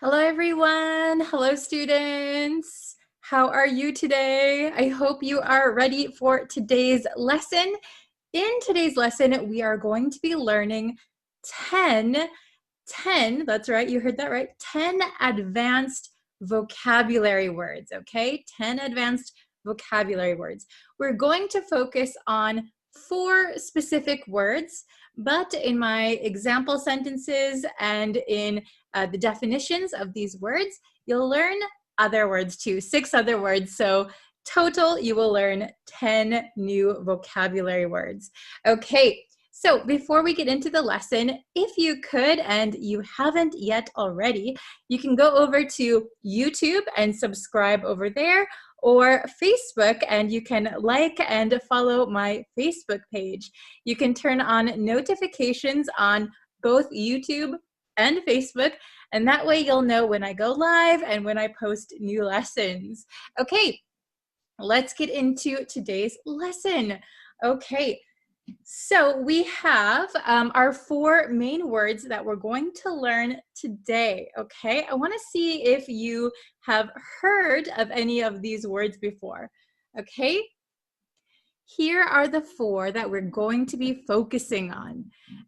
Hello, everyone. Hello, students. How are you today? I hope you are ready for today's lesson. In today's lesson, we are going to be learning 10, that's right, you heard that right, 10 advanced vocabulary words, okay? 10 advanced vocabulary words. We're going to focus on 4 specific words, but in my example sentences and in the definitions of these words, you'll learn other words too, 6 other words. So total, you will learn 10 new vocabulary words. Okay, so before we get into the lesson, if you could, and you haven't yet already, you can go over to YouTube and subscribe over there, or Facebook, and you can like and follow my Facebook page. You can turn on notifications on both YouTube and Facebook, and that way you'll know when I go live and when I post new lessons. Okay, let's get into today's lesson. Okay, so we have our 4 main words that we're going to learn today, okay? I want to see if you have heard of any of these words before, okay? Here are the 4 that we're going to be focusing on.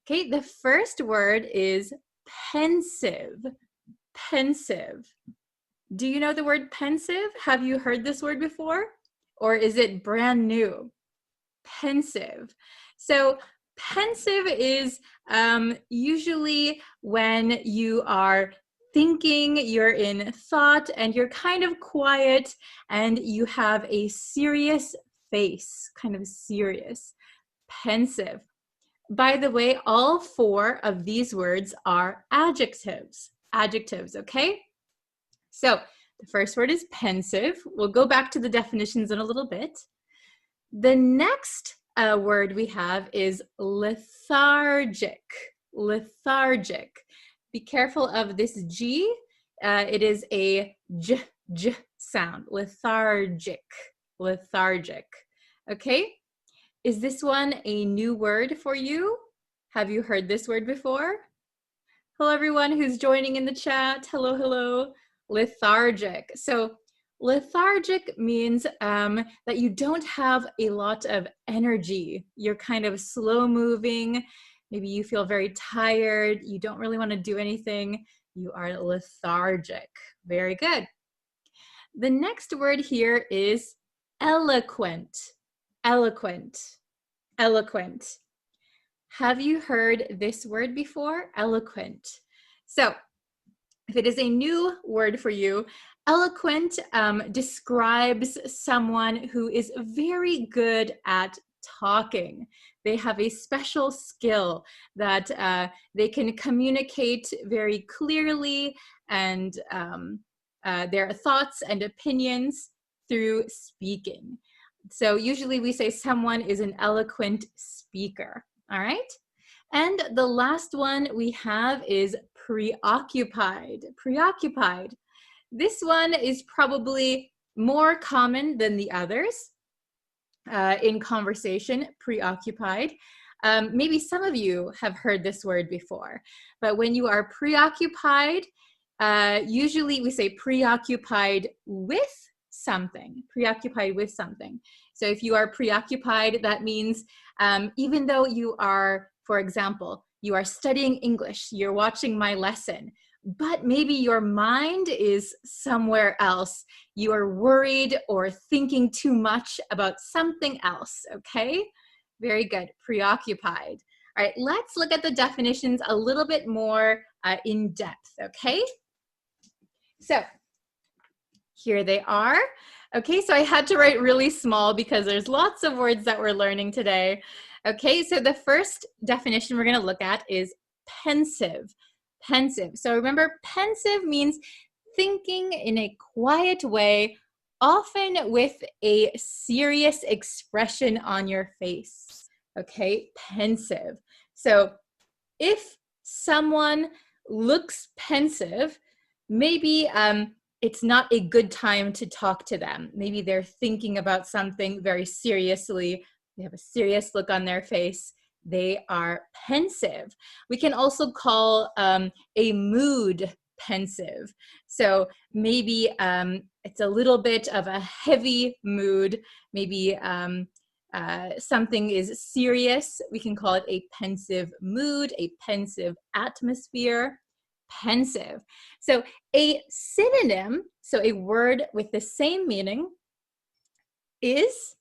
Okay, the first word is pensive. Pensive. Do you know the word pensive? Have you heard this word before? Or is it brand new? Pensive. So pensive is usually when you are thinking, you're in thought, and you're kind of quiet, and you have a serious face, kind of serious. Pensive. By the way, all 4 of these words are adjectives. Adjectives, okay? So the first word is pensive. We'll go back to the definitions in a little bit. The next word we have is lethargic. Lethargic. Be careful of this G. It is a j sound. Lethargic. Lethargic. Okay? Is this one a new word for you? Have you heard this word before? Hello, everyone who's joining in the chat. Hello, hello. Lethargic. So lethargic means that you don't have a lot of energy. You're kind of slow moving. Maybe you feel very tired. You don't really want to do anything. You are lethargic. Very good. The next word here is eloquent. Eloquent. Eloquent. Have you heard this word before? Eloquent. So if it is a new word for you, eloquent describes someone who is very good at talking. They have a special skill that they can communicate very clearly and their thoughts and opinions through speaking. So usually we say someone is an eloquent speaker, all right? And the last one we have is preoccupied. Preoccupied. This one is probably more common than the others in conversation, preoccupied. Maybe some of you have heard this word before, but when you are preoccupied, usually we say preoccupied with something, preoccupied with something. So if you are preoccupied, that means even though you are, for example, you are studying English, you're watching my lesson, but maybe your mind is somewhere else. You are worried or thinking too much about something else, okay? Very good, preoccupied. All right, let's look at the definitions a little bit more in depth, okay? So here they are. Okay, so I had to write really small because there's lots of words that we're learning today. Okay, so the first definition we're going to look at is pensive. Pensive. So remember, pensive means thinking in a quiet way, often with a serious expression on your face. Okay, pensive. So if someone looks pensive, maybe it's not a good time to talk to them. Maybe they're thinking about something very seriously. They have a serious look on their face. They are pensive. We can also call a mood pensive. So maybe it's a little bit of a heavy mood. Maybe something is serious. We can call it a pensive mood, a pensive atmosphere. Pensive. So a synonym, so a word with the same meaning, is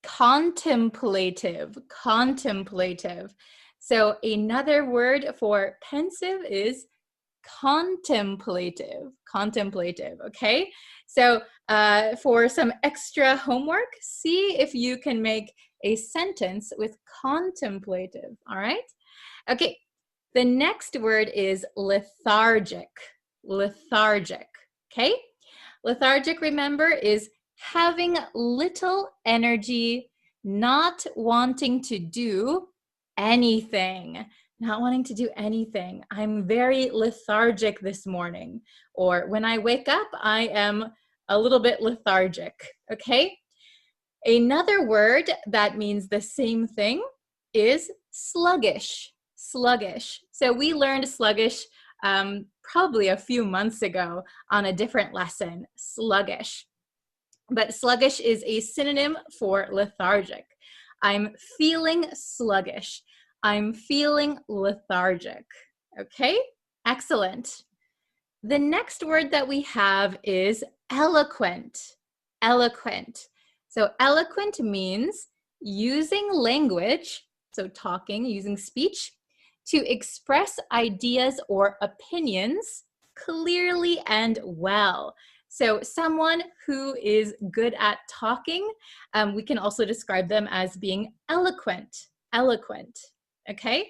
contemplative. Contemplative. So another word for pensive is contemplative. Contemplative. Okay. So for some extra homework, see if you can make a sentence with contemplative. All right. Okay. The next word is lethargic. Lethargic. Okay. Lethargic, remember, is having little energy, not wanting to do anything. Not wanting to do anything. I'm very lethargic this morning. Or when I wake up, I am a little bit lethargic. Okay? Another word that means the same thing is sluggish. Sluggish. So we learned sluggish probably a few months ago on a different lesson. Sluggish. But sluggish is a synonym for lethargic. I'm feeling sluggish. I'm feeling lethargic. Okay, excellent. The next word that we have is eloquent. Eloquent. So eloquent means using language, so talking, using speech, to express ideas or opinions clearly and well. So someone who is good at talking, we can also describe them as being eloquent. Eloquent. Okay,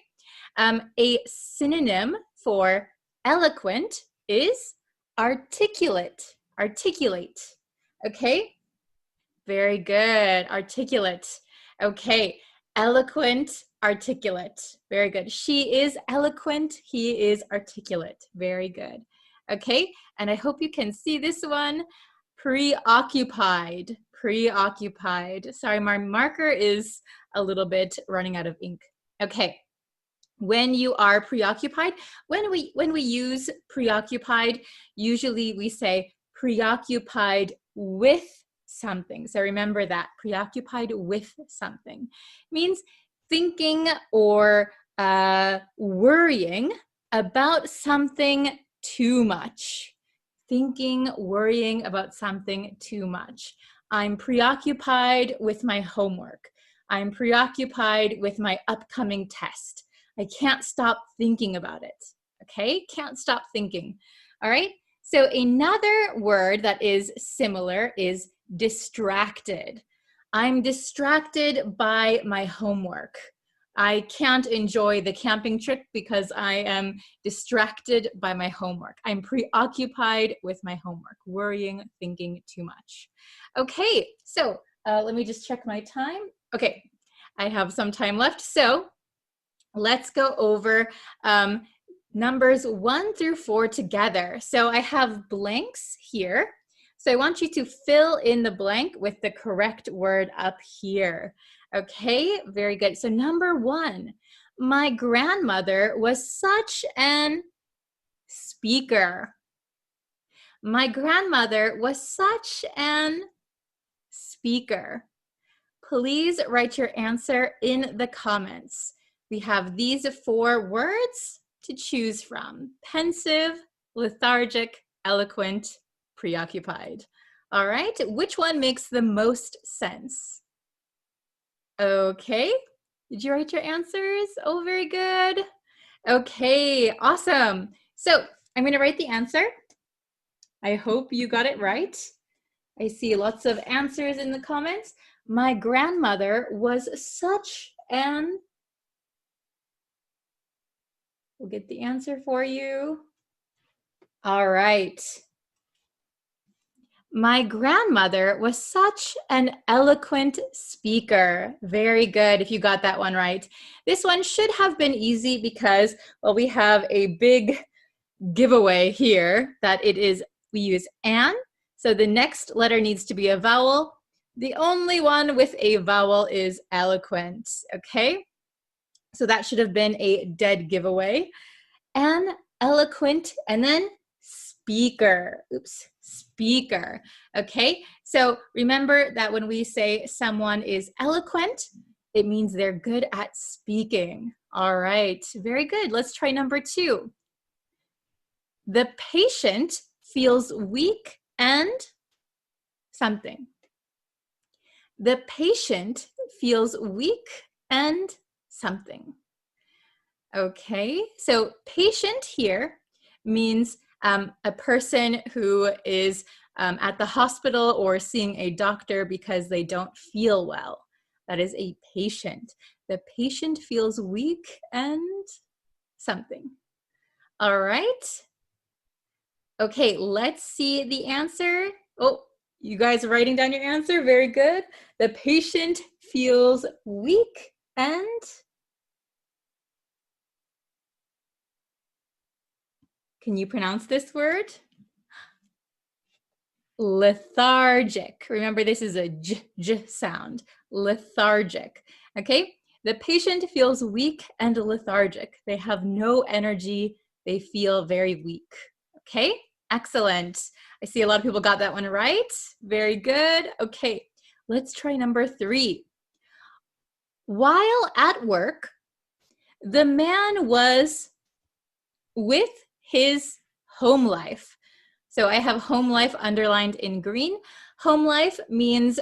a synonym for eloquent is articulate. Articulate. Okay, very good. Articulate. Okay, eloquent, articulate. Very good. She is eloquent. He is articulate. Very good. Okay, and I hope you can see this one. Preoccupied. Preoccupied. Sorry, my marker is a little bit running out of ink. Okay, when you are preoccupied, when we use preoccupied, usually we say preoccupied with something. So remember that, preoccupied with something. It means thinking or worrying about something too much. Thinking, worrying about something too much. I'm preoccupied with my homework. I'm preoccupied with my upcoming test. I can't stop thinking about it. Okay? Can't stop thinking. All right? So another word that is similar is distracted. I'm distracted by my homework. I can't enjoy the camping trip because I am distracted by my homework. I'm preoccupied with my homework, worrying, thinking too much. Okay, so let me just check my time. Okay, I have some time left. So let's go over numbers 1 through 4 together. So I have blanks here. So I want you to fill in the blank with the correct word up here. Okay, very good. So number 1, my grandmother was such an speaker. My grandmother was such an speaker. Please write your answer in the comments. We have these 4 words to choose from: pensive, lethargic, eloquent, preoccupied. All right, which one makes the most sense? Okay, did you write your answers? Oh, very good. Okay, awesome. So I'm going to write the answer. I hope you got it right. I see lots of answers in the comments. My grandmother was such an... We'll get the answer for you. All right. My grandmother was such an eloquent speaker. Very good if you got that one right. This one should have been easy because, well, we have a big giveaway here that we use an. So the next letter needs to be a vowel. The only one with a vowel is eloquent, okay? So that should have been a dead giveaway. An, eloquent, and then speaker. Oops, speaker. Okay, so remember that when we say someone is eloquent, it means they're good at speaking. All right, very good. Let's try number 2. The patient feels weak and something. The patient feels weak and something. Okay, so patient here means a person who is at the hospital or seeing a doctor because they don't feel well. That is a patient. The patient feels weak and something. All right. Okay, let's see the answer. Oh, you guys are writing down your answer. Very good. The patient feels weak and can you pronounce this word? Lethargic. Remember, this is a j sound. Lethargic. Okay? The patient feels weak and lethargic. They have no energy. They feel very weak. Okay? Excellent. I see a lot of people got that one right. Very good. Okay, let's try number 3. While at work, the man was with his home life. So I have home life underlined in green. Home life means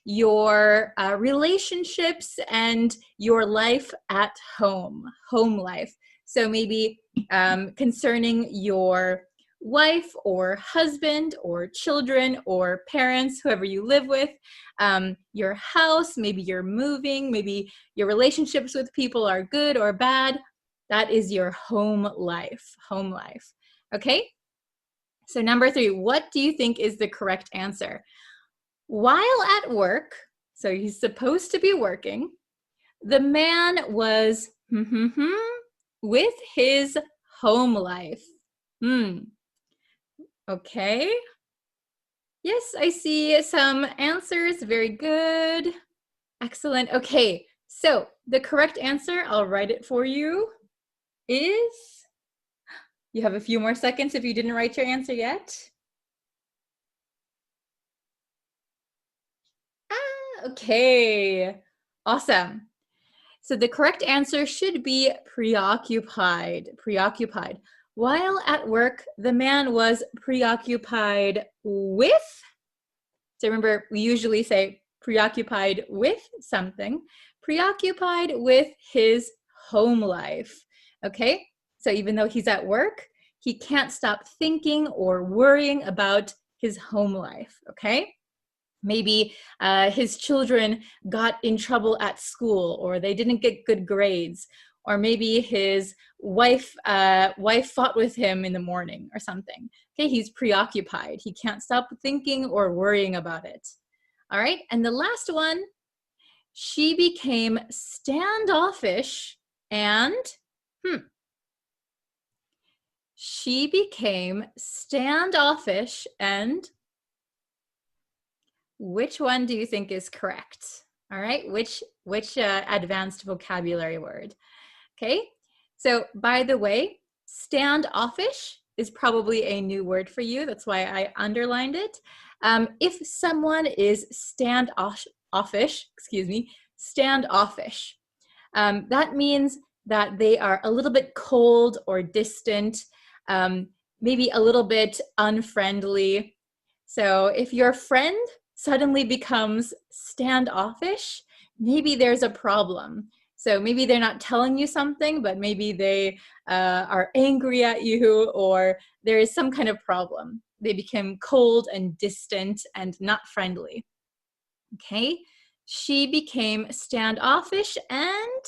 your relationships and your life at home, home life. So maybe concerning your wife or husband or children or parents, whoever you live with, your house, maybe you're moving, maybe your relationships with people are good or bad. That is your home life, okay? So number 3, what do you think is the correct answer? While at work, so he's supposed to be working, the man was with his home life. Okay. Yes, I see some answers. Very good. Excellent. Okay, so the correct answer, I'll write it for you, is, you have a few more seconds if you didn't write your answer yet. Okay, awesome. So the correct answer should be preoccupied, preoccupied. While at work, the man was preoccupied with, so remember, we usually say preoccupied with something, preoccupied with his home life, okay? So even though he's at work, he can't stop thinking or worrying about his home life, okay? Maybe his children got in trouble at school, or they didn't get good grades, or maybe his wife fought with him in the morning or something. Okay, he's preoccupied. He can't stop thinking or worrying about it. All right, and the last one, she became standoffish and, she became standoffish and, which one do you think is correct? All right, which advanced vocabulary word? Okay, so by the way, standoffish is probably a new word for you. That's why I underlined it. If someone is standoffish, that means that they are a little bit cold or distant, maybe a little bit unfriendly. So if your friend suddenly becomes standoffish, maybe there's a problem. So maybe they're not telling you something, but maybe they are angry at you, or there is some kind of problem. They become cold and distant and not friendly. Okay, she became standoffish, and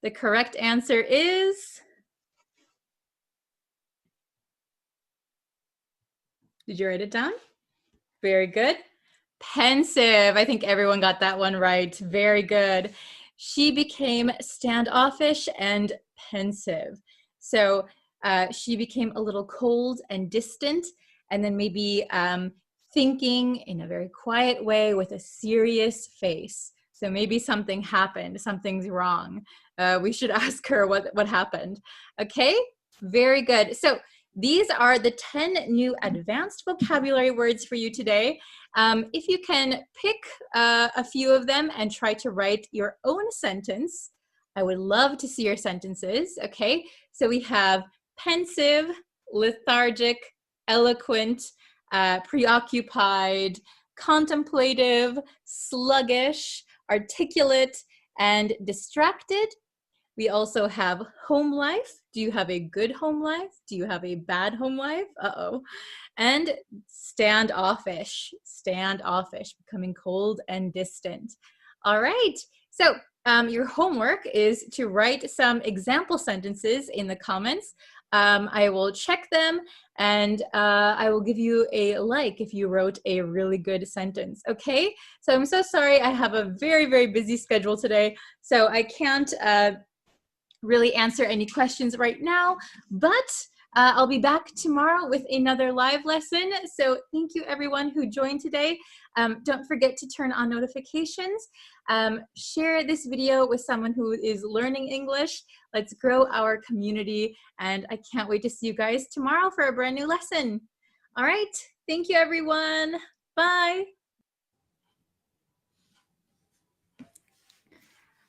the correct answer is, did you write it down? Very good. Pensive. I think everyone got that one right. Very good. She became standoffish and pensive. So she became a little cold and distant, and then maybe thinking in a very quiet way with a serious face. So maybe something happened, something's wrong. We should ask her what happened. Okay, very good. So these are the 10 new advanced vocabulary words for you today. If you can pick a few of them and try to write your own sentence, I would love to see your sentences, okay? So we have pensive, lethargic, eloquent, preoccupied, contemplative, sluggish, articulate, and distracted. We also have home life. Do you have a good home life? Do you have a bad home life? Uh-oh. And standoffish, becoming cold and distant. All right. So your homework is to write some example sentences in the comments. I will check them and I will give you a like if you wrote a really good sentence, okay? So I'm so sorry, I have a very, very busy schedule today, so I can't really answer any questions right now, but I'll be back tomorrow with another live lesson. So thank you everyone who joined today. Don't forget to turn on notifications. Share this video with someone who is learning English. Let's grow our community, and I can't wait to see you guys tomorrow for a brand new lesson. All right, thank you everyone. Bye.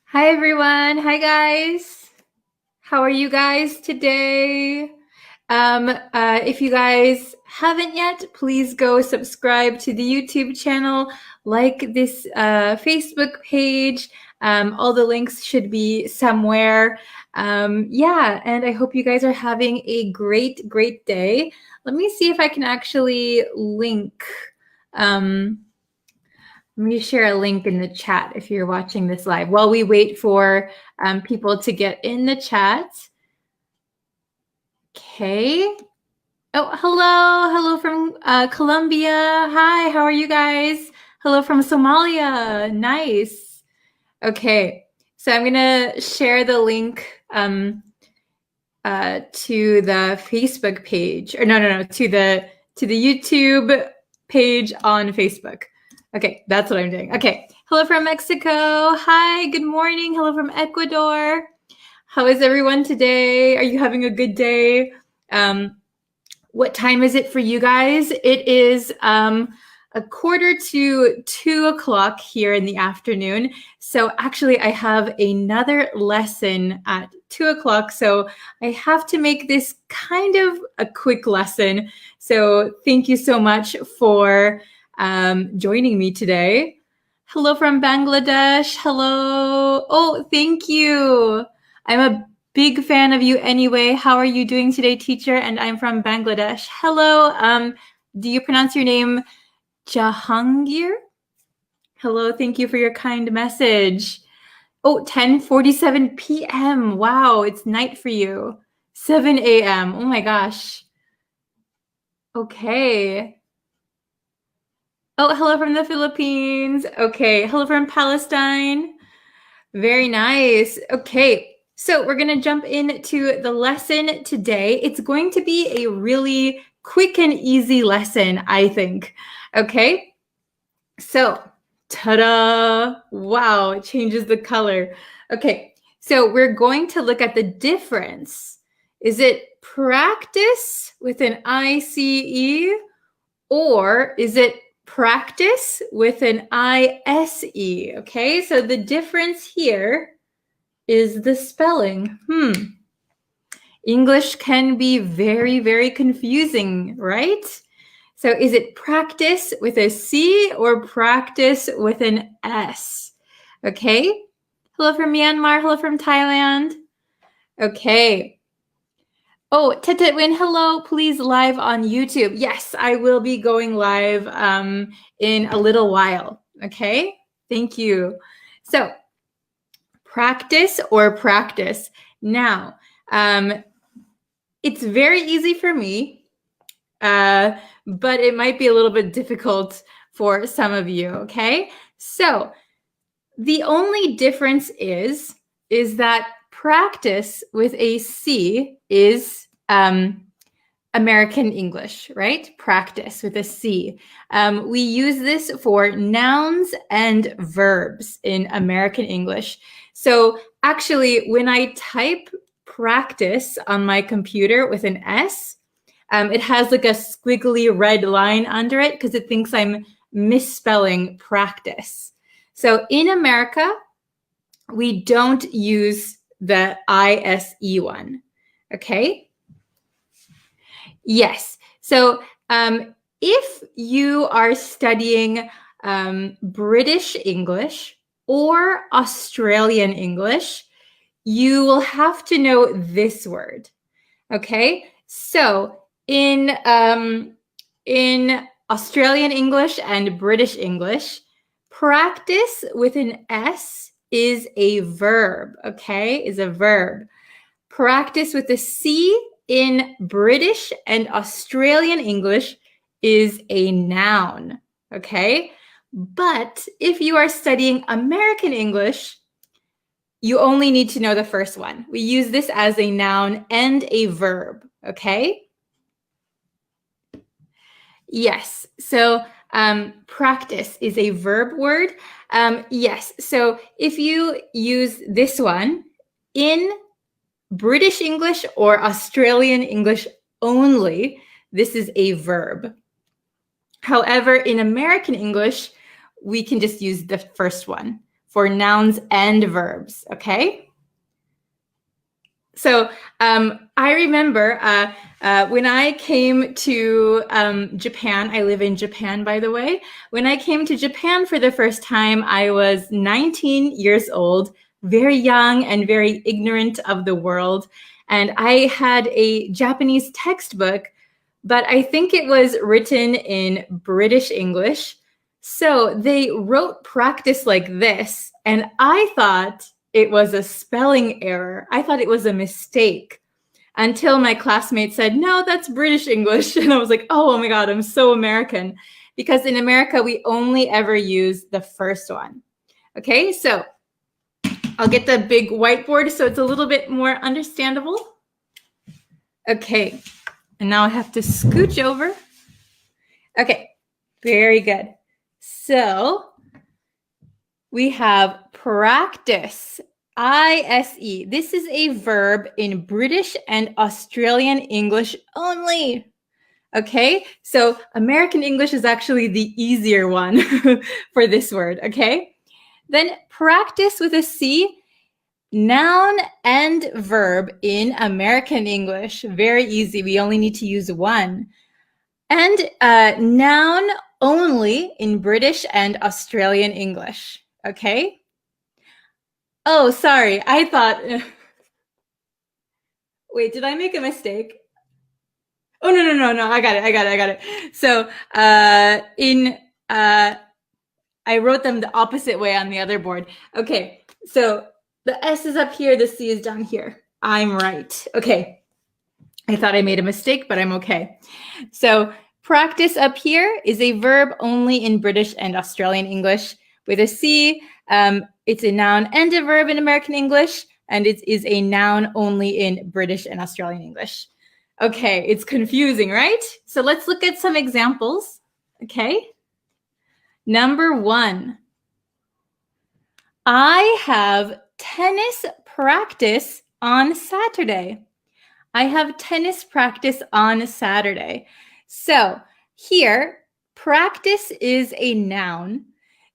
Hi everyone. Hi guys. How are you guys today? If you guys haven't yet, please go subscribe to the YouTube channel, like this Facebook page. All the links should be somewhere. Yeah, and I hope you guys are having a great, great day. Let me see if I can actually link. Let me share a link in the chat if you're watching this live while we wait for people to get in the chat. Okay. Oh, hello from Colombia. Hi, how are you guys? Hello from Somalia. Nice. Okay, so I'm gonna share the link to the Facebook page, or no, to the YouTube page on Facebook. Okay, that's what I'm doing. Okay, hello from Mexico. Hi, good morning. Hello from Ecuador. How is everyone today? Are you having a good day? What time is it for you guys? It is a quarter to 2 o'clock here in the afternoon. So actually I have another lesson at 2 o'clock. So I have to make this kind of a quick lesson. So thank you so much for joining me today. Hello from Bangladesh. Hello. Oh, thank you. I'm a big fan of you anyway. How are you doing today, teacher? And I'm from Bangladesh. Hello. Do you pronounce your name Jahangir? Hello. Thank you for your kind message. Oh, 10:47 p.m. Wow, it's night for you. 7 a.m. Oh my gosh. Okay. Oh, hello from the Philippines. Okay. Hello from Palestine. Very nice. Okay. So we're going to jump into the lesson today. It's going to be a really quick and easy lesson, I think. Okay. So, ta-da. Wow, it changes the color. Okay. So we're going to look at the difference. Is it practice with an I-C-E, or is it practice with an I-S-E? Okay. So the difference here is the spelling. English can be very, very confusing, right? So is it practice with a C or practice with an S? Okay. Hello from Myanmar. Hello from Thailand. Okay. Oh, Tetetwin, hello. Please live on YouTube. Yes, I will be going live in a little while. Okay. Thank you. So, practice or practice. Now, it's very easy for me, but it might be a little bit difficult for some of you, okay? So the only difference is that practice with a C is American English, right? Practice with a C. We use this for nouns and verbs in American English. So actually, when I type practice on my computer with an S, It has like a squiggly red line under it because it thinks I'm misspelling practice. So in America, we don't use the ISE one, okay? Yes, so if you are studying British English or Australian English, you will have to know this word, okay? So in Australian English and British English, practice with an S is a verb, okay? Is a verb. Practice with a C in British and Australian English is a noun, okay? But if you are studying American English, you only need to know the first one. We use this as a noun and a verb, okay? Yes, so practice is a verb word. Yes, so if you use this one in British English or Australian English only, this is a verb. However, in American English, we can just use the first one for nouns and verbs, okay? So I remember when I came to Japan, I live in Japan, by the way. When I came to Japan for the first time, I was 19 years old, very young and very ignorant of the world. And I had a Japanese textbook, but I think it was written in British English. So they wrote practice like this, and I thought it was a spelling error. I thought it was a mistake until my classmate said, no, that's British English. And I was like, oh my God, I'm so American. Because in America, we only ever use the first one. Okay, so I'll get the big whiteboard so it's a little bit more understandable. Okay, and now I have to scooch over. Okay, very good. So we have practice, ISE. This is a verb in British and Australian English only. Okay, so American English is actually the easier one for this word, okay? Then practice with a C, noun and verb in American English. Very easy, we only need to use one. And noun only in British and Australian English, okay? Oh, sorry, I thought, wait, did I make a mistake? Oh, no, I got it. So I wrote them the opposite way on the other board. Okay, so the S is up here, the C is down here. I'm right. Okay, I thought I made a mistake, but I'm okay. So practice up here is a verb only in British and Australian English. With a C, it's a noun and a verb in American English, and it is a noun only in British and Australian English. Okay, it's confusing, right? So let's look at some examples, okay? Number 1, I have tennis practice on Saturday. I have tennis practice on Saturday. So here, practice is a noun.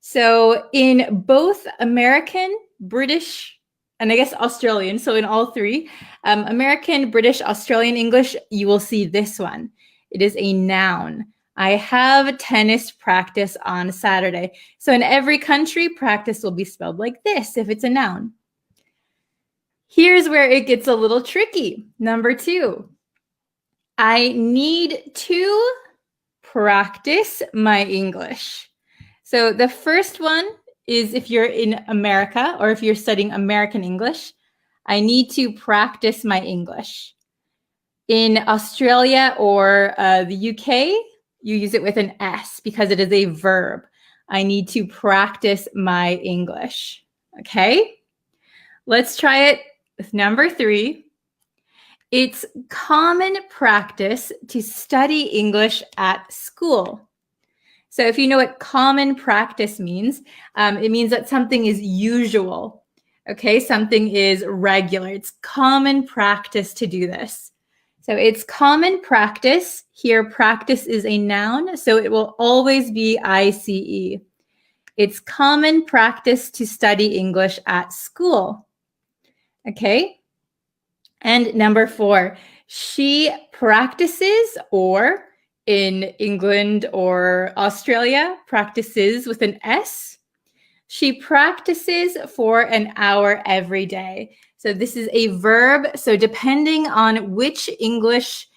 So in both American, British, and I guess Australian, so in all three, American, British, Australian English, you will see this one. It is a noun. I have tennis practice on Saturday. So in every country, practice will be spelled like this if it's a noun. Here's where it gets a little tricky. Number 2, I need to practice my English. So the first one is if you're in America or if you're studying American English, I need to practice my English. In Australia or the UK, you use it with an S because it is a verb. I need to practice my English. Okay, let's try it with number 3. It's common practice to study English at school. So if you know what common practice means, it means that something is usual. Okay, something is regular. It's common practice to do this. So it's common practice. Here, practice is a noun, so it will always be ICE. It's common practice to study English at school. Okay? And number 4, she practices, or in England or Australia, practices with an S. She practices for an hour every day. So this is a verb. So depending on which English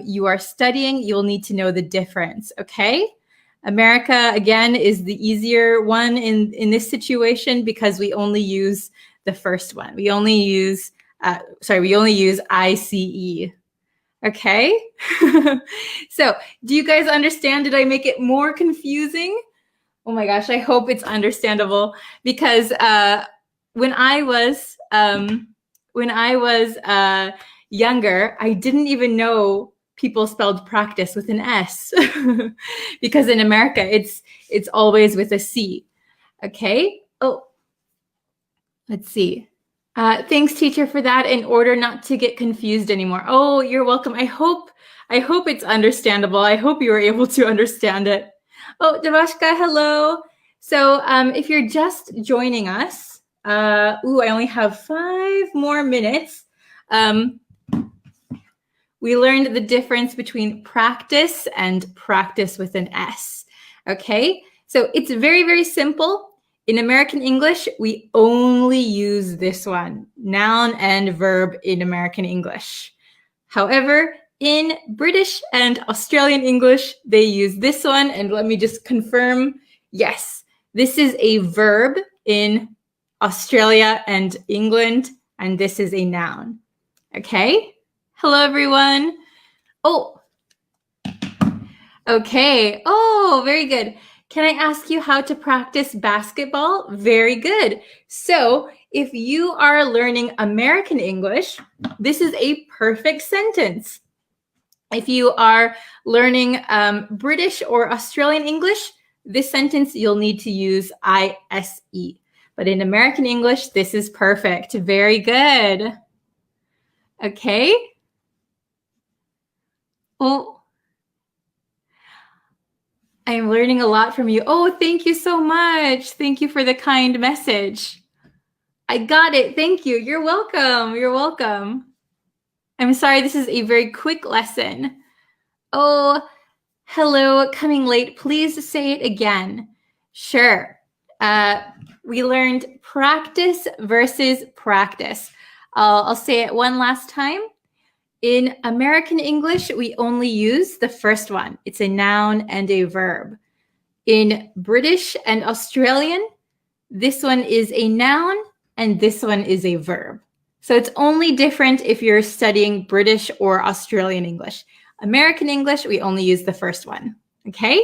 you are studying, you'll need to know the difference, okay? America, again, is the easier one in this situation because we only use the first one. We only use ICE. Okay? So, do you guys understand? Did I make it more confusing? Oh my gosh, I hope it's understandable because when I was younger, I didn't even know people spelled practice with an S because in America it's always with a C. Okay? Oh, let's see. Thanks, teacher, for that. In order not to get confused anymore. Oh, you're welcome. I hope it's understandable. I hope you were able to understand it. Oh, Devashka, hello. So if you're just joining us, I only have 5 more minutes. We learned the difference between practice and practice with an S. Okay, so it's very, very simple. In American English, we only use this one, noun and verb in American English. However, in British and Australian English, they use this one. And let me just confirm, yes, this is a verb in Australia and England, and this is a noun. Okay? Hello, everyone. Oh, okay. Oh, very good. Can I ask you how to practice basketball? Very good. So if you are learning American English, this is a perfect sentence. If you are learning British or Australian English, this sentence you'll need to use ISE. But in American English, this is perfect. Very good. Okay. Oh. I'm learning a lot from you. Oh, thank you so much. Thank you for the kind message. I got it. Thank you. You're welcome. You're welcome. I'm sorry, this is a very quick lesson. Oh, hello, coming late. Please say it again. Sure. We learned practice versus practice. I'll say it one last time. In American English, we only use the first one. It's a noun and a verb. In British and Australian, this one is a noun and this one is a verb. So it's only different if you're studying British or Australian English. American English, we only use the first one. Okay?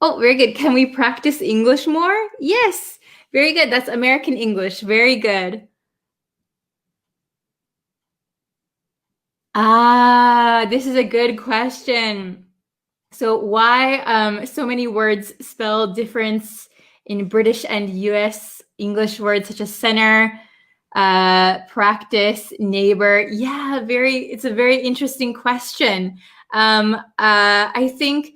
Oh, very good. Can we practice English more? Yes. Very good. That's American English. Very good. This is a good question. So why so many words spell difference in British and US English words such as center, practice, neighbor? Yeah, it's a very interesting question. I think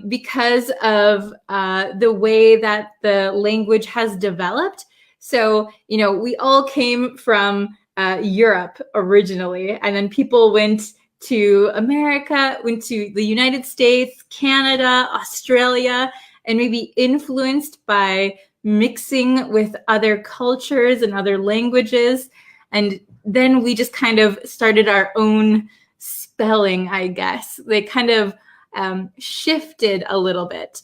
because of the way that the language has developed. So, we all came from Europe originally, and then people went to America, went to the United States, Canada, Australia, and maybe influenced by mixing with other cultures and other languages. And then we just kind of started our own spelling, I guess. They kind of shifted a little bit.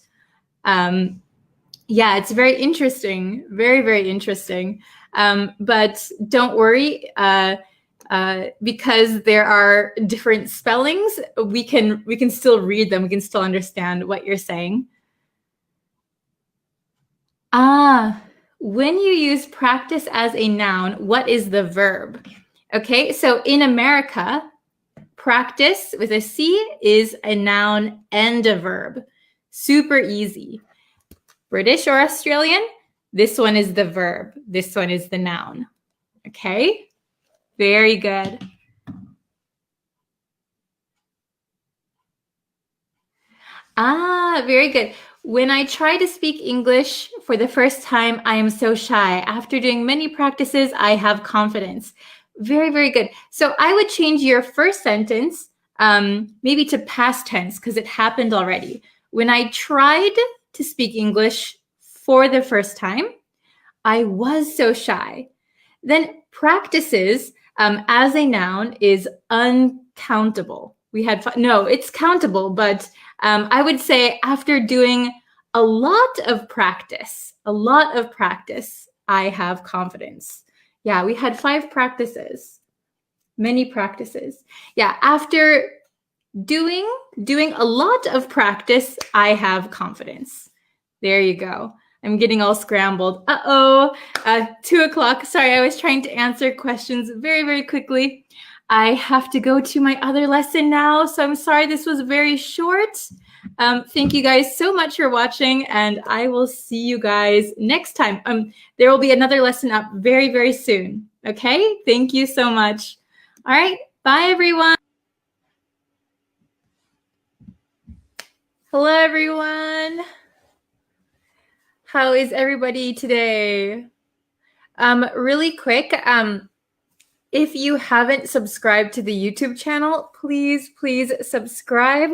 Yeah, it's very interesting, very, very interesting. But don't worry, because there are different spellings, we can still read them. We can still understand what you're saying. When you use practice as a noun, what is the verb? Okay, so in America, practice with a C is a noun and a verb. Super easy. British or Australian, this one is the verb. This one is the noun. Okay? Very good. Very good. When I try to speak English for the first time, I am so shy. After doing many practices, I have confidence. Very, very good. So I would change your first sentence maybe to past tense because it happened already. When I tried to speak English for the first time, I was so shy. Then practices as a noun is uncountable. No, it's countable, but I would say after doing a lot of practice, I have confidence. Yeah, we had 5 practices, many practices. Yeah, after doing a lot of practice, I have confidence. There you go. I'm getting all scrambled. 2 o'clock. Sorry, I was trying to answer questions very, very quickly. I have to go to my other lesson now, so I'm sorry this was very short. Thank you guys so much for watching, and I will see you guys next time. There will be another lesson up very, very soon. Okay? Thank you so much. All right. Bye, everyone. Hello, everyone. How is everybody today? Really quick, if you haven't subscribed to the YouTube channel, please subscribe.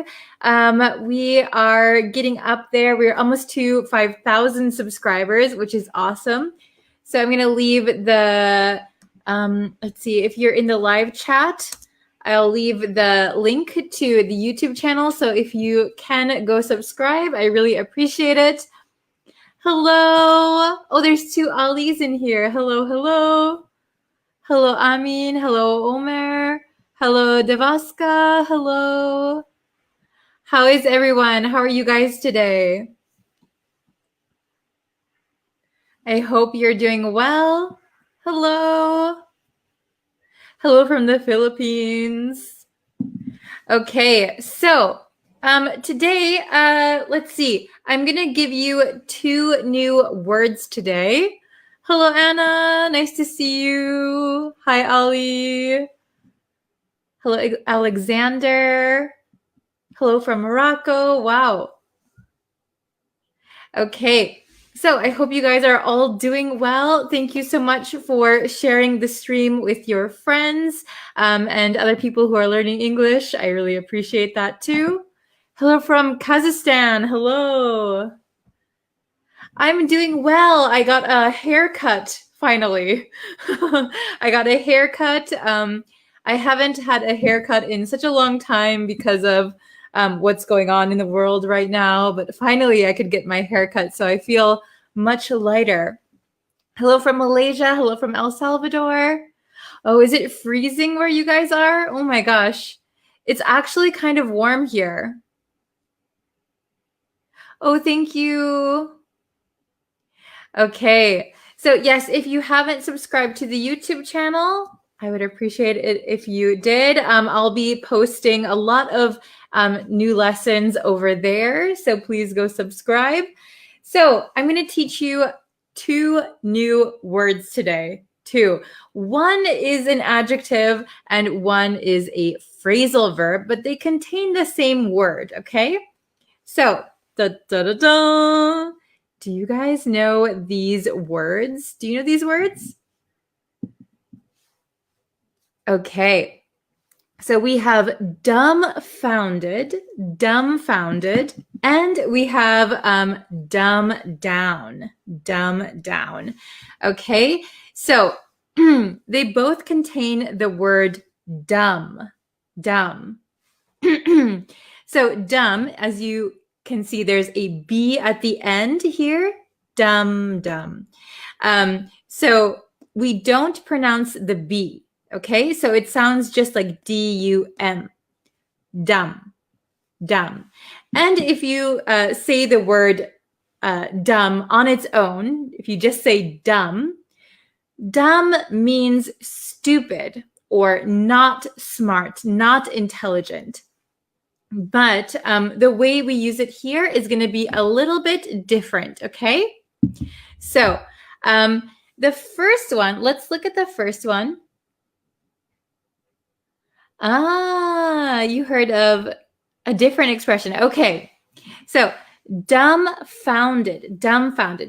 We are getting up there. We're almost to 5,000 subscribers, which is awesome. So I'm going to leave the, let's see, if you're in the live chat, I'll leave the link to the YouTube channel. So if you can go subscribe, I really appreciate it. Hello. Oh, there's 2 Alis in here. Hello, hello. Hello, Amin. Hello, Omer. Hello, Devaska. Hello. How is everyone? How are you guys today? I hope you're doing well. Hello. Hello from the Philippines. Okay, so today, let's see. I'm going to give you 2 new words today. Hello, Anna. Nice to see you. Hi, Ali. Hello, Alexander. Hello from Morocco. Wow. Okay. So I hope you guys are all doing well. Thank you so much for sharing the stream with your friends and other people who are learning English. I really appreciate that too. Hello from Kazakhstan. Hello. I'm doing well. I got a haircut finally. I got a haircut. I haven't had a haircut in such a long time because of what's going on in the world right now, but finally I could get my haircut, so I feel much lighter. Hello from Malaysia. Hello from El Salvador. Oh, is it freezing where you guys are? Oh my gosh. It's actually kind of warm here. Oh, thank you. Okay. So yes, if you haven't subscribed to the YouTube channel, I would appreciate it if you did. I'll be posting a lot of new lessons over there, so please go subscribe. So I'm going to teach you 2 new words today. 2. One is an adjective and one is a phrasal verb, but they contain the same word, okay? So, da-da-da-da. Do you guys know these words? Do you know these words? Okay. So we have dumbfounded, and we have dumb down. Okay. So they both contain the word dumb. So dumb, as you can see, there's a B at the end here. Dumb. So we don't pronounce the B. Okay, so it sounds just like D-U-M. Dumb. And if you say the word dumb on its own, if you just say dumb means stupid or not smart, not intelligent. But the way we use it here is going to be a little bit different, okay? So the first one, let's look at the first one. You heard of a different expression. Okay, so dumbfounded.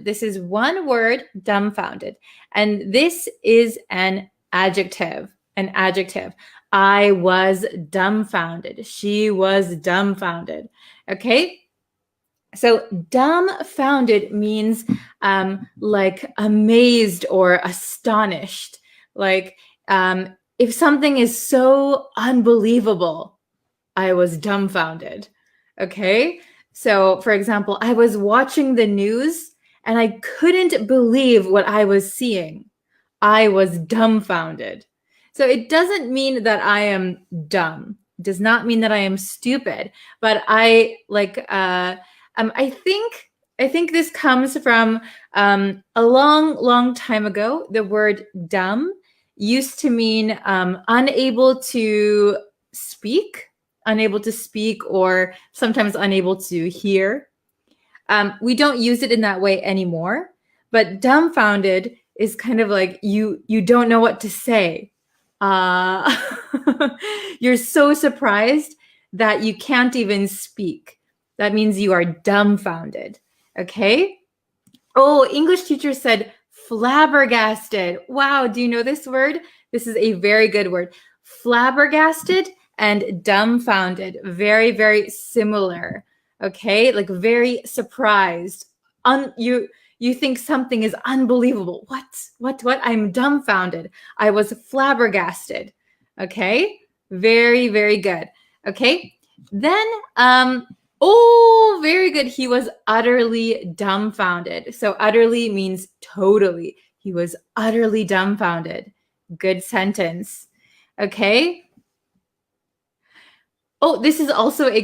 This is one word, dumbfounded. And this is an adjective. I was dumbfounded. She was dumbfounded. Okay? So dumbfounded means like amazed or astonished. Like if something is so unbelievable, I was dumbfounded. Okay? So for example, I was watching the news and I couldn't believe what I was seeing. I was dumbfounded. So it doesn't mean that I am dumb. It does not mean that I am stupid, but I think this comes from a long time ago. The word dumb used to mean unable to speak, or sometimes unable to hear. We don't use it in that way anymore, but dumbfounded is kind of like you don't know what to say. You're so surprised that you can't even speak. That means you are dumbfounded. Okay? Oh, English teacher said flabbergasted. Wow, do you know this word? This is a very good word. Flabbergasted and dumbfounded. Very, very similar. Okay? Like very surprised. You think something is unbelievable. What? I'm dumbfounded. I was flabbergasted. Okay? Very, very good. Okay? Then, oh, very good. He was utterly dumbfounded. So utterly means totally. He was utterly dumbfounded. Good sentence. Okay? Oh, this is also a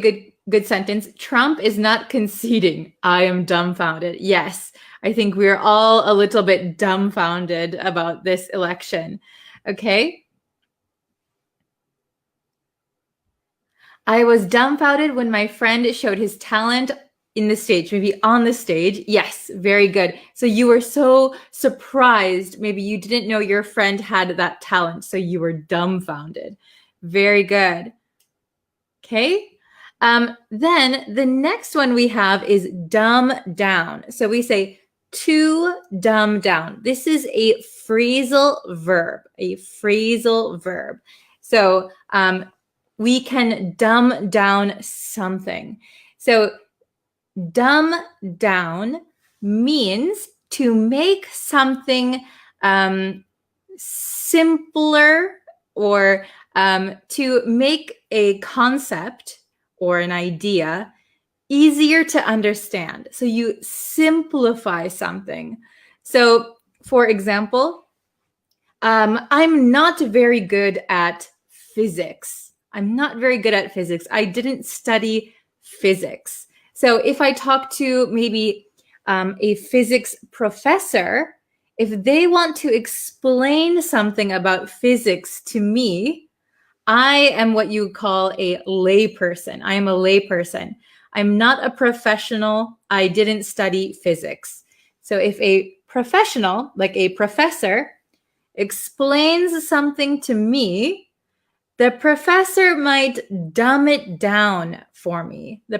good sentence. Trump is not conceding. I am dumbfounded. Yes, I think we're all a little bit dumbfounded about this election. Okay? I was dumbfounded when my friend showed his talent in the stage, maybe on the stage. Yes, very good. So you were so surprised. Maybe you didn't know your friend had that talent, so you were dumbfounded. Very good. Okay. Then the next one we have is dumb down. So we say to dumb down. This is a phrasal verb. So we can dumb down something. So dumb down means to make something simpler, or to make a concept or an idea easier to understand. So you simplify something. So for example, I'm not very good at physics. I didn't study physics. So if I talk to maybe a physics professor, if they want to explain something about physics to me, I am what you call a layperson. I am a layperson. I'm not a professional. I didn't study physics. So if a professional, like a professor, explains something to me, the professor might dumb it down for me. We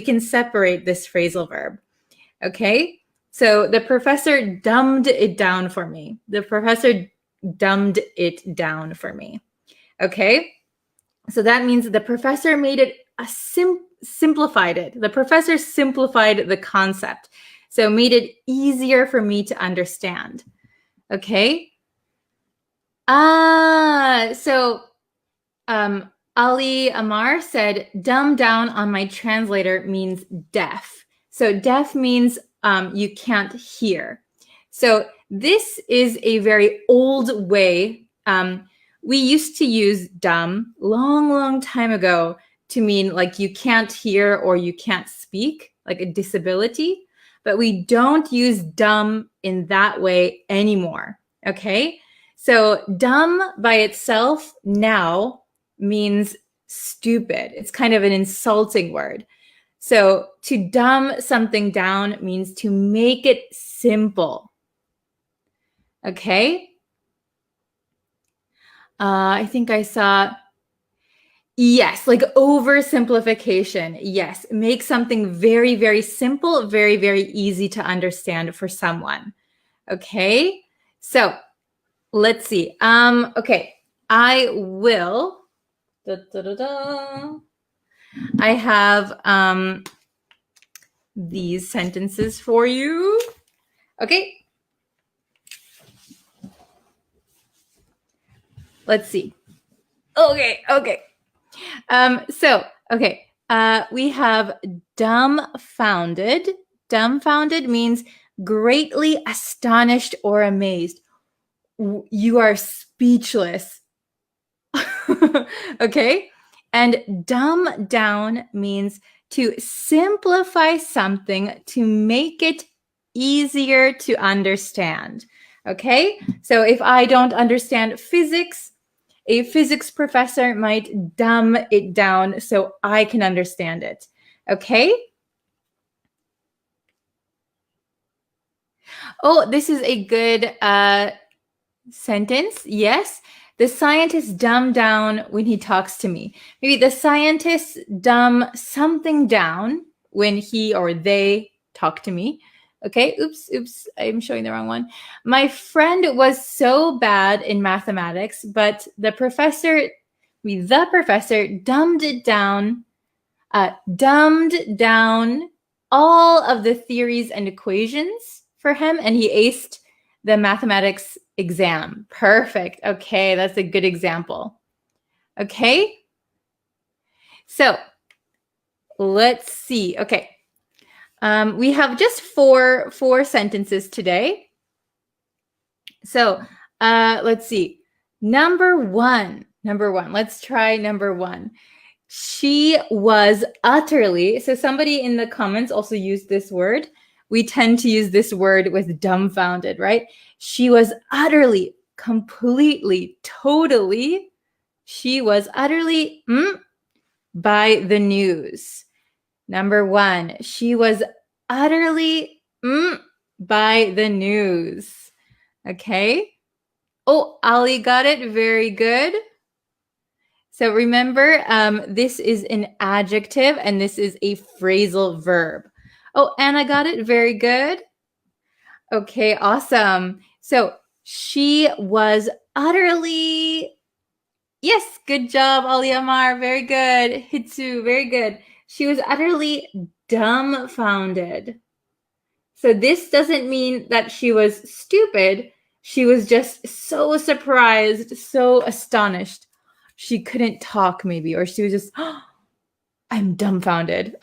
can separate this phrasal verb. Okay? So the professor dumbed it down for me. Okay? So that means the professor made it simplified it. The professor simplified the concept. So made it easier for me to understand. Okay? So Ali Amar said, dumb down on my translator means deaf. So deaf means you can't hear. So this is a very old way. We used to use dumb long time ago to mean like you can't hear or you can't speak, like a disability. But we don't use dumb in that way anymore. Okay? So dumb by itself now means stupid. It's kind of an insulting word. So to dumb something down means to make it simple. Okay? I think I saw, yes, like oversimplification. Yes, make something very, very simple, very, very easy to understand for someone. Okay, so let's see. Okay, I will. I have these sentences for you. Okay. Let's see. Okay. We have dumbfounded. Dumbfounded means greatly astonished or amazed. You are speechless. Okay? And dumb down means to simplify something to make it easier to understand. Okay? So if I don't understand physics, a physics professor might dumb it down so I can understand it. Okay? Oh, this is a good sentence. Yes. The scientist dumbed down when he talks to me. Maybe the scientists dumb something down when he or they talk to me. Okay, oops, I'm showing the wrong one. My friend was so bad in mathematics, but the professor dumbed down all of the theories and equations for him, and he aced the mathematics exam. Perfect. Okay, that's a good example. Okay, so let's see. Okay, we have just four sentences today. So let's see. Number one. Let's try number one. She was utterly. So somebody in the comments also used this word. We tend to use this word with dumbfounded, right? She was utterly, completely, totally. She was utterly by the news. Number one, she was utterly by the news. Okay. Oh, Ali got it. Very good. So remember, this is an adjective and this is a phrasal verb. Oh, Anna got it. Very good. Okay, awesome. So she was utterly, yes, good job, Ali Amar. Very good. Hitsu, very good. She was utterly dumbfounded. So this doesn't mean that she was stupid. She was just so surprised, so astonished. She couldn't talk, maybe, or she was just, oh, I'm dumbfounded.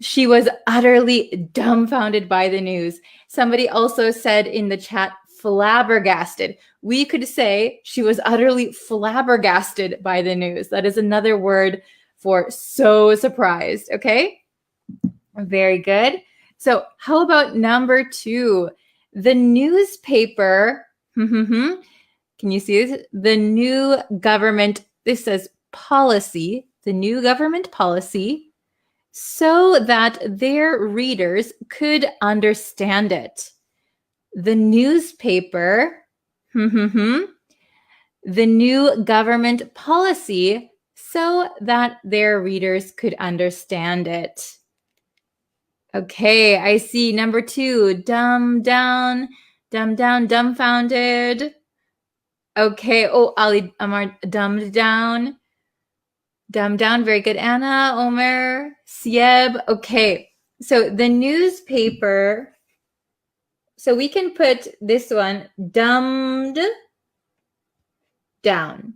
She was utterly dumbfounded by the news. Somebody also said in the chat, flabbergasted. We could say she was utterly flabbergasted by the news. That is another word for so surprised. Okay? Very good. So how about number two? The newspaper, can you see this? The new government, this says policy, the new government policy, so that their readers could understand it. The newspaper, the new government policy, so that their readers could understand it. Okay, I see number two, dumbfounded. Okay, oh, Ali Amar, dumbed down. Dumb down, very good. Anna, Omer, Sieb. Okay, so the newspaper, so we can put this one, dumbed down.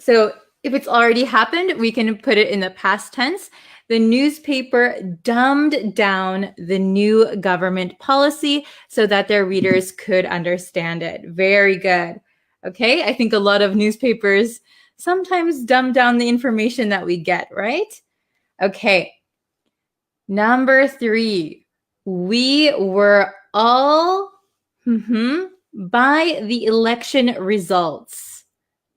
So if it's already happened, we can put it in the past tense. The newspaper dumbed down the new government policy so that their readers could understand it. Very good. Okay, I think a lot of newspapers sometimes dumb down the information that we get, right? Okay. Number three, we were all by the election results.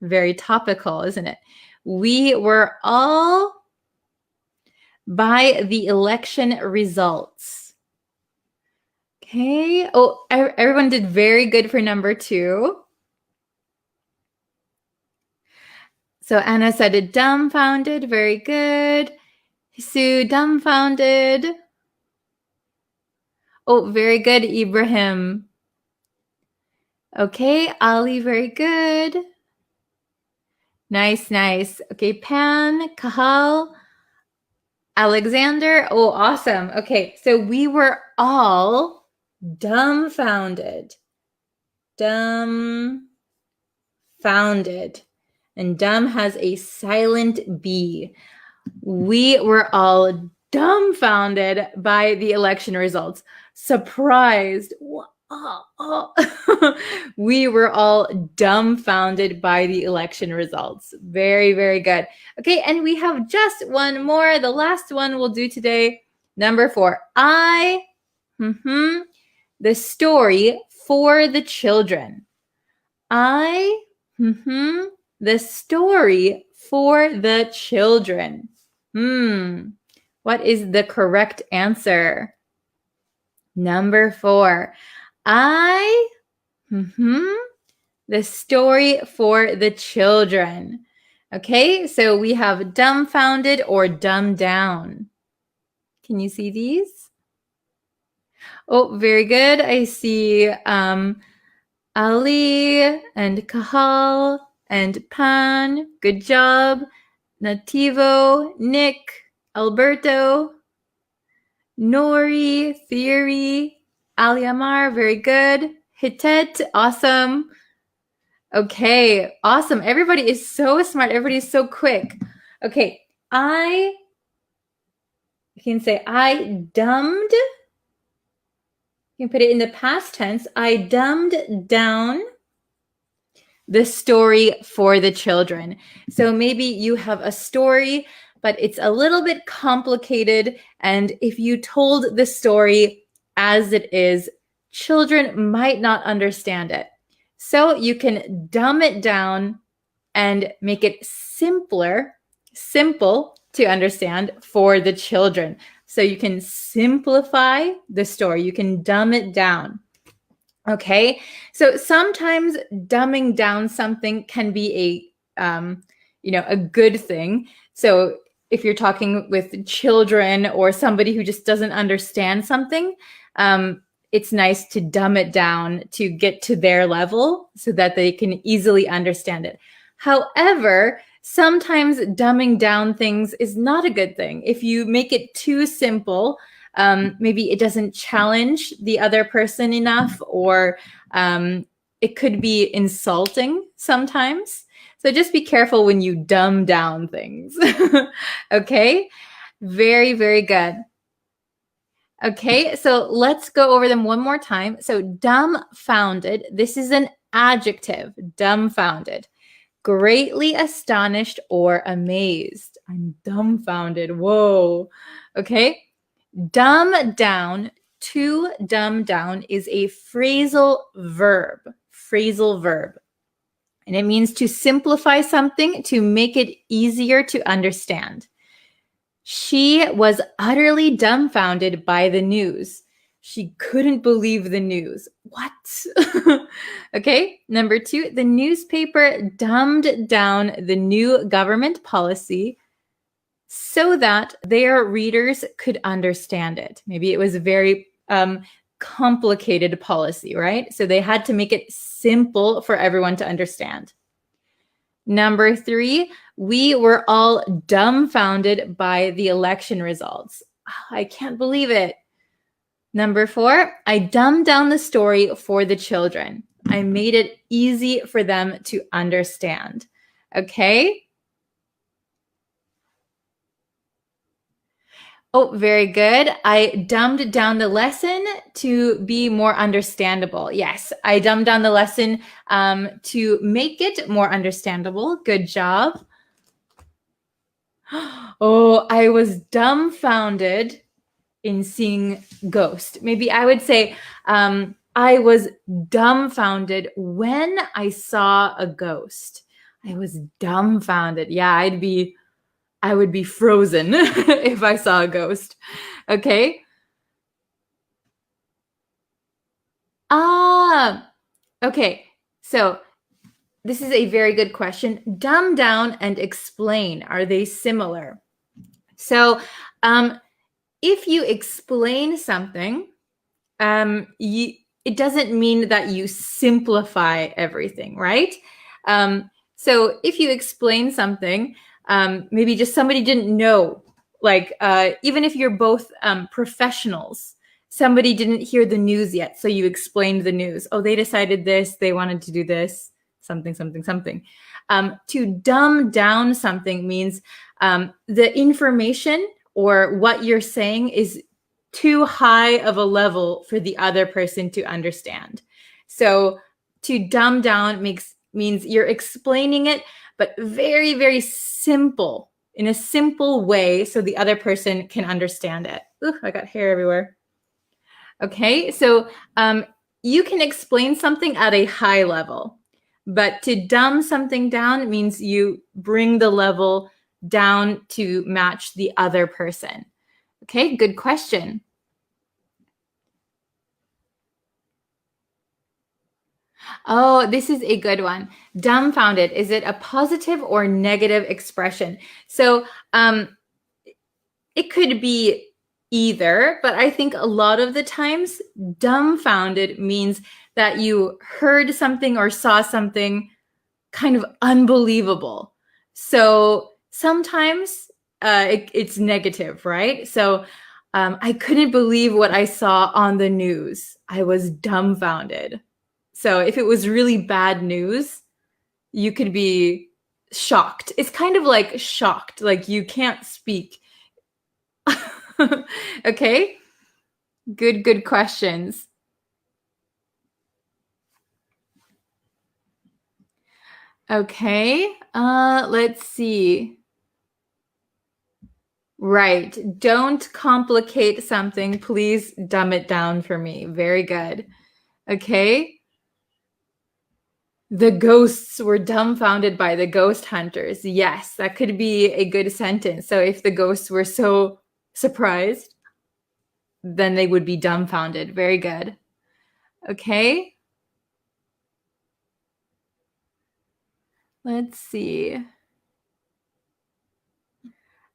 Very topical, isn't it? We were all by the election results. Okay. Oh, everyone did very good for number two. So Anna said dumbfounded. Very good. Sue, dumbfounded. Oh, very good, Ibrahim. Okay, Ali, very good. Nice, nice. Okay, Pan, Kahal, Alexander. Oh, awesome. Okay, so we were all dumbfounded. Dumbfounded. And dumb has a silent B. We were all dumbfounded by the election results. Surprised. We were all dumbfounded by the election results. Very, very good. Okay, and we have just one more. The last one we'll do today. Number 4. The story for the children. The story for the children. What is the correct answer? Number 4. The story for the children. Okay, so we have dumbfounded or dumbed down. Can you see these? Oh, very good. I see Ali and Kahal and Pan. Good job. Nativo, Nick, Alberto, Nori, Theory, Aliamar, very good. Hitet, awesome. Okay, awesome. Everybody is so smart. Everybody is so quick. Okay, I can say I dumbed. You can put it in the past tense. I dumbed down the story for the children. So maybe you have a story, but it's a little bit complicated. And if you told the story as it is, children might not understand it. So you can dumb it down and make it simple to understand for the children. So you can simplify the story. You can dumb it down. Okay, so sometimes dumbing down something can be a good thing. So if you're talking with children or somebody who just doesn't understand something, it's nice to dumb it down to get to their level so that they can easily understand it. However, sometimes dumbing down things is not a good thing. If you make it too simple, maybe it doesn't challenge the other person enough, or it could be insulting sometimes. So just be careful when you dumb down things. Okay, very, very good. Okay, so let's go over them one more time. So dumbfounded, this is an adjective, dumbfounded. Greatly astonished or amazed. I'm dumbfounded. Whoa. Okay. Dumb down, to dumb down is a phrasal verb. Phrasal verb. And it means to simplify something to make it easier to understand. She was utterly dumbfounded by the news. She couldn't believe the news. What? Okay, number 2, the newspaper dumbed down the new government policy so that their readers could understand it. Maybe it was a very complicated policy, right? So they had to make it simple for everyone to understand. Number 3, we were all dumbfounded by the election results. Oh, I can't believe it. Number 4, I dumbed down the story for the children. I made it easy for them to understand. Okay? Oh, very good. I dumbed down the lesson to be more understandable. Yes, I dumbed down the lesson to make it more understandable. Good job. Oh, I was dumbfounded in seeing Ghost. Maybe I would say I was dumbfounded when I saw a ghost. I was dumbfounded. Yeah, I would be frozen if I saw a ghost. Okay. Okay. So this is a very good question. Dumb down and explain. Are they similar? So if you explain something, it doesn't mean that you simplify everything, right? So if you explain something, maybe just somebody didn't know, like even if you're both professionals, somebody didn't hear the news yet, so you explained the news. Oh, they decided this, they wanted to do this, something, something, something. To dumb down something means the information or what you're saying is too high of a level for the other person to understand. So to dumb down means you're explaining it, but very, very simple, in a simple way so the other person can understand it. Ooh, I got hair everywhere. Okay, so you can explain something at a high level, but to dumb something down means you bring the level down to match the other person. Okay, good question. Oh, this is a good one. Dumbfounded. Is it a positive or negative expression? So it could be either, but I think a lot of the times dumbfounded means that you heard something or saw something kind of unbelievable. So sometimes it's negative, right? So I couldn't believe what I saw on the news. I was dumbfounded. So if it was really bad news, you could be shocked. It's kind of like shocked, like you can't speak. Okay, good questions. Okay, let's see. Right, don't complicate something. Please dumb it down for me. Very good. Okay. The ghosts were dumbfounded by the ghost hunters. Yes, that could be a good sentence. So if the ghosts were so surprised, then they would be dumbfounded. Very good. Okay. Let's see.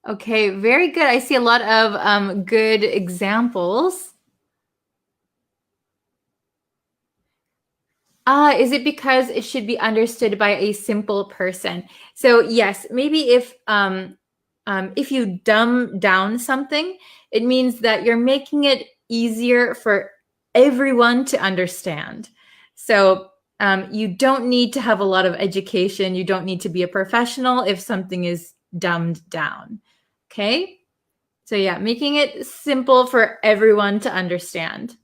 Okay, very good. I see a lot of good examples. Is it because it should be understood by a simple person? So yes, maybe if you dumb down something, it means that you're making it easier for everyone to understand. So you don't need to have a lot of education. You don't need to be a professional if something is dumbed down. Okay? So yeah, making it simple for everyone to understand.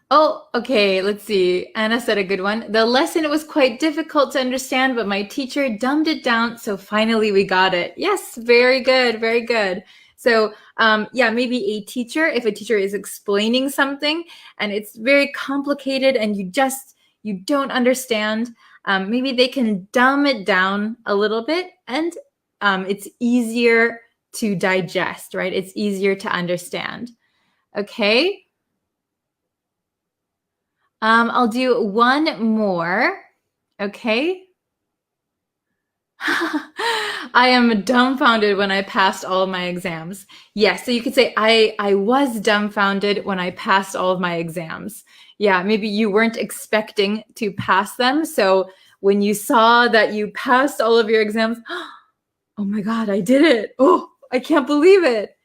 Oh, okay, let's see. Anna said a good one. The lesson was quite difficult to understand, but my teacher dumbed it down, so finally we got it. Yes, very good, very good. So yeah, maybe a teacher, if a teacher is explaining something and it's very complicated and you don't understand, maybe they can dumb it down a little bit and it's easier to digest, right? It's easier to understand. Okay. I'll do one more. Okay. I am dumbfounded when I passed all of my exams. Yes, so you could say I was dumbfounded when I passed all of my exams. Yeah, maybe you weren't expecting to pass them. So when you saw that you passed all of your exams, oh my God, I did it. Oh, I can't believe it.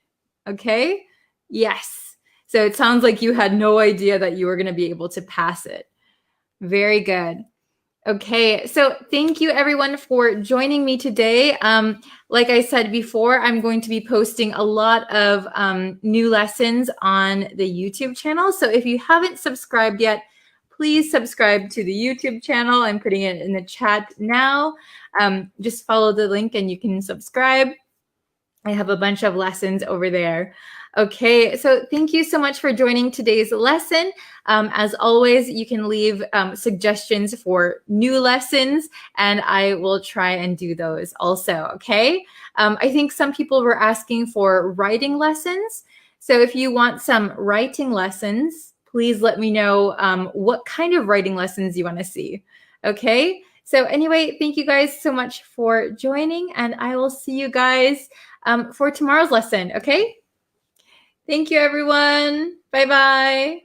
Okay. Yes. So it sounds like you had no idea that you were going to be able to pass it. Very good. Okay, so thank you everyone for joining me today. Like I said before, I'm going to be posting a lot of new lessons on the YouTube channel. So if you haven't subscribed yet, please subscribe to the YouTube channel. I'm putting it in the chat now. Just follow the link and you can subscribe. I have a bunch of lessons over there. Okay, so thank you so much for joining today's lesson. As always, you can leave suggestions for new lessons, and I will try and do those also, okay? I think some people were asking for writing lessons. So if you want some writing lessons, please let me know what kind of writing lessons you want to see. Okay? So anyway, thank you guys so much for joining, and I will see you guys for tomorrow's lesson, okay? Thank you, everyone. Bye-bye.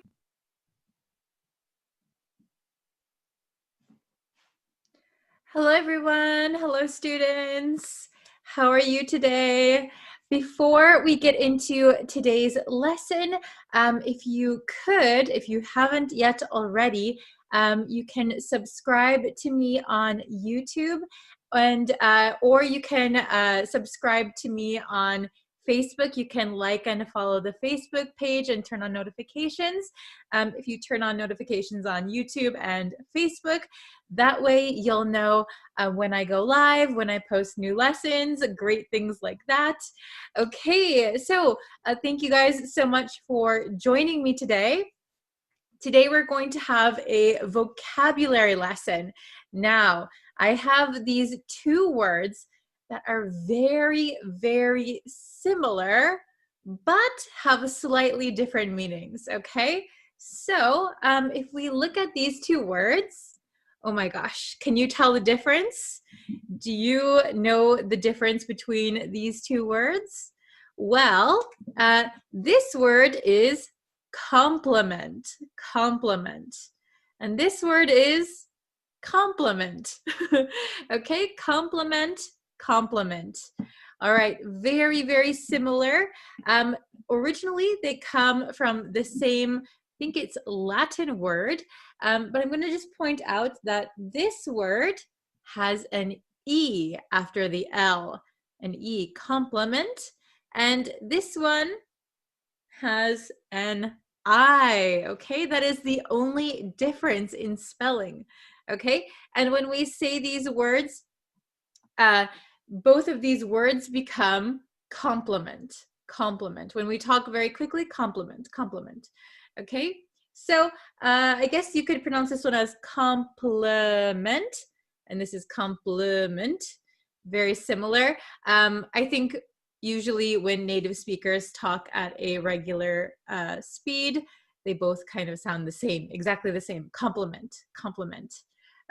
Hello, everyone. Hello, students. How are you today? Before we get into today's lesson, if you haven't yet already, you can subscribe to me on YouTube, and or you can subscribe to me on Facebook. You can like and follow the Facebook page and turn on notifications. If you turn on notifications on YouTube and Facebook, that way you'll know when I go live, when I post new lessons, great things like that. Okay, so thank you guys so much for joining me today. Today we're going to have a vocabulary lesson. Now, I have these two words that are very, very similar, but have slightly different meanings, okay? So if we look at these two words, oh my gosh, can you tell the difference? Do you know the difference between these two words? Well, this word is compliment, compliment. And this word is compliment. Okay, compliment, compliment. All right, very, very similar. Originally, they come from the same, I think it's Latin word, but I'm going to just point out that this word has an E after the L, an E, compliment, and this one has an I, okay? That is the only difference in spelling, okay? And when we say these words, both of these words become complement, complement. When we talk very quickly, complement, complement, okay? So I guess you could pronounce this one as complement, and this is compliment, very similar. I think usually when native speakers talk at a regular speed, they both kind of sound the same, exactly the same, compliment, compliment.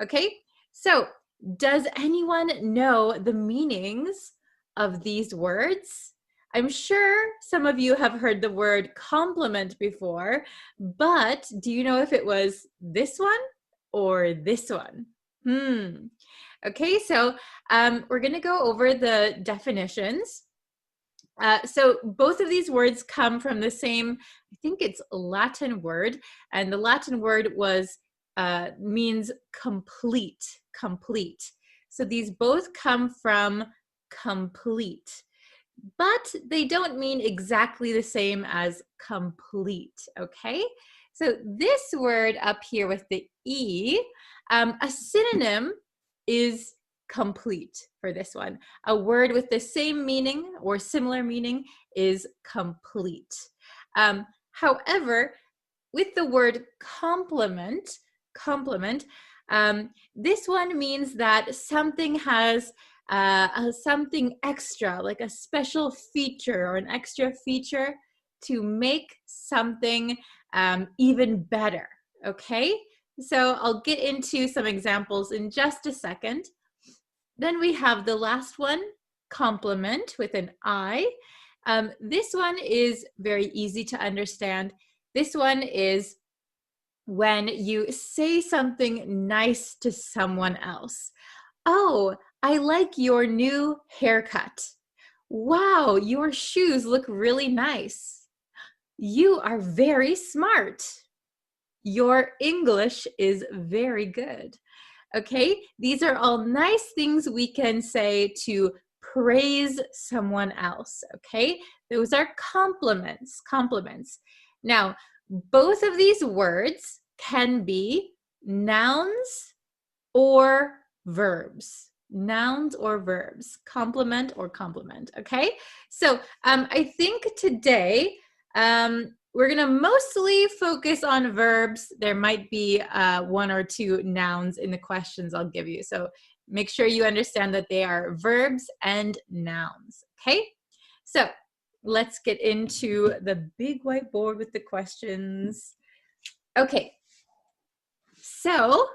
Okay, so does anyone know the meanings of these words? I'm sure some of you have heard the word compliment before, but do you know if it was this one or this one? Okay, so we're going to go over the definitions. So both of these words come from the same, I think it's Latin word, and the Latin word means complete, complete. So these both come from complete, but they don't mean exactly the same as complete, okay? So this word up here with the E, a synonym is complete for this one. A word with the same meaning or similar meaning is complete. However, with the word complement, this one means that something has something extra, like a special feature or an extra feature to make something even better, okay? So I'll get into some examples in just a second. Then we have the last one, complement with an I. This one is very easy to understand. This one is when you say something nice to someone else. Oh, I like your new haircut. Wow, your shoes look really nice. You are very smart. Your English is very good. Okay, these are all nice things we can say to praise someone else, okay? Those are compliments, compliments. Now, both of these words can be nouns or verbs. Nouns or verbs, compliment or compliment, okay? So I think today we're gonna mostly focus on verbs. There might be one or two nouns in the questions I'll give you. So make sure you understand that they are verbs and nouns, okay? So let's get into the big whiteboard with the questions. Okay, so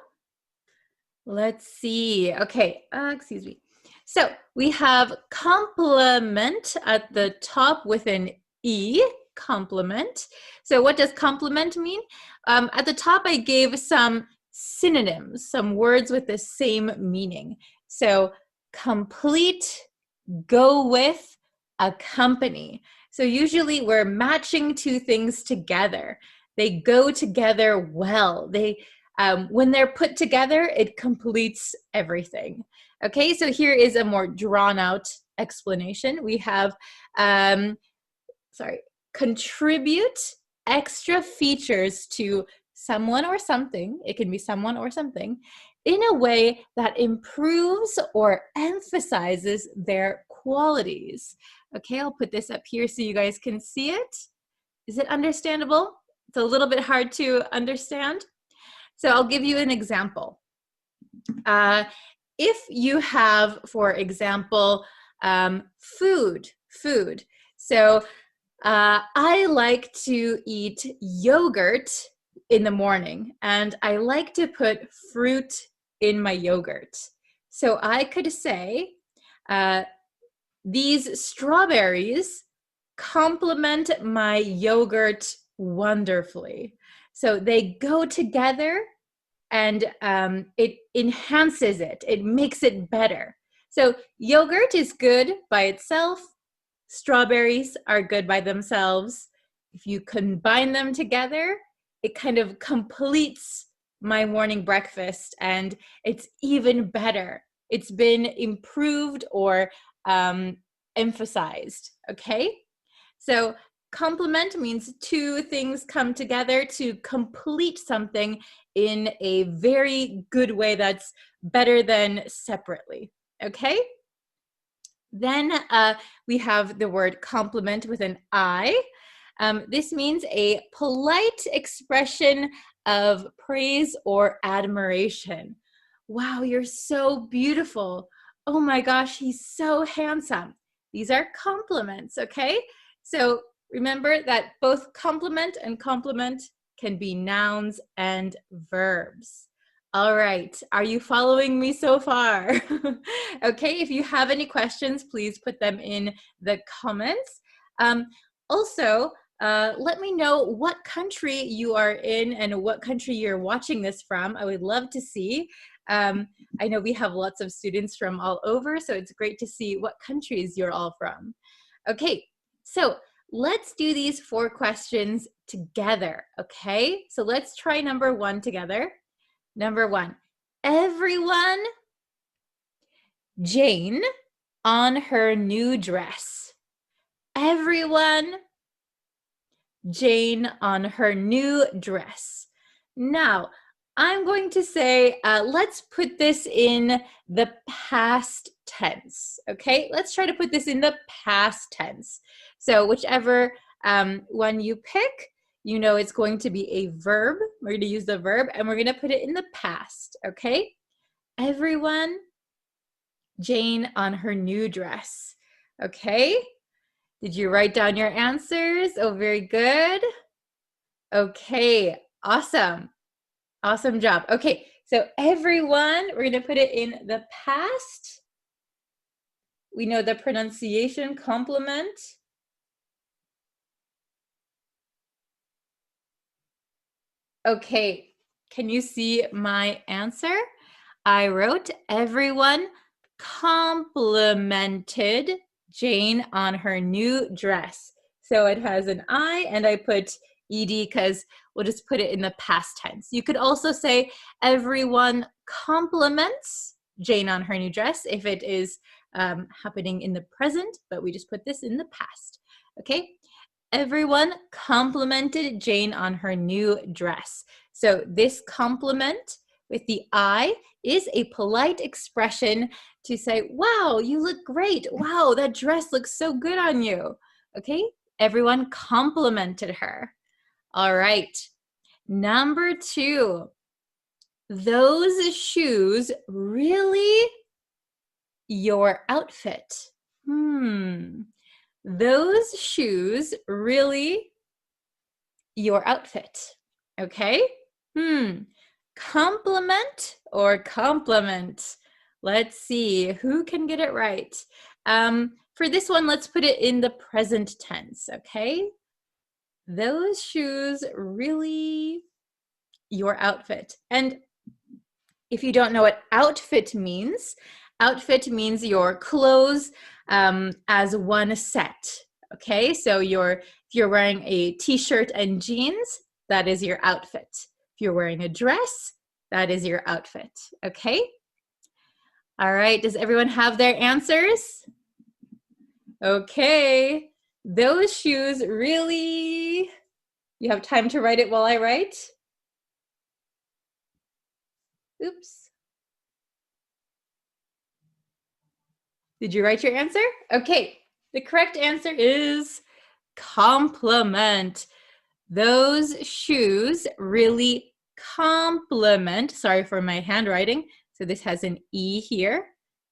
let's see. Okay, excuse me. So we have complement at the top with an E, complement. So what does complement mean? At the top, I gave some synonyms, some words with the same meaning. So complete, go with, accompany. So usually we're matching two things together. They go together well. When they're put together, it completes everything. Okay, so here is a more drawn out explanation. We have, contribute extra features to someone or something. It can be someone or something in a way that improves or emphasizes their qualities. Okay, I'll put this up here so you guys can see it. Is it understandable? It's a little bit hard to understand. So I'll give you an example. If you have, for example, food. So I like to eat yogurt in the morning, and I like to put fruit in my yogurt. So I could say, these strawberries complement my yogurt wonderfully. So they go together, and it enhances it. It makes it better. So yogurt is good by itself. Strawberries are good by themselves. If you combine them together, it kind of completes my morning breakfast, and it's even better. It's been improved or emphasized, okay? So complement means two things come together to complete something in a very good way that's better than separately, okay? Then we have the word compliment with an I. This means a polite expression of praise or admiration. Wow, you're so beautiful. Oh my gosh, he's so handsome. These are compliments, okay? So remember that both compliment and complement can be nouns and verbs. All right, are you following me so far? Okay, if you have any questions, please put them in the comments. Also, let me know what country you are in and what country you're watching this from. I would love to see. I know we have lots of students from all over, so it's great to see what countries you're all from. Okay, so let's do these 4 questions together, okay? So let's try number 1 together. Number 1, everyone, Jane on her new dress. Everyone, Jane on her new dress. Now, I'm going to say, let's put this in the past tense, okay? Let's try to put this in the past tense. So whichever one you pick, you know it's going to be a verb. We're going to use the verb, and we're going to put it in the past, okay? Everyone, Jane on her new dress, okay? Did you write down your answers? Oh, very good. Okay, awesome. Awesome job. Okay, so everyone, we're going to put it in the past. We know the pronunciation, complement. Okay, can you see my answer? I wrote everyone complimented Jane on her new dress. So it has an I, and I put ed because we'll just put it in the past tense. You could also say everyone compliments Jane on her new dress if it is happening in the present, but we just put this in the past. Okay, everyone complimented Jane on her new dress. So this compliment with the I is a polite expression to say, wow, you look great. Wow, that dress looks so good on you. Okay, everyone complimented her. All right, number 2, those shoes really your outfit. those shoes really your outfit. Okay? Compliment or compliment? Let's see, who can get it right? For this one, let's put it in the present tense, okay? Those shoes really your outfit. And if you don't know what outfit means your clothes as one set, okay? So if you're wearing a t-shirt and jeans, that is your outfit. If you're wearing a dress, that is your outfit, okay? All right, does everyone have their answers? Okay, those shoes really, you have time to write it while I write? Oops. Did you write your answer? Okay, the correct answer is compliment. Those shoes really complement, sorry for my handwriting, so this has an E here,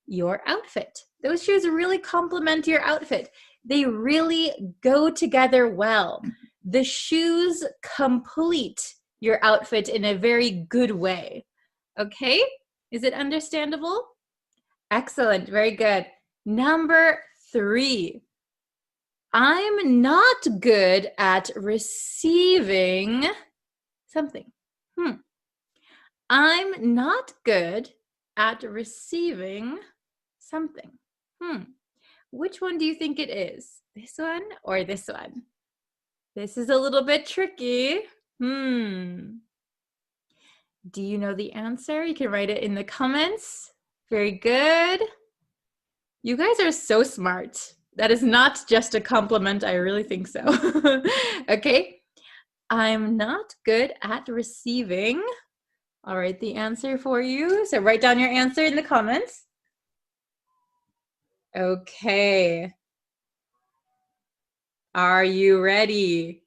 your outfit. Those shoes really complement your outfit. They really go together well. The shoes complete your outfit in a very good way. Okay, is it understandable? Excellent, very good. Number 3. I'm not good at receiving something. I'm not good at receiving something. Which one do you think it is? This one or this one? This is a little bit tricky. Do you know the answer? You can write it in the comments. Very good. You guys are so smart. That is not just a compliment. I really think so. Okay. I'm not good at receiving. I'll write the answer for you. So write down your answer in the comments. Okay. Are you ready?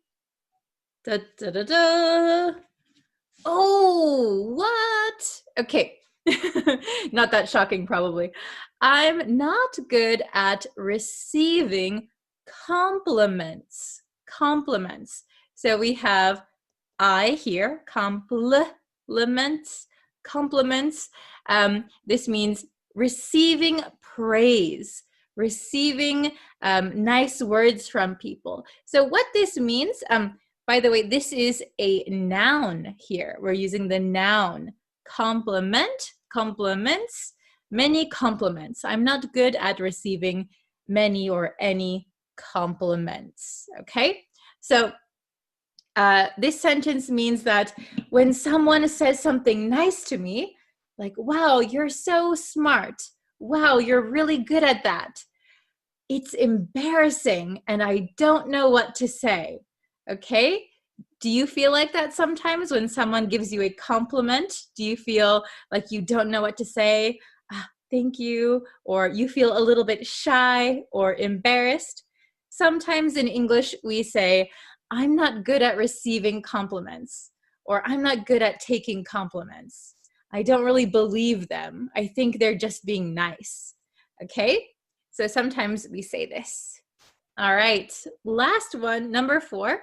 Da, da, da, da. Oh, what? Okay. Not that shocking, probably. I'm not good at receiving compliments. Compliments. So we have I here, compliments, compliments. This means receiving praise, receiving nice words from people. So what this means, by the way, this is a noun here. We're using the noun compliment, compliments, many compliments. I'm not good at receiving many or any compliments, okay? So this sentence means that when someone says something nice to me, like, wow, you're so smart. Wow, you're really good at that. It's embarrassing and I don't know what to say, okay? Do you feel like that sometimes when someone gives you a compliment? Do you feel like you don't know what to say? Thank you. Or you feel a little bit shy or embarrassed? Sometimes in English we say, I'm not good at receiving compliments, or I'm not good at taking compliments. I don't really believe them. I think they're just being nice. Okay? So sometimes we say this. All right, last one, number 4.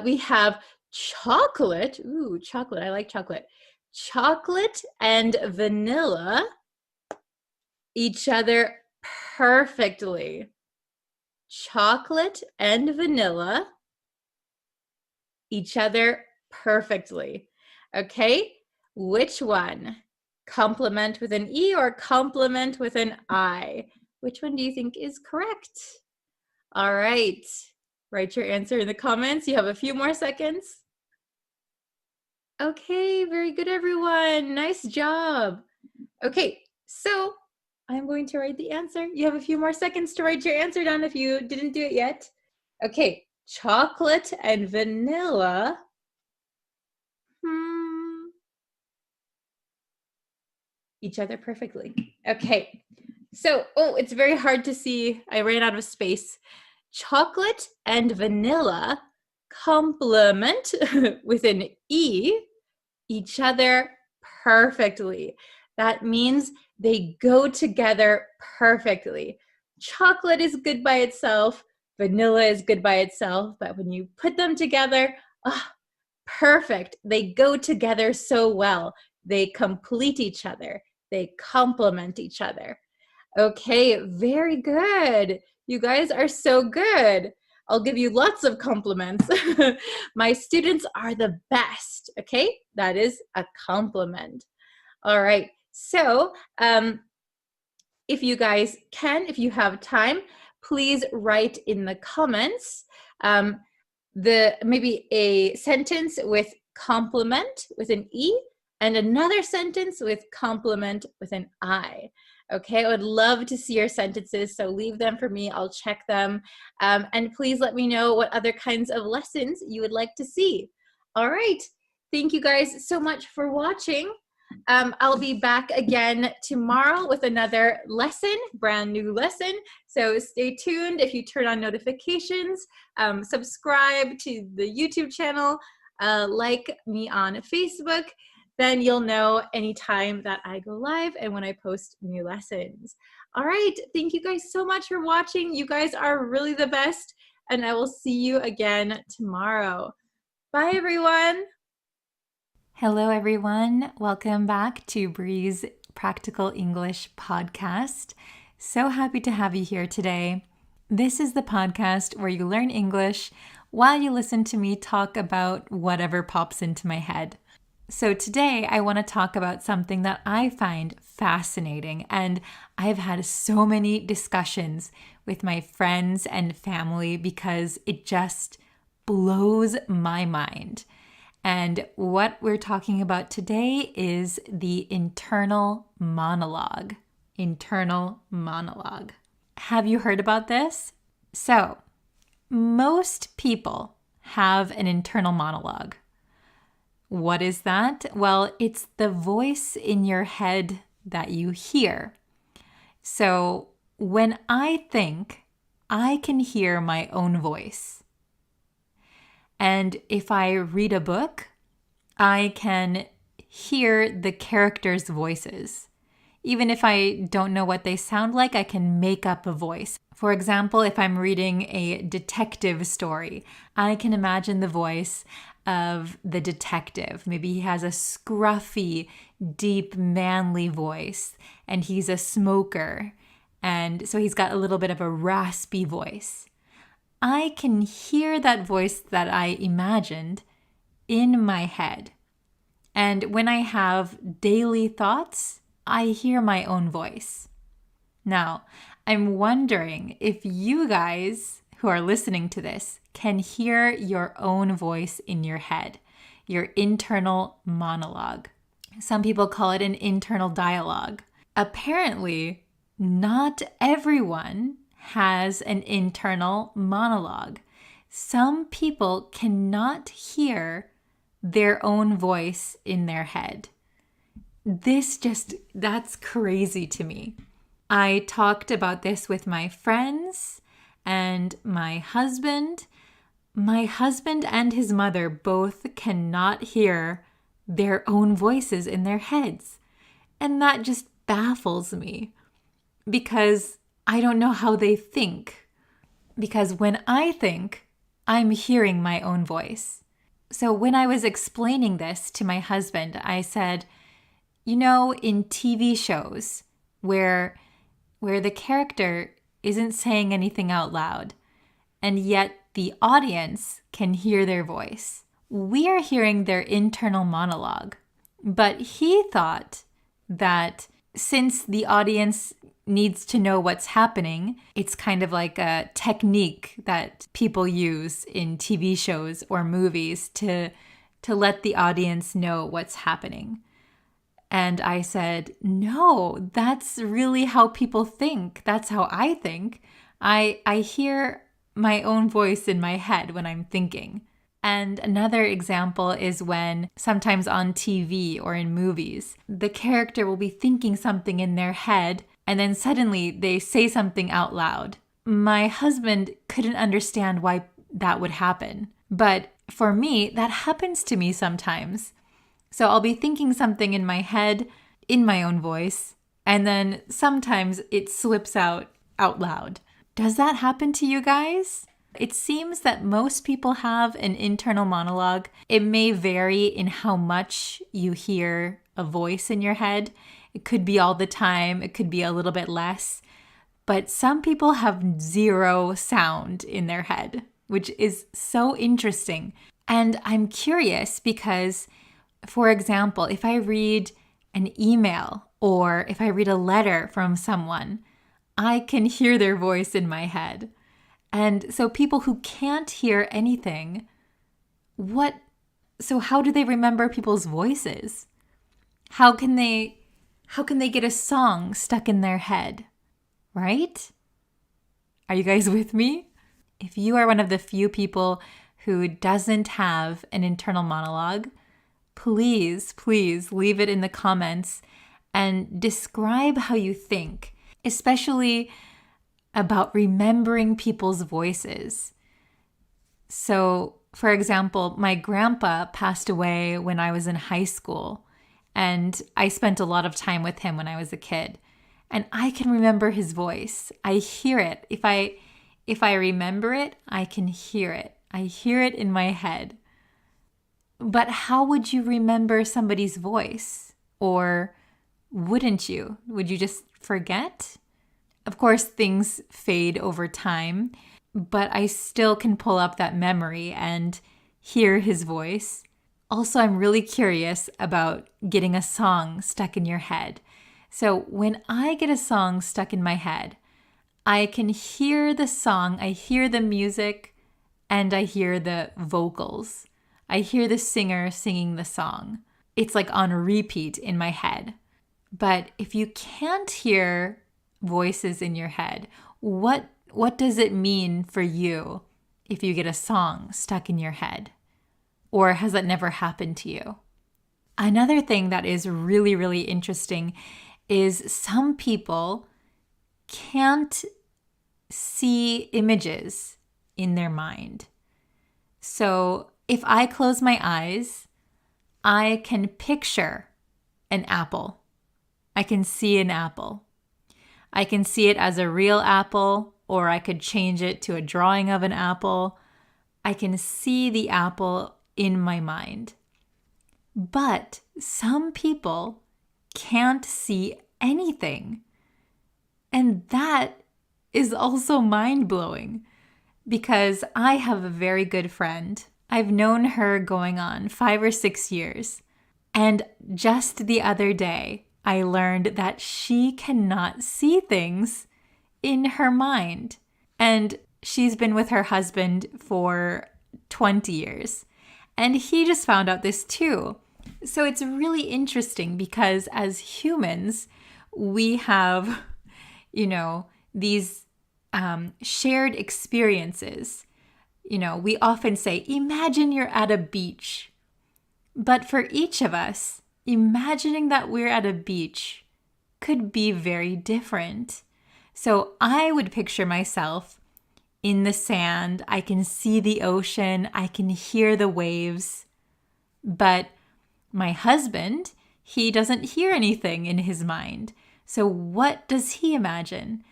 We have chocolate. Ooh, chocolate. I like chocolate. Chocolate and vanilla each other perfectly. Chocolate and vanilla each other perfectly. Okay, which one? Complement with an E or complement with an I? Which one do you think is correct? All right, write your answer in the comments. You have a few more seconds. Okay, very good, everyone. Nice job. Okay, so I'm going to write the answer. You have a few more seconds to write your answer down if you didn't do it yet. Okay, chocolate and vanilla. Each other perfectly. Okay, so, it's very hard to see. I ran out of space. Chocolate and vanilla complement with an E each other perfectly. That means they go together perfectly. Chocolate is good by itself. Vanilla is good by itself. But when you put them together, perfect. They go together so well. They complete each other. They complement each other. Okay, very good. You guys are so good. I'll give you lots of compliments. My students are the best. Okay, that is a compliment. All right, so if you guys can, if you have time, please write in the comments maybe a sentence with compliment with an E and another sentence with compliment with an I. Okay, I would love to see your sentences, so leave them for me. I'll check them. And please let me know what other kinds of lessons you would like to see. All right, thank you guys so much for watching. I'll be back again tomorrow with another lesson, brand new lesson. So stay tuned. If you turn on notifications, subscribe to the YouTube channel, like me on Facebook, then you'll know anytime that I go live and when I post new lessons. All right, thank you guys so much for watching. You guys are really the best, and I will see you again tomorrow. Bye, everyone. Hello, everyone. Welcome back to Bree's Practical English podcast. So happy to have you here today. This is the podcast where you learn English while you listen to me talk about whatever pops into my head. So today I want to talk about something that I find fascinating, and I've had so many discussions with my friends and family because it just blows my mind. And what we're talking about today is the internal monologue. Internal monologue. Have you heard about this? So, most people have an internal monologue. What is that? Well, it's the voice in your head that you hear. So, when I think, I can hear my own voice. And if I read a book, I can hear the characters' voices. Even if I don't know what they sound like, I can make up a voice. For example, if I'm reading a detective story, I can imagine the voice of the detective. Maybe he has a scruffy, deep, manly voice, and he's a smoker. And so he's got a little bit of a raspy voice. I can hear that voice that I imagined in my head. And when I have daily thoughts, I hear my own voice. Now, I'm wondering if you guys who are listening to this can hear your own voice in your head, your internal monologue. Some people call it an internal dialogue. Apparently, not everyone has an internal monologue. Some people cannot hear their own voice in their head. That's crazy to me. I talked about this with my friends and my husband. My husband and his mother both cannot hear their own voices in their heads. And that just baffles me because I don't know how they think. Because when I think, I'm hearing my own voice. So when I was explaining this to my husband, I said, in TV shows where the character isn't saying anything out loud, and yet the audience can hear their voice, we are hearing their internal monologue. But he thought that since the audience needs to know what's happening, it's kind of like a technique that people use in TV shows or movies to let the audience know what's happening. And I said, no, that's really how people think. That's how I think. I hear my own voice in my head when I'm thinking. And another example is when sometimes on TV or in movies, the character will be thinking something in their head and then suddenly they say something out loud. My husband couldn't understand why that would happen. But for me, that happens to me sometimes. So I'll be thinking something in my head, in my own voice, and then sometimes it slips out out loud. Does that happen to you guys? It seems that most people have an internal monologue. It may vary in how much you hear a voice in your head. It could be all the time. It could be a little bit less. But some people have zero sound in their head, which is so interesting. And I'm curious because, for example, if I read an email or if I read a letter from someone, I can hear their voice in my head. And so people who can't hear anything, so how do they remember people's voices? How can they get a song stuck in their head? Right? Are you guys with me? If you are one of the few people who doesn't have an internal monologue, please leave it in the comments and describe how you think, especially about remembering people's voices. So, for example, my grandpa passed away when I was in high school, and I spent a lot of time with him when I was a kid. And I can remember his voice. I hear it. If I remember it, I can hear it. I hear it in my head. But how would you remember somebody's voice? Or wouldn't you? Would you just forget? Of course, things fade over time, but I still can pull up that memory and hear his voice. Also, I'm really curious about getting a song stuck in your head. So when I get a song stuck in my head, I can hear the song, I hear the music, and I hear the vocals. I hear the singer singing the song. It's like on repeat in my head. But if you can't hear voices in your head, what does it mean for you if you get a song stuck in your head? Or has that never happened to you? Another thing that is really, really interesting is some people can't see images in their mind. So if I close my eyes, I can picture an apple. I can see an apple. I can see it as a real apple, or I could change it to a drawing of an apple. I can see the apple in my mind. But some people can't see anything. And that is also mind-blowing because I have a very good friend. I've known her going on 5 or 6 years. And just the other day, I learned that she cannot see things in her mind. And she's been with her husband for 20 years. And he just found out this too. So it's really interesting because as humans, we have, these shared experiences. We often say, imagine you're at a beach. But for each of us, imagining that we're at a beach could be very different. So I would picture myself in the sand. I can see the ocean. I can hear the waves. But my husband, he doesn't hear anything in his mind. So what does he imagine?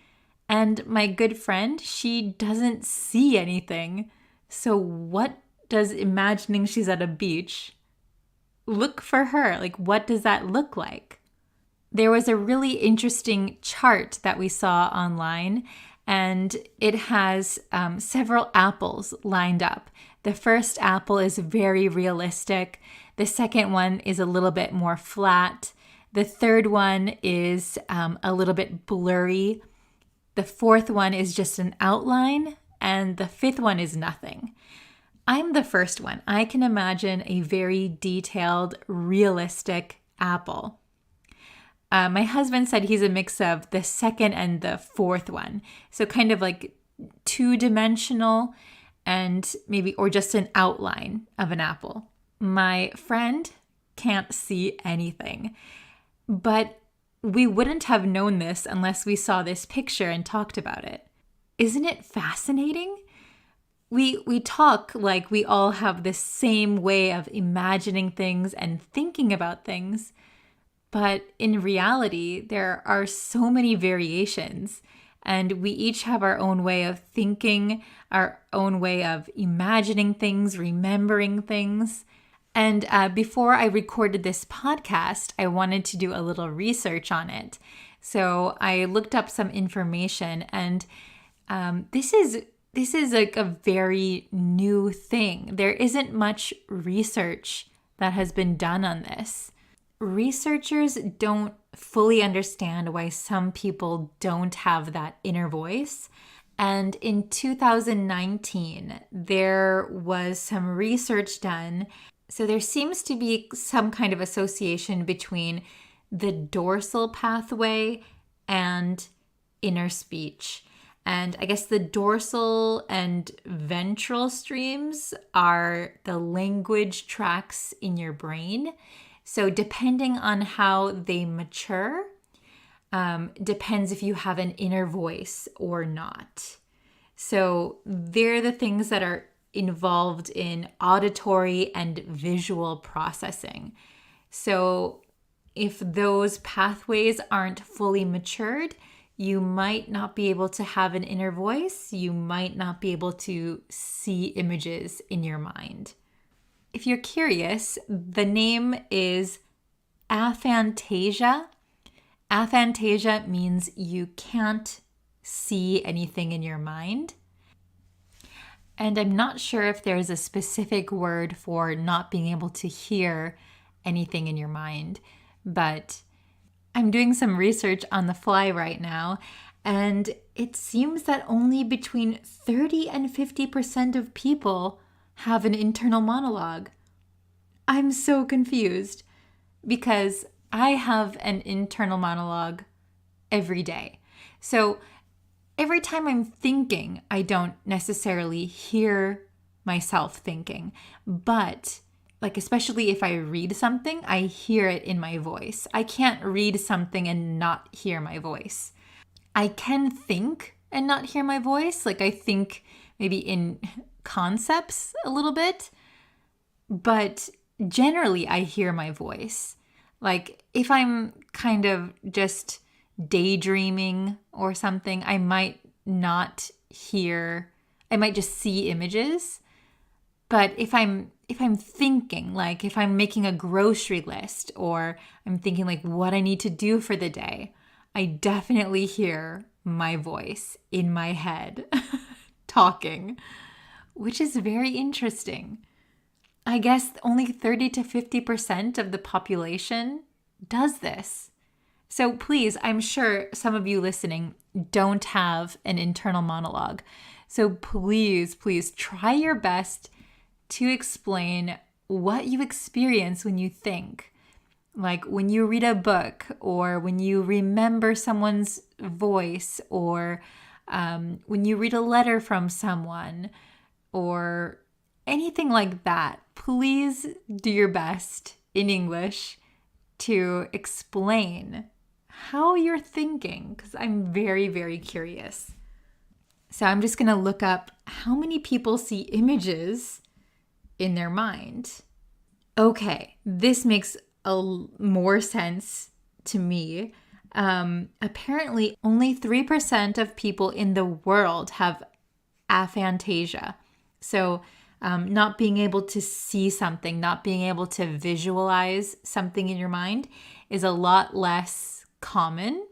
And my good friend, she doesn't see anything. So what does imagining she's at a beach look for her? Like, what does that look like? There was a really interesting chart that we saw online, and it has several apples lined up. The first apple is very realistic. The second one is a little bit more flat. The third one is a little bit blurry. The fourth one is just an outline. And the fifth one is nothing. I'm the first one. I can imagine a very detailed, realistic apple. My husband said he's a mix of the second and the fourth one. So kind of like two-dimensional and maybe, or just an outline of an apple. My friend can't see anything, but we wouldn't have known this unless we saw this picture and talked about it. Isn't it fascinating? We talk like we all have the same way of imagining things and thinking about things, but in reality, there are so many variations, And we each have our own way of thinking, our own way of imagining things, remembering things. And before I recorded this podcast, I wanted to do a little research on it. So I looked up some information, and this is like a very new thing. There isn't much research that has been done on this. Researchers don't fully understand why some people don't have that inner voice. And in 2019, there was some research done. So there seems to be some kind of association between the dorsal pathway and inner speech. And I guess the dorsal and ventral streams are the language tracks in your brain. So depending on how they mature, depends if you have an inner voice or not. So they're the things that are involved in auditory and visual processing. So if those pathways aren't fully matured, you might not be able to have an inner voice. You might not be able to see images in your mind. If you're curious, the name is aphantasia. Aphantasia means you can't see anything in your mind. And I'm not sure if there's a specific word for not being able to hear anything in your mind, but I'm doing some research on the fly right now, and it seems that only between 30 and 50% of people have an internal monologue. I'm so confused because I have an internal monologue every day. So every time I'm thinking, I don't necessarily hear myself thinking, but like especially if I read something, I hear it in my voice. I can't read something and not hear my voice. I can think and not hear my voice. Like I think maybe in concepts a little bit, but generally I hear my voice. Like if I'm kind of just daydreaming or something, I might not hear, I might just see images. But if I'm thinking, like if I'm making a grocery list or I'm thinking like what I need to do for the day, I definitely hear my voice in my head talking, which is very interesting. I guess only 30 to 50% of the population does this. So please, I'm sure some of you listening don't have an internal monologue. So please try your best to explain what you experience when you think. Like when you read a book or when you remember someone's voice or when you read a letter from someone or anything like that. Please do your best in English to explain how you're thinking, because I'm very, very curious. So I'm just going to look up how many people see images in their mind. Okay, this makes more sense to me. Apparently, only 3% of people in the world have aphantasia. So not being able to see something, not being able to visualize something in your mind is a lot less common.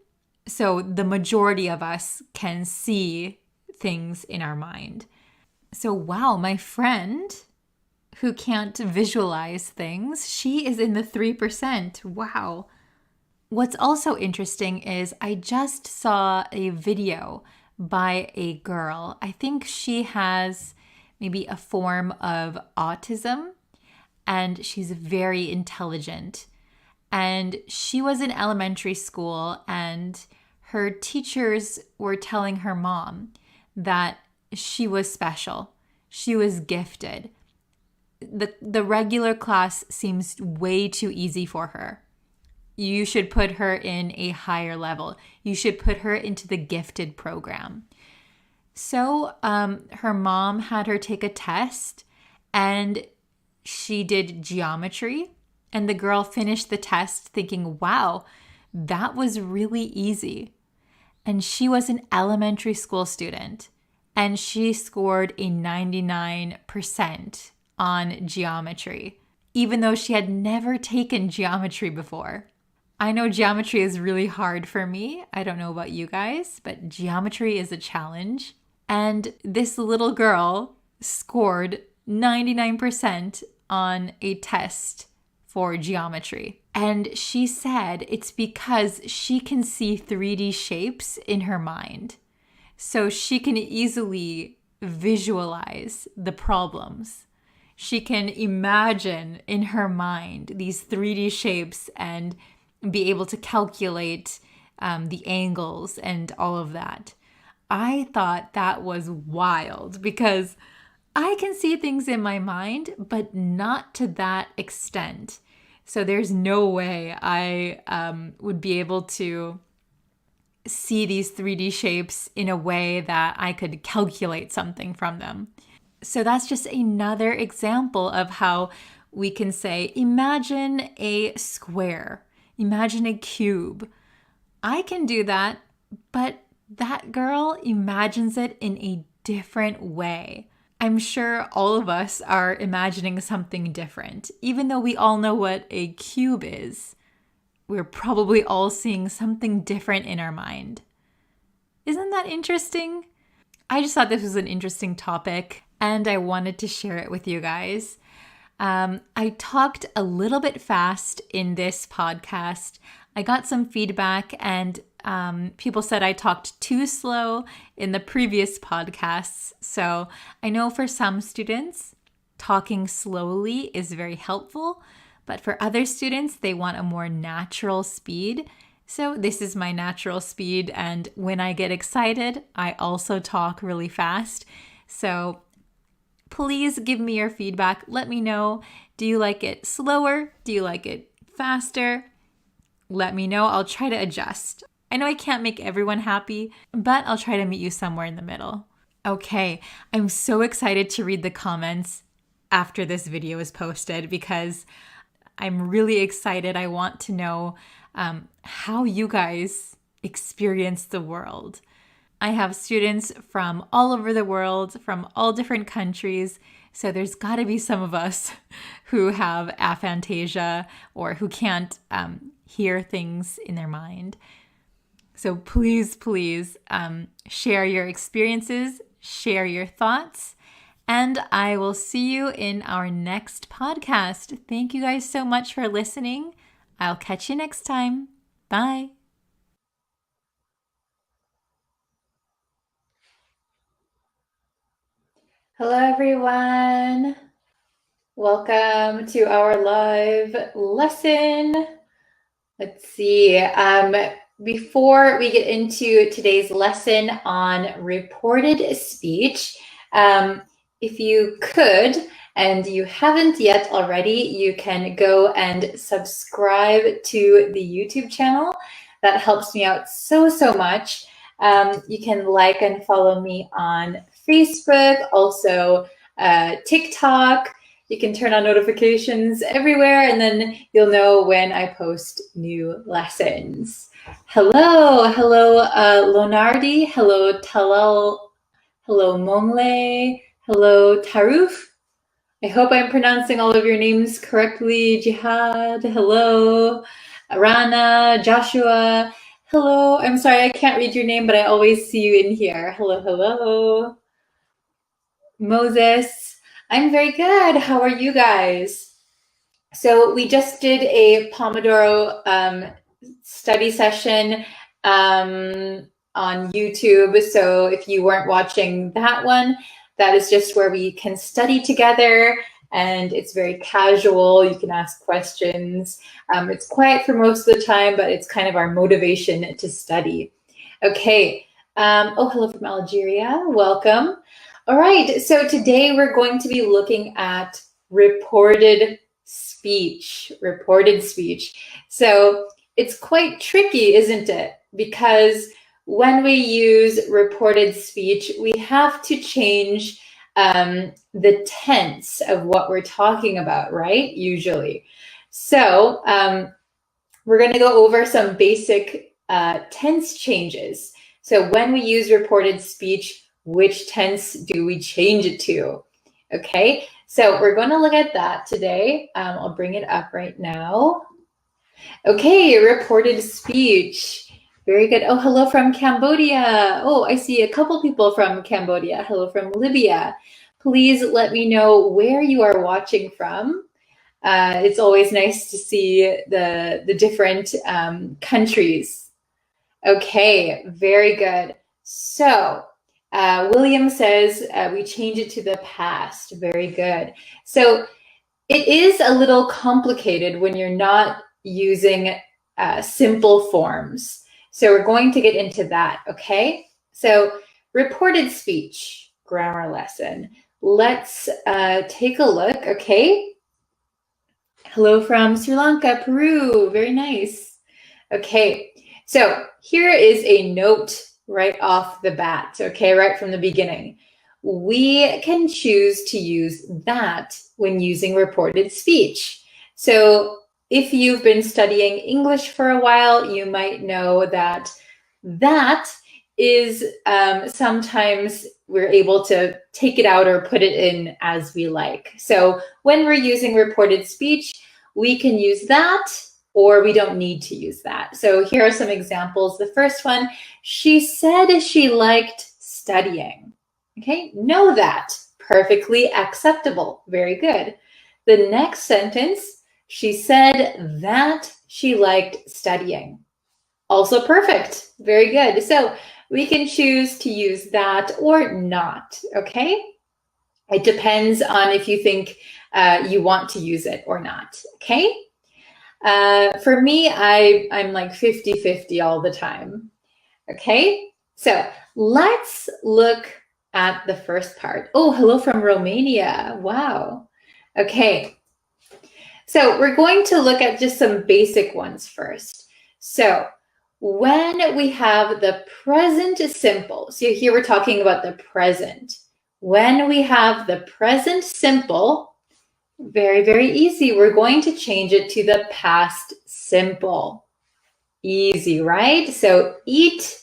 So the majority of us can see things in our mind. So wow, my friend who can't visualize things, she is in the 3%. Wow. What's also interesting is I just saw a video by a girl. I think she has maybe a form of autism, and she's very intelligent. And she was in elementary school, and her teachers were telling her mom that she was special. She was gifted. The regular class seems way too easy for her. You should put her in a higher level. You should put her into the gifted program. So her mom had her take a test, and she did geometry, and the girl finished the test thinking, wow, that was really easy. and she was an elementary school student, and she scored a 99% on geometry, even though she had never taken geometry before. I know geometry is really hard for me. I don't know about you guys, but geometry is a challenge. And this little girl scored 99% on a test for geometry. And she said it's because she can see 3D shapes in her mind. So she can easily visualize the problems. She can imagine in her mind these 3D shapes and be able to calculate the angles and all of that. I thought that was wild because I can see things in my mind, but not to that extent. So there's no way I would be able to see these 3D shapes in a way that I could calculate something from them. So that's just another example of how we can say, imagine a square. Imagine a cube. I can do that, but that girl imagines it in a different way. I'm sure all of us are imagining something different. Even though we all know what a cube is, we're probably all seeing something different in our mind. Isn't that interesting? I just thought this was an interesting topic, and I wanted to share it with you guys. I talked a little bit fast in this podcast. I got some feedback, and people said I talked too slow in the previous podcasts. So I know for some students, talking slowly is very helpful, but for other students, they want a more natural speed. So this is my natural speed, and when I get excited, I also talk really fast. So please give me your feedback. Let me know. Do you like it slower? Do you like it faster? Let me know. I'll try to adjust. I know I can't make everyone happy, but I'll try to meet you somewhere in the middle. Okay, I'm so excited to read the comments after this video is posted because I'm really excited. I want to know how you guys experience the world. I have students from all over the world, from all different countries. So there's got to be some of us who have aphantasia or who can't hear things in their mind. So please, share your experiences, share your thoughts, and I will see you in our next podcast. Thank you guys so much for listening. I'll catch you next time. Bye. Hello, everyone. Welcome to our live lesson. Let's see. Before we get into today's lesson on reported speech, if you could, and you haven't yet already, you can go and subscribe to the YouTube channel. That helps me out so much. You can like and follow me on Facebook, also TikTok. You can turn on notifications everywhere, and then you'll know when I post new lessons. Hello, Lonardi. Hello, Talal. Hello, Momle. Hello, Taruf. I hope I'm pronouncing all of your names correctly. Jihad. Hello, Rana, Joshua. Hello. I'm sorry, I can't read your name, but I always see you in here. Hello. Moses. I'm very good. How are you guys? So we just did a Pomodoro study session on YouTube. So if you weren't watching that one, that is just where we can study together, and it's very casual. You can ask questions. It's quiet for most of the time, but it's kind of our motivation to study. Okay. Oh, hello from Algeria. Welcome. All right. So today we're going to be looking at reported speech. So it's quite tricky, isn't it? Because when we use reported speech, we have to change the tense of what we're talking about, right? Usually. So we're going to go over some basic tense changes. So when we use reported speech, which tense do we change it to? Okay, so we're going to look at that today. I'll bring it up right now. Okay, reported speech. Very good. Oh, hello from Cambodia. Oh, I see a couple people from Cambodia. Hello from Libya. Please let me know where you are watching from. It's always nice to see the different countries. Okay, very good. So William says we change it to the past. Very good. So it is a little complicated when you're not using simple forms. So we're going to get into that, okay? So reported speech, grammar lesson. Let's take a look, okay? Hello from Sri Lanka, Peru. Very nice. Okay, so here is a note right off the bat, okay, right from the beginning. We can choose to use that when using reported speech. So if you've been studying English for a while, you might know that is sometimes we're able to take it out or put it in as we like. So when we're using reported speech, we can use that or we don't need to use that. So here are some examples. The first one, she said she liked studying. Okay, know that. Perfectly acceptable. Very good. The next sentence, she said that she liked studying. Also perfect. Very good. So we can choose to use that or not, okay? It depends on if you think you want to use it or not, okay? For me, I'm like 50-50 all the time, okay? So let's look at the first part. Oh, hello from Romania. Wow. Okay. So we're going to look at just some basic ones first. So when we have the present simple, so here we're talking about the present. When we have the present simple, very, very easy. We're going to change it to the past simple. Easy, right? So eat,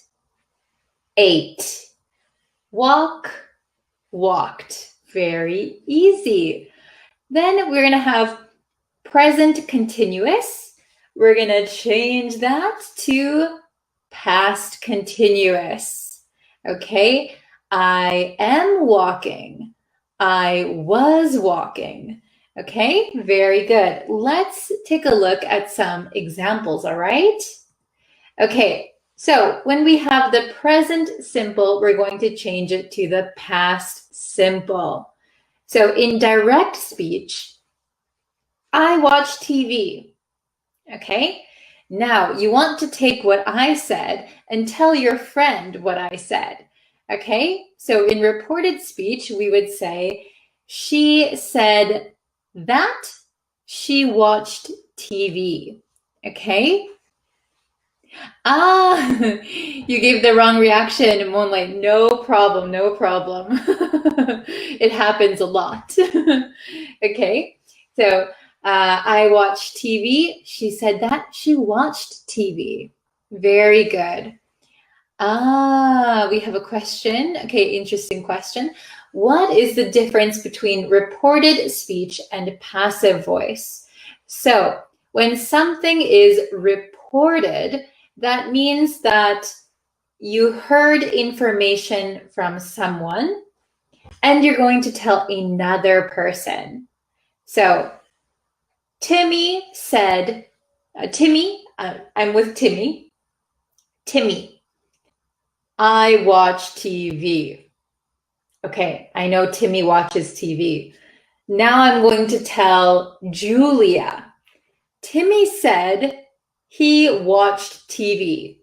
ate. Walk, walked. Very easy. Then we're going to have present continuous. We're going to change that to past continuous. Okay? I am walking. I was walking. Okay? Very good. Let's take a look at some examples, all right? Okay. So when we have the present simple, we're going to change it to the past simple. So in direct speech, I watch TV. Okay? Now you want to take what I said and tell your friend what I said. Okay? So in reported speech, we would say, she said that she watched TV. Okay? Ah, you gave the wrong reaction, Moonlight. No problem, no problem. It happens a lot. Okay, so I watched TV. She said that she watched TV. Very good. Ah, we have a question. Okay, interesting question. What is the difference between reported speech and passive voice? So when something is reported, that means that you heard information from someone and you're going to tell another person. So Timmy said, I'm with Timmy. Timmy, I watch TV. Okay, I know Timmy watches TV. Now I'm going to tell Julia. Timmy said he watched TV.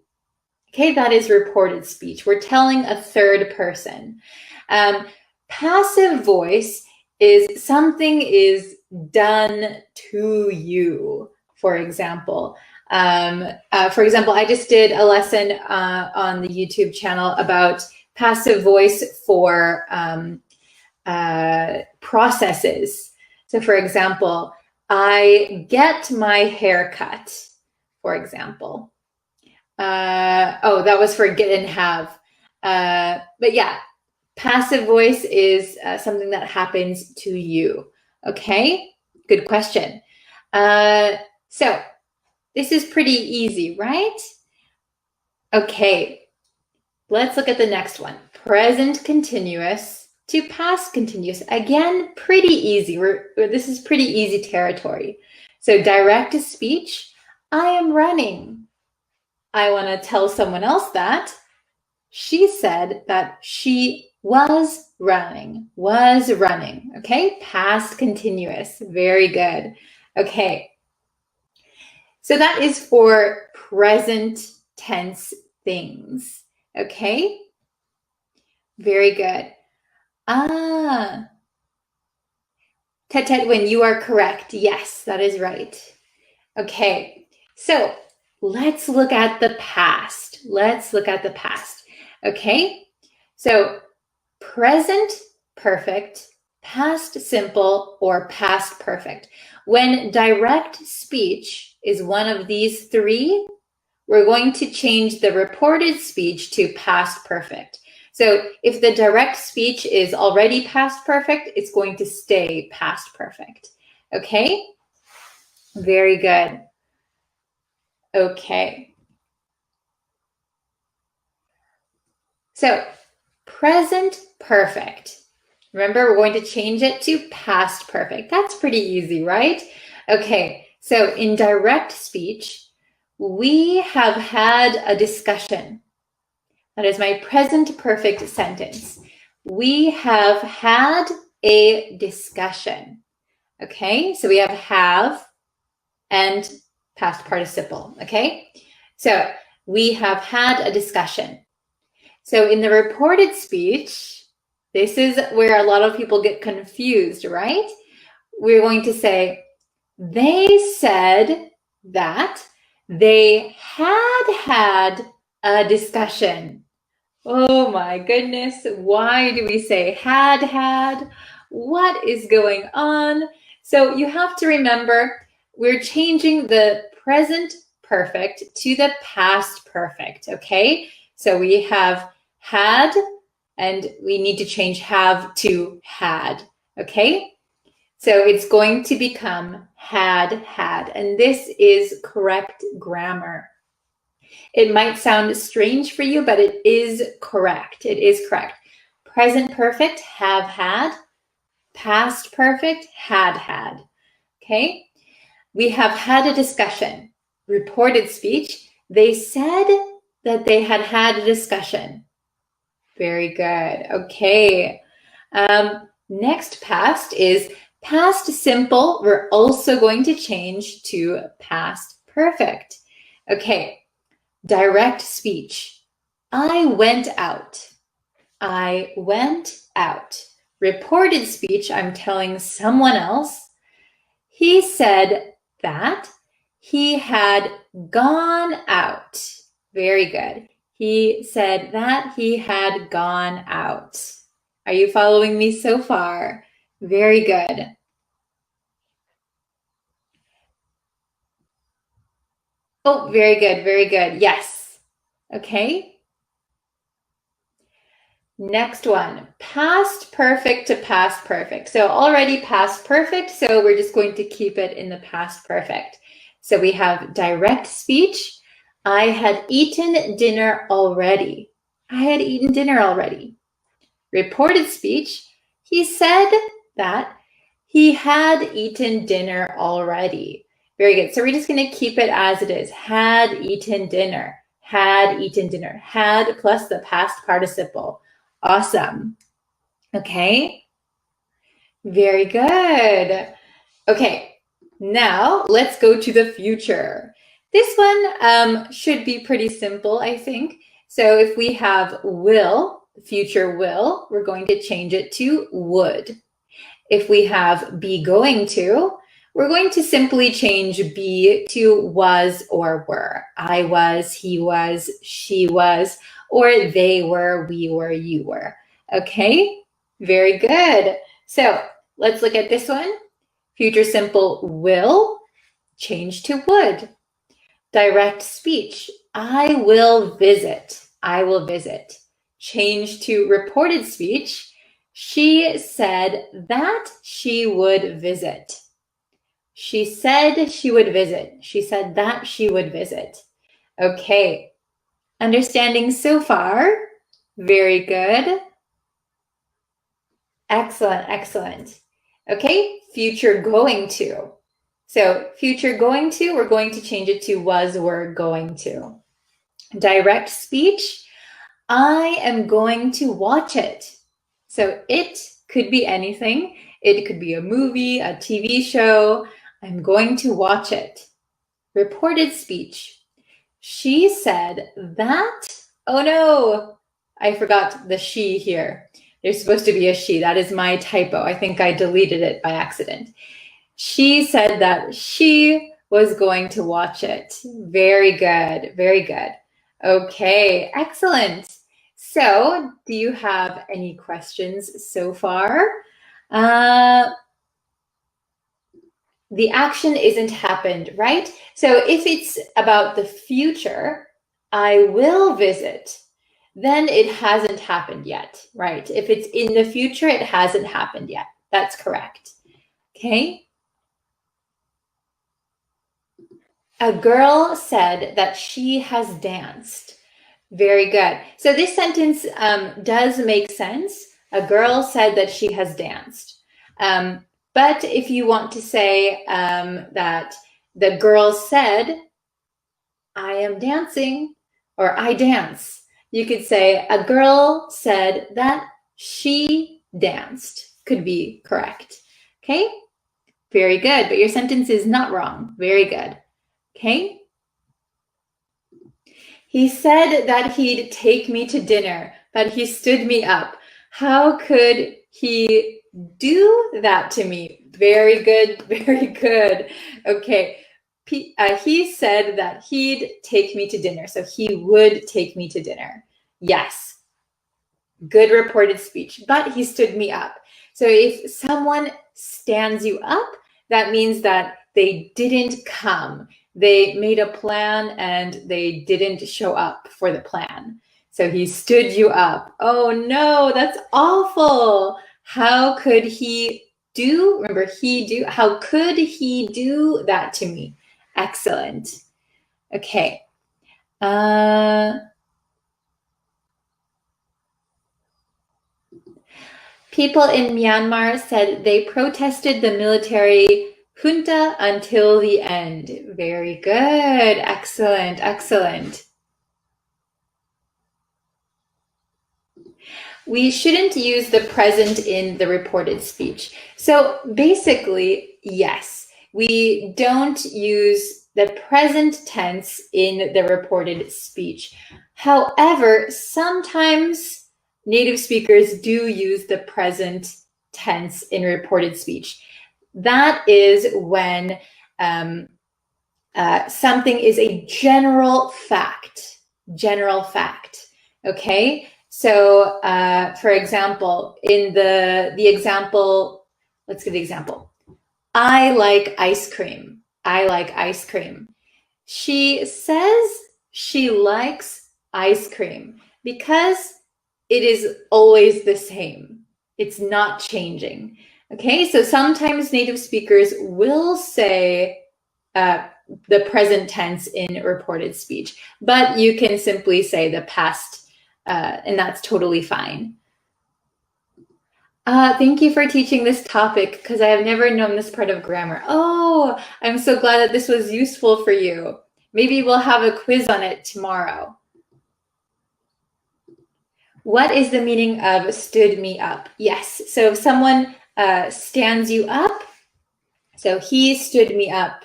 Okay, that is reported speech. We're telling a third person. Passive voice is something is done to you, for example. I just did a lesson on the YouTube channel about passive voice for processes. So for example, I get my hair cut, for example. Oh, that was for get and have. But yeah, passive voice is something that happens to you. Okay, good question. So this is pretty easy, right? Okay, let's look at the next one. Present continuous to past continuous. Again, pretty easy. This is pretty easy territory. So direct speech, I am running. I want to tell someone else that. She said that she was running, okay? Past continuous, very good. Okay, so that is for present tense things, okay? Very good. Ted, you are correct. Yes, that is right. Okay, so let's look at the past. Okay, so present perfect, past simple, or past perfect. When direct speech is one of these three, we're going to change the reported speech to past perfect. So if the direct speech is already past perfect, it's going to stay past perfect. Okay? Very good. Okay. So present perfect. Remember, we're going to change it to past perfect. That's pretty easy, right? Okay, so in direct speech, we have had a discussion. That is my present perfect sentence. We have had a discussion. Okay, so we have and past participle. Okay, so we have had a discussion. So in the reported speech, this is where a lot of people get confused, right? We're going to say, they said that they had a discussion. Oh my goodness, why do we say had? What is going on? So you have to remember, we're changing the present perfect to the past perfect, okay? So we have had, and we need to change have to had, okay? So it's going to become had, and this is correct grammar. It might sound strange for you, but it is correct. It is correct. Present perfect, have had. Past perfect, had. Okay? We have had a discussion. Reported speech, they said that they had a discussion. Very good. Okay. Next past is past simple. We're also going to change to past perfect. Okay. Direct speech. I went out. I went out. Reported speech, I'm telling someone else. He said that he had gone out. Very good. He said that he had gone out. Are you following me so far? Very good. Oh, very good, very good. Yes. Okay. Next one, past perfect to past perfect. So already past perfect, so we're just going to keep it in the past perfect. So we have direct speech. I had eaten dinner already. I had eaten dinner already. Reported speech, he said that he had eaten dinner already. Very good. So we're just going to keep it as it is. Had eaten dinner. Had eaten dinner. Had plus the past participle. Awesome. Okay. Very good. Okay. Now let's go to the future. This one should be pretty simple, I think. So if we have will, future will, we're going to change it to would. If we have be going to, we're going to simply change be to was or were. I was, he was, she was, or they were, we were, you were. Okay, very good. So let's look at this one. Future simple will, change to would. Direct speech, I will visit. I will visit. Change to reported speech. She said that she would visit. She said she would visit. She said that she would visit. Okay. Understanding so far? Very good. Excellent, excellent. Okay, future going to. So future going to, we're going to change it to was, were, going to. Direct speech, I am going to watch it. So it could be anything. It could be a movie, a TV show. I'm going to watch it. Reported speech. She said that, oh no, I forgot the she here. There's supposed to be a she. That is my typo. I think I deleted it by accident. She said that she was going to watch it. Very good, very good. Okay, excellent. So, do you have any questions so far? The action isn't happened, right? So if it's about the future, I will visit, then it hasn't happened yet, right? If it's in the future, it hasn't happened yet. That's correct. Okay. A girl said that she has danced. Very good. So this sentence does make sense. A girl said that she has danced. But if you want to say that the girl said, I am dancing, or I dance, you could say a girl said that she danced. Could be correct. Okay? Very good. But your sentence is not wrong. Very good. Okay? He said that he'd take me to dinner, but he stood me up. How could he do that to me? Very good, very good. Okay, he said that he'd take me to dinner, so he would take me to dinner. Yes, good reported speech, but he stood me up. So if someone stands you up, that means that they didn't come. They made a plan and they didn't show up for the plan. So he stood you up. Oh no, that's awful. How could he do? Remember, how could he do that to me? Excellent. Okay. People in Myanmar said they protested the military junta until the end. Very good. Excellent, excellent. We shouldn't use the present in the reported speech. So basically, yes, we don't use the present tense in the reported speech. However, sometimes native speakers do use the present tense in reported speech. That is when something is a general fact. General fact. Okay. So, for example, in the example, let's give the example. I like ice cream. I like ice cream. She says she likes ice cream because it is always the same. It's not changing. Okay, so sometimes native speakers will say the present tense in reported speech, but you can simply say the past, and that's totally fine. Thank you for teaching this topic because I have never known this part of grammar. Oh, I'm so glad that this was useful for you. Maybe we'll have a quiz on it tomorrow. What is the meaning of stood me up? Yes, so if someone stands you up, so he stood me up,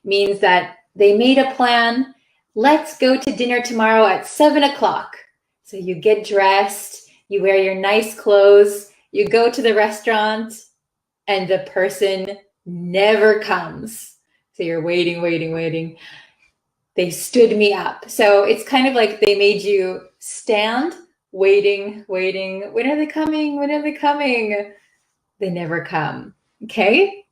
means that they made a plan. Let's go to dinner tomorrow at 7 o'clock. So you get dressed, you wear your nice clothes, you go to the restaurant, and the person never comes. So you're waiting, waiting, waiting. They stood me up. So it's kind of like they made you stand, waiting, waiting. When are they coming? When are they coming? They never come. Okay?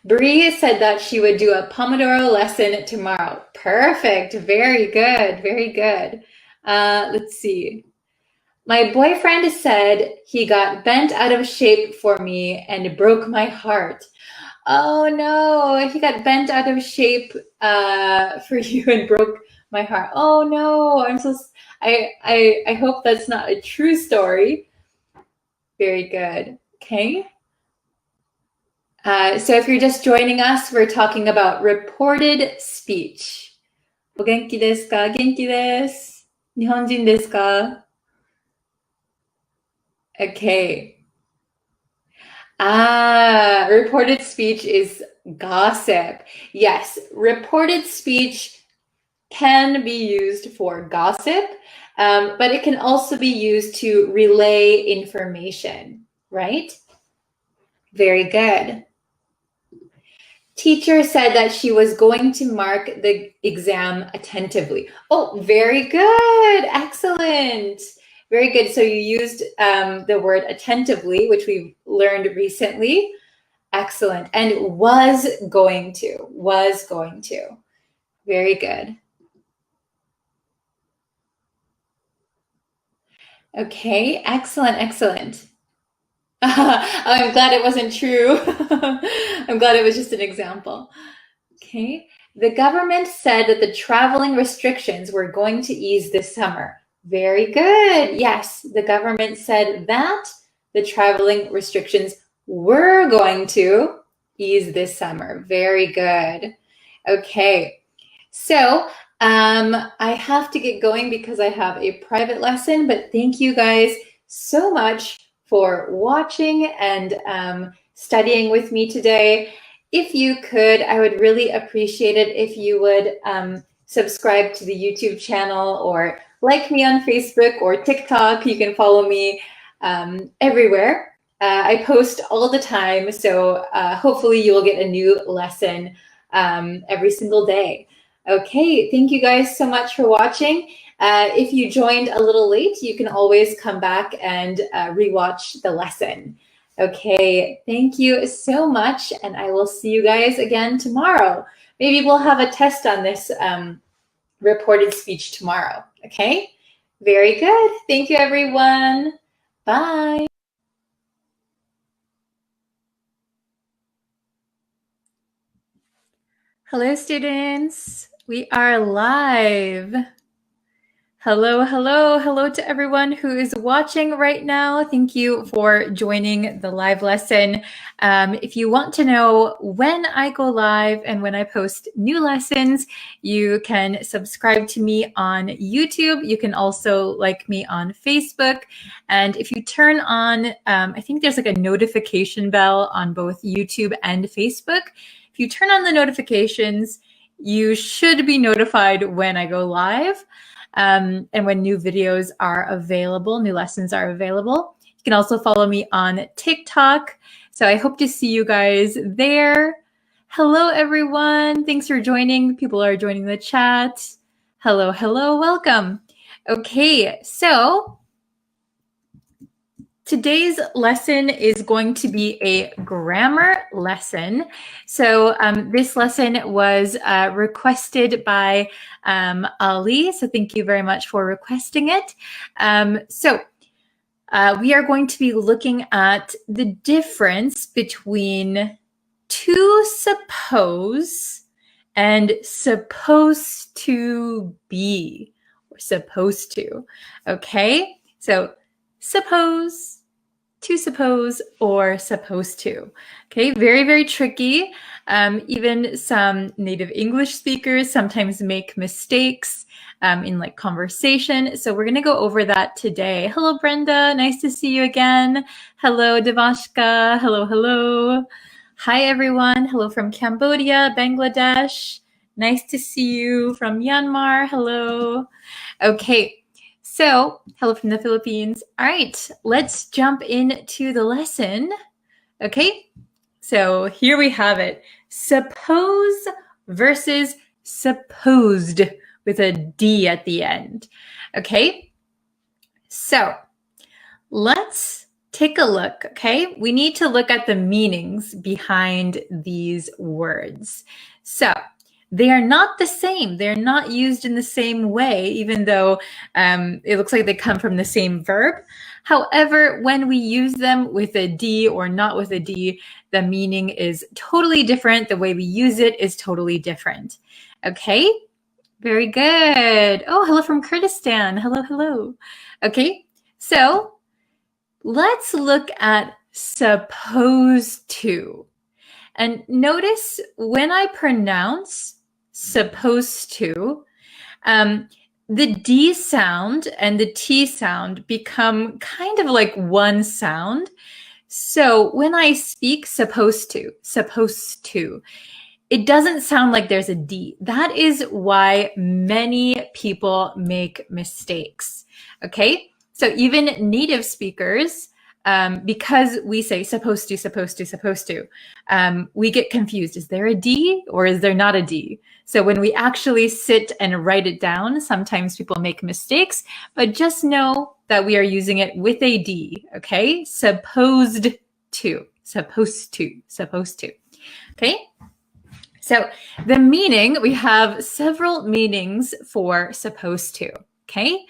Bree said that she would do a Pomodoro lesson tomorrow. Perfect. Very good. Very good. Let's see. My boyfriend said he got bent out of shape for me and broke my heart. Oh no, he got bent out of shape for you and broke my heart. Oh no, I hope that's not a true story. Very good. Okay. So if you're just joining us, we're talking about reported speech. お元気ですか？元気です。日本人ですか？ Okay. Reported speech is gossip. Yes, reported speech can be used for gossip, but it can also be used to relay information, right? Very good. Teacher said that she was going to mark the exam attentively. Oh, very good. Excellent. Very good. So you used the word attentively, which we've learned recently. Excellent. And was going to. Very good. Okay, excellent. I'm glad it wasn't true. I'm glad it was just an example. Okay. The government said that the traveling restrictions were going to ease this summer. Very good. Yes, the government said that the traveling restrictions were going to ease this summer. Very good. Okay. So I have to get going because I have a private lesson, but thank you guys so much for watching and studying with me today. If you could, I would really appreciate it if you would subscribe to the YouTube channel or like me on Facebook or TikTok. You can follow me everywhere. I post all the time, so hopefully you will get a new lesson every single day. Okay, thank you guys so much for watching. If you joined a little late, you can always come back and rewatch the lesson. Okay, thank you so much, and I will see you guys again tomorrow. Maybe we'll have a test on this reported speech tomorrow, okay? Very good. Thank you, everyone. Bye. Hello, students. We are live. Hello to everyone who is watching right now. Thank you for joining the live lesson. If you want to know when I go live and when I post new lessons, you can subscribe to me on YouTube. You can also like me on Facebook. And if you turn on, I think there's like a notification bell on both YouTube and Facebook. If you turn on the notifications, you should be notified when I go live. And when new videos are available, new lessons are available. You can also follow me on TikTok. So I hope to see you guys there. Hello, everyone. Thanks for joining. People are joining the chat. Hello, welcome. Okay, so today's lesson is going to be a grammar lesson. So this lesson was requested by Ali. So thank you very much for requesting it. We are going to be looking at the difference between to suppose and supposed to be, or supposed to. Okay, so suppose, to suppose, or supposed to. Okay, very tricky. Even some native English speakers sometimes make mistakes in like conversation. So we're going to go over that today. Hello, Brenda. Nice to see you again. Hello, Devashka. Hello. Hi, everyone. Hello from Cambodia, Bangladesh. Nice to see you from Myanmar. Hello. Okay. So, hello from the Philippines. All right, let's jump into the lesson. Okay, so here we have it. Suppose versus supposed with a D at the end. Okay, so let's take a look, okay? We need to look at the meanings behind these words. So they are not the same. They're not used in the same way, even though it looks like they come from the same verb. However, when we use them with a D or not with a D, the meaning is totally different. The way we use it is totally different. Okay? Very good. Oh, hello from Kurdistan. Hello, hello. Okay, so let's look at supposed to. And notice when I pronounce supposed to, the D sound and the T sound become kind of like one sound. So when I speak supposed to, it doesn't sound like there's a D. That is why many people make mistakes. Okay, so even native speakers, because we say supposed to, we get confused. Is there a D or is there not a D? So when we actually sit and write it down, sometimes people make mistakes, but just know that we are using it with a D, okay? Supposed to. Okay? So the meaning, we have several meanings for supposed to, okay?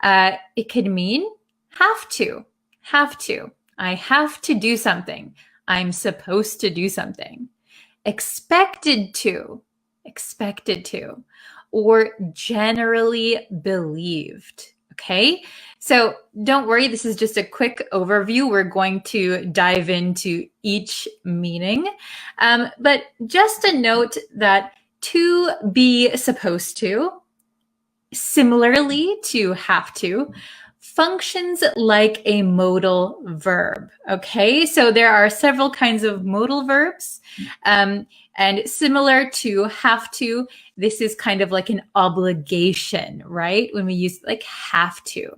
It could mean have to. I have to do something. I'm supposed to do something. Expected to, or generally believed, okay? So don't worry, this is just a quick overview. We're going to dive into each meaning. But just a note that to be supposed to, similarly to have to, functions like a modal verb, okay? So there are several kinds of modal verbs, and similar to have to, this is kind of like an obligation, right? When we use like have to,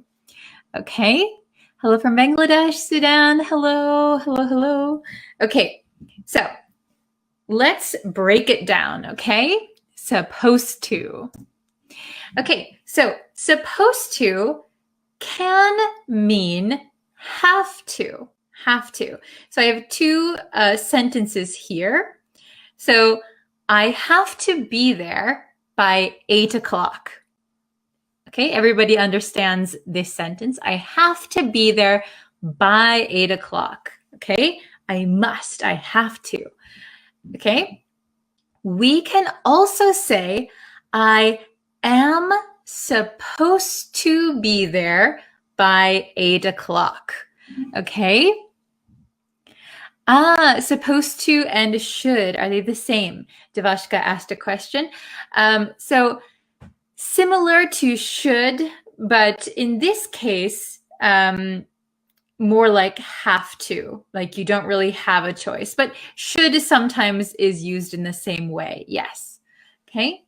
okay? Hello from Bangladesh, Sudan, hello. Okay, so let's break it down, okay? Supposed to. Okay, so supposed to can mean have to. So I have two sentences here. So I have to be there by 8 o'clock. Okay, everybody understands this sentence. I have to be there by 8 o'clock. Okay, I must, I have to. Okay, we can also say I am supposed to be there by 8 o'clock. Okay? Supposed to and should, are they the same? Devashka asked a question. So similar to should, but in this case, more like have to, like you don't really have a choice, but should sometimes is used in the same way. Yes. Okay.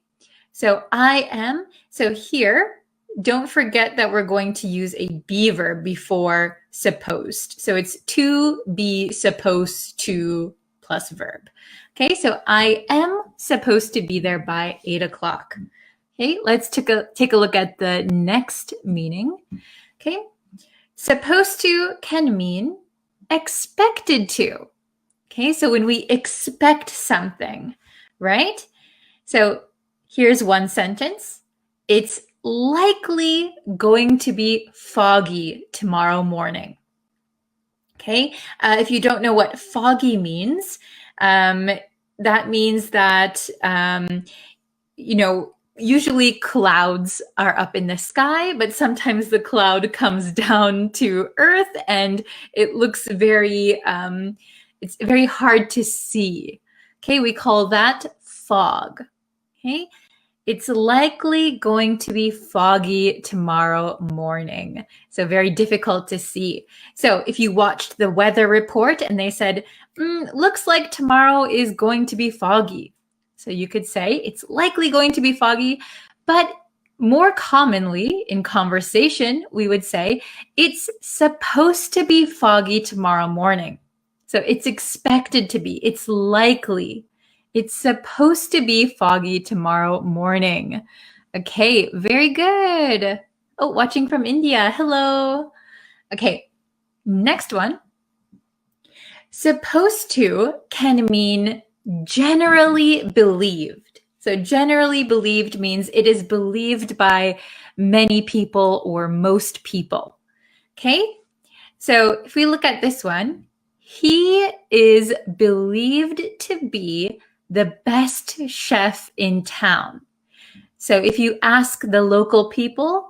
So I am, so here, don't forget that we're going to use a be verb before supposed. So it's to be supposed to plus verb. Okay, so I am supposed to be there by 8 o'clock. Okay, let's take a look at the next meaning. Okay, supposed to can mean expected to. Okay, so when we expect something, right? So here's one sentence. It's likely going to be foggy tomorrow morning. Okay, if you don't know what foggy means, that means that, usually clouds are up in the sky, but sometimes the cloud comes down to earth and it looks very, it's very hard to see. Okay, we call that fog. Okay, it's likely going to be foggy tomorrow morning. So very difficult to see. So if you watched the weather report and they said, looks like tomorrow is going to be foggy. So you could say it's likely going to be foggy, but more commonly in conversation, we would say it's supposed to be foggy tomorrow morning. So it's expected to be, it's likely. It's supposed to be foggy tomorrow morning. Okay, very good. Oh, watching from India. Hello. Okay, Next one. Supposed to can mean generally believed. So generally believed means it is believed by many people or most people. Okay? So if we look at this one, he is believed to be the best chef in town. So if you ask the local people,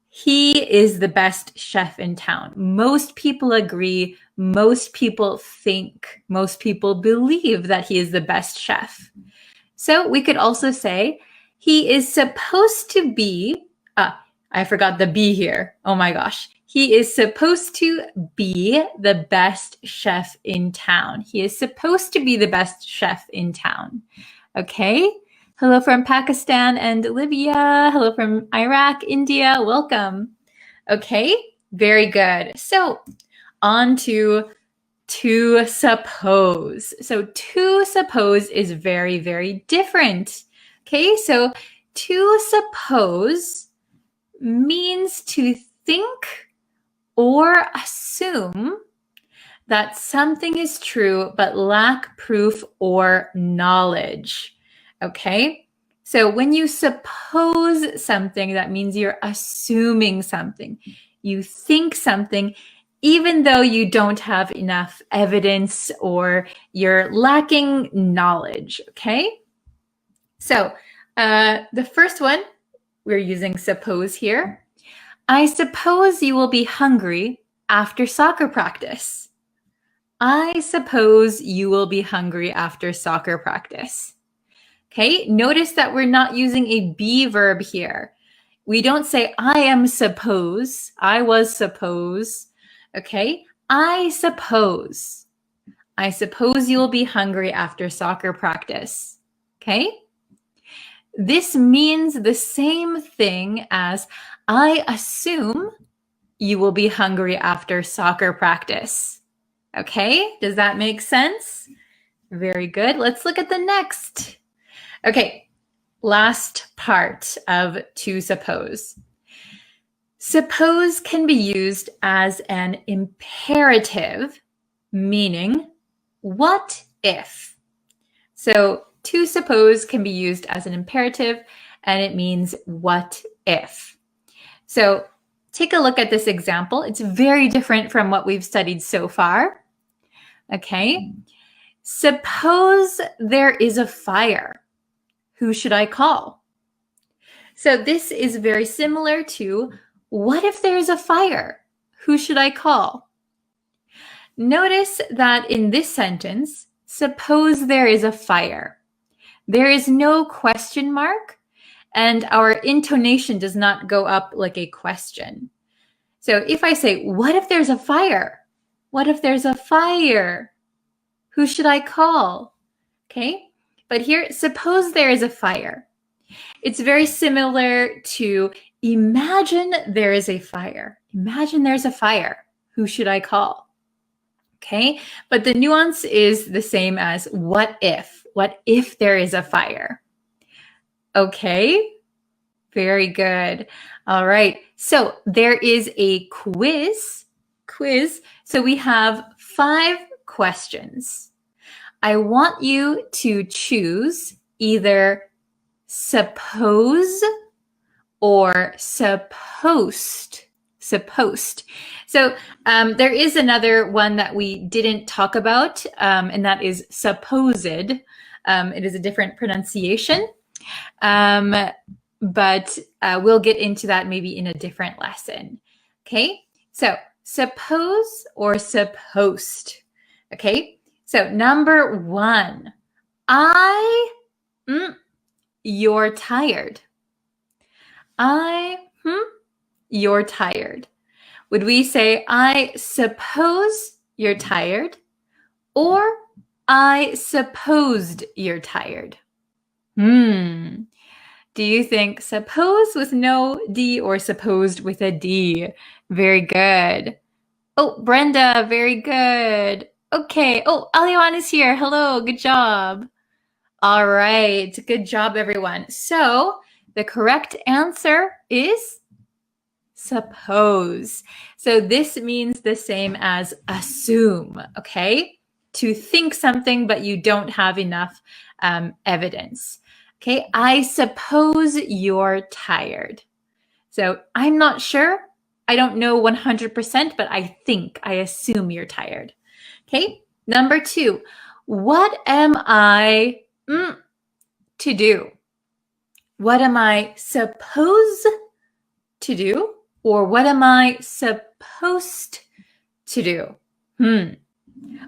he is the best chef in town. Most people agree, most people think, most people believe that he is the best chef. So we could also say, he is supposed to be, I forgot the be here. Oh my gosh. He is supposed to be the best chef in town. He is supposed to be the best chef in town. Okay? Hello from Pakistan and Libya. Hello from Iraq, India. Welcome. Okay, very good. So on to suppose. So to suppose is very, very different. Okay, so to suppose means to think or assume that something is true but lack proof or knowledge. Okay, so when you suppose something, that means you're assuming something. You think something even though you don't have enough evidence or you're lacking knowledge. Okay, so the first one, we're using suppose here. I suppose you will be hungry after soccer practice. I suppose you will be hungry after soccer practice. Okay, notice that we're not using a be verb here. We don't say, I am suppose, I was suppose. Okay, I suppose. I suppose you'll be hungry after soccer practice. Okay, this means the same thing as I assume you will be hungry after soccer practice. Okay, does that make sense? Very good. Let's look at the next. Okay, last part of to suppose. Suppose can be used as an imperative, meaning what if? So to suppose can be used as an imperative and it means what if. So take a look at this example. It's very different from what we've studied so far. Okay, suppose there is a fire. Who should I call? So this is very similar to, what if there's a fire? Who should I call? Notice that in this sentence, suppose there is a fire. There is no question mark, and our intonation does not go up like a question. So if I say, what if there's a fire? What if there's a fire? Who should I call? Okay, but here, suppose there is a fire. It's very similar to imagine there is a fire. Imagine there's a fire. Who should I call? Okay, but the nuance is the same as what if? What if there is a fire? Okay, very good. All right, so there is a quiz. So we have 5 questions. I want you to choose either suppose or supposed. So there is another one that we didn't talk about, and that is supposed. It is a different pronunciation, but we'll get into that maybe in a different lesson. Okay, so suppose or supposed. Okay, so number 1, you're tired. You're tired. Would we say, I suppose you're tired, or I supposed you're tired? Do you think suppose with no D or supposed with a D? Very good. Oh, Brenda, very good. Okay. Oh, Aliwan is here. Hello. Good job. All right. Good job, everyone. So the correct answer is suppose. So this means the same as assume, okay? To think something, but you don't have enough evidence. Okay, I suppose you're tired. So I'm not sure. I don't know 100%, but I assume you're tired. Okay, number 2. What am I to do? What am I supposed to do? Or what am I supposed to do?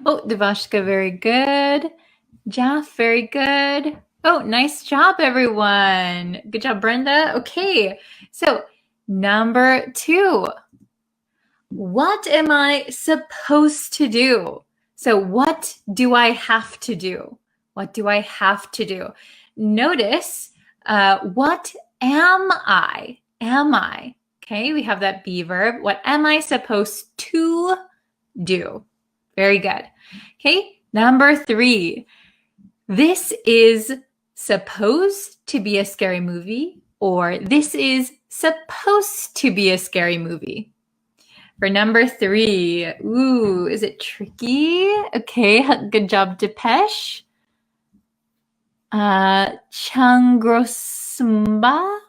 Oh, Devashka, very good. Jaff, very good. Oh, nice job, everyone. Good job, Brenda. Okay, so number 2. What am I supposed to do? So what do I have to do? What do I have to do? Notice, what am I? Am I? Okay, we have that be verb. What am I supposed to do? Very good. Okay, number 3. This is supposed to be a scary movie, or this is supposed to be a scary movie. For number 3, is it tricky? Okay, good job, Depeche. Changrosmba,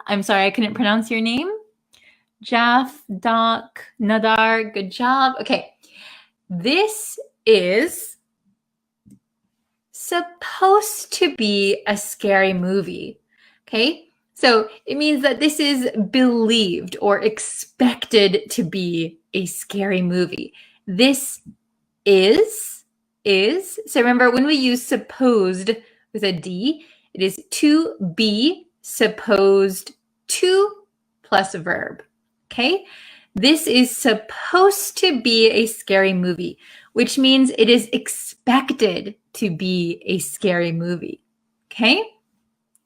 I'm sorry, I couldn't pronounce your name. Jaff, Doc, Nadar, good job. Okay, this is supposed to be a scary movie. Okay, so it means that this is believed or expected to be a scary movie. This is. So remember, when we use supposed with a D, it is to be supposed to plus a verb. Okay, this is supposed to be a scary movie, which means it is expected to be a scary movie. Okay,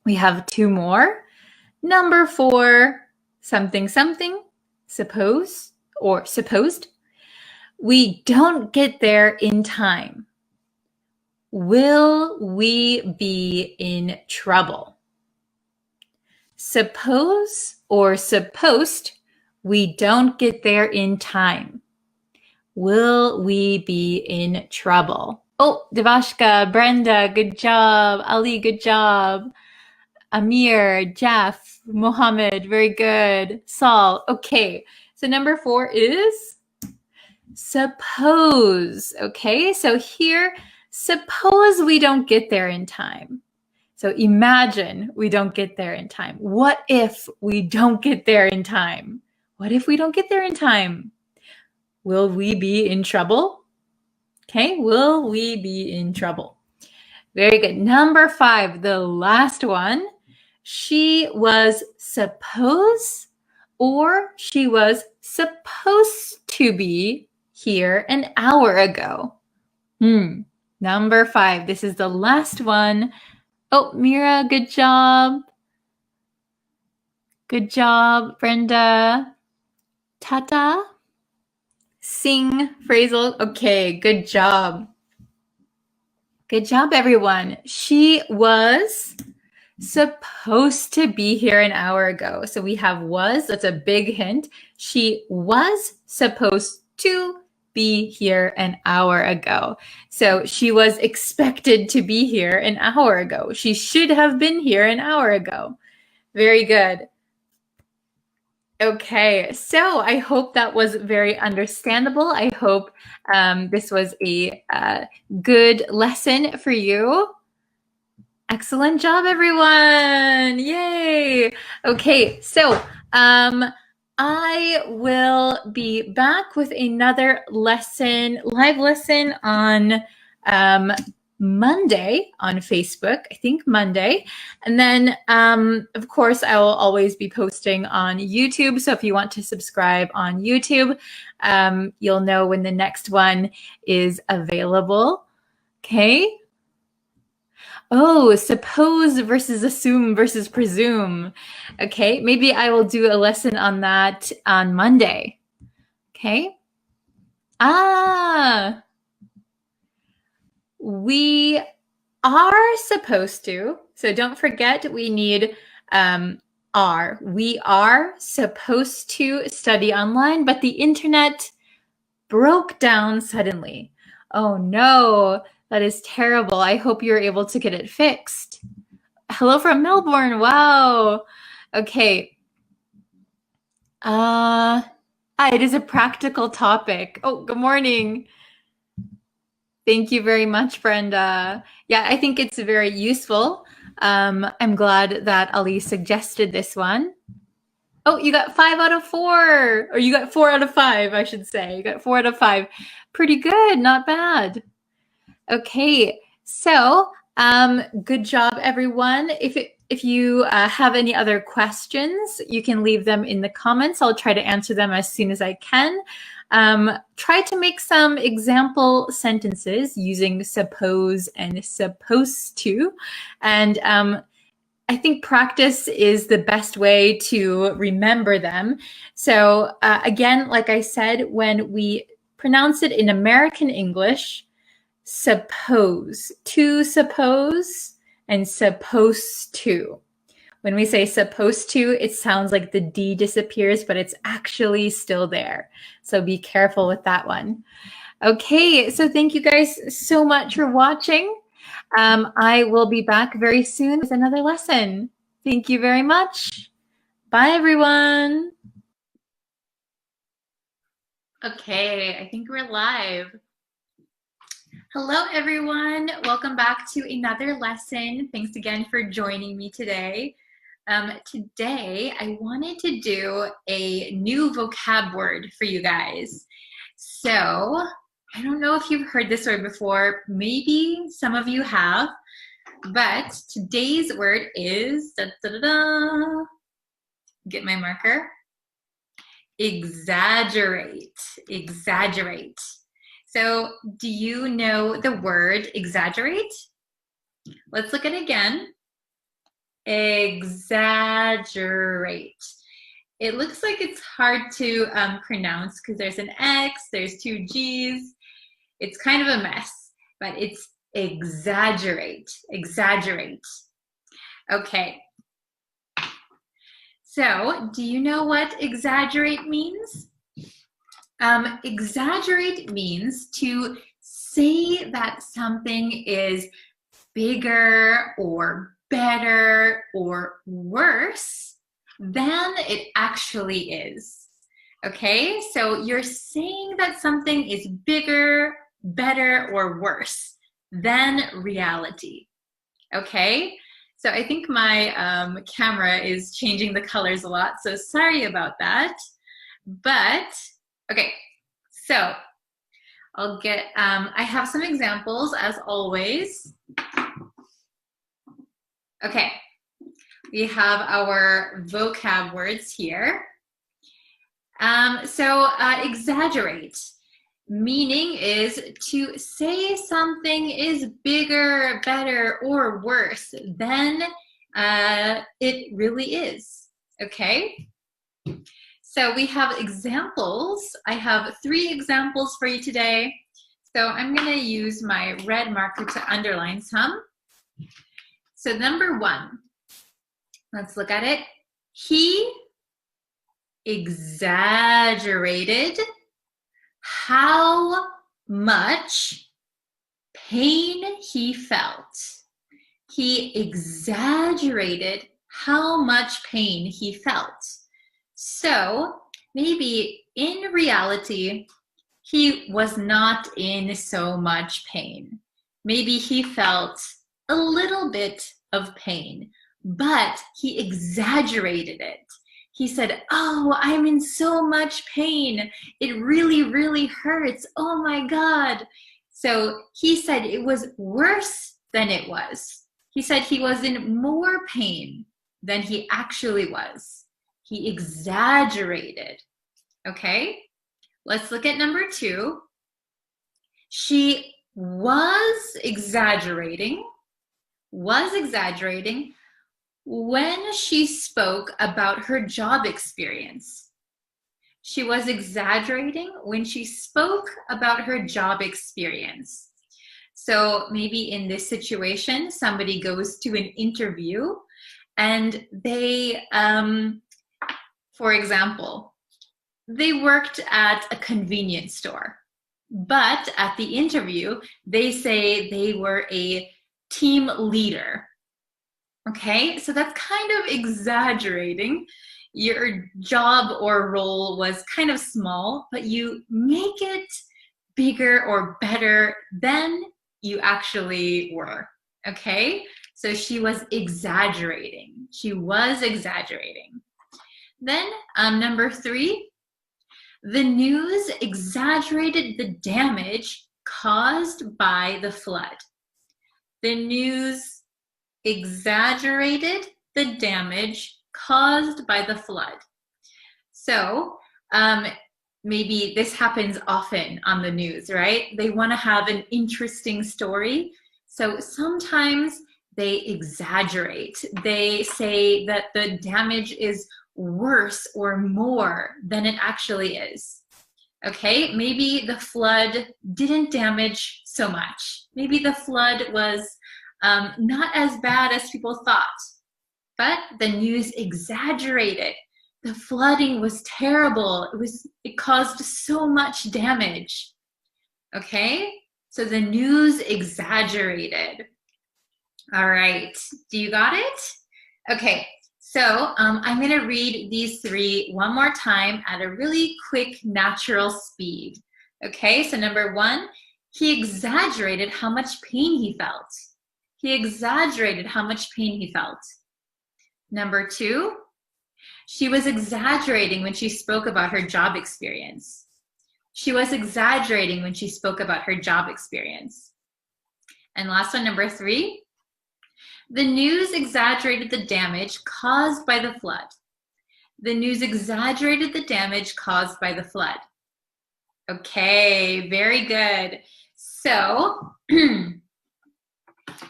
we have 2 more. Number 4, something, something, suppose or supposed. We don't get there in time. Will we be in trouble? Suppose or supposed, we don't get there in time. Will we be in trouble? Oh, Devashka, Brenda, good job. Ali, good job. Amir, Jeff, Mohammed, very good. Saul, okay. So number 4 is suppose. Okay, so here, suppose we don't get there in time. So imagine we don't get there in time. What if we don't get there in time? What if we don't get there in time? Will we be in trouble? Okay, will we be in trouble? Very good. Number 5, the last one. She was supposed, or she was supposed to be here an hour ago. Number 5, this is the last one. Oh, Mira, good job. Good job, Brenda. Tata. Sing, phrasal. Okay, good job. Good job, everyone. She was supposed to be here an hour ago. So we have was, that's a big hint. She was supposed to be here an hour ago. So she was expected to be here an hour ago. She should have been here an hour ago. Very good. Okay, so I hope that was very understandable. I hope this was a good lesson for you. Excellent job, everyone. Yay. Okay, so I will be back with another lesson, live lesson on Monday on Facebook, I think Monday. And then, of course, I will always be posting on YouTube. So if you want to subscribe on YouTube, you'll know when the next one is available. Okay. Oh, suppose versus assume versus presume. Okay, maybe I will do a lesson on that on Monday. Okay. We are supposed to. So don't forget, we need are. We are supposed to study online, but the internet broke down suddenly. Oh no, that is terrible. I hope you're able to get it fixed. Hello from Melbourne. Wow. Okay. It is a practical topic. Oh, good morning. Thank you very much, Brenda. Yeah, I think it's very useful. I'm glad that Ali suggested this one. Oh, you got 5 out of 4. Or you got 4 out of 5, I should say. You got 4 out of 5. Pretty good, not bad. Okay, so good job, everyone. If you have any other questions, you can leave them in the comments. I'll try to answer them as soon as I can. Try to make some example sentences using suppose and supposed to. And I think practice is the best way to remember them. So again, like I said, when we pronounce it in American English, suppose, to suppose, and supposed to. When we say supposed to, it sounds like the D disappears, but it's actually still there. So be careful with that one. Okay, so thank you guys so much for watching. I will be back very soon with another lesson. Thank you very much. Bye, everyone. Okay, I think we're live. Hello, everyone. Welcome back to another lesson. Thanks again for joining me today. Today, I wanted to do a new vocab word for you guys. So, I don't know if you've heard this word before. Maybe some of you have. But today's word is, get my marker, exaggerate. Exaggerate. So, do you know the word exaggerate? Let's look at it again. Exaggerate. It looks like it's hard to pronounce because there's an X, there's 2 G's. It's kind of a mess, but it's exaggerate. Exaggerate. Okay. So, do you know what exaggerate means? Exaggerate means to say that something is bigger or better or worse than it actually is. Okay, so you're saying that something is bigger, better, or worse than reality. Okay, so I think my camera is changing the colors a lot, so sorry about that. But okay, so I'll get, I have some examples as always. Okay, we have our vocab words here. Exaggerate, meaning is to say something is bigger, better, or worse than it really is, okay? So we have examples. I have 3 examples for you today. So I'm going to use my red marker to underline some. So number 1, let's look at it. He exaggerated how much pain he felt. He exaggerated how much pain he felt. So maybe in reality, he was not in so much pain. Maybe he felt a little bit of pain, but he exaggerated it. He said, oh, I'm in so much pain. It really, really hurts. Oh my God. So he said it was worse than it was. He said he was in more pain than he actually was. He exaggerated. Okay, let's look at number 2. She was exaggerating when she spoke about her job experience. She was exaggerating when she spoke about her job experience. So maybe in this situation, somebody goes to an interview And they, for example, they worked at a convenience store. But at the interview, they say they were a team leader. Okay, so that's kind of exaggerating. Your job or role was kind of small, but you make it bigger or better than you actually were. Okay, so she was exaggerating. She was exaggerating. Then number 3, the news exaggerated the damage caused by the flood. The news exaggerated the damage caused by the flood. So maybe this happens often on the news, right? They want to have an interesting story. So sometimes they exaggerate. They say that the damage is worse or more than it actually is. Okay, maybe the flood didn't damage so much. Maybe the flood was not as bad as people thought, but the news exaggerated. The flooding was terrible. It caused so much damage. Okay, so the news exaggerated. All right, do you got it? Okay, so I'm going to read these 3 one more time at a really quick, natural speed. Okay, so number 1, he exaggerated how much pain he felt. He exaggerated how much pain he felt. Number 2, she was exaggerating when she spoke about her job experience. She was exaggerating when she spoke about her job experience. And last one, number 3, the news exaggerated the damage caused by the flood. The news exaggerated the damage caused by the flood. Okay, very good. So,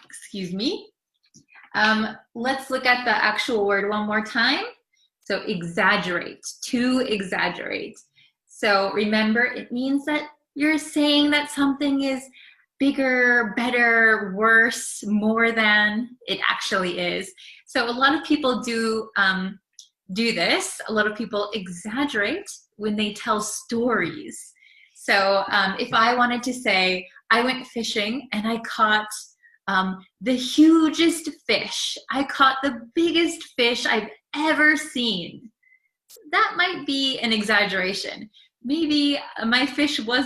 excuse me. Let's look at the actual word one more time. So exaggerate, to exaggerate. So remember, it means that you're saying that something is bigger, better, worse, more than it actually is. So a lot of people do this. A lot of people exaggerate when they tell stories. So if I wanted to say, I went fishing and I caught the hugest fish. I caught the biggest fish I've ever seen. That might be an exaggeration. Maybe my fish was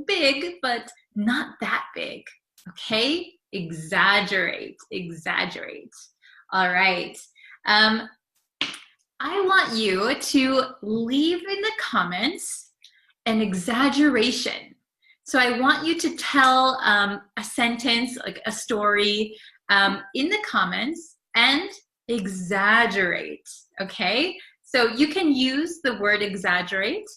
big, but not that big. Okay? Exaggerate, exaggerate. All right. I want you to leave in the comments an exaggeration. So I want you to tell a sentence, like a story, in the comments and exaggerate, okay? So you can use the word exaggerate.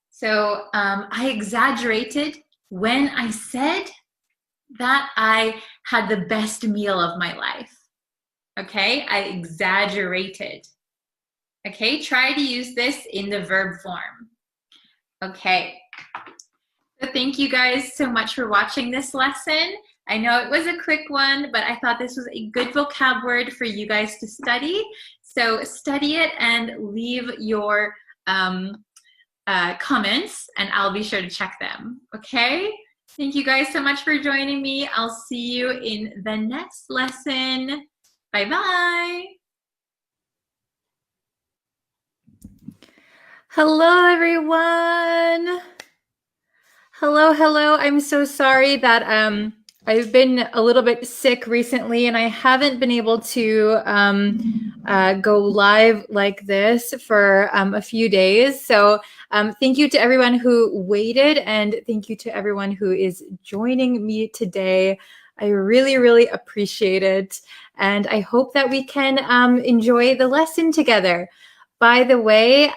So I exaggerated when I said that I had the best meal of my life. Okay, I exaggerated. Okay, try to use this in the verb form. Okay. So thank you guys so much for watching this lesson. I know it was a quick one, but I thought this was a good vocab word for you guys to study. So study it and leave your comments, and I'll be sure to check them. Okay? Thank you guys so much for joining me. I'll see you in the next lesson. Bye-bye. Hello, everyone. Hello. I'm so sorry that I've been a little bit sick recently and I haven't been able to go live like this for a few days. So thank you to everyone who waited, and thank you to everyone who is joining me today. I really appreciate it. And I hope that we can enjoy the lesson together. By the way,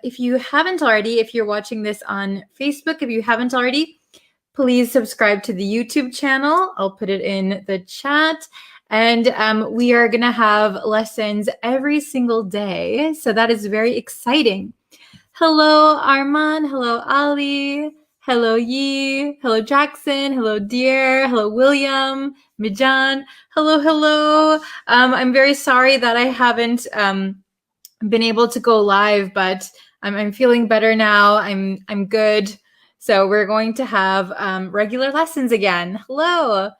if you haven't already, if you're watching this on Facebook, if you haven't already, please subscribe to the YouTube channel. I'll put it in the chat. And we are going to have lessons every single day. So that is very exciting. Hello, Arman. Hello, Ali. Hello, Yi. Hello, Jackson. Hello, Dear. Hello, William. Mijan. Hello, hello. I'm very sorry that I haven't been able to go live, but I'm feeling better now. I'm good. So we're going to have regular lessons again. Hello.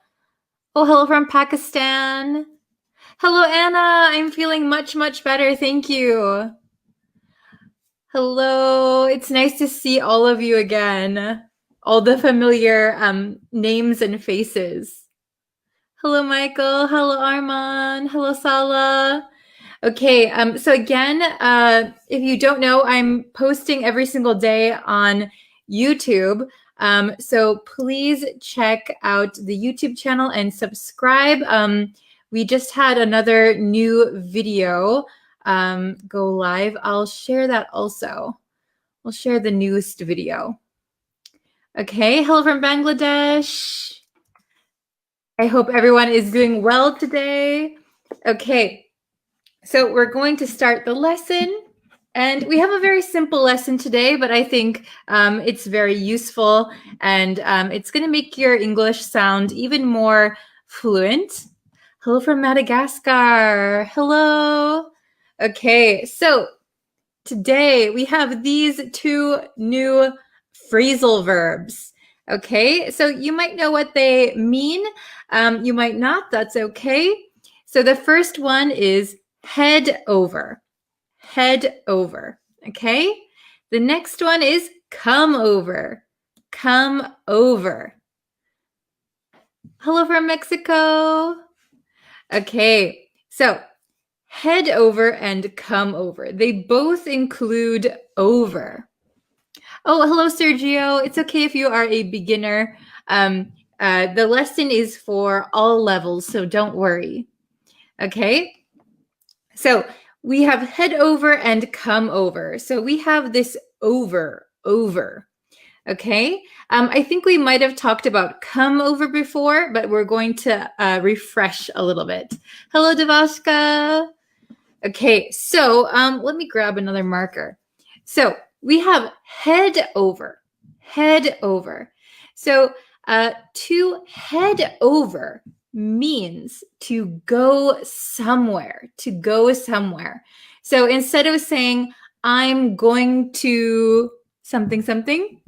Oh, hello from Pakistan. Hello, Anna. I'm feeling much, much better. Thank you. Hello. It's nice to see all of you again. All the familiar names and faces. Hello, Michael. Hello, Arman. Hello, Sala. Okay, so again, if you don't know, I'm posting every single day on YouTube. So please check out the YouTube channel and subscribe. We just had another new video go live. I'll share that also. We'll share the newest video. Okay, hello from Bangladesh. I hope everyone is doing well today. Okay, so we're going to start the lesson. And we have a very simple lesson today, but I think it's very useful and it's going to make your English sound even more fluent. Hello from Madagascar. Hello. Okay, so today we have these two new phrasal verbs. Okay, so you might know what they mean. You might not. That's okay. So the first one is head over. Head over. Okay. The next one is come over. Come over. Hello from Mexico. Okay. So head over and come over. They both include over. Oh, hello, Sergio. It's okay if you are a beginner. The lesson is for all levels, so don't worry. Okay. So we have head over and come over. So we have this over. Okay. I think we might have talked about come over before, but we're going to refresh a little bit. Hello, Devashka. Okay. So let me grab another marker. So we have head over. So to head over means to go somewhere. So instead of saying, I'm going to something.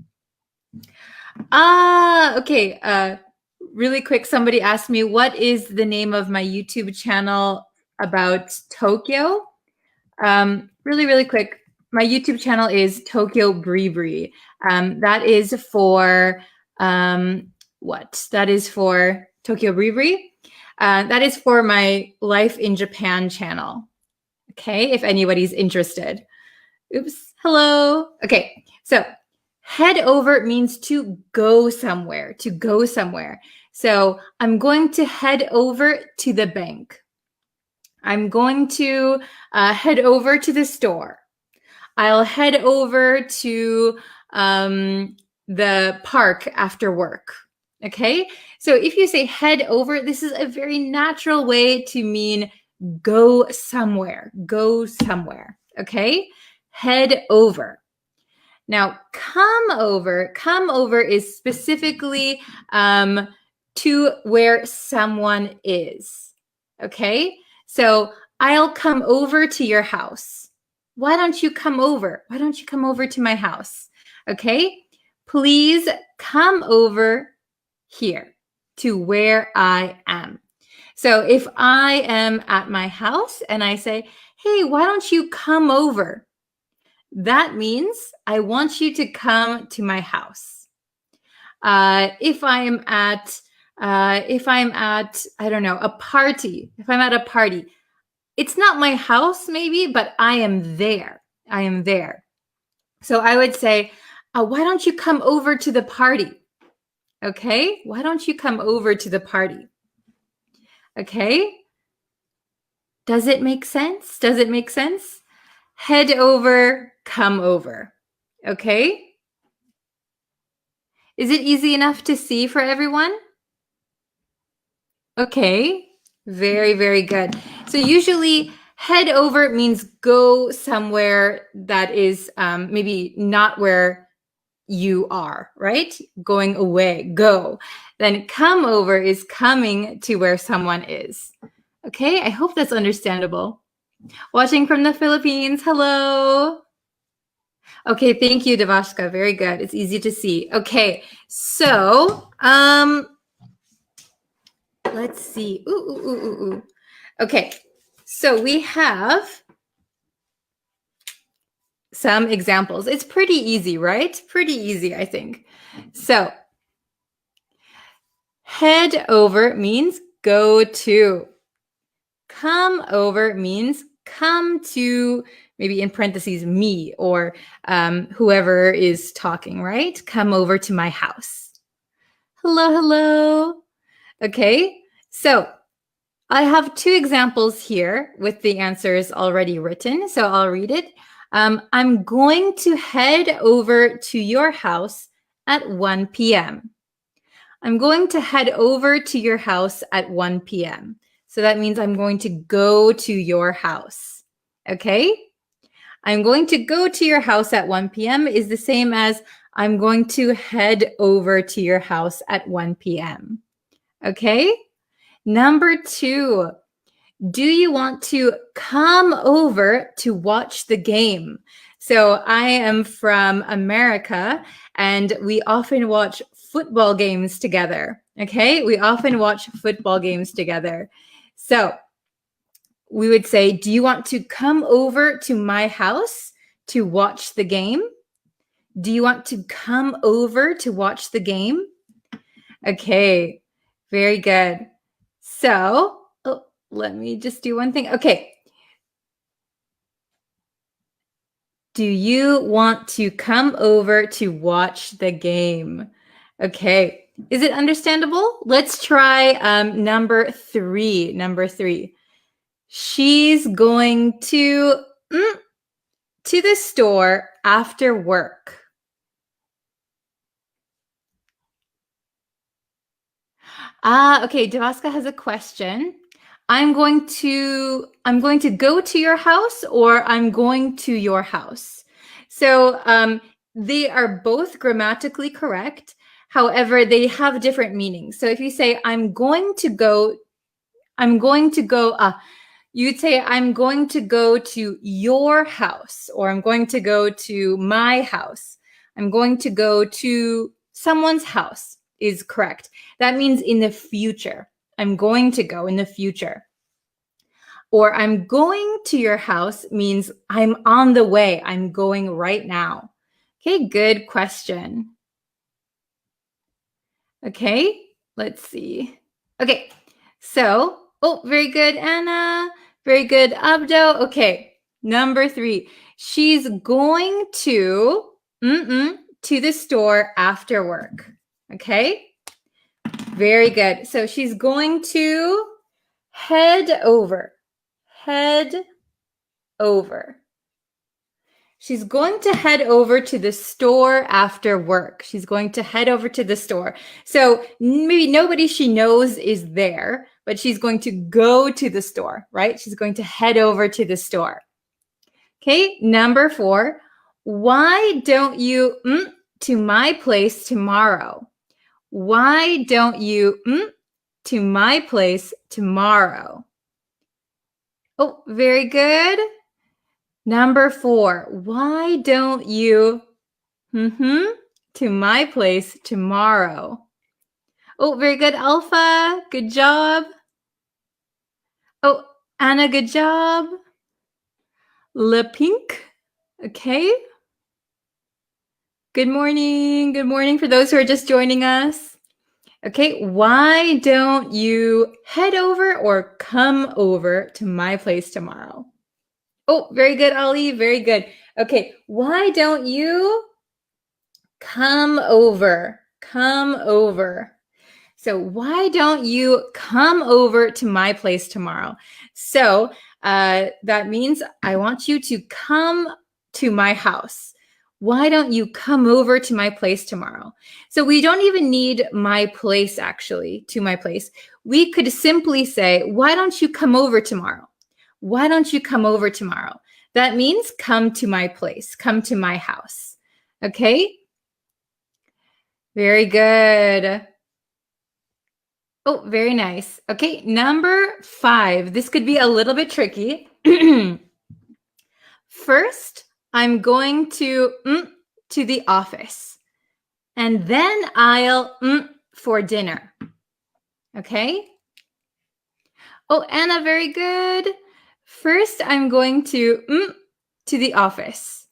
Okay. Really quick, somebody asked me, what is the name of my YouTube channel about Tokyo? Really quick, my YouTube channel is Tokyo Bri. That is for what? That is for Tokyo Bri. That is for my Life in Japan channel. Okay, if anybody's interested. Oops, hello. Okay, so head over means to go somewhere, So I'm going to head over to the bank. I'm going to head over to the store. I'll head over to the park after work. Okay, so if you say head over, this is a very natural way to mean go somewhere. Okay, head over. Now, come over is specifically to where someone is. Okay, so I'll come over to your house. Why don't you come over? Why don't you come over to my house? Okay, please come over here to where I am. So if I am at my house and I say, hey, why don't you come over? That means I want you to come to my house. If I'm at, I don't know, a party, if I'm at a party, it's not my house maybe, but I am there. So I would say, why don't you come over to the party? Okay, why don't you come over to the party? Okay, does it make sense? Head over, come over. Okay, is it easy enough to see for everyone? Okay, very good. So usually head over means go somewhere that is maybe not where you are, right? Going away, go. Then come over is coming to where someone is. Okay, I hope that's understandable. Watching from the Philippines, hello. Okay, thank you, Devashka. Very good. It's easy to see. Okay, so let's see. Okay, so we have some examples. It's pretty easy, right? Pretty easy, I think. So, head over means go to. Come over means come to, maybe in parentheses, me or whoever is talking, right? Come over to my house. Hello, hello. Okay, so I have two examples here with the answers already written, so I'll read it. I'm going to head over to your house at 1 p.m. I'm going to head over to your house at 1 p.m. So that means I'm going to go to your house. Okay? I'm going to go to your house at 1 p.m. is the same as I'm going to head over to your house at 1 p.m. Okay? Number 2, do you want to come over to watch the game? So I am from America and we often watch football games together. Okay? We often watch football games together. So we would say, do you want to come over to my house to watch the game? Do you want to come over to watch the game? Okay, very good. So, let me just do one thing. Okay. Do you want to come over to watch the game? Okay. Is it understandable? Let's try number 3. Number 3. She's going to the store after work. Okay, Devaska has a question. I'm going to go to your house or I'm going to your house. So they are both grammatically correct. However, they have different meanings. So if you say I'm going to go, you'd say I'm going to go to your house or I'm going to go to my house. I'm going to go to someone's house is correct. That means in the future. I'm going to go in the future. Or I'm going to your house means I'm on the way. I'm going right now. Okay, good question. Okay, let's see. Okay, so, very good, Anna. Very good, Abdo. Okay, number 3. She's going to the store after work. Okay, very good. So she's going to head over. Head over. She's going to head over to the store after work. She's going to head over to the store. So maybe nobody she knows is there, but she's going to go to the store, right? She's going to head over to the store. Okay, number 4. Why don't you to my place tomorrow? Why don't you to my place tomorrow? Oh, very good. Number 4, why don't you to my place tomorrow? Oh, very good, Alpha. Good job. Oh, Anna, good job. Le Pink. Okay. Good morning. Good morning for those who are just joining us. Okay, why don't you head over or come over to my place tomorrow? Oh, very good, Ali. Very good. Okay, why don't you come over? Come over. So why don't you come over to my place tomorrow? So that means I want you to come to my house. Why don't you come over to my place tomorrow? So we don't even need my place, actually, to my place. We could simply say, why don't you come over tomorrow? Why don't you come over tomorrow? That means come to my place, come to my house. Okay? Very good. Oh, very nice. Okay, number 5. This could be a little bit tricky. First, I'm going to the office. And then I'll for dinner. Okay? Oh, Anna, very good. First, I'm going to the office.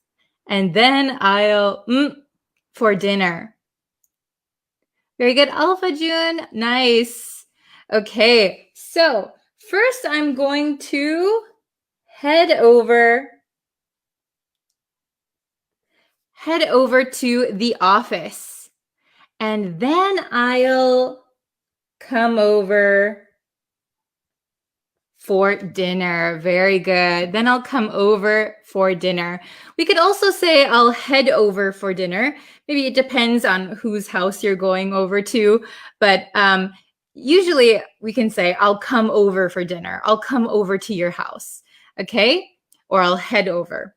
And then I'll for dinner. Very good, Alpha June. Nice. Okay, so first I'm going to head over to the office. And then I'll come over for dinner. Very good. Then I'll come over for dinner. We could also say I'll head over for dinner. Maybe it depends on whose house you're going over to, but usually we can say I'll come over for dinner. I'll come over to your house, okay? Or I'll head over.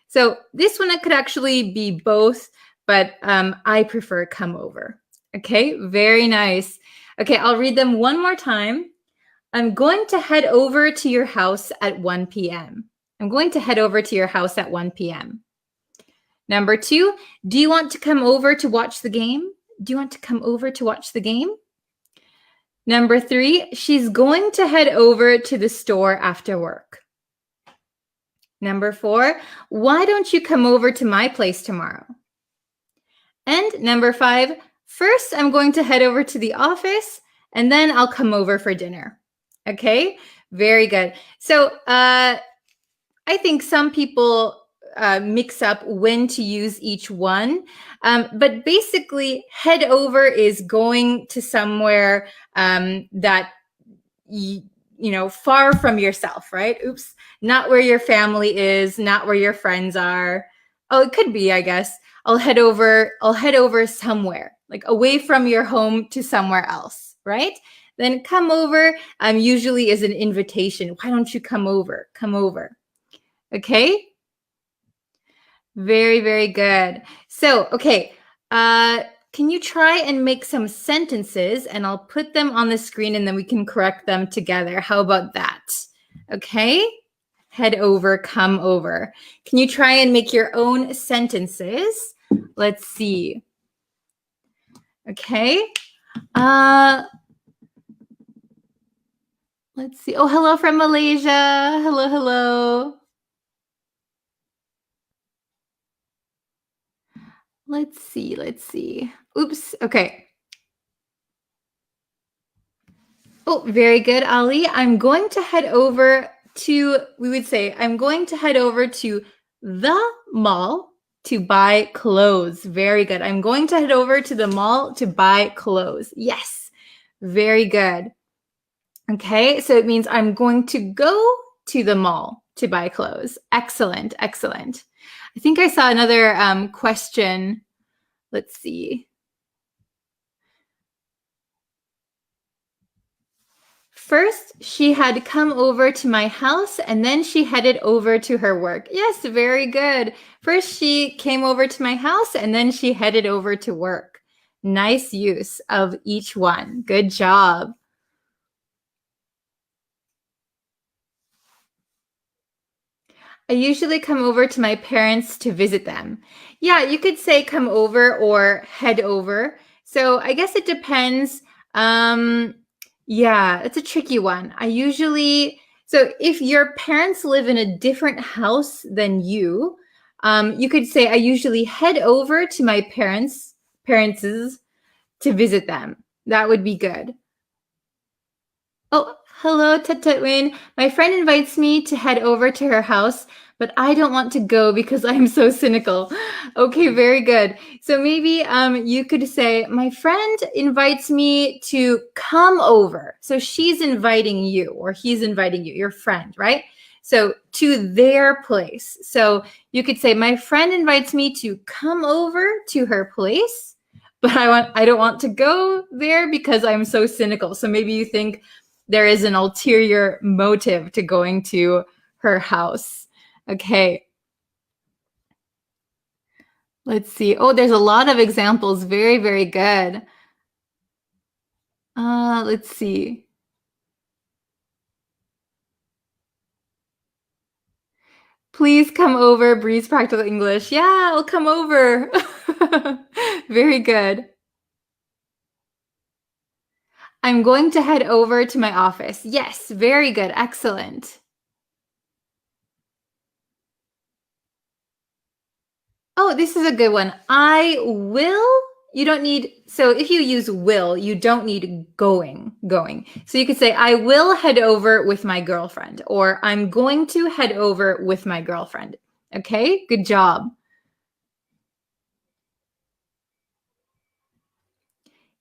So this one, it could actually be both, but I prefer come over, okay? Very nice. Okay, I'll read them one more time. I'm going to head over to your house at 1 p.m. I'm going to head over to your house at 1 p.m. Number 2, do you want to come over to watch the game? Do you want to come over to watch the game? Number 3, she's going to head over to the store after work. Number 4, why don't you come over to my place tomorrow? And number 5, first I'm going to head over to the office and then I'll come over for dinner. Okay, very good. So I think some people mix up when to use each one. But basically, head over is going to somewhere that, far from yourself, right? Oops, not where your family is, not where your friends are. Oh, it could be, I guess. I'll head over somewhere, like away from your home to somewhere else, right? Then come over usually is an invitation. Why don't you come over? Come over. Okay? Very, very good. So, okay. Can you try and make some sentences and I'll put them on the screen and then we can correct them together. How about that? Okay? Head over, come over. Can you try and make your own sentences? Let's see. Okay. Let's see. Oh, hello from Malaysia. Hello, hello. Let's see. Oops. Okay. Oh, very good, Ali. I'm going to head over to, we would say, I'm going to head over to the mall to buy clothes. Very good. I'm going to head over to the mall to buy clothes. Yes. Very good. Okay, so it means I'm going to go to the mall to buy clothes. Excellent, excellent. I think I saw another question. Let's see. First, she had come over to my house and then she headed over to her work. Yes, very good. First, she came over to my house and then she headed over to work. Nice use of each one. Good job. I usually come over to my parents to visit them. Yeah, you could say come over or head over. So I guess it depends. Yeah, it's a tricky one. So if your parents live in a different house than you could say I usually head over to my parents' to visit them. That would be good. Oh, hello, Tatwin. My friend invites me to head over to her house, but I don't want to go because I'm so cynical. Okay, very good. So maybe you could say, my friend invites me to come over. So she's inviting you or he's inviting you, your friend, right? So to their place. So you could say, my friend invites me to come over to her place, but I don't want to go there because I'm so cynical. So maybe you think, there is an ulterior motive to going to her house. Okay. Let's see. Oh, there's a lot of examples. Very, very good. Let's see. Please come over, Breeze Practical English. Yeah, I'll come over. Very good. I'm going to head over to my office. Yes, very good. Excellent. Oh, this is a good one. I will. You don't need, so if you use will, you don't need going. So you could say, I will head over with my girlfriend, or I'm going to head over with my girlfriend. Okay, good job.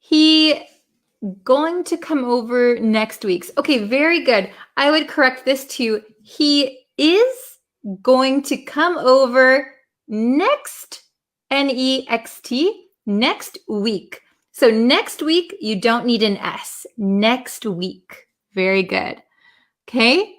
He going to come over next week. Okay, very good. I would correct this to, he is going to come over next, N-E-X-T, next week. So next week, you don't need an S. Next week. Very good. Okay.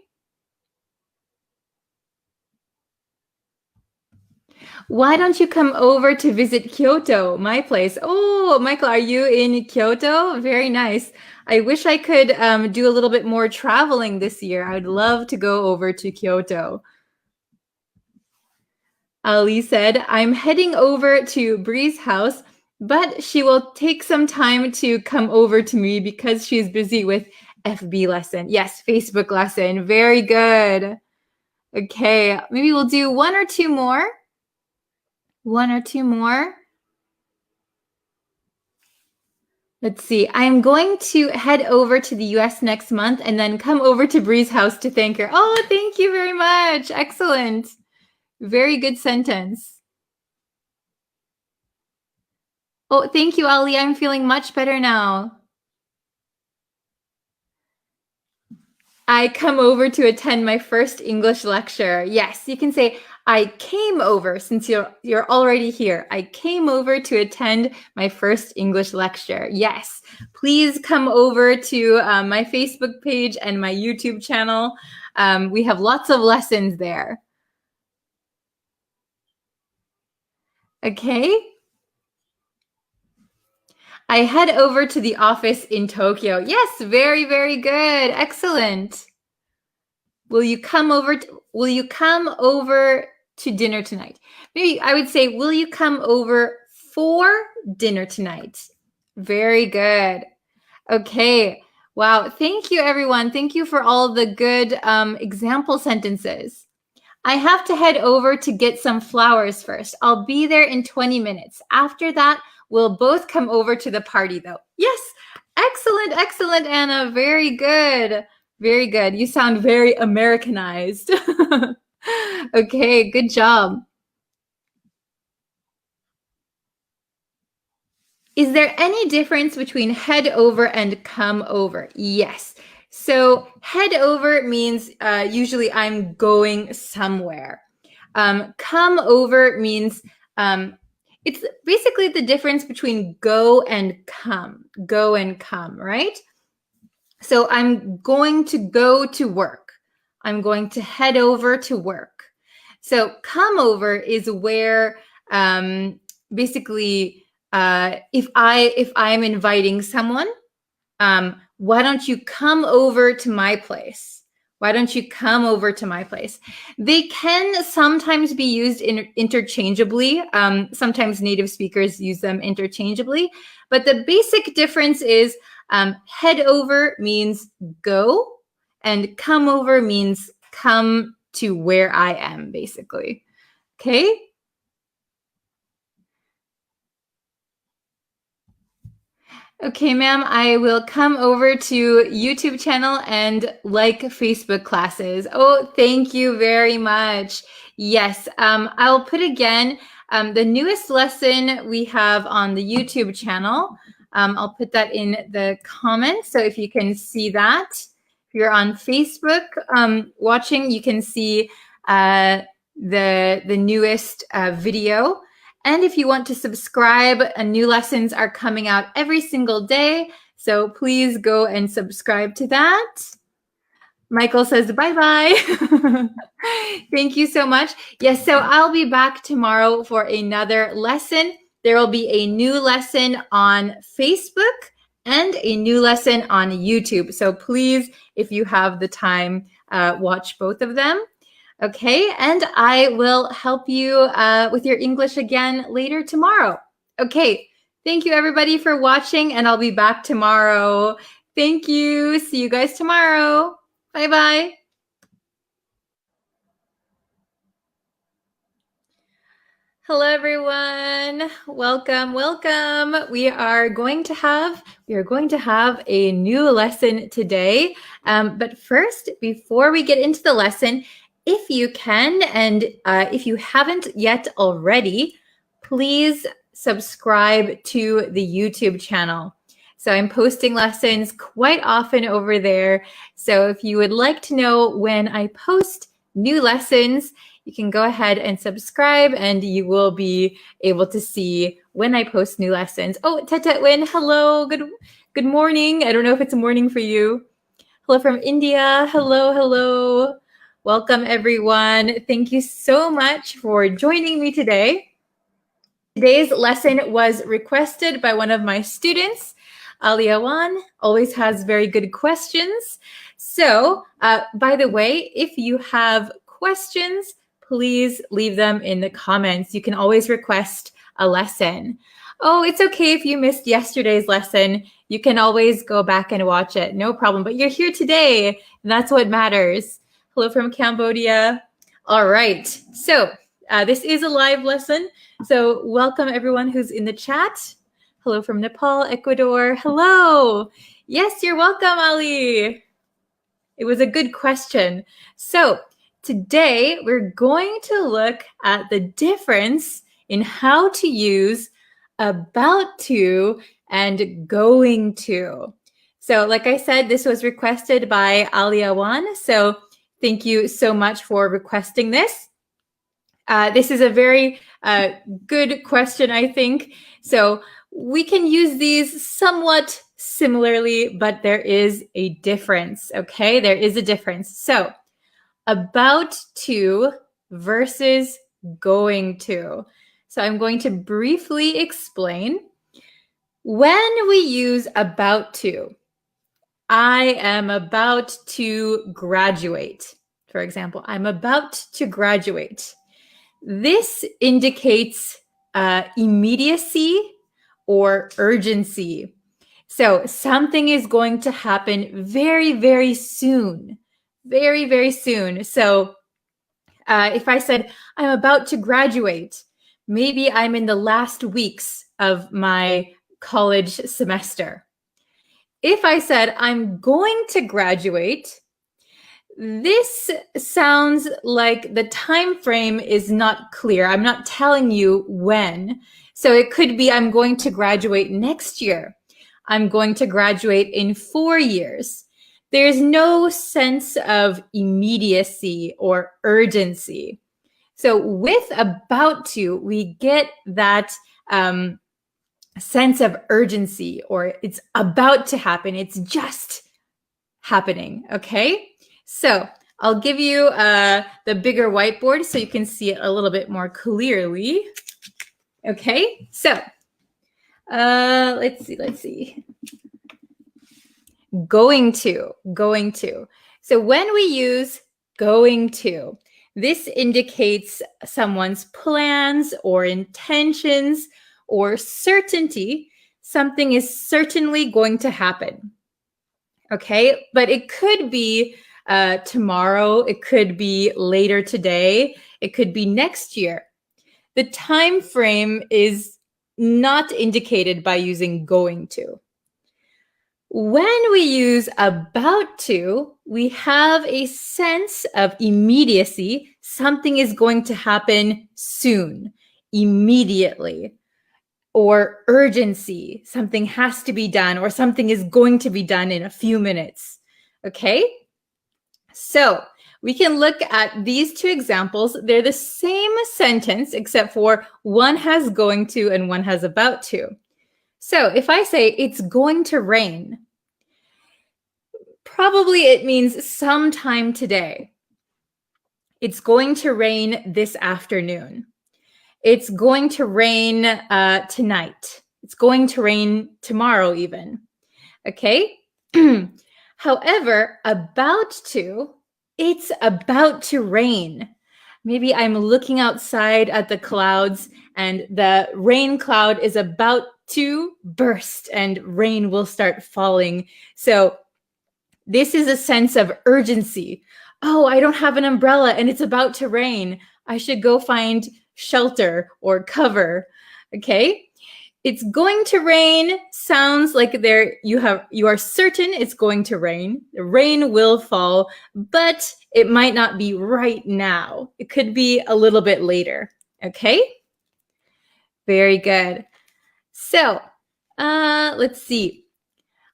Why don't you come over to visit Kyoto, my place? Oh, Michael, are you in Kyoto? Very nice. I wish I could do a little bit more traveling this year. I would love to go over to Kyoto. Ali said, I'm heading over to Bree's house, but she will take some time to come over to me because she's busy with FB lesson. Yes, Facebook lesson. Very good. Okay, maybe we'll do one or two more. Let's see. I'm going to head over to the US next month and then come over to Bree's house to thank her. Oh, thank you very much. Excellent. Very good sentence. Oh, thank you, Ali. I'm feeling much better now. I come over to attend my first English lecture. Yes, you can say, I came over, since you're already here. I came over to attend my first English lecture. Yes, please come over to my Facebook page and my YouTube channel. We have lots of lessons there. Okay. I head over to the office in Tokyo. Yes, very, very good. Excellent. Will you come over to dinner tonight? Maybe I would say, will you come over for dinner tonight? Very good. Okay. Wow. Thank you, everyone. Thank you for all the good example sentences. I have to head over to get some flowers first. I'll be there in 20 minutes. After that, we'll both come over to the party, though. Yes. Excellent, Anna. Very good. Very good. You sound very Americanized. Okay, good job. Is there any difference between head over and come over? Yes. So head over means usually I'm going somewhere. Come over means it's basically the difference between go and come, right? So I'm going to go to work. I'm going to head over to work. So come over is where basically if I'm inviting someone, why don't you come over to my place? Why don't you come over to my place? They can sometimes be used interchangeably. Sometimes native speakers use them interchangeably, but the basic difference is head over means go, and come over means come to where I am, basically. Okay? Okay, ma'am, I will come over to YouTube channel and like Facebook classes. Oh, thank you very much. Yes, I'll put again the newest lesson we have on the YouTube channel. I'll put that in the comments, so if you can see that. If you're on Facebook watching, you can see the newest video. And if you want to subscribe, new lessons are coming out every single day. So please go and subscribe to that. Michael says bye-bye. Thank you so much. Yes, so I'll be back tomorrow for another lesson. There will be a new lesson on Facebook and a new lesson on YouTube. So please, if you have the time, watch both of them. Okay, and I will help you with your English again later tomorrow. Okay, thank you everybody for watching, and I'll be back tomorrow. Thank you. See you guys tomorrow. Bye-bye. Hello, everyone. Welcome, welcome. We are going to have a new lesson today. But first, before we get into the lesson, if you can, and if you haven't yet already, please subscribe to the YouTube channel. So I'm posting lessons quite often over there. So if you would like to know when I post new lessons, you can go ahead and subscribe, and you will be able to see when I post new lessons. Oh, Tetetwin, hello. Good morning. I don't know if it's a morning for you. Hello from India. Hello, hello. Welcome, everyone. Thank you so much for joining me today. Today's lesson was requested by one of my students. Aliawan always has very good questions. So, by the way, if you have questions, please leave them in the comments. You can always request a lesson. Oh, it's okay if you missed yesterday's lesson. You can always go back and watch it. No problem. But you're here today, and that's what matters. Hello from Cambodia. All right. So this is a live lesson. So welcome everyone who's in the chat. Hello from Nepal, Ecuador. Hello. Yes, you're welcome, Ali. It was a good question. So today, we're going to look at the difference in how to use about to and going to. So like I said, this was requested by Aliawan. So thank you so much for requesting this. This is a very good question, I think. So we can use these somewhat similarly, but there is a difference, okay? There is a difference. So about to versus going to. So I'm going to briefly explain. When we use about to, I am about to graduate. For example, I'm about to graduate. This indicates immediacy or urgency. So something is going to happen very, very soon. Very, very soon. So if I said, I'm about to graduate, maybe I'm in the last weeks of my college semester. If I said, I'm going to graduate, this sounds like the time frame is not clear. I'm not telling you when. So it could be, I'm going to graduate next year. I'm going to graduate in 4 years. There's no sense of immediacy or urgency. So with about to, we get that sense of urgency, or it's about to happen. It's just happening, okay? So I'll give you the bigger whiteboard so you can see it a little bit more clearly. Okay, so let's see. Going to. So when we use going to, this indicates someone's plans or intentions or certainty. Something is certainly going to happen. Okay, but it could be tomorrow. It could be later today. It could be next year. The time frame is not indicated by using going to. When we use about to, we have a sense of immediacy. Something is going to happen soon, immediately. Or urgency, something has to be done, or something is going to be done in a few minutes. Okay? So we can look at these two examples. They're the same sentence, except for one has going to and one has about to. So if I say it's going to rain, Probably it means sometime today. It's going to rain this afternoon. It's going to rain tonight. It's going to rain tomorrow even. Okay? However, about to, it's about to rain. Maybe I'm looking outside at the clouds and the rain cloud is about to burst and rain will start falling. So this is a sense of urgency. Oh, I don't have an umbrella and it's about to rain. I should go find shelter or cover. Okay? It's going to rain sounds like you are certain it's going to rain. The rain will fall, but it might not be right now. It could be a little bit later. Okay? Very good. So, let's see.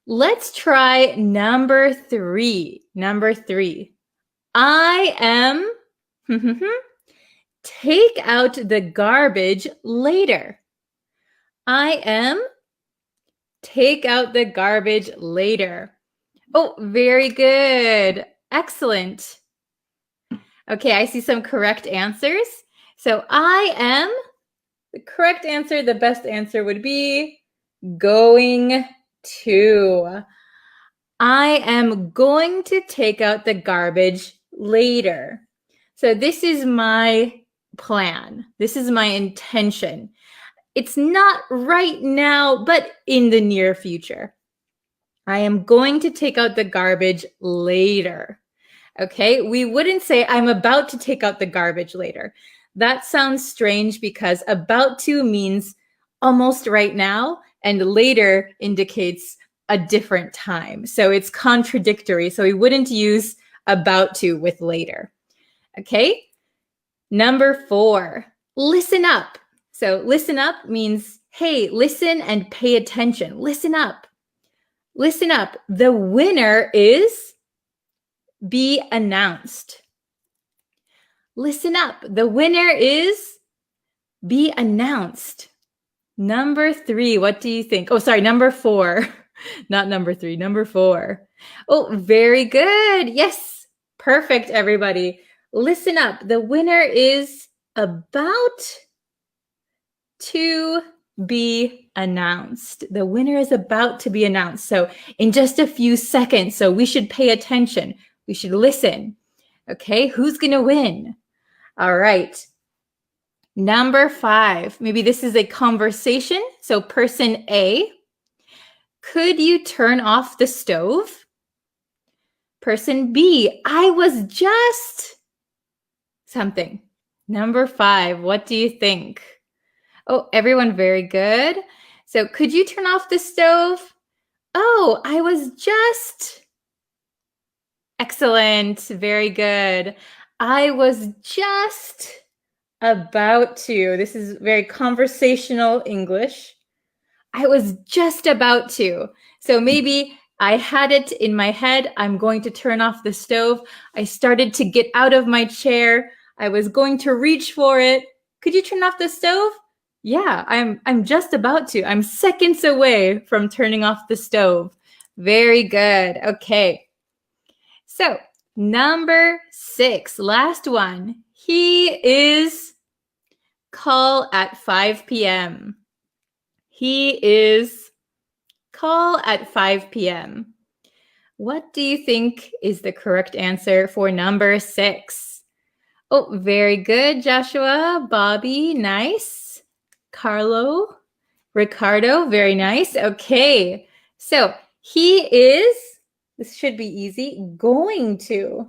Let's try number 3. Number 3. I am take out the garbage later. I am take out the garbage later. Oh, very good. Excellent. Okay, I see some correct answers. So I am, the correct answer, the best answer would be going to. I am going to take out the garbage later. So this is my plan. This is my intention. It's not right now, but in the near future. I am going to take out the garbage later. Okay, we wouldn't say I'm about to take out the garbage later. That sounds strange because about to means almost right now and later indicates a different time. So it's contradictory. So we wouldn't use about to with later. Okay, number 4, listen up. So listen up means, hey, listen and pay attention. Listen up. Listen up. The winner is be announced. Listen up. The winner is be announced. Number 3, what do you think? Oh, sorry, number 4. Not number 3, number 4. Oh, very good. Yes, perfect, everybody. Listen up. The winner is about to be announced. The winner is about to be announced. So in just a few seconds, so we should pay attention. We should listen. Okay, who's going to win? All right. Number 5, maybe this is a conversation. So person A, could you turn off the stove? Person B, I was just something. Number 5, what do you think? Oh, everyone, very good. So could you turn off the stove? Oh, I was just. Excellent. Very good. I was just about to. This is very conversational English. I was just about to. So maybe I had it in my head. I'm going to turn off the stove. I started to get out of my chair. I was going to reach for it. Could you turn off the stove? Yeah, I'm just about to. I'm seconds away from turning off the stove. Very good. Okay. So, number 6, last one. He is call at 5 p.m. He is call at 5 p.m. What do you think is the correct answer for number 6? Oh, very good, Joshua, Bobby, nice. Carlo, Ricardo, very nice. Okay, so he is, this should be easy, going to.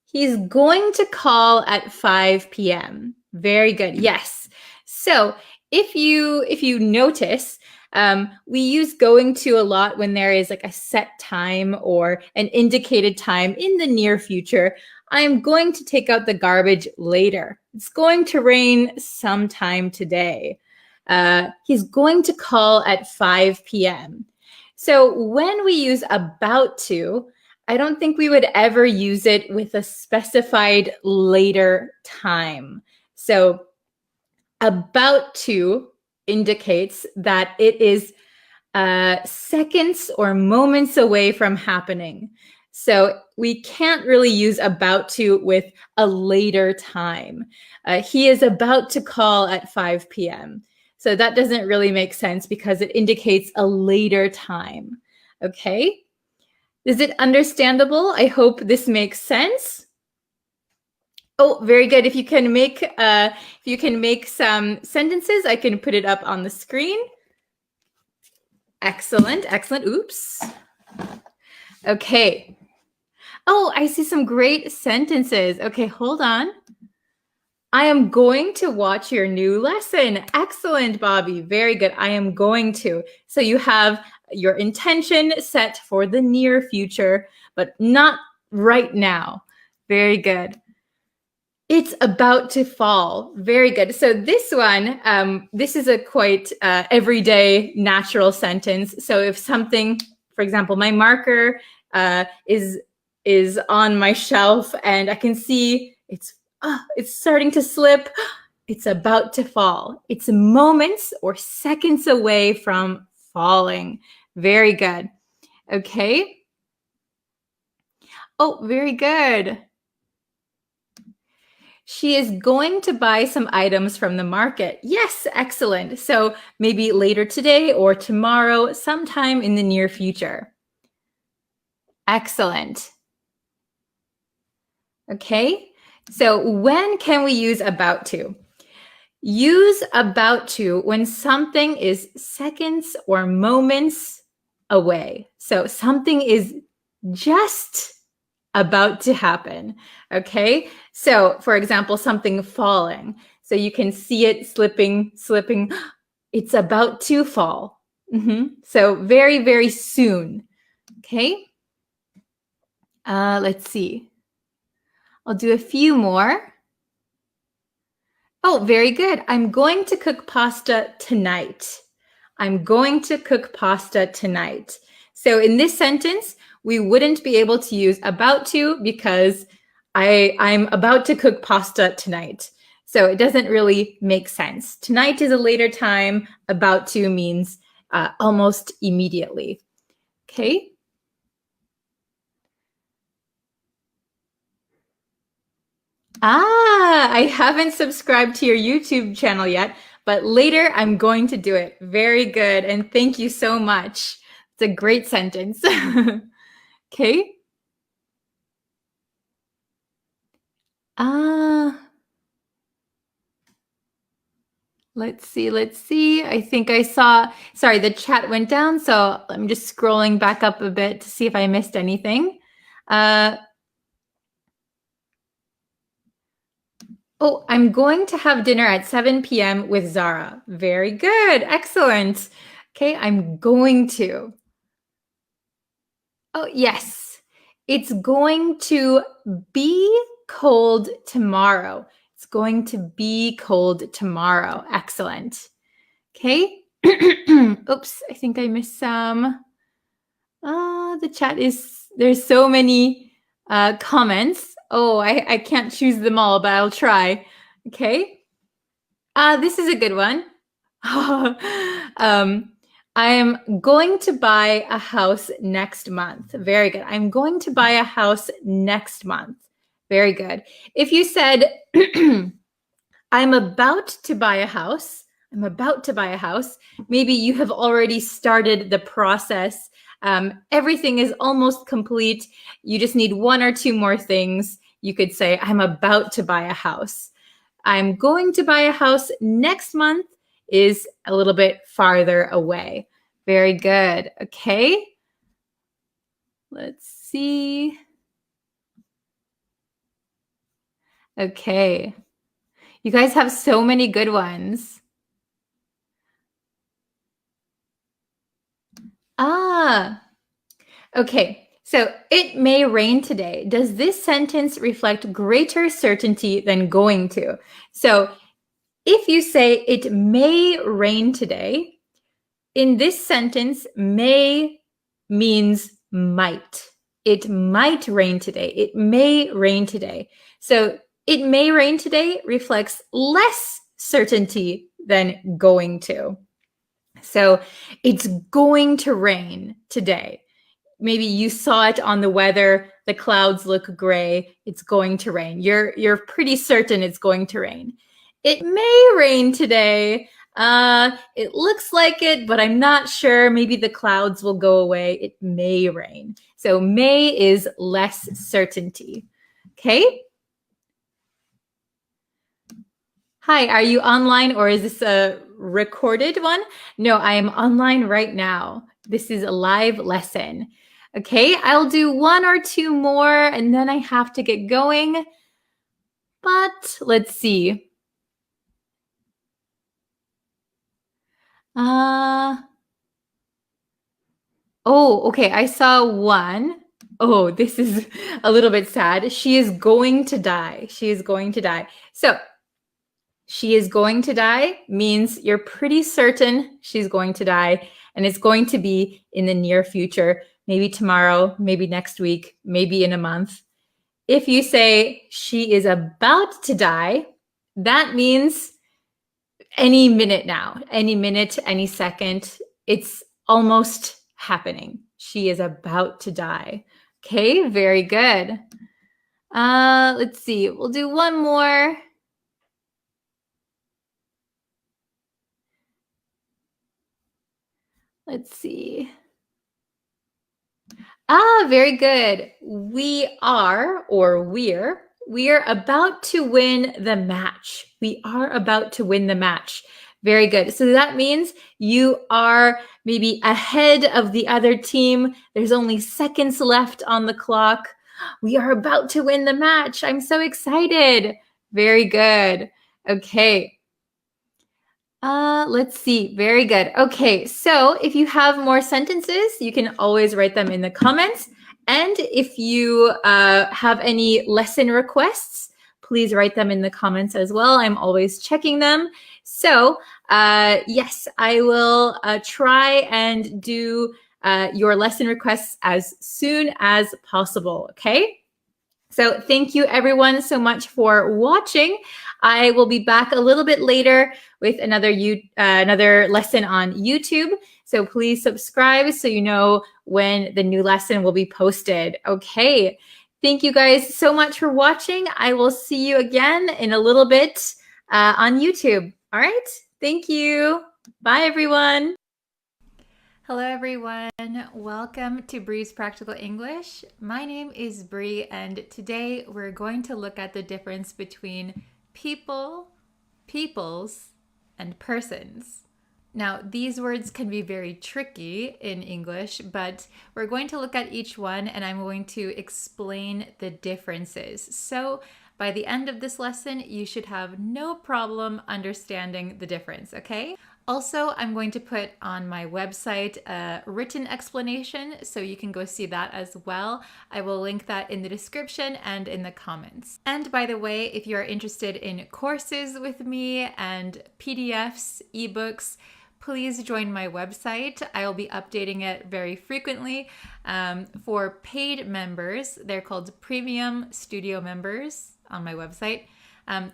He's going to call at 5 p.m. Very good, yes. So if you notice, we use going to a lot when there is like a set time or an indicated time in the near future. I'm going to take out the garbage later. It's going to rain sometime today. He's going to call at 5 p.m. So when we use about to, I don't think we would ever use it with a specified later time. So about to indicates that it is seconds or moments away from happening. So we can't really use about to with a later time. He is about to call at 5 p.m. So that doesn't really make sense because it indicates a later time. Okay? Is it understandable? I hope this makes sense. Oh, very good. If you can make some sentences, I can put it up on the screen. Excellent, excellent. Oops. Okay. Oh, I see some great sentences. Okay, hold on. I am going to watch your new lesson. Excellent, Bobby. Very good. I am going to. So you have your intention set for the near future, but not right now. Very good. It's about to fall. Very good. So this one, this is a quite everyday natural sentence. So if something, for example, my marker is on my shelf and I can see it's starting to slip. It's about to fall. It's moments or seconds away from falling. Very good. Okay. Oh, very good. She is going to buy some items from the market. Yes, excellent. So maybe later today or tomorrow, sometime in the near future. Excellent. Okay, so when can we use about to? Use about to when something is seconds or moments away. So something is just about to happen. Okay, so for example, something falling. So you can see it slipping. It's about to fall. So very, very soon. Okay, let's see. I'll do a few more. Oh, very good. I'm going to cook pasta tonight. I'm going to cook pasta tonight. So in this sentence, we wouldn't be able to use about to because I'm about to cook pasta tonight. So it doesn't really make sense. Tonight is a later time. About to means almost immediately. Okay. I haven't subscribed to your YouTube channel yet, but later I'm going to do it. Very good. And thank you so much. It's a great sentence. Okay. Let's see. I think I saw, sorry, the chat went down. So I'm just scrolling back up a bit to see if I missed anything. Oh, I'm going to have dinner at 7 p.m. with Zara. Very good. Excellent. Okay, I'm going to. Oh, yes. It's going to be cold tomorrow. It's going to be cold tomorrow. Excellent. Okay. Oops, I think I missed some. The chat is, there's so many comments. Oh, I can't choose them all, but I'll try. Okay. This is a good one. I am going to buy a house next month. Very good. I'm going to buy a house next month. Very good. If you said, I'm about to buy a house, maybe you have already started the process. Everything is almost complete. You just need one or two more things. You could say, I'm about to buy a house. I'm going to buy a house next month is a little bit farther away. Very good. Okay. Let's see. Okay. You guys have so many good ones. Okay. So it may rain today. Does this sentence reflect greater certainty than going to? So if you say it may rain today, in this sentence, may means might. It might rain today. It may rain today. So it may rain today reflects less certainty than going to. So it's going to rain today. Maybe you saw it on the weather. The clouds look gray. It's going to rain. You're pretty certain it's going to rain. It may rain today. It looks like it, but I'm not sure. Maybe the clouds will go away. It may rain. So may is less certainty. Okay? Hi, are you online or is this a recorded one? No, I am online right now. This is a live lesson. Okay, I'll do one or two more and then I have to get going. But let's see. Oh, okay, I saw one. Oh, this is a little bit sad. She is going to die. She is going to die. So, she is going to die means you're pretty certain she's going to die, and it's going to be in the near future, maybe tomorrow, maybe next week, maybe in a month. If you say she is about to die, that means any minute now, any minute, any second, it's almost happening. She is about to die. Okay, very good. Let's see, we'll do one more. Let's see. Very good. We are, or we're about to win the match. We are about to win the match. Very good. So that means you are maybe ahead of the other team. There's only seconds left on the clock. We are about to win the match. I'm so excited. Very good. Okay. Let's see. Very good. Okay, so if you have more sentences, you can always write them in the comments. And if you have any lesson requests, please write them in the comments as well. I'm always checking them. So yes, I will try and do your lesson requests as soon as possible, okay? So thank you everyone so much for watching. I will be back a little bit later with another lesson on YouTube. So please subscribe so you know when the new lesson will be posted. Okay. Thank you guys so much for watching. I will see you again in a little bit on YouTube. All right. Thank you. Bye, everyone. Hello everyone, welcome to Bree's Practical English. My name is Bree and today we're going to look at the difference between people, peoples, and persons. Now these words can be very tricky in English, but we're going to look at each one and I'm going to explain the differences. So by the end of this lesson, you should have no problem understanding the difference, okay? Also, I'm going to put on my website a written explanation so you can go see that as well. I will link that in the description and in the comments. And by the way, if you're interested in courses with me and PDFs, ebooks, please join my website. I will be updating it very frequently. For paid members, they're called Premium Studio members on my website.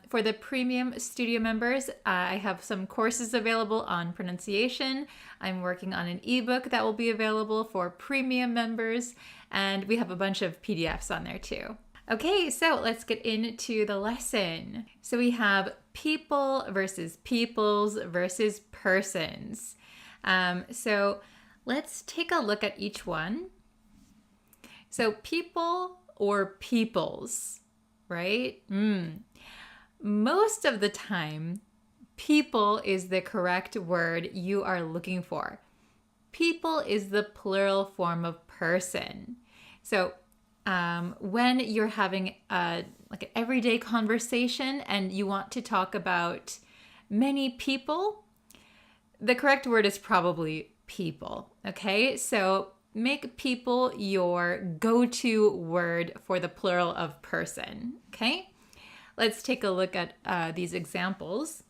For the Premium Studio members, I have some courses available on pronunciation. I'm working on an ebook that will be available for Premium members, and we have a bunch of PDFs on there too. Okay, so let's get into the lesson. So we have people versus peoples versus persons. So let's take a look at each one. So people or peoples, right? Most of the time, people is the correct word you are looking for. People is the plural form of person. So when you're having like an everyday conversation and you want to talk about many people, the correct word is probably people, okay? So make people your go-to word for the plural of person, okay? Let's take a look at these examples.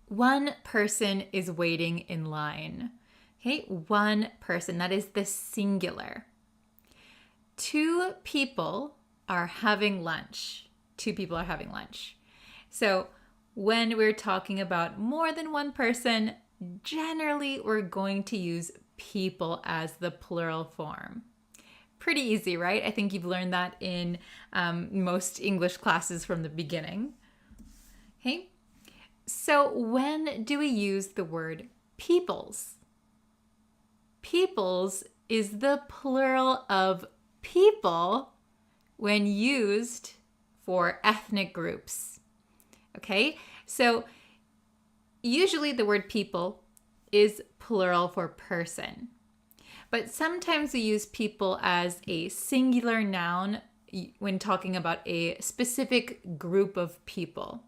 One person is waiting in line. Okay, one person, that is the singular. Two people are having lunch. Two people are having lunch. So when we're talking about more than one person, generally we're going to use people as the plural form. Pretty easy, right? I think you've learned that in most English classes from the beginning. Okay, so when do we use the word peoples? Peoples is the plural of people when used for ethnic groups. Okay, so usually the word people is plural for person, but sometimes we use people as a singular noun when talking about a specific group of people.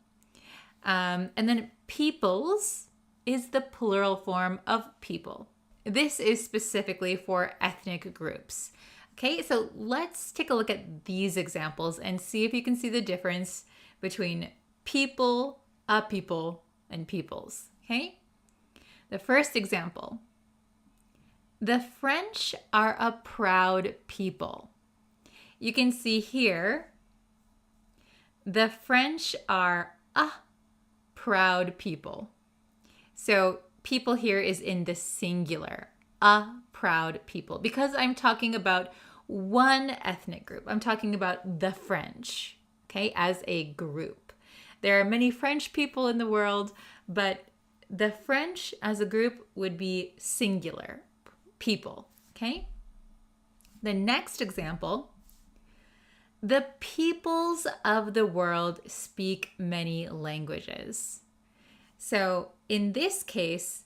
And then peoples is the plural form of people. This is specifically for ethnic groups. Okay, so let's take a look at these examples and see if you can see the difference between people, a people, and peoples. Okay, the first example. The French are a proud people. You can see here, the French are a proud people. So people here is in the singular, a proud people, because I'm talking about one ethnic group. I'm talking about the French, okay, as a group. There are many French people in the world, but the French as a group would be singular, people, okay? The next example, the peoples of the world speak many languages. So in this case,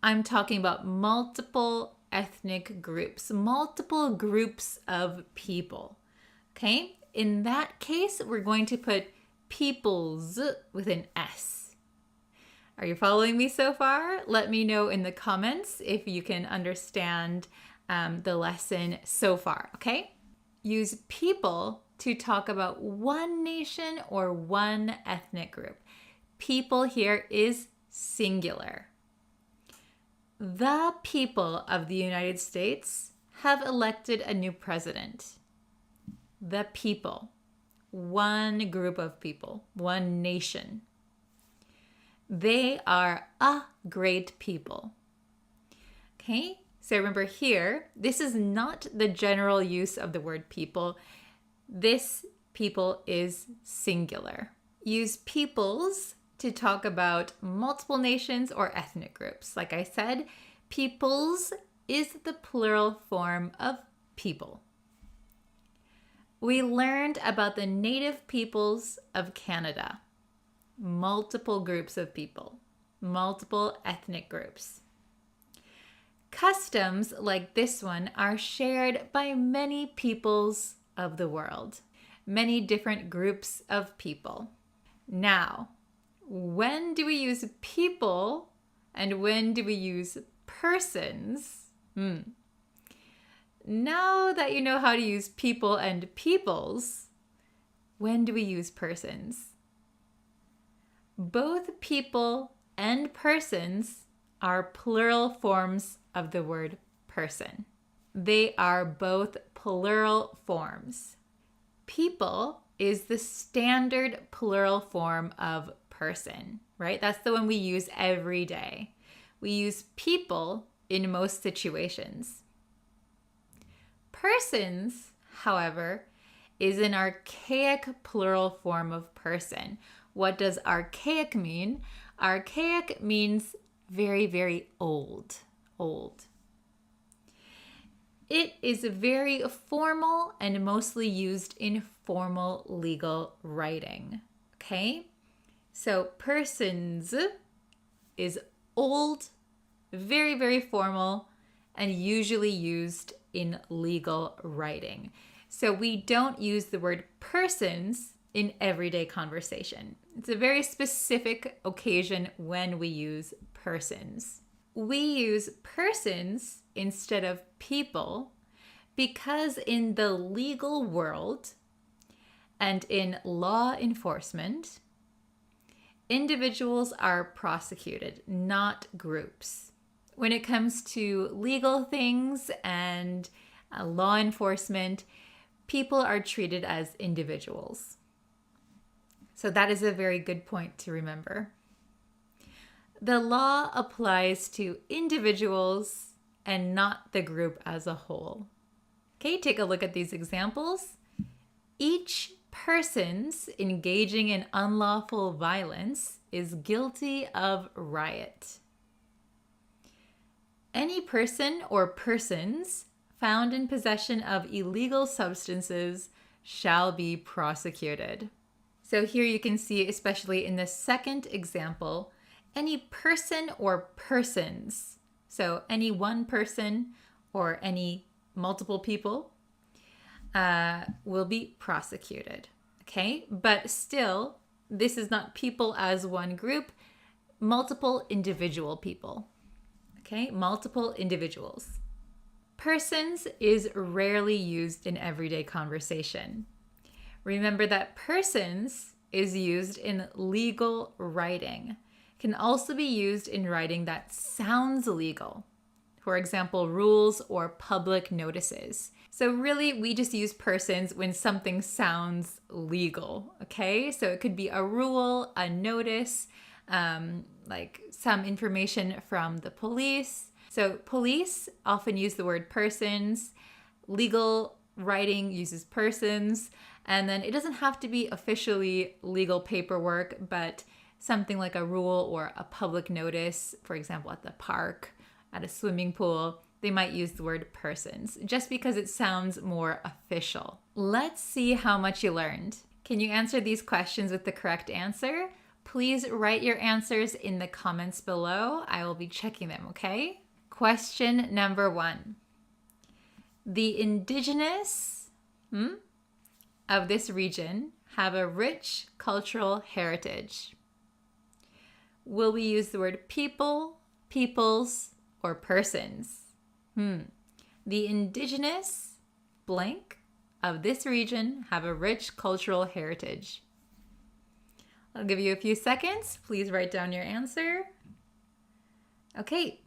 I'm talking about multiple ethnic groups, multiple groups of people, okay? In that case, we're going to put peoples with an S. Are you following me so far? Let me know in the comments if you can understand the lesson so far, okay? Use people to talk about one nation or one ethnic group. People here is singular. The people of the United States have elected a new president. The people, one group of people, one nation. They are a great people. Okay, so remember here, this is not the general use of the word people. This people is singular. Use peoples to talk about multiple nations or ethnic groups. Like I said, peoples is the plural form of people. We learned about the native peoples of Canada. Multiple groups of people, multiple ethnic groups. Customs like this one are shared by many peoples of the world, many different groups of people. Now, when do we use people and when do we use persons? Now that you know how to use people and peoples, when do we use persons? Both people and persons are plural forms of the word person. They are both plural forms. People is the standard plural form of person, right? That's the one we use every day. We use people in most situations. Persons, however, is an archaic plural form of person. What does archaic mean? Archaic means very, very old. Old. It is very formal and mostly used in formal legal writing. Okay? So persons is old, very, very formal, and usually used in legal writing. So we don't use the word persons in everyday conversation. It's a very specific occasion when we use persons. We use persons instead of people because in the legal world and in law enforcement, individuals are prosecuted, not groups. When it comes to legal things and law enforcement, people are treated as individuals. So that is a very good point to remember. The law applies to individuals and not the group as a whole. Okay, take a look at these examples. Each persons engaging in unlawful violence is guilty of riot. Any person or persons found in possession of illegal substances shall be prosecuted. So here you can see, especially in the second example, any person or persons. So any one person or any multiple people will be prosecuted. Okay, but still, this is not people as one group, multiple individual people. Okay, multiple individuals. Persons is rarely used in everyday conversation. Remember that persons is used in legal writing. It can also be used in writing that sounds legal. For example, rules or public notices. So really, we just use persons when something sounds legal, okay? So it could be a rule, a notice, like some information from the police. So police often use the word persons. Legal writing uses persons. And then it doesn't have to be officially legal paperwork, but something like a rule or a public notice, for example, at the park, at a swimming pool, they might use the word persons just because it sounds more official. Let's see how much you learned. Can you answer these questions with the correct answer? Please write your answers in the comments below. I will be checking them, okay? Question number 1. The indigenous of this region have a rich cultural heritage. Will we use the word people, peoples, or persons? The indigenous blank of this region have a rich cultural heritage. I'll give you a few seconds. Please write down your answer. Okay.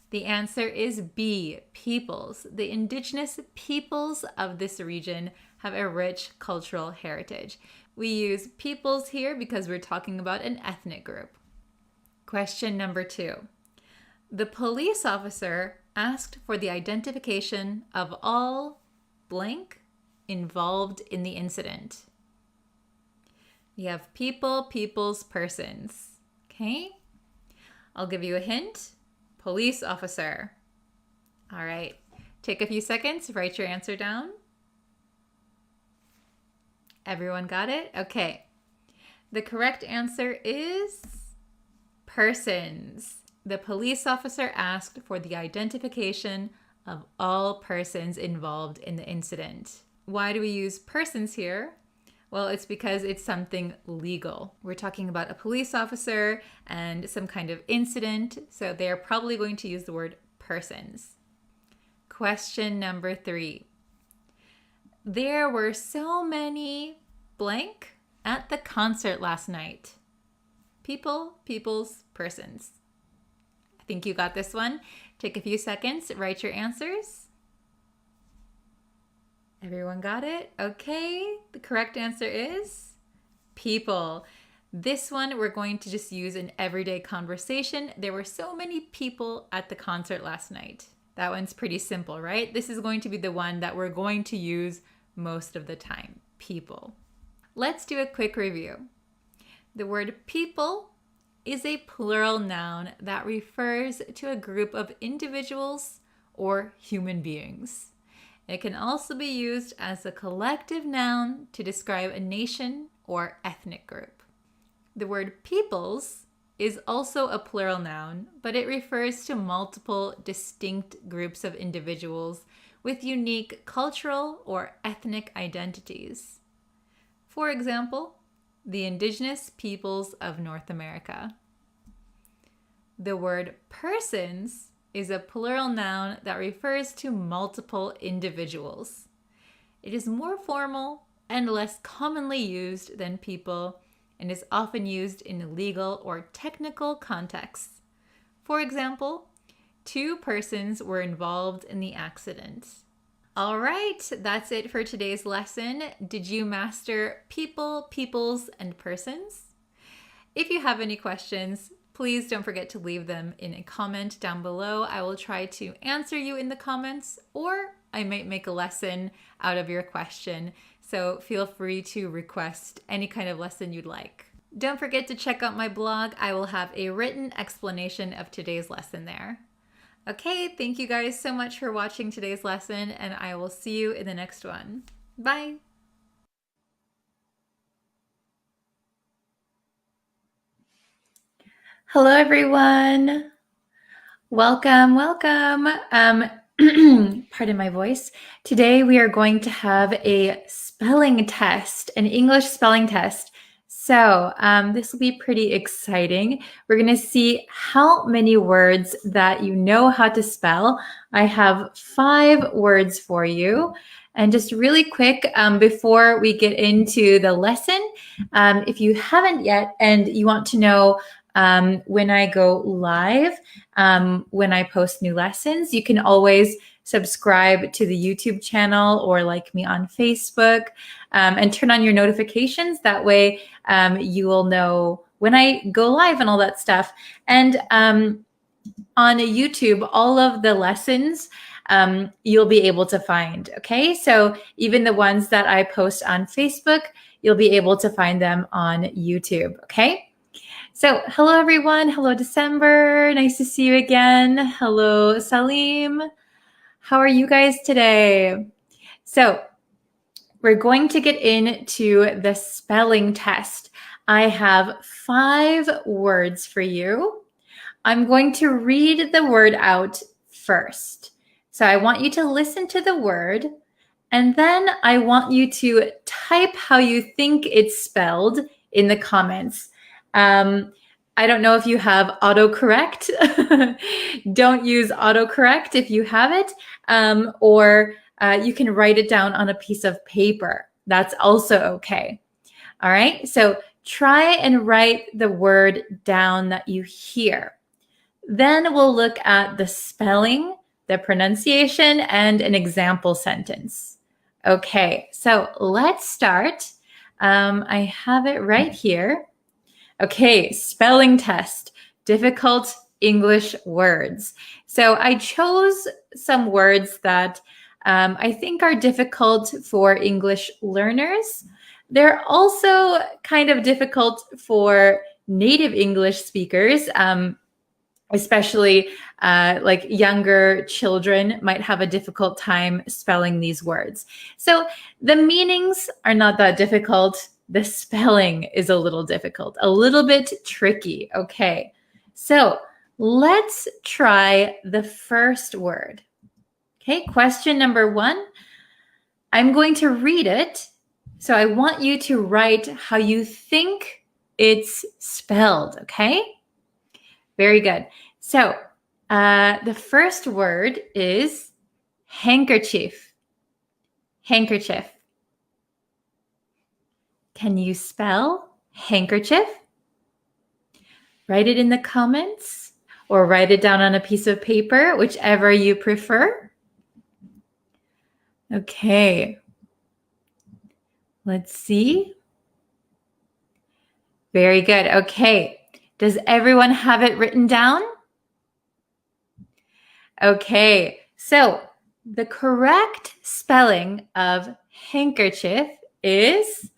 The answer is B, peoples. The indigenous peoples of this region have a rich cultural heritage. We use peoples here because we're talking about an ethnic group. Question number 2. The police officer asked for the identification of all blank involved in the incident. You have people, peoples, persons. Okay? I'll give you a hint. Police officer. All right. Take a few seconds. Write your answer down. Everyone got it? Okay. The correct answer is persons. The police officer asked for the identification of all persons involved in the incident. Why do we use persons here? Well, it's because it's something legal. We're talking about a police officer and some kind of incident, so they're probably going to use the word persons. Question number 3. There were so many blank at the concert last night. People, peoples, persons. I think you got this one. Take a few seconds, write your answers. Everyone got it? Okay, the correct answer is people. This one we're going to just use in everyday conversation. There were so many people at the concert last night. That one's pretty simple, right? This is going to be the one that we're going to use most of the time, people. Let's do a quick review. The word people is a plural noun that refers to a group of individuals or human beings. It can also be used as a collective noun to describe a nation or ethnic group. The word peoples is also a plural noun, but it refers to multiple distinct groups of individuals with unique cultural or ethnic identities. For example, the indigenous peoples of North America. The word persons is a plural noun that refers to multiple individuals. It is more formal and less commonly used than people and is often used in legal or technical contexts. For example, 2 persons were involved in the accident. All right, that's it for today's lesson. Did you master people, peoples, and persons? If you have any questions, please don't forget to leave them in a comment down below. I will try to answer you in the comments, or I might make a lesson out of your question. So feel free to request any kind of lesson you'd like. Don't forget to check out my blog. I will have a written explanation of today's lesson there. Okay, thank you guys so much for watching today's lesson, and I will see you in the next one. Bye! Hello, everyone. Welcome. Pardon my voice. Today we are going to have a spelling test, an English spelling test. So this will be pretty exciting. We're going to see how many words that you know how to spell. I have 5 words for you. And just really quick, before we get into the lesson, if you haven't yet and you want to know when I go live, when I post new lessons, you can always subscribe to the YouTube channel or like me on Facebook, and turn on your notifications. That way you will know when I go live and all that stuff. And on YouTube, all of the lessons you'll be able to find. Okay, so even the ones that I post on Facebook, you'll be able to find them on YouTube. Okay. So hello, everyone. Hello, December. Nice to see you again. Hello, Salim. How are you guys today? So we're going to get into the spelling test. I have 5 words for you. I'm going to read the word out first. So I want you to listen to the word, and then I want you to type how you think it's spelled in the comments. I don't know if you have autocorrect. Don't use autocorrect if you have it, or you can write it down on a piece of paper. That's also okay. All right, so try and write the word down that you hear. Then we'll look at the spelling, the pronunciation, and an example sentence. Okay, so let's start. I have it right here. Okay, spelling test, difficult English words. So I chose some words that I think are difficult for English learners. They're also kind of difficult for native English speakers, especially like younger children might have a difficult time spelling these words. So the meanings are not that difficult. The spelling is a little difficult, a little bit tricky. Okay, so let's try the first word. Okay, question number 1. I'm going to read it. So I want you to write how you think it's spelled, okay? Very good. So the first word is handkerchief. Handkerchief. Can you spell handkerchief? Write it in the comments or write it down on a piece of paper, whichever you prefer. Okay. Let's see. Very good. Okay. Does everyone have it written down? Okay. So the correct spelling of handkerchief is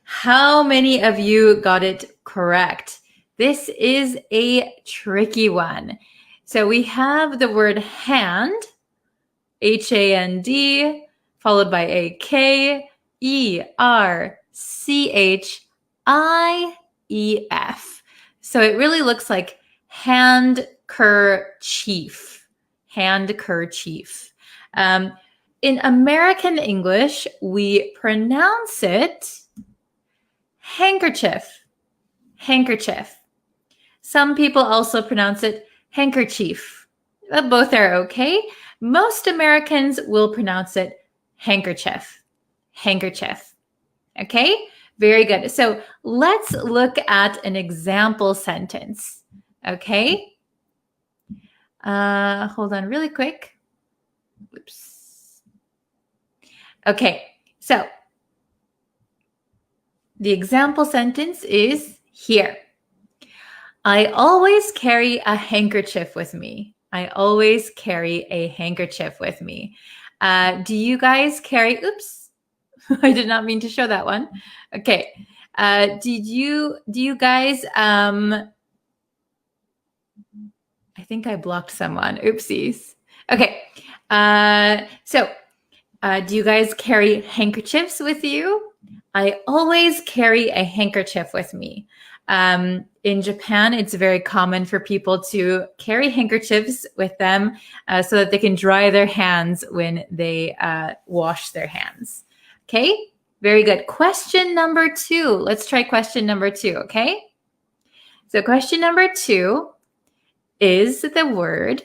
how many of you got it correct? This is a tricky one. So we have the word hand, H-A-N-D, followed by a K-E-R-C-H-I-E-F. So it really looks like handkerchief. Handkerchief. In American English, we pronounce it handkerchief. Handkerchief. Some people also pronounce it handkerchief. Both are okay. Most Americans will pronounce it handkerchief. Handkerchief. Okay? Very good. So let's look at an example sentence. Okay? Hold on really quick. Oops. Okay, so The example sentence is here. I always carry a handkerchief with me. I always carry a handkerchief with me. Do you guys carry, oops, I did not mean to show that one. Okay. Do you guys, I think I blocked someone. Oopsies. Okay. Do you guys carry handkerchiefs with you? I always carry a handkerchief with me. In Japan, it's very common for people to carry handkerchiefs with them so that they can dry their hands when they wash their hands. Okay, very good. Question number 2. Let's try question number 2, okay? So question number 2 is the word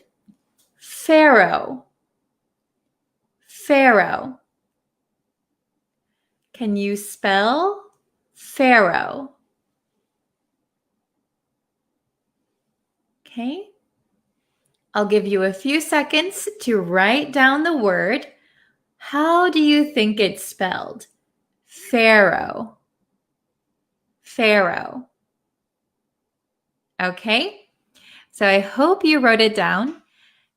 pharaoh. Pharaoh. Can you spell pharaoh? Okay. I'll give you a few seconds to write down the word. How do you think it's spelled? Pharaoh. Pharaoh. Okay. So I hope you wrote it down.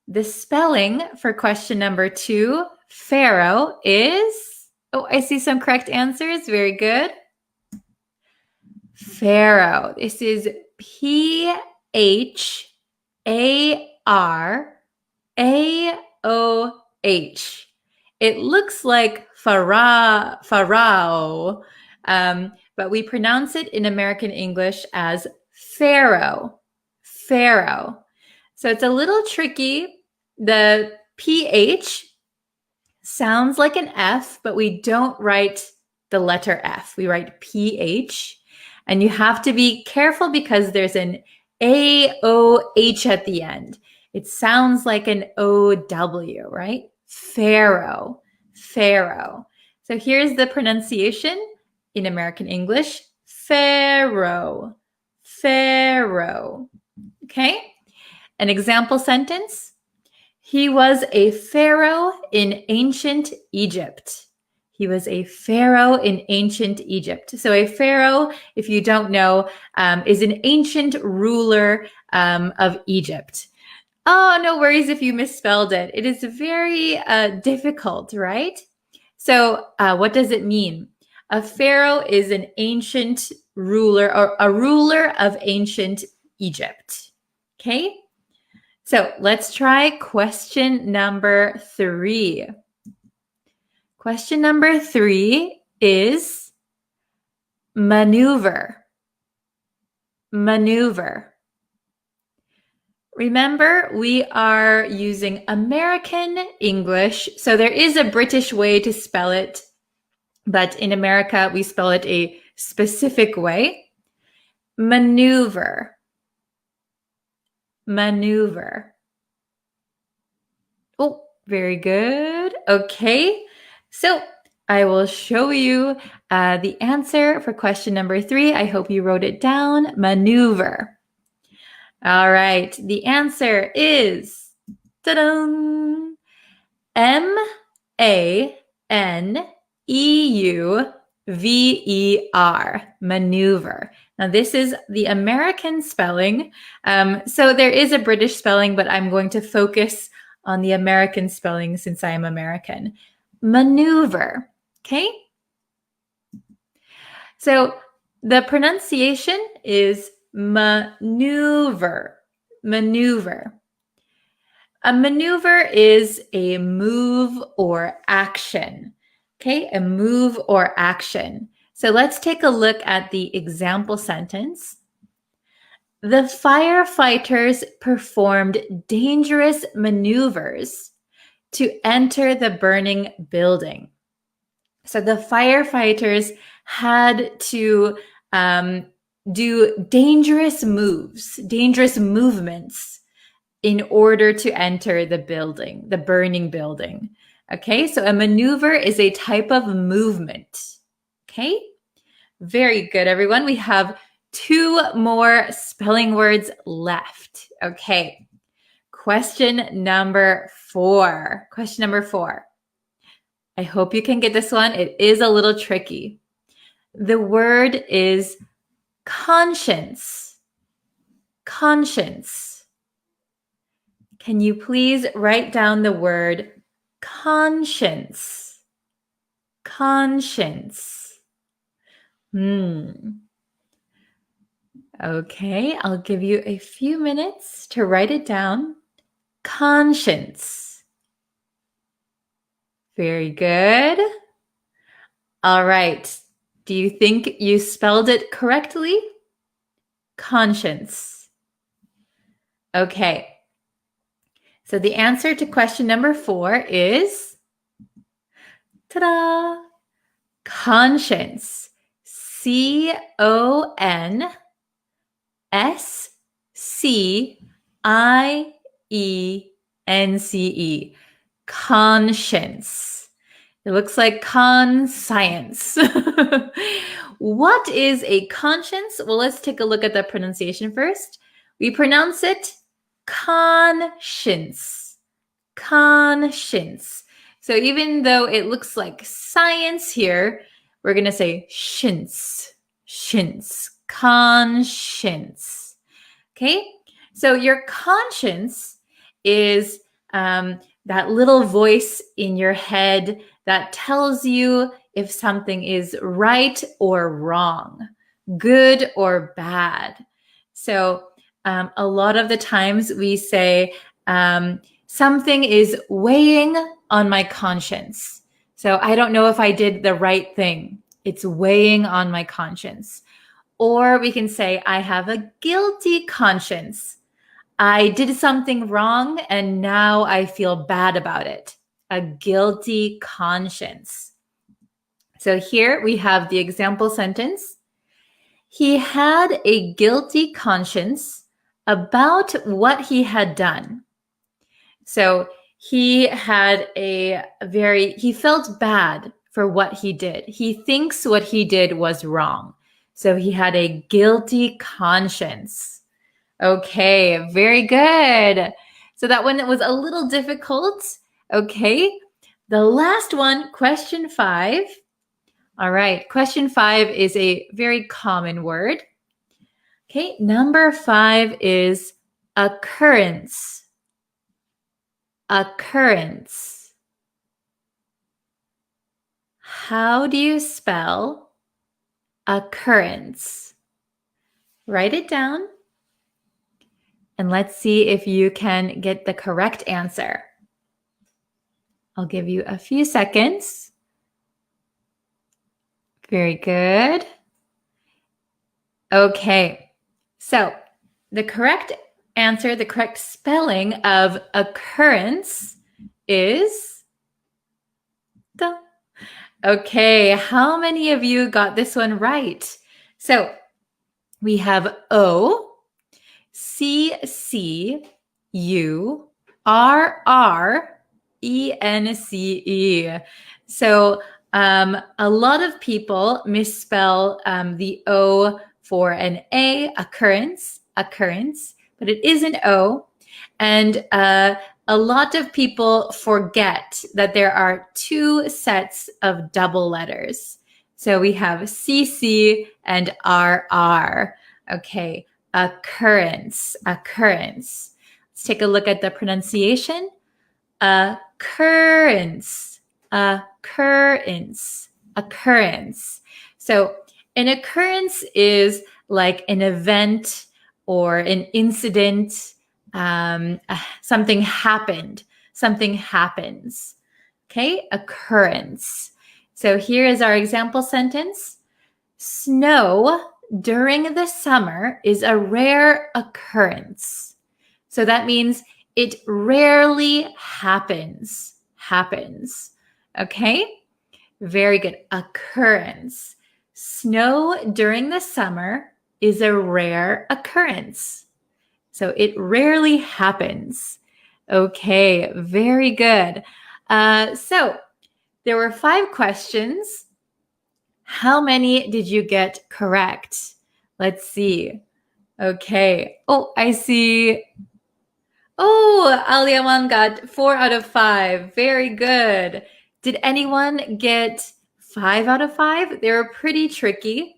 The spelling for question number 2, pharaoh, is, oh, I see some correct answers. Very good. Pharaoh. This is Pharaoh. It looks like pharaoh, but we pronounce it in American English as pharaoh. Pharaoh. So it's a little tricky. The PH sounds like an F, but we don't write the letter F. We write PH. And you have to be careful because there's an AOH at the end. It sounds like an OW, right? Pharaoh. Pharaoh. So here's the pronunciation in American English. Pharaoh. Pharaoh. Okay? An example sentence. He was a pharaoh in ancient Egypt. He was a pharaoh in ancient Egypt. So a pharaoh, if you don't know, is an ancient ruler of Egypt. Oh, no worries if you misspelled it. It is very difficult, right? So what does it mean? A pharaoh is an ancient ruler or a ruler of ancient Egypt. Okay? So let's try question number 3. Question number 3 is maneuver. Maneuver. Remember, we are using American English, so there is a British way to spell it, but in America, we spell it a specific way. Maneuver. Maneuver. Oh, very good. Okay, so I will show you the answer for question number 3. I hope you wrote it down. Maneuver. All right, the answer is ta-da! M-A-N-E-U-V-E-R, maneuver. Now, this is the American spelling. So there is a British spelling, but I'm going to focus on the American spelling since I am American. Maneuver, okay? So the pronunciation is maneuver. Maneuver. A maneuver is a move or action. Okay, a move or action. So let's take a look at the example sentence. The firefighters performed dangerous maneuvers to enter the burning building. So the firefighters had to do dangerous moves, dangerous movements in order to enter the building, the burning building. Okay, so a maneuver is a type of movement. Okay, very good, everyone. We have 2 more spelling words left. Okay, question number 4. Question number 4. I hope you can get this one. It is a little tricky. The word is conscience. Conscience. Can you please write down the word conscience? Conscience. Okay, I'll give you a few minutes to write it down. Conscience. Very good. All right. Do you think you spelled it correctly? Conscience. Okay. So the answer to question number 4 is, ta-da, conscience. C-O-N-S-C-I-E-N-C-E. Conscience. It looks like conscience. What is a conscience? Well, let's take a look at the pronunciation first. We pronounce it conscience. Conscience. So even though it looks like science here, we're going to say shins. Shins. Conscience. Okay? So your conscience is that little voice in your head that tells you if something is right or wrong, good or bad. So a lot of the times we say something is weighing on my conscience. So I don't know if I did the right thing. It's weighing on my conscience. Or we can say I have a guilty conscience. I did something wrong and now I feel bad about it. A guilty conscience. So here we have the example sentence. He had a guilty conscience about what he had done. So he felt bad for what he did. He thinks what he did was wrong. So he had a guilty conscience. Okay, very good. So that one was a little difficult. Okay, the last one, question 5. All right, question 5 is a very common word. Okay, number 5 is occurrence. Occurrence. How do you spell occurrence? Write it down. And let's see if you can get the correct answer. I'll give you a few seconds. Very good. Okay, so the correct answer, the correct spelling of occurrence is... Okay, how many of you got this one right? So we have O, C, C, U, R, R, E, N, C, E. So a lot of people misspell the O for an A, occurrence, but it is an O. And a lot of people forget that there are 2 sets of double letters. So we have CC and RR. Okay, occurrence, occurrence. Let's take a look at the pronunciation. Occurrence, occurrence, occurrence. So an occurrence is like an event or an incident. Something happened, something happens. Okay, occurrence. So here is our example sentence. Snow during the summer is a rare occurrence. So that means it rarely happens. Okay, very good. Occurrence. Snow during the summer is a rare occurrence. So it rarely happens. Okay, very good. So there were 5 questions. How many did you get correct? Let's see. Okay. Oh, I see. Oh, Aliaman got 4 out of 5. Very good. Did anyone get 5 out of 5. They were pretty tricky.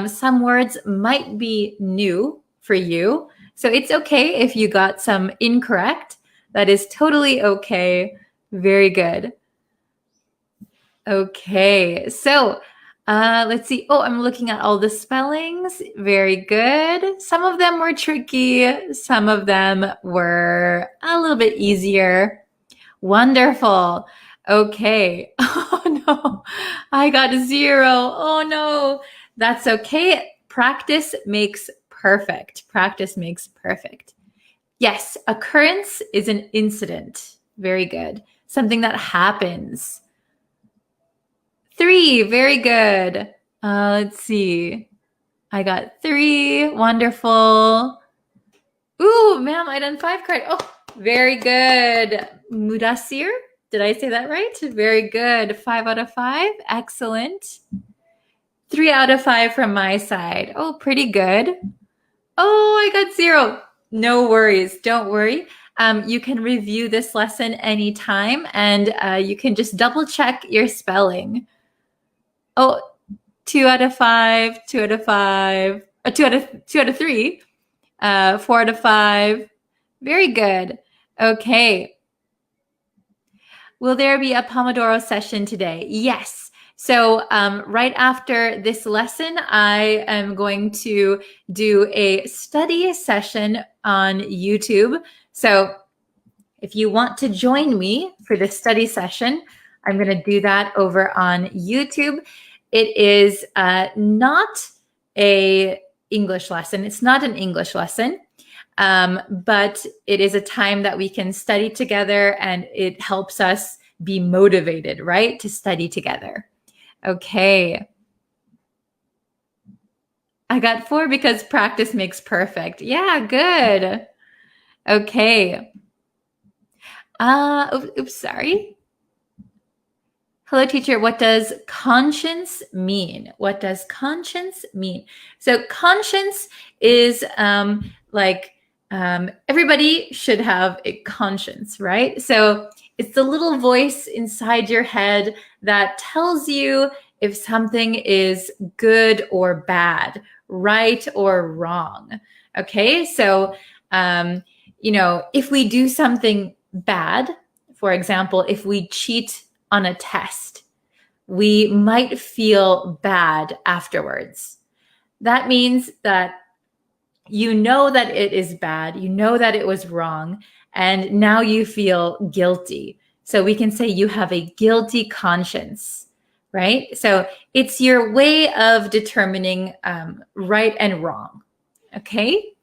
Some words might be new for you. So it's okay if you got some incorrect. That is totally okay. Very good. Okay, so let's see. Oh, I'm looking at all the spellings. Very good. Some of them were tricky. Some of them were a little bit easier. Wonderful. Okay. Oh no, I got a 0. Oh no, that's okay. Practice makes perfect. Practice makes perfect. Yes, occurrence is an incident. Very good. Something that happens. 3, very good. Let's see. I got 3. Wonderful. Ooh, ma'am, I done 5 correct. Oh, very good. Mudasir, did I say that right? Very good. 5 out of 5. Excellent. 3 out of 5 from my side. Oh, pretty good. Oh, I got 0. No worries. Don't worry. You can review this lesson anytime, and you can just double check your spelling. Oh, 2 out of 5, 2 out of 5, 2 out of 3, 4 out of 5. Very good. Okay. Will there be a Pomodoro session today? Yes. So right after this lesson, I am going to do a study session on YouTube. So if you want to join me for the study session, I'm going to do that over on YouTube. It is not a English lesson. It's not an English lesson, but it is a time that we can study together, and it helps us be motivated, right, to study together. Okay. I got 4 because practice makes perfect. Yeah, good. Okay. Oops, sorry. Hello, teacher. What does conscience mean? What does conscience mean? So conscience is everybody should have a conscience, right? So it's the little voice inside your head that tells you if something is good or bad, right or wrong. Okay, so if we do something bad, for example, if we cheat on a test, we might feel bad afterwards. That means that you know that it is bad, you know that it was wrong, and now you feel guilty. So we can say you have a guilty conscience, right? So it's your way of determining right and wrong. Okay,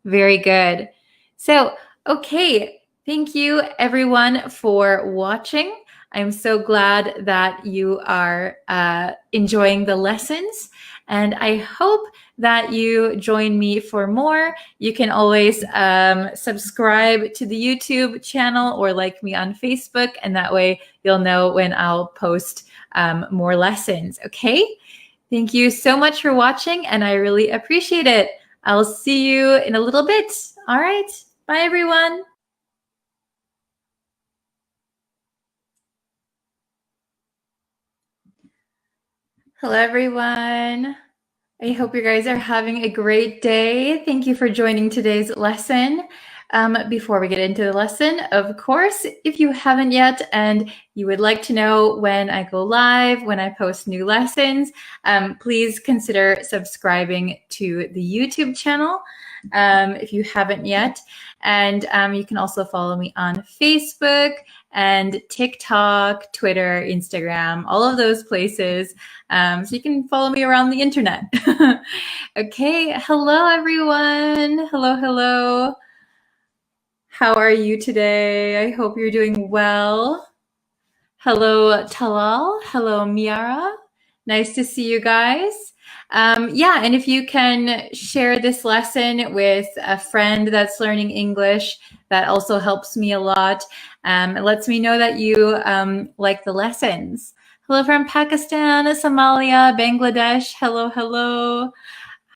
very good. So, okay, thank you everyone for watching. I'm so glad that you are enjoying the lessons, and I hope that you join me for more. You can always subscribe to the YouTube channel or like me on Facebook, and that way you'll know when I'll post more lessons, okay? Thank you so much for watching, and I really appreciate it. I'll see you in a little bit. All right, bye everyone. Hello, everyone. I hope you guys are having a great day. Thank you for joining today's lesson. Before we get into the lesson, of course, if you haven't yet and you would like to know when I go live, when I post new lessons, please consider subscribing to the YouTube channel if you haven't yet. And you can also follow me on Facebook and TikTok, Twitter, Instagram, all of those places. So you can follow me around the internet. Okay, hello everyone. Hello, hello. How are you today? I hope you're doing well. Hello, Talal. Hello, Miara. Nice to see you guys. Yeah, and if you can share this lesson with a friend that's learning English, that also helps me a lot. It lets me know that you like the lessons. Hello from Pakistan, Somalia, Bangladesh. Hello, hello.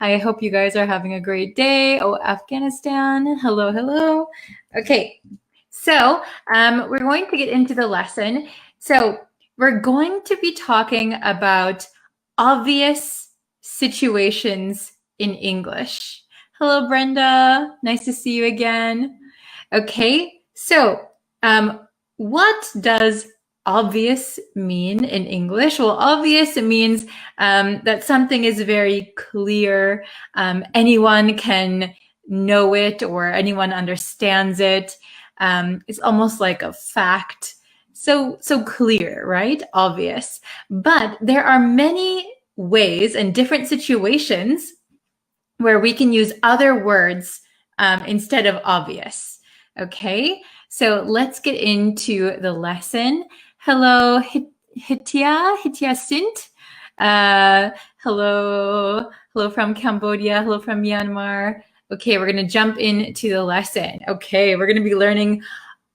I hope you guys are having a great day. Oh, Afghanistan. Hello, hello. Okay, so we're going to get into the lesson. So we're going to be talking about obvious situations in English. Hello, Brenda. Nice to see you again. Okay, so what does obvious mean in English? Well, obvious means that something is very clear. Anyone can know it or anyone understands it. It's almost like a fact. So clear, right? Obvious. But there are many ways and different situations where we can use other words instead of obvious. Okay, so let's get into the lesson. Hello, Hitia Sint. Hello from Cambodia. Hello from Myanmar. Okay, we're going to jump into the lesson. Okay, we're going to be learning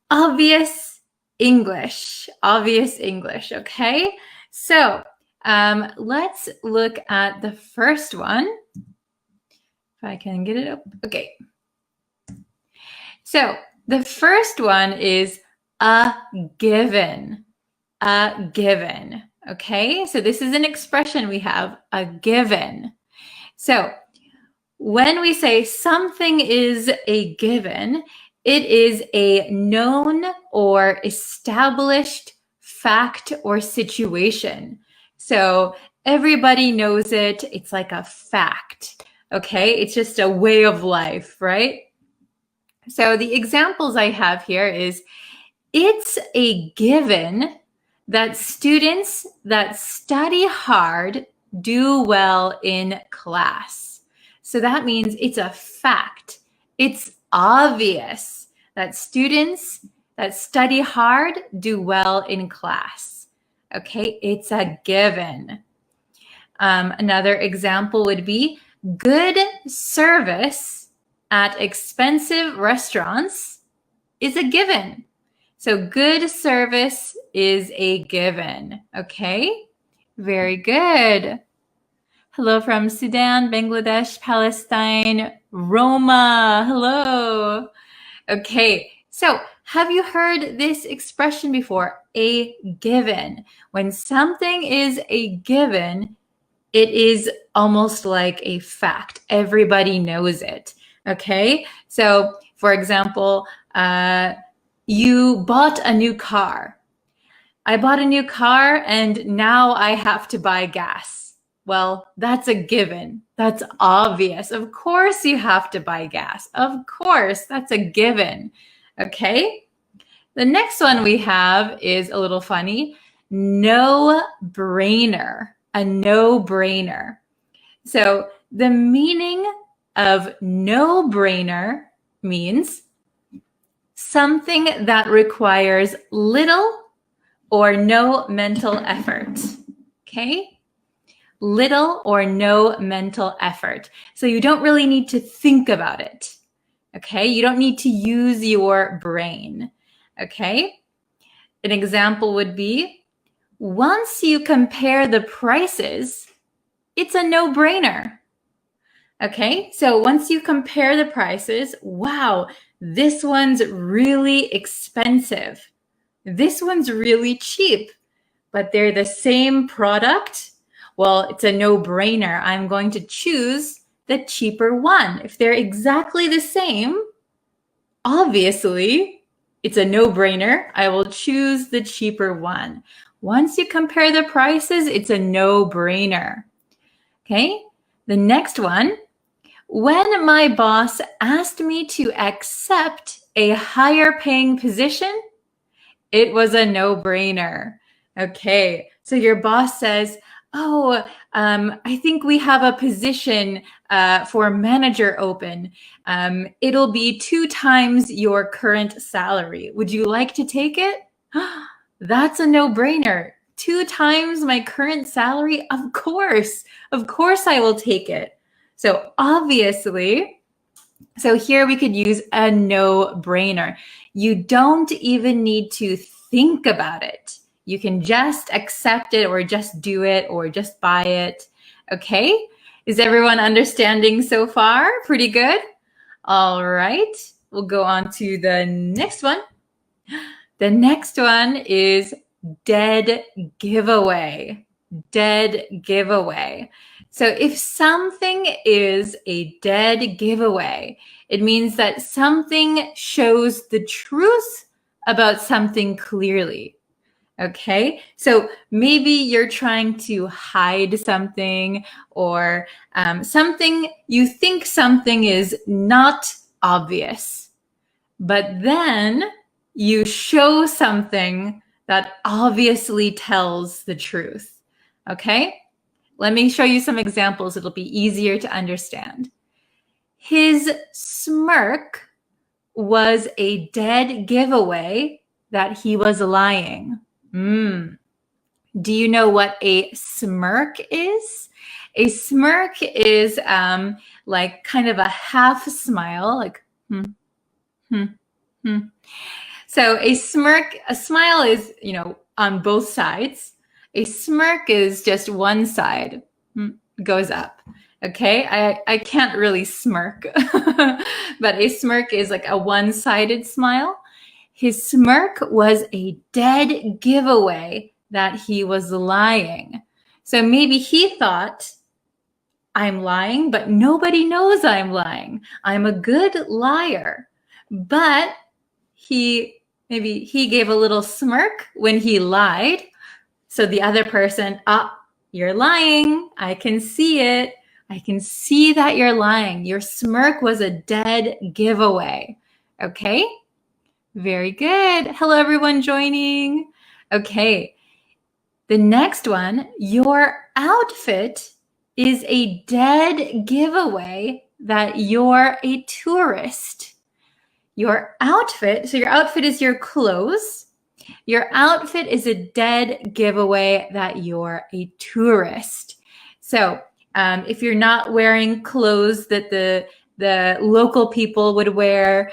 obvious English. Obvious English, okay? So let's look at the first one. If I can get it up. Okay. So the first one is a given. A given. Okay, so this is an expression we have, a given. So when we say something is a given, it is a known or established fact or situation. So everybody knows it. It's like a fact. Okay, it's just a way of life, right? So the examples I have here is, it's a given that students that study hard do well in class. So that means it's a fact. It's obvious that students that study hard do well in class. Okay, it's a given. Another example would be, good service at expensive restaurants is a given. So good service is a given. Okay, very good. Hello from Sudan, Bangladesh, Palestine, Roma. Hello. Okay, so have you heard this expression before? A given. When something is a given, it is almost like a fact. Everybody knows it. Okay, so for example, you bought a new car. I bought a new car and now I have to buy gas. Well, that's a given. That's obvious. Of course you have to buy gas. Of course, that's a given. Okay? The next one we have is a little funny. No-brainer. A no-brainer. So the meaning of no-brainer means something that requires little or no mental effort. Okay? Little or no mental effort. So you don't really need to think about it. Okay? You don't need to use your brain. Okay? An example would be, once you compare the prices, it's a no-brainer. Okay? So once you compare the prices, wow, this one's really expensive. This one's really cheap, but they're the same product. Well, it's a no-brainer. I'm going to choose the cheaper one. If they're exactly the same, obviously, it's a no-brainer. I will choose the cheaper one. Once you compare the prices, it's a no-brainer. Okay, the next one. When my boss asked me to accept a higher paying position, it was a no-brainer. Okay, so your boss says, oh, I think we have a position for manager open. It'll be 2 times your current salary. Would you like to take it? That's a no-brainer. 2 times my current salary? Of course I will take it. So obviously, so here we could use a no-brainer. You don't even need to think about it. You can just accept it or just do it or just buy it. Okay? Is everyone understanding so far? Pretty good? All right. We'll go on to the next one. The next one is dead giveaway. Dead giveaway. So if something is a dead giveaway, it means that something shows the truth about something clearly. Okay, so maybe you're trying to hide something, or something, you think something is not obvious, but then you show something that obviously tells the truth. Okay, let me show you some examples. It'll be easier to understand. His smirk was a dead giveaway that he was lying. Do you know what a smirk is? A smirk is like kind of a half smile, like So a smile is, on both sides. A smirk is just one side, goes up. Okay, I can't really smirk, but a smirk is like a one-sided smile. His smirk was a dead giveaway that he was lying. So maybe he thought, I'm lying, but nobody knows I'm lying. I'm a good liar. But maybe he gave a little smirk when he lied. So the other person, you're lying. I can see it. I can see that you're lying. Your smirk was a dead giveaway. Okay? Very good. Hello, everyone joining. Okay. The next one, your outfit is a dead giveaway that you're a tourist. Your outfit, so your outfit is your clothes. Your outfit is a dead giveaway that you're a tourist. So if you're not wearing clothes that the local people would wear,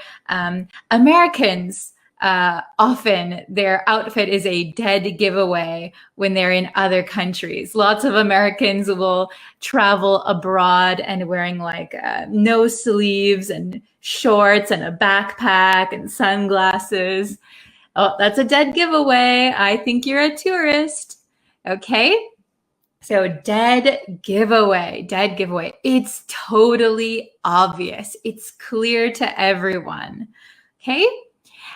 Americans, often their outfit is a dead giveaway when they're in other countries. Lots of Americans will travel abroad and wearing like no sleeves and shorts and a backpack and sunglasses. Oh, that's a dead giveaway. I think you're a tourist. Okay. So dead giveaway. It's totally obvious. It's clear to everyone. Okay.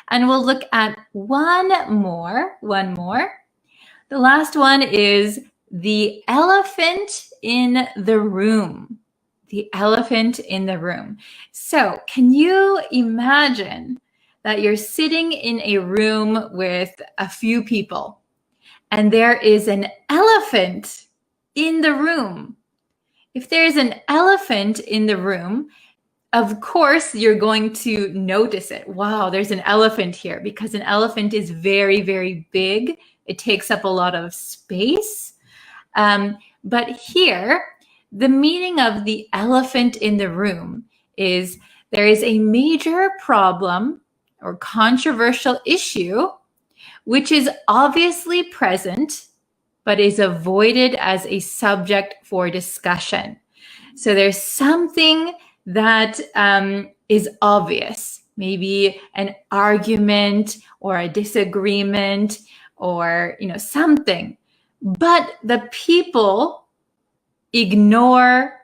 And we'll look at one more. The last one is the elephant in the room. The elephant in the room. So can you imagine that you're sitting in a room with a few people and there is an elephant in the room? If there's an elephant in the room, of course, you're going to notice it. Wow, there's an elephant here, because an elephant is very, very big. It takes up a lot of space. But here, the meaning of the elephant in the room is there is a major problem or controversial issue which is obviously present but is avoided as a subject for discussion. So there's something that is obvious, maybe an argument or a disagreement or something, but the people ignore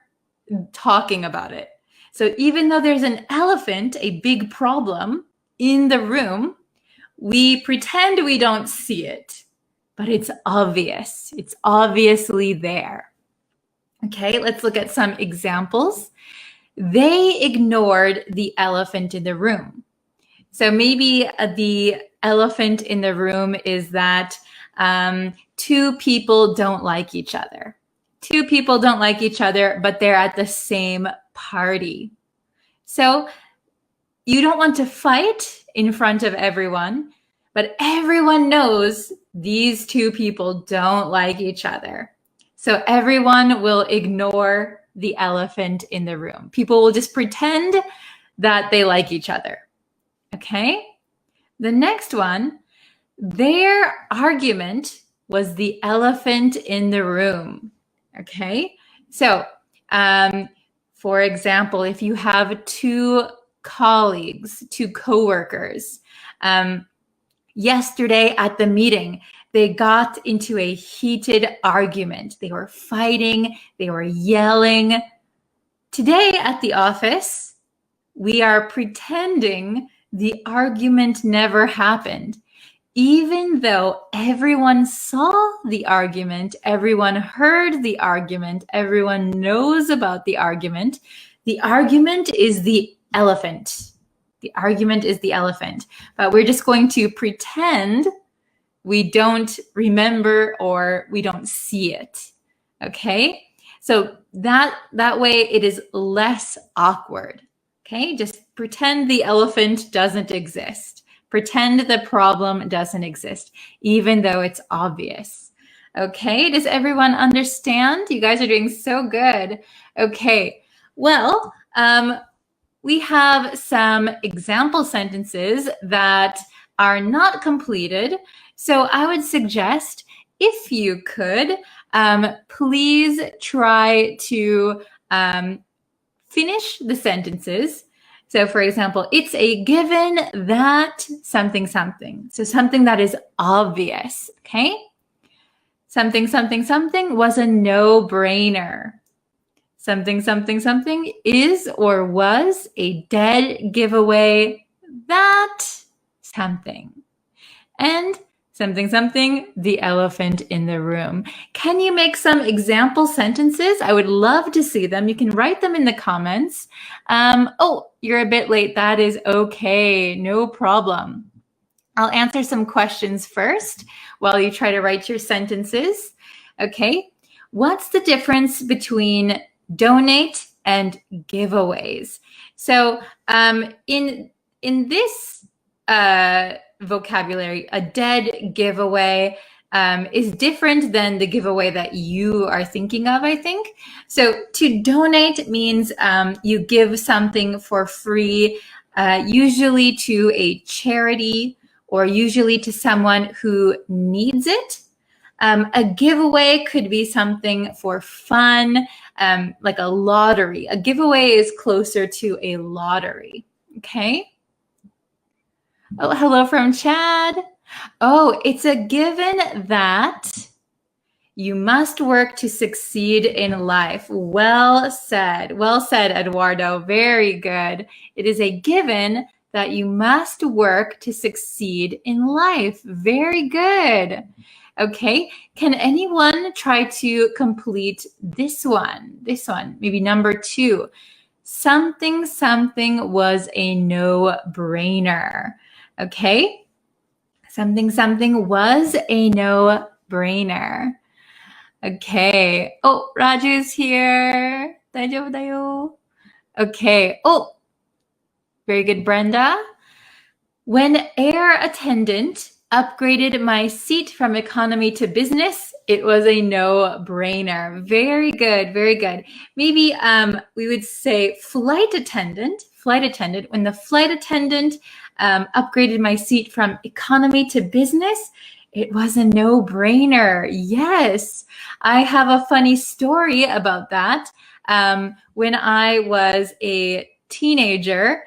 talking about it. So even though there's an elephant, a big problem in the room, we pretend we don't see it, but it's obvious. It's obviously there. Okay, let's look at some examples. They ignored the elephant in the room. So maybe the elephant in the room is that two people don't like each other. Two people don't like each other, but they're at the same party. So you don't want to fight in front of everyone, but everyone knows these two people don't like each other. So everyone will ignore the elephant in the room. People will just pretend that they like each other. Okay? The next one, their argument was the elephant in the room. Okay? So, for example, if you have two colleagues, two coworkers, yesterday at the meeting, they got into a heated argument. They were fighting, they were yelling. Today at the office, we are pretending the argument never happened. Even though everyone saw the argument, everyone heard the argument, everyone knows about the argument is the elephant. The argument is the elephant. But we're just going to pretend we don't remember or we don't see it. Okay? So that way it is less awkward. Okay? Just pretend the elephant doesn't exist. Pretend the problem doesn't exist, even though it's obvious. Okay? Does everyone understand? You guys are doing so good. Okay. Well, we have some example sentences that are not completed. So I would suggest, if you could, please try to finish the sentences. So for example, it's a given that something, something. So something that is obvious, okay? Something, something, something was a no-brainer. Something, something, something is or was a dead giveaway that something. And something, something, the elephant in the room. Can you make some example sentences? I would love to see them. You can write them in the comments. Oh, you're a bit late. That is okay. No problem. I'll answer some questions first while you try to write your sentences. Okay. What's the difference between donate and giveaways? So in this vocabulary, a dead giveaway is different than the giveaway that you are thinking of, I think. So to donate means you give something for free, usually to a charity or usually to someone who needs it. A giveaway could be something for fun, like a lottery. A giveaway is closer to a lottery, okay? Oh, hello from Chad. Oh, it's a given that you must work to succeed in life. Well said, Eduardo. Very good. It is a given that you must work to succeed in life. Very good. Okay, can anyone try to complete this one? This one, maybe number 2. Something, something was a no-brainer. Okay, something, something was a no-brainer. Okay. Oh, Raju's here. 大丈夫だよ. Okay. Oh, very good, Brenda. When air attendant upgraded my seat from economy to business, it was a no-brainer. Very good, very good. Maybe we would say flight attendant. When the flight attendant upgraded my seat from economy to business, it was a no-brainer. Yes, I have a funny story about that. When I was a teenager,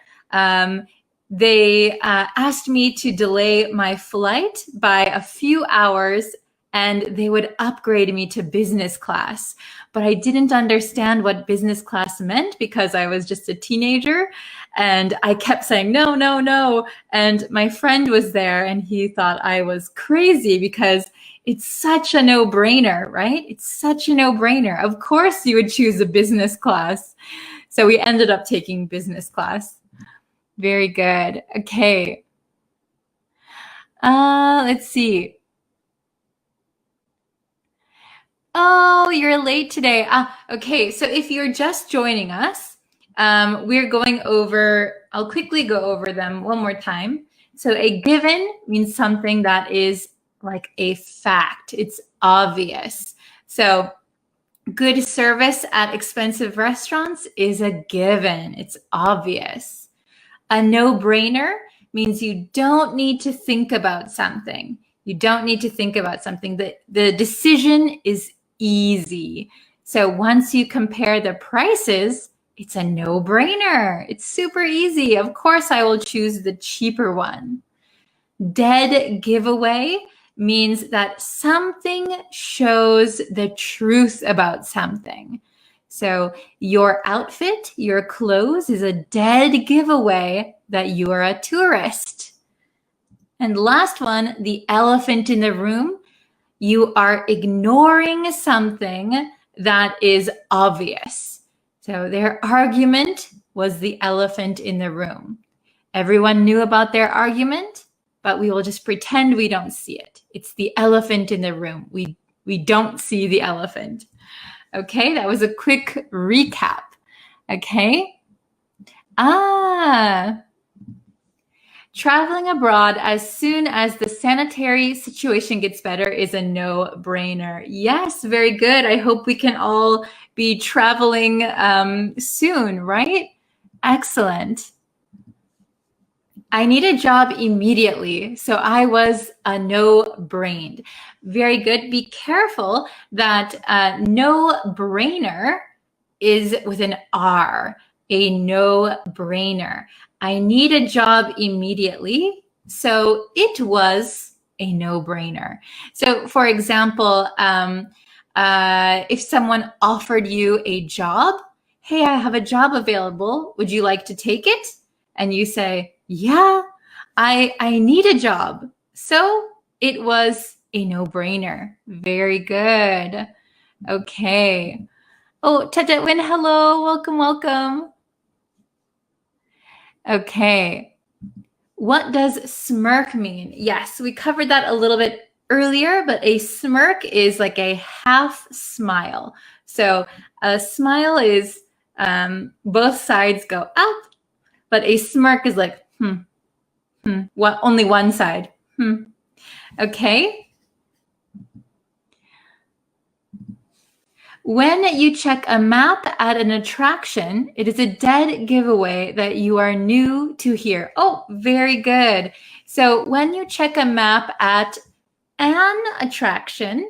they asked me to delay my flight by a few hours and they would upgrade me to business class. But I didn't understand what business class meant because I was just a teenager and I kept saying, no, no, no. And my friend was there and he thought I was crazy because it's such a no-brainer, right? It's such a no-brainer. Of course you would choose a business class. So we ended up taking business class. Very good. Okay. Let's see. Oh, you're late today. Okay, so if you're just joining us, we're going over, I'll quickly go over them one more time. So a given means something that is like a fact. It's obvious. So good service at expensive restaurants is a given. It's obvious. A no-brainer means you don't need to think about something. You don't need to think about something. The decision is easy. So once you compare the prices, it's a no-brainer. It's super easy. Of course, I will choose the cheaper one. Dead giveaway means that something shows the truth about something. So your outfit, your clothes is a dead giveaway that you are a tourist. And last one, the elephant in the room. You are ignoring something that is obvious. So their argument was the elephant in the room. Everyone knew about their argument, but we will just pretend we don't see it. It's the elephant in the room. We don't see the elephant. Okay, that was a quick recap. Okay. Traveling abroad as soon as the sanitary situation gets better is a no-brainer. Yes, very good. I hope we can all be traveling soon, right? Excellent. I need a job immediately, so I was a no-brained. Very good. Be careful that no-brainer is with an R, a no-brainer. I need a job immediately, so it was a no-brainer. So for example, if someone offered you a job, hey, I have a job available, would you like to take it? And you say, yeah, I need a job. So it was a no-brainer. Very good. Okay. Oh, Tatatwin, hello. Welcome, welcome. Okay. What does smirk mean? Yes, we covered that a little bit earlier, but a smirk is like a half smile. So a smile is both sides go up, but a smirk is like, only one side. Okay. When you check a map at an attraction, it is a dead giveaway that you are new to here. Oh, very good. So when you check a map at an attraction,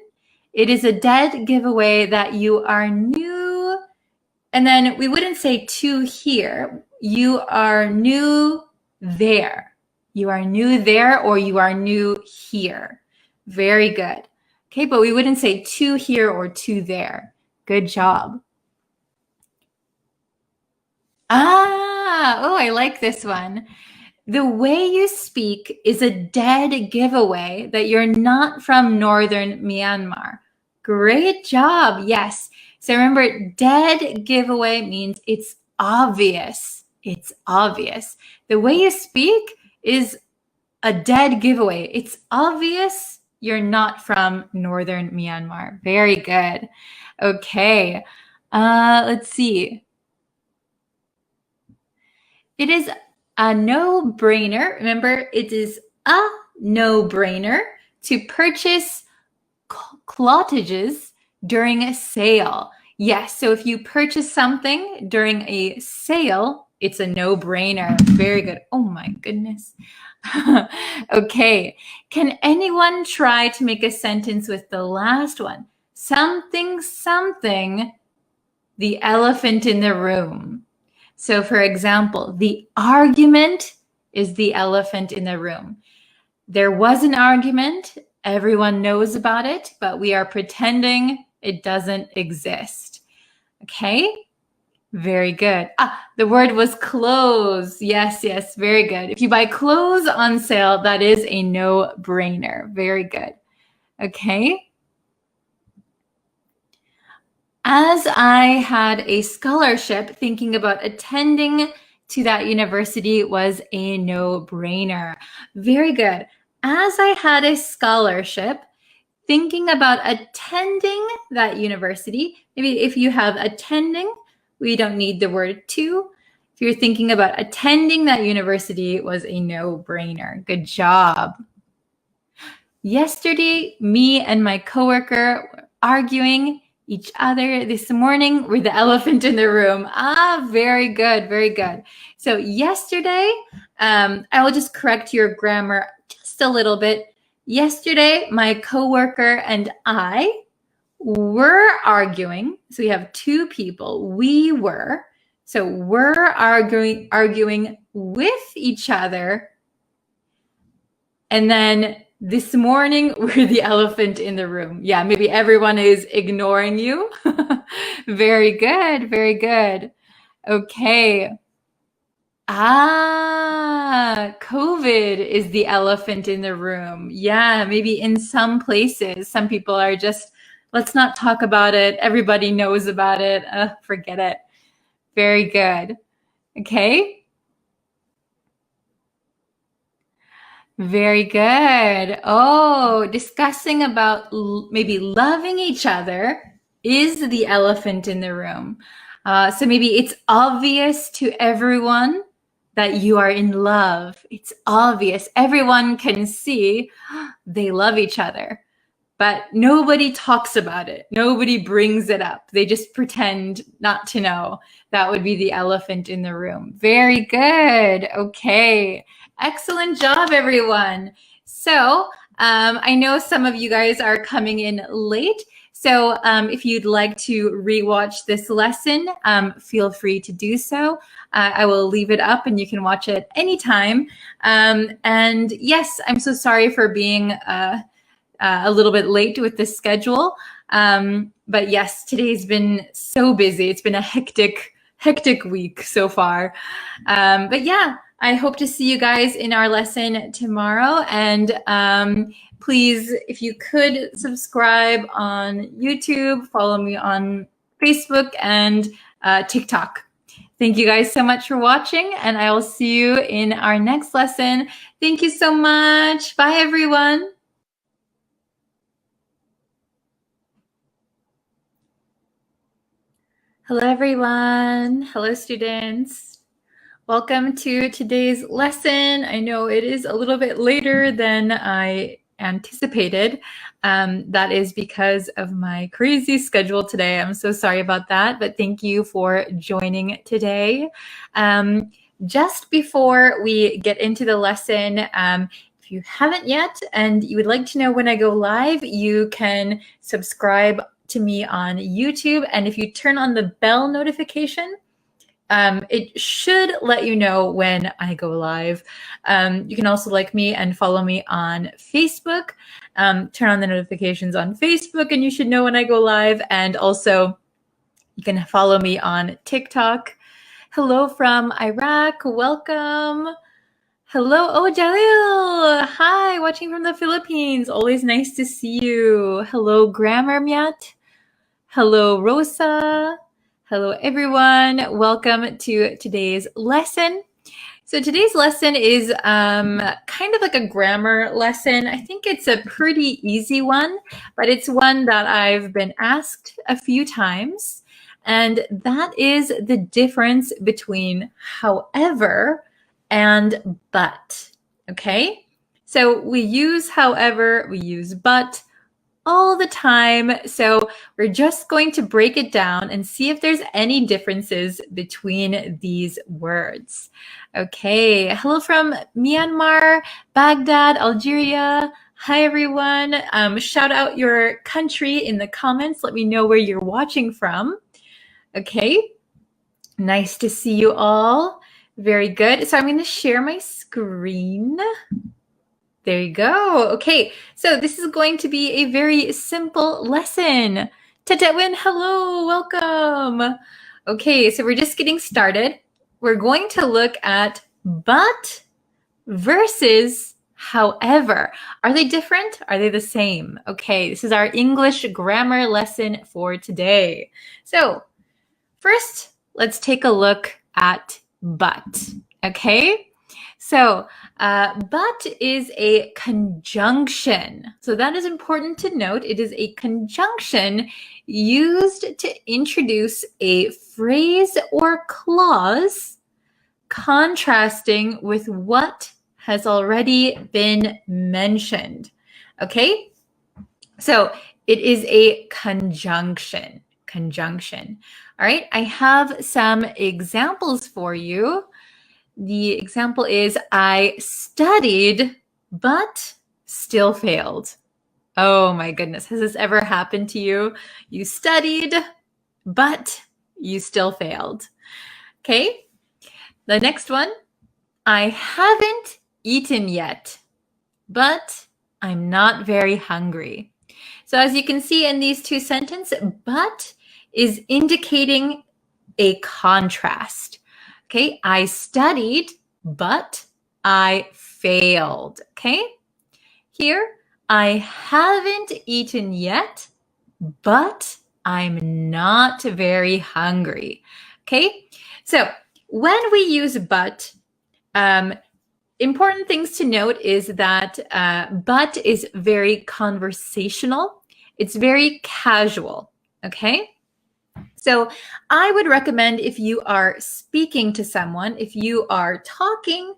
it is a dead giveaway that you are new. And then we wouldn't say to here. You are new there. You are new there or you are new here. Very good. Okay, but we wouldn't say to here or to there. Good job. Oh, I like this one. The way you speak is a dead giveaway that you're not from northern Myanmar. Great job. Yes. So remember, dead giveaway means it's obvious. It's obvious. The way you speak is a dead giveaway. It's obvious you're not from northern Myanmar. Very good. Okay. Let's see. It is a no-brainer. Remember, it is a no-brainer to purchase cottages during a sale. Yes, so if you purchase something during a sale, it's a no-brainer. Very good. Oh my goodness. Okay. Can anyone try to make a sentence with the last one? Something, something, the elephant in the room. So for example, the argument is the elephant in the room. There was an argument. Everyone knows about it, but we are pretending it doesn't exist. Okay? Very good. The word was clothes. Yes, yes, very good. If you buy clothes on sale, that is a no-brainer. Very good. Okay. As I had a scholarship, thinking about attending to that university was a no-brainer. Very good. As I had a scholarship, thinking about attending that university, maybe if you have attending, we don't need the word to. If you're thinking about attending that university, was a no-brainer. Good job. Yesterday, me and my coworker were arguing each other. This morning, we're the elephant in the room. Very good, very good. So yesterday, I will just correct your grammar just a little bit. Yesterday, my coworker and I were arguing. So we have two people. We were. So we're arguing with each other. And then This morning, we're the elephant in the room. Yeah, maybe everyone is ignoring you. Very good, very good. Okay. COVID is the elephant in the room. Yeah, maybe in some places, some people are just, let's not talk about it. Everybody knows about it. Forget it. Very good. Okay. Very good. Oh, discussing about maybe loving each other is the elephant in the room. So maybe it's obvious to everyone that you are in love. It's obvious. Everyone can see they love each other, but nobody talks about it. Nobody brings it up. They just pretend not to know. That would be the elephant in the room. Very good. Okay. Excellent job, everyone. So I know some of you guys are coming in late. So if you'd like to rewatch this lesson, feel free to do so. I will leave it up and you can watch it anytime. And yes, I'm so sorry for being a little bit late with this schedule. But yes, today's been so busy. It's been a hectic week so far. But yeah, I hope to see you guys in our lesson tomorrow. And please, if you could subscribe on YouTube, follow me on Facebook and TikTok. Thank you guys so much for watching, and I will see you in our next lesson. Thank you so much. Bye, everyone. Hello, everyone. Hello, students. Welcome to today's lesson. I know it is a little bit later than I anticipated. That is because of my crazy schedule today. I'm so sorry about that, but thank you for joining today. Just before we get into the lesson, if you haven't yet and you would like to know when I go live, you can subscribe to me on YouTube. And if you turn on the bell notification, it should let you know when I go live. You can also like me and follow me on Facebook. Turn on the notifications on Facebook and you should know when I go live. And also you can follow me on TikTok. Hello from Iraq. Welcome. Hello. Oh, Jalil. Hi, watching from the Philippines. Always nice to see you. Hello, Grammar Myat. Hello, Rosa. Hello, everyone. Welcome to today's lesson. So today's lesson is kind of like a grammar lesson. I think it's a pretty easy one, but it's one that I've been asked a few times. And that is the difference between however and but. Okay? So we use however, we use but all the time. So we're just going to break it down and see if there's any differences between these words. Okay, hello from Myanmar, Baghdad, Algeria. Hi, everyone. Shout out your country in the comments. Let me know where you're watching from. Okay, nice to see you all. Very good. So I'm going to share my screen. There you go. Okay, so this is going to be a very simple lesson. Tetewin, hello, welcome. Okay, so we're just getting started. We're going to look at but versus however. Are they different? Are they the same? Okay, this is our English grammar lesson for today. So first, let's take a look at but, okay? So, but is a conjunction. So that is important to note. It is a conjunction used to introduce a phrase or clause contrasting with what has already been mentioned. Okay? So it is a conjunction. All right, I have some examples for you. The example is, I studied, but still failed. Oh my goodness, has this ever happened to you? You studied, but you still failed. Okay, the next one, I haven't eaten yet, but I'm not very hungry. So as you can see in these two sentences, but is indicating a contrast. Okay, I studied, but I failed. Okay, here, I haven't eaten yet, but I'm not very hungry. Okay, so when we use but, important things to note is that but is very conversational. It's very casual, okay? So I would recommend if you are speaking to someone, if you are talking,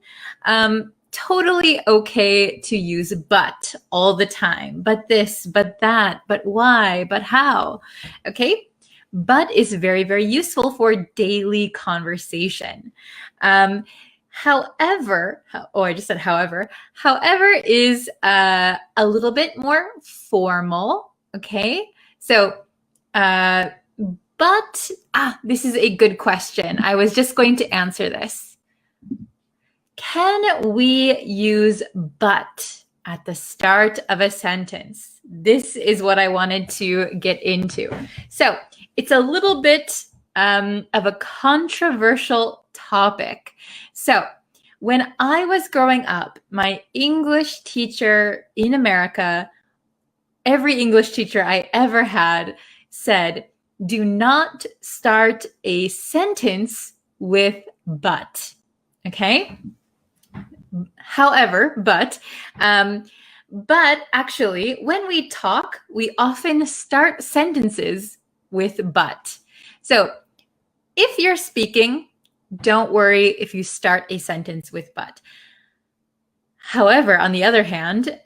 totally okay to use but all the time. But this, but that, but why, but how, okay? But is very, very useful for daily conversation. However, I just said however is a little bit more formal, okay? So, but, this is a good question. I was just going to answer this. Can we use but at the start of a sentence? This is what I wanted to get into. So it's a little bit of a controversial topic. So when I was growing up, my English teacher in America, every English teacher I ever had said, do not start a sentence with but, okay? However, but actually, when we talk, we often start sentences with but. So if you're speaking, don't worry if you start a sentence with but. However, on the other hand,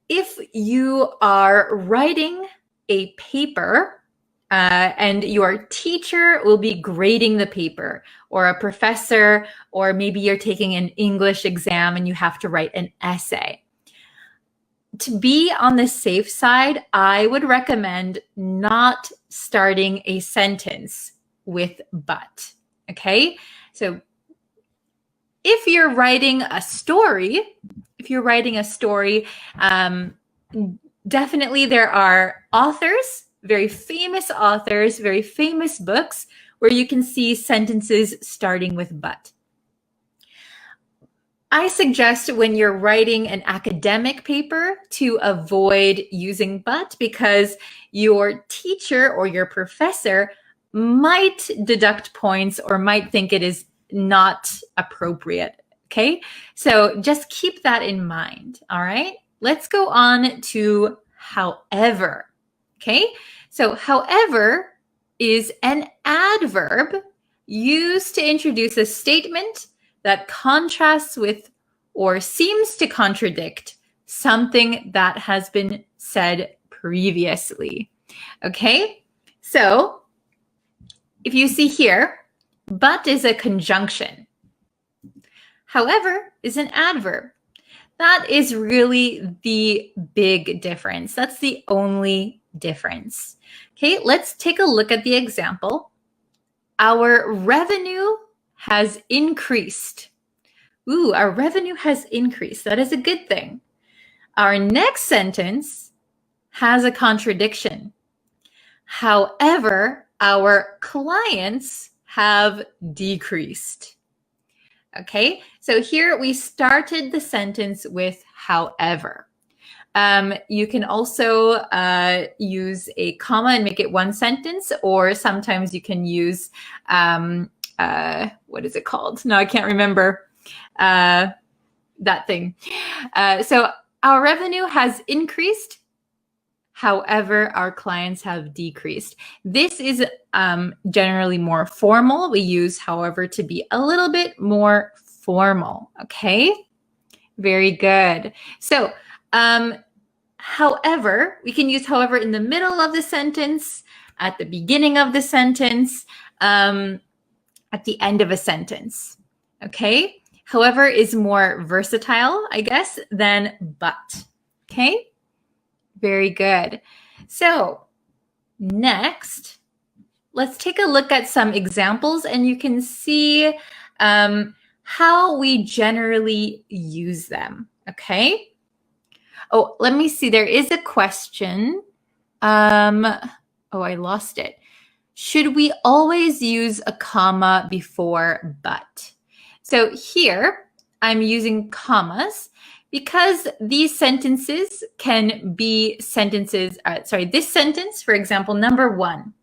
if you are writing a paper and your teacher will be grading the paper, or a professor, or maybe you're taking an English exam and you have to write an essay. To be on the safe side, I would recommend not starting a sentence with but, okay? So if you're writing a story, definitely there are authors, very famous books where you can see sentences starting with but. I suggest when you're writing an academic paper to avoid using but, because your teacher or your professor might deduct points or might think it is not appropriate, okay? So just keep that in mind, all right? Let's go on to however, okay? So however is an adverb used to introduce a statement that contrasts with or seems to contradict something that has been said previously, okay? So if you see here, but is a conjunction. However is an adverb. That is really the big difference. That's the only difference. Okay, let's take a look at the example. Our revenue has increased. Ooh, our revenue has increased. That is a good thing. Our next sentence has a contradiction. However, our clients have decreased. Okay, so here we started the sentence with however. You can also use a comma and make it one sentence, or sometimes you can use, what is it called? No, I can't remember that thing. So our revenue has increased. However, our clients have decreased. This is generally more formal. We use however to be a little bit more formal, okay? Very good. So, however, we can use however in the middle of the sentence, at the beginning of the sentence, at the end of a sentence, okay? However is more versatile, I guess, than but, okay? Very good. So next, let's take a look at some examples and you can see how we generally use them, okay? Oh, let me see. There is a question. Oh, I lost it. Should we always use a comma before but? So here I'm using commas because these sentences can be sentences, this sentence, for example, number 1.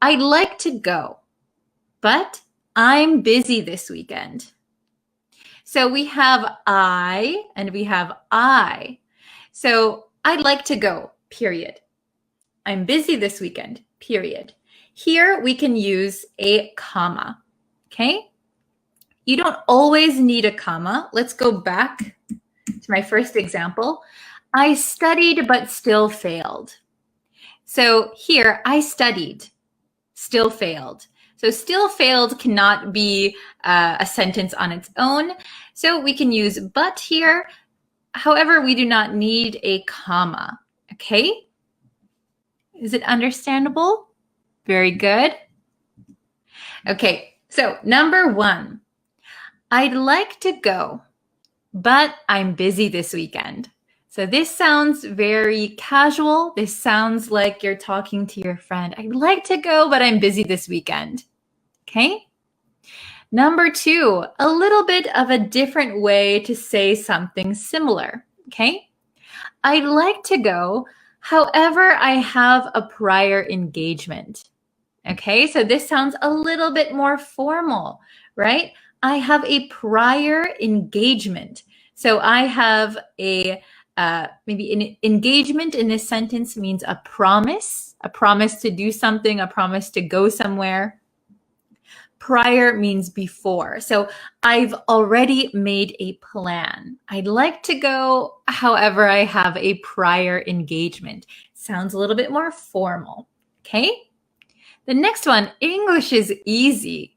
I'd like to go, but I'm busy this weekend. So we have I and we have I. So I'd like to go, period. I'm busy this weekend, period. Here we can use a comma, okay? You don't always need a comma. Let's go back to my first example. I studied but still failed. So here, I studied, still failed. So still failed cannot be a sentence on its own. So we can use but here. However, we do not need a comma, okay? Is it understandable? Very good. Okay, so number 1. I'd like to go, but I'm busy this weekend. So this sounds very casual. This sounds like you're talking to your friend. I'd like to go, but I'm busy this weekend. Okay? Number 2, a little bit of a different way to say something similar. Okay? I'd like to go, however, I have a prior engagement. Okay, so this sounds a little bit more formal, right? I have a prior engagement. So I have a, maybe an engagement in this sentence means a promise to do something, a promise to go somewhere. Prior means before. So I've already made a plan. I'd like to go, however, I have a prior engagement. Sounds a little bit more formal, okay? The next one, English is easy,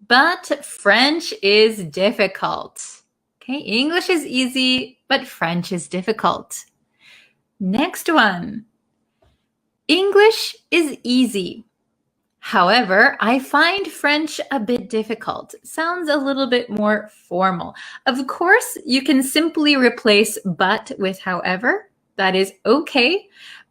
but French is difficult. Okay, English is easy, but French is difficult. Next one, English is easy. However, I find French a bit difficult. Sounds a little bit more formal. Of course, you can simply replace but with however. That is okay.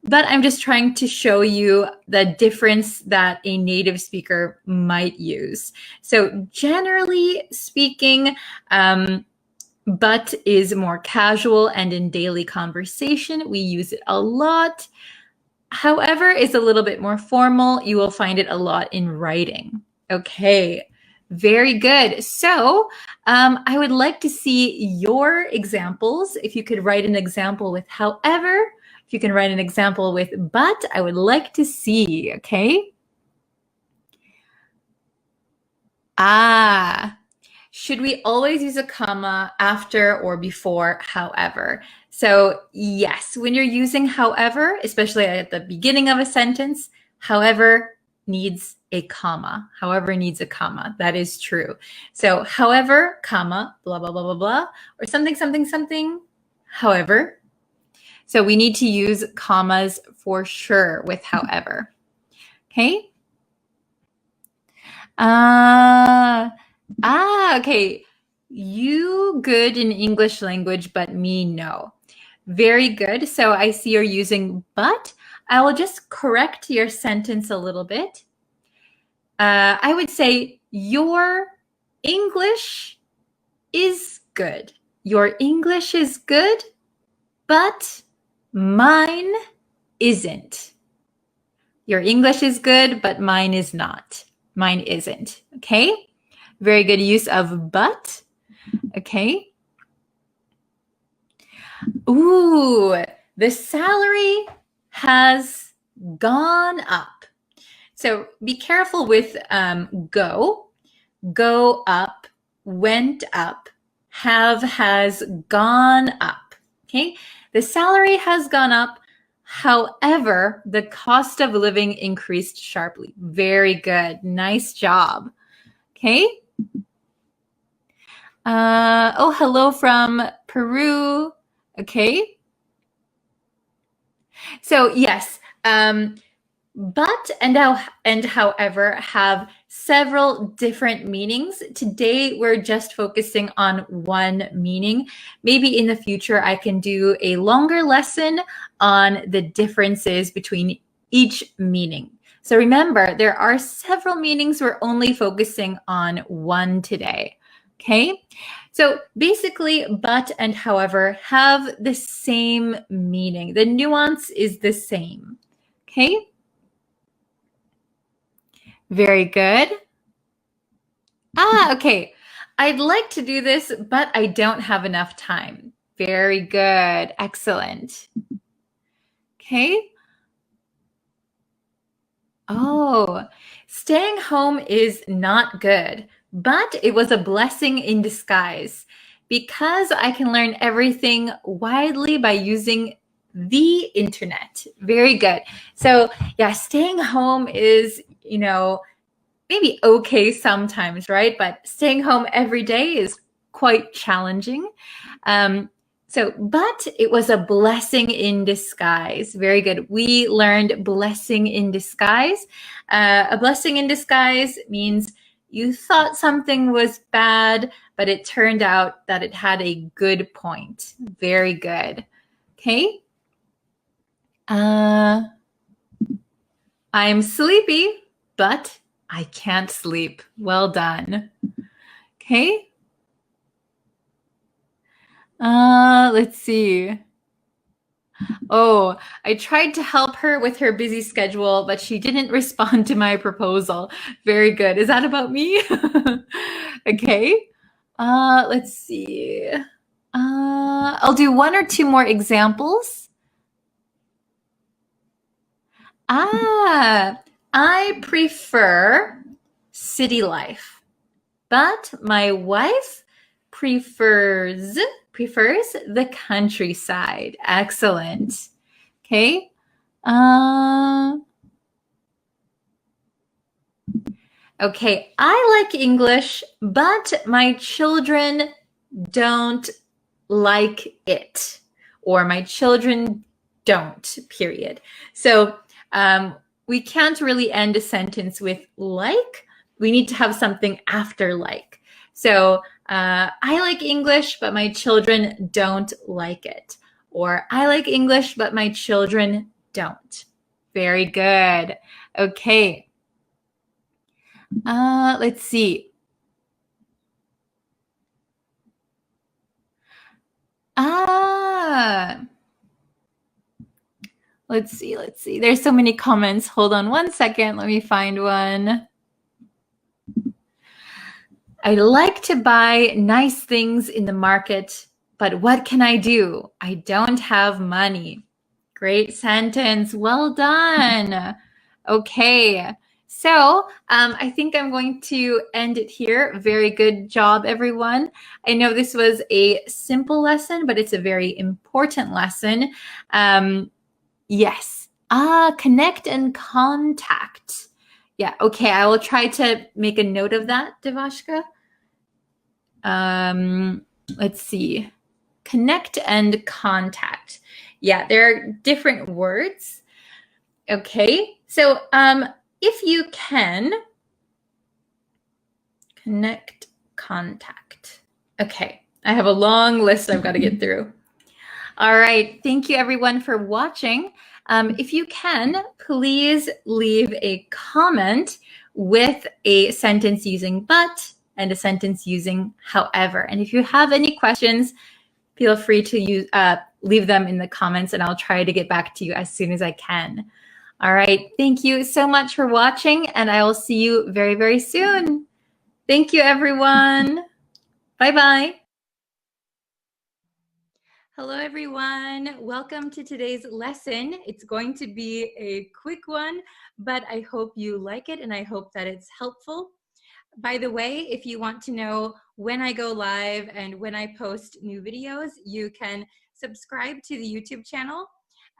But I'm just trying to show you the difference that a native speaker might use. So generally speaking, but is more casual and in daily conversation. We use it a lot. However, it's a little bit more formal. You will find it a lot in writing. Okay, very good. So I would like to see your examples. If you could write an example with however, if you can write an example with but, I would like to see, okay? Should we always use a comma after or before however? So yes, when you're using however, especially at the beginning of a sentence, however needs a comma. However needs a comma. That is true. So however, comma, blah, blah, blah, blah, blah, or something, something, something, however. So we need to use commas for sure with however. Okay? Okay. You good in English language, but me no. Very good. So I see you're using but. I will just correct your sentence a little bit. I would say your English is good. Your English is good, but mine isn't. Your English is good, but mine is not. Mine isn't. Okay? Very good use of but. Okay. Ooh, the salary has gone up. So be careful with go up, went up, has gone up. Okay. The salary has gone up. However, the cost of living increased sharply. Very good. Nice job. Okay. Oh, hello from Peru. Okay. So yes, but and however have several different meanings. Today, we're just focusing on one meaning. Maybe in the future, I can do a longer lesson on the differences between each meaning. So remember, there are several meanings. We're only focusing on one today. Okay? So basically, but and however have the same meaning. The nuance is the same. Okay? Very good. Okay. I'd like to do this, but I don't have enough time. Very good. Excellent. Okay. Oh, staying home is not good, but it was a blessing in disguise because I can learn everything widely by using the internet. Very good. So, yeah, staying home is, maybe okay sometimes, right? But staying home every day is quite challenging. But it was a blessing in disguise. Very good. We learned blessing in disguise. A blessing in disguise means you thought something was bad, but it turned out that it had a good point. Very good. Okay. I'm sleepy, but I can't sleep. Well done. Okay. Let's see. Oh, I tried to help her with her busy schedule, but she didn't respond to my proposal. Very good. Is that about me? Okay. Let's see. I'll do one or two more examples. I prefer city life, but my wife prefers the countryside. Excellent. Okay. Okay, I like English, but my children don't like it, or my children don't, period. So we can't really end a sentence with like. We need to have something after like. So I like English, but my children don't like it. Or I like English, but my children don't. Very good. Okay. Let's see. Let's see. There's so many comments. Hold on one second. Let me find one. I like to buy nice things in the market, but what can I do? I don't have money. Great sentence. Well done. Okay. So I think I'm going to end it here. Very good job, everyone. I know this was a simple lesson, but it's a very important lesson. Yes. Connect and contact. Yeah, okay. I will try to make a note of that, Devashka. Let's see. Connect and contact. Yeah, there are different words. Okay. So if you can, connect, contact. Okay. I have a long list I've got to get through. All right. Thank you, everyone, for watching. If you can, please leave a comment with a sentence using but and a sentence using however. And if you have any questions, feel free to leave them in the comments, and I'll try to get back to you as soon as I can. All right. Thank you so much for watching, and I will see you very, very soon. Thank you, everyone. Bye-bye. Hello, everyone. Welcome to today's lesson. It's going to be a quick one, but I hope you like it, and I hope that it's helpful. By the way, if you want to know when I go live and when I post new videos, you can subscribe to the YouTube channel.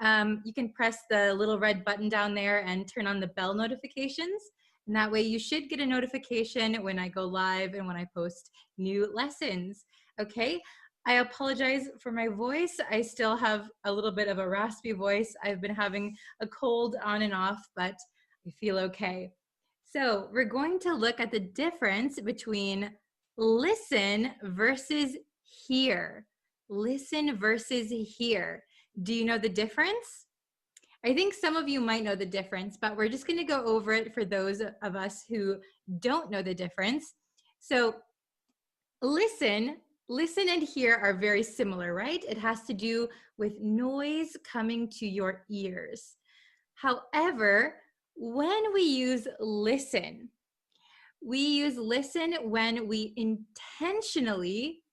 You can press the little red button down there and turn on the bell notifications. And that way you should get a notification when I go live and when I post new lessons. Okay? I apologize for my voice. I still have a little bit of a raspy voice. I've been having a cold on and off, but I feel okay. So we're going to look at the difference between listen versus hear. Listen versus hear. Do you know the difference? I think some of you might know the difference, but we're just going to go over it for those of us who don't know the difference. So listen and hear are very similar, right? It has to do with noise coming to your ears. However, when we use listen when we intentionally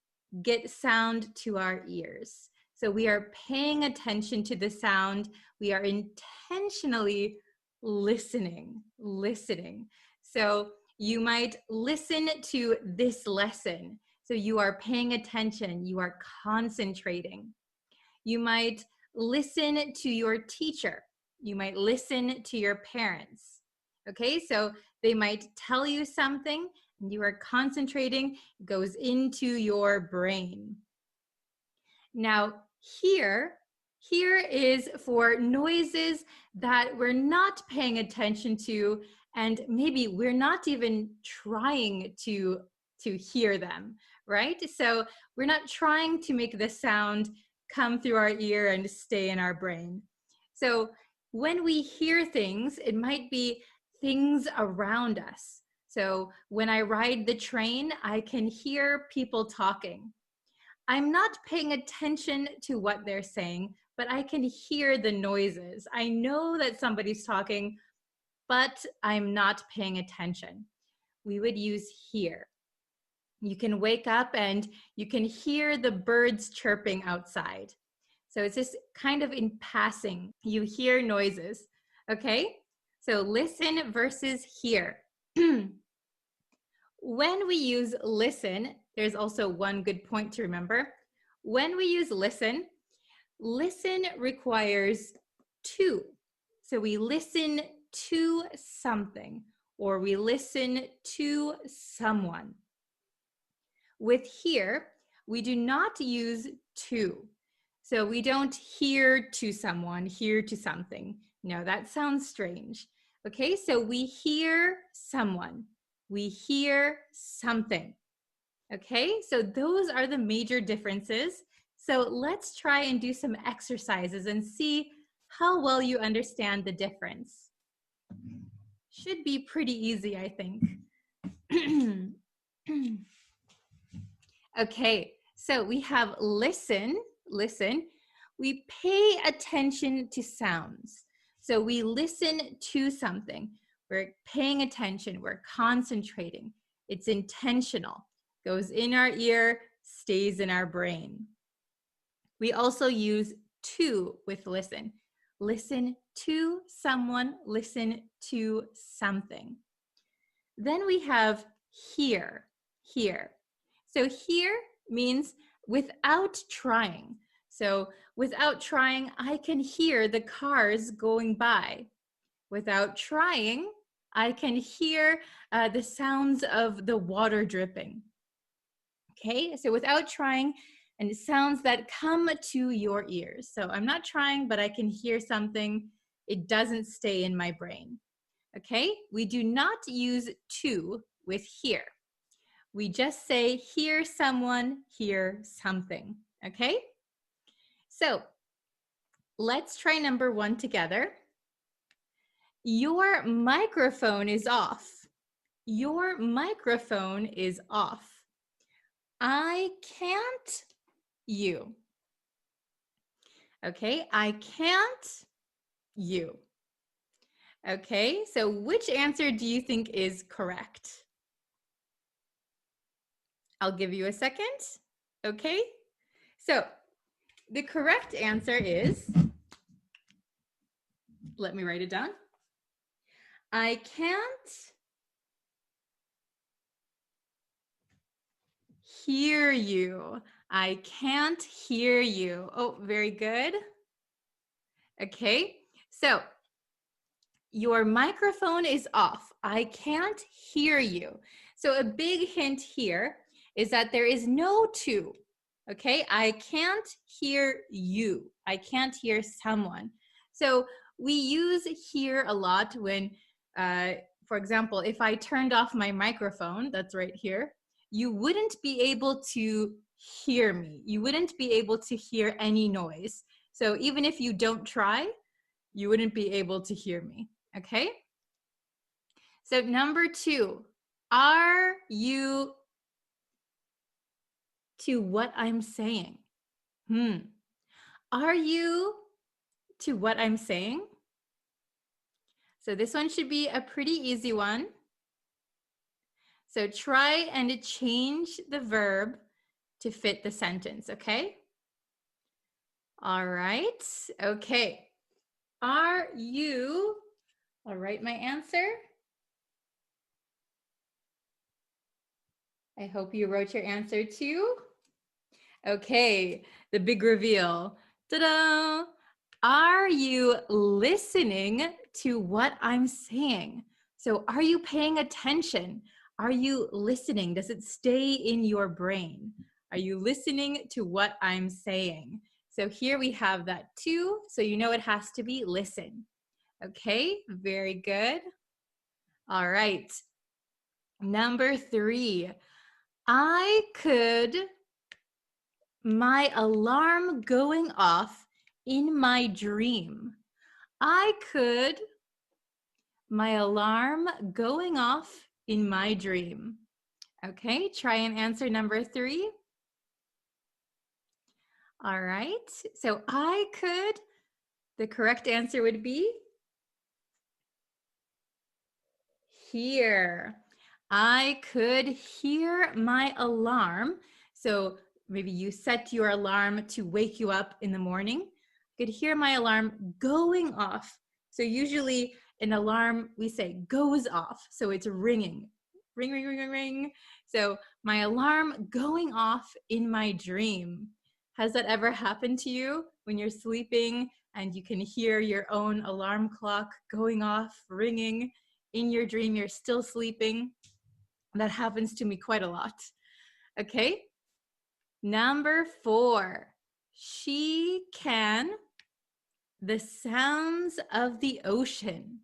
get sound to our ears. So we are paying attention to the sound. We are intentionally listening. So you might listen to this lesson. So you are paying attention. You are concentrating. You might listen to your teacher. You might listen to your parents. Okay, so they might tell you something and you are concentrating, goes into your brain. Now, here is for noises that we're not paying attention to, and maybe we're not even trying to hear them, right? So we're not trying to make the sound come through our ear and stay in our brain. So when we hear things, it might be things around us. So when I ride the train, I can hear people talking. I'm not paying attention to what they're saying, but I can hear the noises. I know that somebody's talking, but I'm not paying attention. We would use hear. You can wake up and you can hear the birds chirping outside. So it's just kind of in passing. You hear noises, okay? So listen versus hear. When we use listen, there's also one good point to remember. When we use listen requires to. So we listen to something or we listen to someone. With hear, we do not use to. So we don't hear to someone, hear to something. No, that sounds strange. Okay, so we hear someone. We hear something. Okay, so those are the major differences. So let's try and do some exercises and see how well you understand the difference. Should be pretty easy, I think. Okay, so we have listen. We pay attention to sounds. So we listen to something. We're paying attention. We're concentrating. It's intentional. Goes in our ear, stays in our brain. We also use to with listen. Listen to someone, listen to something. Then we have hear. So hear means without trying. So without trying, I can hear the cars going by. Without trying, I can hear the sounds of the water dripping. Okay, so without trying, and sounds that come to your ears. So I'm not trying, but I can hear something. It doesn't stay in my brain. Okay, we do not use to with hear. We just say hear someone, hear something. Okay, so let's try number one together. Your microphone is off. Your microphone is off. I can't you. Okay, I can't you. Okay, so which answer do you think is correct? I'll give you a second. Okay, so the correct answer is, let me write it down. I can't hear you. I can't hear you. Oh, very good. Okay, so your microphone is off. I can't hear you. So a big hint here is that there is no to. Okay, I can't hear you. I can't hear someone. So we use hear a lot when, for example, if I turned off my microphone, that's right here, you wouldn't be able to hear me. You wouldn't be able to hear any noise. So even if you don't try, you wouldn't be able to hear me, okay? So number 2, are you to what I'm saying? Are you to what I'm saying? So this one should be a pretty easy one. So try and change the verb to fit the sentence, okay? All right, okay. Are you, I'll write my answer. I hope you wrote your answer too. Okay, the big reveal. Ta-da! Are you listening to what I'm saying? So are you paying attention? Are you listening? Does it stay in your brain? Are you listening to what I'm saying? So here we have that too. So you know it has to be listen. Okay, very good. All right. Number 3. I could, my alarm going off in my dream. I could, my alarm going off in my dream. Okay, try and answer number 3. All right, so I could, the correct answer would be hear. I could hear my alarm. So maybe you set your alarm to wake you up in the morning. I could hear my alarm going off. So usually an alarm, we say goes off. So it's ringing. Ring, ring, ring, ring, ring. So my alarm going off in my dream. Has that ever happened to you when you're sleeping and you can hear your own alarm clock going off, ringing? In your dream, you're still sleeping? That happens to me quite a lot. Okay. Number 4, she can, the sounds of the ocean.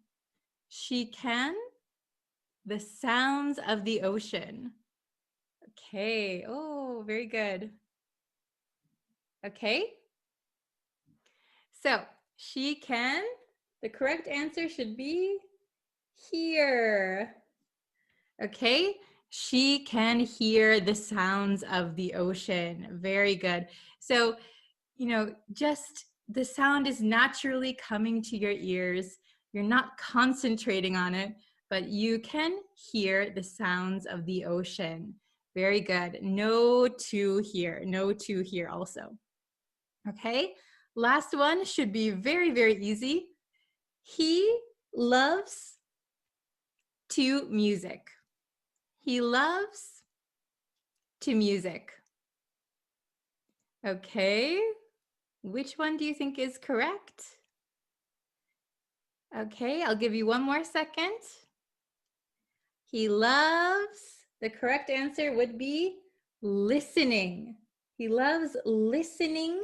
She can, the sounds of the ocean. Okay. Oh, very good. Okay. So she can, the correct answer should be hear. Okay, she can hear the sounds of the ocean. Very good. So, just the sound is naturally coming to your ears. You're not concentrating on it, but you can hear the sounds of the ocean. Very good. No to here. No to here also. Okay, last one should be very, very easy. He loves to music. He loves to music. Okay, which one do you think is correct? Okay, I'll give you one more second. He loves, the correct answer would be listening. He loves listening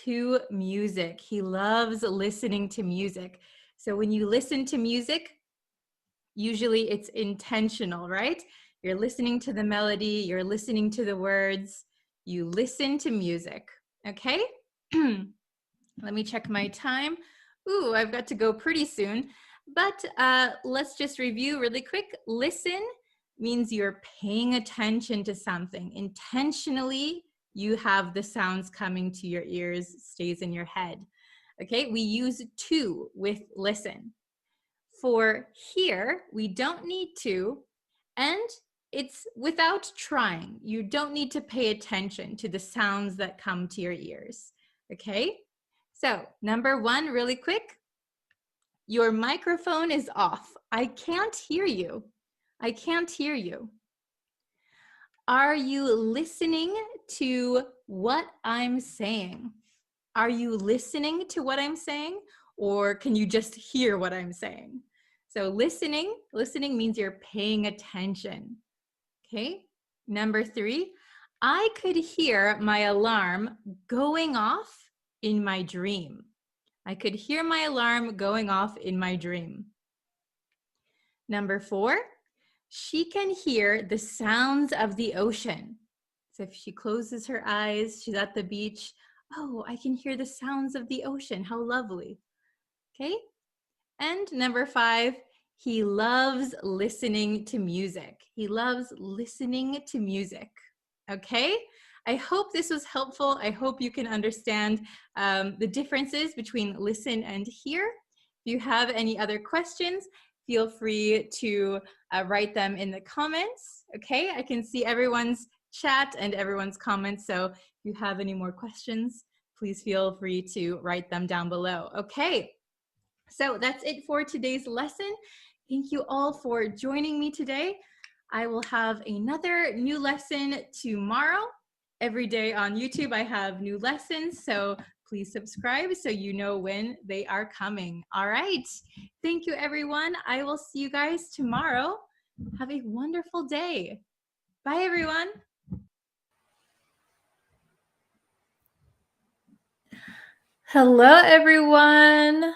to music. He loves listening to music. So when you listen to music, usually it's intentional, right? You're listening to the melody, you're listening to the words, you listen to music, okay? Let me check my time. Ooh, I've got to go pretty soon, but let's just review really quick. Listen means you're paying attention to something. Intentionally, you have the sounds coming to your ears, stays in your head. Okay, we use to with listen. For hear, we don't need to, and it's without trying. You don't need to pay attention to the sounds that come to your ears, okay? So, number 1, really quick. Your microphone is off. I can't hear you. I can't hear you. Are you listening to what I'm saying? Are you listening to what I'm saying, or can you just hear what I'm saying? So listening means you're paying attention. Okay. Number 3, I could hear my alarm going off in my dream. I could hear my alarm going off in my dream. Number 4, she can hear the sounds of the ocean. So if she closes her eyes, she's at the beach. Oh, I can hear the sounds of the ocean. How lovely. Okay. And number 5, he loves listening to music. He loves listening to music. Okay. I hope this was helpful. I hope you can understand the differences between listen and hear. If you have any other questions, feel free to write them in the comments. Okay, I can see everyone's chat and everyone's comments. So if you have any more questions, please feel free to write them down below. Okay, so that's it for today's lesson. Thank you all for joining me today. I will have another new lesson tomorrow. Every day on YouTube, I have new lessons, so please subscribe so you know when they are coming. All right. Thank you, everyone. I will see you guys tomorrow. Have a wonderful day. Bye, everyone. Hello, everyone.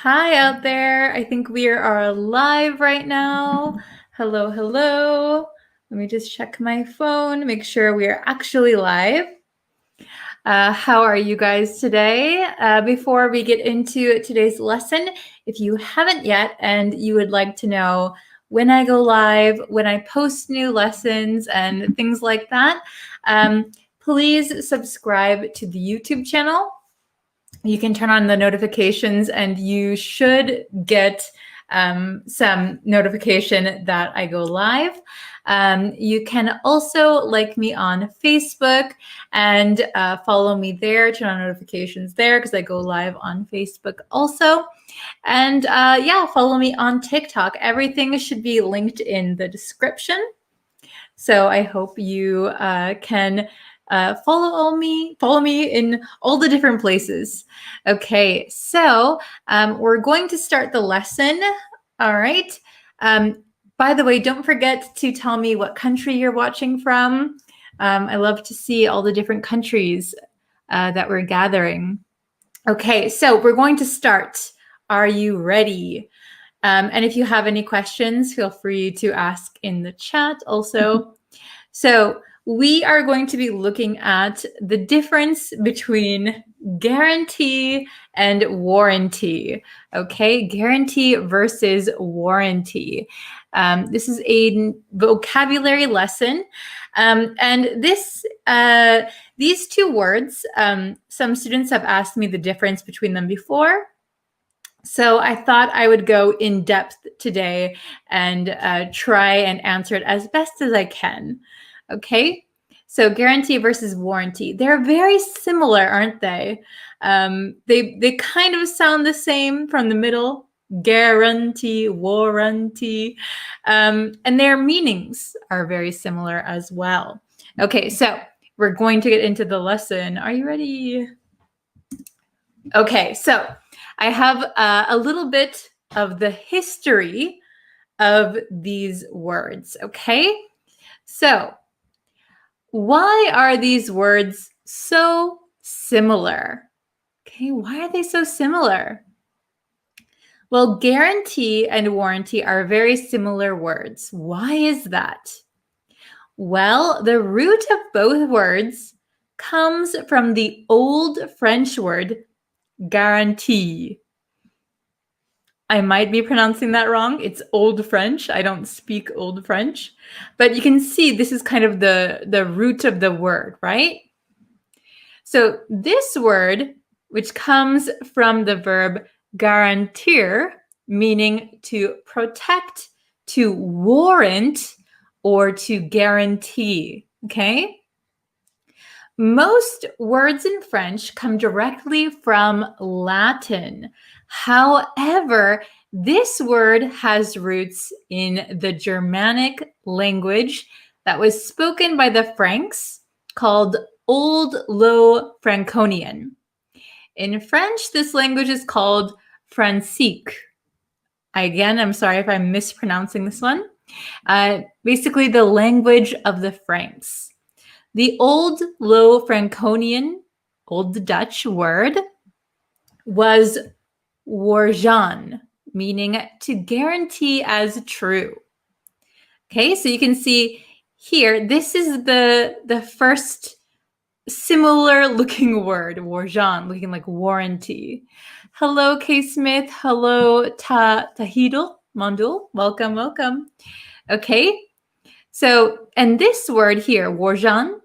Hi out there. I think we are live right now. Hello, hello. Let me just check my phone, make sure we are actually live. How are you guys today? Before we get into today's lesson, if you haven't yet and you would like to know when I go live, when I post new lessons and things like that, please subscribe to the YouTube channel. You can turn on the notifications and you should get some notification that I go live. You can also like me on Facebook and follow me there, turn on notifications there because I go live on Facebook also. And yeah, follow me on TikTok. Everything should be linked in the description. So I hope you can follow me in all the different places. Okay, so we're going to start the lesson. All right. By the way, don't forget to tell me what country you're watching from. I love to see all the different countries that we're gathering. Okay, so we're going to start. Are you ready? And if you have any questions, feel free to ask in the chat also. So we are going to be looking at the difference between guarantee and warranty. Okay, guarantee versus warranty. This is a vocabulary lesson. And these two words, some students have asked me the difference between them before. So I thought I would go in depth today and try and answer it as best as I can. Okay, so guarantee versus warranty. They're very similar, aren't they? They kind of sound the same from the middle. Guarantee, warranty. And their meanings are very similar as well. Okay, so we're going to get into the lesson. Are you ready? Okay, so I have a little bit of the history of these words, okay? So, why are these words so similar? Okay, why are they so similar? Well, guarantee and warranty are very similar words. Why is that? Well, the root of both words comes from the Old French word guarantee. I might be pronouncing that wrong. It's Old French. I don't speak Old French. But you can see this is kind of the root of the word, right? So this word, which comes from the verb garantir, meaning to protect, to warrant, or to guarantee, okay? Most words in French come directly from Latin. However, this word has roots in the Germanic language that was spoken by the Franks called Old Low Franconian. In French, this language is called Francique. Again, I'm sorry if I'm mispronouncing this one. Basically, the language of the Franks. The Old Low Franconian, Old Dutch word was Warjan. meaning to guarantee as true. Okay, so you can see here, this is the first similar looking word, warjan, looking like warranty. Hello, K. Smith. Hello, Tahidul Mandul. Welcome, welcome. Okay, so, and this word here, warjan,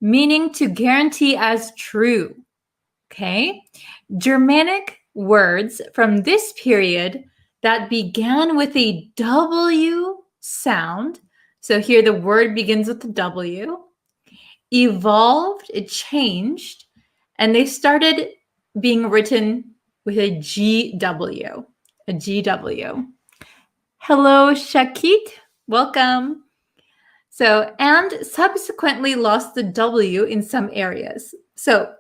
meaning to guarantee as true. Okay, Germanic words from this period that began with a W sound. So here the word begins with the W, evolved, it changed, and they started being written with a GW, a GW. Hello, Shakit, welcome. So, and subsequently lost the W in some areas. So,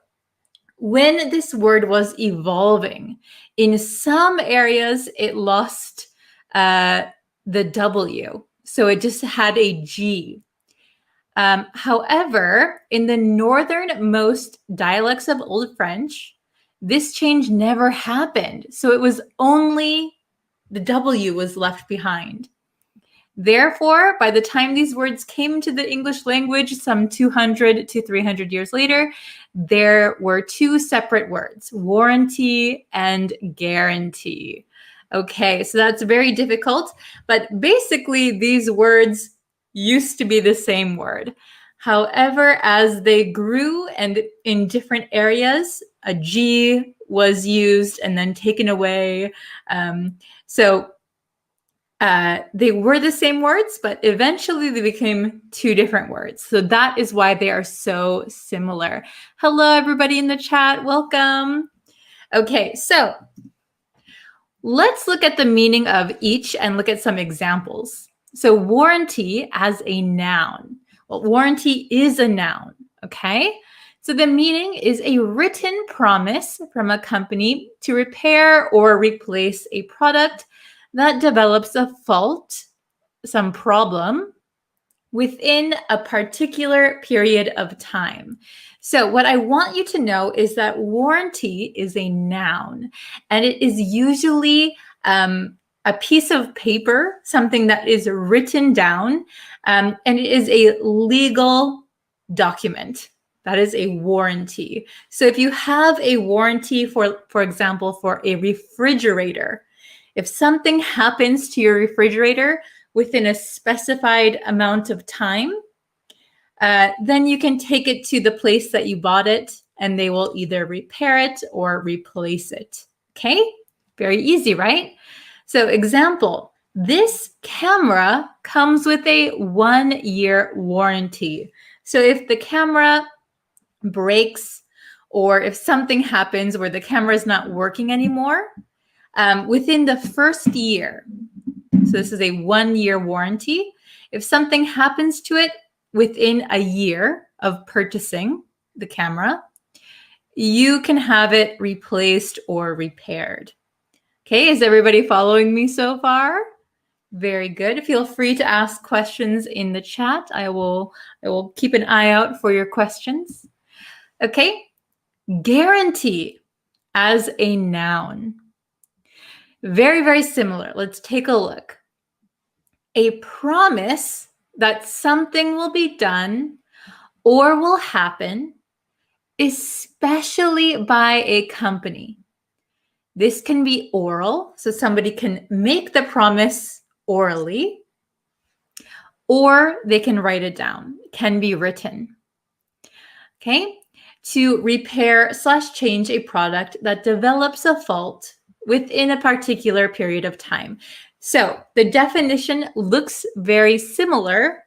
when this word was evolving, in some areas it lost the W. So it just had a G. However, in the northernmost dialects of Old French, this change never happened. So it was only the W was left behind. Therefore, by the time these words came to the English language, some 200 to 300 years later, there were two separate words, warranty and guarantee. Okay, so that's very difficult, but basically these words used to be the same word. However, as they grew and in different areas, a G was used and then taken away. They were the same words, but eventually they became two different words. So that is why they are so similar. Hello, everybody in the chat. Welcome. Okay, so let's look at the meaning of each and look at some examples. So warranty as a noun. Well, warranty is a noun, okay? So the meaning is a written promise from a company to repair or replace a product that develops a fault, some problem, within a particular period of time. So what I want you to know is that warranty is a noun, and it is usually a piece of paper, something that is written down, and it is a legal document. That is a warranty. So if you have a warranty, for example, for a refrigerator, if something happens to your refrigerator within a specified amount of time, then you can take it to the place that you bought it and they will either repair it or replace it. Okay? Very easy, right? So example, this camera comes with a 1-year warranty. So if the camera breaks or if something happens where the camera is not working anymore, within the first year, so this is a 1-year warranty, if something happens to it within a year of purchasing the camera, you can have it replaced or repaired. Okay, is everybody following me so far? Very good. Feel free to ask questions in the chat. I will keep an eye out for your questions. Okay, guarantee as a noun. Very, very similar. Let's take a look. A promise that something will be done or will happen, especially by a company. This can be oral, so somebody can make the promise orally, or they can write it down. It can be written. Okay? To repair/change a product that develops a fault within a particular period of time. So the definition looks very similar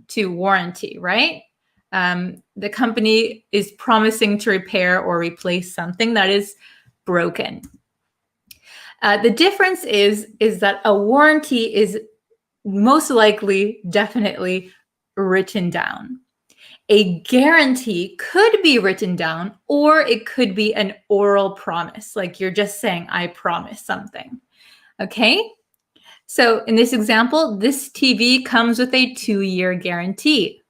to warranty, right? The company is promising to repair or replace something that is broken. The difference is that a warranty is most likely, definitely written down. A guarantee could be written down, or it could be an oral promise, like you're just saying, I promise something. Okay? So in this example, this TV comes with a 2-year guarantee.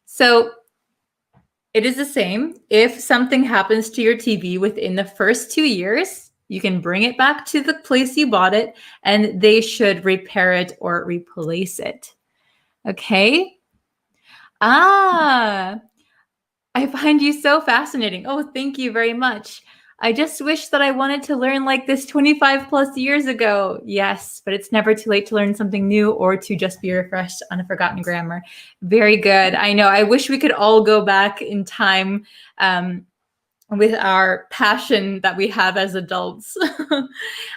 So it is the same. If something happens to your TV within the first 2 years, You can bring it back to the place you bought it, and they should repair it or replace it. Okay? I find you so fascinating. Oh, thank you very much. I just wish that I wanted to learn like this 25 plus years ago. Yes, but it's never too late to learn something new or to just be refreshed on a forgotten grammar. Very good. I know. I wish we could all go back in time with our passion that we have as adults.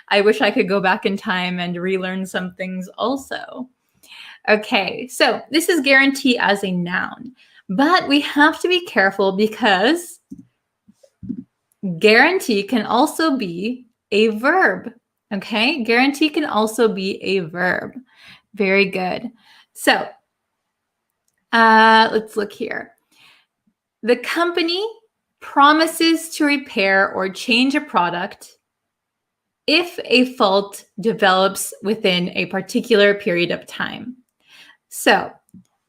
I wish I could go back in time and relearn some things also. Okay, so this is guarantee as a noun, but we have to be careful because guarantee can also be a verb. Okay, guarantee can also be a verb. Very good. So let's look here. The company promises to repair or change a product if a fault develops within a particular period of time. So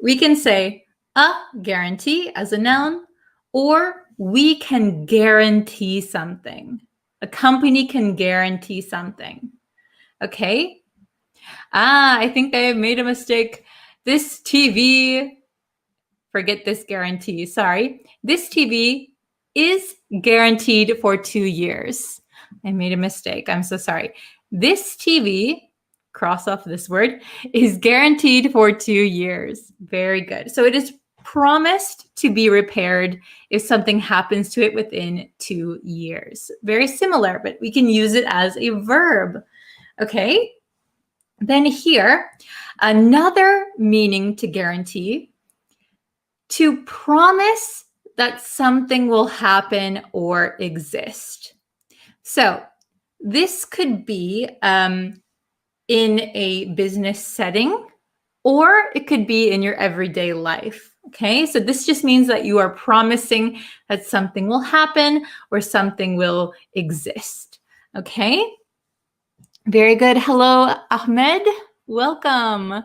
we can say a guarantee as a noun, or we can guarantee something. A company can guarantee something. Okay? I think I made a mistake. This TV, forget this guarantee, sorry. This TV is guaranteed for 2 years. I made a mistake. I'm so sorry. This TV, cross off this word, is guaranteed for 2 years. Very good. So it is promised to be repaired if something happens to it within 2 years. Very similar, but we can use it as a verb. Okay? Then here, another meaning to guarantee, to promise that something will happen or exist. So this could be in a business setting, or it could be in your everyday life. Okay, so this just means that you are promising that something will happen or something will exist. Okay, very good. Hello, Ahmed. Welcome.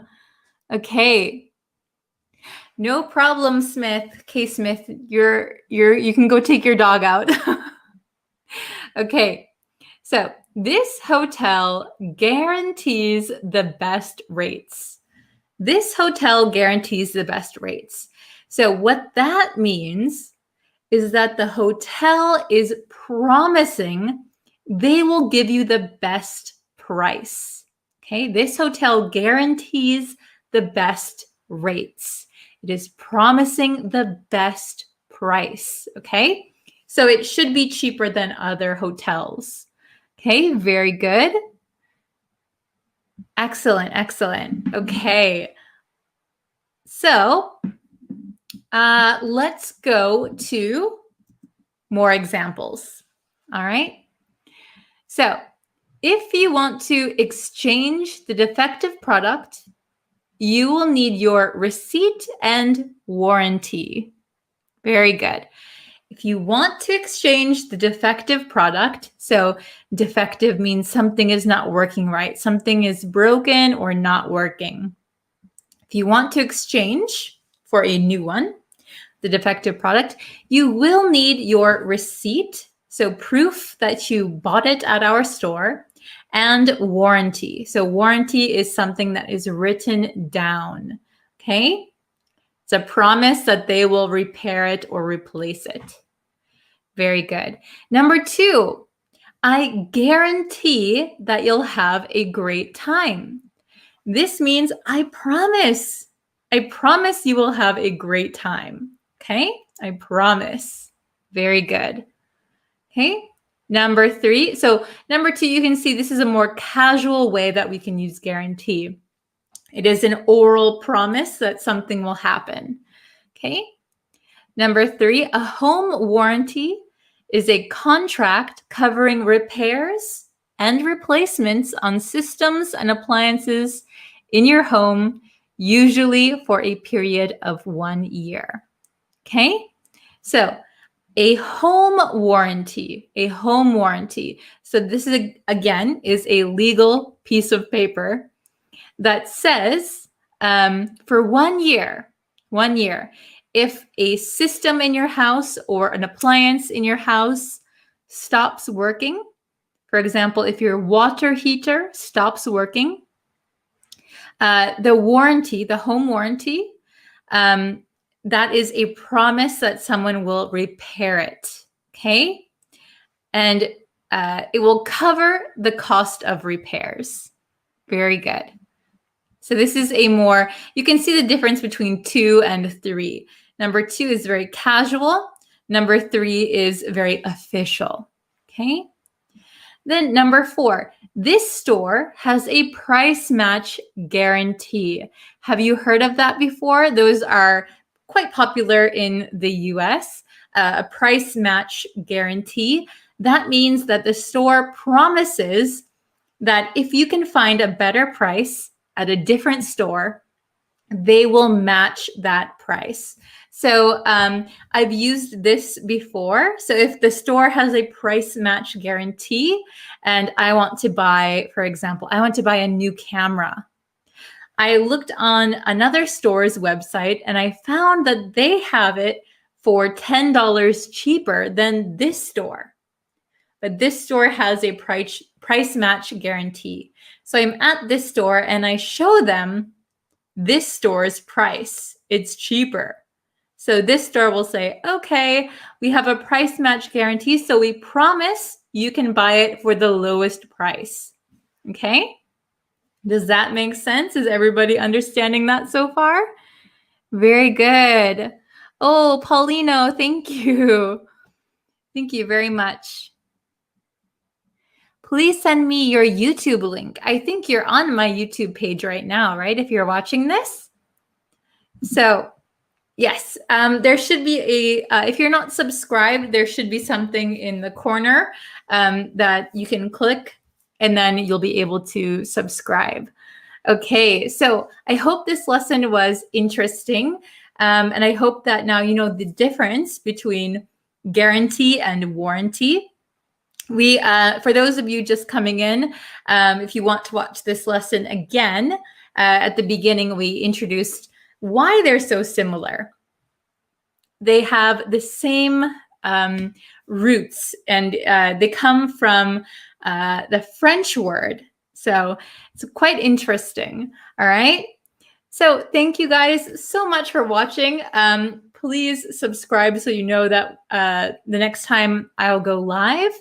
Okay. No problem, Smith. Okay, Smith, you can go take your dog out. Okay. So, this hotel guarantees the best rates. This hotel guarantees the best rates. So what that means is that the hotel is promising they will give you the best price. Okay, this hotel guarantees the best rates. It is promising the best price. Okay, so it should be cheaper than other hotels. Okay, very good. Excellent, excellent. Okay. So let's go to more examples. All right. So if you want to exchange the defective product, you will need your receipt and warranty. Very good. If you want to exchange the defective product, so defective means something is not working right, something is broken or not working. If you want to exchange for a new one, the defective product, you will need your receipt, so proof that you bought it at our store, and warranty. So warranty is something that is written down, okay? It's a promise that they will repair it or replace it. Very good. Number 2, I guarantee that you'll have a great time. This means I promise you will have a great time. Okay? I promise. Very good. Okay? Number 3. So number 2, you can see this is a more casual way that we can use guarantee. It is an oral promise that something will happen. Okay? Number 3, a home warranty is a contract covering repairs and replacements on systems and appliances in your home, usually for a period of 1 year. Okay? So a home warranty. So this is, again, is a legal piece of paper that says for 1 year, if a system in your house or an appliance in your house stops working For example, if your water heater stops working, the warranty, the home warranty, that is a promise that someone will repair it, okay? And it will cover the cost of repairs. Very good. So this is a more, you can see the difference between 2 and 3. Number 2 is very casual. Number 3 is very official, okay? Then number 4, this store has a price match guarantee. Have you heard of that before? Those are quite popular in the US, a price match guarantee. That means that the store promises that if you can find a better price at a different store, they will match that price. So I've used this before. So if the store has a price match guarantee and I want to buy, for example, I want to buy a new camera, I looked on another store's website and I found that they have it for $10 cheaper than this store. But this store has a price match guarantee. So I'm at this store and I show them this store's price. It's cheaper. So this store will say, okay, we have a price match guarantee, so we promise you can buy it for the lowest price. Okay? Does that make sense? Is everybody understanding that so far? Very good. Oh, Paulino, thank you. Thank you very much. Please send me your YouTube link. I think you're on my YouTube page right now, right? If you're watching this. So, yes, there should be if you're not subscribed, there should be something in the corner that you can click and then you'll be able to subscribe. Okay, so I hope this lesson was interesting. And I hope that now you know the difference between guarantee and warranty. We, for those of you just coming in, if you want to watch this lesson again, at the beginning, we introduced why they're so similar. They have the same roots, and they come from the French word. So it's quite interesting. All right. So thank you guys so much for watching. Please subscribe so you know that the next time I'll go live.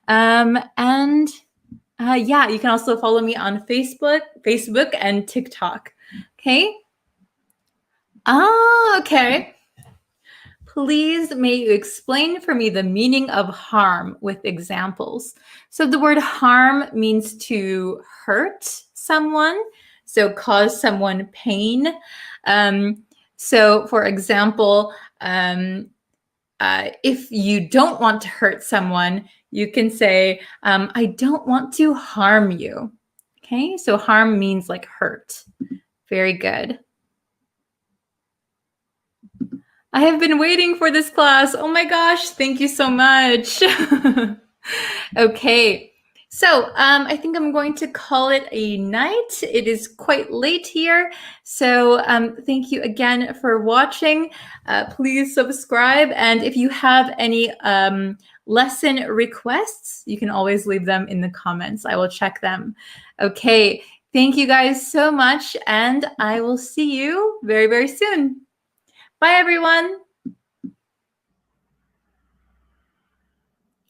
Yeah, you can also follow me on Facebook and TikTok. Okay. Okay. Please may you explain for me the meaning of harm with examples. So the word harm means to hurt someone, so cause someone pain. So for example, if you don't want to hurt someone, you can say, I don't want to harm you. Okay, so harm means like hurt. Very good. I have been waiting for this class. Oh my gosh, thank you so much. Okay, so I think I'm going to call it a night. It is quite late here. So thank you again for watching. Please subscribe. And if you have any lesson requests, you can always leave them in the comments. I will check them. Okay, thank you guys so much. And I will see you very, very soon. Bye, everyone.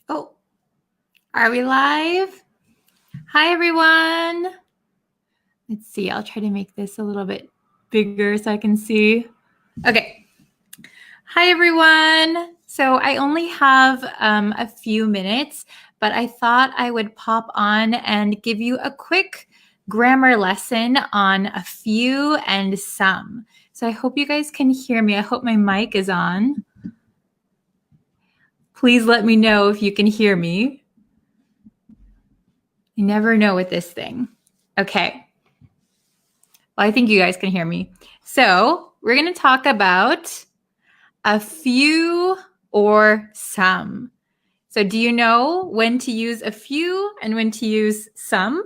Oh, are we live? Hi, everyone. Let's see. I'll try to make this a little bit bigger so I can see. Okay. Hi, everyone. So I only have a few minutes, but I thought I would pop on and give you a quick grammar lesson on a few and some. So I hope you guys can hear me. I hope my mic is on. Please let me know if you can hear me. You never know with this thing. Okay. Well, I think you guys can hear me. So we're going to talk about a few or some. So do you know when to use a few and when to use some?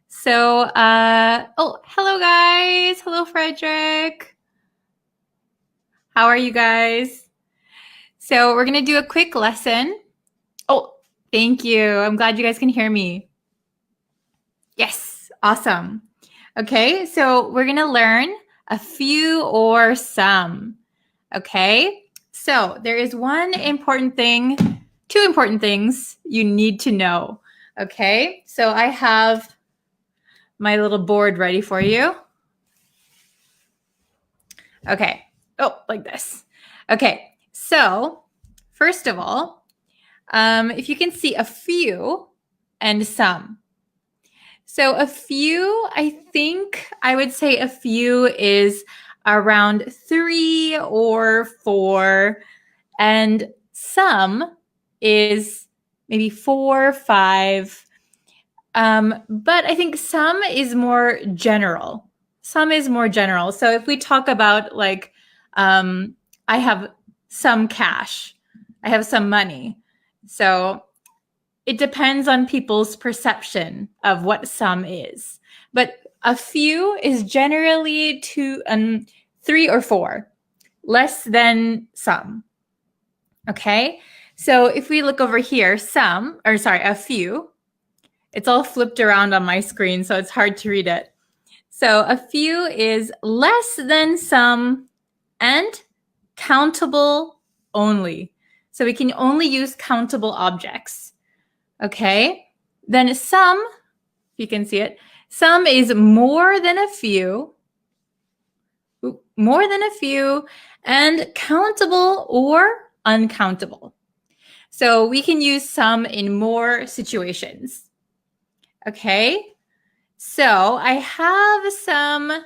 So, oh, hello guys. Hello, Frederick. How are you guys? So we're going to do a quick lesson. Oh, Thank you. I'm glad you guys can hear me. Yes, awesome. Okay, so we're going to learn a few or some. Okay, so there is two important things you need to know. Okay, so I have my little board ready for you. Okay, like this. Okay, so first of all, if you can see a few and some. So a few, I think I would say a few is around 3 or 4, and some is maybe 4, 5. But I think some is more general. Some is more general. So if we talk about like, I have some cash, I have some money. So it depends on people's perception of what some is. But a few is generally 3 or 4, less than some. Okay, so if we look over here, a few, it's all flipped around on my screen, so it's hard to read it. So a few is less than some and countable only. So we can only use countable objects. Okay, then some, if you can see it, some is more than a few, and countable or uncountable. So we can use some in more situations. Okay, so I have some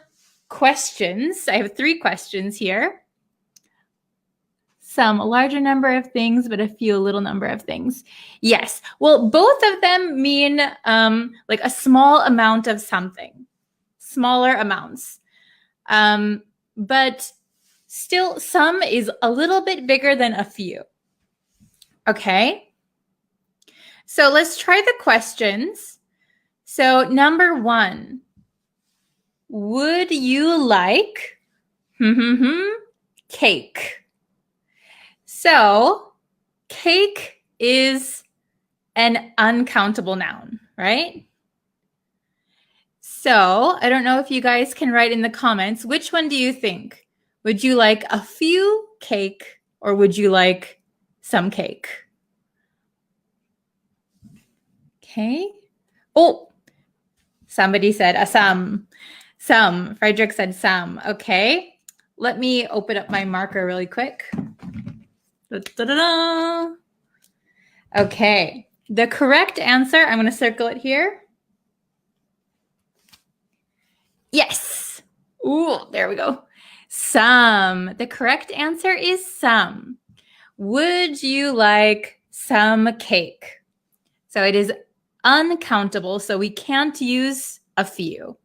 questions. I have 3 questions here. Some larger number of things, but a few little number of things. Yes. Well, both of them mean like a small amount of something, smaller amounts. But still, some is a little bit bigger than a few. Okay. So let's try the questions. So number 1, would you like cake? So cake is an uncountable noun, right? So I don't know if you guys can write in the comments, which one do you think? Would you like a few cake or would you like some cake? Okay. Oh, somebody said a some. Some. Frederick said some. Okay. Let me open up my marker really quick. Da-da-da-da. Okay, the correct answer, I'm going to circle it here. Yes. Ooh, there we go. Some. The correct answer is some. Would you like some cake? So it is uncountable, so we can't use a few.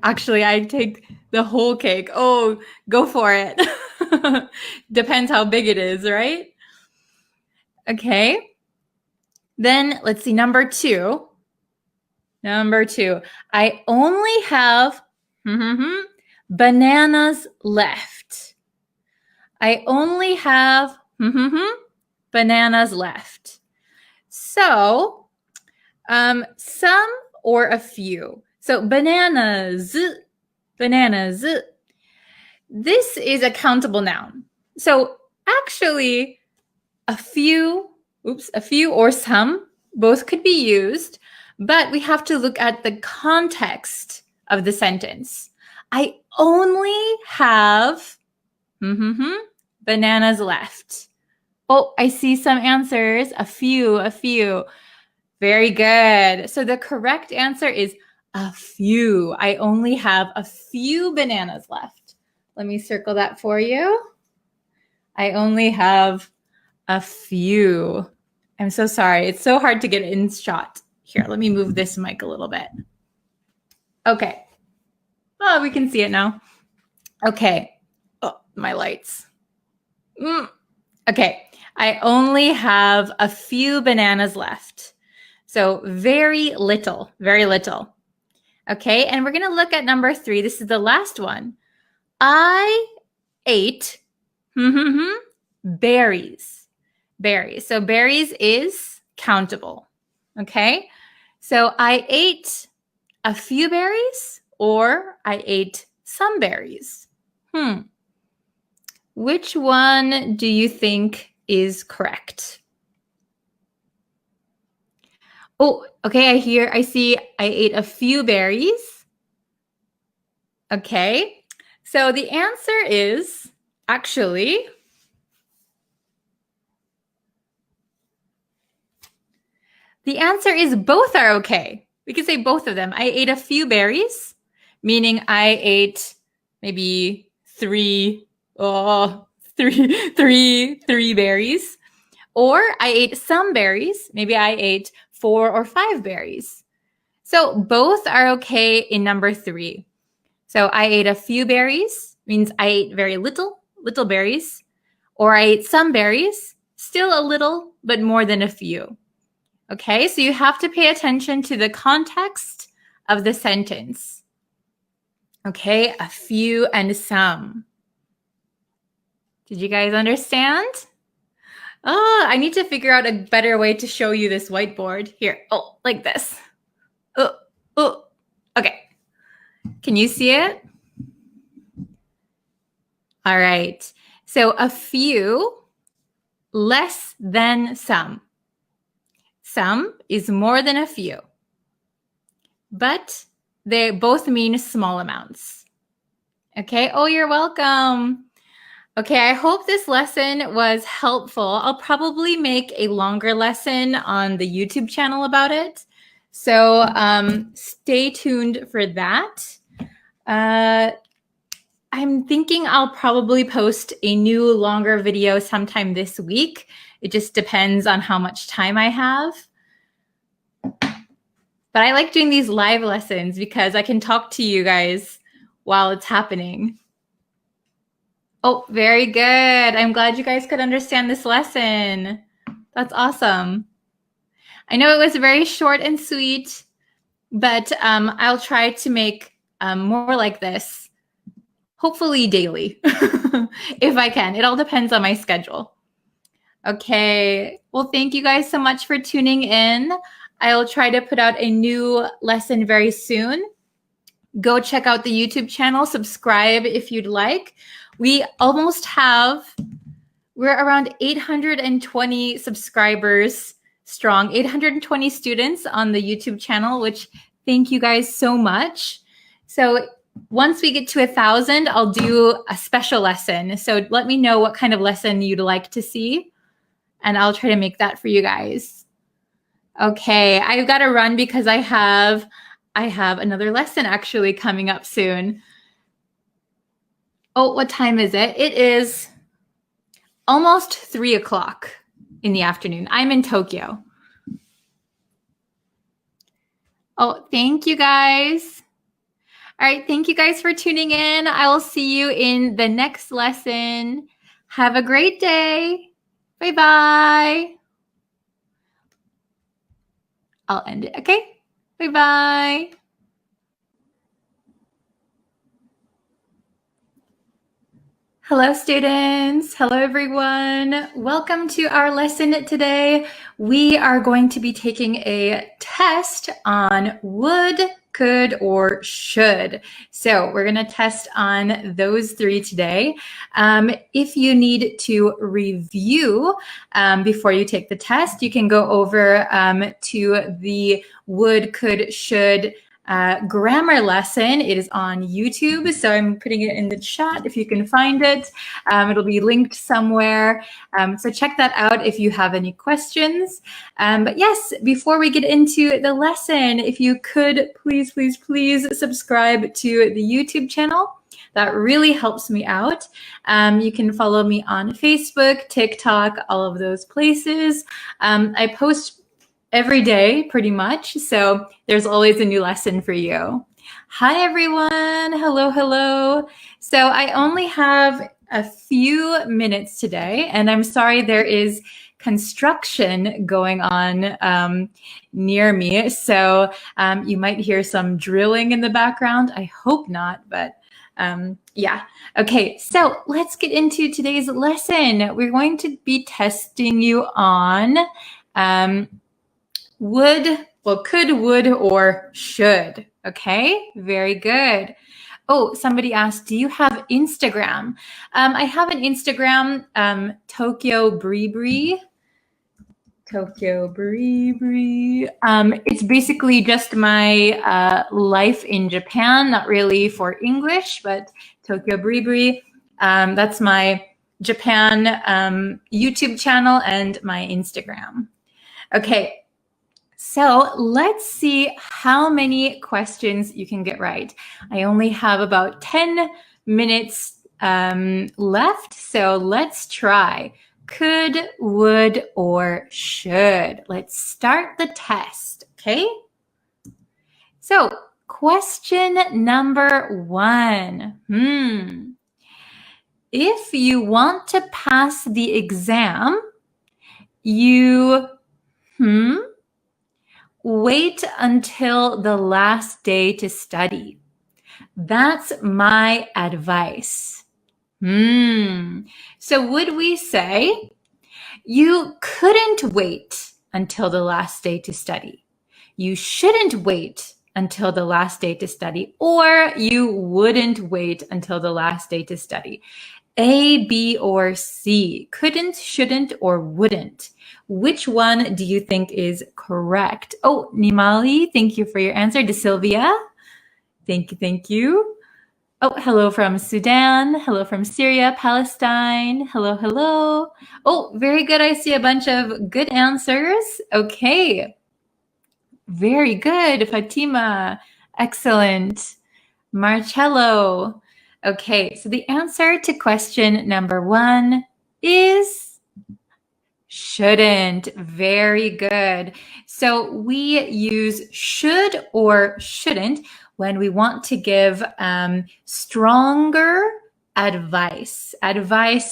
Actually, I take the whole cake. Oh, go for it. Depends how big it is, right? Okay. Then let's see, number 2. I only have bananas left. I only have bananas left. So, some or a few. So bananas. This is a countable noun. So actually, a few or some, both could be used, but we have to look at the context of the sentence. I only have bananas left. Oh, I see some answers. A few. Very good. So the correct answer is a few. I only have a few bananas left. Let me circle that for you. I only have a few. I'm so sorry. It's so hard to get in shot. Here, let me move this mic a little bit. Okay. Oh, we can see it now. Okay. Oh, my lights. Okay. I only have a few bananas left. So very little, very little. Okay, and we're going to look at number 3. This is the last one. I ate berries. berries. So berries is countable. Okay? So I ate a few berries or I ate some berries. Which one do you think is correct? Oh, okay, I see I ate a few berries. Okay, so the answer is actually the answer is both are okay. We can say both of them. I ate a few berries, meaning I ate maybe three berries. Or I ate some berries. Maybe I ate 4 or 5 berries. So both are okay in number 3. So I ate a few berries, means I ate very little berries. Or I ate some berries, still a little, but more than a few. Okay, so you have to pay attention to the context of the sentence. Okay, a few and some. Did you guys understand? Oh, I need to figure out a better way to show you this whiteboard. Here, like this. Okay. Can you see it? All right. So a few, less than some. Some is more than a few. But they both mean small amounts. Okay. Oh, you're welcome. Okay, I hope this lesson was helpful. I'll probably make a longer lesson on the YouTube channel about it. So stay tuned for that. I'm thinking I'll probably post a new longer video sometime this week. It just depends on how much time I have. But I like doing these live lessons because I can talk to you guys while it's happening. Oh, very good. I'm glad you guys could understand this lesson. That's awesome. I know it was very short and sweet, but I'll try to make more like this, hopefully daily, if I can. It all depends on my schedule. Okay. Well, thank you guys so much for tuning in. I'll try to put out a new lesson very soon. Go check out the YouTube channel. Subscribe if you'd like. We're around 820 subscribers strong, 820 students on the YouTube channel, which thank you guys so much. So once we get to 1,000, I'll do a special lesson. So let me know what kind of lesson you'd like to see, and I'll try to make that for you guys. Okay, I've got to run because I have another lesson actually coming up soon. Oh, what time is it? It is almost 3 o'clock in the afternoon. I'm in Tokyo. Oh, thank you guys. All right, thank you guys for tuning in. I will see you in the next lesson. Have a great day. Bye-bye. I'll end it, okay? Bye-bye. Hello, students. Hello, everyone. Welcome to our lesson today. We are going to be taking a test on would, could, or should. So we're going to test on those 3 today. If you need to review before you take the test, you can go over to the would, could, should grammar lesson. It is on YouTube, so I'm putting it in the chat if you can find it. It'll be linked somewhere. So check that out if you have any questions. But yes, before we get into the lesson, if you could please subscribe to the YouTube channel. That really helps me out. You can follow me on Facebook, TikTok, all of those places. I post every day, pretty much. So there's always a new lesson for you. Hi, everyone. Hello. So I only have a few minutes today, and I'm sorry there is construction going on near me. So you might hear some drilling in the background. I hope not, but Yeah. Okay, so let's get into today's lesson. We're going to be testing you on could, would, or should. Okay, very good. Oh, somebody asked, do you have Instagram? I have an Instagram, Tokyo Bree. Tokyo Bree. It's basically just my life in Japan, not really for English, but Tokyo Bree. That's my Japan YouTube channel and my Instagram. Okay, so let's see how many questions you can get right. I only have about 10 minutes left, so let's try. Could, would, or should. Let's start the test, okay? So, question number 1. If you want to pass the exam, you wait until the last day to study. That's my advice. So would we say you couldn't wait until the last day to study? You shouldn't wait until the last day to study, or you wouldn't wait until the last day to study? A, B, or C? Couldn't, shouldn't, or wouldn't? Which one do you think is correct? Oh, Nimali, thank you for your answer. De Sylvia, thank you. Oh, hello from Sudan. Hello from Syria, Palestine. Hello. Oh, very good. I see a bunch of good answers. Okay. Very good. Fatima. Excellent. Marcello. Okay, so the answer to question number 1 is shouldn't. Very good. So we use should or shouldn't when we want to give stronger advice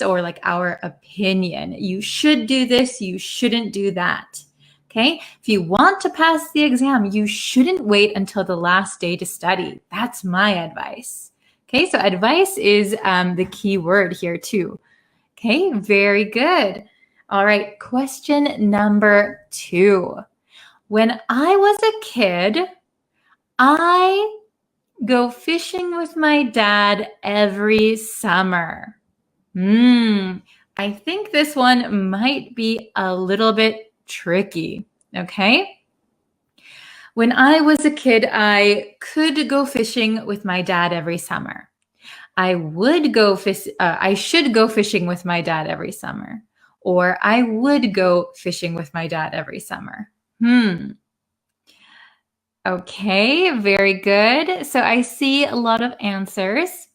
or like our opinion. You should do this, you shouldn't do that. Okay, if you want to pass the exam, you shouldn't wait until the last day to study. That's my advice. Okay, so advice is the key word here too. Okay, very good. All right, question number 2. When I was a kid, I go fishing with my dad every summer. I think this one might be a little bit tricky, okay? When I was a kid, I could go fishing with my dad every summer. I should go fishing with my dad every summer. Or I would go fishing with my dad every summer. Okay, very good. So I see a lot of answers.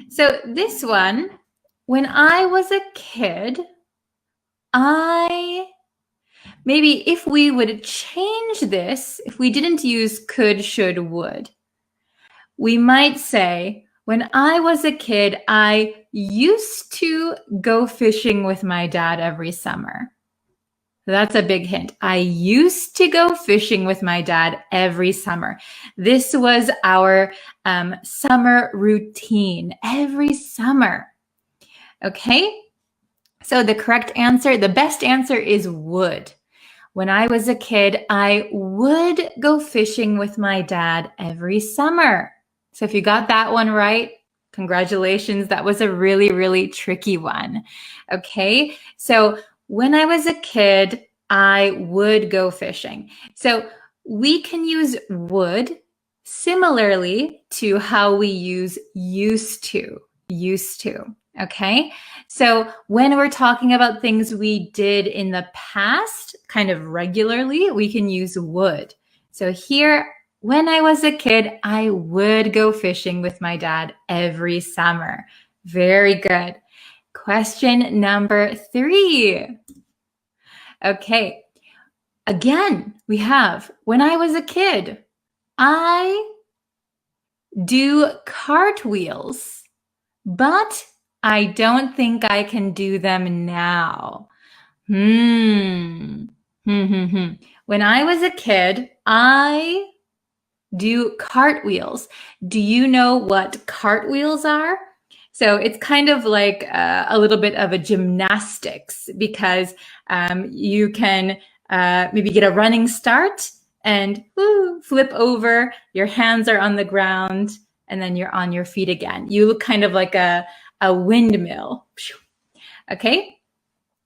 So this one, when I was a kid, maybe if we would change this, if we didn't use could, should, would, we might say, when I was a kid, I used to go fishing with my dad every summer. That's a big hint. I used to go fishing with my dad every summer. This was our summer routine every summer. Okay? So the correct answer, the best answer is would. When I was a kid, I would go fishing with my dad every summer. So if you got that one right, congratulations. That was a really, really tricky one. Okay? So when I was a kid, I would go fishing. So we can use would similarly to how we use used to. Okay? So when we're talking about things we did in the past, kind of regularly, we can use would. So here, when I was a kid, I would go fishing with my dad every summer. Very good. Question number 3. Okay. Again, we have, when I was a kid, I do cartwheels, but I don't think I can do them now. When I was a kid, I do cartwheels. Do you know what cartwheels are? So it's kind of like a little bit of a gymnastics because you can maybe get a running start and flip over, your hands are on the ground, and then you're on your feet again. You look kind of like a windmill. Okay?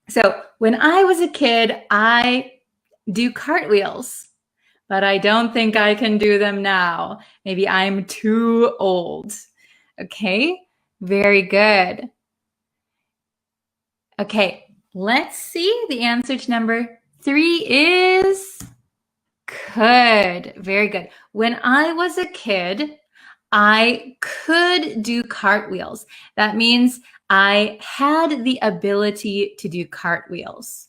So when I was a kid, I do cartwheels, but I don't think I can do them now. Maybe I'm too old. Okay? Very good. Okay, let's see. The answer to number 3 is could. Very good. When I was a kid, I could do cartwheels. That means I had the ability to do cartwheels.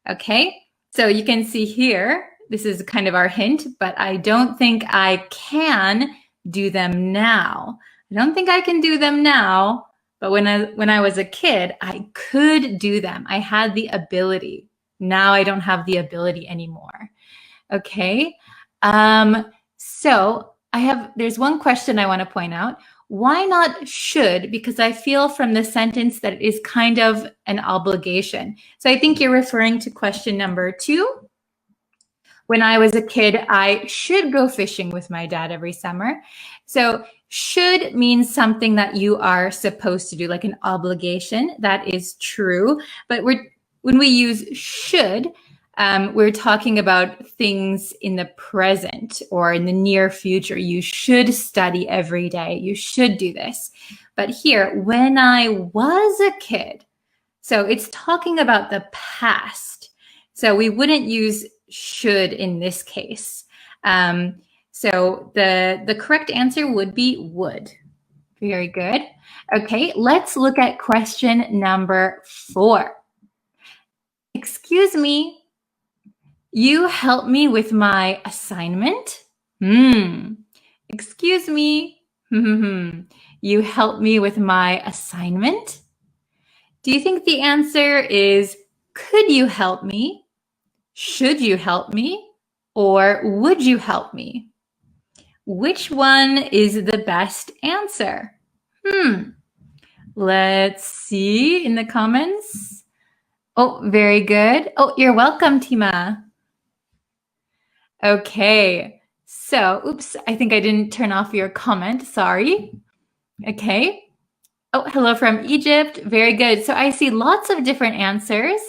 Okay, so you can see here, this is kind of our hint, but I don't think I can do them now. I don't think I can do them now, but when I was a kid, I could do them. I had the ability. Now I don't have the ability anymore. Okay, so there's one question I want to point out. Why not should? Because I feel from the sentence that it is kind of an obligation. So I think you're referring to question number 2. When I was a kid, I should go fishing with my dad every summer. So should means something that you are supposed to do, like an obligation. That is true. But when we use should, we're talking about things in the present or in the near future. You should study every day. You should do this. But here, when I was a kid, so it's talking about the past. So we wouldn't use should in this case. So the correct answer would be would. Very good. Okay, let's look at question number 4. Excuse me, you help me with my assignment? Excuse me, you help me with my assignment? Do you think the answer is could you help me? Should you help me? Or would you help me? Which one is the best answer? Let's see in the comments. Oh, very good. Oh, you're welcome, Tima. Okay, so, oops, I think I didn't turn off your comment. Sorry. Okay. Oh, hello from Egypt. Very good. So I see lots of different answers.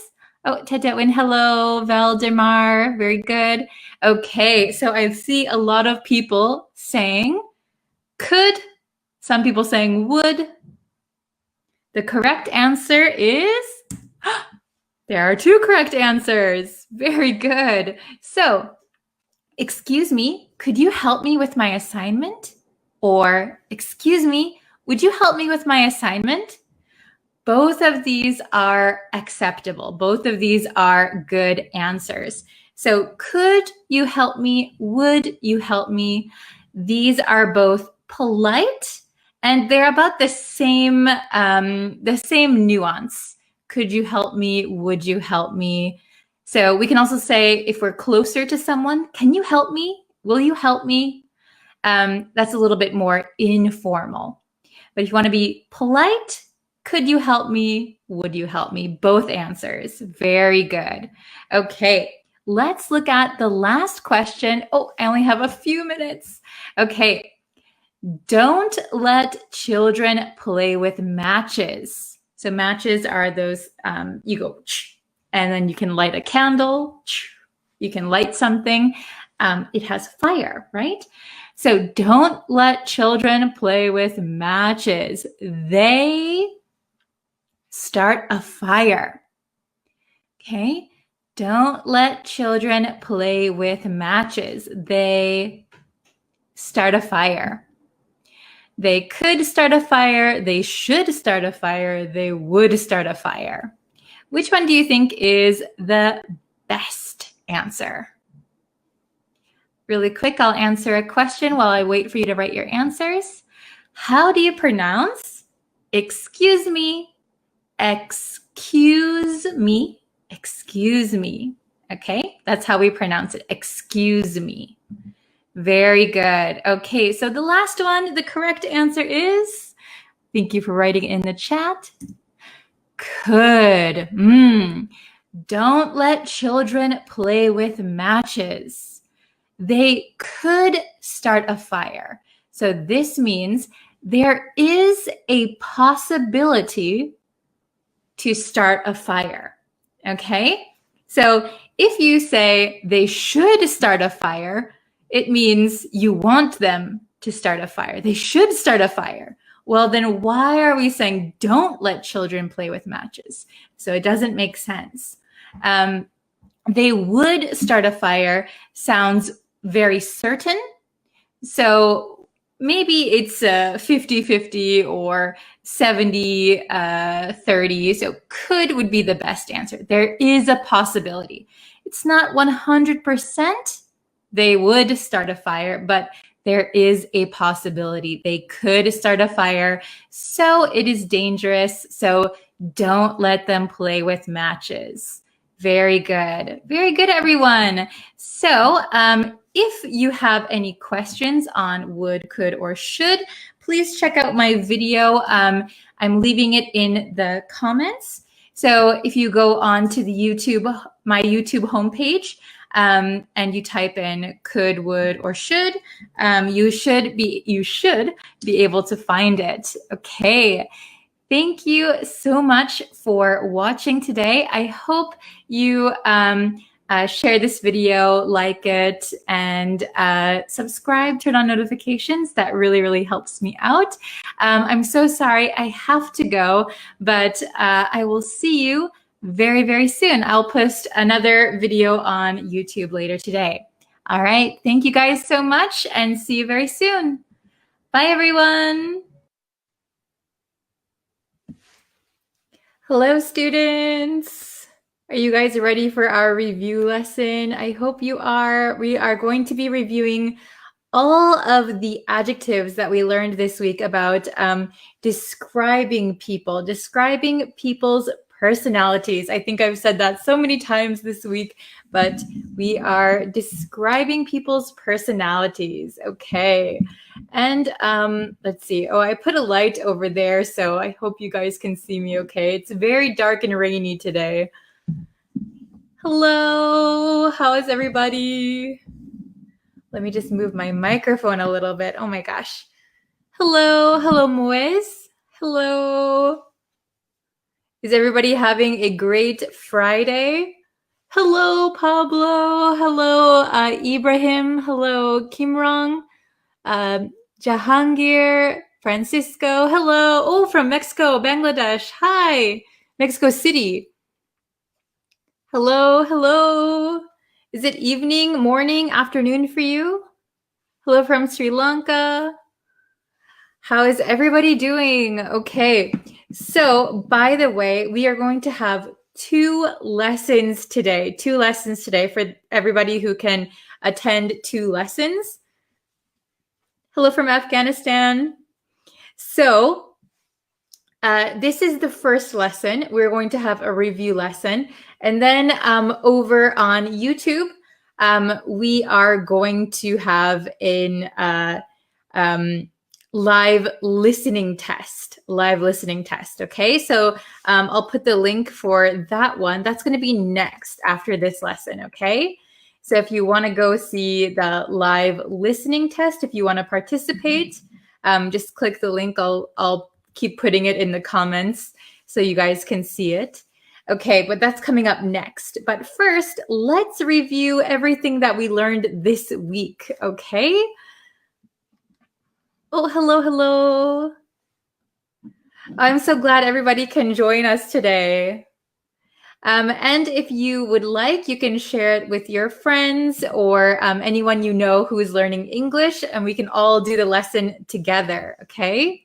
Oh, Tetewin, hello. Valdemar, very good. Okay, so I see a lot of people saying could, some people saying would. The correct answer is, there are 2 correct answers. Very good. So, excuse me, could you help me with my assignment? Or, excuse me, would you help me with my assignment? Both of these are acceptable. Both of these are good answers. So could you help me? Would you help me? These are both polite and they're about the same nuance. Could you help me? Would you help me? So we can also say if we're closer to someone, can you help me? Will you help me? That's a little bit more informal. But if you want to be polite, could you help me? Would you help me? Both answers. Very good. Okay, let's look at the last question. Oh, I only have a few minutes. Okay, don't let children play with matches. So matches are those, you go, and then you can light a candle. You can light something. It has fire, right? So don't let children play with matches. They start a fire. Okay? Don't let children play with matches. They start a fire. They could start a fire. They should start a fire. They would start a fire. Which one do you think is the best answer? Really quick, I'll answer a question while I wait for you to write your answers. How do you pronounce excuse me, excuse me, excuse me? Okay, that's how we pronounce it, excuse me. Very good. Okay, so the last one, the correct answer is, thank you for writing in the chat, could. Don't let children play with matches. They could start a fire. So this means there is a possibility to start a fire. Okay? So if you say they should start a fire, it means you want them to start a fire. They should start a fire. Well, then why are we saying don't let children play with matches? So it doesn't make sense. They would start a fire sounds very certain. So maybe it's 50-50 or 70-30. So could would be the best answer. There is a possibility. It's not 100% they would start a fire, but there is a possibility they could start a fire. So it is dangerous. So don't let them play with matches. Very good. Very good, everyone. So if you have any questions on would, could, or should, please check out my video. I'm leaving it in the comments. So if you go on to the my YouTube homepage, and you type in could, would, or should, you should be able to find it. Okay. Thank you so much for watching today. I hope you share this video, like it, and subscribe, turn on notifications. That really, really helps me out. I'm so sorry I have to go, but I will see you very, very soon. I'll post another video on YouTube later today. All right. Thank you guys so much and see you very soon. Bye, everyone. Hello, students. Are you guys ready for our review lesson? I hope you are. We are going to be reviewing all of the adjectives that we learned this week about describing people's personalities. I think I've said that so many times this week, but we are describing people's personalities. Okay. And let's see. Oh, I put a light over there, so I hope you guys can see me okay. It's very dark and rainy today. Hello. How is everybody? Let me just move my microphone a little bit. Oh my gosh. Hello. Hello, Moise. Hello. Is everybody having a great Friday? Hello, Pablo. Hello, Ibrahim. Hello, Kimrong. Jahangir. Francisco. Hello. Oh, from Mexico, Bangladesh. Hi. Mexico City. Hello. Hello. Is it evening, morning, afternoon for you? Hello from Sri Lanka. How is everybody doing? Okay. So, by the way, we are going to have two lessons today for everybody who can attend 2 lessons. Hello from Afghanistan. So, this is the first lesson. We're going to have a review lesson. And then over on YouTube, we are going to have an live listening test. Okay, so I'll put the link for that one. That's going to be next after this lesson. Okay, so if you want to go see the live listening test, if you want to participate, just click the link. I'll keep putting it in the comments so you guys can see it. Okay, but that's coming up next. But first, let's review everything that we learned this week. Okay. Oh, hello, hello. I'm so glad everybody can join us today. And if you would like, you can share it with your friends or anyone you know who is learning English, and we can all do the lesson together, okay?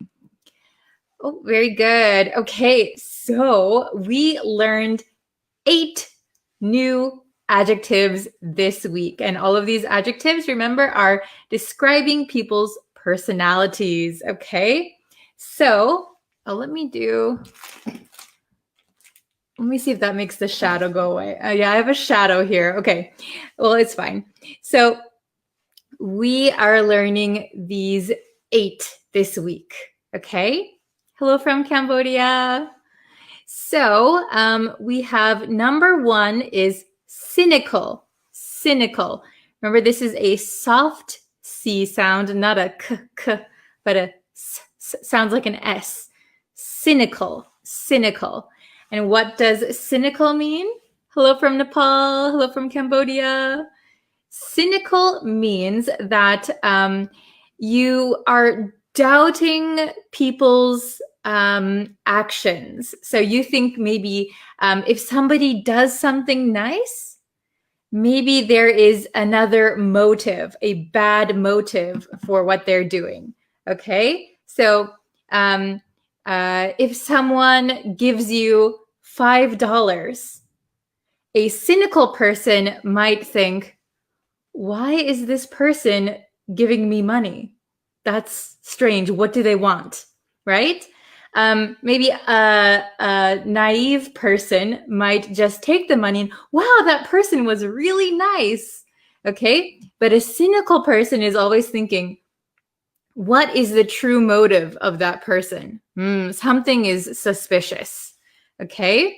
Oh, very good. Okay, so we learned 8 new adjectives this week. And all of these adjectives, remember, are describing people's personalities, okay? So, let me see if that makes the shadow go away. Yeah, I have a shadow here. Okay, well, it's fine. So we are learning these 8 this week, okay? Hello from Cambodia. So we have number 1 is cynical. Cynical. Remember, this is a soft C sound, not a k, but a s sounds like an S. Cynical, cynical. And what does cynical mean? Hello from Nepal. Hello from Cambodia. Cynical means that you are doubting people's actions. So you think maybe if somebody does something nice, maybe there is another motive, a bad motive for what they're doing. Okay? So if someone gives you $5, a cynical person might think, why is this person giving me money? That's strange. What do they want? Right? Maybe a naive person might just take the money and, wow, that person was really nice. Okay? But a cynical person is always thinking, what is the true motive of that person? Something is suspicious. Okay?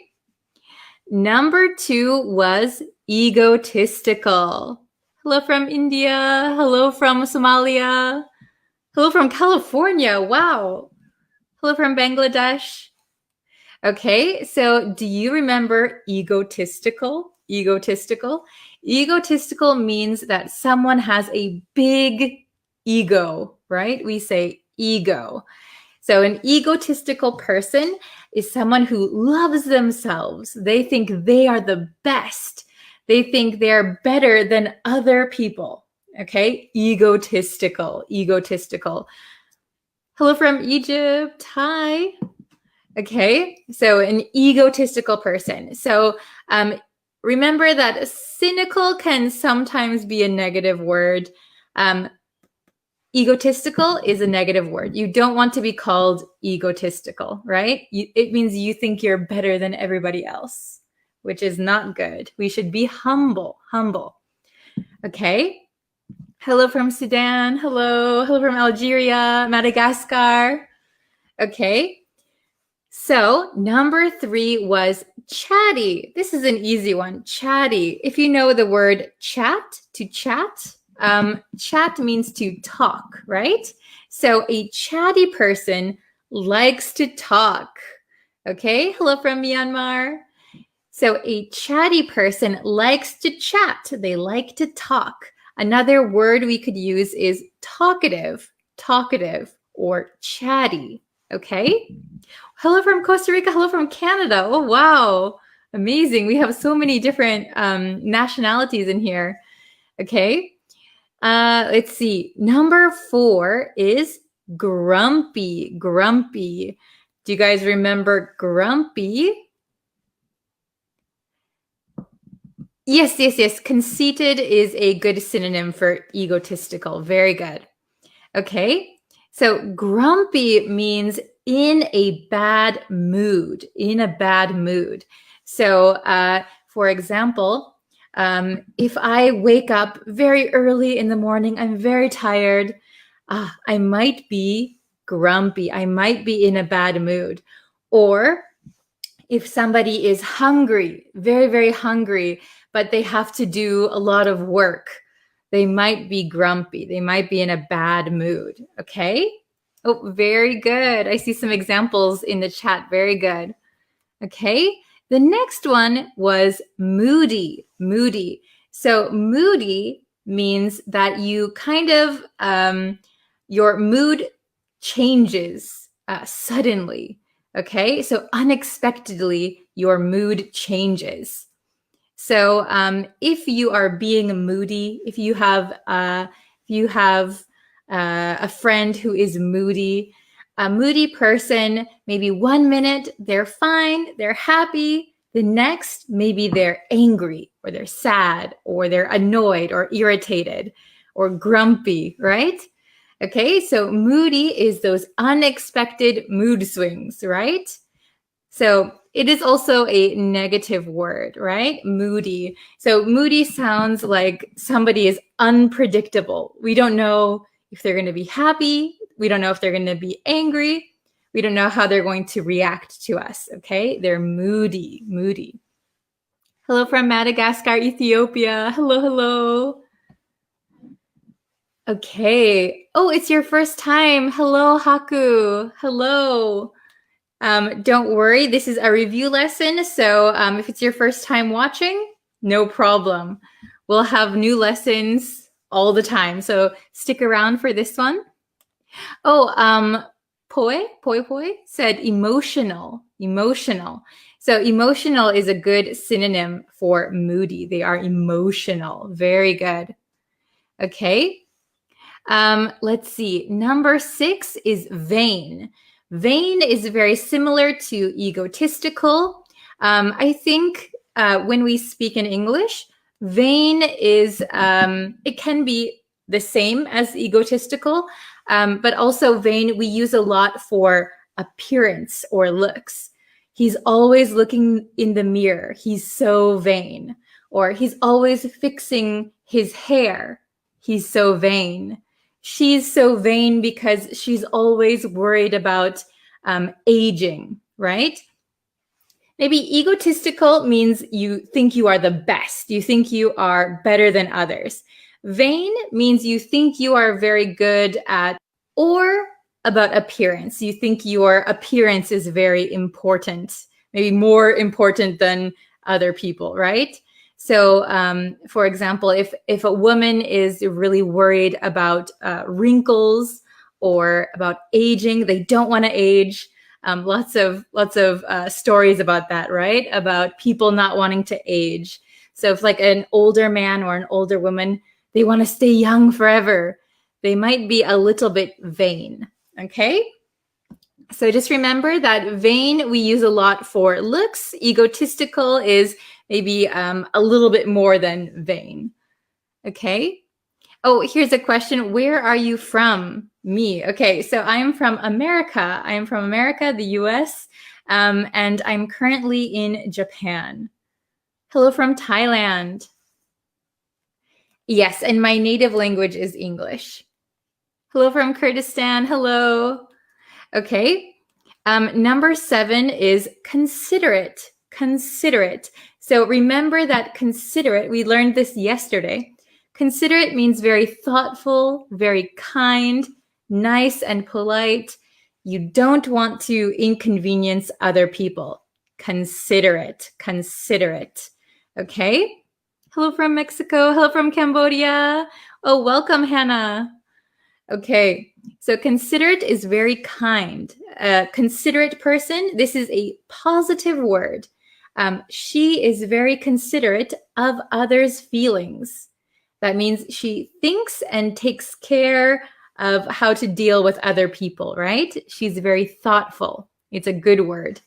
Number 2 was egotistical. Hello from India. Hello from Somalia. Hello from California. Wow. Hello from Bangladesh. Okay, so do you remember egotistical? Egotistical? Egotistical means that someone has a big ego, right? We say ego. So an egotistical person is someone who loves themselves. They think they are the best. They think they're better than other people. Okay, egotistical, egotistical. Hello from Egypt. Hi. Okay, so an egotistical person. So remember that cynical can sometimes be a negative word. Egotistical is a negative word. You don't want to be called egotistical, right? It means you think you're better than everybody else, which is not good. We should be humble, humble. Okay. Hello from Sudan. Hello. Hello from Algeria, Madagascar. Okay. So number 3 was chatty. This is an easy one. Chatty. If you know the word chat, to chat, chat means to talk, right? So a chatty person likes to talk. Okay. Hello from Myanmar. So a chatty person likes to chat. They like to talk. Another word we could use is talkative, talkative, or chatty. Okay. Hello from Costa Rica. Hello from Canada. Oh, wow. Amazing. We have so many different nationalities in here. Okay. Let's see. Number 4 is grumpy. Grumpy. Do you guys remember grumpy? Yes, yes, yes. Conceited is a good synonym for egotistical. Very good. Okay. So grumpy means in a bad mood, in a bad mood. So, for example, if I wake up very early in the morning, I'm very tired, I might be grumpy. I might be in a bad mood. Or if somebody is hungry, very, very hungry, but they have to do a lot of work, they might be grumpy. They might be in a bad mood. Okay? Oh, very good. I see some examples in the chat. Very good. Okay. The next one was moody. Moody. So moody means that you kind of, your mood changes suddenly. Okay. So unexpectedly, your mood changes. So if you are being moody, if you have a friend who is moody, a moody person, maybe 1 minute they're fine, they're happy. The next, maybe they're angry or they're sad or they're annoyed or irritated or grumpy, right? Okay, so moody is those unexpected mood swings, right? So it is also a negative word, right? Moody. So moody sounds like somebody is unpredictable. We don't know if they're going to be happy. We don't know if they're going to be angry. We don't know how they're going to react to us, okay? They're moody, moody. Hello from Madagascar, Ethiopia. Hello, hello. Okay. Oh, it's your first time. Hello, Haku. Hello. Don't worry, this is a review lesson, so if it's your first time watching, no problem. We'll have new lessons all the time, so stick around for this one. Oh, Poi said emotional. So emotional is a good synonym for moody. They are emotional. Very good. Okay. Let's see. Number 6 is vain. Vain is very similar to egotistical. I think when we speak in English, vain is, it can be the same as egotistical, but also vain we use a lot for appearance or looks. He's always looking in the mirror. He's so vain. Or he's always fixing his hair. He's so vain. She's so vain because she's always worried about aging, right? Maybe egotistical means you think you are the best. You think you are better than others. Vain means you think you are very good at or about appearance. You think your appearance is very important, maybe more important than other people, right? So, for example, if a woman is really worried about wrinkles or about aging, they don't want to age. Lots of stories about that, right? About people not wanting to age. So if like an older man or an older woman, they want to stay young forever, they might be a little bit vain, okay? So just remember that vain we use a lot for looks. Egotistical is maybe a little bit more than vain, okay? Oh, here's a question. Where are you from? Me. Okay, so I am from America. I am from America, the US, and I'm currently in Japan. Hello from Thailand. Yes, and my native language is English. Hello from Kurdistan. Hello. Okay. Number 7 is considerate. Considerate. So remember that considerate, we learned this yesterday. Considerate means very thoughtful, very kind, nice and polite. You don't want to inconvenience other people. Considerate, considerate. Okay? Hello from Mexico. Hello from Cambodia. Oh, welcome, Hannah. Okay, so considerate is very kind. A considerate person, this is a positive word. She is very considerate of others' feelings. That means she thinks and takes care of how to deal with other people, right? She's very thoughtful. It's a good word.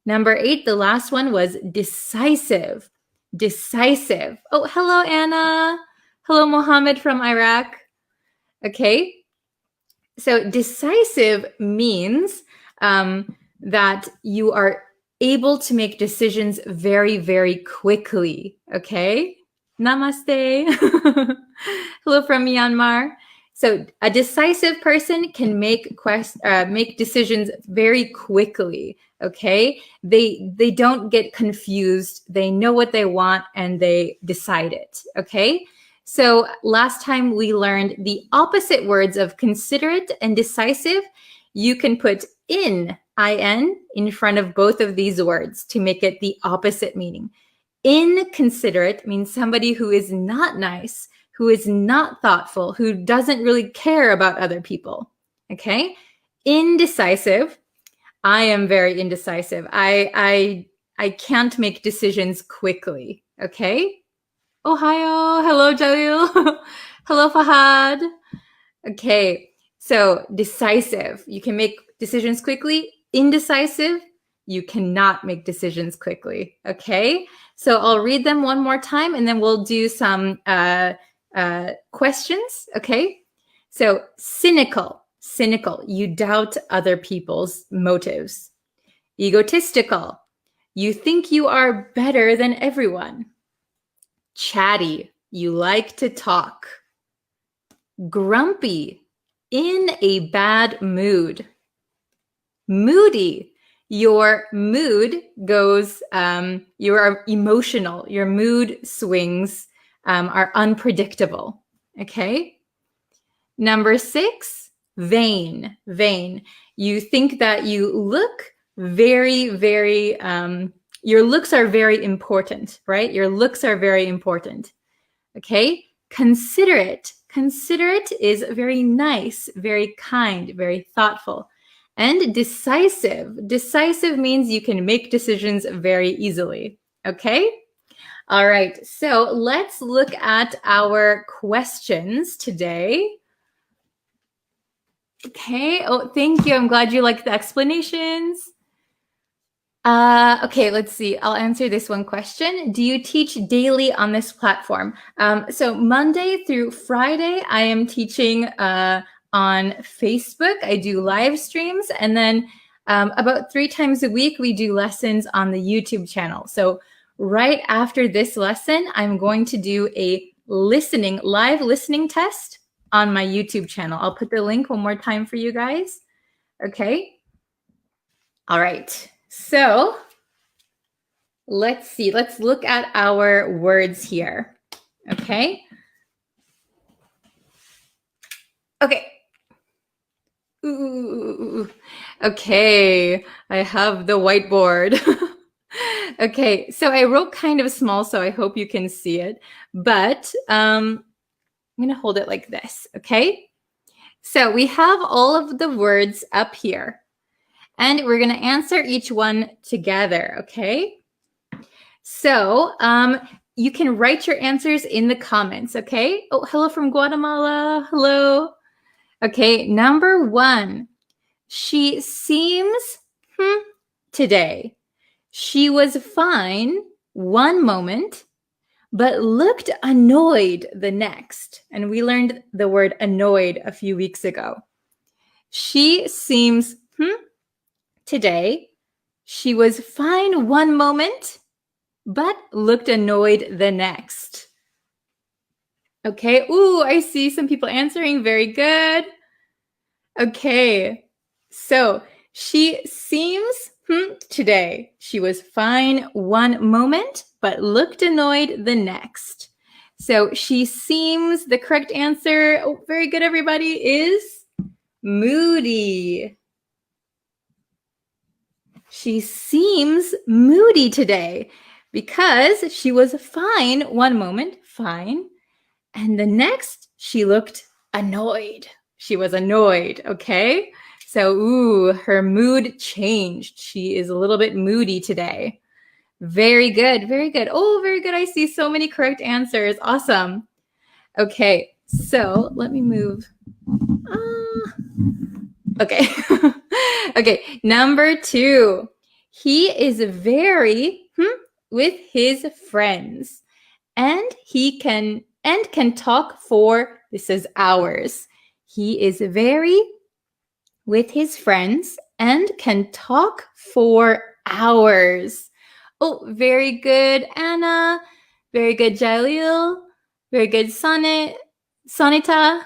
Number 8, the last one was decisive. Decisive. Oh, hello, Anna. Hello, Mohammed from Iraq. Okay. So decisive means that you are able to make decisions very, very quickly. Okay. Namaste. Hello from Myanmar. So a decisive person can make decisions very quickly. Okay. They don't get confused. They know what they want and they decide it. Okay. So last time we learned the opposite words of considerate and decisive. You can put in front of both of these words to make it the opposite meaning. Inconsiderate means somebody who is not nice, who is not thoughtful, who doesn't really care about other people. Okay? Indecisive. I am very indecisive. I can't make decisions quickly. Okay? Ohio. Hello, Jalil. Hello, Fahad. Okay, so decisive. You can make decisions quickly. Indecisive, you cannot make decisions quickly. Okay, so I'll read them one more time and then we'll do some questions. Okay, so cynical. Cynical, you doubt other people's motives. Egotistical. You think you are better than everyone. Chatty. You like to talk. Grumpy. In a bad mood. Moody. Your mood goes, you are emotional. Your mood swings are unpredictable. Okay? Number 6, vain. Vain. You think that you look very, very, your looks are very important, right? Your looks are very important. Okay? Considerate. Considerate is very nice, very kind, very thoughtful. And decisive. Decisive means you can make decisions very easily. Okay? All right. So let's look at our questions today. Okay. Oh, thank you. I'm glad you like the explanations. Okay, let's see. I'll answer this one question. Do you teach daily on this platform? So Monday through Friday, I am teaching on Facebook. I do live streams, and then about 3 times a week, we do lessons on the YouTube channel. So right after this lesson, I'm going to do a live listening test on my YouTube channel. I'll put the link one more time for you guys. Okay. All right. So let's see. Let's look at our words here. Okay. Okay. Ooh. Okay. I have the whiteboard. Okay. So I wrote kind of small, so I hope you can see it. But I'm going to hold it like this. Okay. So we have all of the words up here. And we're going to answer each one together, okay? So you can write your answers in the comments, okay? Oh, hello from Guatemala. Hello. Okay, number 1. She seems today. She was fine one moment, but looked annoyed the next. And we learned the word annoyed a few weeks ago. She seems today, she was fine one moment, but looked annoyed the next. Okay. Ooh, I see some people answering. Very good. Okay. So she seems today, she was fine one moment, but looked annoyed the next. So she seems, the correct answer, very good, everybody, is moody. She seems moody today because she was fine one moment, fine. And the next, she looked annoyed. She was annoyed, okay? So, her mood changed. She is a little bit moody today. Very good, very good. Oh, very good. I see so many correct answers. Awesome. Okay, so let me move. Okay. Okay, number 2. He is very with his friends, and he can talk for, this is hours. He is very with his friends and can talk for hours. Oh, very good, Anna. Very good, Jalil. Very good, Sonita.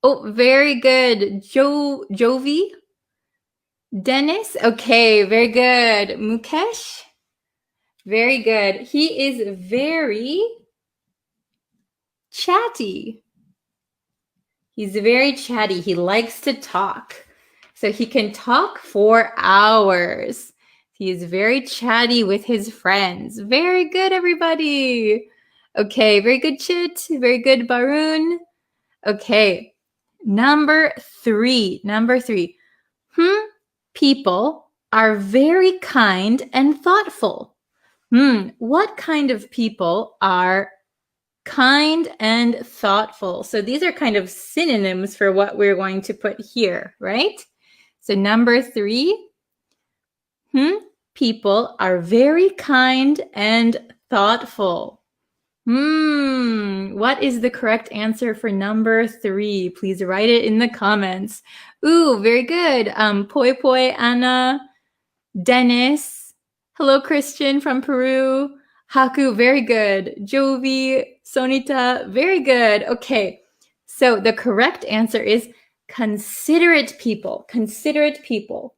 Oh, very good, Jovi. Dennis. Okay, very good. Mukesh. Very good. He is very chatty. He's very chatty. He likes to talk. So he can talk for hours. He is very chatty with his friends. Very good, everybody. Okay, very good, Chit. Very good, Barun. Okay, number 3. People are very kind and thoughtful. What kind of people are kind and thoughtful? So these are kind of synonyms for what we're going to put here, right? So number 3, people are very kind and thoughtful. What is the correct answer for number 3? Please write it in the comments. Ooh, very good. Poi Poi, Anna, Dennis. Hello, Christian from Peru. Haku, very good. Jovi, Sonita, very good. Okay, so the correct answer is considerate people. Considerate people.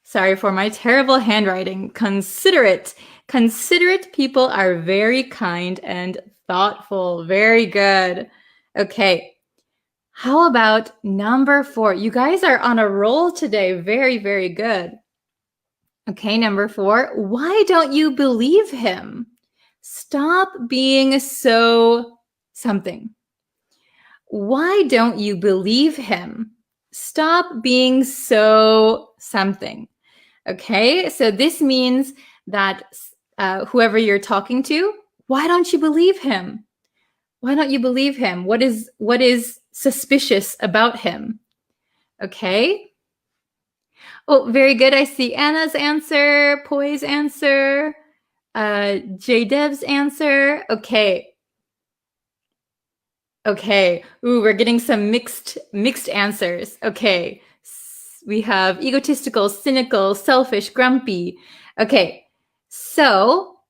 Sorry for my terrible handwriting. Considerate. Considerate people are very kind and thoughtful. Very good. Okay. How about number 4? You guys are on a roll today. Very, very good. Okay, number 4. Why don't you believe him? Stop being so something. Why don't you believe him? Stop being so something. Okay, so this means that whoever you're talking to, why don't you believe him? Why don't you believe him? What is suspicious about him? Okay. Oh, very good. I see Anna's answer, Poi's answer, J-Dev's answer. Okay. Okay. Ooh, we're getting some mixed answers. Okay. We have egotistical, cynical, selfish, grumpy. Okay. So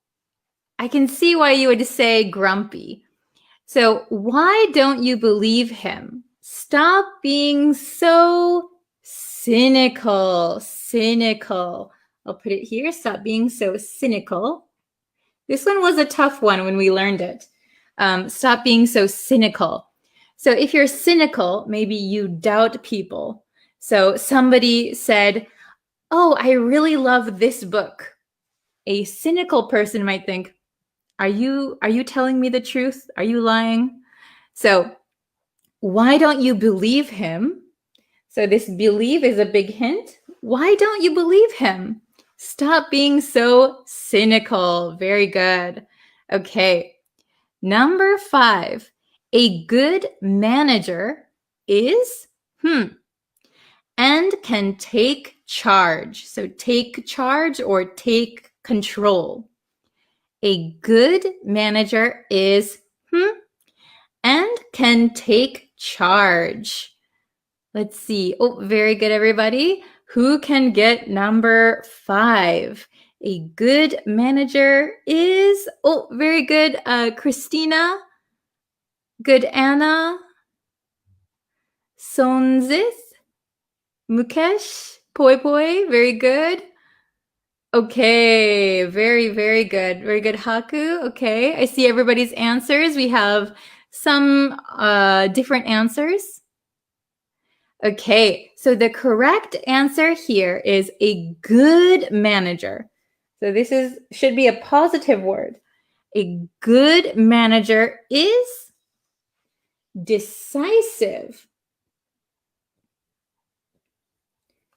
I can see why you would say grumpy. So why don't you believe him? Stop being so cynical. Cynical. I'll put it here. Stop being so cynical. This one was a tough one when we learned it. Stop being so cynical. So if you're cynical, maybe you doubt people. So somebody said, oh, I really love this book. A cynical person might think, are you telling me the truth? Are you lying? So why don't you believe him? So this believe is a big hint. Why don't you believe him? Stop being so cynical. Very good. Okay. Number 5, a good manager is and can take charge. So take charge or take control. A good manager is and can take charge. Let's see. Oh, very good, everybody. Who can get number 5? A good manager is, oh, very good, Christina. Good, Anna. Sonzis. Mukesh. Poi Poi. Very good. Okay, very, very good. Very good, Haku. Okay, I see everybody's answers. We have some different answers. Okay, so the correct answer here is a good manager. So this should be a positive word. A good manager is decisive.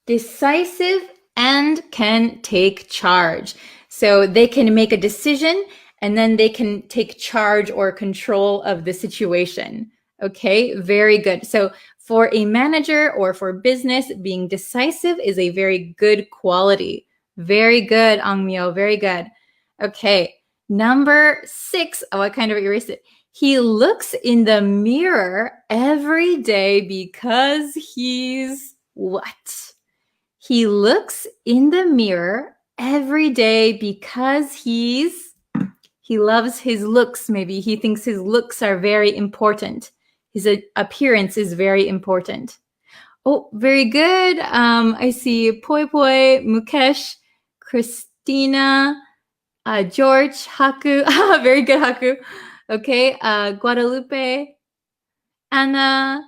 Decisive and can take charge. So they can make a decision and then they can take charge or control of the situation. Okay, very good. So for a manager or for business, being decisive is a very good quality. Very good, Angmyo, very good. Okay, number 6. Oh, I kind of erased it. He looks in the mirror every day because he's what? He looks in the mirror every day because he loves his looks. Maybe he thinks his looks are very important. His appearance is very important. Oh, very good. I see Poi Poi, Mukesh, Christina, George, Haku. Very good, Haku. Okay, Guadalupe, Anna,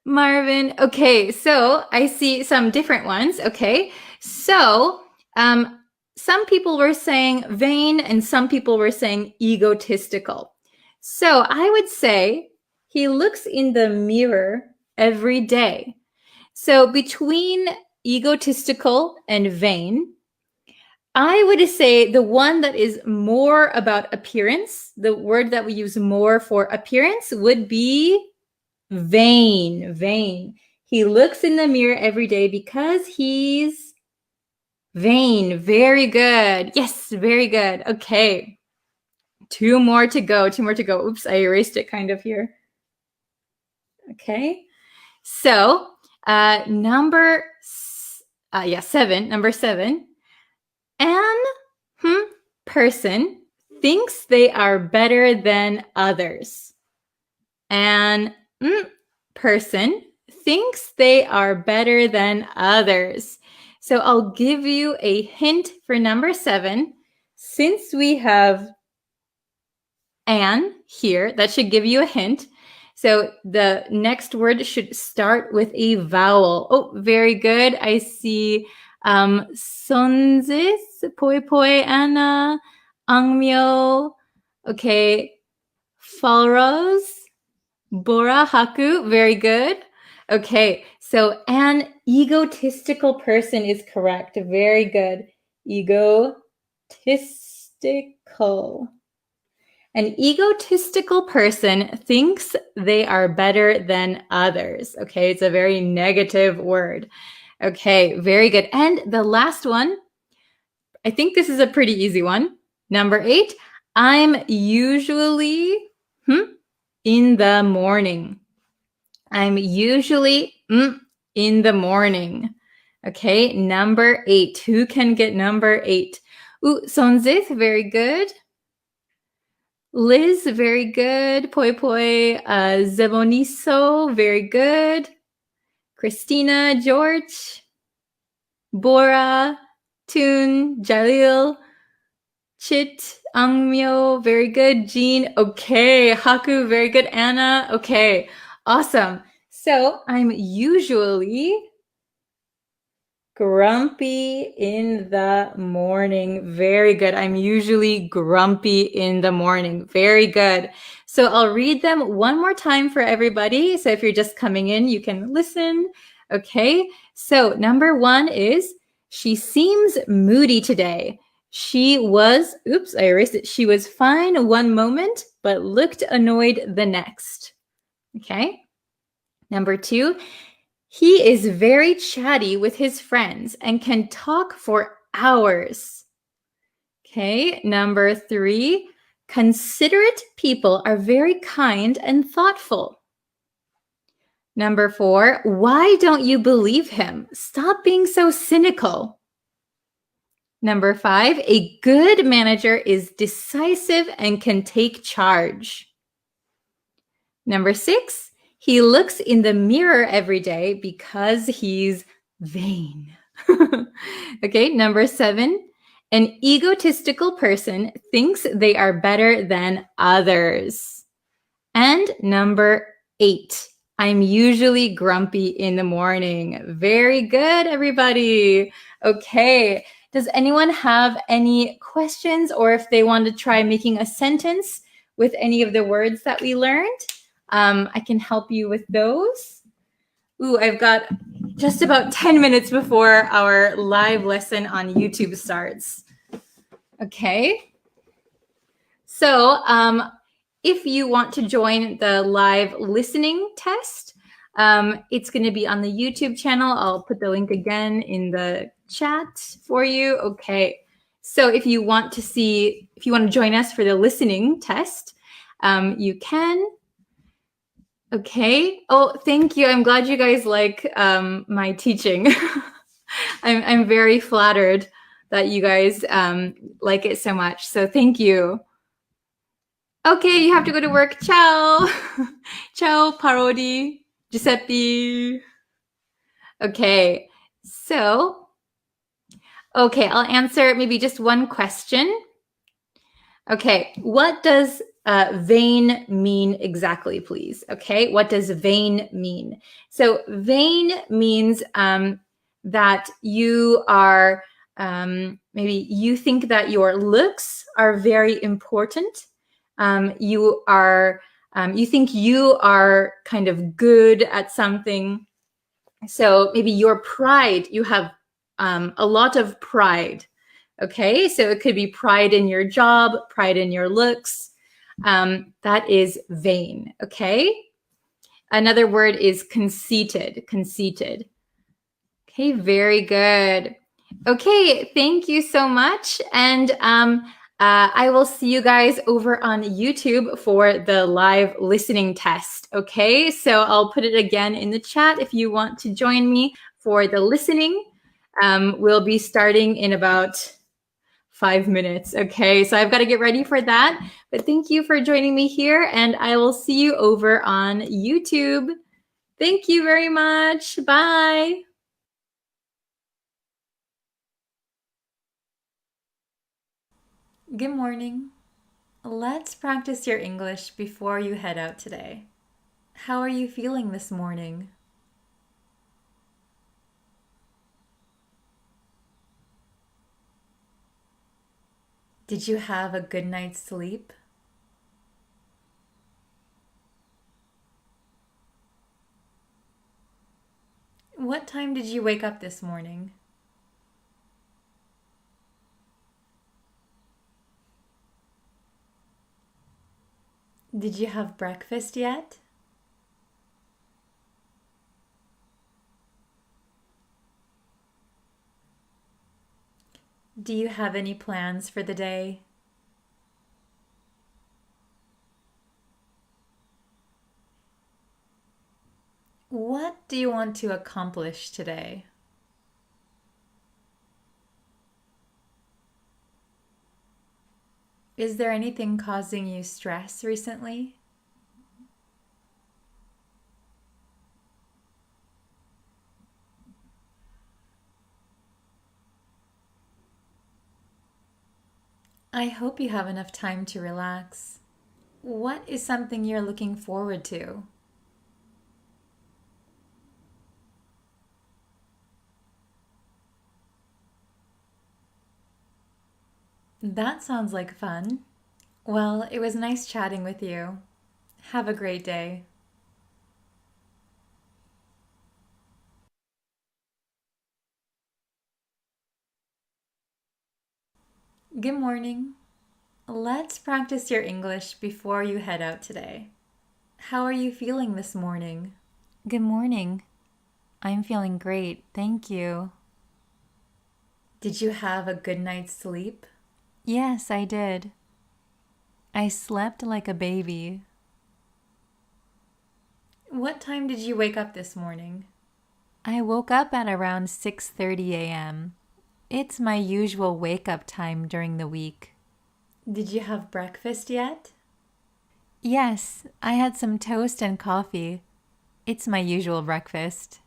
Marvin. Okay, so I see some different ones. Okay, so some people were saying vain and some people were saying egotistical. So I would say he looks in the mirror every day. So between egotistical and vain, I would say the one that is more about appearance, the word that we use more for appearance would be vain. Vain. He looks in the mirror every day because he's vain. Very good. Yes, very good. Okay. 2 more to go. 2 more to go. Oops, I erased it kind of here. Okay. So number 7, an person thinks they are better than others. An person thinks they are better than others. So I'll give you a hint for number 7. Since we have an here, that should give you a hint. So the next word should start with a vowel. Oh, very good. I see sonsis, poi poi ana, angmyo. Okay, falros, bora haku. Very good. Okay, so an egotistical person is correct. Very good. Egotistical. An egotistical person thinks they are better than others. Okay, it's a very negative word. Okay, very good. And the last one, I think this is a pretty easy one. Number 8, I'm usually in the morning. I'm usually in the morning. Okay, number 8. Who can get number 8? Sonzith, very good. Liz, very good. Poi poi, Zeboniso, very good. Christina, George, Bora, Tun, Jalil, Chit, Angmyo, very good. Jean, okay. Haku, very good. Anna, okay. Awesome. So I'm usually grumpy in the morning. Very good. I'm usually grumpy in the morning. Very good. So I'll read them one more time for everybody. So if you're just coming in, you can listen. Okay. So number 1 is, she seems moody today. She was, I erased it. She was fine one moment, but looked annoyed the next. Okay. Number 2, he is very chatty with his friends and can talk for hours. Okay, number 3, considerate people are very kind and thoughtful. Number 4, why don't you believe him? Stop being so cynical. Number 5, a good manager is decisive and can take charge. Number 6, he looks in the mirror every day because he's vain. Okay, number 7, an egotistical person thinks they are better than others. And number 8, I'm usually grumpy in the morning. Very good, everybody. Okay, does anyone have any questions, or if they want to try making a sentence with any of the words that we learned? I can help you with those. I've got just about 10 minutes before our live lesson on YouTube starts. Okay. So if you want to join the live listening test, it's going to be on the YouTube channel. I'll put the link again in the chat for you. Okay. So if you want to join us for the listening test, you can. Okay. Oh, thank you. I'm glad you guys like my teaching. I'm very flattered that you guys like it so much. So thank you. Okay, you have to go to work. Ciao. Ciao, Parodi, Giuseppe. Okay, so, I'll answer maybe just one question. Okay, what does vain mean exactly, please? Okay, what does vain mean? So vain means that you are, maybe you think that your looks are very important. You think you are kind of good at something. So maybe your pride, you have a lot of pride. Okay, so it could be pride in your job, pride in your looks. That is vain, okay? Another word is conceited. Okay, very good. Okay, thank you so much. And I will see you guys over on YouTube for the live listening test, okay? So I'll put it again in the chat if you want to join me for the listening. We'll be starting in about 5 minutes, okay? So I've got to get ready for that. But thank you for joining me here, and I will see you over on YouTube. Thank you very much. Bye. Good morning. Let's practice your English before you head out today. How are you feeling this morning? Did you have a good night's sleep? What time did you wake up this morning? Did you have breakfast yet? Do you have any plans for the day? What do you want to accomplish today? Is there anything causing you stress recently? I hope you have enough time to relax. What is something you're looking forward to? That sounds like fun. Well, it was nice chatting with you. Have a great day. Good morning. Let's practice your English before you head out today. How are you feeling this morning? Good morning. I'm feeling great, thank you. Did you have a good night's sleep? Yes, I did. I slept like a baby. What time did you wake up this morning? I woke up at around 6:30 a.m. It's my usual wake-up time during the week. Did you have breakfast yet? Yes, I had some toast and coffee. It's my usual breakfast.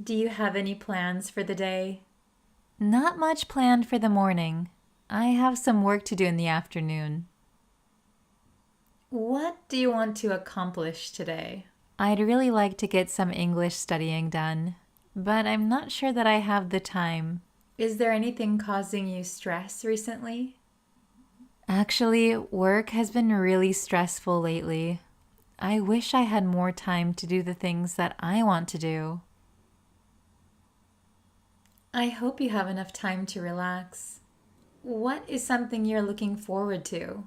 Do you have any plans for the day? Not much planned for the morning. I have some work to do in the afternoon. What do you want to accomplish today? I'd really like to get some English studying done, but I'm not sure that I have the time. Is there anything causing you stress recently? Actually, work has been really stressful lately. I wish I had more time to do the things that I want to do. I hope you have enough time to relax. What is something you're looking forward to?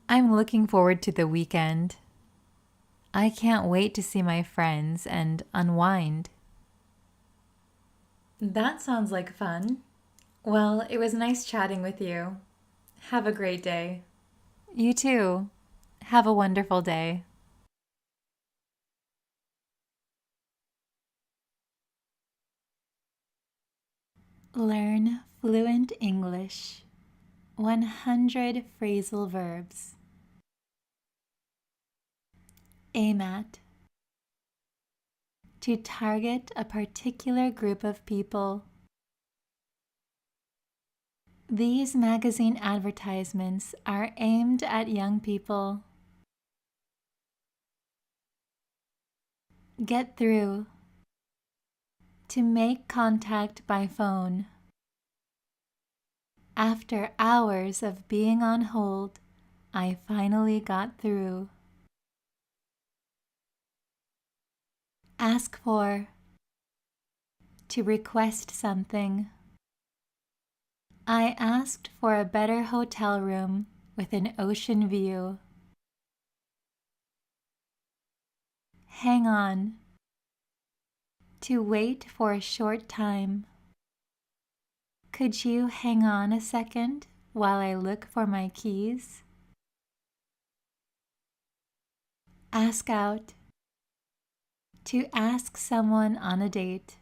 I'm looking forward to the weekend. I can't wait to see my friends and unwind. That sounds like fun. Well, it was nice chatting with you. Have a great day. You too. Have a wonderful day. Learn fluent English. 100 phrasal verbs. Aim at. To target a particular group of people. These magazine advertisements are aimed at young people. Get through. To make contact by phone. After hours of being on hold, I finally got through. Ask for. To request something. I asked for a better hotel room with an ocean view. Hang on. To wait for a short time. Could you hang on a second while I look for my keys? Ask out. To ask someone on a date.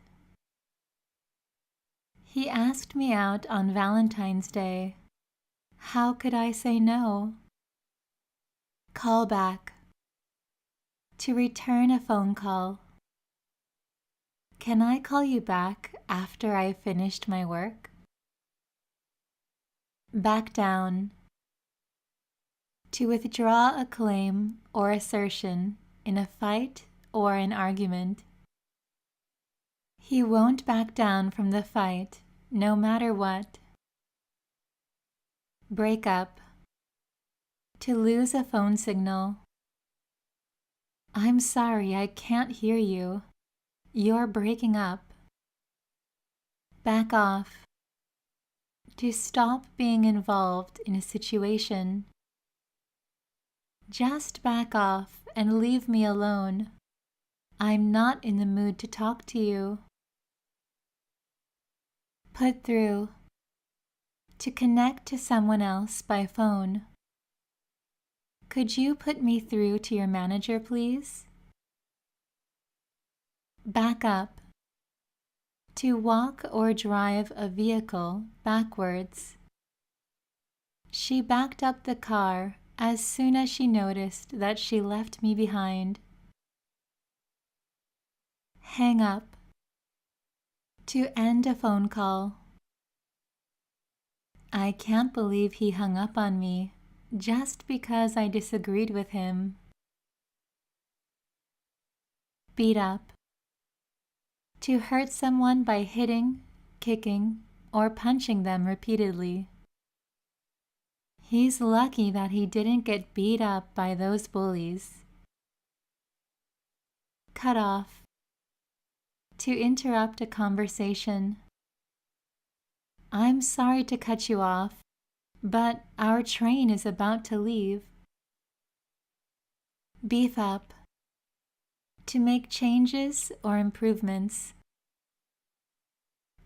He asked me out on Valentine's Day. How could I say no? Call back. To return a phone call. Can I call you back after I've finished my work? Back down. To withdraw a claim or assertion in a fight or an argument. He won't back down from the fight, no matter what. Break up. To lose a phone signal. I'm sorry, I can't hear you. You're breaking up. Back off. To stop being involved in a situation. Just back off and leave me alone. I'm not in the mood to talk to you. Put through. To connect to someone else by phone. Could you put me through to your manager, please? Back up. To walk or drive a vehicle backwards. She backed up the car as soon as she noticed that she left me behind. Hang up. To end a phone call. I can't believe he hung up on me just because I disagreed with him. Beat up. To hurt someone by hitting, kicking, or punching them repeatedly. He's lucky that he didn't get beat up by those bullies. Cut off. To interrupt a conversation. I'm sorry to cut you off, but our train is about to leave. Beef up. To make changes or improvements.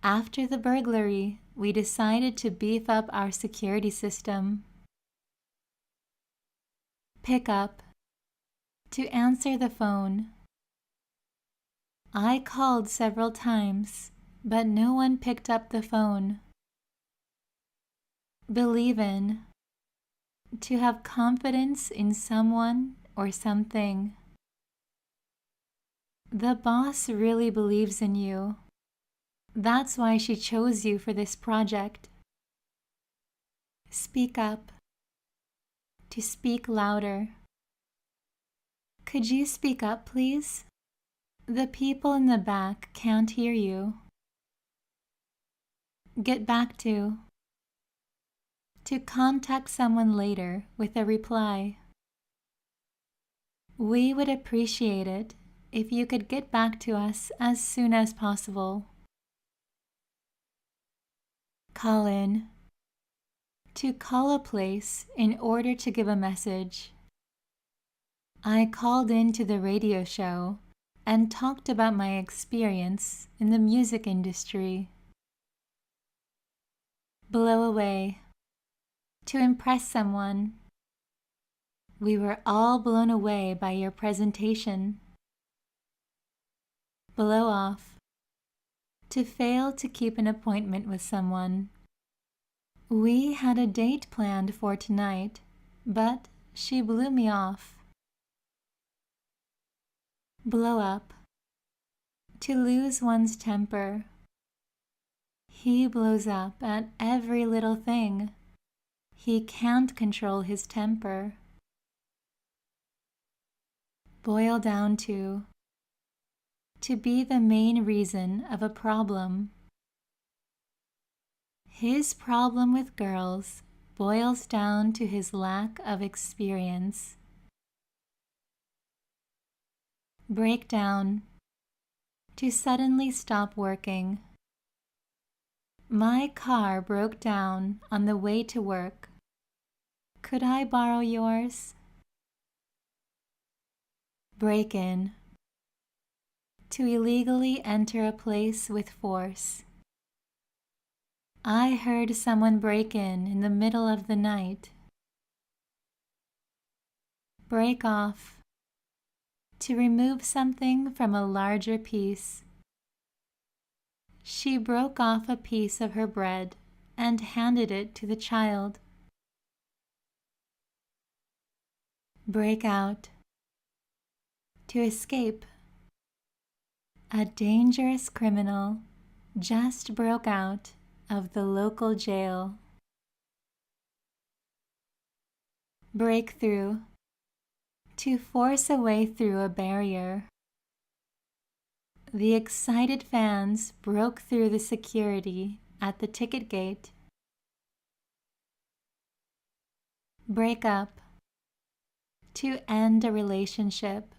After the burglary, we decided to beef up our security system. Pick up. To answer the phone. I called several times, but no one picked up the phone. Believe in. To have confidence in someone or something. The boss really believes in you. That's why she chose you for this project. Speak up. To speak louder. Could you speak up, please? The people in the back can't hear you. Get back to. To contact someone later with a reply. We would appreciate it if you could get back to us as soon as possible. Call in. To call a place in order to give a message. I called in to the radio show and talked about my experience in the music industry. Blow away. To impress someone. We were all blown away by your presentation. Blow off. To fail to keep an appointment with someone. We had a date planned for tonight, but she blew me off. Blow up. To lose one's temper. He blows up at every little thing. He can't control his temper. Boil down to. To be the main reason of a problem. His problem with girls boils down to his lack of experience. Break down. To suddenly stop working. My car broke down on the way to work. Could I borrow yours? Break in. To illegally enter a place with force. I heard someone break in the middle of the night. Break off. To remove something from a larger piece. She broke off a piece of her bread and handed it to the child. Break out. To escape. A dangerous criminal just broke out of the local jail. Break through. To force a way through a barrier. The excited fans broke through the security at the ticket gate. Break up. To end a relationship.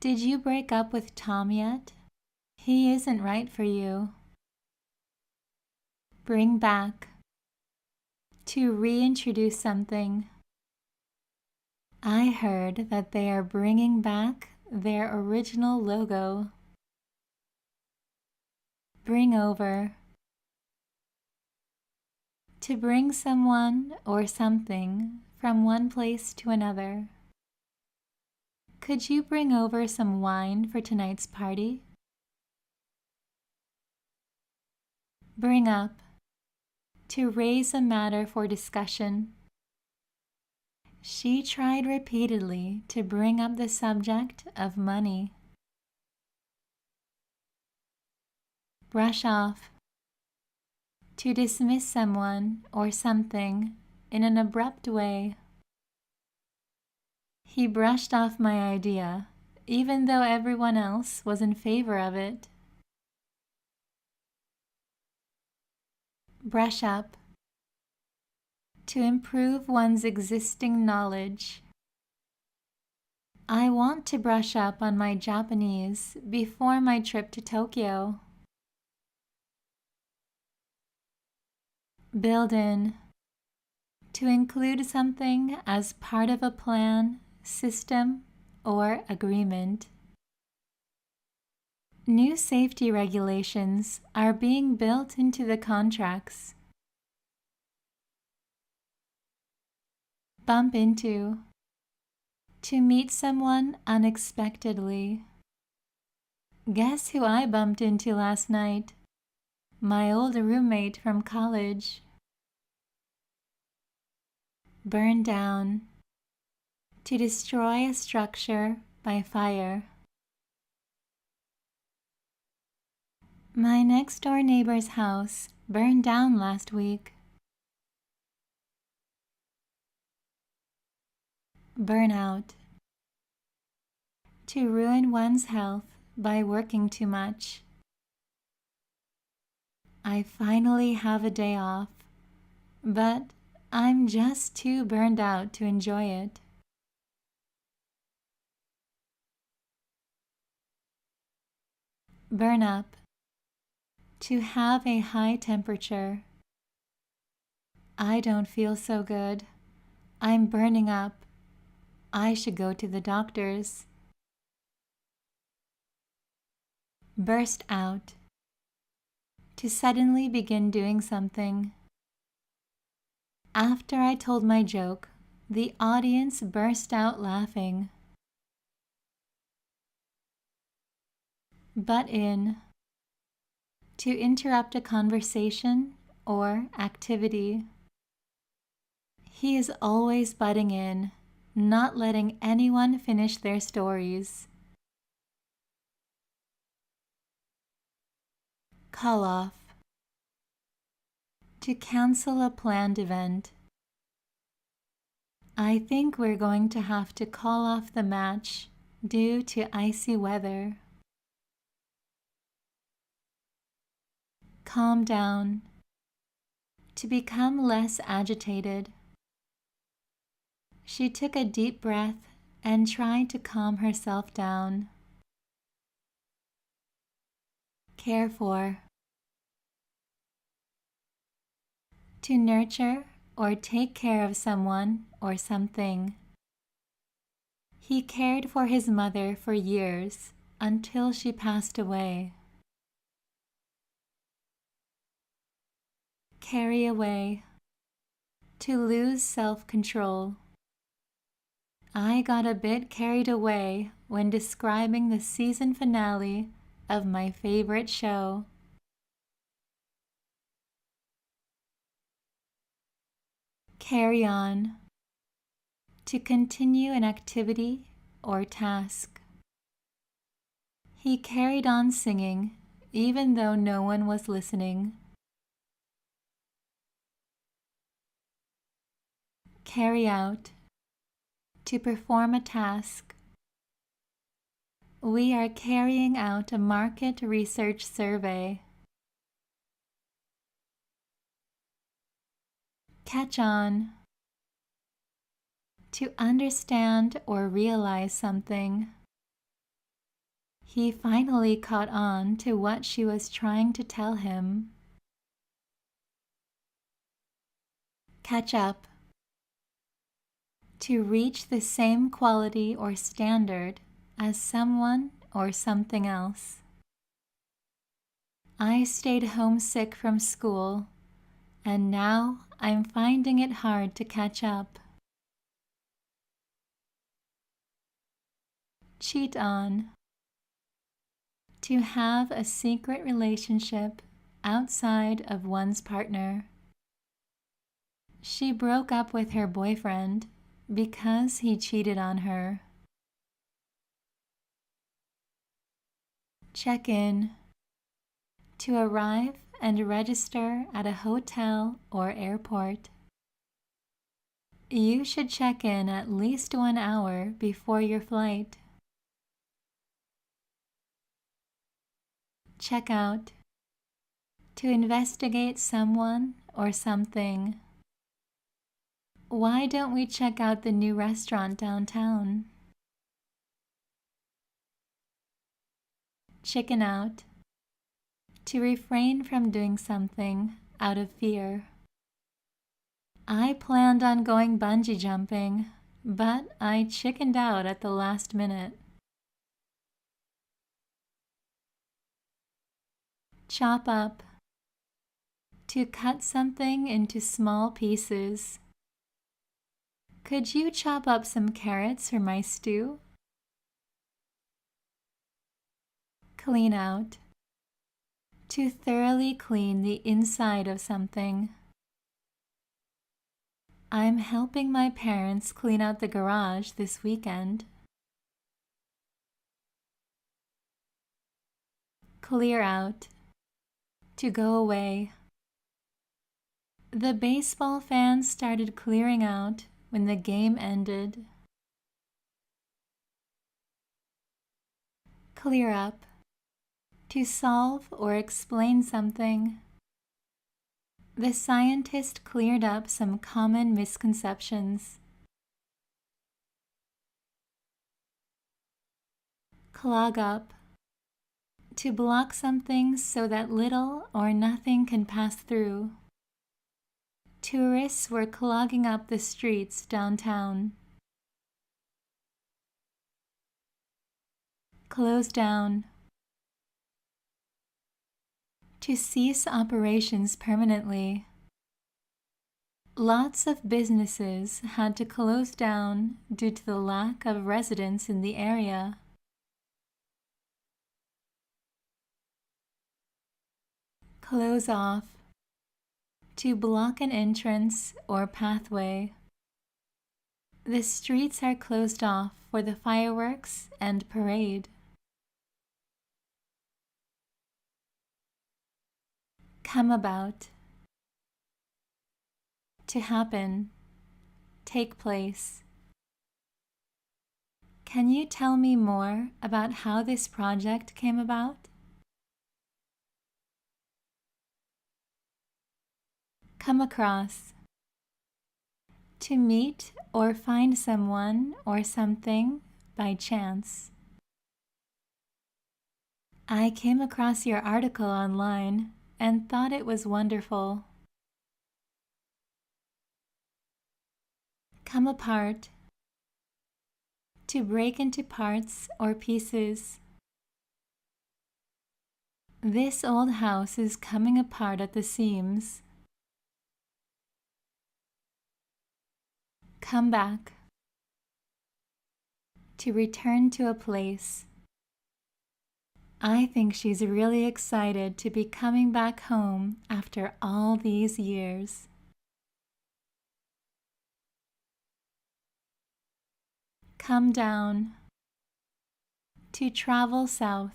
Did you break up with Tom yet? He isn't right for you. Bring back. To reintroduce something. I heard that they are bringing back their original logo. Bring over. To bring someone or something from one place to another. Could you bring over some wine for tonight's party? Bring up. To raise a matter for discussion. She tried repeatedly to bring up the subject of money. Brush off. To dismiss someone or something in an abrupt way. He brushed off my idea, even though everyone else was in favor of it. Brush up. To improve one's existing knowledge. I want to brush up on my Japanese before my trip to Tokyo. Build in. To include something as part of a plan, system, or agreement. New safety regulations are being built into the contracts. Bump into. To meet someone unexpectedly. Guess who I bumped into last night? My old roommate from college. Burn down. To destroy a structure by fire. My next-door neighbor's house burned down last week. Burn out. To ruin one's health by working too much. I finally have a day off, but I'm just too burned out to enjoy it. Burn up. To have a high temperature. I don't feel so good. I'm burning up. I should go to the doctor's. Burst out. To suddenly begin doing something. After I told my joke, the audience burst out laughing. Butt in. To interrupt a conversation or activity. He is always butting in, not letting anyone finish their stories. Call off. To cancel a planned event. I think we're going to have to call off the match due to icy weather. Calm down. To become less agitated. She took a deep breath and tried to calm herself down. Care for. To nurture or take care of someone or something. He cared for his mother for years until she passed away. carry away, to lose self-control. I got a bit carried away when describing the season finale of my favorite show. Carry on, to continue an activity or task. He carried on singing even though no one was listening. Carry out, to perform a task. We are carrying out a market research survey. Catch on, to understand or realize something. He finally caught on to what she was trying to tell him. Catch up, to reach the same quality or standard as someone or something else. I stayed homesick from school, and now I'm finding it hard to catch up. Cheat on, to have a secret relationship outside of one's partner. She broke up with her boyfriend because he cheated on her. Check in, to arrive and register at a hotel or airport. You should check in at least 1 hour before your flight. Check out, to investigate someone or something. Why don't we check out the new restaurant downtown? Chicken out, to refrain from doing something out of fear. I planned on going bungee jumping, but I chickened out at the last minute. Chop up, to cut something into small pieces. Could you chop up some carrots for my stew? Clean out, to thoroughly clean the inside of something. I'm helping my parents clean out the garage this weekend. Clear out, to go away. The baseball fans started clearing out when the game ended. Clear up, to solve or explain something. The scientist cleared up some common misconceptions. Clog up, to block something so that little or nothing can pass through. Tourists were clogging up the streets downtown. Close down, to cease operations permanently. Lots of businesses had to close down due to the lack of residents in the area. Close off, to block an entrance or pathway. The streets are closed off for the fireworks and parade. Come about, to happen, take place. Can you tell me more about how this project came about? Come across, to meet or find someone or something by chance. I came across your article online and thought it was wonderful. Come apart, to break into parts or pieces. This old house is coming apart at the seams. come back. To return to a place. I think she's really excited to be coming back home after all these years. Come down. To travel south.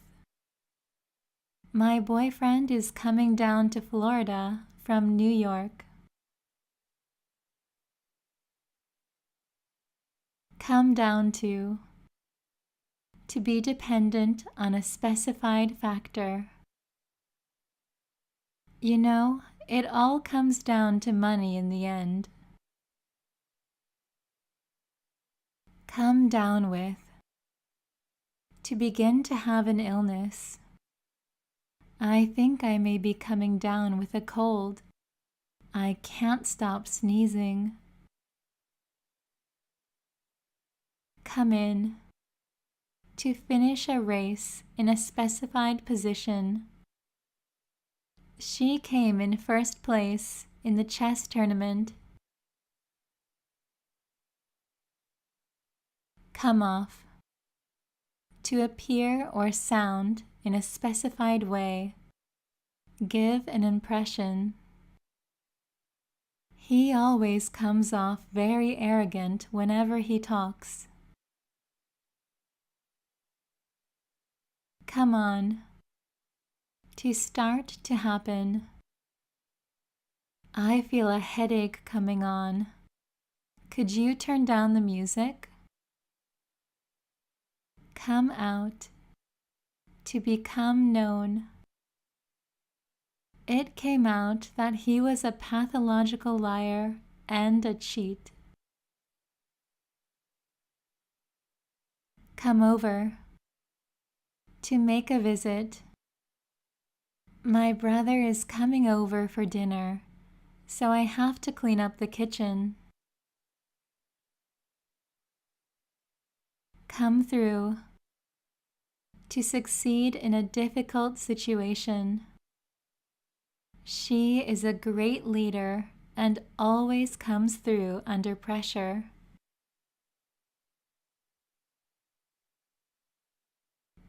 My boyfriend is coming down to Florida from New York. Come down to be dependent on a specified factor. You know, it all comes down to money in the end. Come down with. To begin to have an illness. I think I may be coming down with a cold. I can't stop sneezing. Come in. To finish a race in a specified position. She came in first place in the chess tournament. Come off. To appear or sound in a specified way. Give an impression. He always comes off very arrogant whenever he talks. Come on. To start to happen. I feel a headache coming on. Could you turn down the music? Come out. To become known. It came out that he was a pathological liar and a cheat. Come over. To make a visit. My brother is coming over for dinner, so I have to clean up the kitchen. Come through. To succeed in a difficult situation. She is a great leader and always comes through under pressure.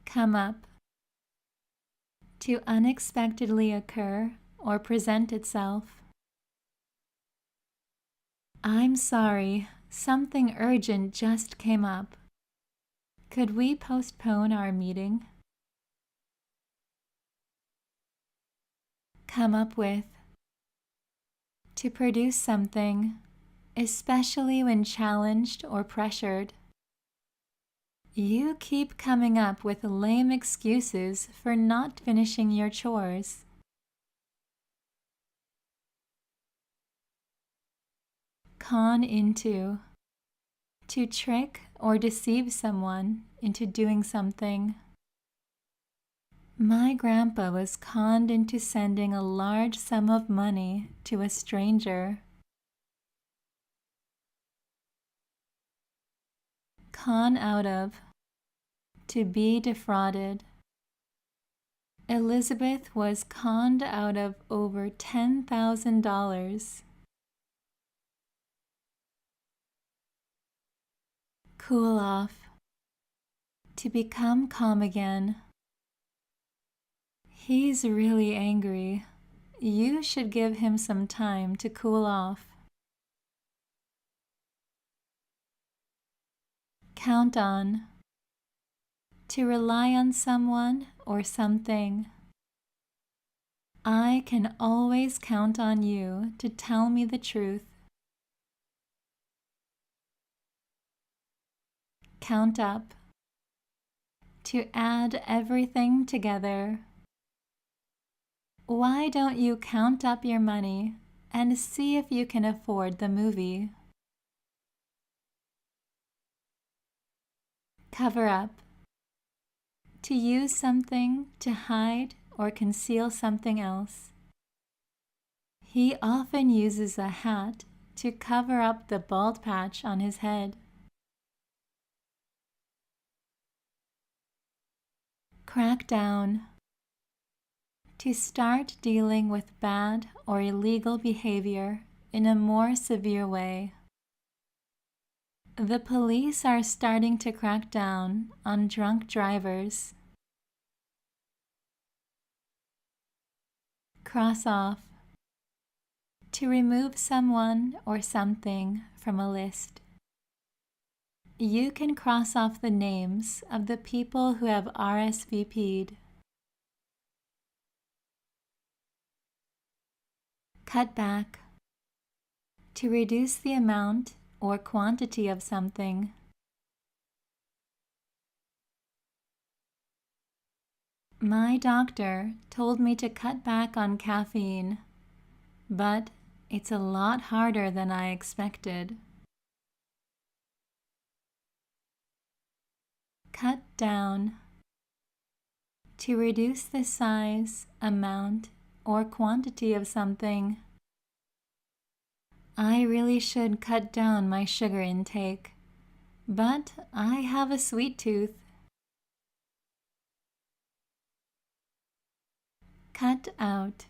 Come up. To unexpectedly occur or present itself. I'm sorry, something urgent just came up. Could we postpone our meeting? Come up with. To produce something, especially when challenged or pressured. You keep coming up with lame excuses for not finishing your chores. Con into. To trick or deceive someone into doing something. My grandpa was conned into sending a large sum of money to a stranger. Con out of. To be defrauded. Elizabeth was conned out of over $10,000. Cool off. To become calm again. He's really angry. You should give him some time to cool off. Count on. To rely on someone or something. I can always count on you to tell me the truth. Count up. To add everything together. Why don't you count up your money and see if you can afford the movie? Cover up. To use something to hide or conceal something else. He often uses a hat to cover up the bald patch on his head. Crack down. To start dealing with bad or illegal behavior in a more severe way. The police are starting to crack down on drunk drivers. Cross off. To remove someone or something from a list. You can cross off the names of the people who have RSVP'd. Cut back. To reduce the amount or quantity of something. My doctor told me to cut back on caffeine, but it's a lot harder than I expected. Cut down. To reduce the size, amount, or quantity of something. I really should cut down my sugar intake, but I have a sweet tooth. Cut out.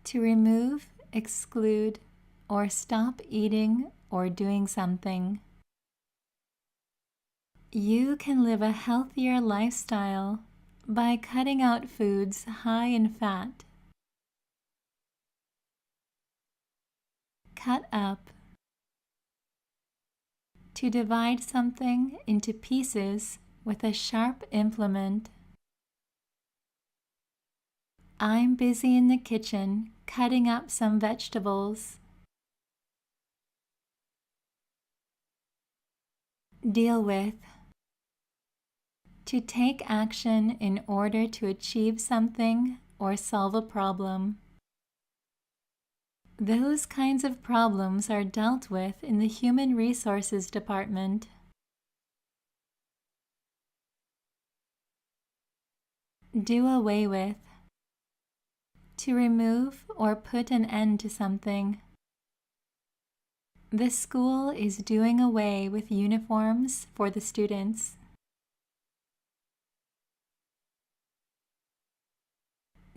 To remove, exclude, or stop eating or doing something. You can live a healthier lifestyle by cutting out foods high in fat. Cut up. To divide something into pieces with a sharp implement. I'm busy in the kitchen cutting up some vegetables. Deal with. To take action in order to achieve something or solve a problem. Those kinds of problems are dealt with in the Human Resources Department. Do away with. To remove or put an end to something. The school is doing away with uniforms for the students.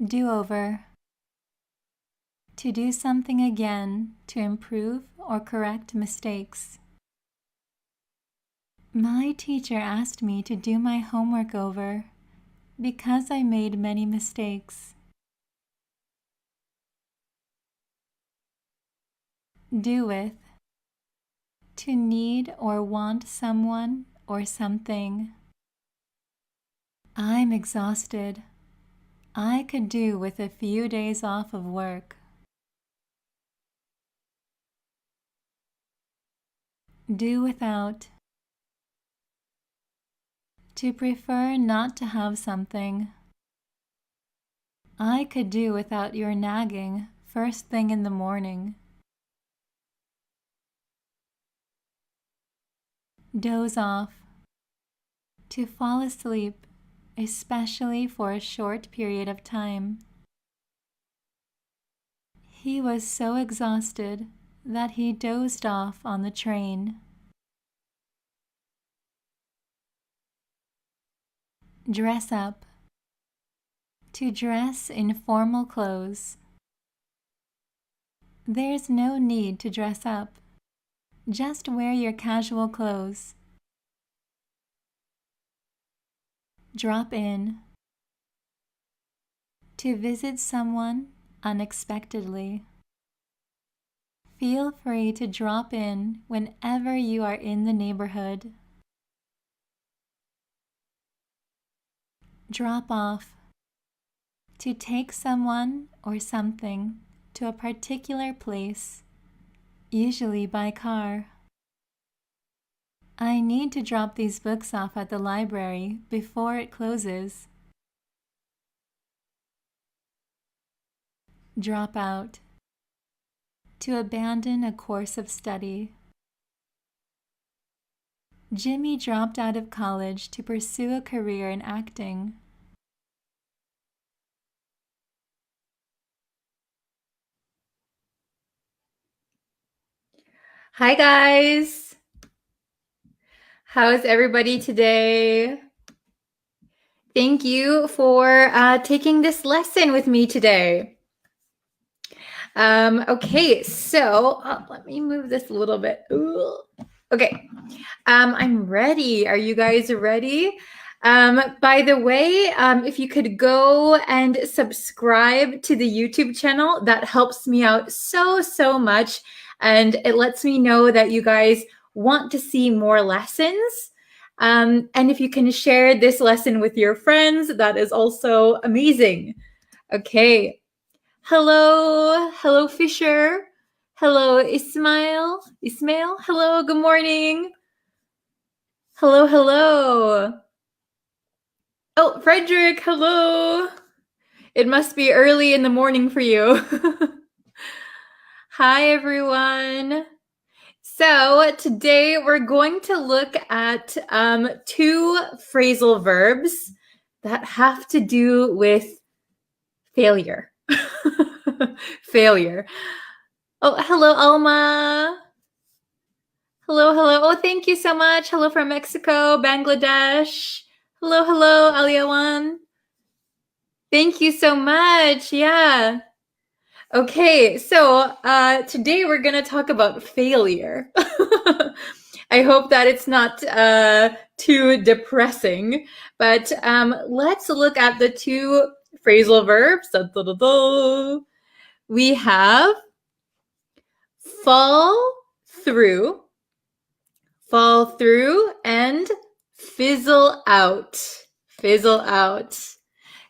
Do-over. To do something again to improve or correct mistakes. My teacher asked me to do my homework over because I made many mistakes. Do with. To need or want someone or something. I'm exhausted. I could do with a few days off of work. Do without. To prefer not to have something. I could do without your nagging first thing in the morning. Doze off. To fall asleep, especially for a short period of time. He was so exhausted that he dozed off on the train. Dress up. To dress in formal clothes. There's no need to dress up. Just wear your casual clothes. Drop in. To visit someone unexpectedly. Feel free to drop in whenever you are in the neighborhood. Drop off. To take someone or something to a particular place, usually by car. I need to drop these books off at the library before it closes. Drop out. To abandon a course of study. Jimmy dropped out of college to pursue a career in acting. Hi guys! How is everybody today? Thank you for taking this lesson with me today. Okay, so let me move this a little bit. Ooh. Okay, I'm ready. Are you guys ready? By the way, if you could go and subscribe to the YouTube channel, that helps me out so much. And it lets me know that you guys want to see more lessons. And if you can share this lesson with your friends, that is also amazing. Okay. Hello, Fisher. Hello, Ismail. Hello, good morning. Hello. Oh, Frederick, hello. It must be early in the morning for you. Hi, everyone. So today we're going to look at 2 phrasal verbs that have to do with failure. Failure. Oh, hello, Alma. Hello. Oh, thank you so much. Hello from Mexico, Bangladesh. Hello, Aliawan. Thank you so much. Yeah. Okay, so today we're going to talk about failure. I hope that it's not too depressing, but let's look at the 2 phrasal verbs. We have fall through, and fizzle out.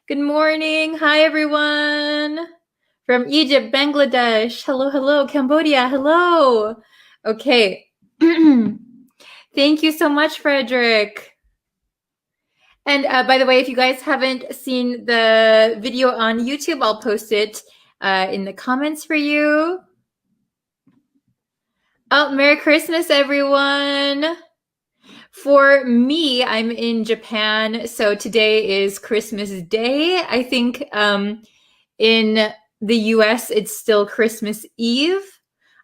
Good morning. Hi, everyone. From Egypt, Bangladesh. Hello. Cambodia, hello. Okay. Thank you so much, Frederick. And by the way, if you guys haven't seen the video on YouTube, I'll post it in the comments for you. Oh, Merry Christmas, everyone. For me, I'm in Japan, so today is Christmas Day. I think in the US, it's still Christmas Eve.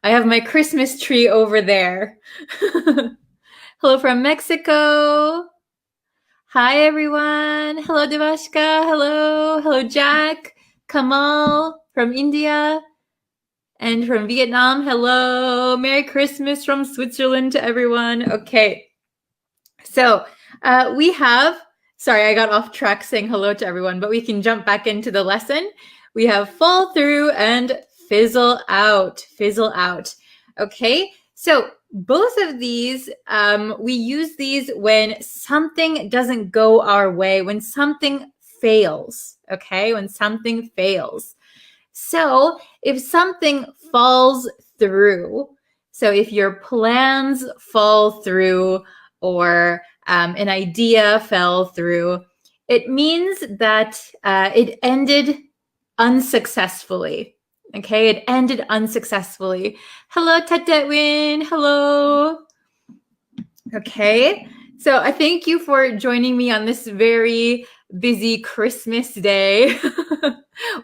I have my Christmas tree over there. Hello from Mexico. Hi, everyone. Hello, Devashka. Hello, Jack. Kamal from India. And from Vietnam, hello. Merry Christmas from Switzerland to everyone. Okay. So we have, sorry, I got off track saying hello to everyone, but we can jump back into the lesson. We have fall through and fizzle out. Okay. So both of these, we use these when something doesn't go our way, when something fails. Okay. When something fails. So if something falls through, so if your plans fall through or an idea fell through, it means that it ended unsuccessfully. Okay, it ended unsuccessfully. Hello, Tatetwin. Hello. Okay, so I thank you for joining me on this very busy Christmas day.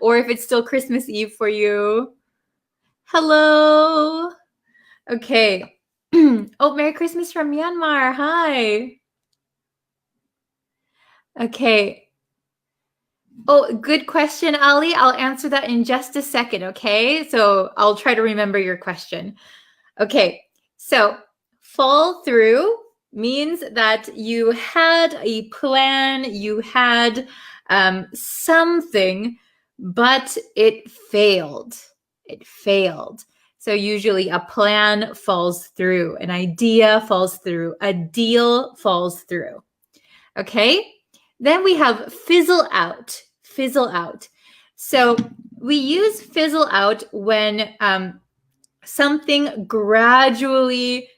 Or if it's still Christmas Eve for you. Hello. Okay. Oh, Merry Christmas from Myanmar. Hi. Okay. Oh, good question, Ali. I'll answer that in just a second, okay? So I'll try to remember your question. Okay, so fall through means that you had a plan, you had something, but it failed. So usually a plan falls through, an idea falls through, a deal falls through. Okay? Then we have fizzle out. So we use fizzle out when something gradually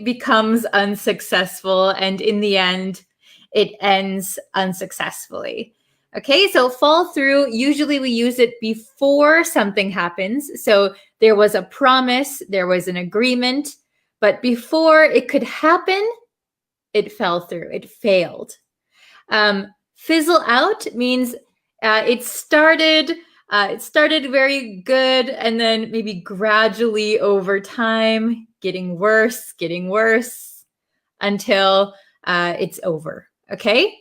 becomes unsuccessful, and in the end, it ends unsuccessfully. Okay, so fall through, usually we use it before something happens. So there was a promise, there was an agreement, but before it could happen, it fell through, it failed. Fizzle out means it started very good, and then maybe gradually over time, getting worse until it's over. Okay?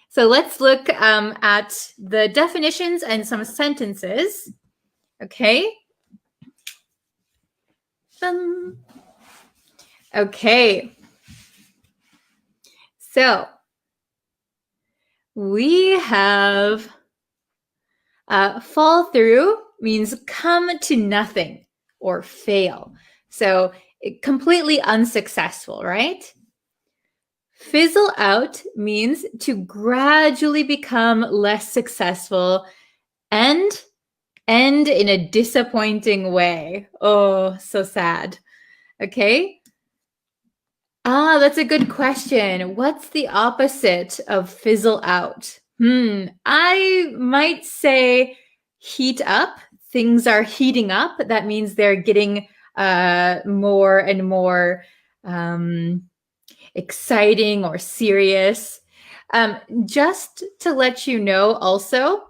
So let's look at the definitions and some sentences. Okay? Okay. So we have fall through means come to nothing or fail. So completely unsuccessful, right? Fizzle out means to gradually become less successful and end in a disappointing way. Oh, so sad. Okay? That's a good question. What's the opposite of fizzle out? I might say heat up. Things are heating up. That means they're getting more and more exciting or serious. Just to let you know also,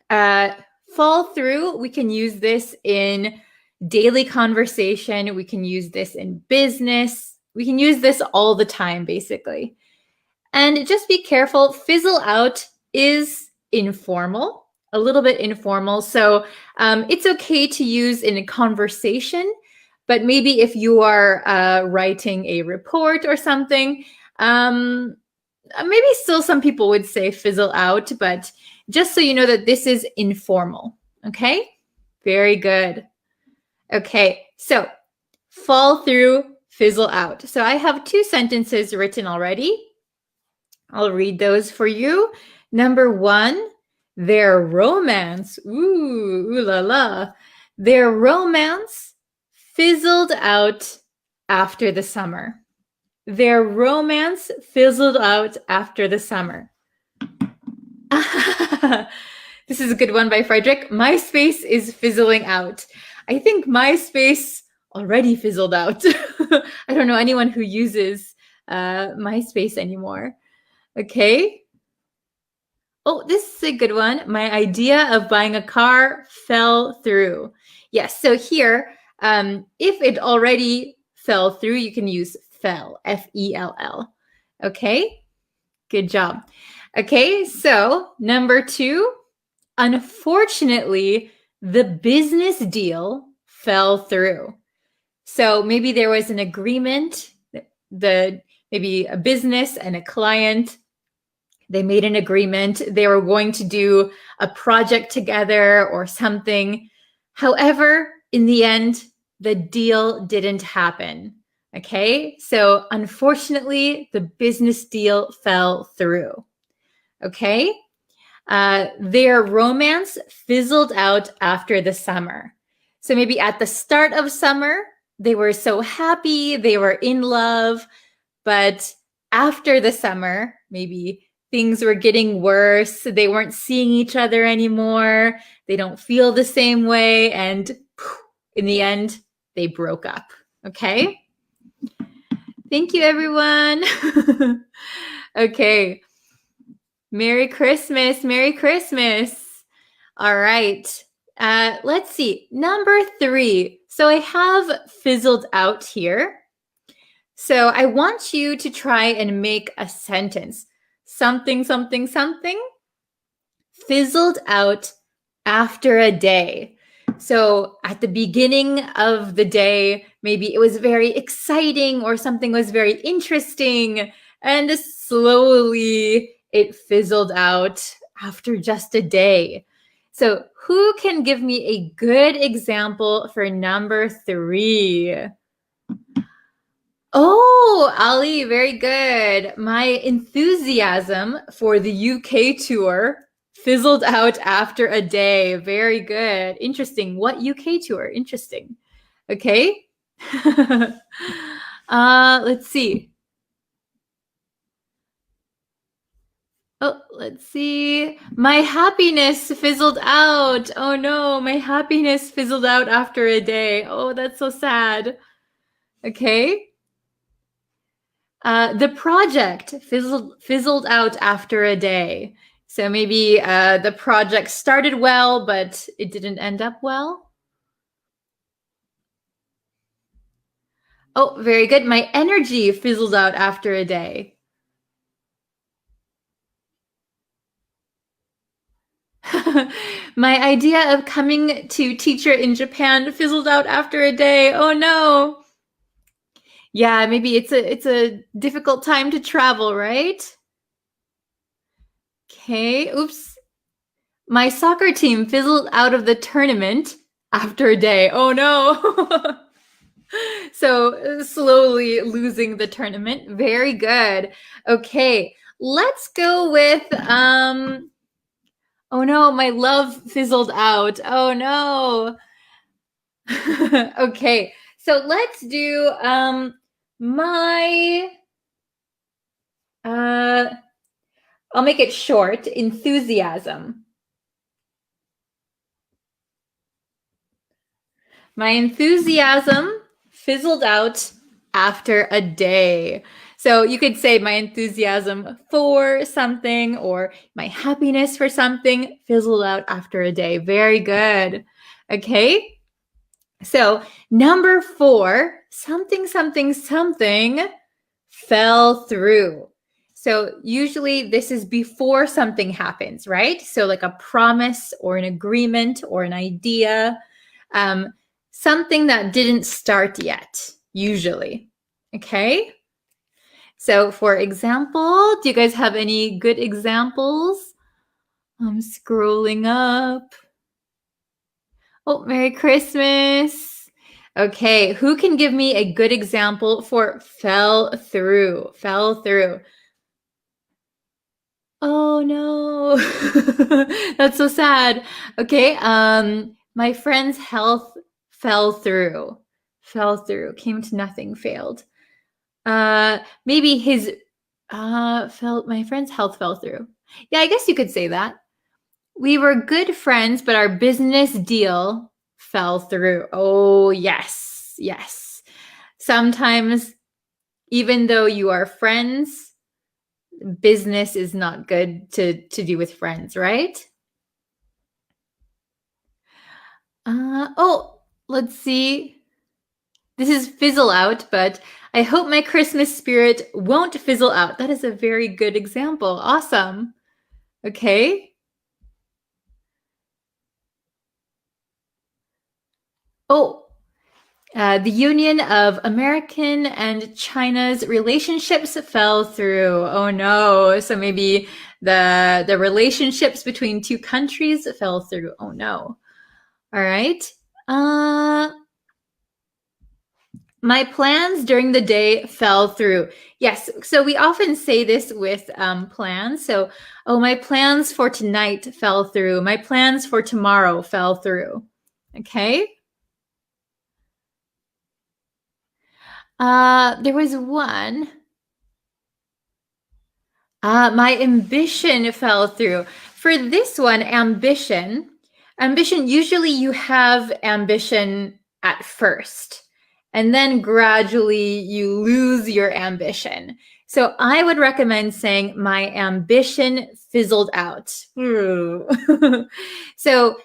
fall through, we can use this in daily conversation. We can use this in business. We can use this all the time, basically. And just be careful, fizzle out is informal, a little bit informal. So it's okay to use in a conversation, but maybe if you are writing a report or something, maybe still some people would say fizzle out, but just so you know that this is informal. Okay? Very good. Okay, so fall through, fizzle out. So I have 2 sentences written already. I'll read those for you. Number 1, their romance, ooh la la, their romance fizzled out after the summer. Their romance fizzled out after the summer. This is a good one by Frederick. MySpace is fizzling out. I think MySpace already fizzled out. I don't know anyone who uses MySpace anymore. Okay. Oh, this is a good one. My idea of buying a car fell through. Yes, so here, if it already fell through, you can use fell, F-E-L-L. Okay, good job. Okay, so number 2, unfortunately, the business deal fell through. So maybe there was an agreement, maybe a business and a client, they made an agreement, they were going to do a project together or something. However, in the end, the deal didn't happen. Okay, so unfortunately, the business deal fell through. Okay, their romance fizzled out after the summer. So maybe at the start of summer, they were so happy, they were in love, but after the summer, maybe things were getting worse. They weren't seeing each other anymore. They don't feel the same way. And in the end, they broke up. Okay? Thank you, everyone. Okay. Merry Christmas. Merry Christmas. All right. Let's see. Number 3. So I have fizzled out here. So I want you to try and make a sentence. Something, something, something fizzled out after a day. So at the beginning of the day, maybe it was very exciting or something was very interesting, and slowly it fizzled out after just a day. So who can give me a good example for number 3? Oh, Ali, very good. My enthusiasm for the UK tour fizzled out after a day. Very good. Interesting. What UK tour? Interesting. Okay. Let's see. Oh, let's see. My happiness fizzled out. Oh no, my happiness fizzled out after a day. Oh, that's so sad. Okay. The project fizzled out after a day. So maybe the project started well, but it didn't end up well. Oh, very good. My energy fizzled out after a day. My idea of coming to teacher in Japan fizzled out after a day. Oh no. Yeah, maybe it's a difficult time to travel, right? Okay, oops. My soccer team fizzled out of the tournament after a day. Oh no. So slowly losing the tournament. Very good. Okay, let's go with oh no, my love fizzled out. Oh no. Okay, so let's do my I'll make it short. Enthusiasm. My enthusiasm fizzled out after a day. So you could say my enthusiasm for something or my happiness for something fizzled out after a day. Very good. Okay. So number 4, something fell through. So usually this is before something happens, right? So like a promise or an agreement or an idea. Something that didn't start yet, usually. Okay? So for example, do you guys have any good examples? I'm scrolling up. Oh, Merry Christmas. Okay, who can give me a good example for fell through? Fell through. Oh no. That's so sad. Okay, my friend's health fell through. Fell through. Came to nothing, failed. Maybe his my friend's health fell through. Yeah, I guess you could say that. We were good friends, but our business deal fell through. Oh, yes. Yes. Sometimes even though you are friends, business is not good to do with friends, right? Oh, let's see. This is fizzle out, but I hope my Christmas spirit won't fizzle out. That is a very good example. Awesome. Okay. Oh, the union of American and China's relationships fell through. Oh no. So maybe the relationships between two countries fell through. Oh no. All right. My plans during the day fell through. Yes, so we often say this with plans. So, oh, my plans for tonight fell through. My plans for tomorrow fell through. Okay. There was one. My ambition fell through. For this one, ambition, usually you have ambition at first. And then gradually you lose your ambition. So I would recommend saying, my ambition fizzled out. So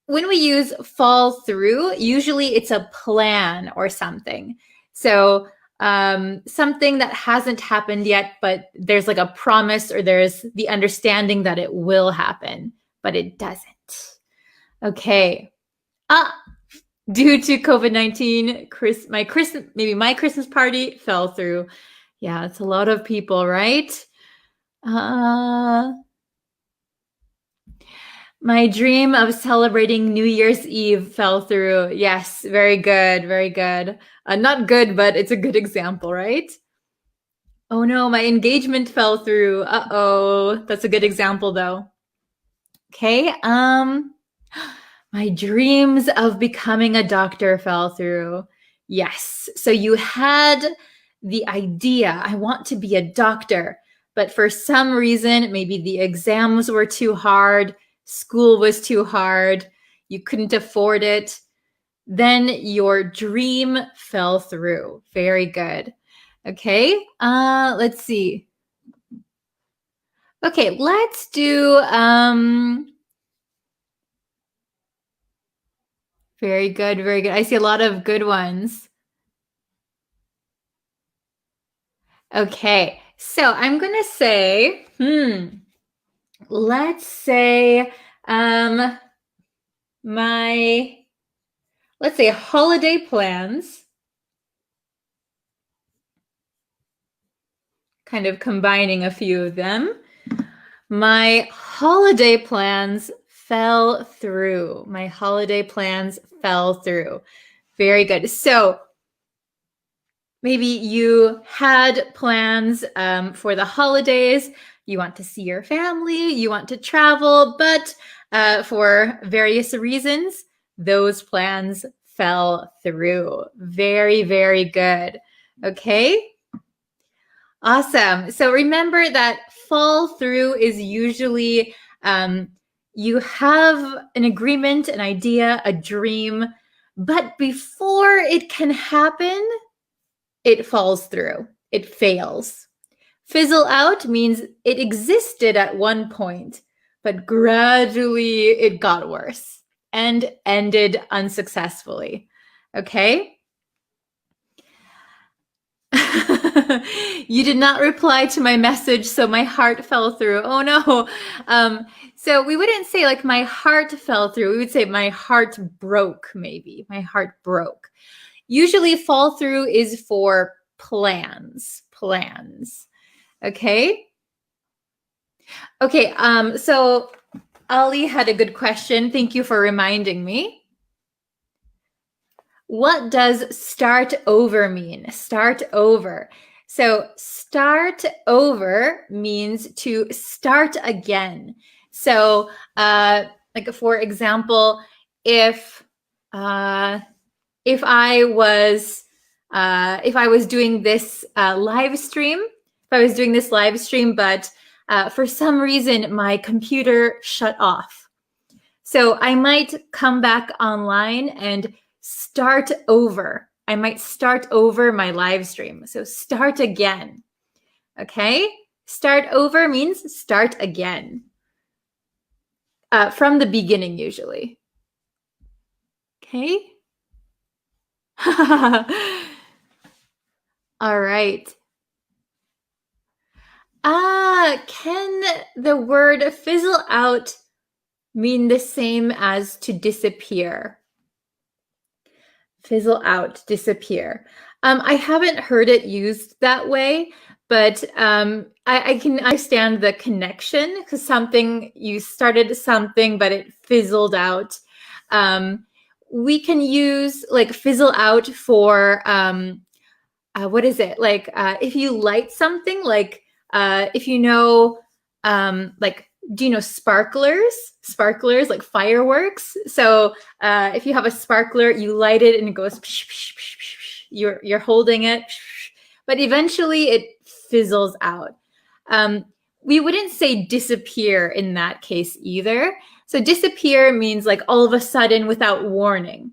when we use fall through, usually it's a plan or something. So something that hasn't happened yet, but there's like a promise or there's the understanding that it will happen, but it doesn't. Okay. Due to COVID-19, my Christmas party fell through. Yeah, it's a lot of people, right? My dream of celebrating New Year's Eve fell through. Yes, very good, very good. Not good, but it's a good example, right? Oh no, my engagement fell through. Uh-oh, that's a good example though. Okay, my dreams of becoming a doctor fell through. Yes. So you had the idea, I want to be a doctor, but for some reason, maybe the exams were too hard, school was too hard, you couldn't afford it. Then your dream fell through. Very good. Okay. Let's see. Okay, let's do very good, very good. I see a lot of good ones. Okay, so I'm going to say, let's say Let's say holiday plans, kind of combining a few of them. My holiday plans fell through. My holiday plans fell through. Very good. So maybe you had plans for the holidays. You want to see your family, you want to travel, but for various reasons, those plans fell through. Very, very good. Okay. Awesome. So remember that fall through is usually you have an agreement, an idea, a dream, but before it can happen, it falls through. It fails. Fizzle out means it existed at one point, but gradually it got worse and ended unsuccessfully. Okay? You did not reply to my message, so my heart fell through. Oh no. So we wouldn't say like my heart fell through. We would say my heart broke, maybe. My heart broke. Usually fall through is for plans. Okay? Okay, so Ali had a good question. Thank you for reminding me. What does start over mean? Start over. So start over means to start again. So like for example, if I was doing this live stream, but for some reason my computer shut off. So I might come back online and start over. I might start over my live stream. So start again. Okay? Start over means start again. From the beginning, usually. Okay? All right. Can the word fizzle out mean the same as to disappear? Fizzle out, disappear. I haven't heard it used that way, but I can understand the connection because you started something, but it fizzled out. We can use like fizzle out for, what is it? Like if you light something, like if you know, like, do you know sparklers? Sparklers, like fireworks. So if you have a sparkler, you light it and it goes, psh, psh, psh, psh, psh. You're holding it, psh, but eventually it fizzles out. We wouldn't say disappear in that case either. So disappear means like all of a sudden without warning.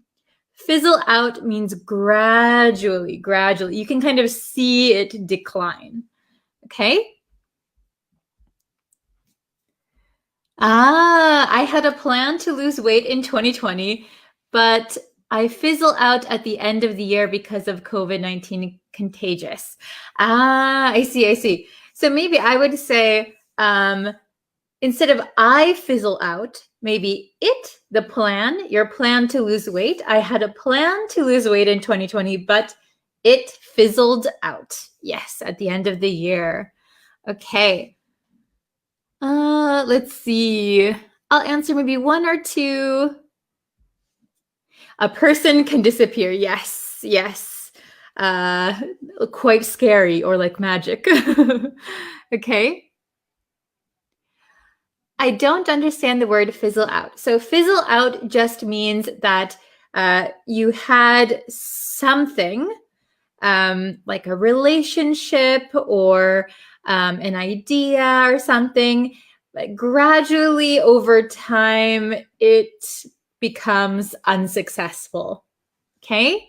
Fizzle out means gradually. You can kind of see it decline. Okay? I had a plan to lose weight in 2020, but I fizzle out at the end of the year because of COVID-19 contagious. I see. So maybe I would say, instead of I fizzle out, maybe your plan to lose weight. I had a plan to lose weight in 2020, but it fizzled out. Yes, at the end of the year. Okay. Let's see. I'll answer maybe one or two. A person can disappear. Yes. Quite scary or like magic. Okay. I don't understand the word fizzle out. So fizzle out just means that you had something like a relationship or an idea or something, but gradually over time it becomes unsuccessful. Okay?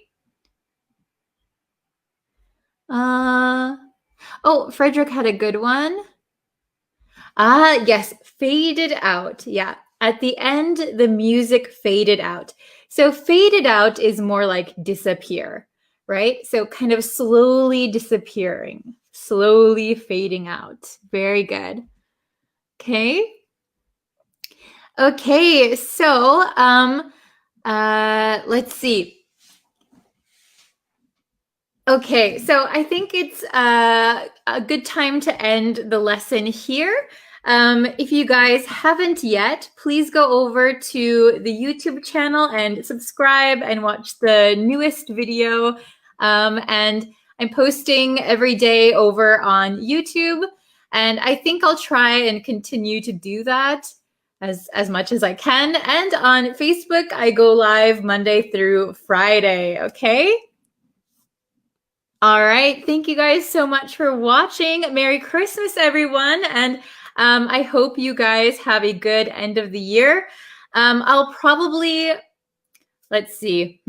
Oh, Frederick had a good one. Yes, faded out. Yeah. At the end, the music faded out. So faded out is more like disappear, right? So kind of slowly disappearing, slowly fading out. Very good. Okay. Okay, so let's see. Okay, so I think it's a good time to end the lesson here. If you guys haven't yet, please go over to the YouTube channel and subscribe and watch the newest video. And I'm posting every day over on YouTube, and I think I'll try and continue to do that as much as I can. And on Facebook, I go live Monday through Friday, okay? All right. Thank you guys so much for watching. Merry Christmas, everyone. And I hope you guys have a good end of the year. I'll probably, let's see.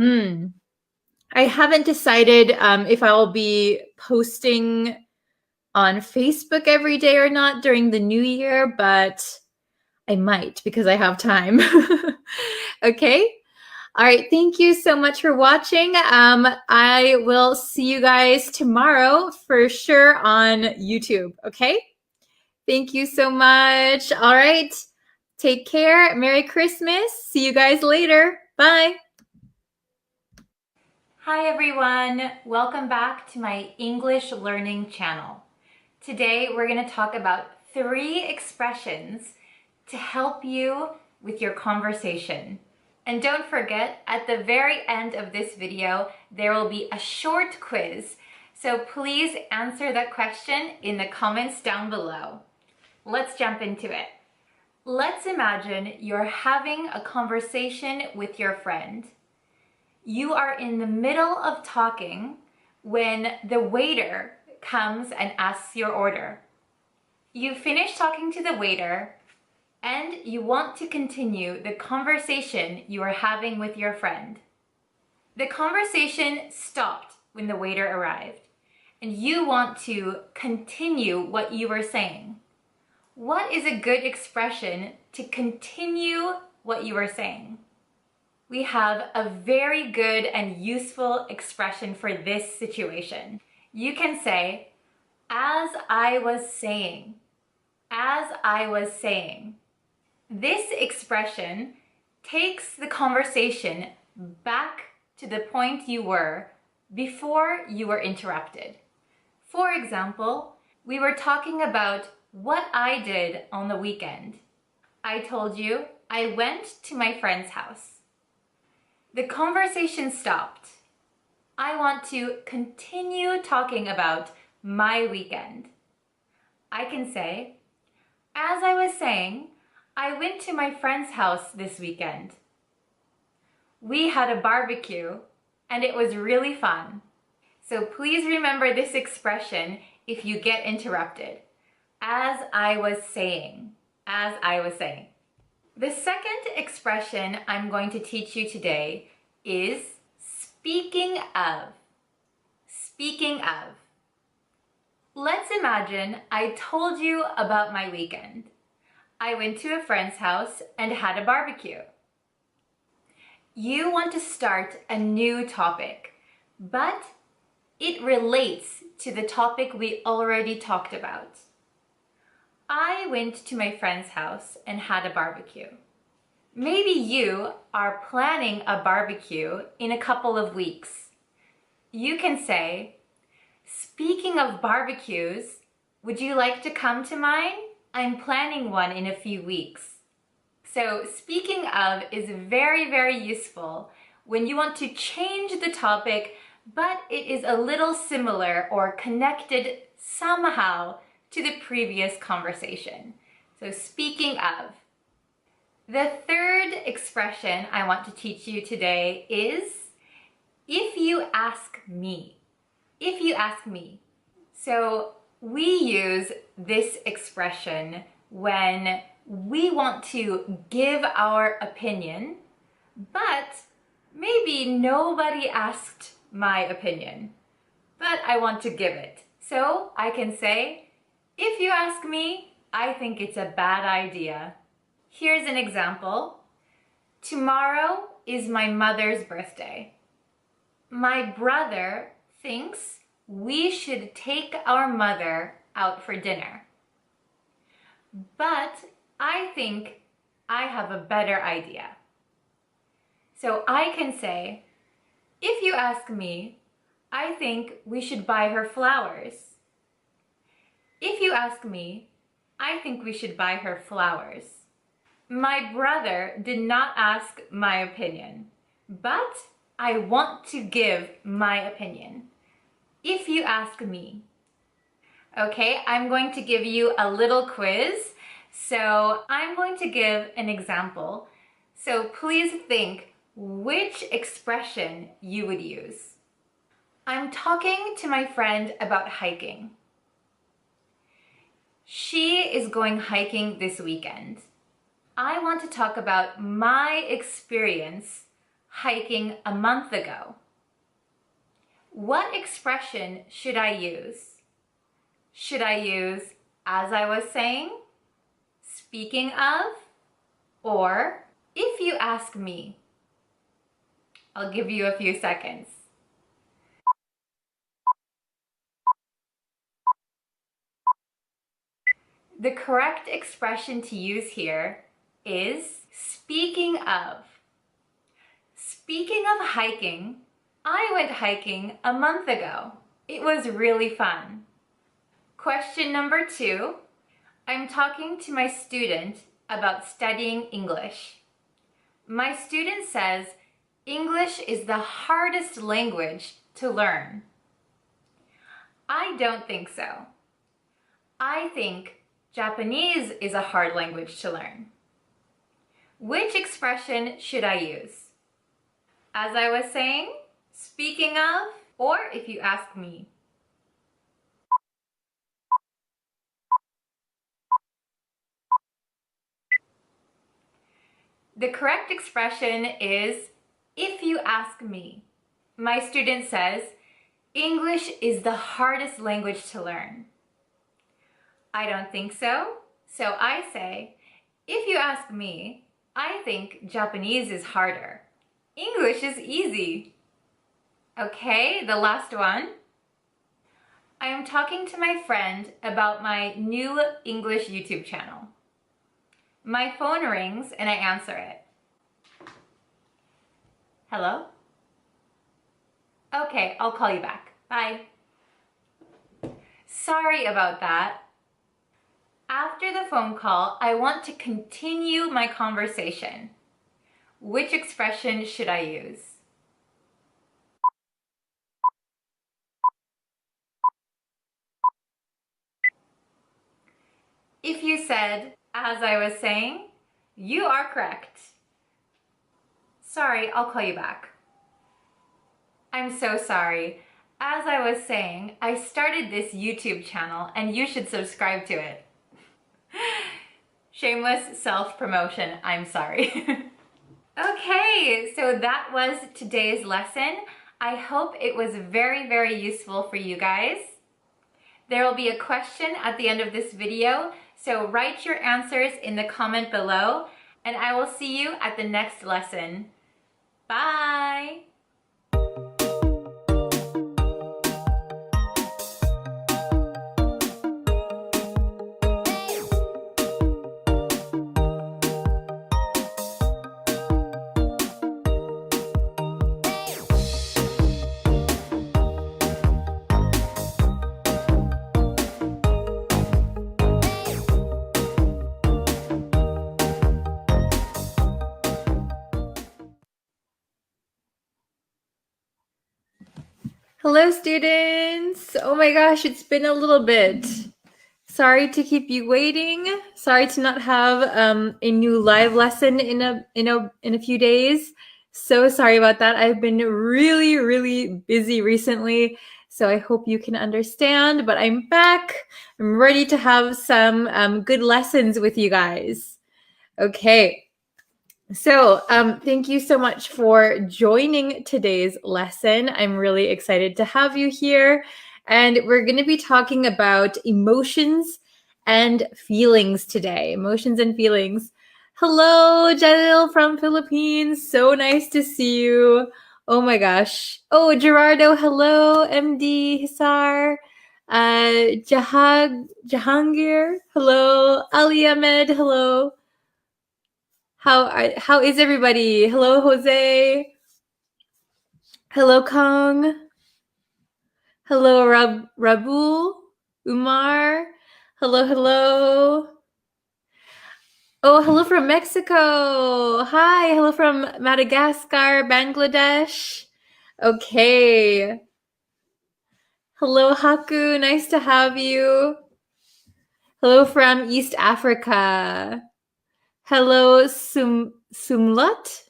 I haven't decided if I'll be posting on Facebook every day or not during the new year, but I might because I have time. Okay. All right, thank you so much for watching. I will see you guys tomorrow for sure on YouTube, okay? Thank you so much. All right, take care. Merry Christmas. See you guys later. Bye. Hi everyone, welcome back to my English learning channel. Today we're going to talk about 3 expressions to help you with your conversation. And don't forget, at the very end of this video, there will be a short quiz. So please answer that question in the comments down below. Let's jump into it. Let's imagine you're having a conversation with your friend. You are in the middle of talking when the waiter comes and asks your order. You finish talking to the waiter, and you want to continue the conversation you are having with your friend. The conversation stopped when the waiter arrived, and you want to continue what you were saying. What is a good expression to continue what you were saying? We have a very good and useful expression for this situation. You can say, as I was saying, as I was saying. This expression takes the conversation back to the point you were before you were interrupted. For example, we were talking about what I did on the weekend. I told you I went to my friend's house. The conversation stopped. I want to continue talking about my weekend. I can say, as I was saying, I went to my friend's house this weekend. We had a barbecue and it was really fun. So please remember this expression if you get interrupted. As I was saying, as I was saying. The second expression I'm going to teach you today is speaking of. Speaking of. Let's imagine I told you about my weekend. I went to a friend's house and had a barbecue. You want to start a new topic, but it relates to the topic we already talked about. I went to my friend's house and had a barbecue. Maybe you are planning a barbecue in a couple of weeks. You can say, speaking of barbecues, would you like to come to mine? I'm planning one in a few weeks. So speaking of is very, very useful when you want to change the topic, but it is a little similar or connected somehow to the previous conversation. So speaking of. The third expression I want to teach you today is if you ask me. If you ask me. So we use this expression when we want to give our opinion, but maybe nobody asked my opinion, but I want to give it. So I can say, if you ask me, I think it's a bad idea. Here's an example. Tomorrow is my mother's birthday. My brother thinks we should take our mother out for dinner. But I think I have a better idea. So I can say, if you ask me, I think we should buy her flowers. If you ask me, I think we should buy her flowers. My brother did not ask my opinion, but I want to give my opinion. If you ask me. Okay, I'm going to give you a little quiz. So I'm going to give an example. So please think which expression you would use. I'm talking to my friend about hiking. She is going hiking this weekend. I want to talk about my experience hiking a month ago. What expression should I use? Should I use as I was saying, speaking of, or if you ask me? I'll give you a few seconds. The correct expression to use here is speaking of. Speaking of hiking, I went hiking a month ago. It was really fun. Question number 2. I'm talking to my student about studying English. My student says English is the hardest language to learn. I don't think so. I think Japanese is a hard language to learn. Which expression should I use? As I was saying, speaking of, or if you ask me? The correct expression is if you ask me. My student says, English is the hardest language to learn. I don't think so. So I say, if you ask me, I think Japanese is harder. English is easy. Okay, the last one. I am talking to my friend about my new English YouTube channel. My phone rings and I answer it. Hello? Okay, I'll call you back. Bye. Sorry about that. After the phone call, I want to continue my conversation. Which expression should I use? If you said, as I was saying, you are correct. Sorry, I'll call you back. I'm so sorry. As I was saying, I started this YouTube channel and you should subscribe to it. Shameless self-promotion, I'm sorry. Okay, so that was today's lesson. I hope it was very, very useful for you guys. There will be a question at the end of this video, so write your answers in the comment below, and I will see you at the next lesson. Bye! Hello, students! Oh my gosh, it's been a little bit. Sorry to keep you waiting. Sorry to not have a new live lesson in a few days. So sorry about that. I've been really, really busy recently, so I hope you can understand. But I'm back. I'm ready to have some good lessons with you guys. Okay. So, thank you so much for joining today's lesson. I'm really excited to have you here. And we're going to be talking about emotions and feelings today. Emotions and feelings. Hello, Jalil from Philippines. So nice to see you. Oh my gosh. Oh, Gerardo, hello. MD Hisar. Jahangir, hello. Ali Ahmed, hello. How is everybody? Hello, Jose. Hello, Kong. Hello, Rabul, Umar. Hello. Oh, hello from Mexico. Hi, hello from Madagascar, Bangladesh. Okay. Hello, Haku. Nice to have you. Hello from East Africa. Hello, Sumlut?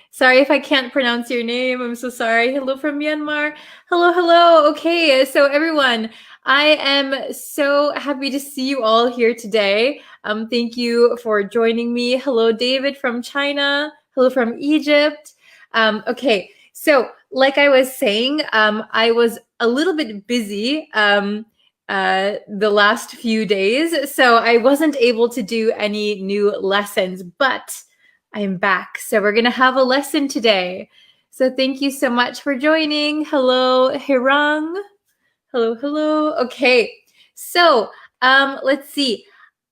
Sorry if I can't pronounce your name. I'm so sorry. Hello from Myanmar. Hello. Okay, so everyone, I am so happy to see you all here today. Thank you for joining me. Hello, David from China. Hello from Egypt. Okay, so like I was saying, I was a little bit busy the last few days, so I wasn't able to do any new lessons, but I'm back. So we're going to have a lesson today. So thank you so much for joining. Hello, Hirang. Hello. Okay. So let's see.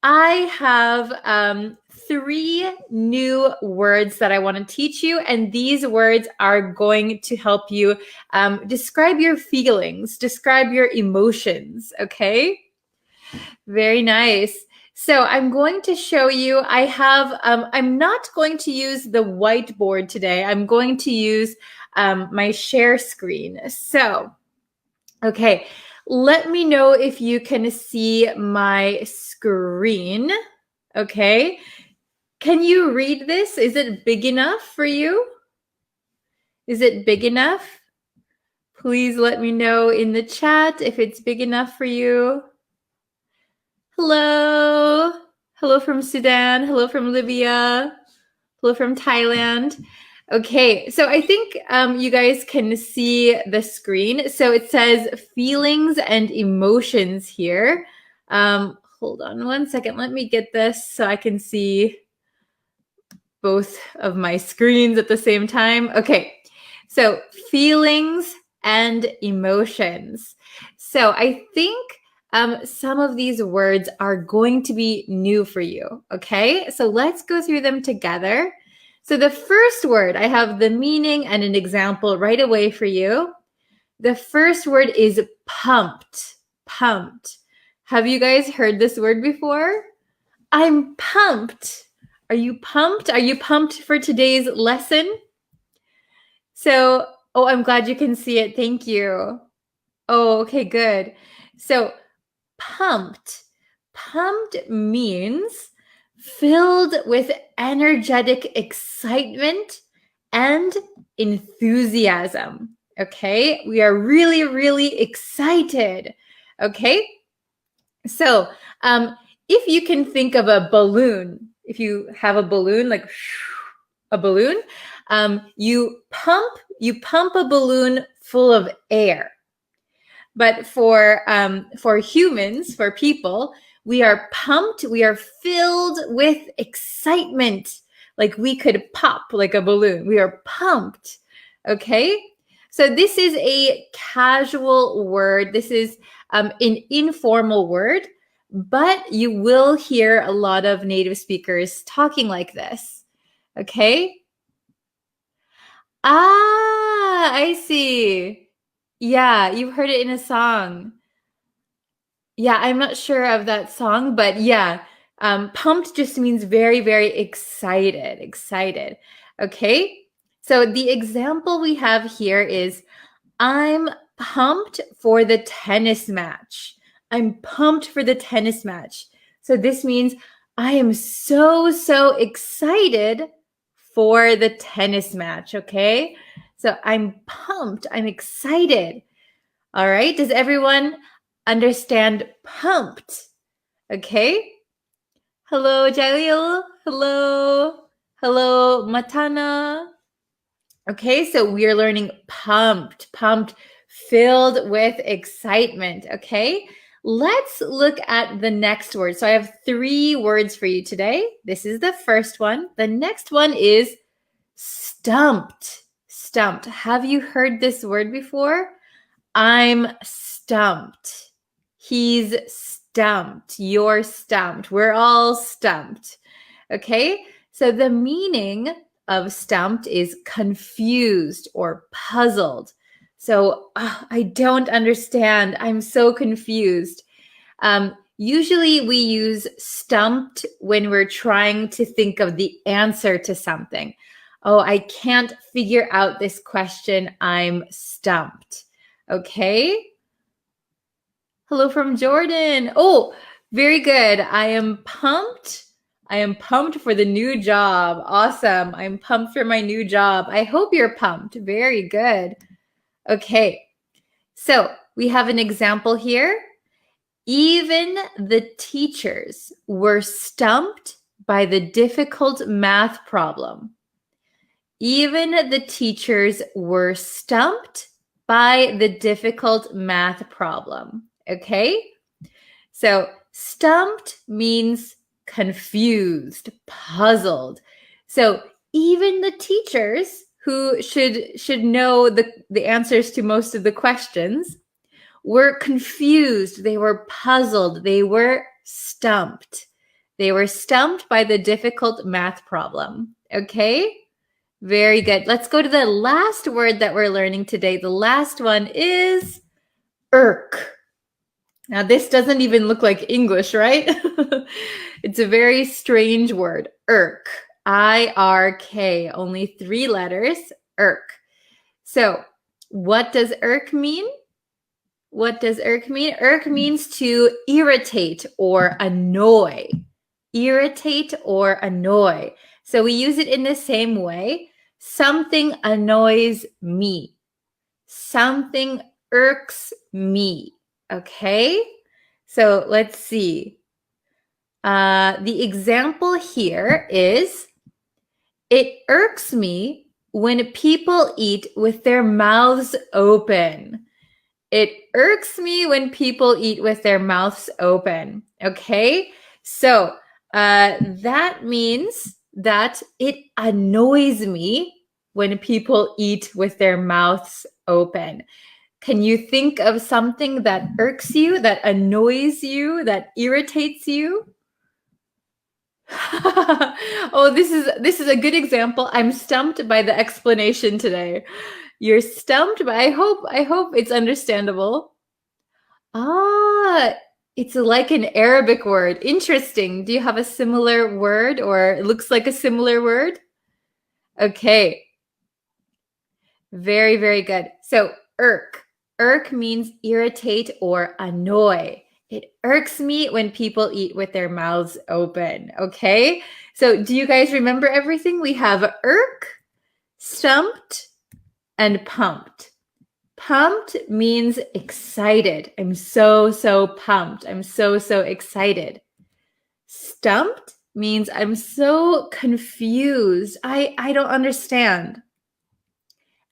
I have 3 new words that I want to teach you, and these words are going to help you describe your feelings, describe your emotions. Okay. Very nice. So I'm going to show you, I'm not going to use the whiteboard today. I'm going to use my share screen. So, okay, let me know if you can see my screen. Okay. Can you read this? Is it big enough for you? Is it big enough? Please let me know in the chat if it's big enough for you. Hello from Sudan. Hello from Libya. Hello from Thailand. Okay, so I think you guys can see the screen. So it says feelings and emotions here. Hold on one second. Let me get this so I can see both of my screens at the same time. Okay, so feelings and emotions. So I think some of these words are going to be new for you. Okay, so let's go through them together. So the first word, I have the meaning and an example right away for you. The first word is pumped. Pumped. Have you guys heard this word before? I'm pumped. Are you pumped? Are you pumped for today's lesson? So, I'm glad you can see it. Thank you. Oh, okay, good. So, pumped. Pumped means filled with energetic excitement and enthusiasm. Okay, we are really, really excited. Okay, so if you can think of a balloon, if you have a balloon, like a balloon, you pump a balloon full of air. But for humans, for people, we are pumped, we are filled with excitement, like we could pop like a balloon. We are pumped, okay? So this is a casual word. This is an informal word, but you will hear a lot of native speakers talking like this, okay? I see. Yeah, you've heard it in a song. Yeah, I'm not sure of that song, but yeah, pumped just means very, very excited. Okay, so the example we have here is, I'm pumped for the tennis match. I'm pumped for the tennis match. So this means I am so excited for the tennis match, okay? So I'm pumped, I'm excited. All right, does everyone understand pumped? Okay. Hello, Jalil. Hello, Matana. Okay, so we are learning pumped, filled with excitement. Okay, let's look at the next word. So I have 3 words for you today. This is the first one. The next one is stumped. Stumped. Have you heard this word before? I'm stumped. He's stumped. You're stumped. We're all stumped. Okay, so the meaning of stumped is confused or puzzled. So I don't understand. I'm so confused. Usually we use stumped when we're trying to think of the answer to something. Oh, I can't figure out this question. I'm stumped. Okay. Hello from Jordan. Oh, very good. I am pumped. I am pumped for the new job. Awesome. I'm pumped for my new job. I hope you're pumped. Very good. Okay. So we have an example here. Even the teachers were stumped by the difficult math problem. Even the teachers were stumped by the difficult math problem. Okay? So stumped means confused, puzzled. So even the teachers who should know the answers to most of the questions were confused. They were puzzled. They were stumped. They were stumped by the difficult math problem. Okay? Very good. Let's go to the last word that we're learning today. The last one is irk. Now, this doesn't even look like English, right? It's a very strange word, irk. I-R-K, only 3 letters, irk. So, what does irk mean? What does irk mean? Irk means to irritate or annoy. Irritate or annoy. So we use it in the same way. Something annoys me. Something irks me. Okay? So let's see. The example here is, it irks me when people eat with their mouths open. It irks me when people eat with their mouths open. Okay? So that means that it annoys me when people eat with their mouths open. Can you think of something that irks you, that annoys you, that irritates you? Oh, this is a good example. I'm stumped by the explanation today. You're stumped, but I hope it's understandable. It's like an Arabic word. Interesting. Do you have a similar word, or it looks like a similar word? Okay. Very, very good. So irk. Irk means irritate or annoy. It irks me when people eat with their mouths open. Okay. So do you guys remember everything? We have irk, stumped, and pumped. Pumped means excited. I'm so pumped. I'm so excited. Stumped means I'm so confused. I don't understand.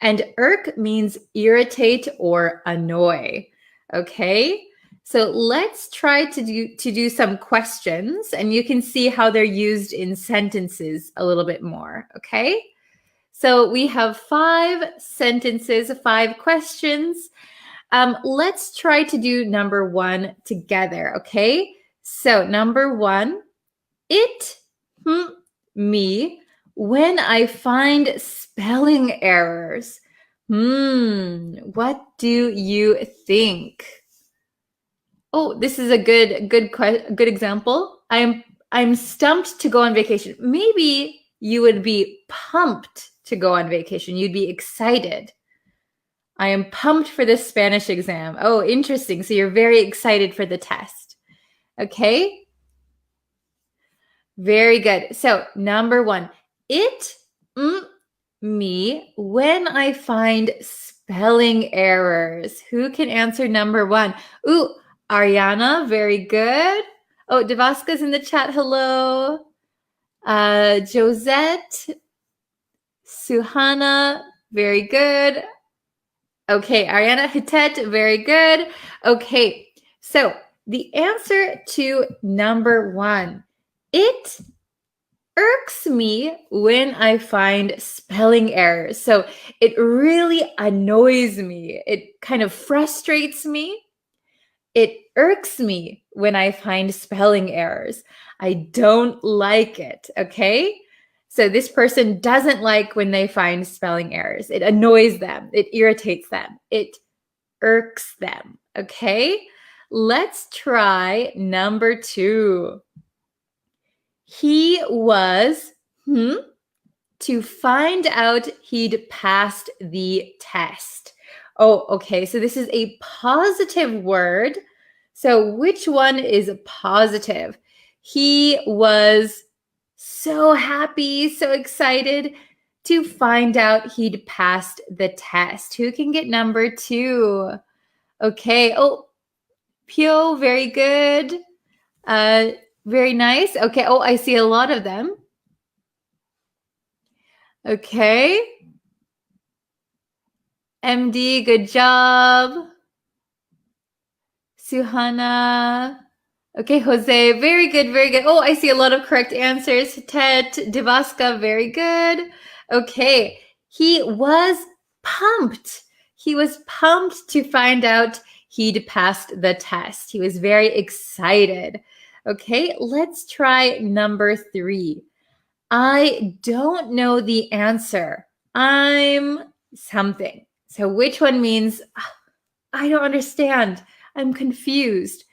And irk means irritate or annoy. Okay? So let's try to do some questions, and you can see how they're used in sentences a little bit more. Okay? So we have 5 sentences, 5 questions. Let's try to do number 1 together, okay? So number 1, it, me, when I find spelling errors. What do you think? Oh, this is a good example. I'm stumped to go on vacation. Maybe you would be pumped to go on vacation. You'd be excited. I am pumped for this Spanish exam. Oh, interesting. So you're very excited for the test. Okay? Very good. So number 1, it, me, when I find spelling errors. Who can answer number 1? Ooh, Ariana, very good. Oh, Devaska's in the chat. Hello. Josette, Suhana, very good. Okay, Ariana, Hitet, very good. Okay, so the answer to number 1, it irks me when I find spelling errors. So it really annoys me. It kind of frustrates me. It irks me when I find spelling errors. I don't like it, okay? So this person doesn't like when they find spelling errors. It annoys them. It irritates them. It irks them, okay? Let's try number 2. He was, to find out he'd passed the test. Oh, okay, so this is a positive word. So which one is positive? He was so happy, so excited to find out he'd passed the test. Who can get number 2? Okay. Oh, Pio, very good. Very nice. Okay. Oh, I see a lot of them. Okay. MD, good job. Suhana. Okay, Jose, very good, very good. Oh, I see a lot of correct answers. Tet, Devaska, very good. Okay, he was pumped. He was pumped to find out he'd passed the test. He was very excited. Okay, let's try number 3. I don't know the answer. I'm something. So which one means, I don't understand. I'm confused.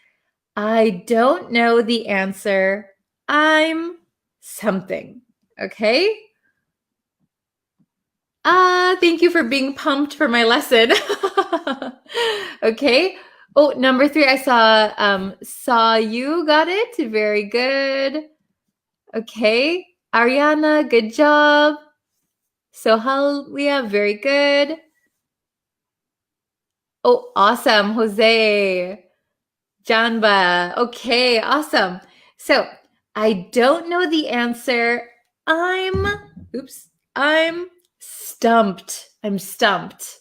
I don't know the answer. I'm something. Okay? Thank you for being pumped for my lesson. Okay. Oh, number 3, I saw you got it. Very good. Okay. Ariana, good job. Sohalia, very good. Oh, awesome. Jose. Janba. Okay, awesome. So I don't know the answer. I'm stumped. I'm stumped.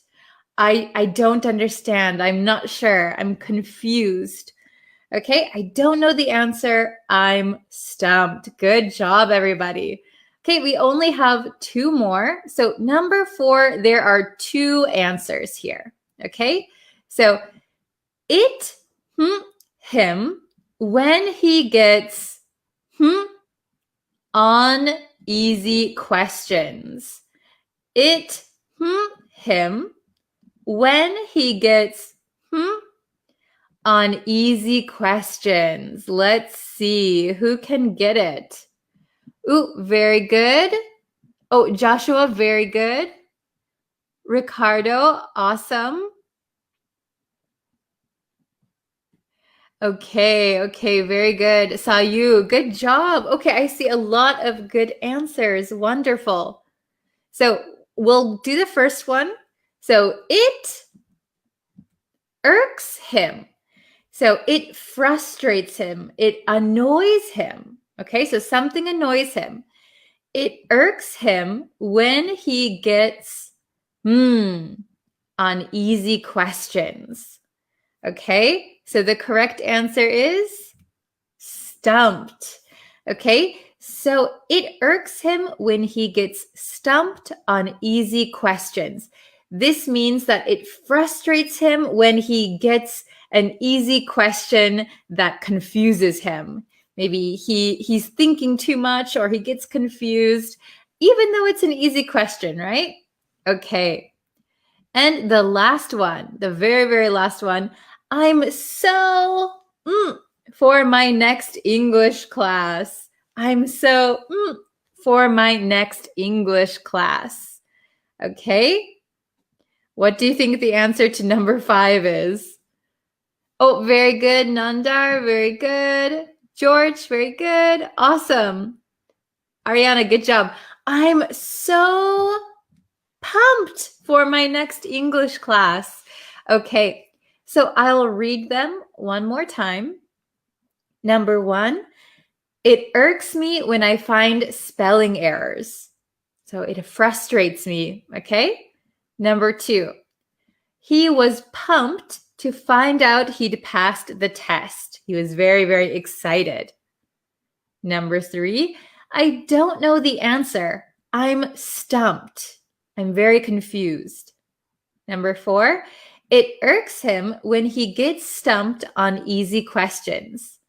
I don't understand. I'm not sure. I'm confused. Okay, I don't know the answer. I'm stumped. Good job, everybody. Okay, we only have 2 more. So number 4, there are 2 answers here. Okay, so it, him, when he gets, on easy questions. It, him, when he gets, on easy questions. Let's see who can get it. Ooh, very good. Oh, Joshua, very good. Ricardo, awesome. Okay, very good. Sayu, good job. Okay, I see a lot of good answers. Wonderful. So we'll do the first one. So it irks him. So it frustrates him. It annoys him. Okay, so something annoys him. It irks him when he gets on easy questions. Okay, so the correct answer is stumped. Okay, so it irks him when he gets stumped on easy questions. This means that it frustrates him when he gets an easy question that confuses him. Maybe he's thinking too much or he gets confused, even though it's an easy question, right? Okay. And the last one, the very, very last one, I'm so for my next English class. I'm so for my next English class. Okay? What do you think the answer to number 5 is? Oh, very good, Nandar, very good. George, very good. Awesome. Ariana, good job. I'm so pumped for my next English class. Okay, so I'll read them one more time. Number 1, it irks me when I find spelling errors. So it frustrates me, okay? Number 2, he was pumped to find out he'd passed the test. He was very, very excited. Number 3, I don't know the answer. I'm stumped. I'm very confused. Number 4, It irks him when he gets stumped on easy questions.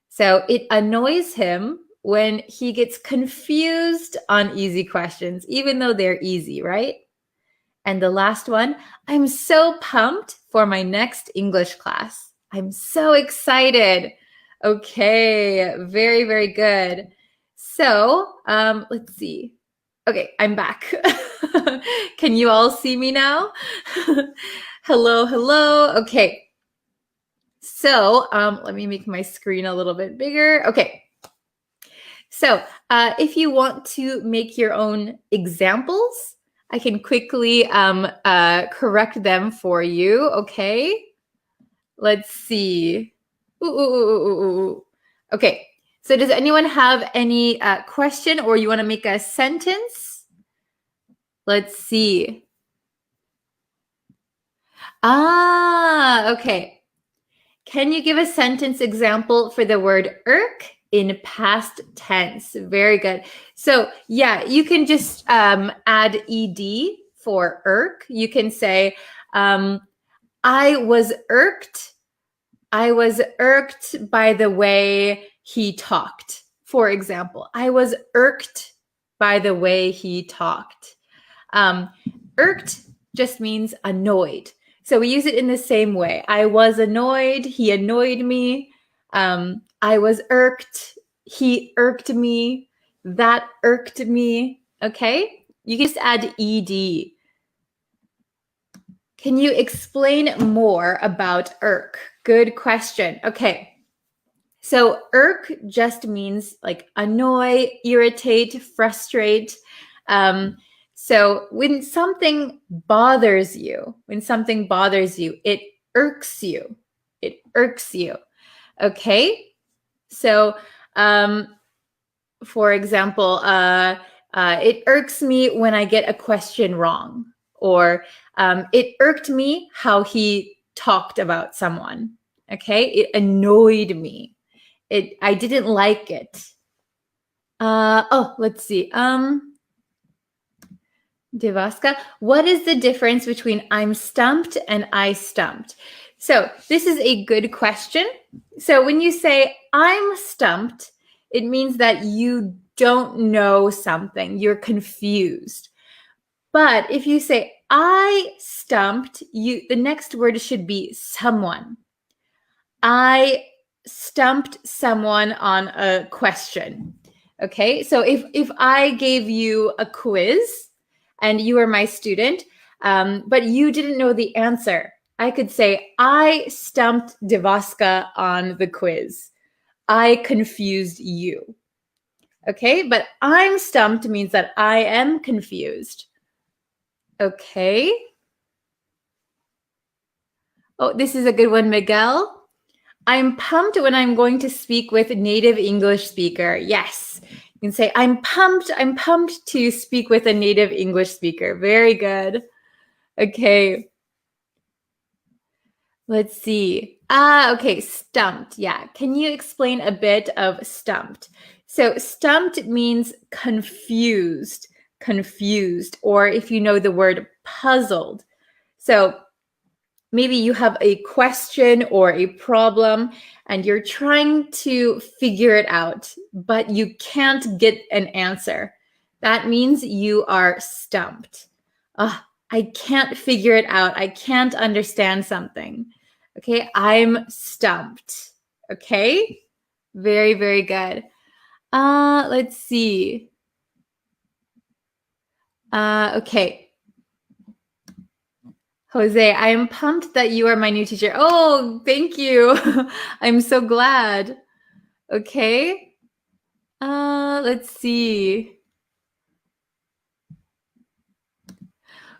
So it annoys him when he gets confused on easy questions, even though they're easy, right? And the last one, I'm so pumped for my next English class. I'm so excited. Okay, very, very good. So let's see. Okay, I'm back. Can you all see me now? Hello, hello. Okay. So let me make my screen a little bit bigger. Okay. So if you want to make your own examples, I can quickly correct them for you. Okay. Let's see. Ooh. Okay. So does anyone have any question or you want to make a sentence? Let's see. Okay. Can you give a sentence example for the word irk in past tense? Very good. So yeah, you can just add ed for irk. You can say, I was irked by the way he talked. For example, I was irked by the way he talked. Irked just means annoyed. So we use it in the same way. I was annoyed. He annoyed me. I was irked. He irked me. That irked me. Okay? You can just add ed. Can you explain more about irk? Good question. Okay. So irk just means like annoy, irritate, frustrate. So when something bothers you, it irks you. It irks you. Okay? So for example, it irks me when I get a question wrong. Or it irked me how he talked about someone. Okay? It annoyed me. I didn't like it. Let's see. Devaska, what is the difference between I'm stumped and I stumped? So this is a good question. So when you say I'm stumped, it means that you don't know something. You're confused. But if you say I stumped, the next word should be someone. I stumped someone on a question. Okay, so if I gave you a quiz and you were my student, but you didn't know the answer, I could say, I stumped Devaska on the quiz. I confused you. Okay, but I'm stumped means that I am confused. Okay. Oh, this is a good one, Miguel. I'm pumped when I'm going to speak with a native English speaker. Yes. You can say, I'm pumped to speak with a native English speaker. Very good. Okay. Let's see. Okay, stumped. Yeah. Can you explain a bit of stumped? So stumped means confused, or if you know the word puzzled. So maybe you have a question or a problem and you're trying to figure it out, but you can't get an answer. That means you are stumped. I can't figure it out. I can't understand something. Okay, I'm stumped. Okay, very, very good. Let's see. Okay. Jose, I am pumped that you are my new teacher. Oh, thank you. I'm so glad. Okay. Let's see.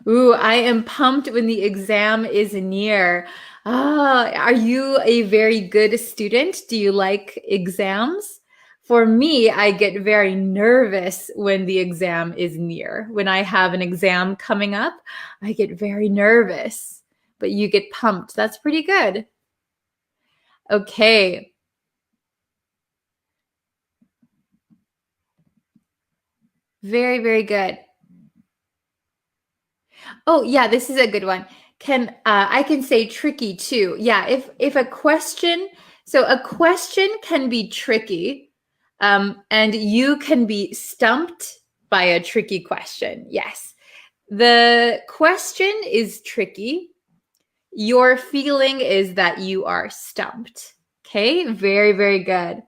Ooh, I am pumped when the exam is near. Are you a very good student? Do you like exams? For me, I get very nervous when the exam is near. When I have an exam coming up, I get very nervous, but you get pumped. That's pretty good. Okay. Very, very good. Oh, yeah, this is a good one. I can say tricky too. Yeah, if a question, so a question can be tricky, and you can be stumped by a tricky question. Yes. The question is tricky. Your feeling is that you are stumped. Okay, very, very good.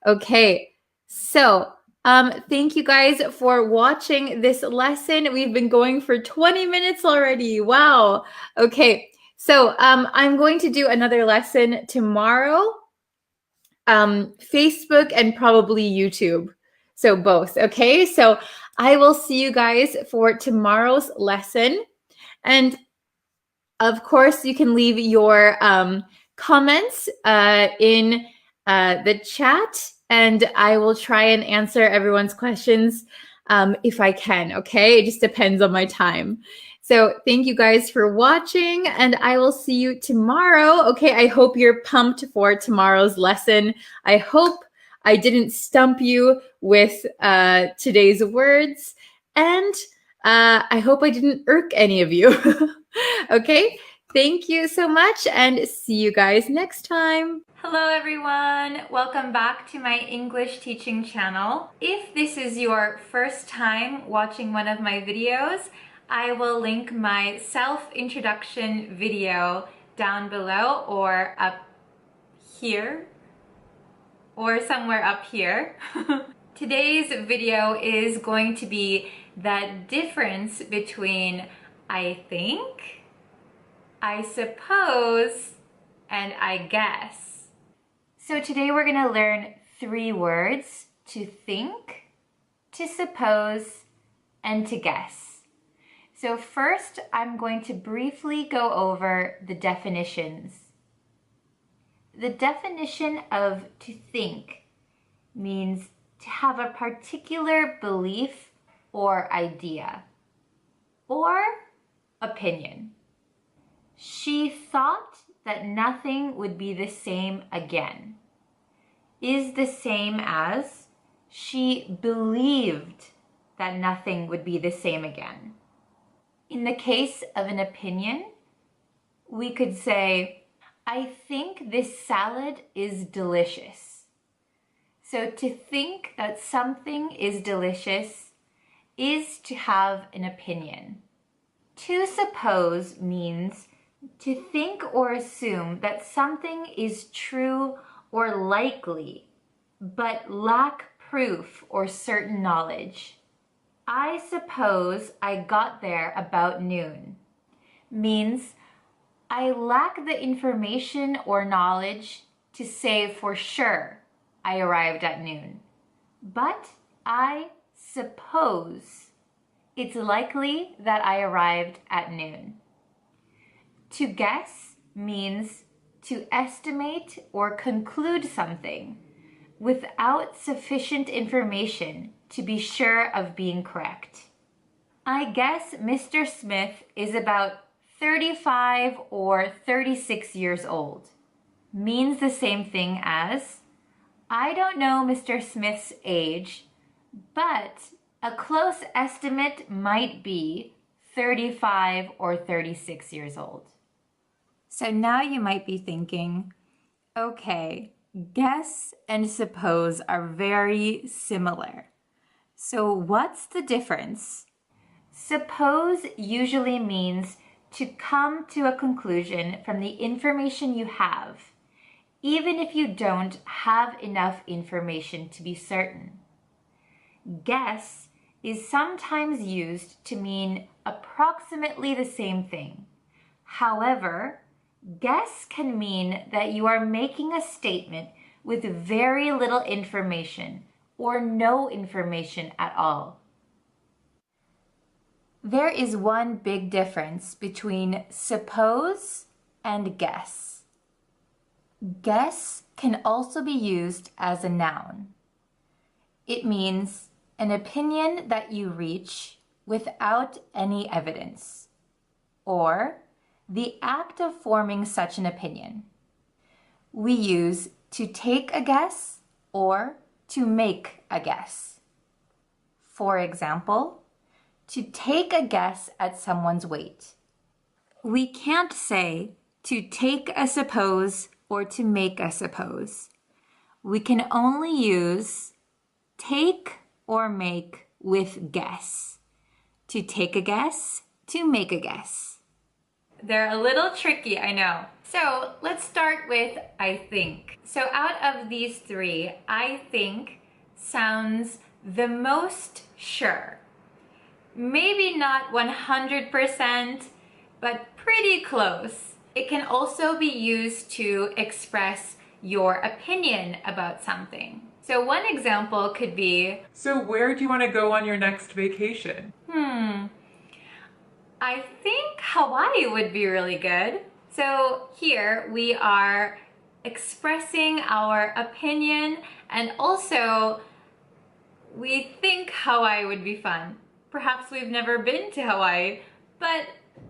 Okay, so thank you guys for watching this lesson. We've been going for 20 minutes already. Wow. Okay, so I'm going to do another lesson tomorrow. Facebook and probably YouTube. So both, okay? So I will see you guys for tomorrow's lesson. And of course, you can leave your comments in the chat, and I will try and answer everyone's questions if I can, okay? It just depends on my time. So thank you guys for watching, and I will see you tomorrow. Okay, I hope you're pumped for tomorrow's lesson. I hope I didn't stump you with today's words, and I hope I didn't irk any of you. Okay, thank you so much, and see you guys next time. Hello everyone! Welcome back to my English teaching channel. If this is your first time watching one of my videos, I will link my self-introduction video down below or up here or somewhere up here. Today's video is going to be that difference between I think, I suppose, and I guess. So today we're going to learn 3 words: to think, to suppose, and to guess. So first, I'm going to briefly go over the definitions. The definition of to think means to have a particular belief or idea, or opinion. She thought that nothing would be the same again is the same as she believed that nothing would be the same again. In the case of an opinion, we could say, I think this salad is delicious. So to think that something is delicious is to have an opinion. To suppose means to think or assume that something is true or likely, but lack proof or certain knowledge. I suppose I got there about noon means I lack the information or knowledge to say for sure I arrived at noon, but I suppose it's likely that I arrived at noon. To guess means to estimate or conclude something without sufficient information to be sure of being correct. I guess Mr. Smith is about 35 or 36 years old means the same thing as I don't know Mr. Smith's age, but a close estimate might be 35 or 36 years old. So now you might be thinking, okay, guess and suppose are very similar. So what's the difference? Suppose usually means to come to a conclusion from the information you have, even if you don't have enough information to be certain. Guess is sometimes used to mean approximately the same thing. However, guess can mean that you are making a statement with very little information or no information at all. There is one big difference between suppose and guess. Guess can also be used as a noun. It means an opinion that you reach without any evidence, or the act of forming such an opinion. We use to take a guess or to make a guess. For example, to take a guess at someone's weight. we can't say to take a suppose or to make a suppose. We can only use take or make with guess. To take a guess, to make a guess. They're a little tricky, I know. So let's start with I think. So out of these three, I think sounds the most sure. Maybe not 100%, but pretty close. It can also be used to express your opinion about something. So one example could be, so where do you want to go on your next vacation? I think Hawaii would be really good. So here we are expressing our opinion, and also we think Hawaii would be fun. Perhaps we've never been to Hawaii, but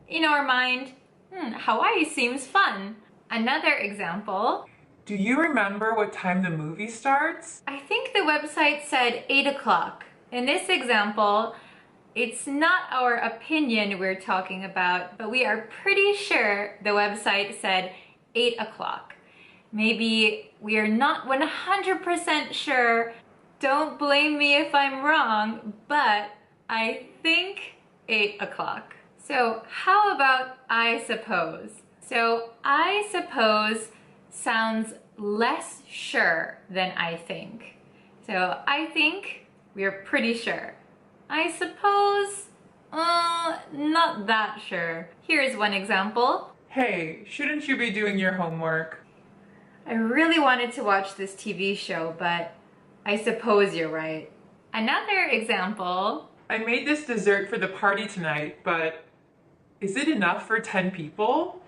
in our mind, Hawaii seems fun. Another example. Do you remember what time the movie starts? I think the website said 8 o'clock. In this example, it's not our opinion we're talking about, but we are pretty sure the website said 8 o'clock. Maybe we are not 100% sure. Don't blame me if I'm wrong, but I think 8 o'clock. So how about I suppose? So I suppose sounds less sure than I think. So I think we're pretty sure. I suppose, not that sure. Here's one example. Hey, shouldn't you be doing your homework? I really wanted to watch this TV show, but I suppose you're right. Another example. I made this dessert for the party tonight, but is it enough for 10 people?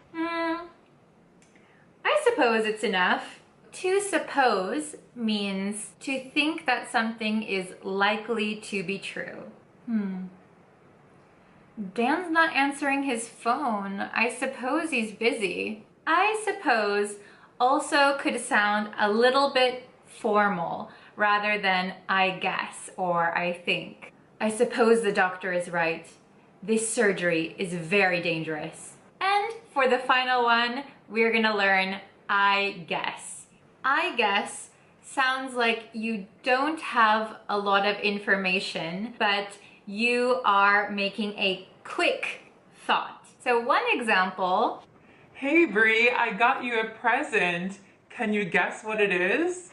I suppose it's enough. To suppose means to think that something is likely to be true. Dan's not answering his phone. I suppose he's busy. I suppose also could sound a little bit formal rather than I guess or I think. I suppose the doctor is right. This surgery is very dangerous. And for the final one, we're gonna learn I guess. I guess sounds like you don't have a lot of information, but you are making a quick thought. So one example. Hey Bree, I got you a present. Can you guess what it is?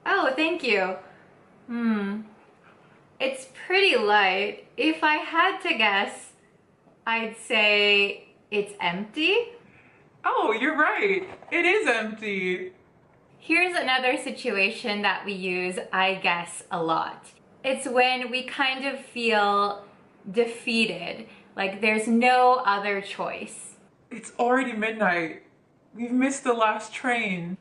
Oh, thank you. It's pretty light. If I had to guess, I'd say it's empty. Oh, you're right. It is empty. Here's another situation that we use I guess a lot. It's when we kind of feel defeated, like there's no other choice. It's already midnight. We've missed the last train.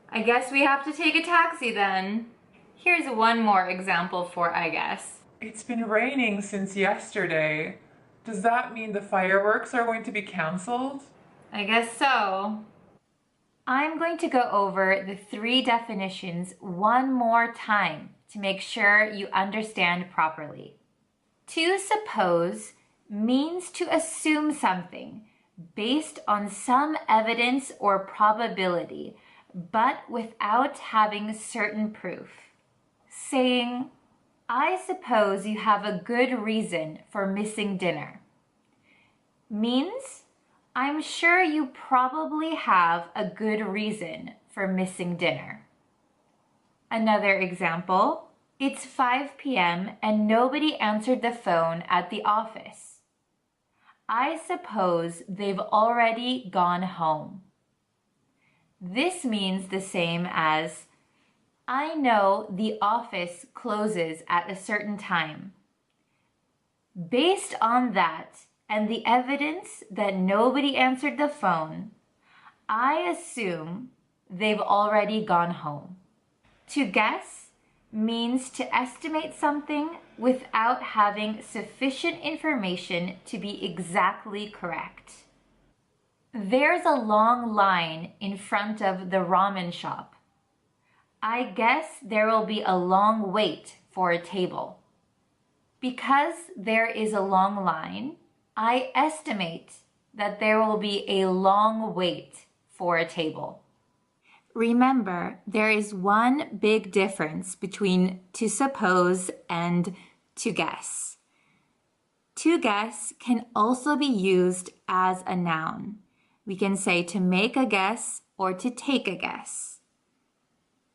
I guess we have to take a taxi then. Here's one more example for I guess. It's been raining since yesterday. Does that mean the fireworks are going to be canceled? I guess so. I'm going to go over the 3 definitions one more time to make sure you understand properly. To suppose means to assume something based on some evidence or probability, but without having certain proof. Saying, I suppose you have a good reason for missing dinner means I'm sure you probably have a good reason for missing dinner. Another example, it's 5 p.m. and nobody answered the phone at the office. I suppose they've already gone home. This means the same as I know the office closes at a certain time. Based on that and the evidence that nobody answered the phone, I assume they've already gone home. To guess means to estimate something without having sufficient information to be exactly correct. There's a long line in front of the ramen shop. I guess there will be a long wait for a table. Because there is a long line, I estimate that there will be a long wait for a table. Remember, there is one big difference between to suppose and to guess. To guess can also be used as a noun. We can say to make a guess or to take a guess.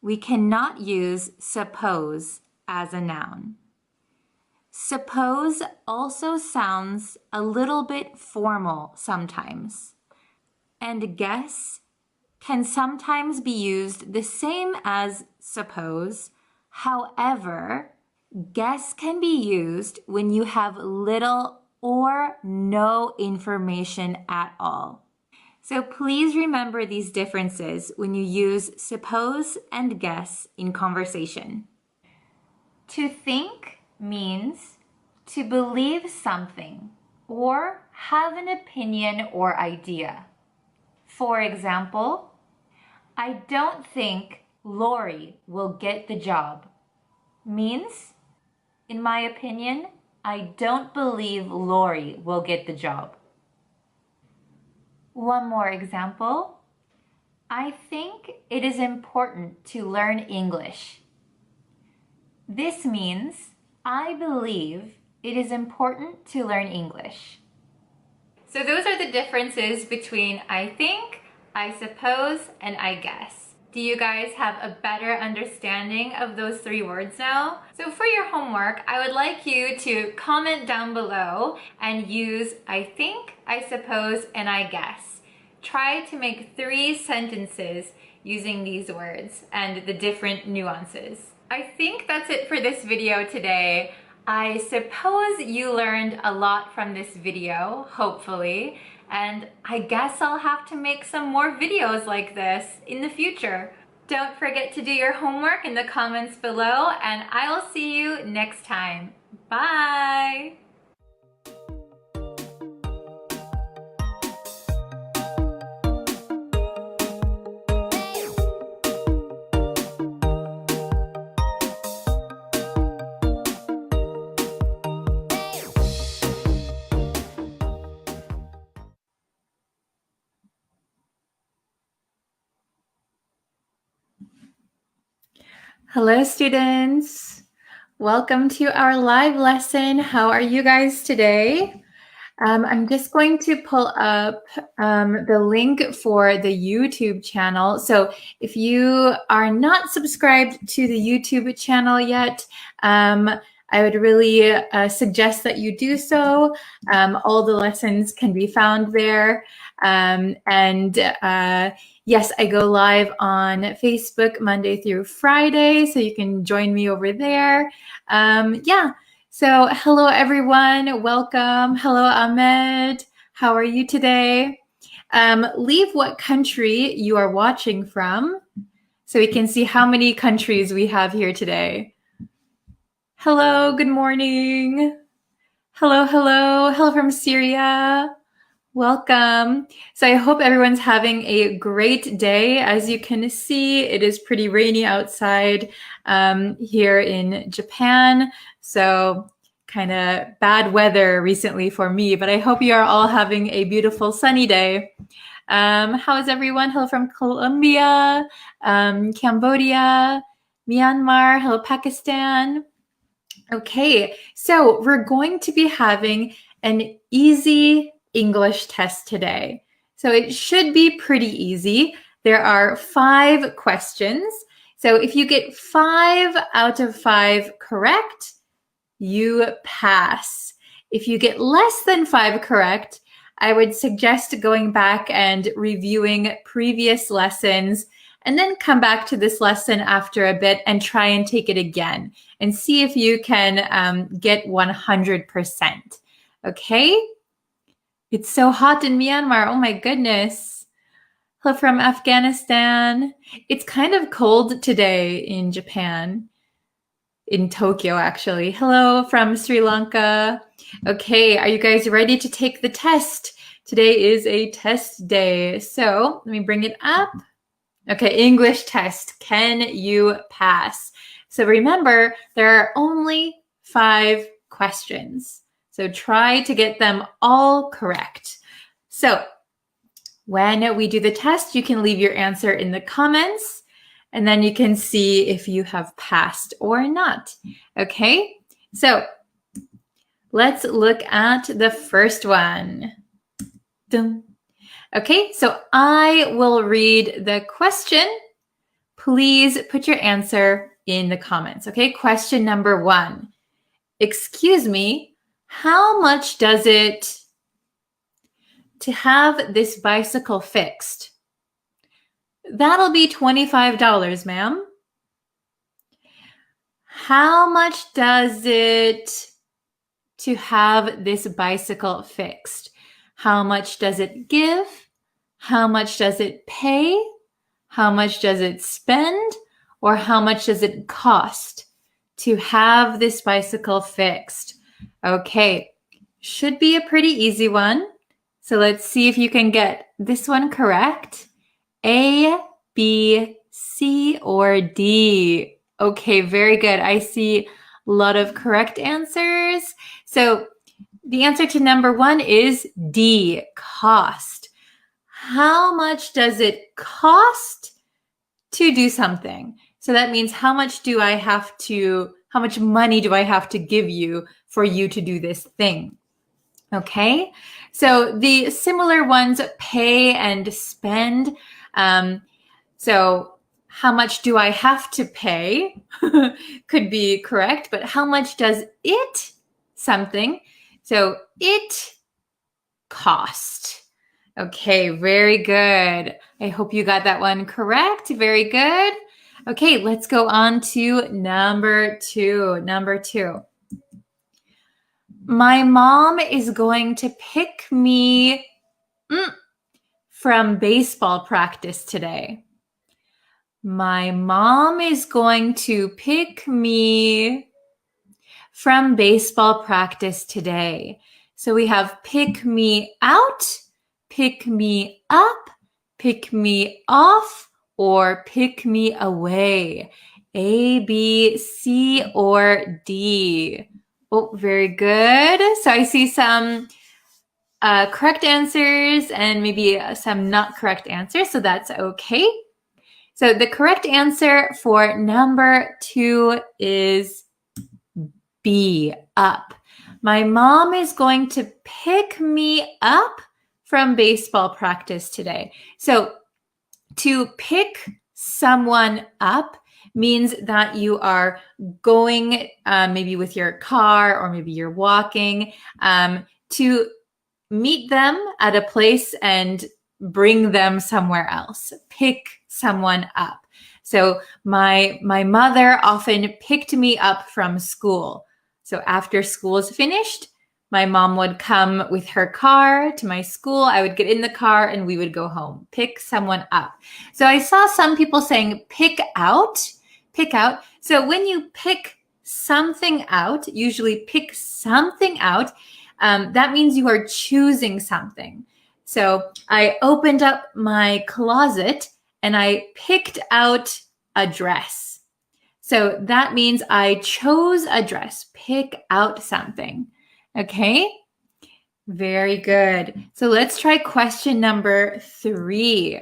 We cannot use suppose as a noun. Suppose also sounds a little bit formal sometimes, and guess can sometimes be used the same as suppose. However, guess can be used when you have little or no information at all. So please remember these differences when you use suppose and guess in conversation. To think means to believe something or have an opinion or idea. For example, I don't think Lori will get the job means, in my opinion, I don't believe Lori will get the job. One more example. I think it is important to learn English. This means I believe it is important to learn English. So those are the differences between I think, I suppose, and I guess. Do you guys have a better understanding of those three words now? So for your homework, I would like you to comment down below and use I think, I suppose, and I guess. Try to make 3 sentences using these words and the different nuances. I think that's it for this video today. I suppose you learned a lot from this video, hopefully, and I guess I'll have to make some more videos like this in the future. Don't forget to do your homework in the comments below, and I'll see you next time. Bye! Hello students, welcome to our live lesson. How are you guys today? I'm just going to pull up the link for the YouTube channel. So if you are not subscribed to the YouTube channel yet, I would really suggest that you do so. All the lessons can be found there. Yes, I go live on Facebook Monday through Friday, so you can join me over there. So hello everyone, welcome. Hello Ahmed, how are you today? Leave what country you are watching from so we can see how many countries we have here today. Hello, good morning. Hello from Syria. Welcome. So I hope everyone's having a great day. As you can see, it is pretty rainy outside here in Japan. So kind of bad weather recently for me, but I hope you are all having a beautiful sunny day. How is everyone? Hello from Colombia, Cambodia, Myanmar, hello Pakistan. Okay, so we're going to be having an easy English test today. So it should be pretty easy. There are 5 questions. So if you get 5 out of 5 correct, you pass. If you get less than 5 correct, I would suggest going back and reviewing previous lessons and then come back to this lesson after a bit and try and take it again and see if you can get 100%. Okay? It's so hot in Myanmar. Oh my goodness. Hello from Afghanistan. It's kind of cold today in Japan, in Tokyo actually. Hello from Sri Lanka. Okay, are you guys ready to take the test? Today is a test day. So let me bring it up. Okay, English test. Can you pass? So remember, there are only 5 questions. So try to get them all correct. So when we do the test, you can leave your answer in the comments, and then you can see if you have passed or not. Okay, so let's look at the first one. Dun. Okay, so I will read the question. Please put your answer in the comments. Okay, question number 1. Excuse me, how much does it to have this bicycle fixed? That'll be $25, ma'am. How much does it to have this bicycle fixed? How much does it give? How much does it pay? How much does it spend? Or how much does it cost to have this bicycle fixed? Okay, should be a pretty easy one. So let's see if you can get this one correct. A, B, C, or D. Okay, very good. I see a lot of correct answers. So the answer to number 1 is D, cost. How much does it cost to do something? So that means how much money do I have to give you for you to do this thing? Okay, so the similar ones, pay and spend. So how much do I have to pay? Could be correct, but how much does it something? So it cost. Okay, very good. I hope you got that one correct. Very good. Okay, let's go on to number 2. Number 2. My mom is going to pick me from baseball practice today. My mom is going to pick me from baseball practice today. So we have pick me out, pick me up, pick me off, or pick me away. A, B, C, or D. Oh, very good. So I see some correct answers and maybe some not correct answers. So that's okay. So the correct answer for number 2 is B, up. My mom is going to pick me up from baseball practice today. So to pick someone up means that you are going maybe with your car or maybe you're walking to meet them at a place and bring them somewhere else. Pick someone up. So my mother often picked me up from school. So after school is finished, my mom would come with her car to my school. I would get in the car and we would go home. Pick someone up. So I saw some people saying pick out. Pick out. So when you pick something out, usually pick something out, that means you are choosing something. So I opened up my closet and I picked out a dress. So that means I chose a dress. Pick out something. Okay? Very good. So let's try question number 3.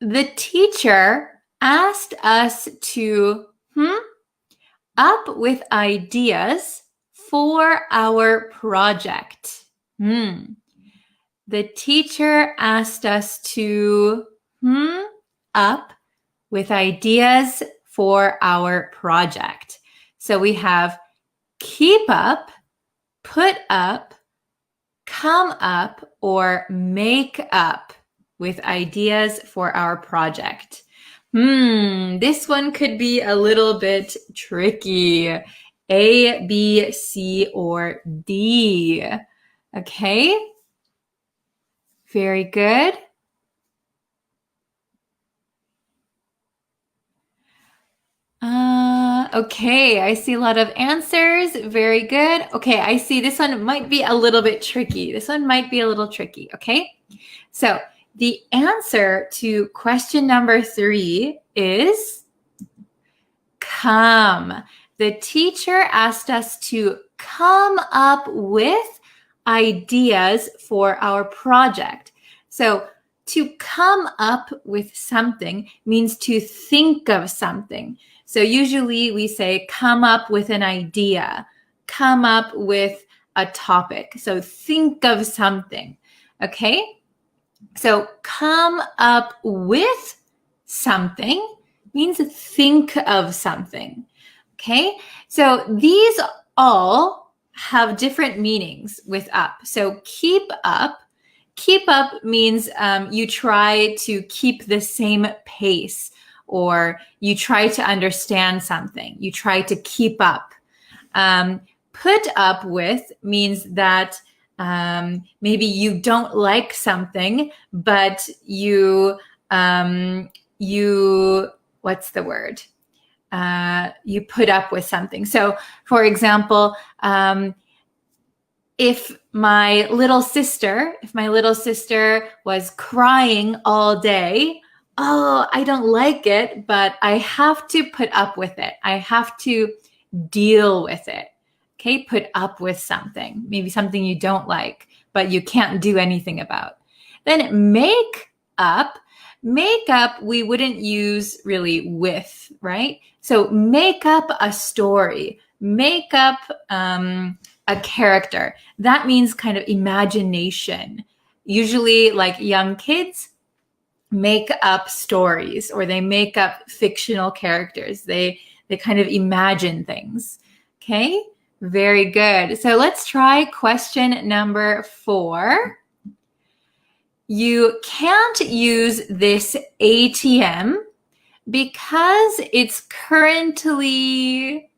The teacher asked us to up with ideas for our project. The teacher asked us to up with ideas for our project. So we have keep up, put up, come up, or make up with ideas for our project. This one could be a little bit tricky. A, B, C, or D. Okay? Very good. Okay, I see a lot of answers. Very good. Okay, I see this one might be a little bit tricky. This one might be a little tricky, okay? So the answer to question number 3 is come. The teacher asked us to come up with ideas for our project. So to come up with something means to think of something. So usually we say come up with an idea, come up with a topic. So think of something, okay? So come up with something means think of something, okay? So these all have different meanings with up. So keep up means you try to keep the same pace, or you try to understand something. You try to keep up. Put up with means that maybe you don't like something, but you what's the word? You put up with something. So, for example, if my little sister was crying all day, oh, I don't like it, but I have to put up with it. I have to deal with it. Okay, put up with something, maybe something you don't like, but you can't do anything about. Then make up, we wouldn't use really with, right? So make up a story, make up a character. That means kind of imagination. Usually, like young kids make up stories, or they make up fictional characters. They kind of imagine things. Okay, very good. So let's try question number 4. You can't use this ATM because it's currently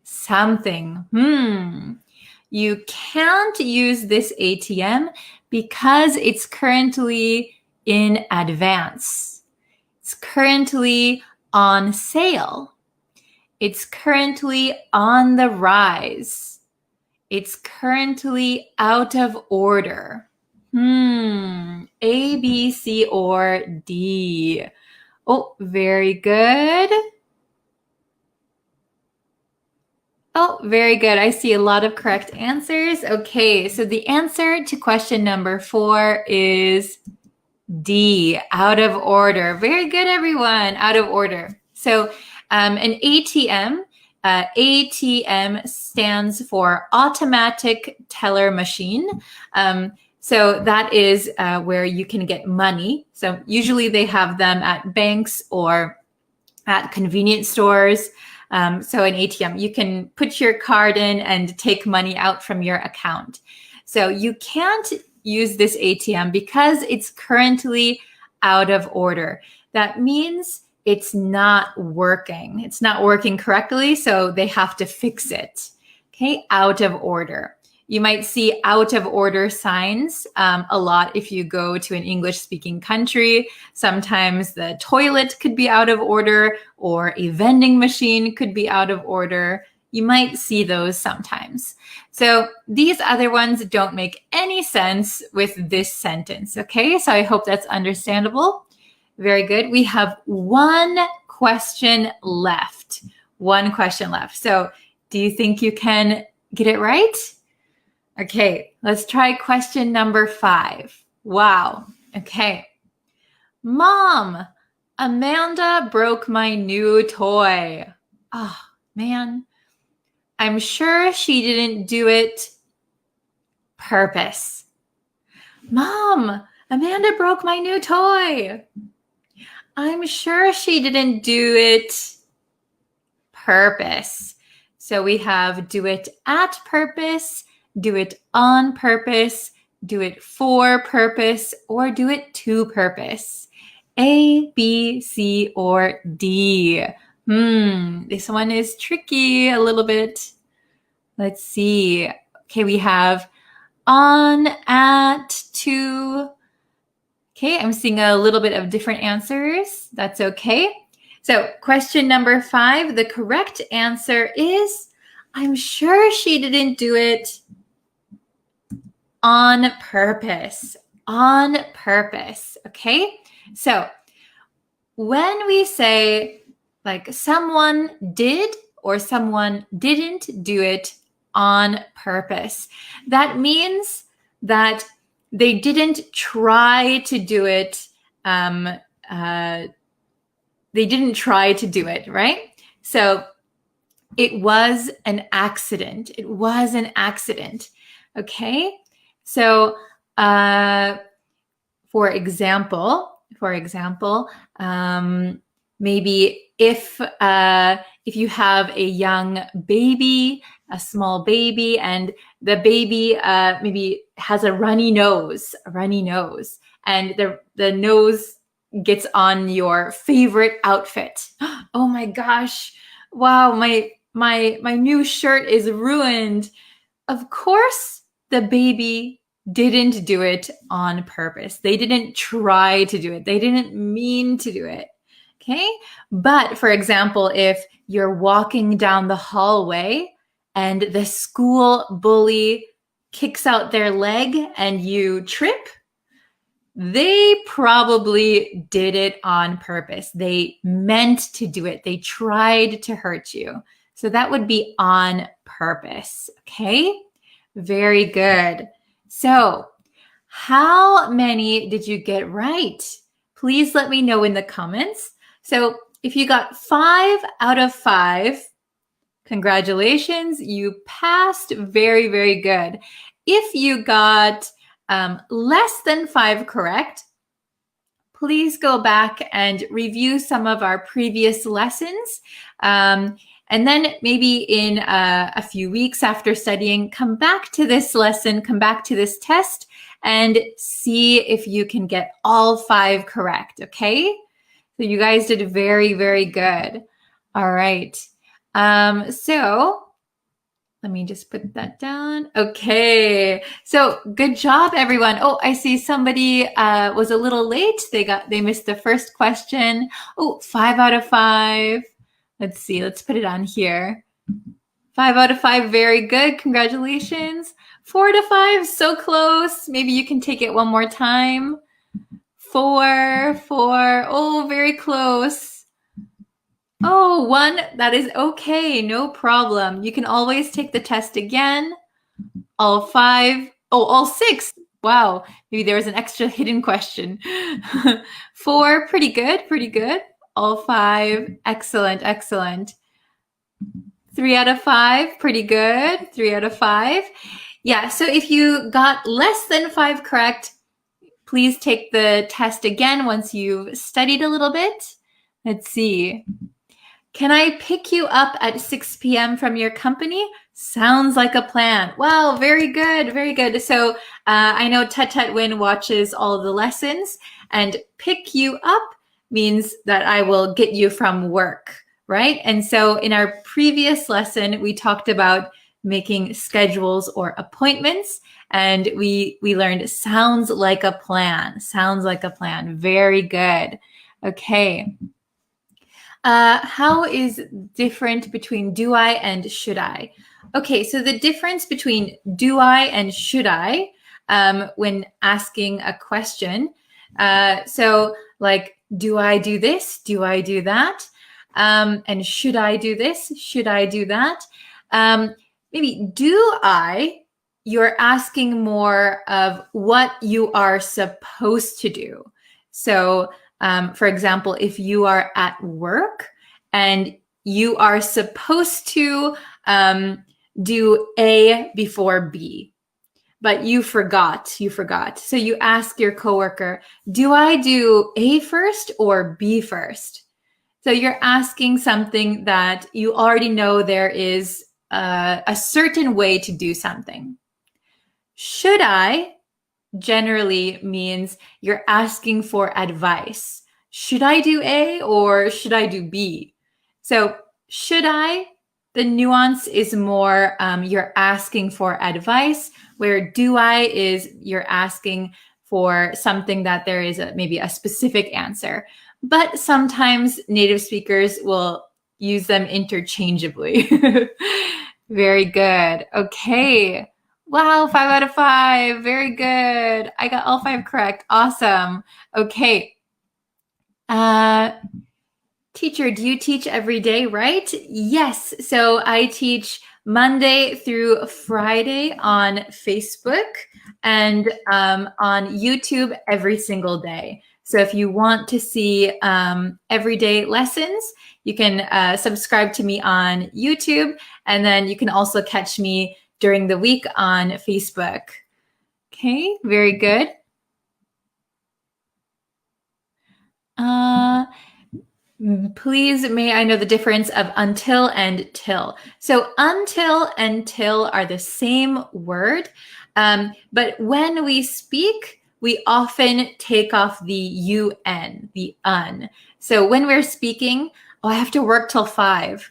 something. You can't use this ATM because it's currently in advance. It's currently on sale. It's currently on the rise. It's currently out of order. A, B, C, or D? Oh, very good. Oh, very good. I see a lot of correct answers. Okay, so the answer to question number 4 is D, out of order. Very good, everyone, out of order. So an ATM, ATM stands for automatic teller machine. So that is where you can get money. So usually they have them at banks or at convenience stores. So an ATM, you can put your card in and take money out from your account. So you can't use this ATM because it's currently out of order. That means it's not working. It's not working correctly, so they have to fix it. Okay, out of order. You might see out of order signs a lot if you go to an English-speaking country. Sometimes the toilet could be out of order, or a vending machine could be out of order. You might see those sometimes. So these other ones don't make any sense with this sentence, okay? So I hope that's understandable. Very good. We have one question left. One question left. So do you think you can get it right? Okay, let's try question number 5. Wow. Okay. Mom, Amanda broke my new toy. Oh, man. I'm sure she didn't do it purpose. Mom, Amanda broke my new toy. I'm sure she didn't do it purpose. So we have do it at purpose, do it on purpose, do it for purpose, or do it to purpose. A, B, C, or D. This one is tricky a little bit. Let's see. Okay, we have on, at, to. Okay, I'm seeing a little bit of different answers. That's okay. So question number 5, the correct answer is, I'm sure she didn't do it on purpose. On purpose, okay? So when we say like someone did or someone didn't do it on purpose. That means that they didn't try to do it. They didn't try to do it, right? So it was an accident. It was an accident. Okay. So, for example, maybe if you have a young baby, a small baby, and the baby maybe has a runny nose, and the nose gets on your favorite outfit. Oh my gosh! Wow, my new shirt is ruined. Of course, the baby didn't do it on purpose. They didn't try to do it. They didn't mean to do it. Okay? But for example, if you're walking down the hallway and the school bully kicks out their leg and you trip, they probably did it on purpose. They meant to do it. They tried to hurt you. So that would be on purpose. Okay? Very good. So, how many did you get right? Please let me know in the comments. So, if you got 5 out of 5, congratulations, you passed. Very, very good. If you got less than 5 correct, please go back and review some of our previous lessons. And then maybe in a few weeks after studying, come back to this lesson, come back to this test, and see if you can get all 5 correct, okay? So you guys did very, very good. All right. So let me just put that down. Okay. So good job, everyone. Oh, I see somebody was a little late. They missed the first question. Oh, 5 out of 5. Let's see. Let's put it on here. 5 out of 5. Very good. Congratulations. 4 out of 5. So close. Maybe you can take it one more time. 4. Oh, very close. Oh, 1. That is okay. No problem. You can always take the test again. All 5. Oh, all 6. Wow. Maybe there was an extra hidden question. 4. Pretty good. Pretty good. All 5. Excellent. Excellent. 3 out of 5. Pretty good. 3 out of 5. Yeah. So if you got less than 5 correct, please take the test again once you've studied a little bit. Let's see. Can I pick you up at 6 p.m. from your company? Sounds like a plan. Wow, very good, very good. So I know Tet Win watches all of the lessons, and pick you up means that I will get you from work, right? And so in our previous lesson, we talked about making schedules or appointments, and we learned sounds like a plan. Sounds like a plan. Very good. Okay. How is different between do I and should I? Okay, so the difference between do I and should I when asking a question, so like, do I do this? Do I do that? And should I do this? Should I do that? Maybe do I, you're asking more of what you are supposed to do. So, for example, if you are at work and you are supposed to do A before B, but you forgot. So you ask your coworker, do I do A first or B first? So you're asking something that you already know there is a certain way to do something. Should I generally means you're asking for advice. Should I do A or should I do B? So should I, the nuance is more you're asking for advice, where do I is you're asking for something that there is maybe a specific answer. But sometimes native speakers will use them interchangeably. Very good. Okay. Wow, 5 out of 5. Very good. I got all 5 correct. Awesome. Okay. Teacher, do you teach every day, right? Yes. So I teach Monday through Friday on Facebook and on YouTube every single day. So if you want to see everyday lessons, you can subscribe to me on YouTube, and then you can also catch me during the week on Facebook. Okay, very good. Please, may I know the difference of until and till? So until and till are the same word, but when we speak, we often take off the un, the un. So when we're speaking, I have to work till 5.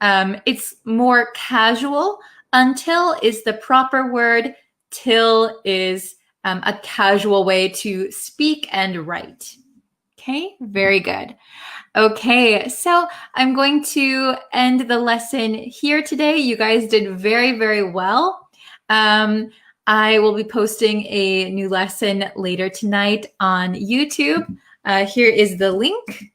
It's more casual. Until is the proper word. Till is a casual way to speak and write. Okay, very good. Okay, so I'm going to end the lesson here today. You guys did very, very well. I will be posting a new lesson later tonight on YouTube. Here is the link.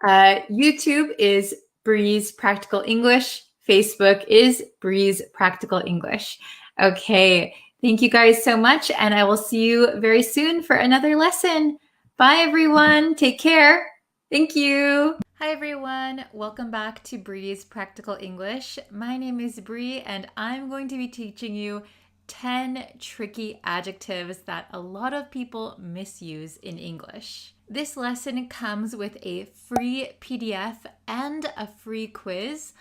YouTube is Breeze Practical English. Facebook is Breeze Practical English. Okay, thank you guys so much, and I will see you very soon for another lesson. Bye, everyone. Take care. Thank you. Hi, everyone. Welcome back to Bree's Practical English. My name is Bree, and I'm going to be teaching you 10 tricky adjectives that a lot of people misuse in English. This lesson comes with a free PDF and a free quiz.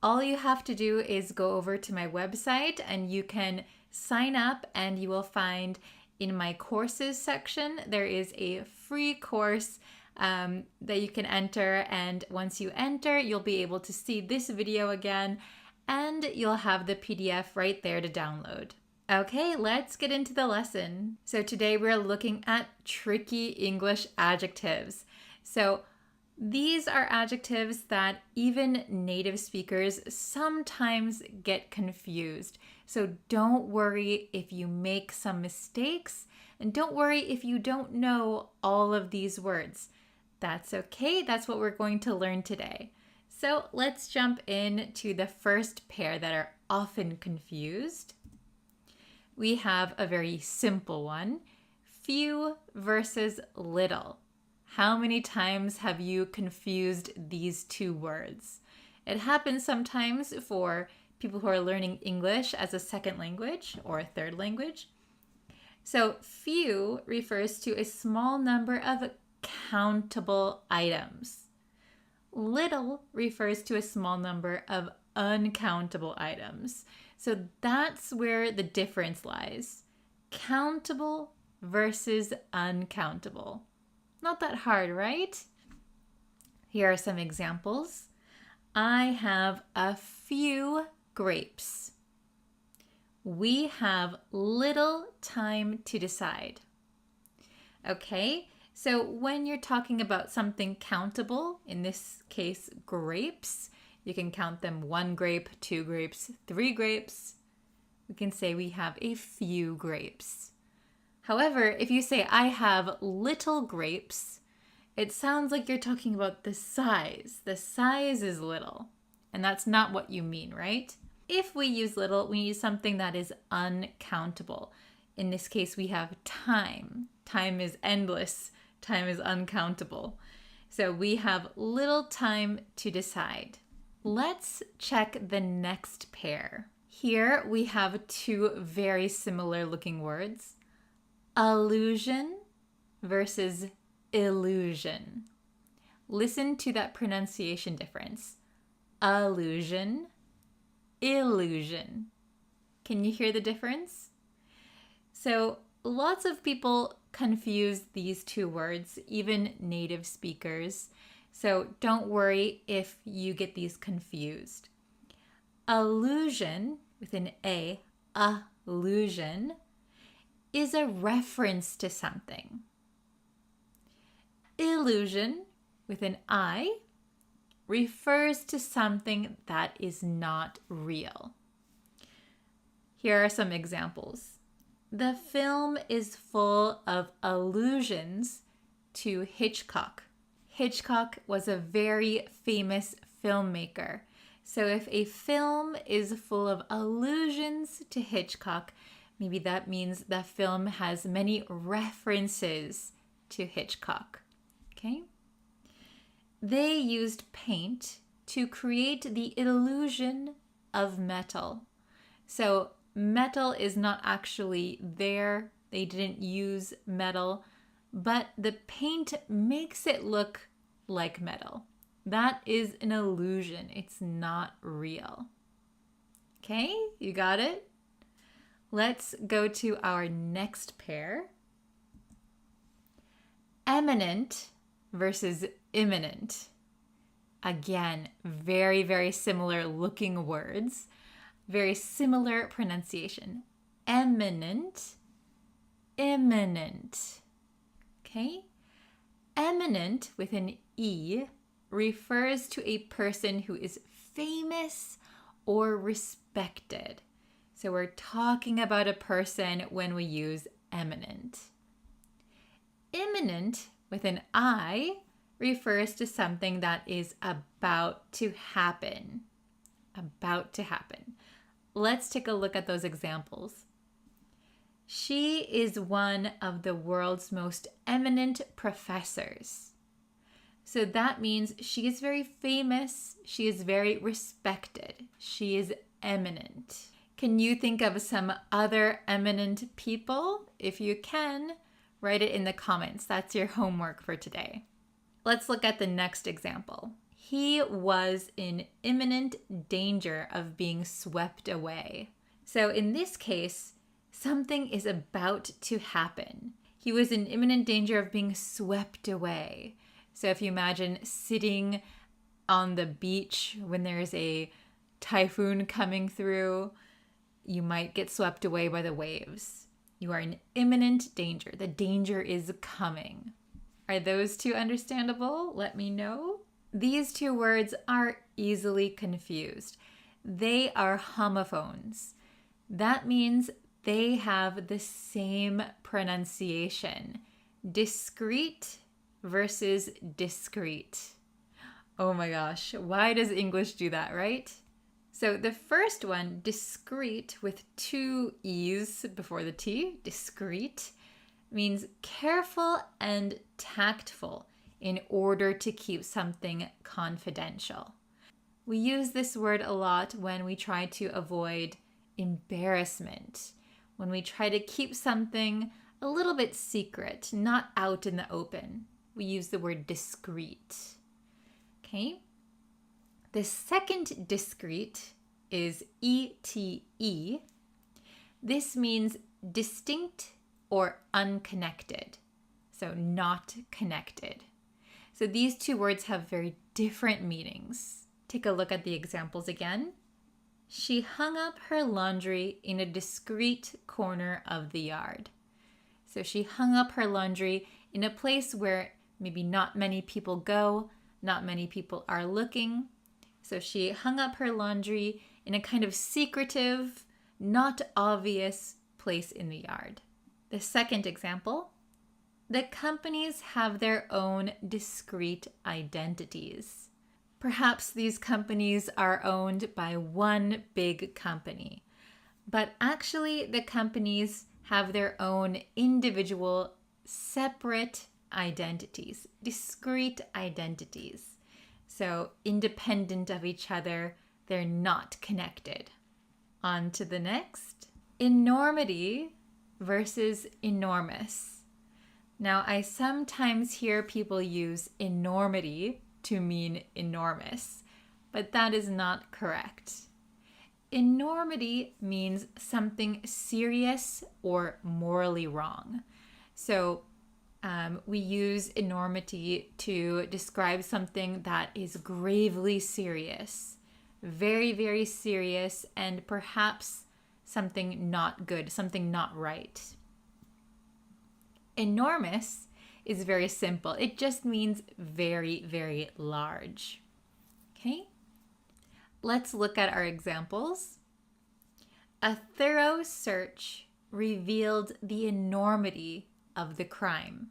All you have to do is go over to my website and you can sign up, and you will find in my courses section, there is a free course that you can enter. And once you enter, you'll be able to see this video again, and you'll have the PDF right there to download. Okay, let's get into the lesson. So today we're looking at tricky English adjectives. So these are adjectives that even native speakers sometimes get confused. So don't worry if you make some mistakes, and don't worry if you don't know all of these words. That's okay. That's what we're going to learn today. So let's jump into the first pair that are often confused. We have a very simple one, few versus little. How many times have you confused these two words? It happens sometimes for people who are learning English as a second language or a third language. So few refers to a small number of countable items. Little refers to a small number of uncountable items. So that's where the difference lies. Countable versus uncountable. Not that hard, right? Here are some examples. I have a few grapes. We have little time to decide. Okay, so when you're talking about something countable, in this case, grapes, you can count them 1 grape, 2 grapes, 3 grapes. We can say we have a few grapes. However, if you say I have little grapes, it sounds like you're talking about the size. The size is little, and that's not what you mean, right? If we use little, we use something that is uncountable. In this case, we have time. Time is endless. Time is uncountable. So we have little time to decide. Let's check the next pair. Here we have 2 very similar looking words. Allusion versus illusion. Listen to that pronunciation difference. Allusion, illusion. Can you hear the difference? So lots of people confuse these 2 words, even native speakers. So don't worry if you get these confused. Allusion, with an A, allusion, is a reference to something. Illusion, with an I, refers to something that is not real. Here are some examples. The film is full of allusions to Hitchcock. Hitchcock was a very famous filmmaker. So if a film is full of allusions to Hitchcock, maybe that means the film has many references to Hitchcock. Okay? They used paint to create the illusion of metal. So metal is not actually there. They didn't use metal, but the paint makes it look like metal. That is an illusion. It's not real. Okay, you got it? Let's go to our next pair. Eminent versus imminent. Again, very, very similar looking words. Very similar pronunciation. Eminent, imminent. Okay? Eminent with an E refers to a person who is famous or respected. So we're talking about a person when we use eminent. Imminent with an I refers to something that is about to happen. About to happen. Let's take a look at those examples. She is one of the world's most eminent professors. So that means she is very famous. She is very respected. She is eminent. Can you think of some other eminent people? If you can, write it in the comments. That's your homework for today. Let's look at the next example. He was in imminent danger of being swept away. So in this case, something is about to happen. He was in imminent danger of being swept away. So if you imagine sitting on the beach when there's a typhoon coming through, you might get swept away by the waves. You are in imminent danger. The danger is coming. Are those two understandable? Let me know. These two words are easily confused. They are homophones. That means they have the same pronunciation. Discreet versus discreet. Oh my gosh, why does English do that, right? So the first one, discreet with two E's before the T, discreet, means careful and tactful in order to keep something confidential. We use this word a lot when we try to avoid embarrassment, when we try to keep something a little bit secret, not out in the open. We use the word discreet. Okay? The second discreet is ETE. This means distinct or unconnected, so not connected. So these two words have very different meanings. Take a look at the examples again. She hung up her laundry in a discreet corner of the yard. So she hung up her laundry in a place where maybe not many people go, not many people are looking. So she hung up her laundry in a kind of secretive, not obvious place in the yard. The second example, the companies have their own discrete identities. Perhaps these companies are owned by one big company, but actually the companies have their own individual, separate identities, discrete identities. So independent of each other, they're not connected. On to the next. Enormity versus enormous. Now, I sometimes hear people use enormity to mean enormous, but that is not correct. Enormity means something serious or morally wrong. So we use enormity to describe something that is gravely serious, very, very serious, and perhaps something not good, something not right. Enormous is very simple. It just means very, very large. Okay? Let's look at our examples. A thorough search revealed the enormity of the crime.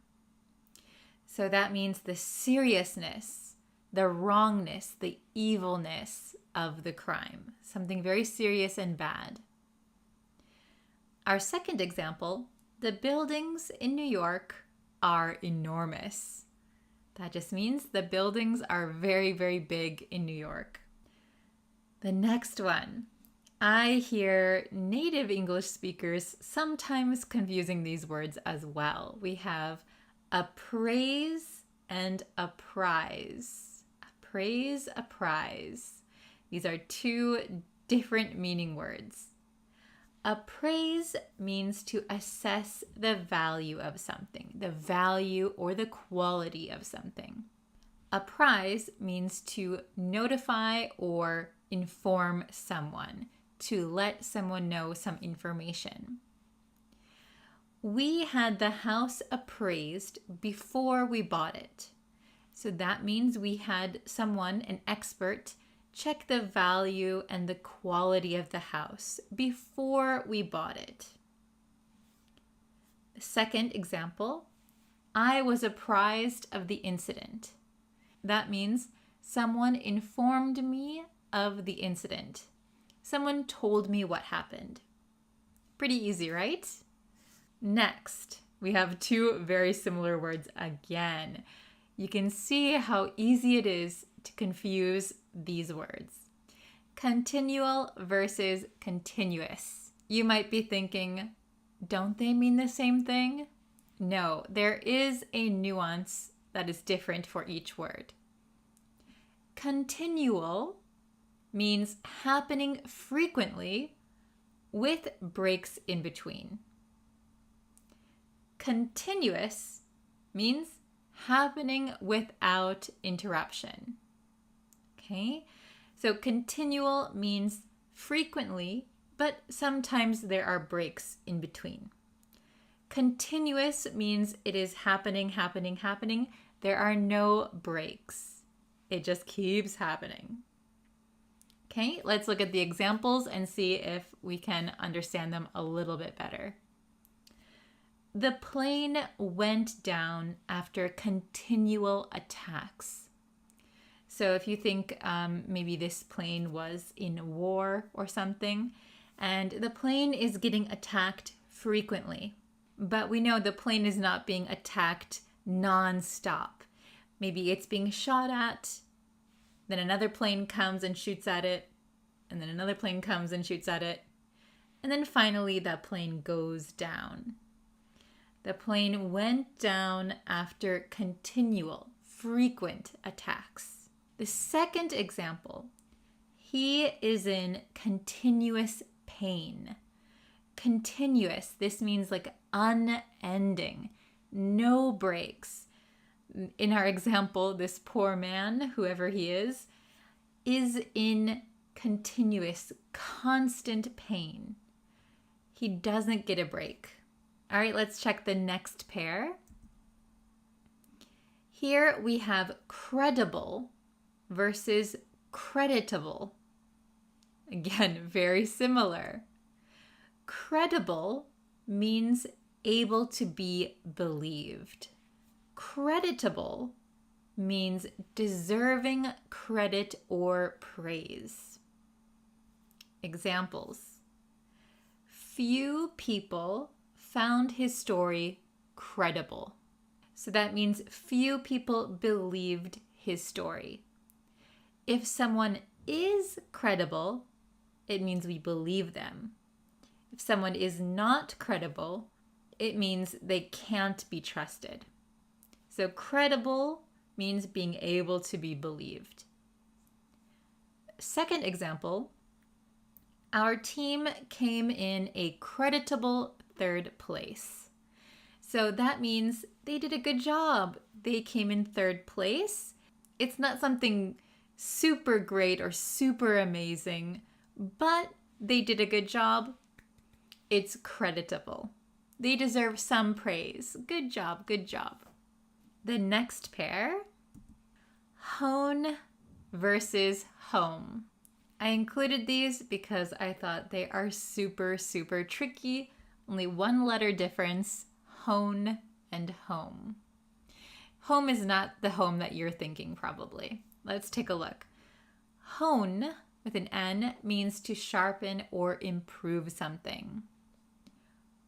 So that means the seriousness, the wrongness, the evilness of the crime, something very serious and bad. Our second example, the buildings in New York are enormous. That just means the buildings are very, very big in New York. The next one, I hear native English speakers sometimes confusing these words as well. We have appraise and apprise. Appraise, apprise. These are two different meaning words. Appraise means to assess the value of something, the value or the quality of something. Apprise means to notify or inform someone, to let someone know some information. We had the house appraised before we bought it. So that means we had someone, an expert, check the value and the quality of the house before we bought it. Second example, I was apprised of the incident. That means someone informed me of the incident. Someone told me what happened. Pretty easy, right? Next, we have two very similar words again. You can see how easy it is to confuse these words. Continual versus continuous. You might be thinking, don't they mean the same thing? No, there is a nuance that is different for each word. Continual means happening frequently with breaks in between. Continuous means happening without interruption. Okay, so continual means frequently, but sometimes there are breaks in between. Continuous means it is happening. There are no breaks. It just keeps happening. Okay, let's look at the examples and see if we can understand them a little bit better. The plane went down after continual attacks. So if you think maybe this plane was in war or something, and the plane is getting attacked frequently, but we know the plane is not being attacked non-stop. Maybe it's being shot at, then another plane comes and shoots at it, and then another plane comes and shoots at it, and then finally that plane goes down. The plane went down after continual, frequent attacks. The second example, he is in continuous pain. Continuous, this means like unending, no breaks. In our example, this poor man, whoever he is in continuous, constant pain. He doesn't get a break. All right, let's check the next pair. Here we have credible versus creditable. Again, very similar. Credible means able to be believed. Creditable means deserving credit or praise. Examples. Few people found his story credible. So that means few people believed his story. If someone is credible, it means we believe them. If someone is not credible, it means they can't be trusted. So credible means being able to be believed. Second example, our team came in a creditable third place. So that means they did a good job. They came in third place. It's not something super great or super amazing, but they did a good job. It's creditable. They deserve some praise. Good job, good job. The next pair, hone versus home. I included these because I thought they are super, super tricky. Only one letter difference, hone and home. Home is not the home that you're thinking probably. Let's take a look. Hone, with an N, means to sharpen or improve something.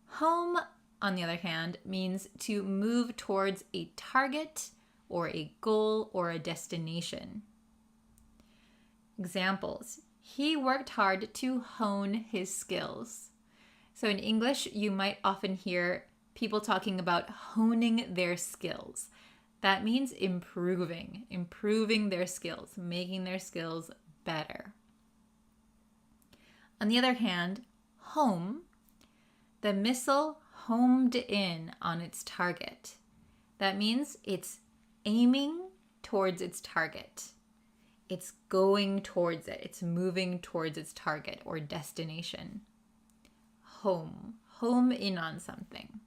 Home, on the other hand, means to move towards a target or a goal or a destination. Examples. He worked hard to hone his skills. So in English, you might often hear people talking about honing their skills. That means improving their skills, making their skills better. On the other hand, home, the missile homed in on its target. That means it's aiming towards its target. It's going towards it. It's moving towards its target or destination. Home in on something.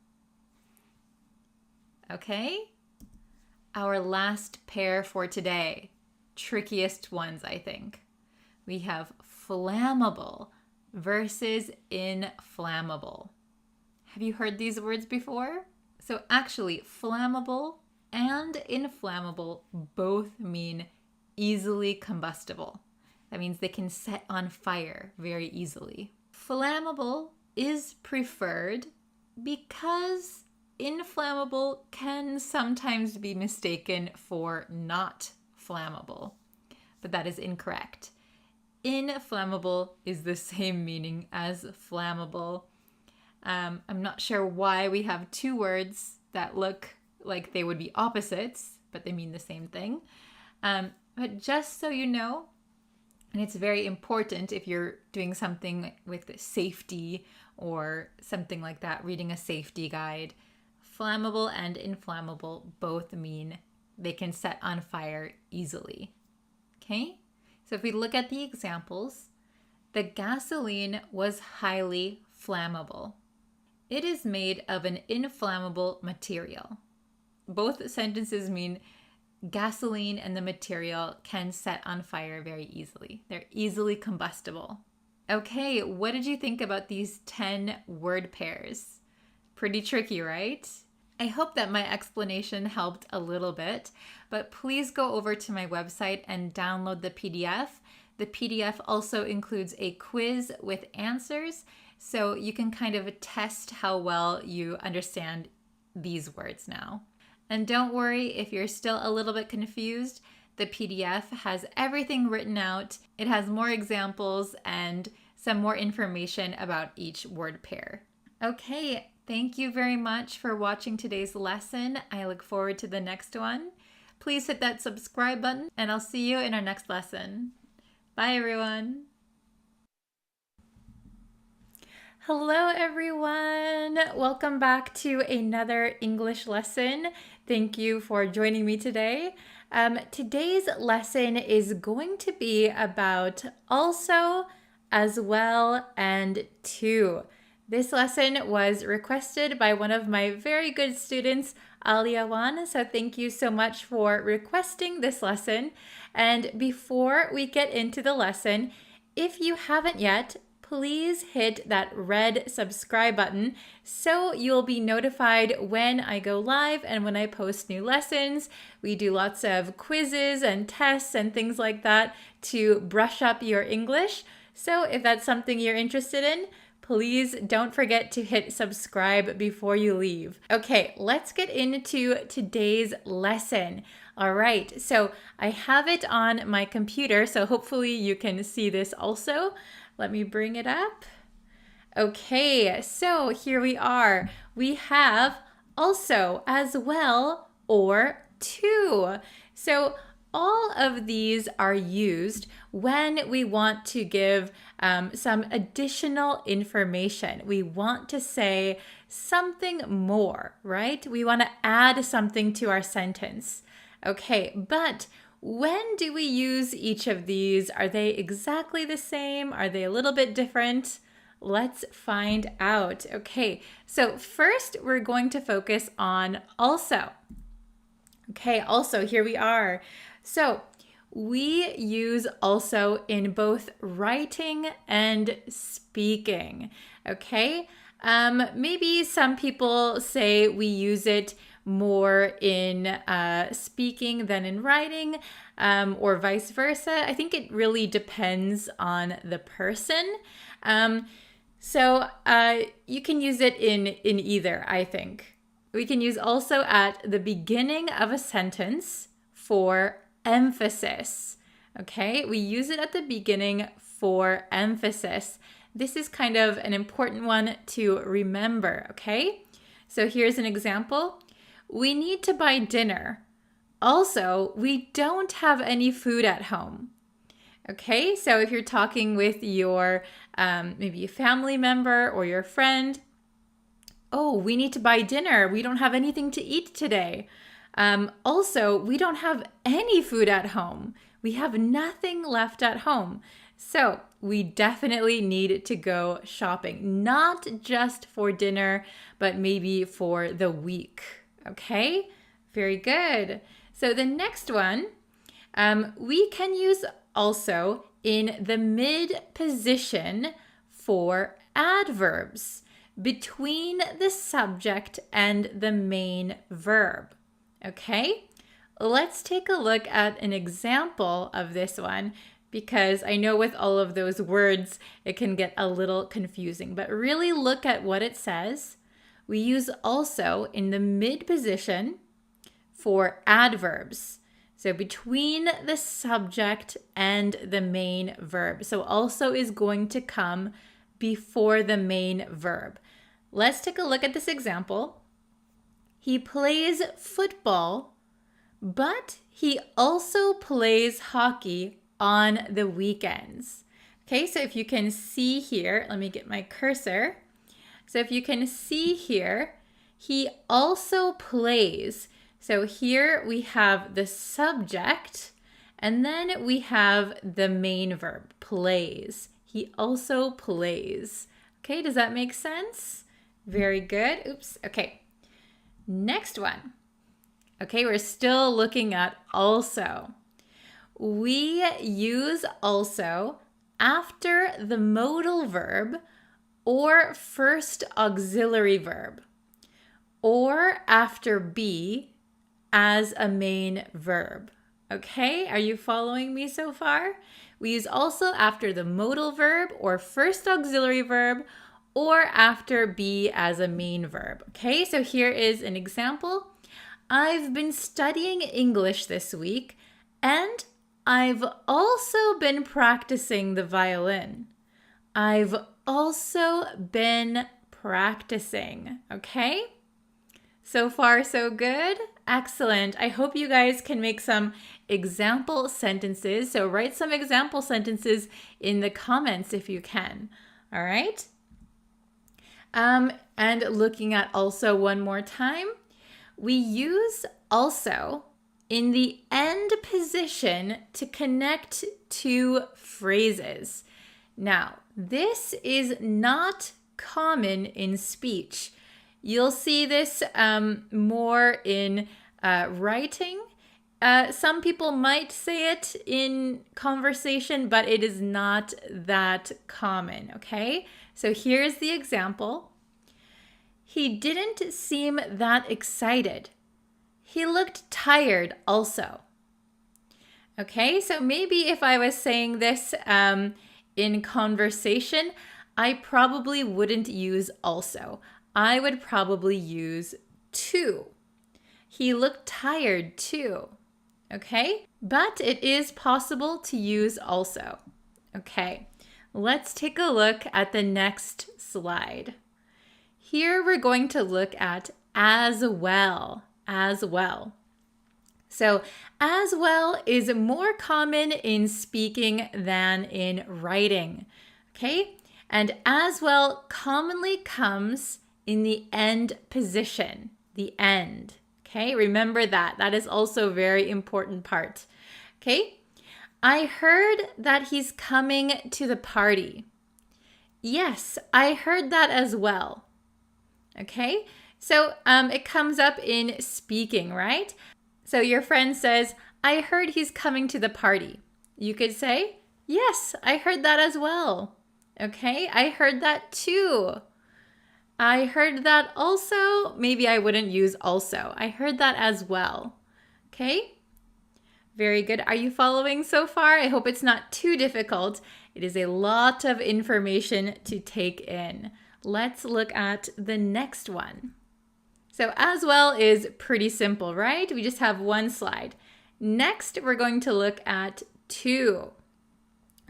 Okay? Our last pair for today. Trickiest ones, I think. We have flammable versus inflammable. Have you heard these words before? So actually, flammable and inflammable both mean easily combustible. That means they can set on fire very easily. Flammable is preferred because inflammable can sometimes be mistaken for not flammable, but that is incorrect. Inflammable is the same meaning as flammable. I'm not sure why we have two words that look like they would be opposites, but they mean the same thing. But just so you know, and it's very important if you're doing something with safety or something like that, reading a safety guide, flammable and inflammable both mean they can set on fire easily. Okay? So if we look at the examples, the gasoline was highly flammable. It is made of an inflammable material. Both sentences mean gasoline and the material can set on fire very easily. They're easily combustible. Okay, what did you think about these 10 word pairs? Pretty tricky, right? I hope that my explanation helped a little bit, but please go over to my website and download the PDF. The PDF also includes a quiz with answers, so you can kind of test how well you understand these words now. And don't worry if you're still a little bit confused. The PDF has everything written out. It has more examples and some more information about each word pair. Okay, thank you very much for watching today's lesson. I look forward to the next one. Please hit that subscribe button and I'll see you in our next lesson. Bye everyone. Hello everyone! Welcome back to another English lesson. Thank you for joining me today. Today's lesson is going to be about also, as well, and to. This lesson was requested by one of my very good students, Aliawan, so thank you so much for requesting this lesson. And before we get into the lesson, if you haven't yet, please hit that red subscribe button so you'll be notified when I go live and when I post new lessons. We do lots of quizzes and tests and things like that to brush up your English. So if that's something you're interested in, please don't forget to hit subscribe before you leave. Okay, let's get into today's lesson. All right, so I have it on my computer, so hopefully you can see this also. Let me bring it up. Okay, so here we are. We have also, as well, or to. So all of these are used when we want to give some additional information. We want to say something more, right? We want to add something to our sentence. Okay, but when do we use each of these? Are they exactly the same? Are they a little bit different? Let's find out. Okay, so first we're going to focus on also. Okay, also, here we are. So we use also in both writing and speaking. Okay, maybe some people say we use it more in speaking than in writing, or vice versa. I think it really depends on the person. So you can use it in either, I think. We can use also at the beginning of a sentence for emphasis. Okay, we use it at the beginning for emphasis. This is kind of an important one to remember, okay? So here's an example. We need to buy dinner. Also, we don't have any food at home. Okay, so if you're talking with your maybe a family member or your friend, oh, we need to buy dinner. We don't have anything to eat today. Also, we don't have any food at home. We have nothing left at home. So we definitely need to go shopping, not just for dinner, but maybe for the week. Okay, very good. So the next one, we can use also in the mid position for adverbs between the subject and the main verb. Okay, let's take a look at an example of this one, because I know with all of those words, it can get a little confusing, but really look at what it says. We use also in the mid position for adverbs. So between the subject and the main verb. So also is going to come before the main verb. Let's take a look at this example. He plays football, but he also plays hockey on the weekends. Okay, so if you can see here, let me get my cursor. So if you can see here, he also plays. So here we have the subject, and then we have the main verb, plays. He also plays. Okay, does that make sense? Very good. Oops, okay. Next one. Okay, we're still looking at also. We use also after the modal verb or first auxiliary verb, or after be as a main verb. Okay, are you following me so far? We use also after the modal verb or first auxiliary verb, or after be as a main verb. Okay, so here is an example. I've been studying English this week, and I've also been practicing the violin. I've also been practicing, okay? So far, so good? Excellent. I hope you guys can make some example sentences. So write some example sentences in the comments if you can, all right? And looking at also one more time, we use also in the end position to connect two phrases. Now, this is not common in speech. You'll see this more in writing. Some people might say it in conversation, but it is not that common, okay? So here's the example. He didn't seem that excited. He looked tired also. Okay, so maybe if I was saying this in conversation, I probably wouldn't use also. I would probably use too. He looked tired too. Okay, but it is possible to use also. Okay, let's take a look at the next slide. Here we're going to look at as well. As well. So as well is more common in speaking than in writing. Okay, and as well commonly comes in the end position, the end. Okay, remember that. That is also a very important part. Okay, I heard that he's coming to the party. Yes, I heard that as well. Okay, so it comes up in speaking, right? So your friend says, I heard he's coming to the party. You could say, yes, I heard that as well. Okay, I heard that too. I heard that also. Maybe I wouldn't use also. I heard that as well. Okay? Very good. Are you following so far? I hope it's not too difficult. It is a lot of information to take in. Let's look at the next one. So as well is pretty simple, right? We just have one slide. Next, we're going to look at to.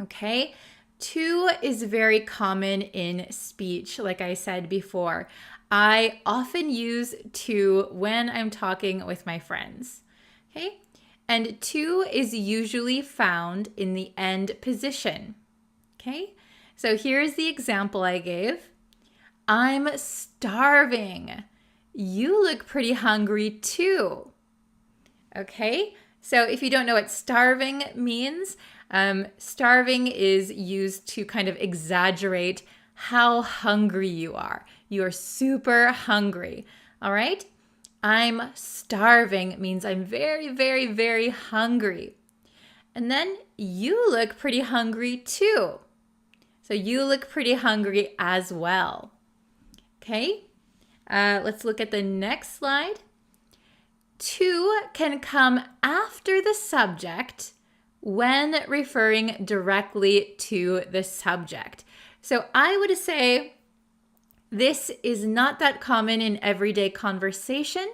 Okay? To is very common in speech, like I said before. I often use to when I'm talking with my friends. Okay? And to is usually found in the end position. Okay? So here's the example I gave. I'm starving. You look pretty hungry too. Okay? So if you don't know what starving means, starving is used to kind of exaggerate how hungry you are. You're super hungry. All right? I'm starving means I'm very, very, very hungry. And then you look pretty hungry too. So you look pretty hungry as well. Okay? Let's look at the next slide. To can come after the subject when referring directly to the subject. So I would say this is not that common in everyday conversation.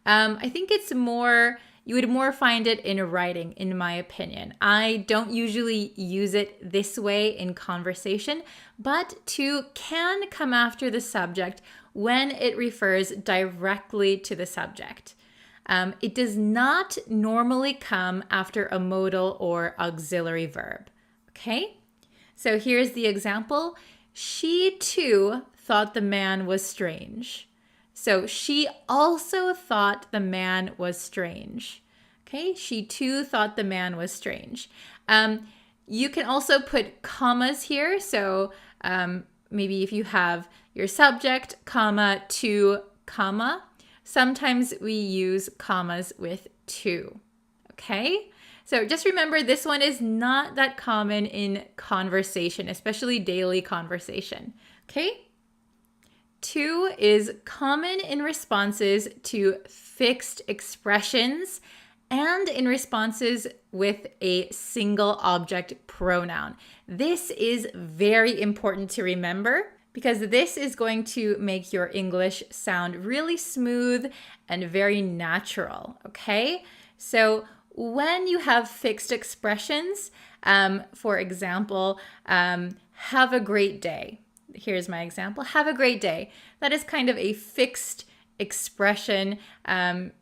I think it's more, you would more find it in writing, in my opinion. I don't usually use it this way in conversation, but to can come after the subject when it refers directly to the subject. It does not normally come after a modal or auxiliary verb. Okay? So here's the example. She too thought the man was strange. So she also thought the man was strange. Okay? She too thought the man was strange. You can also put commas here. So maybe if you have your subject, comma, to, comma. Sometimes we use commas with to. Okay? So just remember, this one is not that common in conversation, especially daily conversation. Okay? To is common in responses to fixed expressions and in responses with a single object pronoun. This is very important to remember because this is going to make your English sound really smooth and very natural, okay? So when you have fixed expressions, for example, have a great day. Here's my example. Have a great day. That is kind of a fixed expression.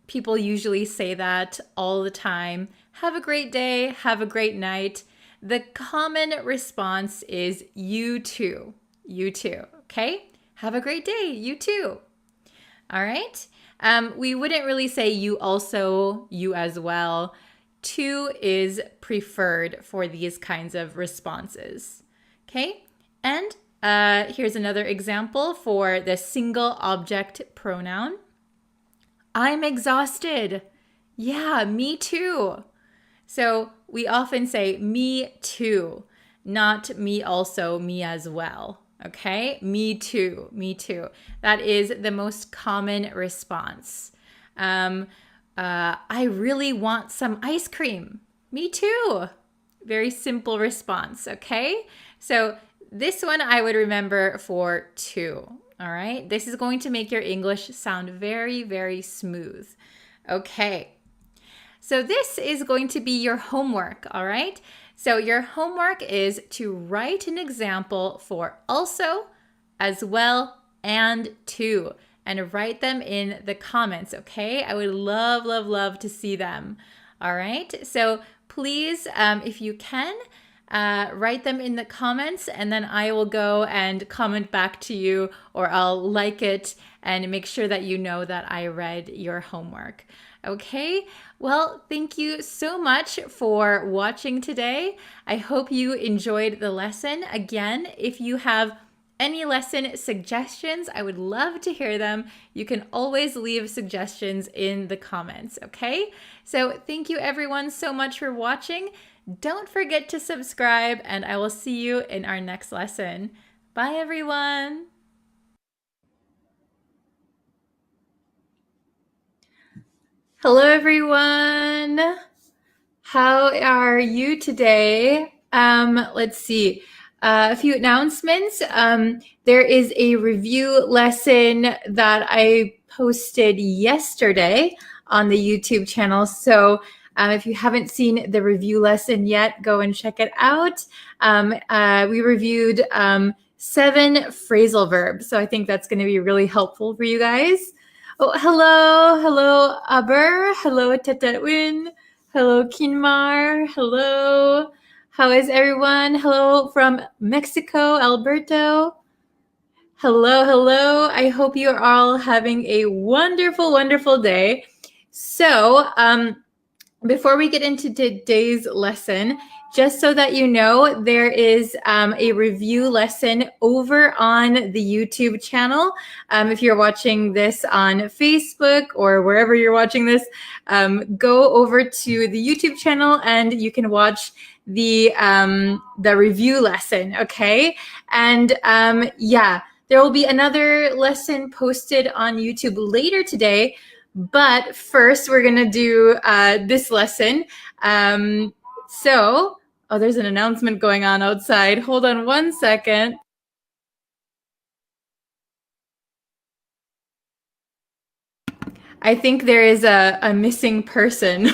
People usually say that all the time. Have a great day. Have a great night. The common response is you too. You too. Okay? Have a great day. You too. All right? We wouldn't really say you also, you as well. To is preferred for these kinds of responses. Okay? And here's another example for the single object pronoun. I'm exhausted. Yeah, me too. So we often say me too, not me also, me as well. Okay? Me too, me too. That is the most common response. I really want some ice cream. Me too. Very simple response, okay? So this one I would remember for to, all right? This is going to make your English sound very, very smooth. Okay. So this is going to be your homework, all right? So your homework is to write an example for also, as well, and to, and write them in the comments, okay? I would love, love, love to see them, all right? So please, if you can, write them in the comments, and then I will go and comment back to you, or I'll like it and make sure that you know that I read your homework. Okay, well, thank you so much for watching today. I hope you enjoyed the lesson. Again, if you have any lesson suggestions, I would love to hear them. You can always leave suggestions in the comments, okay? So thank you everyone so much for watching. Don't forget to subscribe, and I will see you in our next lesson. Bye, everyone. Hello, everyone. How are you today? Let's see. A few announcements. There is a review lesson that I posted yesterday on the YouTube channel. So if you haven't seen the review lesson yet, go and check it out. We reviewed 7 phrasal verbs. So I think that's going to be really helpful for you guys. Oh, hello, Aber. Hello, Tetetwin. Hello, Kinmar. Hello. How is everyone? Hello from Mexico, Alberto. Hello. I hope you are all having a wonderful, wonderful day. So, before we get into today's lesson, just so that you know, there is a review lesson over on the YouTube channel. If you're watching this on Facebook or wherever you're watching this, go over to the YouTube channel and you can watch the review lesson, okay? And yeah, there will be another lesson posted on YouTube later today. But first, we're going to do this lesson. There's an announcement going on outside. Hold on one second. I think there is a missing person.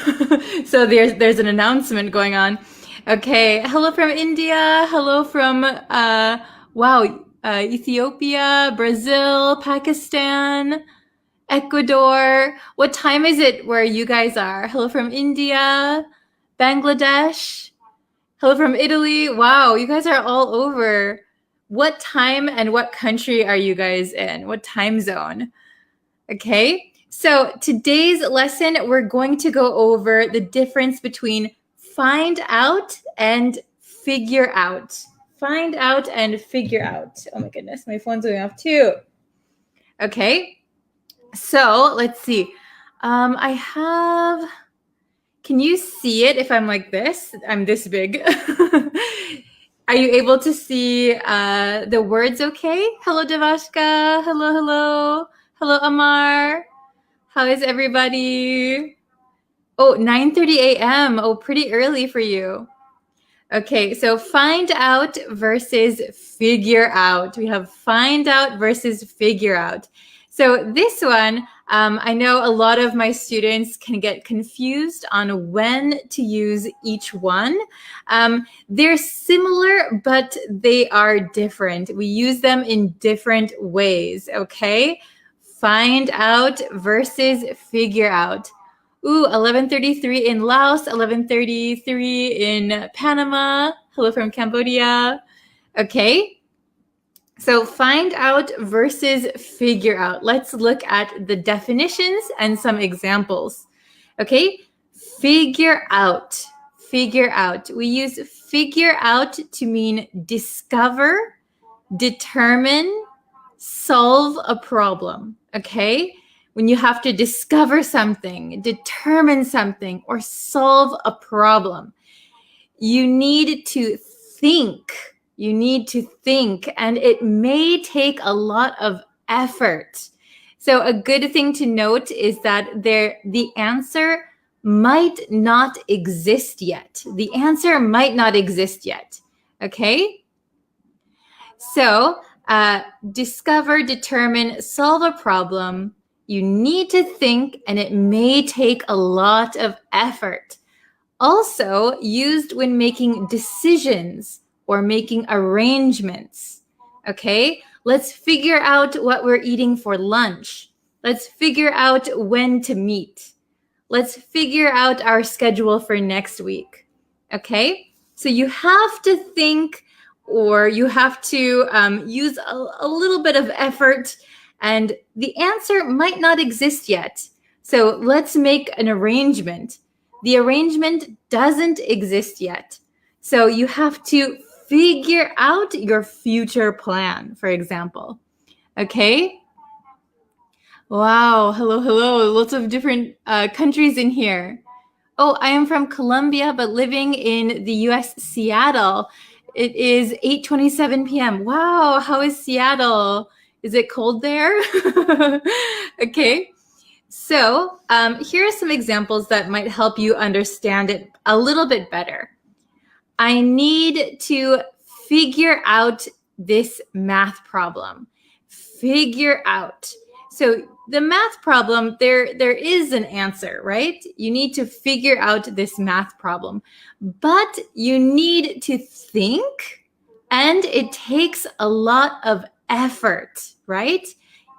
So there's an announcement going on. Okay, hello from India. Hello from, Ethiopia, Brazil, Pakistan, Ecuador. What time is it where you guys are? Hello from India, Bangladesh. Hello from Italy. Wow, you guys are all over. What time and what country are you guys in? What time zone? Okay, so today's lesson, we're going to go over the difference between find out and figure out. Find out and figure out. Oh my goodness, my phone's going off too. Okay. So let's see. Can you see it if I'm like this? I'm this big. Are you able to see the words okay? Hello, Devashka. Hello. Hello, Amar. How is everybody? Oh, 9:30 a.m. Oh, pretty early for you. Okay, so find out versus figure out. We have find out versus figure out. So this one, I know a lot of my students can get confused on when to use each one. They're similar, but they are different. We use them in different ways, okay? Find out versus figure out. Ooh, 11:33 in Laos, 11:33 in Panama. Hello from Cambodia. Okay. So find out versus figure out. Let's look at the definitions and some examples. Okay. Figure out. Figure out. We use figure out to mean discover, determine, solve a problem. Okay. When you have to discover something, determine something, or solve a problem, you need to think. You need to think, and it may take a lot of effort. So a good thing to note is that the answer might not exist yet. The answer might not exist yet. Okay? So discover, determine, solve a problem. You need to think, and it may take a lot of effort. Also used when making decisions or making arrangements. Okay, let's figure out what we're eating for lunch. Let's figure out when to meet. Let's figure out our schedule for next week. Okay, so you have to think, or you have to use a little bit of effort, and the answer might not exist yet. So let's make an arrangement. The arrangement doesn't exist yet. So you have to figure out your future plan, for example. Okay? Wow, hello. Lots of different countries in here. Oh, I am from Colombia, but living in the US, Seattle. It is 8:27 p.m. Wow, how is Seattle? Is it cold there? Okay. So here are some examples that might help you understand it a little bit better. I need to figure out this math problem. Figure out. So the math problem, there is an answer, right? You need to figure out this math problem, but you need to think, and it takes a lot of effort, right?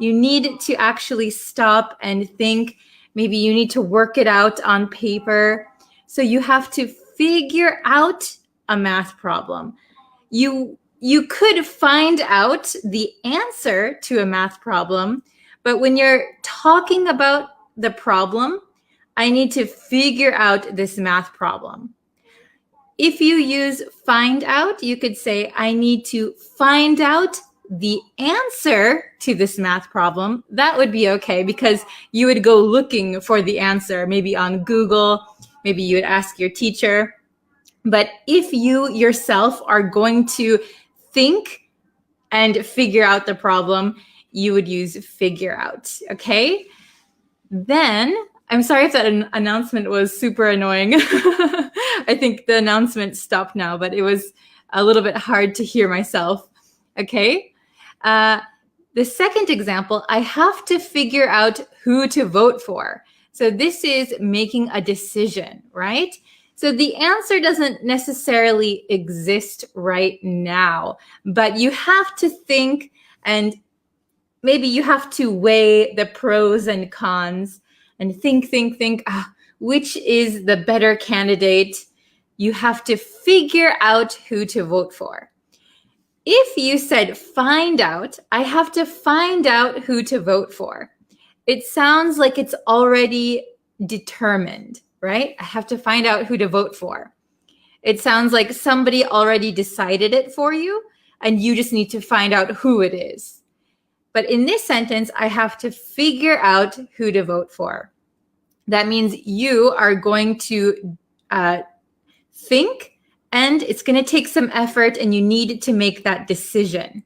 You need to actually stop and think. Maybe you need to work it out on paper. So you have to figure out a math problem. You could find out the answer to a math problem, but when you're talking about the problem, I need to figure out this math problem. If you use find out, you could say, I need to find out the answer to this math problem. That would be okay because you would go looking for the answer, maybe on Google, maybe you would ask your teacher. But if you yourself are going to think and figure out the problem, you would use figure out, okay? Then, I'm sorry if that announcement was super annoying. I think the announcement stopped now, but it was a little bit hard to hear myself, okay? The second example, I have to figure out who to vote for. So this is making a decision, right? So the answer doesn't necessarily exist right now, but you have to think, and maybe you have to weigh the pros and cons and think, which is the better candidate. You have to figure out who to vote for. If you said find out, I have to find out who to vote for. It sounds like it's already determined, right? I have to find out who to vote for. It sounds like somebody already decided it for you, and you just need to find out who it is. But in this sentence, I have to figure out who to vote for. That means you are going to think, and it's going to take some effort, and you need to make that decision.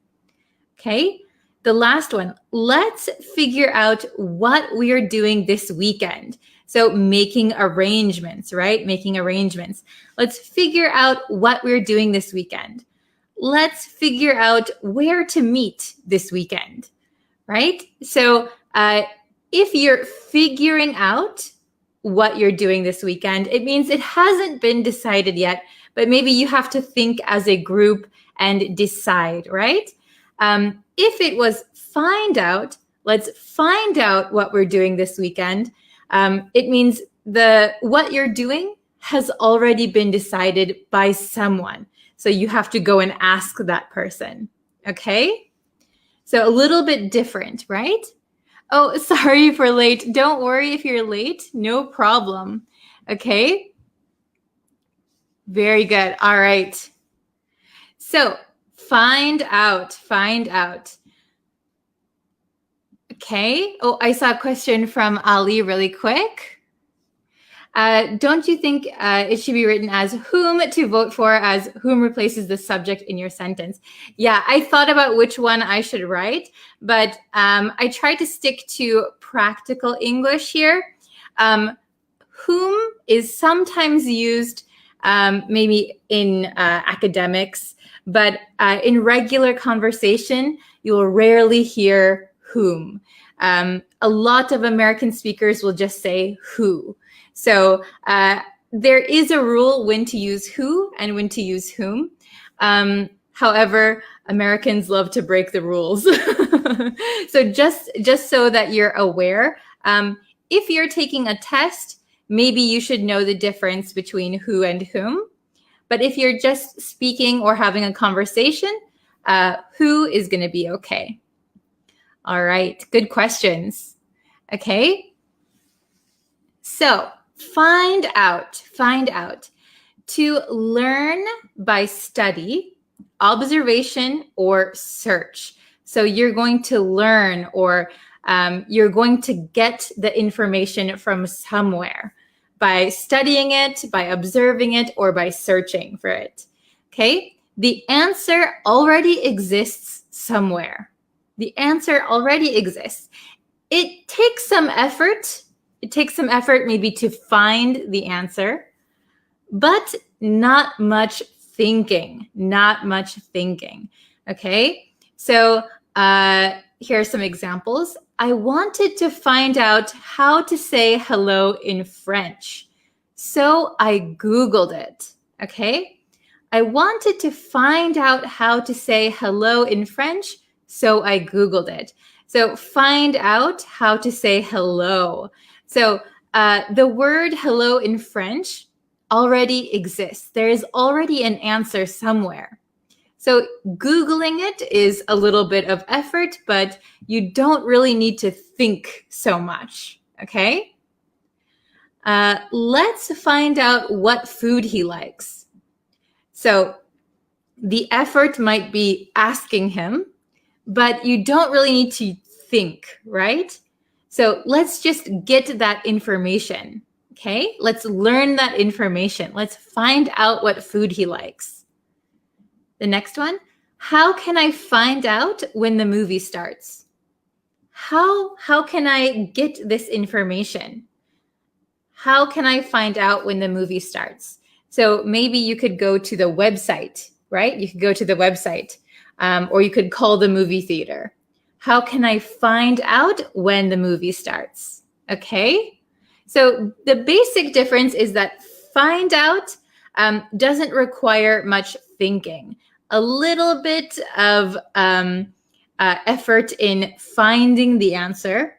Okay? The last one, let's figure out what we are doing this weekend. So making arrangements, right? Making arrangements. Let's figure out what we're doing this weekend. Let's figure out where to meet this weekend, right? So if you're figuring out what you're doing this weekend, it means it hasn't been decided yet, but maybe you have to think as a group and decide, right? If it was find out, let's find out what we're doing this weekend. It means what you're doing has already been decided by someone. So you have to go and ask that person, okay? So a little bit different, right? Oh, sorry for late. Don't worry if you're late. No problem, okay? Very good. All right. So find out. Okay. Oh, I saw a question from Ali really quick. Don't you think it should be written as whom to vote for, as whom replaces the subject in your sentence? Yeah, I thought about which one I should write, but I tried to stick to practical English here. Whom is sometimes used maybe in academics, but in regular conversation, you will rarely hear whom. A lot of American speakers will just say who. So there is a rule when to use who and when to use whom. However, Americans love to break the rules. So just so that you're aware, if you're taking a test, maybe you should know the difference between who and whom. But if you're just speaking or having a conversation, who is going to be okay. All right, good questions. Okay. So find out. To learn by study, observation, or search. So you're going to learn, or you're going to get the information from somewhere by studying it, by observing it, or by searching for it. Okay? The answer already exists somewhere. The answer already exists. It takes some effort. It takes some effort maybe to find the answer, but not much thinking, okay? So here are some examples. I wanted to find out how to say hello in French, so I Googled it, okay? I wanted to find out how to say hello in French, so I Googled it. So find out how to say hello. So the word hello in French already exists. There is already an answer somewhere. So Googling it is a little bit of effort, but you don't really need to think so much, okay? Let's find out what food he likes. So the effort might be asking him, but you don't really need to think, right? So let's just get that information, okay? Let's learn that information. Let's find out what food he likes. The next one, how can I find out when the movie starts? How can I get this information? How can I find out when the movie starts? So maybe you could go to the website, right? You could go to the website, or you could call the movie theater. How can I find out when the movie starts? Okay? So the basic difference is that find out doesn't require much thinking. A little bit of effort in finding the answer.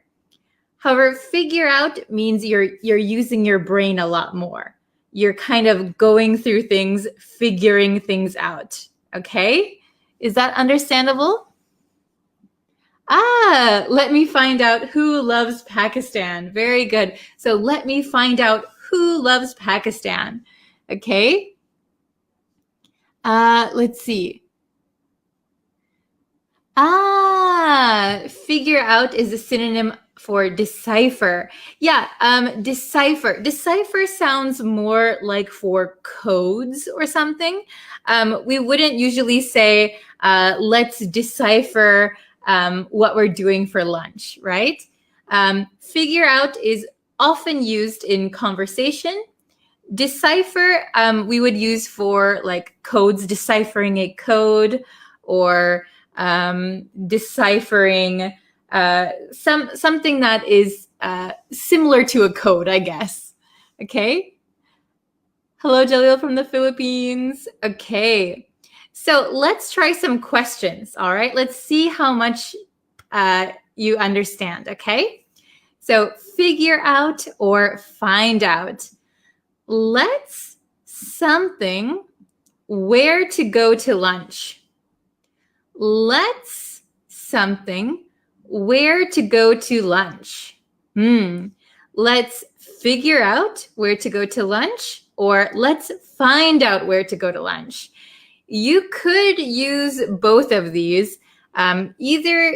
However, figure out means you're using your brain a lot more. You're kind of going through things, figuring things out. Okay? Is that understandable? Let me find out who loves Pakistan. Very good. So let me find out who loves Pakistan. Okay? Let's see. Figure out is a synonym for decipher. Yeah, decipher. Decipher sounds more like for codes or something. We wouldn't usually say, let's decipher what we're doing for lunch, right? Figure out is often used in conversation. Decipher, we would use for like codes, deciphering a code, or deciphering something that is similar to a code, I guess. Okay. Hello, Jalil from the Philippines. Okay. So let's try some questions. All right. Let's see how much you understand. Okay. So figure out or find out. Let's something where to go to lunch. Let's something where to go to lunch. Let's figure out where to go to lunch, or let's find out where to go to lunch. You could use both of these. Either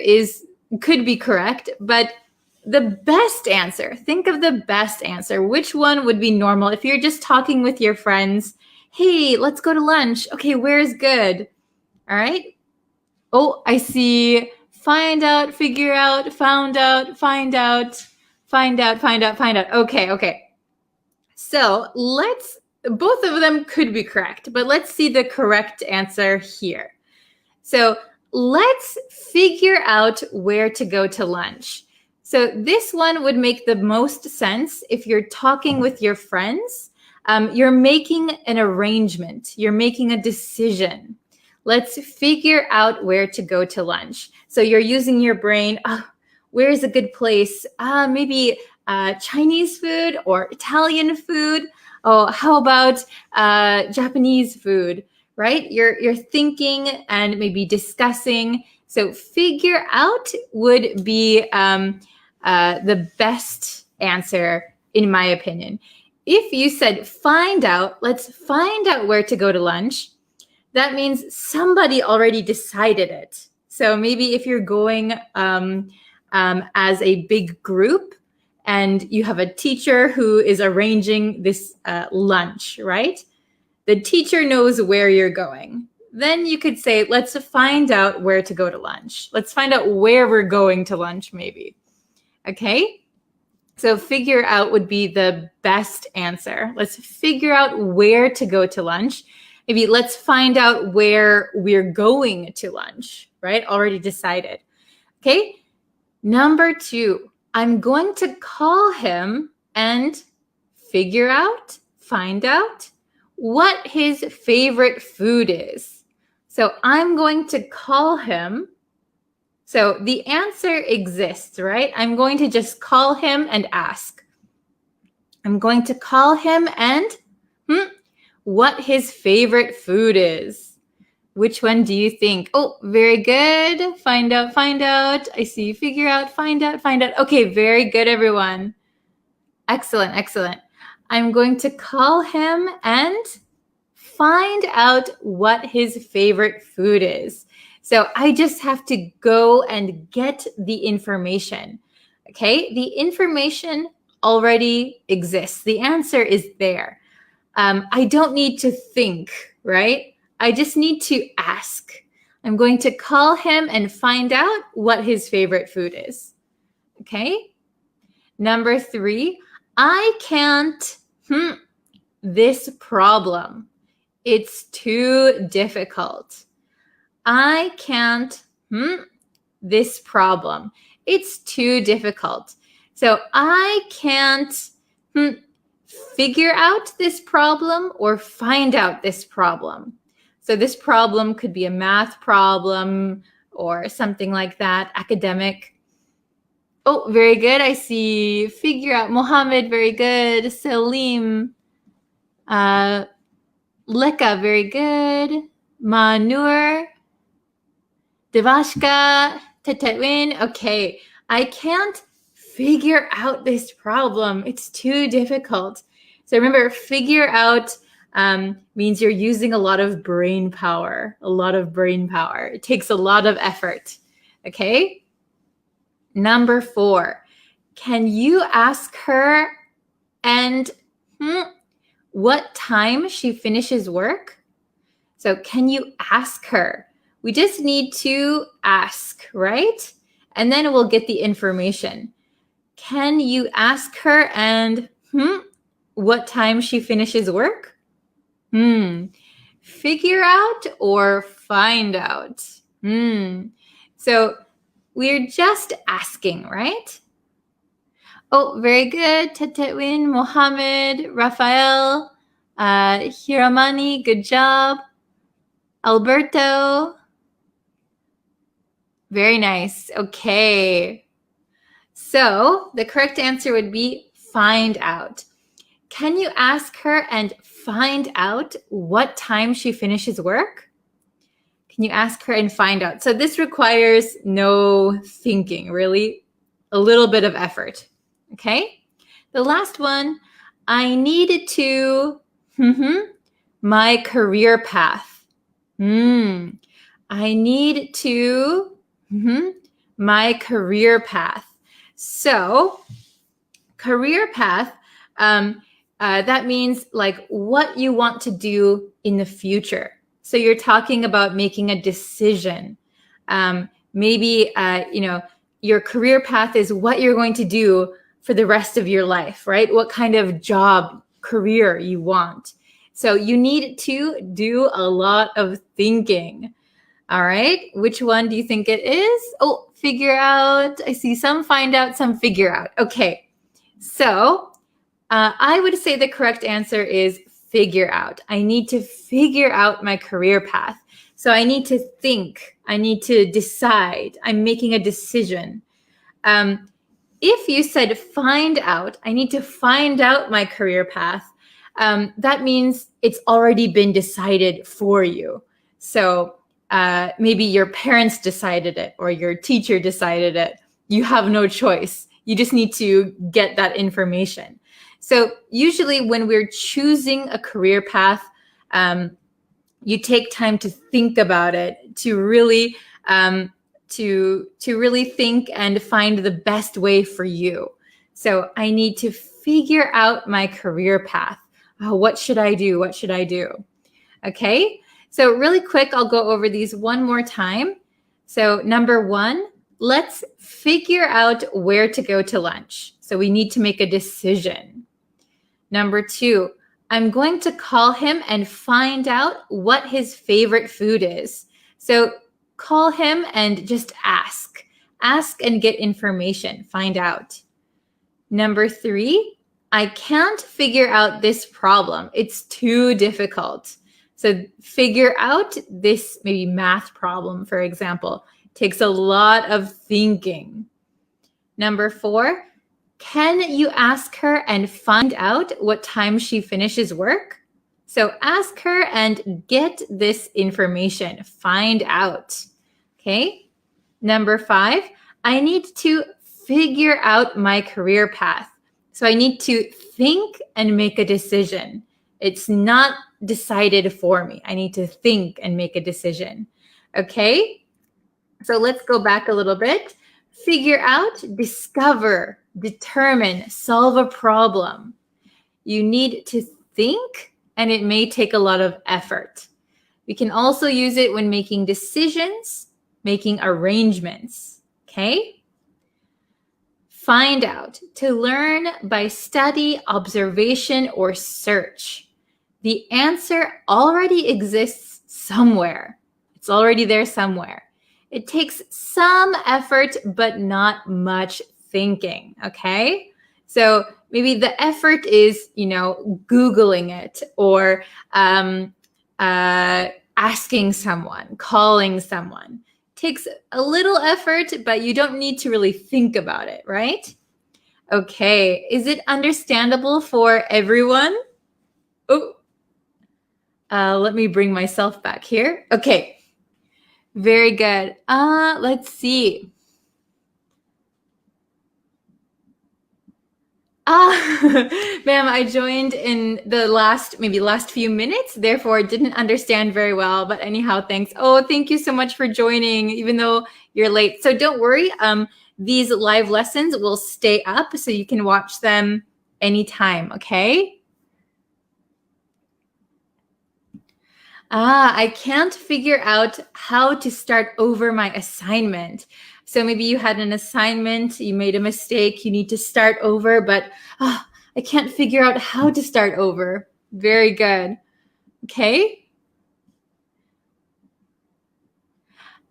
could be correct, but the best answer, think of the best answer. Which one would be normal? If you're just talking with your friends, hey, let's go to lunch. Okay, where's good? All right. Oh, I see. Find out, figure out, found out, find out, find out, find out, find out. Okay. So both of them could be correct, but let's see the correct answer here. So let's figure out where to go to lunch. So this one would make the most sense if you're talking with your friends. You're making an arrangement. You're making a decision. Let's figure out where to go to lunch. So you're using your brain. Where's a good place? Maybe Chinese food or Italian food. Oh, how about Japanese food, right? You're thinking and maybe discussing. So figure out would be the best answer, in my opinion. If you said find out, let's find out where to go to lunch, that means somebody already decided it. So maybe if you're going as a big group and you have a teacher who is arranging this lunch, right? The teacher knows where you're going. Then you could say, let's find out where to go to lunch. Let's find out where we're going to lunch, maybe. Okay? So figure out would be the best answer. Let's figure out where to go to lunch. Maybe let's find out where we're going to lunch, right? Already decided. Okay? Number 2, I'm going to call him and find out what his favorite food is. So I'm going to call him. So the answer exists, right? I'm going to just call him and ask. I'm going to call him and what his favorite food is. Which one do you think? Oh, very good. Find out. I see figure out, find out. Okay, very good, everyone. Excellent. I'm going to call him and find out what his favorite food is. So I just have to go and get the information. Okay, the information already exists. The answer is there. I don't need to think, right? I just need to ask. I'm going to call him and find out what his favorite food is. Okay? Number 3, I can't this problem. It's too difficult. I can't this problem. It's too difficult. So I can't figure out this problem or find out this problem. So this problem could be a math problem or something like that, academic. Oh, very good. I see figure out. Mohammed, very good. Salim. Leka, very good. Manur. Devashka. Tetewin. Okay. I can't figure out this problem. It's too difficult. So remember, figure out means you're using a lot of brain power. It takes a lot of effort. Okay? Number 4, can you ask her and what time she finishes work? So can you ask her? We just need to ask, right? And then we'll get the information. Can you ask her and what time she finishes work? Figure out or find out? So we're just asking, right? Oh, very good. Tetewin, Mohammed, Rafael, Hiramani, good job. Alberto. Very nice. Okay. So the correct answer would be find out. Can you ask her and find out what time she finishes work? Can you ask her and find out? So this requires no thinking, really, a little bit of effort. Okay? The last one, I needed to, my career path. I need to, my career path. So career path, that means like what you want to do in the future. So you're talking about making a decision. Maybe, your career path is what you're going to do for the rest of your life, right? What kind of job, career you want. So you need to do a lot of thinking. All right. Which one do you think it is? Oh, figure out. I see some find out, some figure out. Okay. So I would say the correct answer is figure out. I need to figure out my career path. So I need to think. I need to decide. I'm making a decision. If you said find out, I need to find out my career path, that means it's already been decided for you. So maybe your parents decided it or your teacher decided it. You have no choice. You just need to get that information. So usually when we're choosing a career path, you take time to think about it, to really really think and find the best way for you. So I need to figure out my career path. What should I do? What should I do? Okay. So really quick, I'll go over these one more time. So number 1, let's figure out where to go to lunch. So we need to make a decision. Number 2, I'm going to call him and find out what his favorite food is. So call him and just ask. Ask and get information. Find out. Number 3, I can't figure out this problem. It's too difficult. So figure out this maybe math problem, for example. Takes a lot of thinking. Number 4, can you ask her and find out what time she finishes work? So ask her and get this information. Find out. Okay. Number 5, I need to figure out my career path. So I need to think and make a decision. It's not decided for me. I need to think and make a decision. Okay? So let's go back a little bit. Figure out, discover, determine, solve a problem. You need to think, and it may take a lot of effort. We can also use it when making decisions, making arrangements. Okay? Find out, to learn by study, observation, or search. The answer already exists somewhere. It's already there somewhere. It takes some effort, but not much thinking, okay? So maybe the effort is, Googling it or asking someone, calling someone. Takes a little effort, but you don't need to really think about it, right? Okay, is it understandable for everyone? Oh, let me bring myself back here. Okay, very good. Let's see. Ma'am, I joined in the last few minutes, therefore didn't understand very well. But anyhow, thanks. Oh, thank you so much for joining, even though you're late. So don't worry. These live lessons will stay up so you can watch them anytime, okay? I can't figure out how to start over my assignment. So maybe you had an assignment, you made a mistake, you need to start over, but I can't figure out how to start over. Very good. Okay.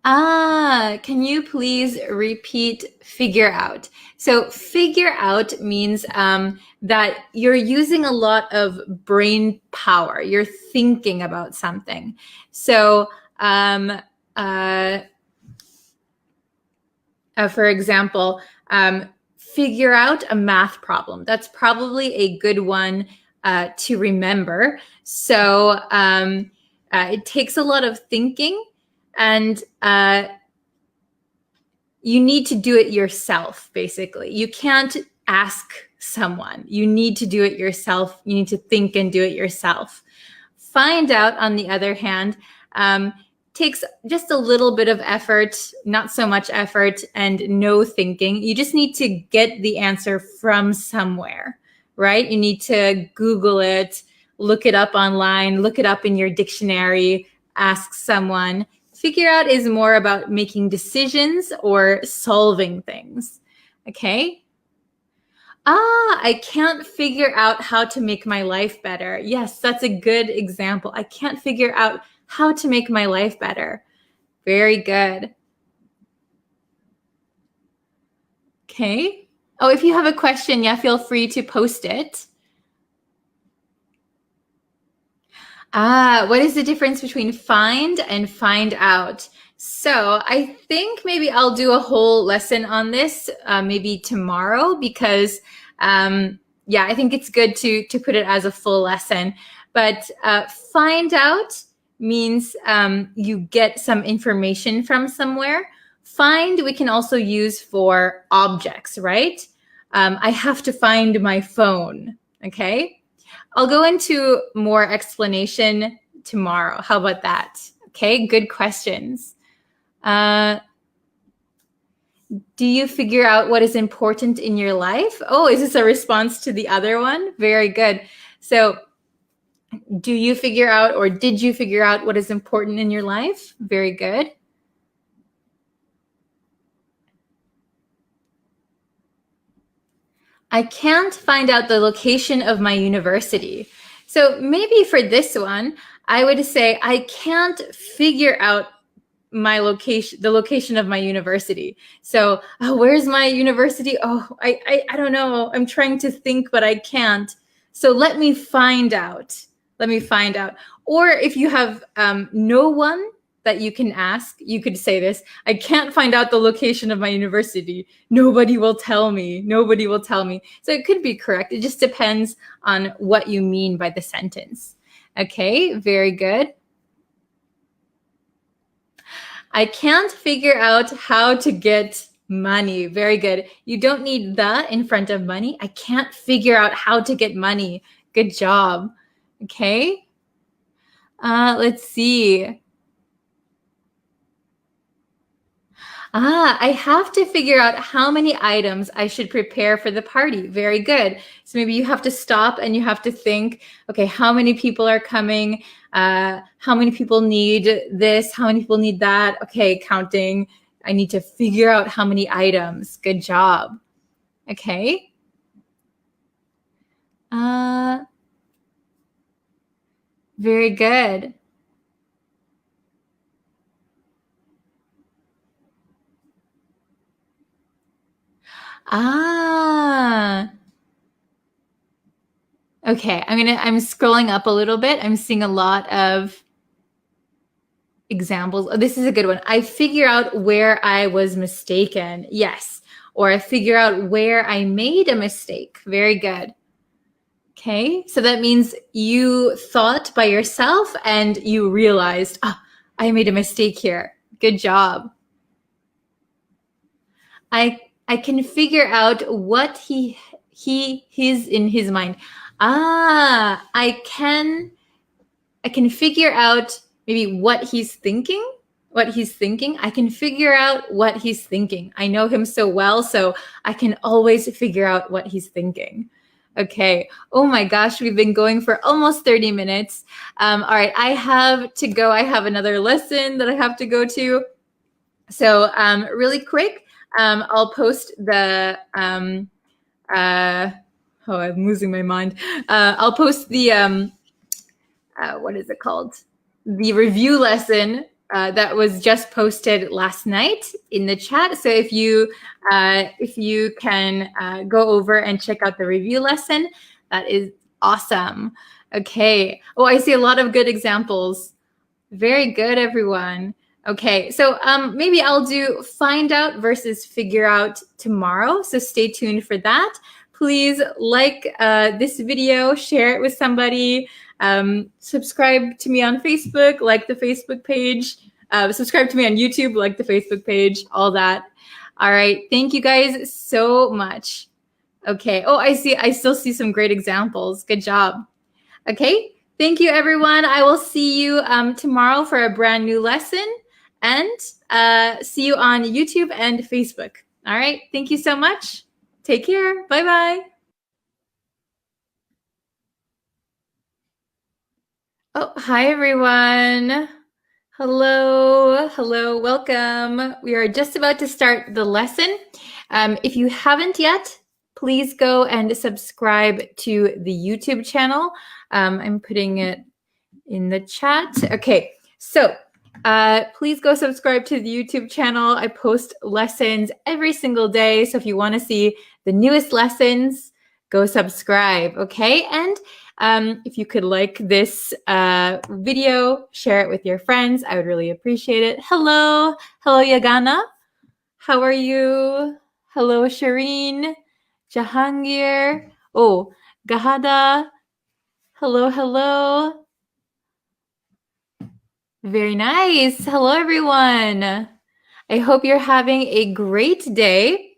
Can you please repeat figure out? So figure out means that you're using a lot of brain power. You're thinking about something. So for example, figure out a math problem. That's probably a good one to remember. So it takes a lot of thinking, and you need to do it yourself, basically. You can't ask someone. You need to do it yourself. You need to think and do it yourself. Find out, on the other hand, takes just a little bit of effort, not so much effort, and no thinking. You just need to get the answer from somewhere, right? You need to Google it, look it up online, look it up in your dictionary, ask someone. Figure out is more about making decisions or solving things, okay? I can't figure out how to make my life better. Yes, that's a good example. I can't figure out how to make my life better. Very good. Okay. Oh, if you have a question, yeah, feel free to post it. What is the difference between find and find out? So I think maybe I'll do a whole lesson on this maybe tomorrow, because I think it's good to put it as a full lesson. But find out means you get some information from somewhere. Find we can also use for objects, right? I have to find my phone, okay? I'll go into more explanation tomorrow. How about that? Okay, good questions. Do you figure out what is important in your life? Oh, is this a response to the other one? Very good. So, do you figure out, or did you figure out what is important in your life? Very good. I can't find out the location of my university. So maybe for this one, I would say I can't figure out the location of my university. So where's my university? I don't know. I'm trying to think, but I can't. So let me find out. Or if you have no one that you can ask, you could say this: I can't find out the location of my university. Nobody will tell me. So it could be correct. It just depends on what you mean by the sentence. Okay, very good. I can't figure out how to get money. Very good. You don't need the in front of money. I can't figure out how to get money. Good job. Okay. Let's see. I have to figure out how many items I should prepare for the party. Very good. So maybe you have to stop and you have to think, okay, how many people are coming? How many people need this? How many people need that? Okay, counting. I need to figure out how many items. Good job. Okay. Very good. Okay, I'm scrolling up a little bit. I'm seeing a lot of examples. Oh, this is a good one. I figure out where I was mistaken. Yes. Or I figure out where I made a mistake. Very good. Okay, so that means you thought by yourself and you realized, I made a mistake here. Good job. I can figure out what his in his mind. I can figure out maybe what he's thinking. I can figure out what he's thinking. I know him so well, so I can always figure out what he's thinking. Okay. Oh my gosh, we've been going for almost 30 minutes. All right, I have to go. I have another lesson that I have to go to. So really quick, I'll post the, I'm losing my mind. I'll post the, what is it called? The review lesson that was just posted last night in the chat. So if you can go over and check out the review lesson, that is awesome. Okay. Oh, I see a lot of good examples. Very good, everyone. Okay, so maybe I'll do find out versus figure out tomorrow. So stay tuned for that. Please like this video, share it with somebody, subscribe to me on Facebook, like the Facebook page, subscribe to me on YouTube, like the Facebook page, all that. All right, thank you guys so much. Okay, oh, I still see some great examples. Good job. Okay, thank you, everyone. I will see you tomorrow for a brand new lesson. And see you on YouTube and Facebook. All right. Thank you so much. Take care. Bye-bye. Oh, hi, everyone. Hello. Welcome. We are just about to start the lesson. If you haven't yet, please go and subscribe to the YouTube channel. I'm putting it in the chat. Okay. So please go subscribe to the YouTube channel. I post lessons every single day. So if you want to see the newest lessons, go subscribe, okay? And if you could like this video, share it with your friends. I would really appreciate it. Hello, Yagana. How are you? Hello, Shireen, Jahangir. Oh, Gahada. Hello. Very nice. Hello, everyone. I hope you're having a great day.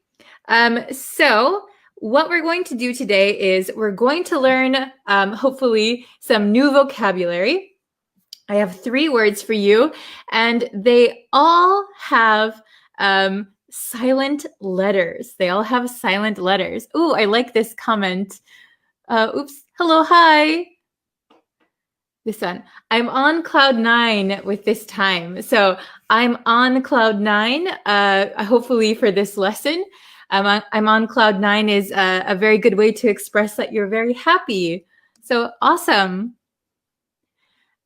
So what we're going to do today is we're going to learn, hopefully, some new vocabulary. I have 3 words for you, and they all have silent letters. Ooh, I like this comment. Oops. Hello, hi. This one. I'm on cloud 9 with this time. So I'm on cloud 9, hopefully for this lesson. I'm on cloud 9 is a very good way to express that you're very happy. So awesome.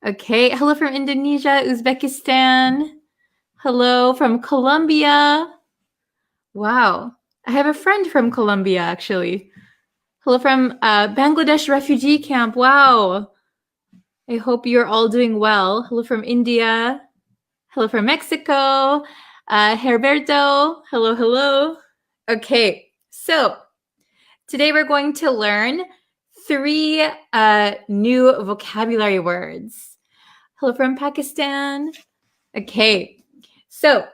Okay, hello from Indonesia, Uzbekistan. Hello from Colombia. Wow, I have a friend from Colombia, actually. Hello from Bangladesh refugee camp. Wow. I hope you're all doing well. Hello from India. Hello from Mexico. Herberto. Hello, hello. Okay, so today we're going to learn 3 new vocabulary words. Hello from Pakistan. Okay, so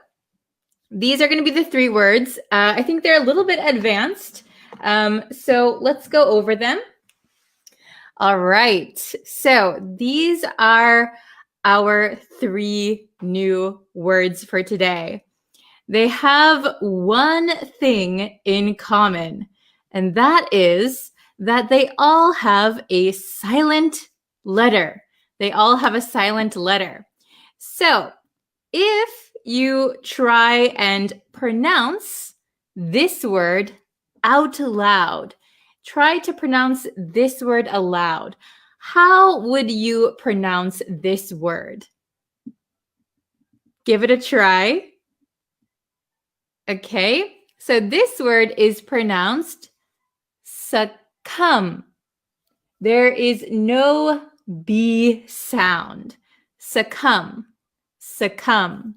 these are going to be the 3 words. I think they're a little bit advanced. So let's go over them. All right. So these are our 3 new words for today. They have one thing in common, and that is that they all have a silent letter. They all have a silent letter. So if you try and pronounce this word out loud, try to pronounce this word aloud. How would you pronounce this word? Give it a try. Okay, so this word is pronounced succumb. There is no B sound. Succumb, succumb,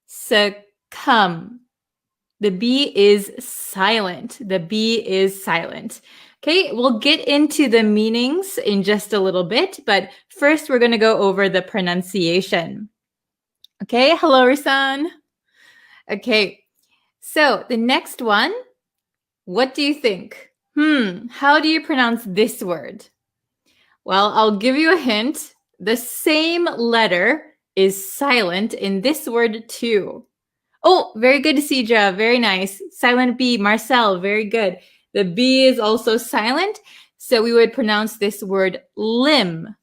succumb. The B is silent. The B is silent. Okay, we'll get into the meanings in just a little bit, but first we're going to go over the pronunciation. Okay, hello, Risan. Okay, so the next one, what do you think? How do you pronounce this word? Well, I'll give you a hint. The same letter is silent in this word too. Oh, very good, Sidra. Very nice. Silent B, Marcel, very good. The B is also silent, so we would pronounce this word limb.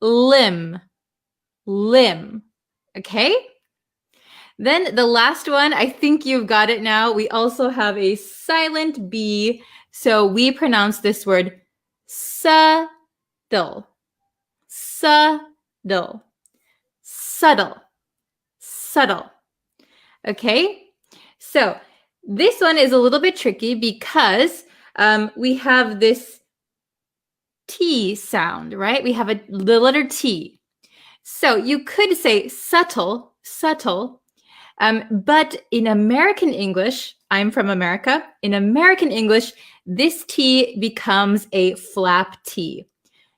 Limb. Limb. Okay? Then the last one, I think you've got it now. We also have a silent B, so we pronounce this word subtle. Subtle. Subtle. Subtle. Okay, so this one is a little bit tricky because we have this T sound, right? We have the letter T. So you could say subtle, subtle, but in American English, I'm from America, in American English, this T becomes a flap T.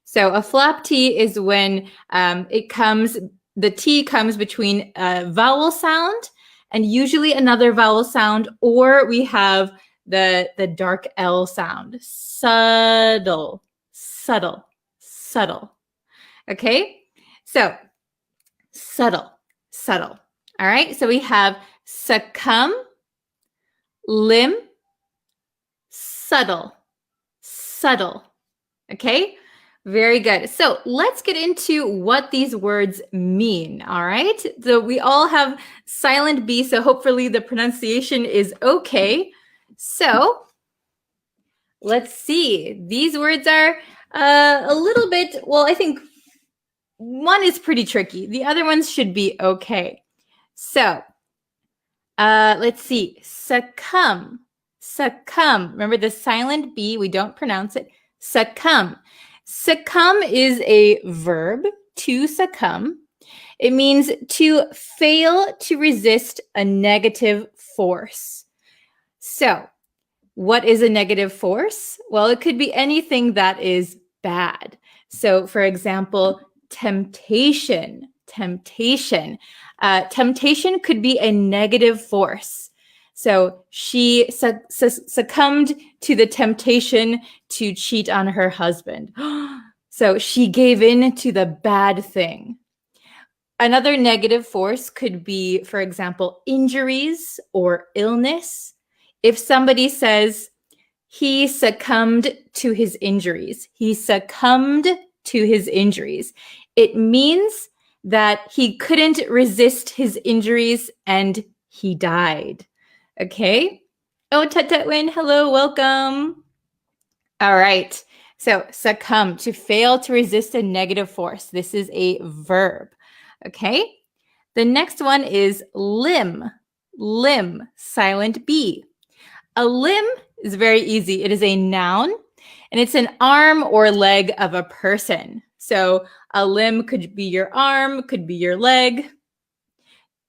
So a flap T is when the T comes between a vowel sound and usually another vowel sound, or we have the dark L sound. Subtle, subtle, subtle. Okay? So, subtle, subtle. All right? So we have succumb, limb, subtle, subtle. Okay? Very good. So let's get into what these words mean, all right? So we all have silent B, so hopefully the pronunciation is okay. So let's see. These words are a little bit, well, I think one is pretty tricky. The other ones should be okay. So let's see. Succumb, succumb. Remember the silent B, we don't pronounce it. Succumb. Succumb is a verb, to succumb. It means to fail to resist a negative force. So, what is a negative force? Well, it could be anything that is bad. So, for example, temptation. Temptation. Temptation could be a negative force. So she succumbed to the temptation to cheat on her husband. So she gave in to the bad thing. Another negative force could be, for example, injuries or illness. If somebody says, he succumbed to his injuries, he succumbed to his injuries, it means that he couldn't resist his injuries and he died. Okay? Oh, Tut-Tut-Win, hello, welcome. All right. So succumb, to fail to resist a negative force. This is a verb. Okay. The next one is limb. Limb, silent B. A limb is very easy. It is a noun, and it's an arm or leg of a person. So a limb could be your arm, could be your leg.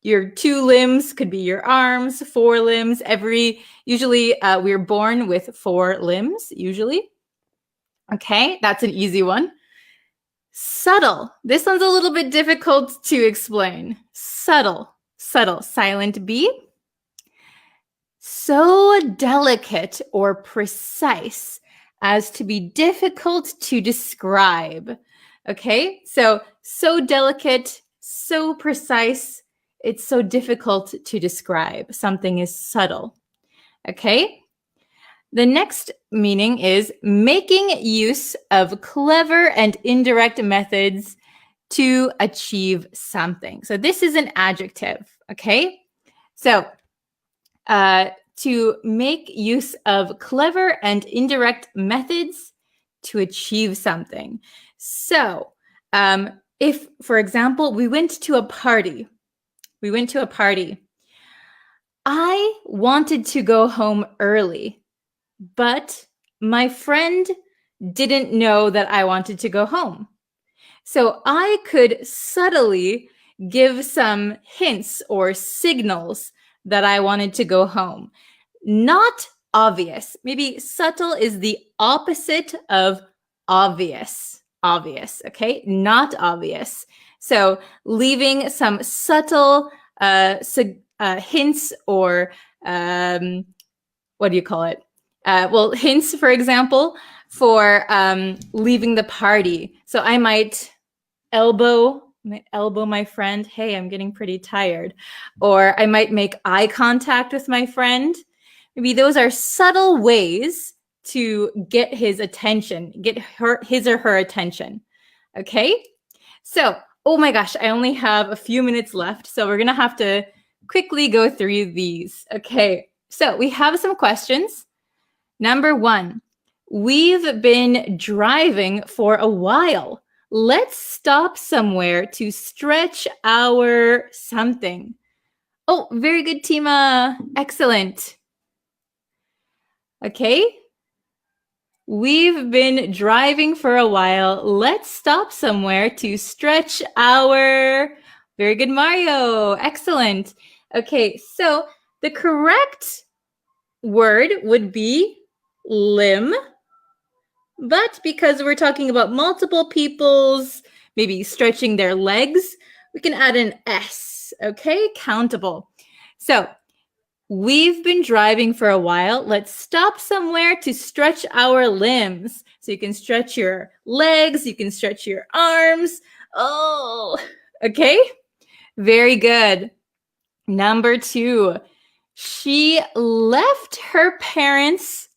Your 2 limbs could be your arms, 4 limbs. Usually we're born with 4 limbs, usually. Okay, that's an easy one. Subtle. This one's a little bit difficult to explain. Subtle, silent B. So delicate or precise as to be difficult to describe. Okay, so delicate, so precise, it's so difficult to describe. Something is subtle. Okay, the next meaning is making use of clever and indirect methods to achieve something. So this is an adjective. Okay, so to make use of clever and indirect methods to achieve something. So if, for example, we went to a party. I wanted to go home early, but my friend didn't know that I wanted to go home. So I could subtly give some hints or signals that I wanted to go home. Not obvious. Maybe subtle is the opposite of obvious. Okay? Not obvious. So leaving some subtle hints or what do you call it? Hints, for example, for leaving the party. So I might elbow my friend. Hey, I'm getting pretty tired. Or I might make eye contact with my friend. Maybe those are subtle ways to get his attention, get his or her attention. Okay? So, oh my gosh, I only have a few minutes left. So we're going to have to quickly go through these. Okay, so we have some questions. Number 1, we've been driving for a while. Let's stop somewhere to stretch our something. Oh, very good, Tima. Excellent. Okay. We've been driving for a while. Let's stop somewhere to stretch our... Very good, Mario. Excellent. Okay, so the correct word would be limb. But because we're talking about multiple people's maybe stretching their legs, we can add an S, okay? Countable. So we've been driving for a while. Let's stop somewhere to stretch our limbs. So you can stretch your legs, you can stretch your arms. Oh, okay? Very good. Number 2, she left her parents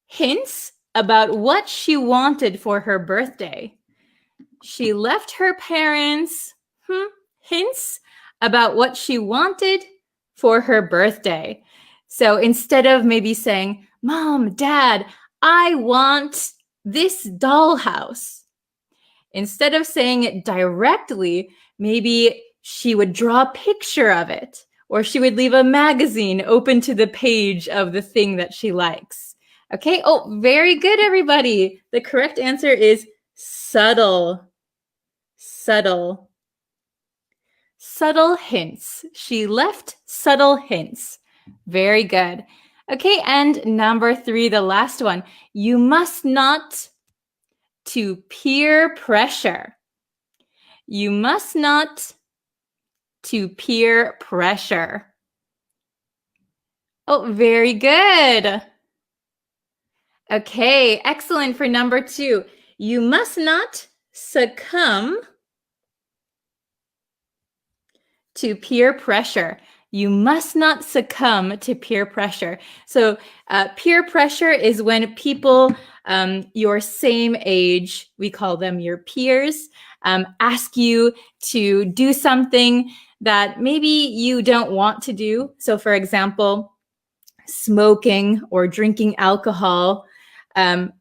hints about what she wanted for her birthday. She left her parents hints about what she wanted for her birthday. So instead of maybe saying, Mom, Dad, I want this dollhouse. Instead of saying it directly, maybe she would draw a picture of it, or she would leave a magazine open to the page of the thing that she likes. Okay, oh, very good, everybody. The correct answer is subtle. Subtle. Subtle hints. She left subtle hints. Very good. Okay, and number 3, the last one. You must not to peer pressure. You must not to peer pressure. Oh, very good. Okay, excellent for number 2. You must not succumb to peer pressure. You must not succumb to peer pressure. So peer pressure is when people your same age, we call them your peers, ask you to do something that maybe you don't want to do. So for example, smoking or drinking alcohol.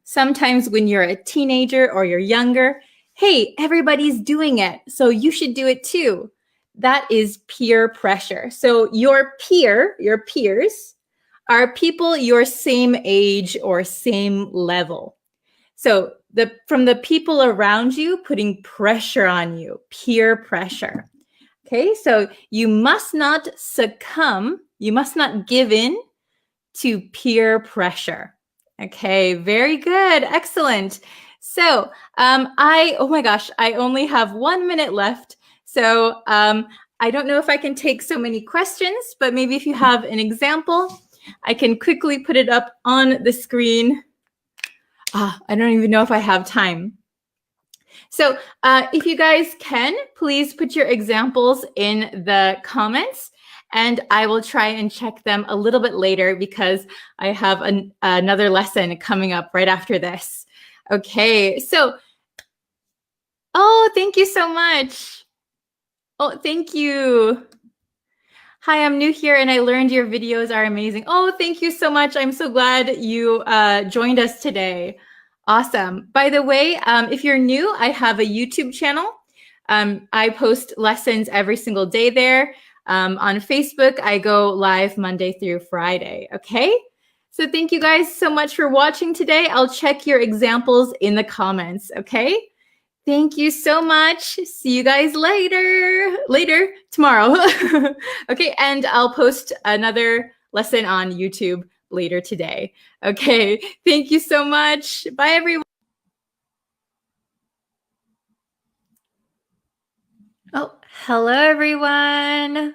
Sometimes when you're a teenager or you're younger, hey, everybody's doing it, so you should do it too. That is peer pressure. So your peers, are people your same age or same level. So from the people around you putting pressure on you, peer pressure. Okay, so you must not succumb, you must not give in to peer pressure. Okay, very good, excellent. So oh my gosh, I only have 1 minute left. So I don't know if I can take so many questions, but maybe if you have an example, I can quickly put it up on the screen. I don't even know if I have time. So if you guys can, please put your examples in the comments, and I will try and check them a little bit later because I have another lesson coming up right after this. Okay, so, oh, thank you so much. Oh, thank you. Hi, I'm new here and I learned your videos are amazing. Oh, thank you so much. I'm so glad you joined us today. Awesome. By the way, if you're new, I have a YouTube channel. I post lessons every single day there. On Facebook, I go live Monday through Friday. Okay? So thank you guys so much for watching today. I'll check your examples in the comments. Okay? Thank you so much. See you guys later tomorrow. Okay, and I'll post another lesson on YouTube later today. Okay, thank you so much. Bye, everyone. Oh, hello, everyone.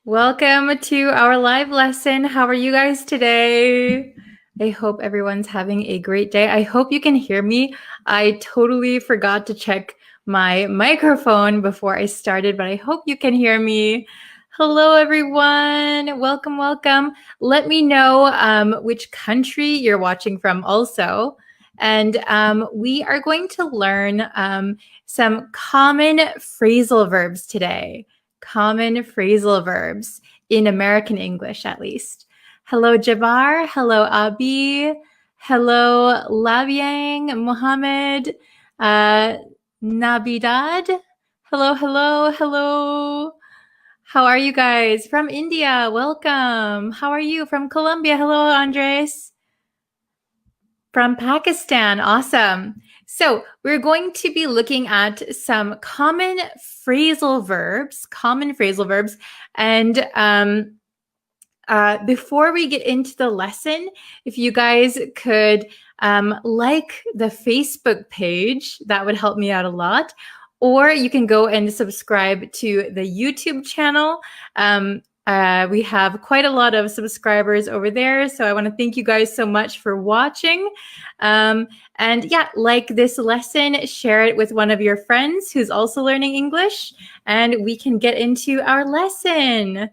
Welcome to our live lesson. How are you guys today? I hope everyone's having a great day. I hope you can hear me. I totally forgot to check my microphone before I started, but I hope you can hear me. Hello, everyone. Welcome, welcome. Let me know which country you're watching from also. And we are going to learn some common phrasal verbs today. Common phrasal verbs in American English, at least. Hello, Jabbar. Hello, Abi. Hello, Labiang, Mohammed, Nabidad. Hello, hello, hello. How are you guys? From India, welcome. How are you? From Colombia, hello, Andres. From Pakistan, awesome. So we're going to be looking at some common phrasal verbs, and before we get into the lesson, if you guys could like the Facebook page, that would help me out a lot. Or you can go and subscribe to the YouTube channel. We have quite a lot of subscribers over there. So I want to thank you guys so much for watching. And yeah, like this lesson, share it with one of your friends who's also learning English, and we can get into our lesson.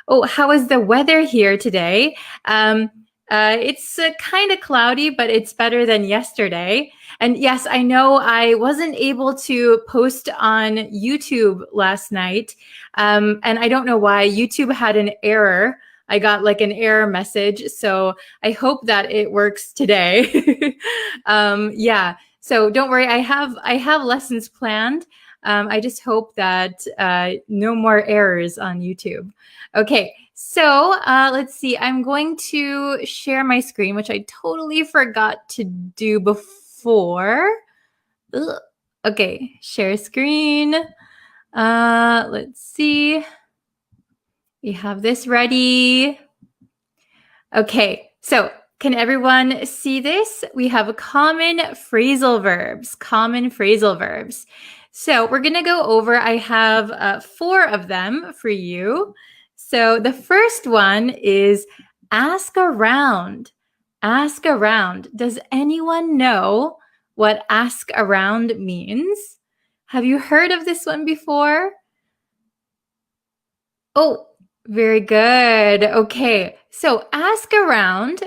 Oh, how is the weather here today? It's kind of cloudy, but it's better than yesterday. And yes, I know I wasn't able to post on YouTube last night. And I don't know why. YouTube had an error. I got like an error message. So I hope that it works today. Yeah, so don't worry. I have lessons planned. I just hope that no more errors on YouTube. Okay, so let's see. I'm going to share my screen, which I totally forgot to do before. Ugh. Okay, share screen. Let's see. We have this ready. Okay, so can everyone see this? We have common phrasal verbs. So we're going to go over, I have 4 of them for you. So the first one is ask around. Ask around. Does anyone know what ask around means? Have you heard of this one before? Oh, very good. Okay, so ask around.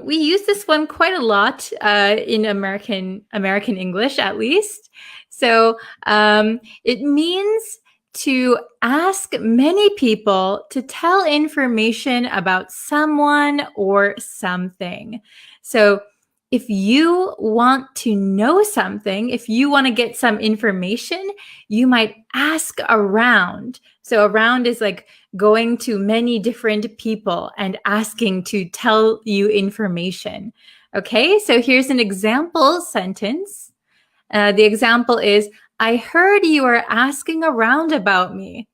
We use this one quite a lot in American English, at least. So it means to ask many people to tell information about someone or something. So if you want to know something, if you want to get some information, you might ask around. So around is like going to many different people and asking to tell you information. Okay, so here's an example sentence. The example is, I heard you were asking around about me.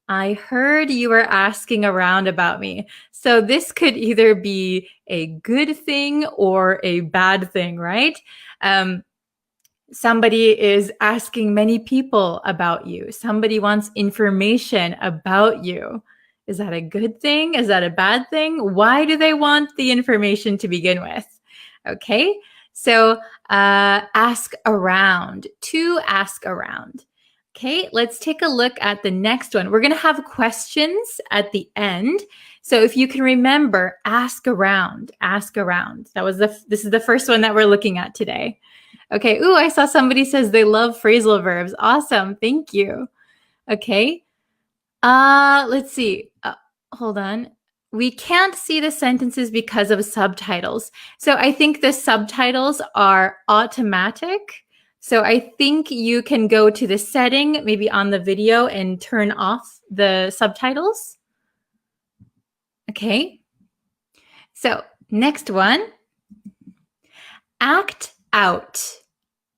I heard you were asking around about me. So this could either be a good thing or a bad thing, right? Somebody is asking many people about you. Somebody wants information about you. Is that a good thing? Is that a bad thing? Why do they want the information to begin with? Okay, so ask around, to ask around. Okay, let's take a look at the next one. We're going to have questions at the end. So if you can remember, ask around, ask around. This is the first one that we're looking at today. Okay, ooh, I saw somebody says they love phrasal verbs. Awesome, thank you. Okay, let's see. Hold on. We can't see the sentences because of subtitles. So I think the subtitles are automatic. So I think you can go to the setting, maybe on the video, and turn off the subtitles. Okay. So next one, act out.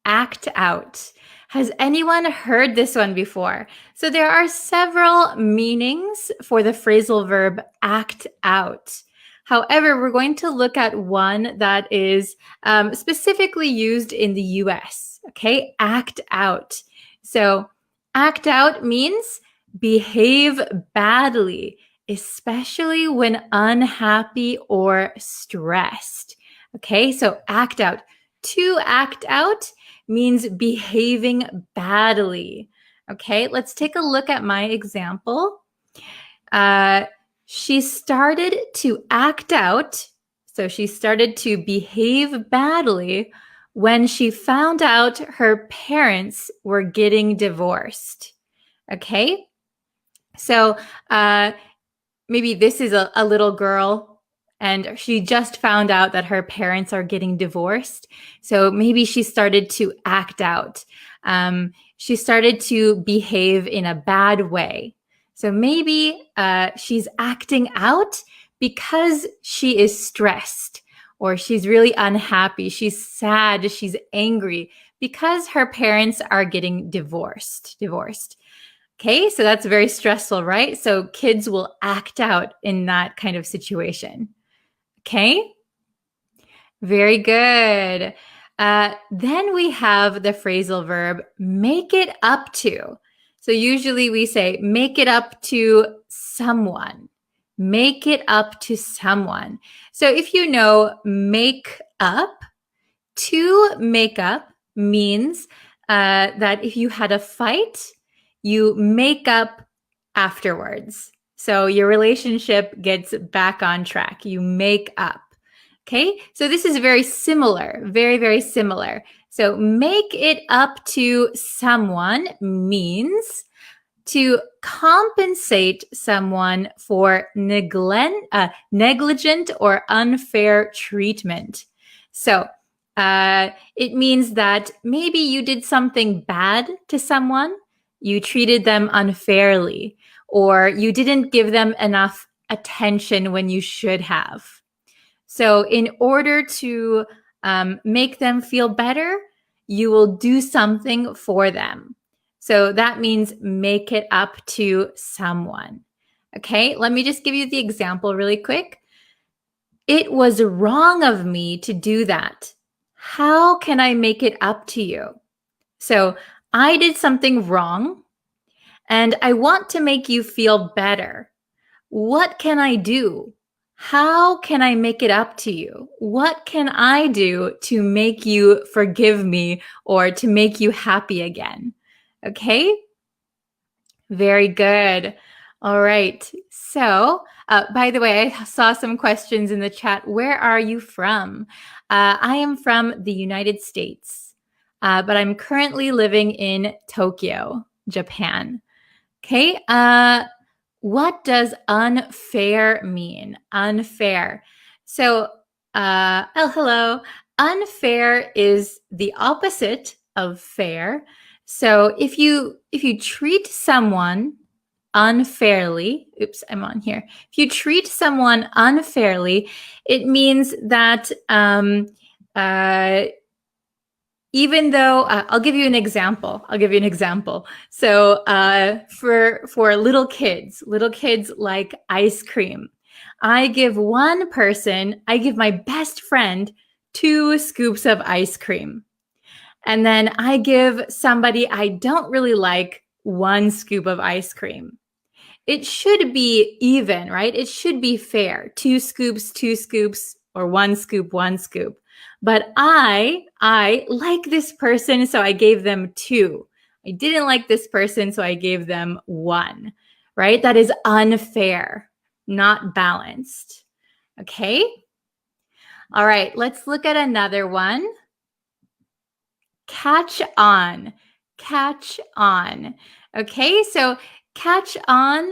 Act out. Has anyone heard this one before? So there are several meanings for the phrasal verb act out. However, we're going to look at one that is specifically used in the US. Okay, act out. So act out means behave badly, especially when unhappy or stressed. Okay, so act out. To act out means behaving badly. Okay, let's take a look at my example. She started to act out, so she started to behave badly when she found out her parents were getting divorced. Okay, so maybe this is a little girl and she just found out that her parents are getting divorced. So maybe she started to act out. She started to behave in a bad way. So maybe she's acting out because she is stressed, or she's really unhappy. She's sad. She's angry because her parents are getting divorced. Okay, so that's very stressful, right? So kids will act out in that kind of situation. Okay, very good. Then we have the phrasal verb make it up to. So usually we say make it up to someone. Make it up to someone. So if you know make up, to make up means that if you had a fight, you make up afterwards. So your relationship gets back on track. You make up. Okay, so this is very similar, very, very similar. So make it up to someone means to compensate someone for negligent or unfair treatment. So it means that maybe you did something bad to someone, you treated them unfairly, or you didn't give them enough attention when you should have. So in order to make them feel better, you will do something for them. So that means make it up to someone. Okay, let me just give you the example really quick. It was wrong of me to do that. How can I make it up to you? So I did something wrong and I want to make you feel better. What can I do? How can I make it up to you? What can I do to make you forgive me or to make you happy again? Okay? Very good. All right. So, by the way, I saw some questions in the chat. Where are you from? I am from the United States, but I'm currently living in Tokyo, Japan. Okay, what does unfair mean? Unfair. So, hello. Unfair is the opposite of fair. So if you treat someone unfairly, oops, I'm on here. If you treat someone unfairly, it means that even though I'll give you an example. So for little kids like ice cream. I give my best friend 2 scoops of ice cream. And then I give somebody I don't really like 1 scoop of ice cream. It should be even, right? It should be fair. 2 scoops, or 1 scoop, 1 scoop. But I like this person, so I gave them 2. I didn't like this person, so I gave them 1, right? That is unfair, not balanced. Okay? All right, let's look at another one. Catch on. Catch on. Okay, so catch on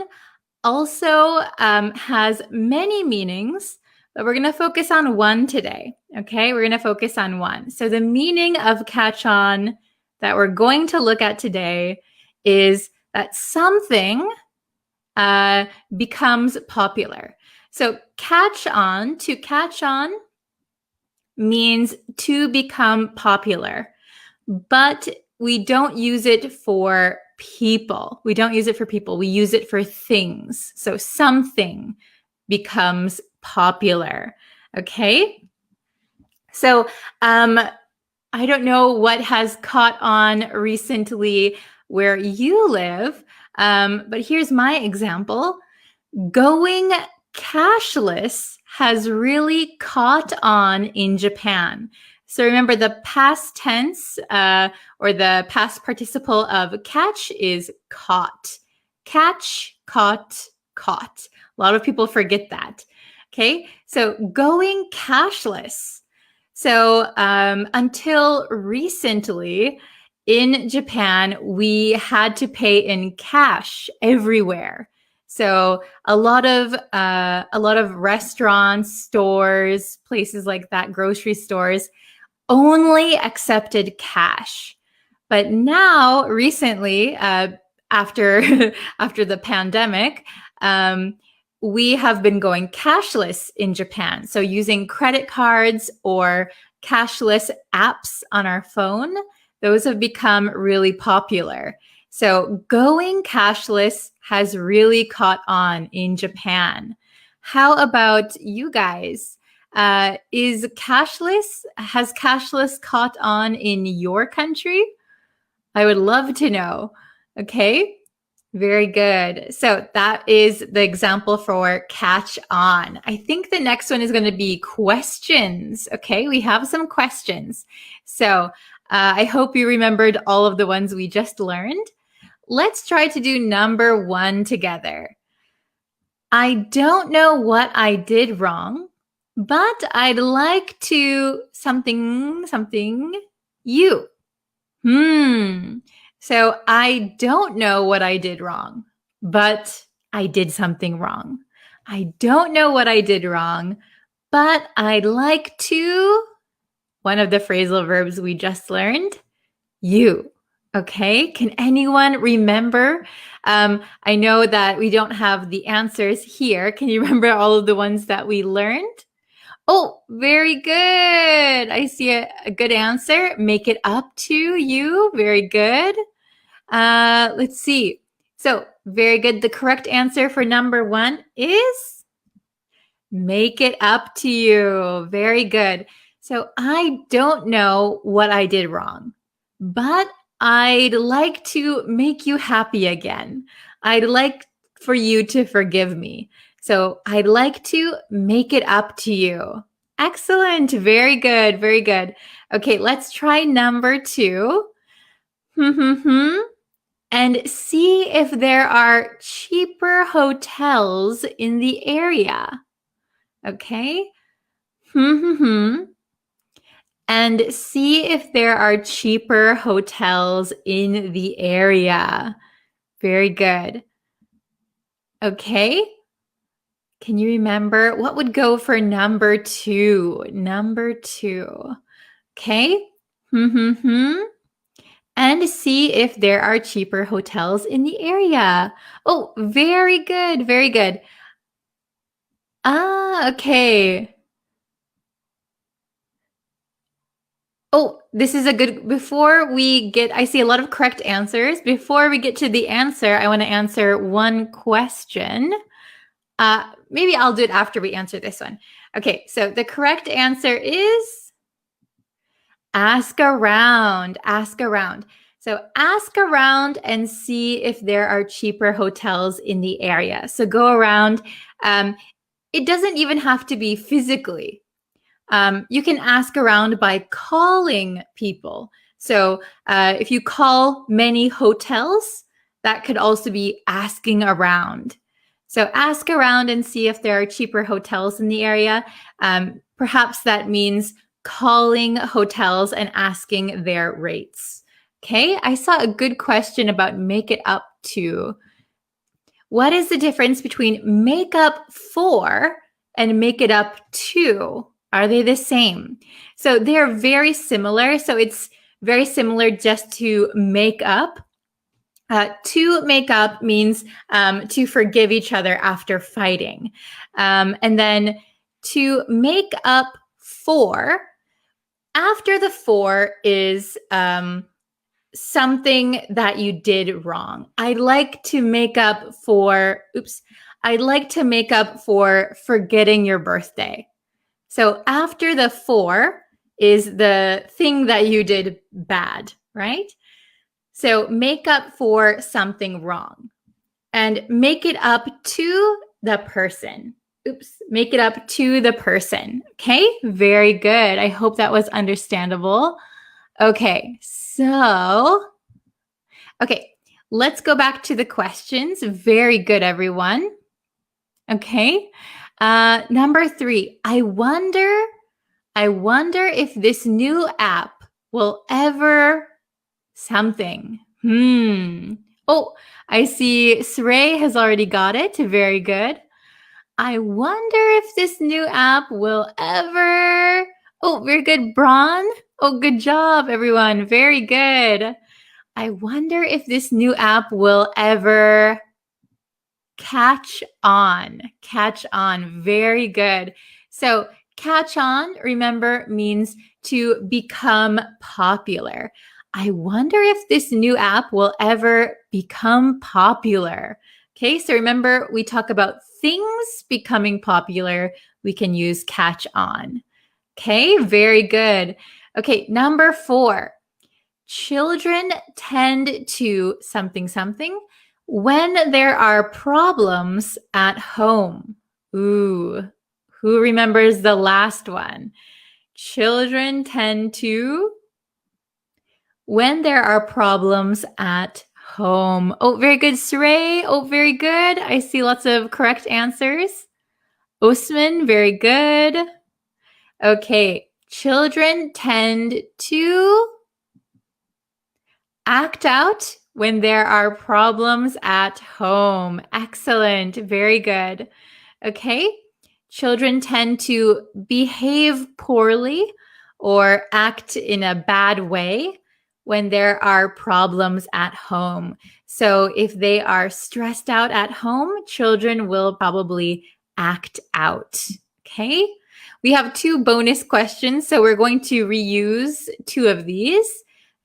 also has many meanings, but we're going to focus on one today. Okay, we're going to focus on one. So the meaning of catch on that we're going to look at today is that something becomes popular. So to catch on means to become popular, but we don't use it for people. We don't use it for people. We use it for things. So something becomes popular. Okay? So I don't know what has caught on recently where you live, but here's my example. Going cashless has really caught on in Japan. So remember, the past tense or the past participle of catch is caught. Catch, caught, caught. A lot of people forget that. Okay, so going cashless. So until recently in Japan, we had to pay in cash everywhere. So a lot of restaurants, stores, places like that, grocery stores, only accepted cash. But now, recently, after the pandemic, we have been going cashless in Japan. So using credit cards or cashless apps on our phone, those have become really popular. So going cashless has really caught on in Japan. How about you guys? Has cashless caught on in your country? I would love to know. Okay, very good. So that is the example for catch on. I think the next one is going to be questions. Okay, we have some questions. So I hope you remembered all of the ones we just learned. Let's try to do number 1 together. I don't know what I did wrong, but I'd like to something you. So I don't know what I did wrong, but I did something wrong. I don't know what I did wrong, but I'd like to, one of the phrasal verbs we just learned, you. Okay, can anyone remember? I know that we don't have the answers here. Can you remember all of the ones that we learned? Oh, very good. I see a good answer. Make it up to you. Very good. Let's see. So, very good. The correct answer for number 1 is make it up to you. Very good. So, I don't know what I did wrong, but I'd like to make you happy again. I'd like for you to forgive me. So I'd like to make it up to you. Excellent. Very good. Very good. Okay, let's try number 2. And see if there are cheaper hotels in the area. Okay. And see if there are cheaper hotels in the area. Very good. Okay. Can you remember what would go for number 2? Number 2. Okay. And see if there are cheaper hotels in the area. Oh, very good. Very good. Okay. Oh, this is a good, I see a lot of correct answers. Before we get to the answer, I want to answer one question. Maybe I'll do it after we answer this one. Okay, so the correct answer is ask around. Ask around. So ask around and see if there are cheaper hotels in the area. So go around. It doesn't even have to be physically. You can ask around by calling people. So if you call many hotels, that could also be asking around. So ask around and see if there are cheaper hotels in the area. Perhaps that means calling hotels and asking their rates. Okay, I saw a good question about make it up to. What is the difference between make up for and make it up to? Are they the same? So they're very similar. So it's very similar just to make up. To make up means to forgive each other after fighting. And then to make up for, after the for is something that you did wrong. I'd like to make up for forgetting your birthday. So after the for is the thing that you did bad, right? So make up for something wrong and make it up to the person. Make it up to the person. Okay, very good. I hope that was understandable. Okay, let's go back to the questions. Very good, everyone. Okay, number 3. I wonder if this new app will ever something. Oh, I see Srey has already got it. Very good. I wonder if this new app will ever. Oh, very good, Braun. Oh, good job, everyone. Very good. I wonder if this new app will ever catch on. Catch on. Very good. So catch on, remember, means to become popular. I wonder if this new app will ever become popular. Okay, so remember, we talk about things becoming popular. We can use catch on. Okay, very good. Okay, number 4. Children tend to something when there are problems at home. Ooh, who remembers the last one? Children tend to when there are problems at home. Oh, very good, Srey. Oh, very good. I see lots of correct answers. Osman, very good. Okay, children tend to act out when there are problems at home. Excellent, very good. Okay, children tend to behave poorly or act in a bad way when there are problems at home. So if they are stressed out at home, children will probably act out. Okay, we have 2 bonus questions, so we're going to reuse 2 of these.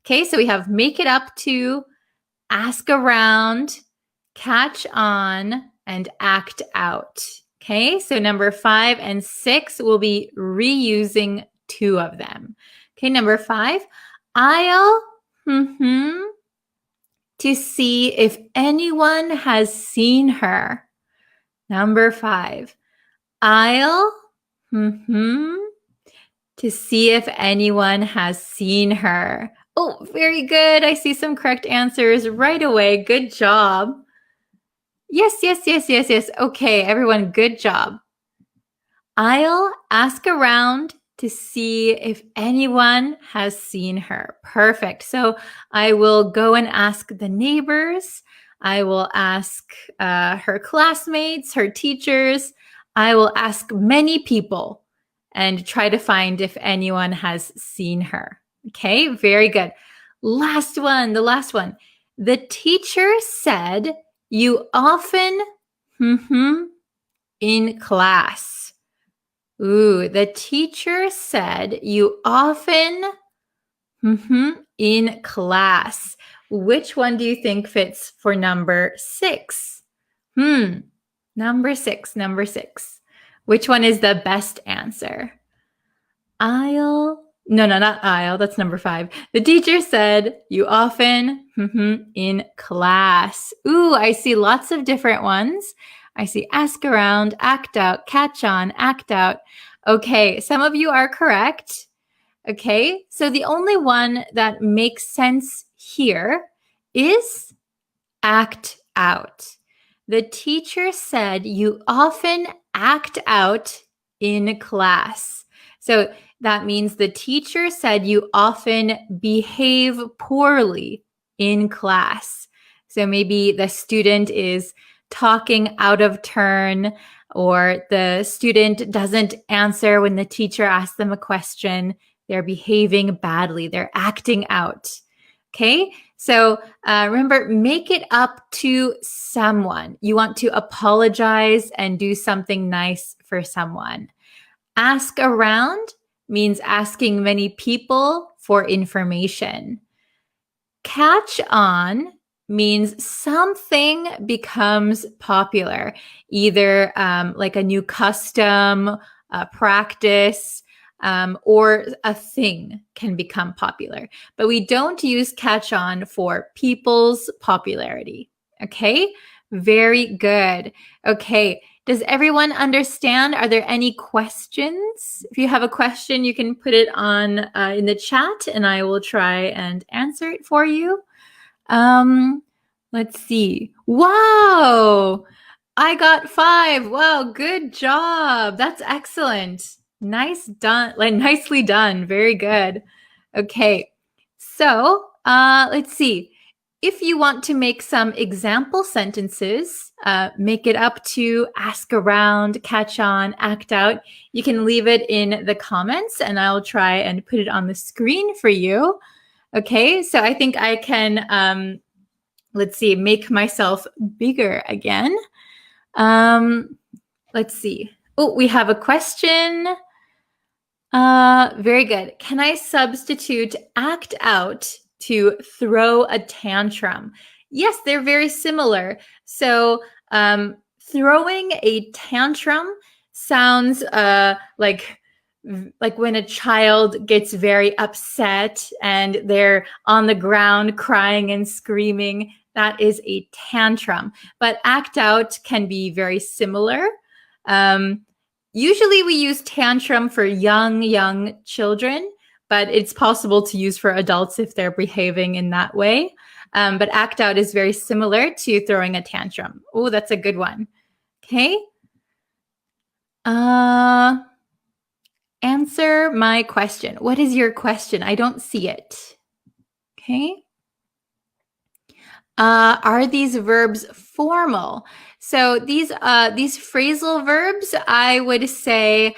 Okay, so we have make it up to, ask around, catch on, and act out. Okay, so number 5 and 6 will be reusing 2 of them. Okay, number 5, I'll to see if anyone has seen her. Number 5, I'll to see if anyone has seen her. Oh, very good. I see some correct answers right away. Good job. Yes. Okay, everyone, good job. I'll ask around to see if anyone has seen her. Perfect. So I will go and ask the neighbors. I will ask her classmates, her teachers. I will ask many people and try to find if anyone has seen her. Okay, very good. Last one, the last one. The teacher said you often in class. Ooh, the teacher said you often in class. Which one do you think fits for number 6? Number 6. Which one is the best answer? I'll No, not I'll. That's number 5. The teacher said you often in class. Ooh, I see lots of different ones. I see ask around, act out, catch on, act out. Okay, some of you are correct. Okay, so the only one that makes sense here is act out. The teacher said you often act out in class. So that means the teacher said you often behave poorly in class. So maybe the student is talking out of turn, or the student doesn't answer when the teacher asks them a question. They're behaving badly. They're acting out. Okay, so remember, make it up to someone. You want to apologize and do something nice for someone. Ask around means asking many people for information. Catch on means something becomes popular, either like a new custom, practice, or a thing can become popular. But we don't use catch on for people's popularity. Okay, very good. Okay, does everyone understand? Are there any questions? If you have a question, you can put it on in the chat and I will try and answer it for you. Let's see. Wow, I got 5. Wow, good job. That's excellent. Nicely done. Very good. Okay, so let's see. If you want to make some example sentences, make it up to ask around, catch on, act out, you can leave it in the comments and I'll try and put it on the screen for you. Okay, so I think I can, let's see, make myself bigger again. Let's see. Oh, we have a question. Very good. Can I substitute act out to throw a tantrum? Yes, they're very similar. So throwing a tantrum sounds like when a child gets very upset and they're on the ground crying and screaming. That is a tantrum. But act out can be very similar. Usually we use tantrum for young children, but it's possible to use for adults if they're behaving in that way. But act out is very similar to throwing a tantrum. Oh, that's a good one. Okay. Answer my question. What is your question? I don't see it. Okay. Are these verbs formal? So these phrasal verbs, I would say,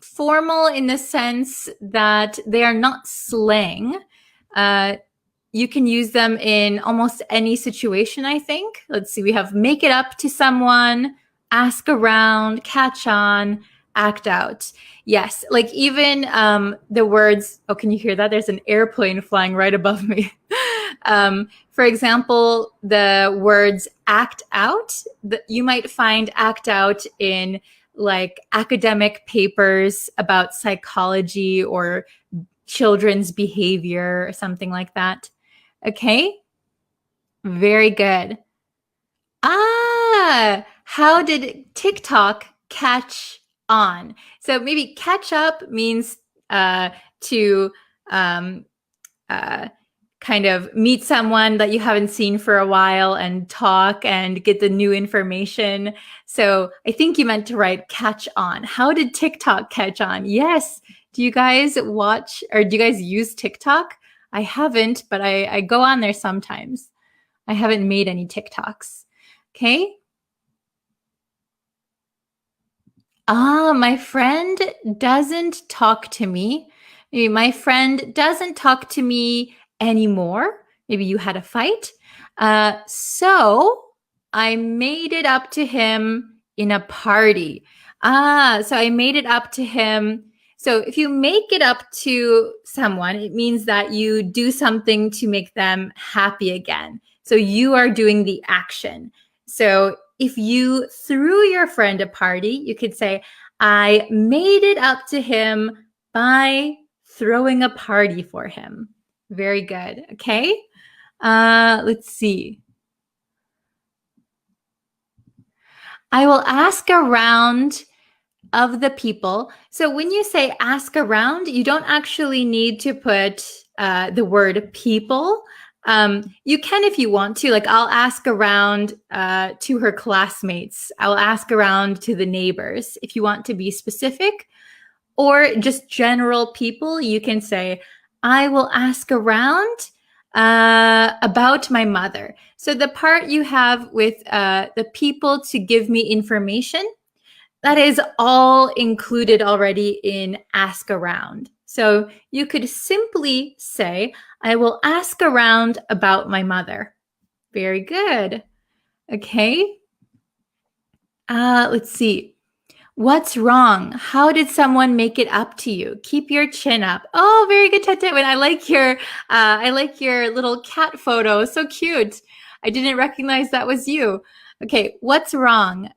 formal in the sense that they are not slang. You can use them in almost any situation, I think. Let's see, we have make it up to someone, ask around, catch on, act out. Yes, like even the words, oh, can you hear that? There's an airplane flying right above me. For example, the words act out, you might find act out in like academic papers about psychology or children's behavior or something like that. Okay, very good. How did TikTok catch on? So maybe catch up means to kind of meet someone that you haven't seen for a while and talk and get the new information. So I think you meant to write catch on. How did TikTok catch on? Yes. Do you guys watch or do you guys use TikTok? I haven't, but I go on there sometimes. I haven't made any TikToks. Okay? My friend doesn't talk to me. Maybe my friend doesn't talk to me anymore. Maybe you had a fight. So I made it up to him in a party. So I made it up to him. So if you make it up to someone, it means that you do something to make them happy again. So you are doing the action. So if you threw your friend a party, you could say, I made it up to him by throwing a party for him. Very good. Okay. Let's see. I will ask around of the people. So when you say ask around, you don't actually need to put the word people. You can if you want to. Like I'll ask around to her classmates. I'll ask around to the neighbors. If you want to be specific or just general people, you can say, I will ask around about my mother. So the part you have with the people to give me information, that is all included already in ask around. So you could simply say, I will ask around about my mother. Very good. Okay. Let's see. What's wrong? How did someone make it up to you? Keep your chin up. Oh, very good, Tatewen. I like your little cat photo. So cute. I didn't recognize that was you. Okay, what's wrong?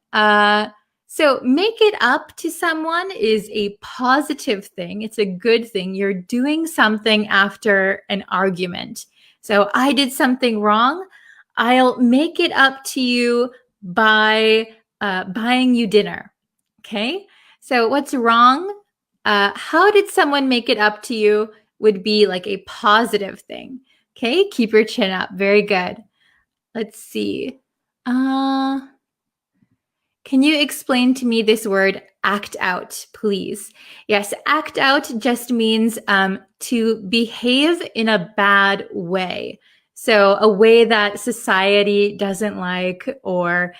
So make it up to someone is a positive thing. It's a good thing. You're doing something after an argument. So I did something wrong. I'll make it up to you by buying you dinner. Okay. So what's wrong? How did someone make it up to you would be like a positive thing. Okay. Keep your chin up. Very good. Let's see. Can you explain to me this word act out, please? Yes, act out just means to behave in a bad way. So a way that society doesn't like or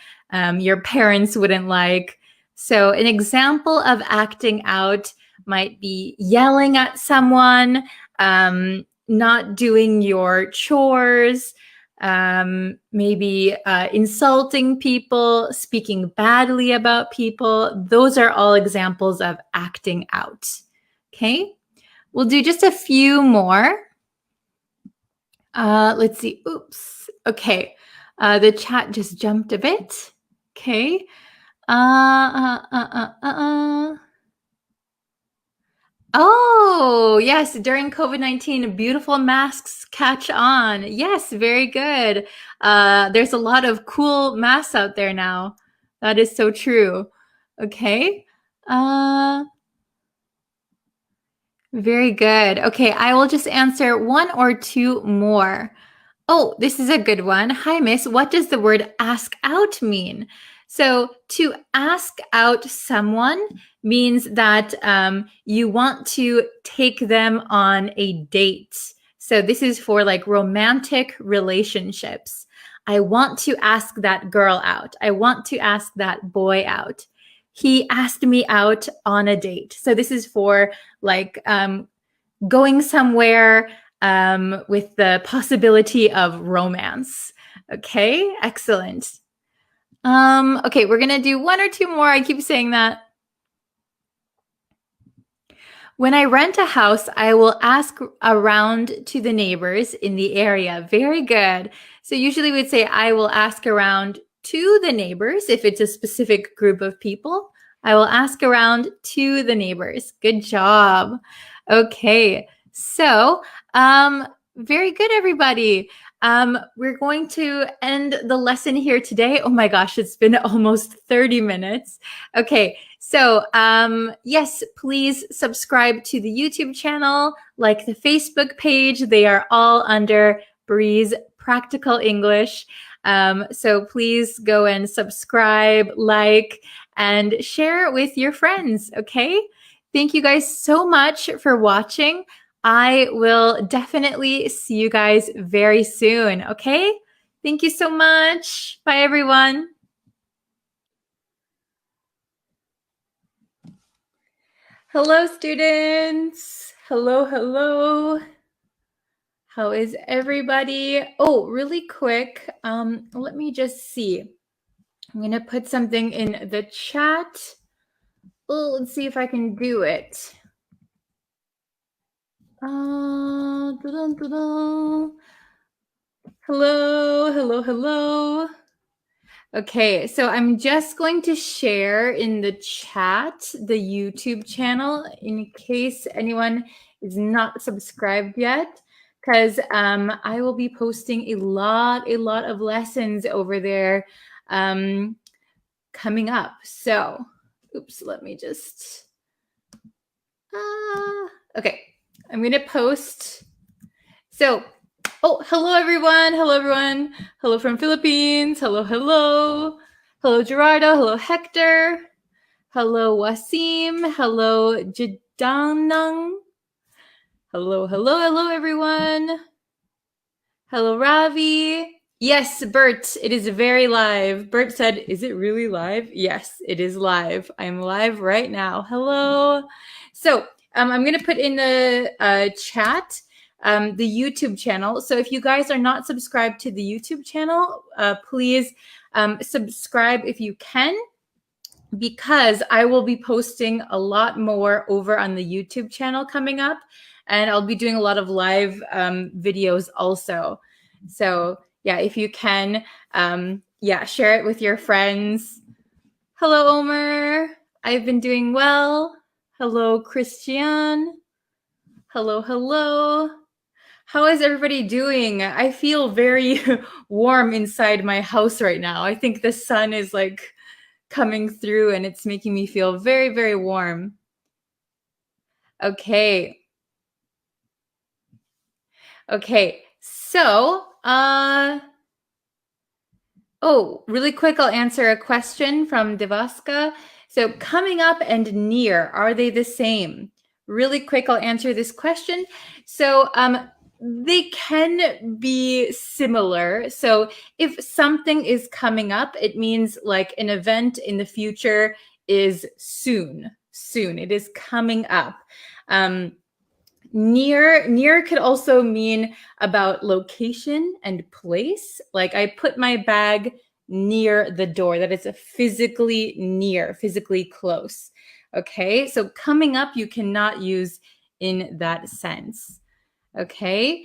your parents wouldn't like. So an example of acting out might be yelling at someone, not doing your chores, maybe insulting people, speaking badly about people. Those are all examples of acting out. Okay, we'll do just a few more. Let's see. Oops. Okay, the chat just jumped a bit. Okay. Oh, yes. During COVID-19, beautiful masks catch on. Yes, very good. There's a lot of cool masks out there now. That is so true. Okay. Very good. Okay, I will just answer one or two more. Oh, this is a good one. Hi, Miss. What does the word ask out mean? So to ask out someone means that you want to take them on a date. So this is for like romantic relationships. I want to ask that girl out. I want to ask that boy out. He asked me out on a date. So this is for like going somewhere with the possibility of romance. Okay, excellent. Okay, we're gonna do one or two more. I keep saying that. When I rent a house, I will ask around to the neighbors in the area. Very good. So usually we'd say I will ask around to the neighbors if it's a specific group of people. I will ask around to the neighbors. Good job. Okay, so very good, everybody. We're going to end the lesson here today. Oh my gosh, it's been almost 30 minutes. Okay, so yes, please subscribe to the YouTube channel, like the Facebook page. They are all under Breeze Practical English. So please go and subscribe, like, and share it with your friends, okay? Thank you guys so much for watching. I will definitely see you guys very soon, okay? Thank you so much. Bye, everyone. Hello, students. Hello. How is everybody? Oh, really quick. Let me just see. I'm going to put something in the chat. Oh, let's see if I can do it. Hello. Okay, so I'm just going to share in the chat the YouTube channel in case anyone is not subscribed yet, because I will be posting a lot of lessons over there coming up. So, oops, let me just, okay, I'm going to post. So, oh, hello everyone. Hello from Philippines. Hello. Hello Gerardo. Hello Hector. Hello Wasim. Hello Jidanang. Hello everyone. Hello Ravi. Yes, Bert, it is very live. Bert said, is it really live? Yes, it is live. I'm live right now. Hello. So I'm going to put in the chat the YouTube channel. So if you guys are not subscribed to the YouTube channel, please subscribe if you can, because I will be posting a lot more over on the YouTube channel coming up, and I'll be doing a lot of live videos also. So yeah, if you can, share it with your friends. Hello, Omer. I've been doing well. Hello, Christian. Hello. How is everybody doing? I feel very warm inside my house right now. I think the sun is like coming through and it's making me feel very warm. Okay. So, really quick, I'll answer a question from Devaska. So coming up and near, are they the same? Really quick, I'll answer this question. So they can be similar. So if something is coming up, it means like an event in the future is soon. It is coming up. Near could also mean about location and place. Like I put my bag near the door. That is a physically near, physically close. Okay, so coming up you cannot use in that sense. Okay,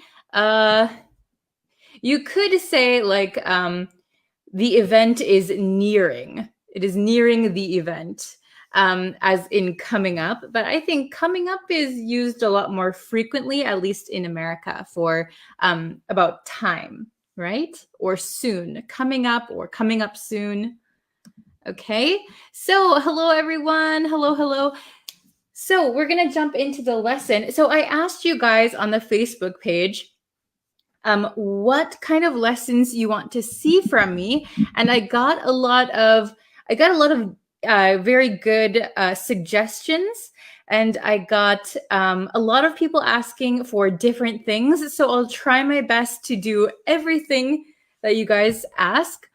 you could say like the event is nearing. It is nearing the event. As in coming up, but I think coming up is used a lot more frequently, at least in America, for about time, right? Or soon, coming up or coming up soon. Okay, so hello everyone, hello. So we're gonna jump into the lesson. So I asked you guys on the Facebook page what kind of lessons you want to see from me, and I got a lot of very good suggestions, and I got a lot of people asking for different things. So I'll try my best to do everything that you guys ask.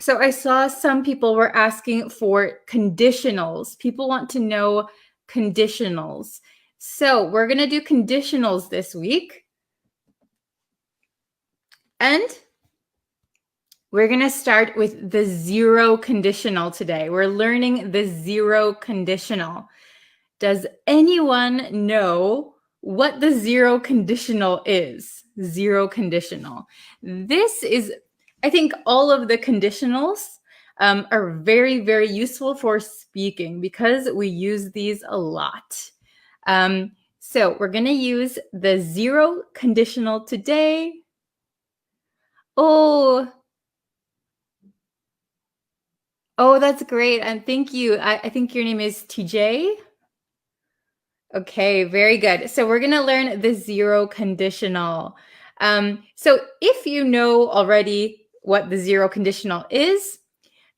So I saw some people were asking for conditionals. People want to know conditionals. So we're going to do conditionals this week. And we're going to start with the zero conditional today. We're learning the zero conditional. Does anyone know what the zero conditional is? Zero conditional. This is, I think all of the conditionals are very useful for speaking because we use these a lot. So we're going to use the zero conditional today. Oh, that's great. And thank you. I think your name is TJ. Okay, very good. So we're going to learn the zero conditional. So if you know already what the zero conditional is,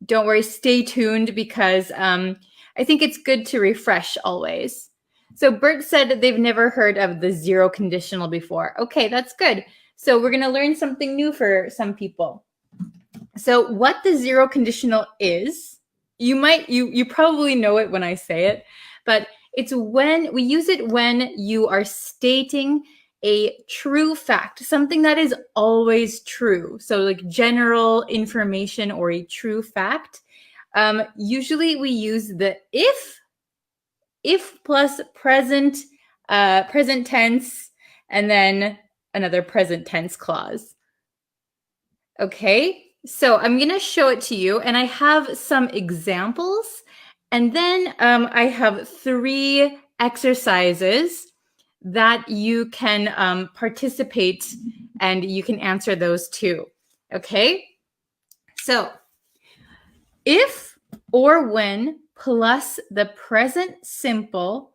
don't worry, stay tuned because I think it's good to refresh always. So Bert said that they've never heard of the zero conditional before. Okay, that's good. So we're going to learn something new for some people. So what the zero conditional is, you probably know it when I say it, but it's when we use it when you are stating a true fact, something that is always true. So like general information or a true fact. Usually we use the if plus present tense, and then another present tense clause. Okay, so I'm going to show it to you, and I have some examples, and then I have 3 exercises that you can participate, and you can answer those too. Okay, so if or when plus the present simple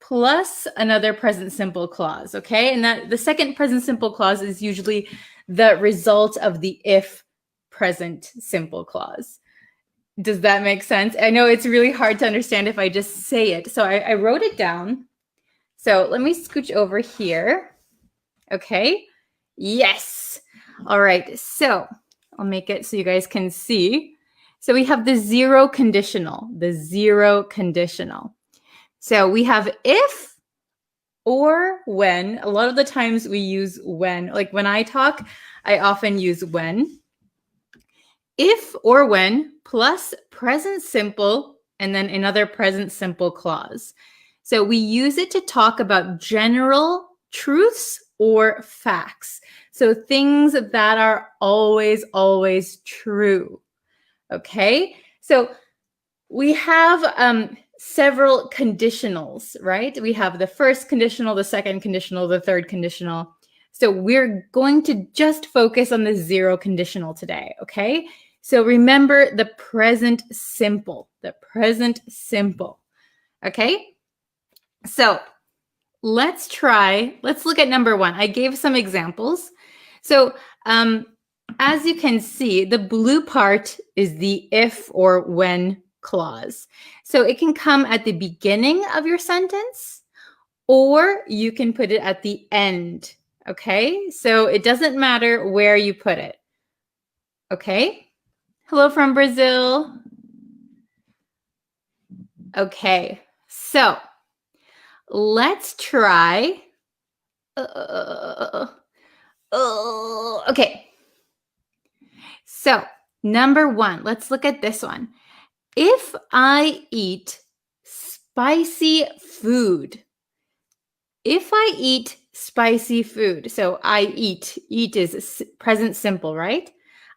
plus another present simple clause, okay? And that the second present simple clause is usually the result of the if present simple clause. Does that make sense? I know it's really hard to understand if I just say it. So I wrote it down. So let me scooch over here. Okay. Yes. All right. So I'll make it so you guys can see. So we have the zero conditional, So we have if or when. A lot of the times we use when. Like when I talk, I often use when. If or when plus present simple and then another present simple clause. So we use it to talk about general truths or facts. So things that are always true. Okay, so we have several conditionals, right? We have the first conditional, the second conditional, the third conditional. So we're going to just focus on the zero conditional today, okay? So remember the present simple, okay? So let's look at number 1. I gave some examples. So as you can see, the blue part is the if or when clause. So it can come at the beginning of your sentence, or you can put it at the end, okay? So it doesn't matter where you put it, okay? Hello from Brazil. Okay, so let's try. Okay. So, number 1, let's look at this one. If I eat spicy food, so I eat is present simple, right?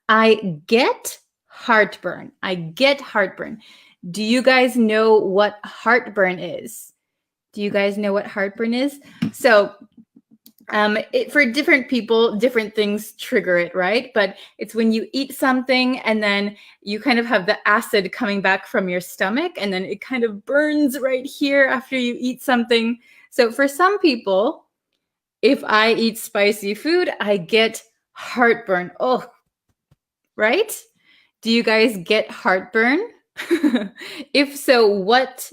I get heartburn. Do you guys know what heartburn is? So, for different people, different things trigger it, right? But it's when you eat something and then you kind of have the acid coming back from your stomach and then it kind of burns right here after you eat something. So for some people, if I eat spicy food, I get heartburn. Oh, right? Do you guys get heartburn? If so, what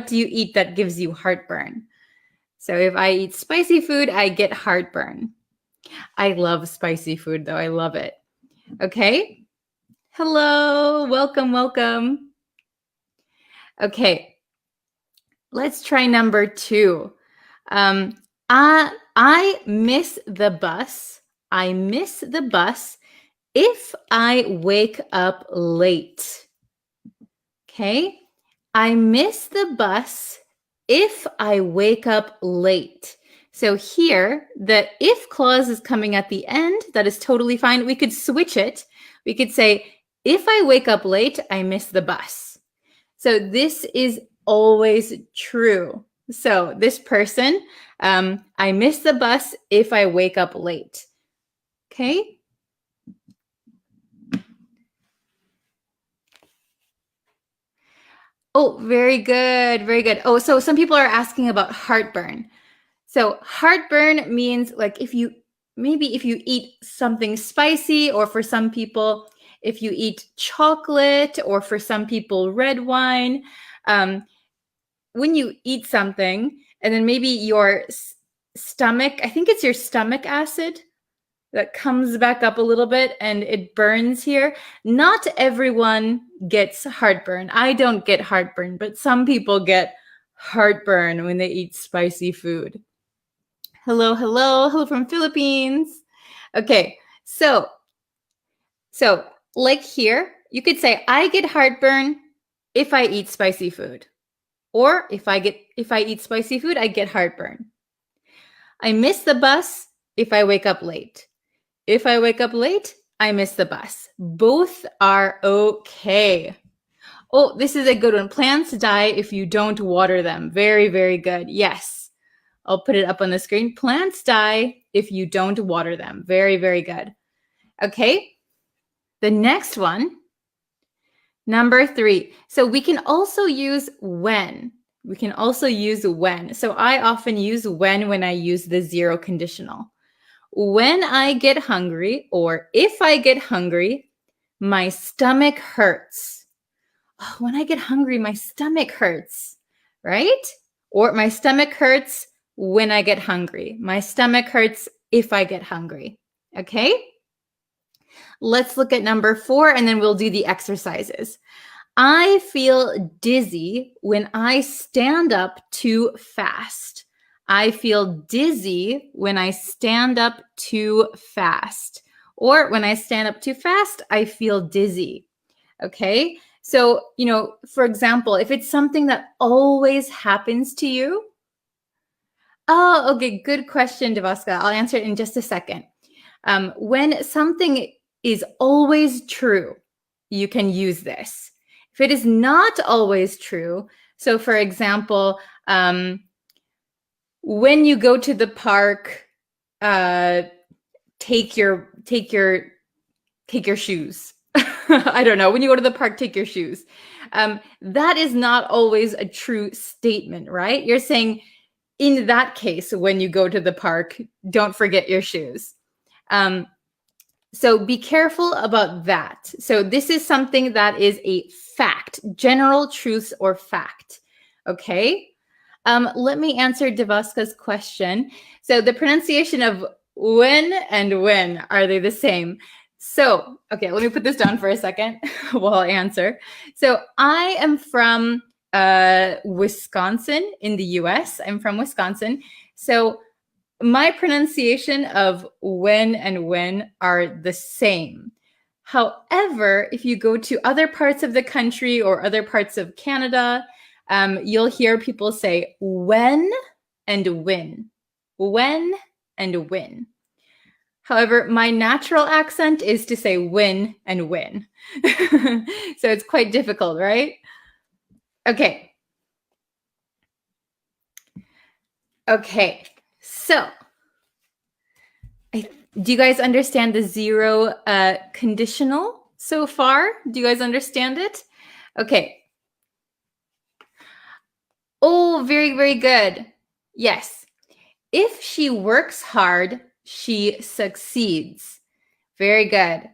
do you eat that gives you heartburn? So if I eat spicy food, I get heartburn. I love spicy food, though. I love it. Okay. Hello. Welcome. Okay. Let's try number 2. I miss the bus. If I wake up late. Okay. I miss the bus if I wake up late. So here, the if clause is coming at the end. That is totally fine. We could switch it. We could say, if I wake up late, I miss the bus. So this is always true. So this person, I miss the bus if I wake up late. Okay. Oh, very good. Oh, so some people are asking about heartburn. So heartburn means like if you eat something spicy, or for some people, if you eat chocolate, or for some people, red wine. when you eat something and then maybe your stomach, I think it's your stomach acid that comes back up a little bit and it burns here. Not everyone gets heartburn. I don't get heartburn, but some people get heartburn when they eat spicy food. Hello from Philippines. Okay, so like here, you could say I get heartburn if I eat spicy food. Or if I eat spicy food, I get heartburn. I miss the bus if I wake up late. If I wake up late, I miss the bus. Both are okay. Oh, this is a good one. Plants die if you don't water them. Very, very good. Yes. I'll put it up on the screen. Plants die if you don't water them. Very, very good. Okay. The next one, number 3. So we can also use when. We can also use when. So I often use when I use the 0 conditional. When I get hungry, or if I get hungry, my stomach hurts. Oh, when I get hungry, my stomach hurts, right? Or my stomach hurts when I get hungry. My stomach hurts if I get hungry. Okay? Let's look at number 4 and then we'll do the exercises. I feel dizzy when I stand up too fast. I feel dizzy when I stand up too fast. Or when I stand up too fast, I feel dizzy. Okay? So, for example, if it's something that always happens to you. Oh, okay. Good question, Devaska. I'll answer it in just a second. When something is always true, you can use this. If it is not always true, so for example, when you go to the park, take your shoes. I don't know. When you go to the park, take your shoes. That is not always a true statement, right? You're saying, in that case, when you go to the park, don't forget your shoes. So be careful about that. So this is something that is a fact, general truth or fact. Okay? Let me answer Devaska's question. So the pronunciation of when and when, are they the same? So, okay, let me put this down for a second while I answer. So I am from Wisconsin in the US. I'm from Wisconsin. So my pronunciation of when and when are the same. However, if you go to other parts of the country or other parts of Canada, you'll hear people say when and when. When and when. However, my natural accent is to say when and when. So it's quite difficult, right? Okay. Okay. So, do you guys understand the 0 conditional so far? Do you guys understand it? Okay. Oh, very, very good. Yes. If she works hard, she succeeds. Very good.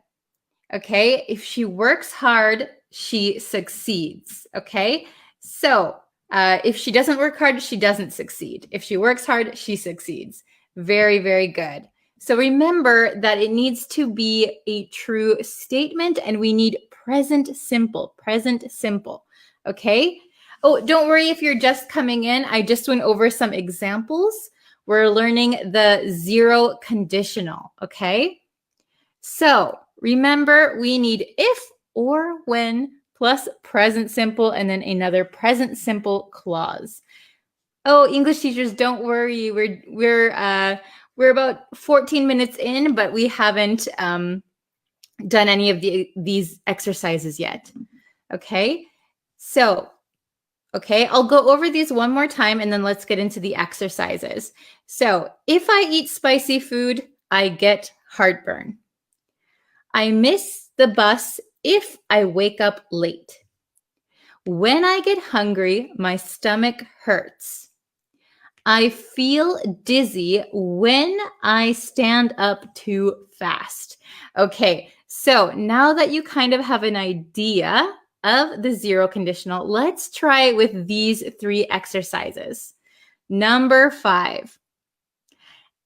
Okay. If she works hard, she succeeds. Okay. So if she doesn't work hard, she doesn't succeed. If she works hard, she succeeds. Very, very good. So remember that it needs to be a true statement and we need present simple. Okay. Oh, don't worry if you're just coming in. I just went over some examples. We're learning the 0 conditional. Okay. So remember, we need if or when plus present simple and then another present simple clause. Oh, English teachers, don't worry. We're about 14 minutes in, but we haven't done any of these exercises yet. Okay. So, okay, I'll go over these one more time and then let's get into the exercises. So, if I eat spicy food, I get heartburn. I miss the bus if I wake up late. When I get hungry, my stomach hurts. I feel dizzy when I stand up too fast. Okay, so now that you kind of have an idea of the zero conditional. Let's try it with these 3 exercises. Number 5.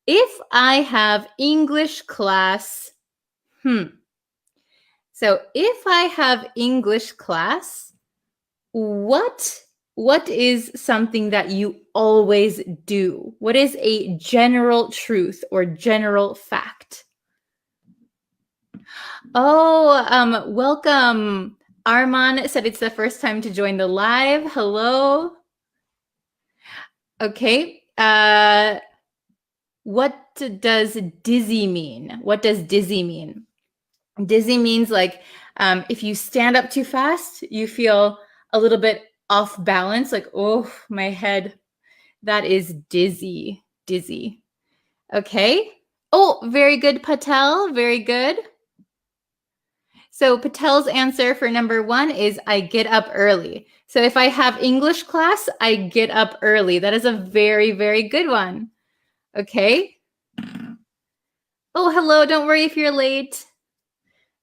If I have English class, So if I have English class, what is something that you always do? What is a general truth or general fact? Oh, welcome. Arman said it's the first time to join the live. Hello. Okay. What does dizzy mean? What does dizzy mean? Dizzy means like if you stand up too fast, you feel a little bit off balance, like, oh, my head. That is dizzy. Dizzy. Okay. Oh, very good, Patel. Very good. So Patel's answer for number 1 is I get up early. So if I have English class, I get up early. That is a very, very good one. Okay. Oh, hello. Don't worry if you're late.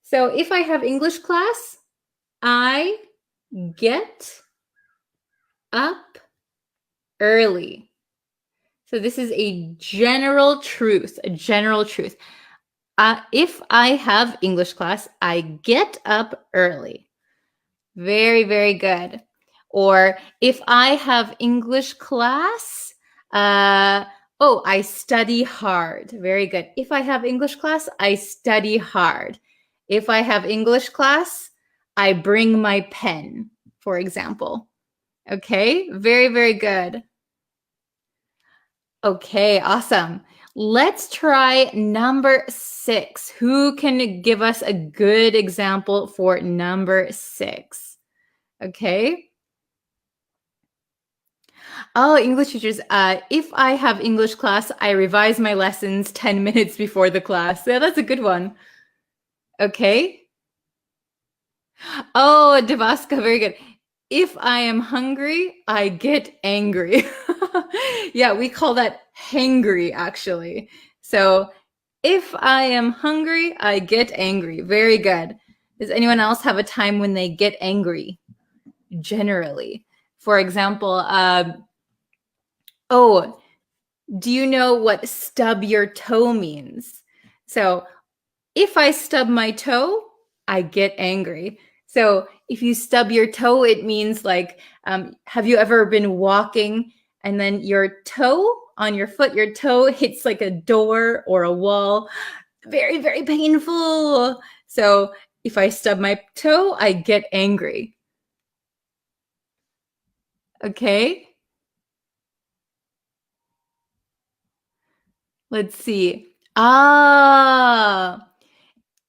So if I have English class, I get up early. So this is a general truth, If I have English class, I get up early. Very, very good. Or if I have English class, I study hard. Very good. If I have English class, I study hard. If I have English class, I bring my pen, for example. Okay, very, very good. Okay, awesome. Let's try number 6. Who can give us a good example for number 6? Okay. Oh, English teachers, if I have English class, I revise my lessons 10 minutes before the class. Yeah, that's a good one. Okay. Oh, Devaska, very good. If I am hungry, I get angry. Yeah, we call that hangry, actually. So if I am hungry, I get angry. Very good. Does anyone else have a time when they get angry? Generally. For example, do you know what stub your toe means? So if I stub my toe, I get angry. So if you stub your toe, it means like, have you ever been walking and then your toe on your foot, your toe hits like a door or a wall? Very, very painful. So if I stub my toe, I get angry. Okay. Let's see.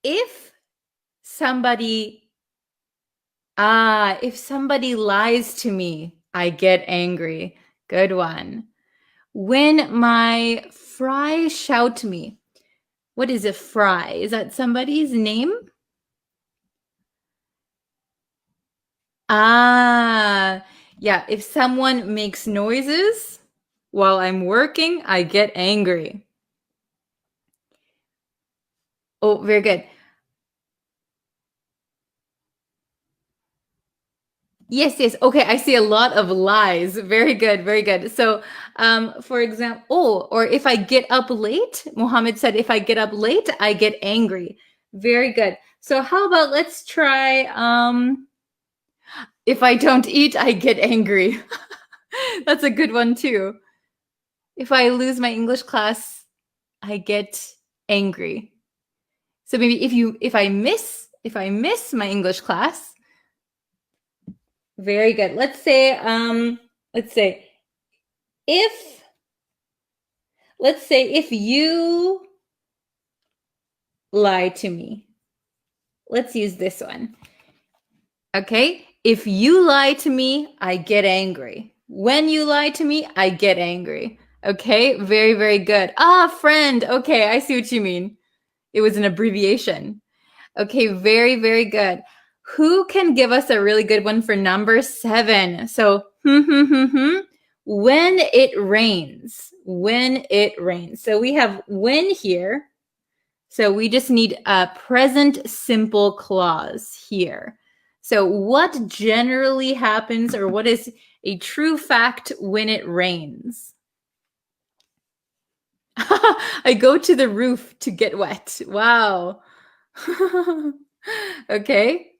If somebody lies to me, I get angry. Good one. When my fry shout me. What is a fry? Is that somebody's name? Yeah, if someone makes noises while I'm working, I get angry. Oh, very good. Yes. Okay, I see a lot of lies. Very good, very good. So, for example, or if I get up late, Mohammed said, if I get up late, I get angry. Very good. So how about let's try, if I don't eat, I get angry. That's a good one too. If I lose my English class, I get angry. So maybe if I miss my English class. Very good. Let's say if you lie to me. Let's use this one. Okay? If you lie to me, I get angry. When you lie to me, I get angry. Okay? Very, very good. Friend. Okay, I see what you mean. It was an abbreviation. Okay, very, very good. Who can give us a really good one for number 7? So, when it rains. When it rains. So we have when here. So we just need a present simple clause here. So what generally happens, or what is a true fact when it rains? I go to the roof to get wet. Wow. Okay.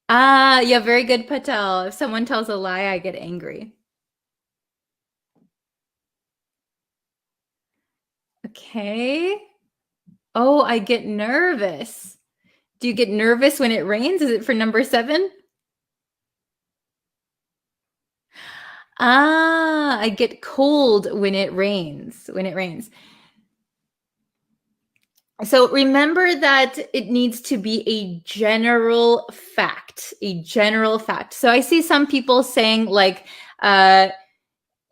Yeah, very good, Patel. If someone tells a lie, I get angry. Okay. Oh, I get nervous. Do you get nervous when it rains? Is it for number 7? I get cold when it rains. So remember that it needs to be a general fact. So I see some people saying like,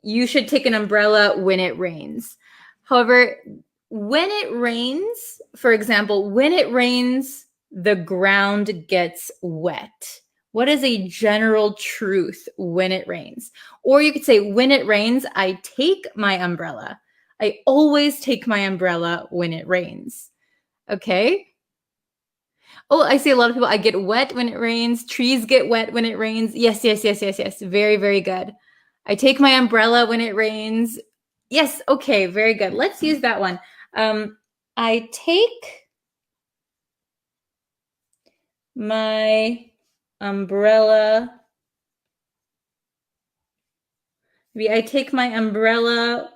you should take an umbrella when it rains. However, when it rains, for example, when it rains, the ground gets wet. What is a general truth when it rains? Or you could say, when it rains, I take my umbrella. I always take my umbrella when it rains. Okay? Oh, I see a lot of people, I get wet when it rains. Trees get wet when it rains. Yes. Very, very good. I take my umbrella when it rains. Yes, okay, very good. Let's use that one. I take my umbrella. Maybe I take my umbrella.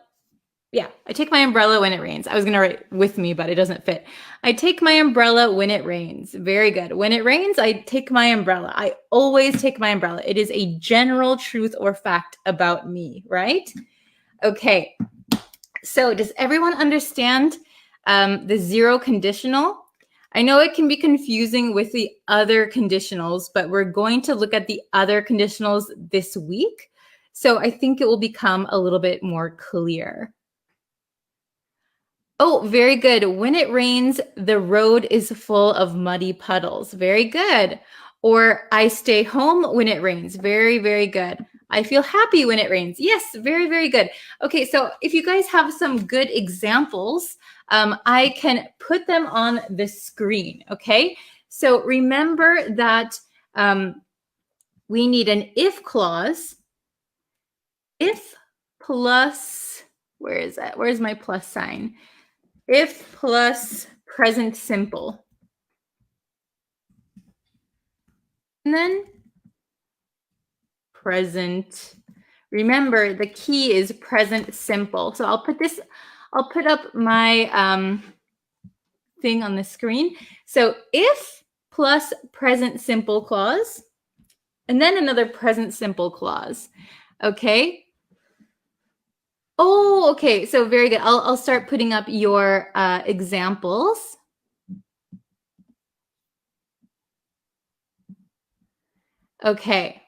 Yeah, I take my umbrella when it rains. I was going to write with me, but it doesn't fit. I take my umbrella when it rains. Very good. When it rains, I take my umbrella. I always take my umbrella. It is a general truth or fact about me, right? Okay. So does everyone understand the zero conditional? I know it can be confusing with the other conditionals, but we're going to look at the other conditionals this week. So I think it will become a little bit more clear. Oh, very good. When it rains, the road is full of muddy puddles. Very good. Or I stay home when it rains. Very, very good. I feel happy when it rains. Yes, very, very good. Okay, so if you guys have some good examples, I can put them on the screen, okay? So remember that we need an if clause. If plus, where is that? Where's my plus sign? If plus present simple. And then present. Remember, the key is present simple. So I'll put up my thing on the screen. So if plus present simple clause, and then another present simple clause. Okay. Oh, okay. So very good. I'll start putting up your examples. Okay.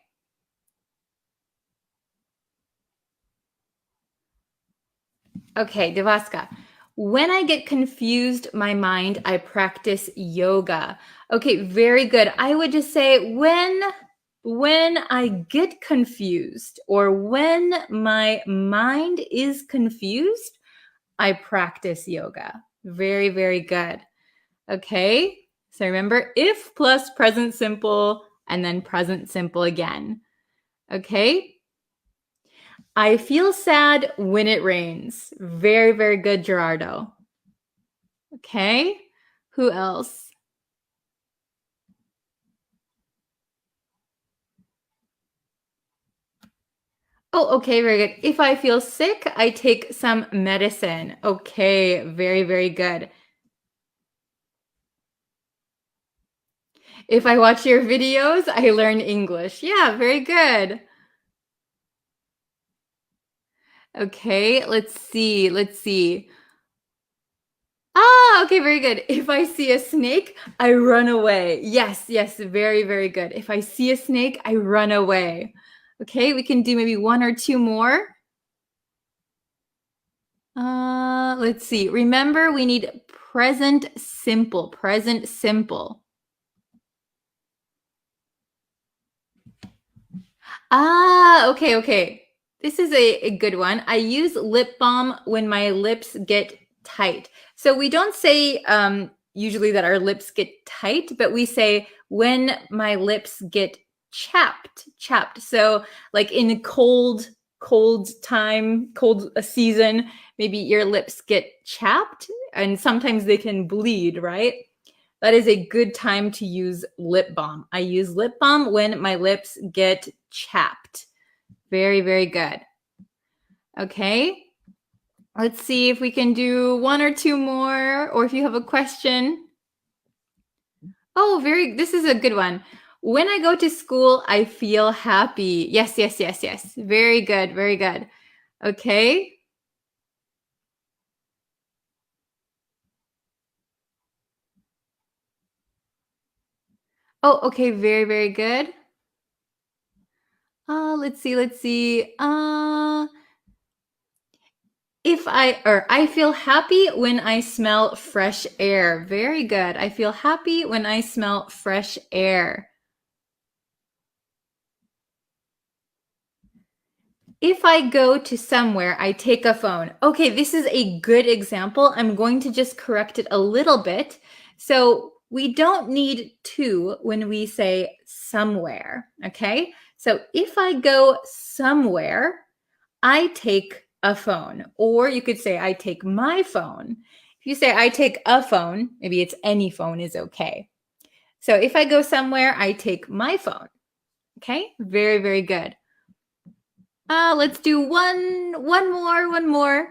Okay, Devaska. When I get confused, my mind, I practice yoga. Okay, very good. I would just say when I get confused, or when my mind is confused, I practice yoga. Very, very good. Okay, so remember if plus present simple and then present simple again. Okay. I feel sad when it rains. Very, very good, Gerardo. Okay, who else? Oh, okay, very good. If I feel sick, I take some medicine. Okay, very, very good. If I watch your videos, I learn English. Yeah, very good. Okay, let's see. Okay, very good. If I see a snake, I run away. Yes, very, very good. If I see a snake, I run away. Okay, we can do maybe 1 or 2 more. Let's see. Remember, we need present simple. Okay. This is a good one. I use lip balm when my lips get tight. So we don't say usually that our lips get tight, but we say when my lips get chapped. So like in a cold season, maybe your lips get chapped and sometimes they can bleed, right? That is a good time to use lip balm. I use lip balm when my lips get chapped. Very, very good. Okay. Let's see if we can do one or two more, or if you have a question. Oh, this is a good one. When I go to school, I feel happy. Yes. Very good. Okay. Oh, okay, very good. Let's see. I feel happy when I smell fresh air. Very good. I feel happy when I smell fresh air. If I go to somewhere, I take a phone. Okay, this is a good example. I'm going to just correct it a little bit. So we don't need to when we say somewhere, okay? So if I go somewhere, I take a phone. Or you could say I take my phone. If you say I take a phone, maybe it's any phone is okay. So if I go somewhere, I take my phone. Okay, very good. Let's do one more.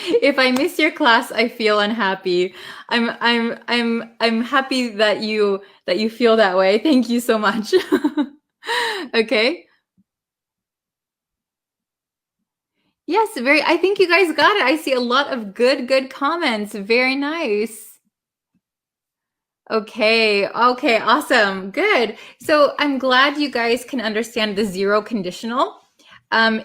If I miss your class, I feel unhappy. I'm happy that you feel that way. Thank you so much. Okay. Yes, I think you guys got it. I see a lot of good comments. Very nice. Okay, awesome. Good. So I'm glad you guys can understand the zero conditional.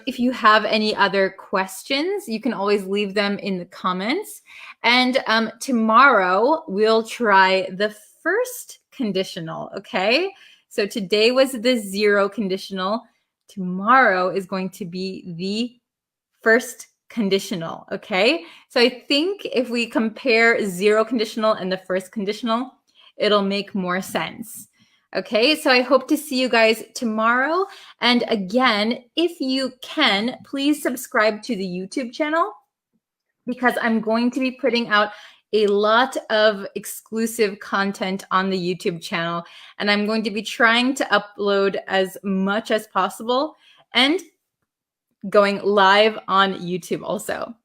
If you have any other questions, you can always leave them in the comments. And tomorrow we'll try the first conditional, okay? So today was the zero conditional. Tomorrow is going to be the first conditional, okay? So I think if we compare zero conditional and the first conditional, it'll make more sense. Okay, so I hope to see you guys tomorrow. And again, if you can, please subscribe to the YouTube channel because I'm going to be putting out a lot of exclusive content on the YouTube channel. And I'm going to be trying to upload as much as possible and going live on YouTube also.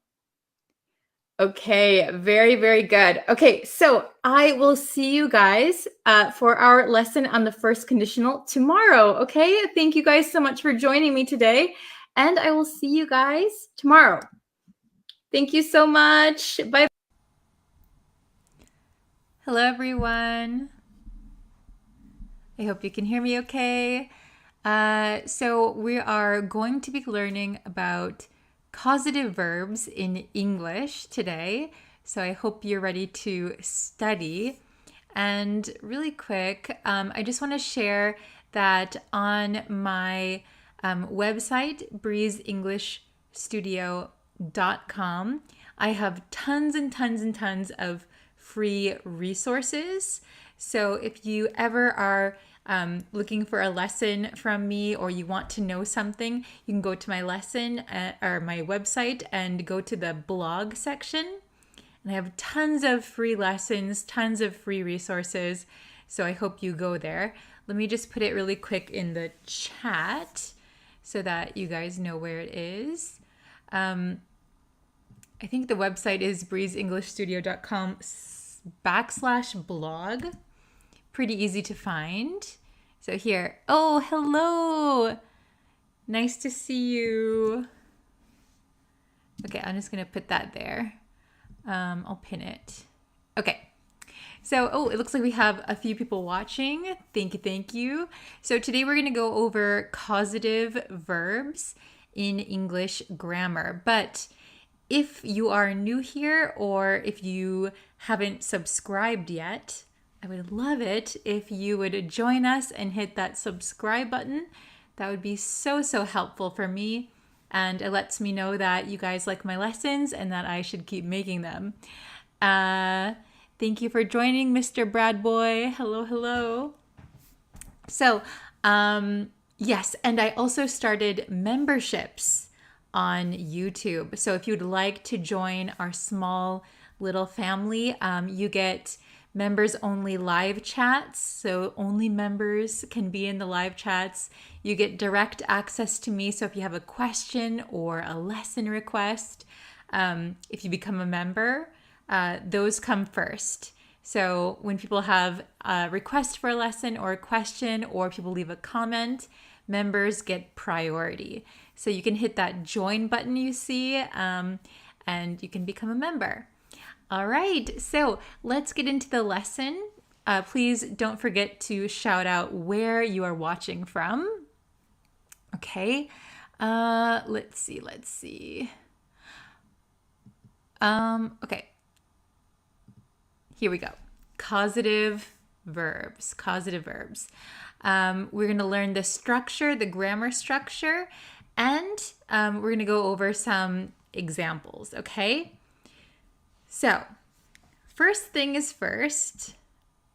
Okay, very good. Okay, so I will see you guys for our lesson on the first conditional tomorrow. Okay, thank you guys so much for joining me today, and I will see you guys tomorrow. Thank you so much. Bye. Hello, everyone. I hope you can hear me okay. So we are going to be learning about causative verbs in English today. So I hope you're ready to study. And really quick, I just want to share that on my website, breezeenglishstudio.com, I have tons and tons of free resources. So if you ever are looking for a lesson from me or you want to know something, you can go to my lesson or my website and go to the blog section. And I have tons of free lessons, tons of free resources. So I hope you go there. Let me just put it really quick in the chat so that you guys know where it is. I think the website is breezeenglishstudio.com/blog. Pretty easy to find. So here, oh, hello. Nice to see you. Okay, I'm just gonna put that there. I'll pin it. Okay. So, it looks like we have a few people watching. Thank you. So today we're gonna go over causative verbs in English grammar. But if you are new here or if you haven't subscribed yet, I would love it if you would join us and hit that subscribe button That would be so helpful for me. And it lets me know that you guys like my lessons and that I should keep making them. Thank you for joining, Mr. Bradboy. Hello. So, yes, and I also started memberships on YouTube. So if you'd like to join our small little family, you get members only live chats. So only members can be in the live chats. You get direct access to me. So if you have a question or a lesson request, if you become a member, those come first. So when people have a request for a lesson or a question, or people leave a comment, members get priority. So you can hit that join button you see, and you can become a member. All right, so let's get into the lesson. Please don't forget to shout out where you are watching from. Okay, let's see. Okay, here we go. Causative verbs. We're going to learn the structure, the grammar structure, and we're going to go over some examples, okay? So, first thing is first,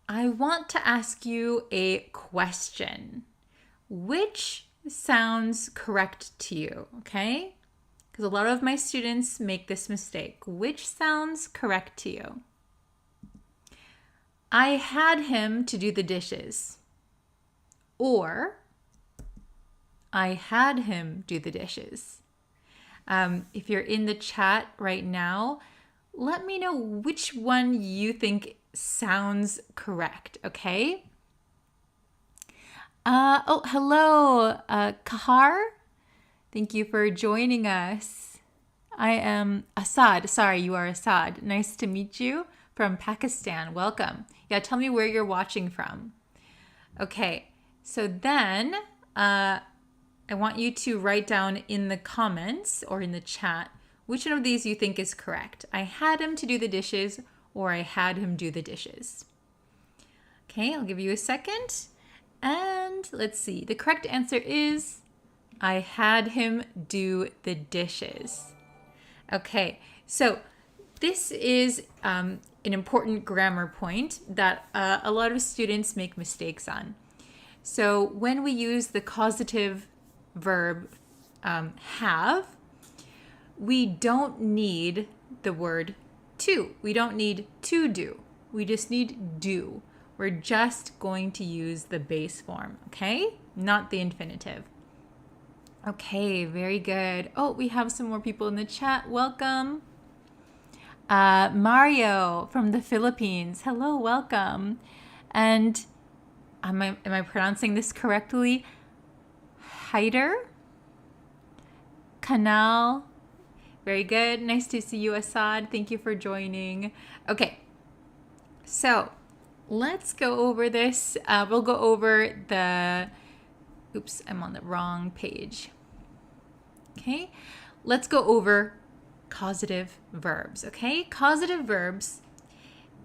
I want to ask you a question. Which sounds correct to you, okay? Because a lot of my students make this mistake. Which sounds correct to you? I had him to do the dishes. Or, I had him do the dishes. If you're in the chat right now, let me know which one you think sounds correct, okay? Hello, Kahar. Thank you for joining us. I am Assad. Sorry, you are Assad. Nice to meet you from Pakistan. Welcome. Yeah, tell me where you're watching from. Okay, so then I want you to write down in the comments or in the chat which one of these you think is correct. I had him to do the dishes, or I had him do the dishes. Okay, I'll give you a second. And let's see. The correct answer is I had him do the dishes. Okay, so this is an important grammar point that a lot of students make mistakes on. So when we use the causative verb have, we don't need the word to. We don't need to do. We just need do. We're just going to use the base form, okay? Not the infinitive. Okay, very good. Oh, we have some more people in the chat. Welcome. Mario from the Philippines. Hello, welcome. And am I pronouncing this correctly? Haider? Canal? Very good. Nice to see you, Assad. Thank you for joining. Okay, so let's go over this. We'll go over the... Oops, I'm on the wrong page. Okay, let's go over causative verbs, okay? Causative verbs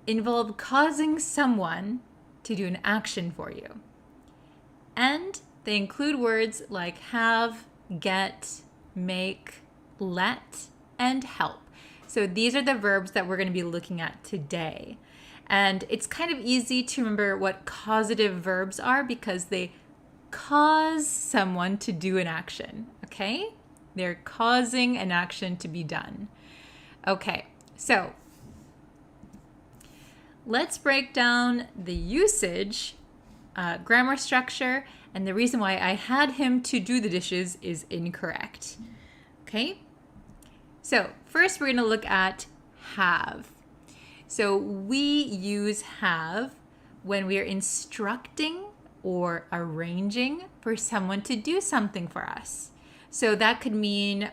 involve causing someone to do an action for you. And they include words like have, get, make, let, and help. So these are the verbs that we're going to be looking at today. And it's kind of easy to remember what causative verbs are because they cause someone to do an action, okay? They're causing an action to be done. Okay, so let's break down the usage, grammar structure, and the reason why I had him to do the dishes is incorrect. Okay? So first we're going to look at have. So we use have when we are instructing or arranging for someone to do something for us. So that could mean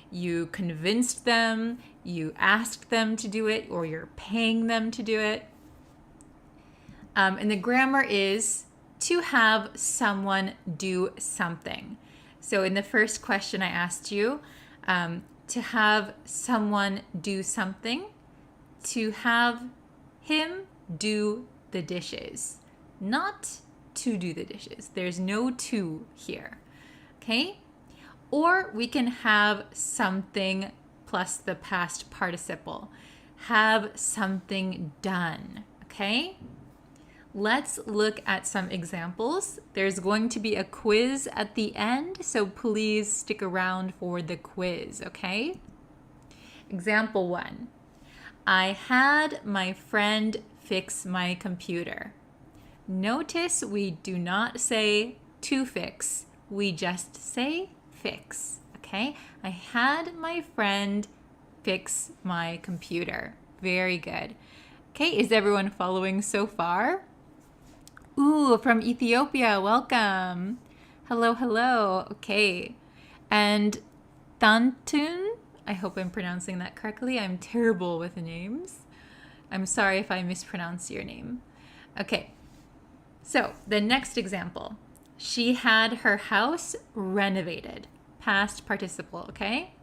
you convinced them, you asked them to do it, or you're paying them to do it. And the grammar is to have someone do something. So in the first question I asked you, to have someone do something, to have him do the dishes, not to do the dishes. There's no to here. Okay? Or we can have something plus the past participle. Have something done. Okay? Let's look at some examples. There's going to be a quiz at the end, so please stick around for the quiz, okay? Example 1. I had my friend fix my computer. Notice we do not say to fix, we just say fix, okay? I had my friend fix my computer. Very good. Okay, is everyone following so far? Ooh, from Ethiopia, welcome. Hello, hello. Okay. And Tantun, I hope I'm pronouncing that correctly. I'm terrible with names. I'm sorry if I mispronounce your name. Okay. So, the next example. She had her house renovated. Past participle, okay?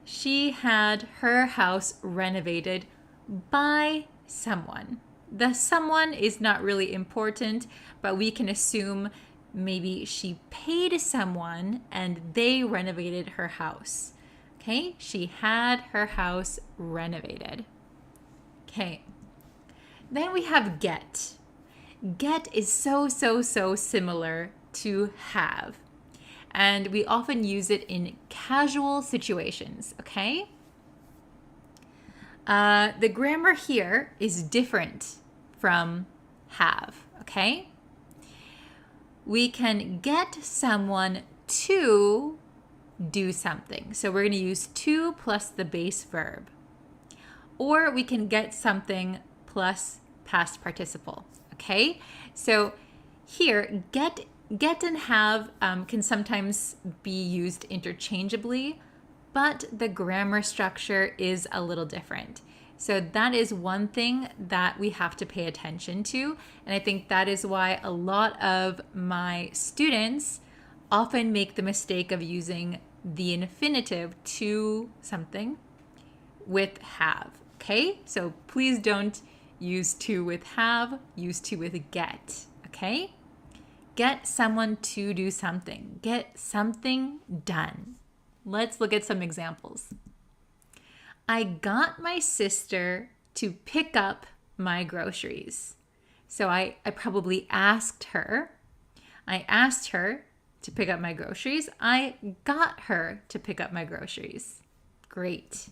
She had her house renovated by someone. The someone is not really important, but we can assume maybe she paid someone and they renovated her house. Okay, she had her house renovated. Okay, then we have get. Get is so similar to have. And we often use it in casual situations, okay? The grammar here is different from have, okay? We can get someone to do something. So we're going to use to plus the base verb. Or we can get something plus past participle, okay? So here, get and have can sometimes be used interchangeably, but the grammar structure is a little different. So that is one thing that we have to pay attention to. And I think that is why a lot of my students often make the mistake of using the infinitive to something with have. Okay? So please don't use to with have, use to with get. Okay? Get someone to do something. Get something done. Let's look at some examples. I got my sister to pick up my groceries. So I probably asked her. I asked her to pick up my groceries. I got her to pick up my groceries. Great.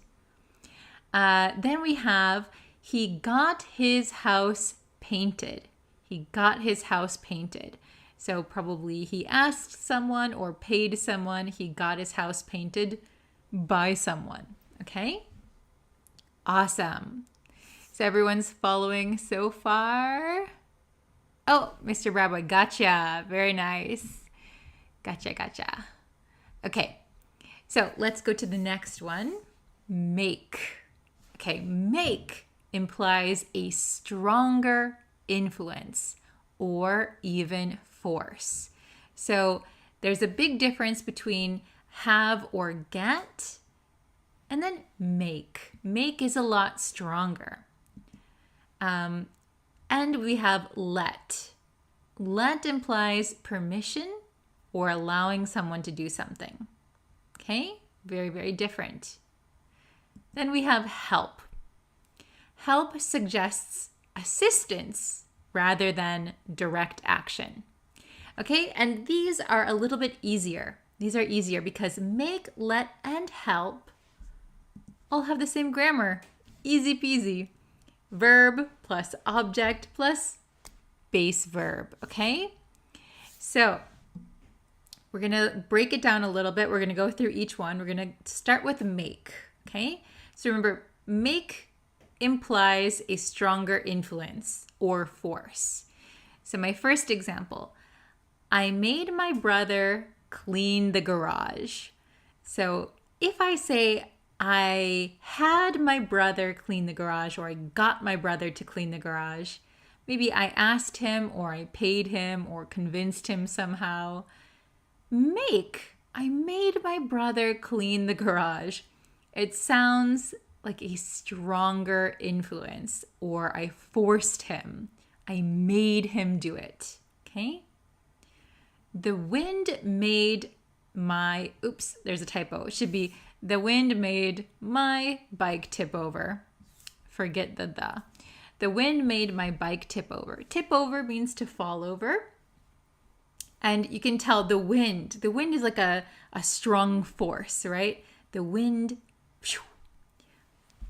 Then we have, he got his house painted. He got his house painted. So probably he asked someone or paid someone. He got his house painted by someone. Okay? Awesome. So everyone's following so far? Oh, Mr. Bradboy, gotcha. Very nice. Gotcha. Okay, so let's go to the next one. Make. Okay, make implies a stronger influence or even force. So there's a big difference between have or get and then make. Make is a lot stronger. And we have let. Let implies permission or allowing someone to do something. Okay? Very different. Then we have help. Help suggests assistance rather than direct action. Okay? And these are a little bit easier. These are easier because make, let, and help all have the same grammar. Easy peasy. Verb plus object plus base verb. Okay? So we're going to break it down a little bit. We're going to go through each one. We're going to start with make. Okay? So remember, make implies a stronger influence or force. So my first example, I made my brother clean the garage. So if I say I had my brother clean the garage or I got my brother to clean the garage, maybe I asked him or I paid him or convinced him somehow. Make, I made my brother clean the garage. It sounds like a stronger influence, or I forced him. I made him do it. Okay? The wind made my, oops, there's a typo. It should be the wind made my bike tip over. Forget the the. The wind made my bike tip over. Tip over means to fall over. And you can tell the wind is like a strong force, right? The wind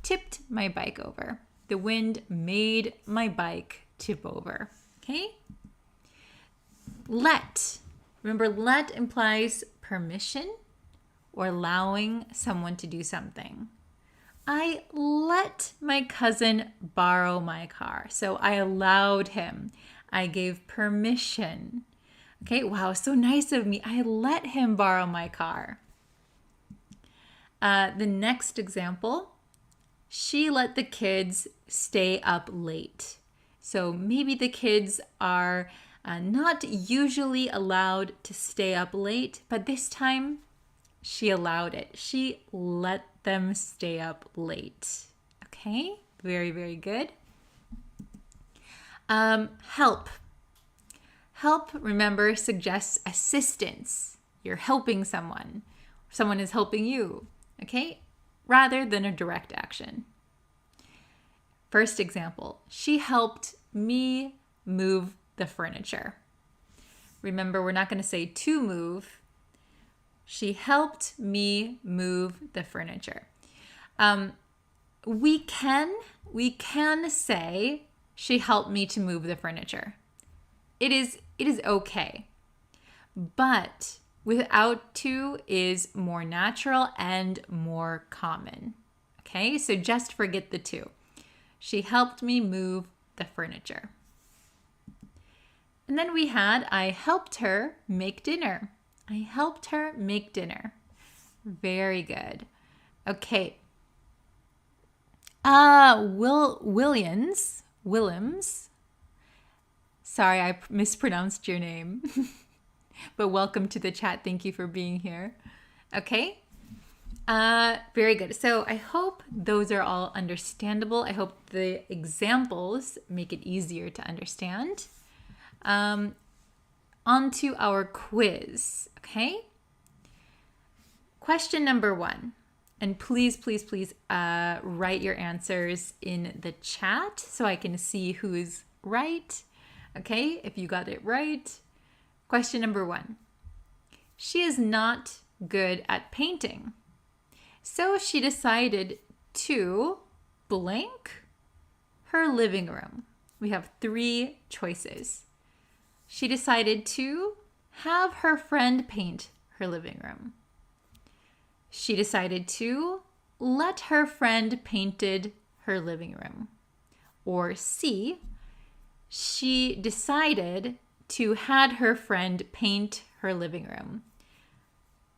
tipped my bike over. The wind made my bike tip over. Okay? Let. Remember, let implies permission or allowing someone to do something. I let my cousin borrow my car. So I allowed him. I gave permission. Okay, wow, so nice of me. I let him borrow my car. The next example, she let the kids stay up late. So maybe the kids are not usually allowed to stay up late, but this time she allowed it. She let them stay up late. Okay, very, very good. Help. Help, remember, suggests assistance. You're helping someone. Someone is helping you, okay? Rather than a direct action. First example, she helped me move the furniture. Remember, we're not going to say to move. She helped me move the furniture. We can say she helped me to move the furniture. It is okay. But without to is more natural and more common. Okay, so just forget the to. She helped me move the furniture. And then we had, I helped her make dinner. I helped her make dinner. Very good. Okay. Willems. Sorry, I mispronounced your name. But welcome to the chat. Thank you for being here. Okay. Very good. So I hope those are all understandable. I hope the examples make it easier to understand. On to our quiz, okay? Question number 1. And please, please, please write your answers in the chat so I can see who's right. Okay, if you got it right. Question number 1. She is not good at painting. So she decided to blank her living room. We have 3 choices. She decided to have her friend paint her living room. She decided to let her friend painted her living room. Or C, she decided to had her friend paint her living room.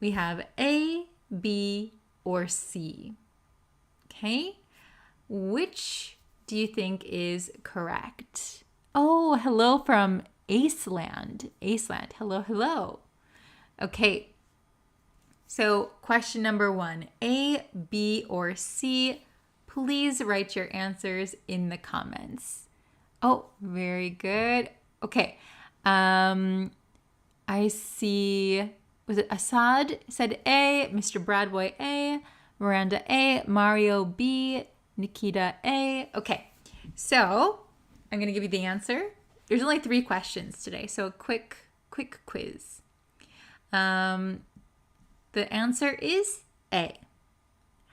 We have A, B, or C. Okay? Which do you think is correct? Oh, hello from Aceland. Aceland, hello, hello. Okay, so question number 1, A, B, or C. Please write your answers in the comments. Oh, very good. Okay, I see, was it Assad said A, Mr. Bradboy A, Miranda A, Mario B, Nikita A. Okay, so I'm going to give you the answer. There's only 3 questions today, so a quick quiz. The answer is A.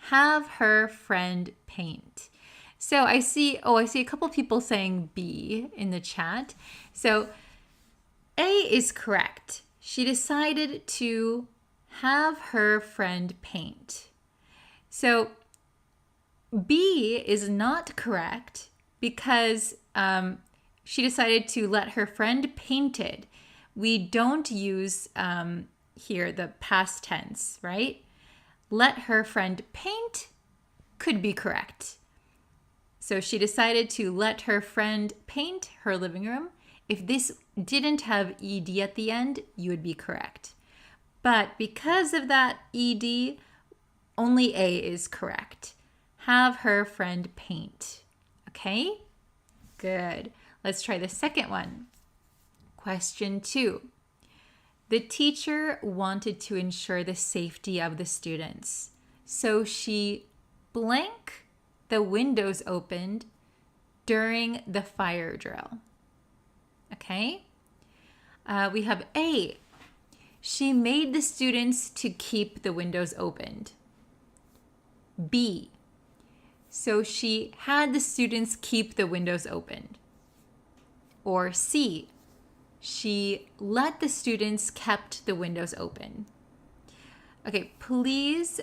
Have her friend paint. So I see a couple people saying B in the chat. So A is correct. She decided to have her friend paint. So B is not correct because she decided to let her friend painted. We don't use here the past tense, right? Let her friend paint could be correct. So she decided to let her friend paint her living room. If this didn't have ed at the end, you would be correct. But because of that ed, only A is correct. Have her friend paint. Okay? Good. Let's try the second one. Question 2. The teacher wanted to ensure the safety of the students, so she blank the windows opened during the fire drill. Okay? We have A. She made the students to keep the windows opened. B. So she had the students keep the windows opened. Or C. She let the students kept the windows open. Okay, please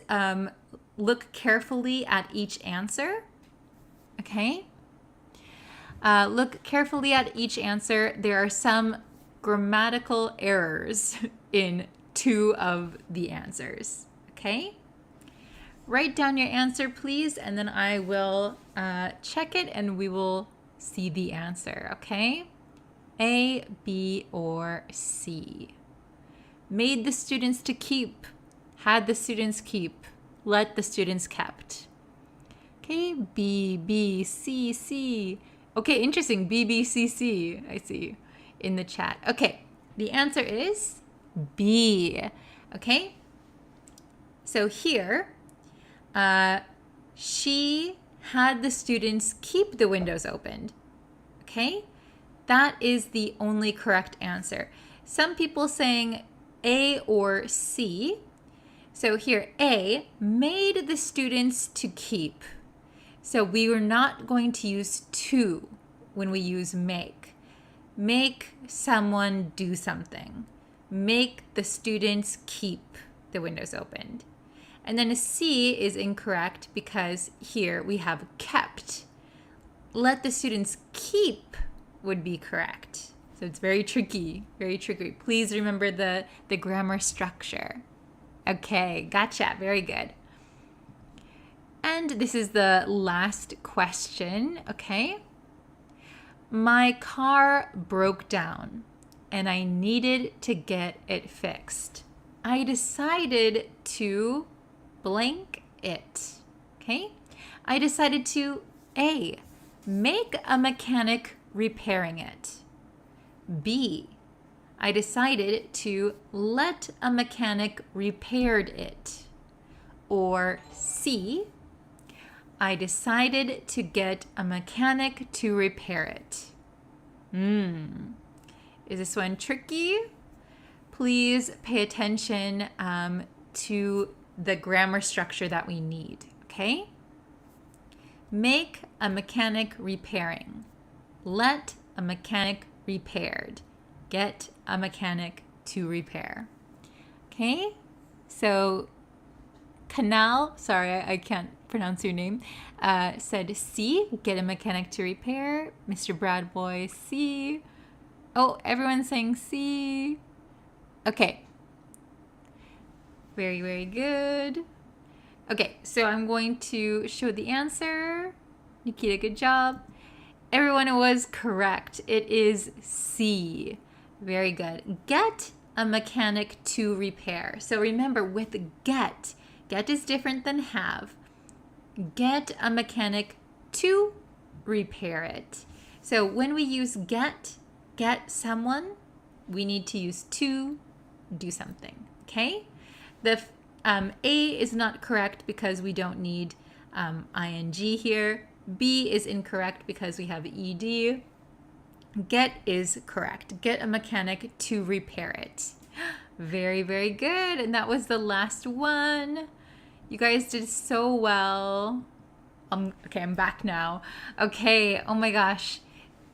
look carefully at each answer. Okay? Look carefully at each answer. There are some grammatical errors in 2 of the answers. Okay? Write down your answer, please, and then I will check it and we will see the answer. Okay? A, B, or C. Made the students to keep. Had the students keep. Let the students kept. Okay, B, B, C, C. Okay, interesting. B, B, C, C. I see in the chat. Okay, the answer is B. Okay, so here, she had the students keep the windows opened. Okay, that is the only correct answer. Some people saying A or C. So here, A, made the students to keep. So we were not going to use to when we use make. Make someone do something. Make the students keep the windows opened. And then a C is incorrect because here we have kept. Let the students keep would be correct. So it's very tricky, very tricky. Please remember the grammar structure. Okay, gotcha, very good. And this is the last question, okay? My car broke down and I needed to get it fixed. I decided to blank it, okay? I decided to A, make a mechanic repairing it. B, I decided to let a mechanic repaired it. Or C, I decided to get a mechanic to repair it. Is this one tricky? Please pay attention to the grammar structure that we need, okay? Make a mechanic repairing. Let a mechanic repaired. Get a mechanic to repair. Okay? So, Canal, sorry, I can't pronounce your name, said C, get a mechanic to repair. Mr. Bradboy, C. Oh, everyone's saying C. Okay. Very, very good. Okay, so I'm going to show the answer. Nikita, good job. Everyone was correct. It is C. Very good. Get a mechanic to repair. So remember, with get is different than have. Get a mechanic to repair it. So when we use get someone, we need to use to do something, okay? The A is not correct because we don't need ing here. B is incorrect because we have ed. Get is correct. Get a mechanic to repair it. Very, very good. And that was the last one. You guys did so well. Okay, I'm back now. Okay, oh my gosh.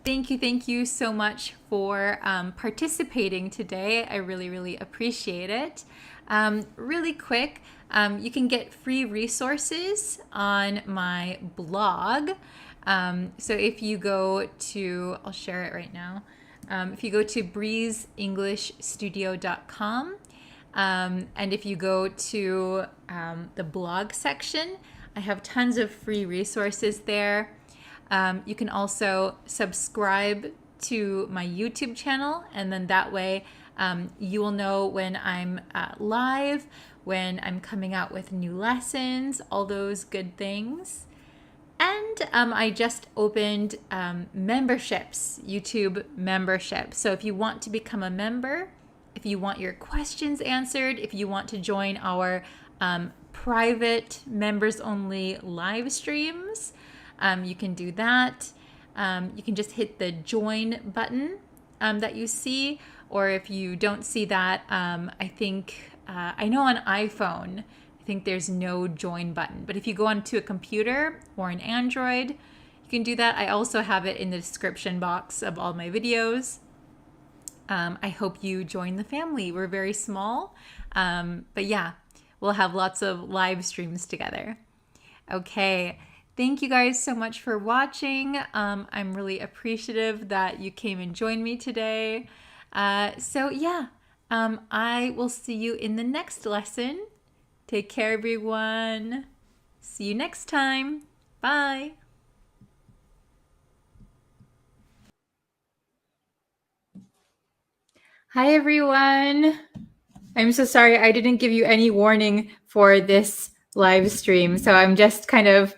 Thank you so much for participating today. I really, really appreciate it. Really quick, you can get free resources on my blog. So if you go to, I'll share it right now. If you go to breezeenglishstudio.com, and if you go to the blog section, I have tons of free resources there. You can also subscribe to my YouTube channel, and then that way you will know when I'm live, when I'm coming out with new lessons, all those good things. And I just opened memberships, YouTube memberships. So if you want to become a member, if you want your questions answered, if you want to join our private members only live streams, you can do that. You can just hit the join button that you see, or if you don't see that, I think, I know on iPhone, I think there's no join button, but if you go onto a computer or an Android, you can do that. I also have it in the description box of all my videos. I hope you join the family. We're very small, but yeah, we'll have lots of live streams together. Okay, thank you guys so much for watching. I'm really appreciative that you came and joined me today. So yeah, I will see you in the next lesson. Take care, everyone. See you next time. Bye. Hi, everyone. I'm so sorry I didn't give you any warning for this live stream. So I'm just kind of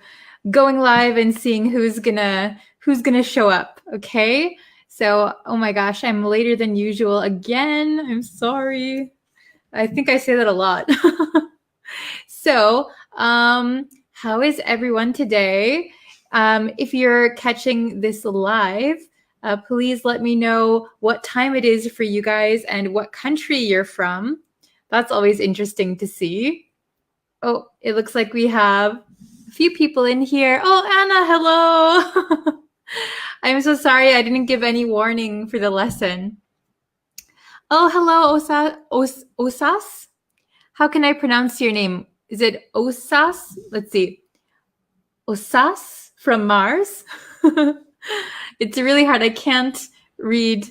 going live and seeing who's gonna show up, okay? So, oh my gosh, I'm later than usual again. I'm sorry. I think I say that a lot. So, how is everyone today? If you're catching this live, please let me know what time it is for you guys and what country you're from. That's always interesting to see. Oh, it looks like we have a few people in here. Oh, Anna, hello. I'm so sorry I didn't give any warning for the lesson. Oh, hello, Osas. How can I pronounce your name? Is it Osas? Let's see. Osas from Mars? It's really hard. I can't read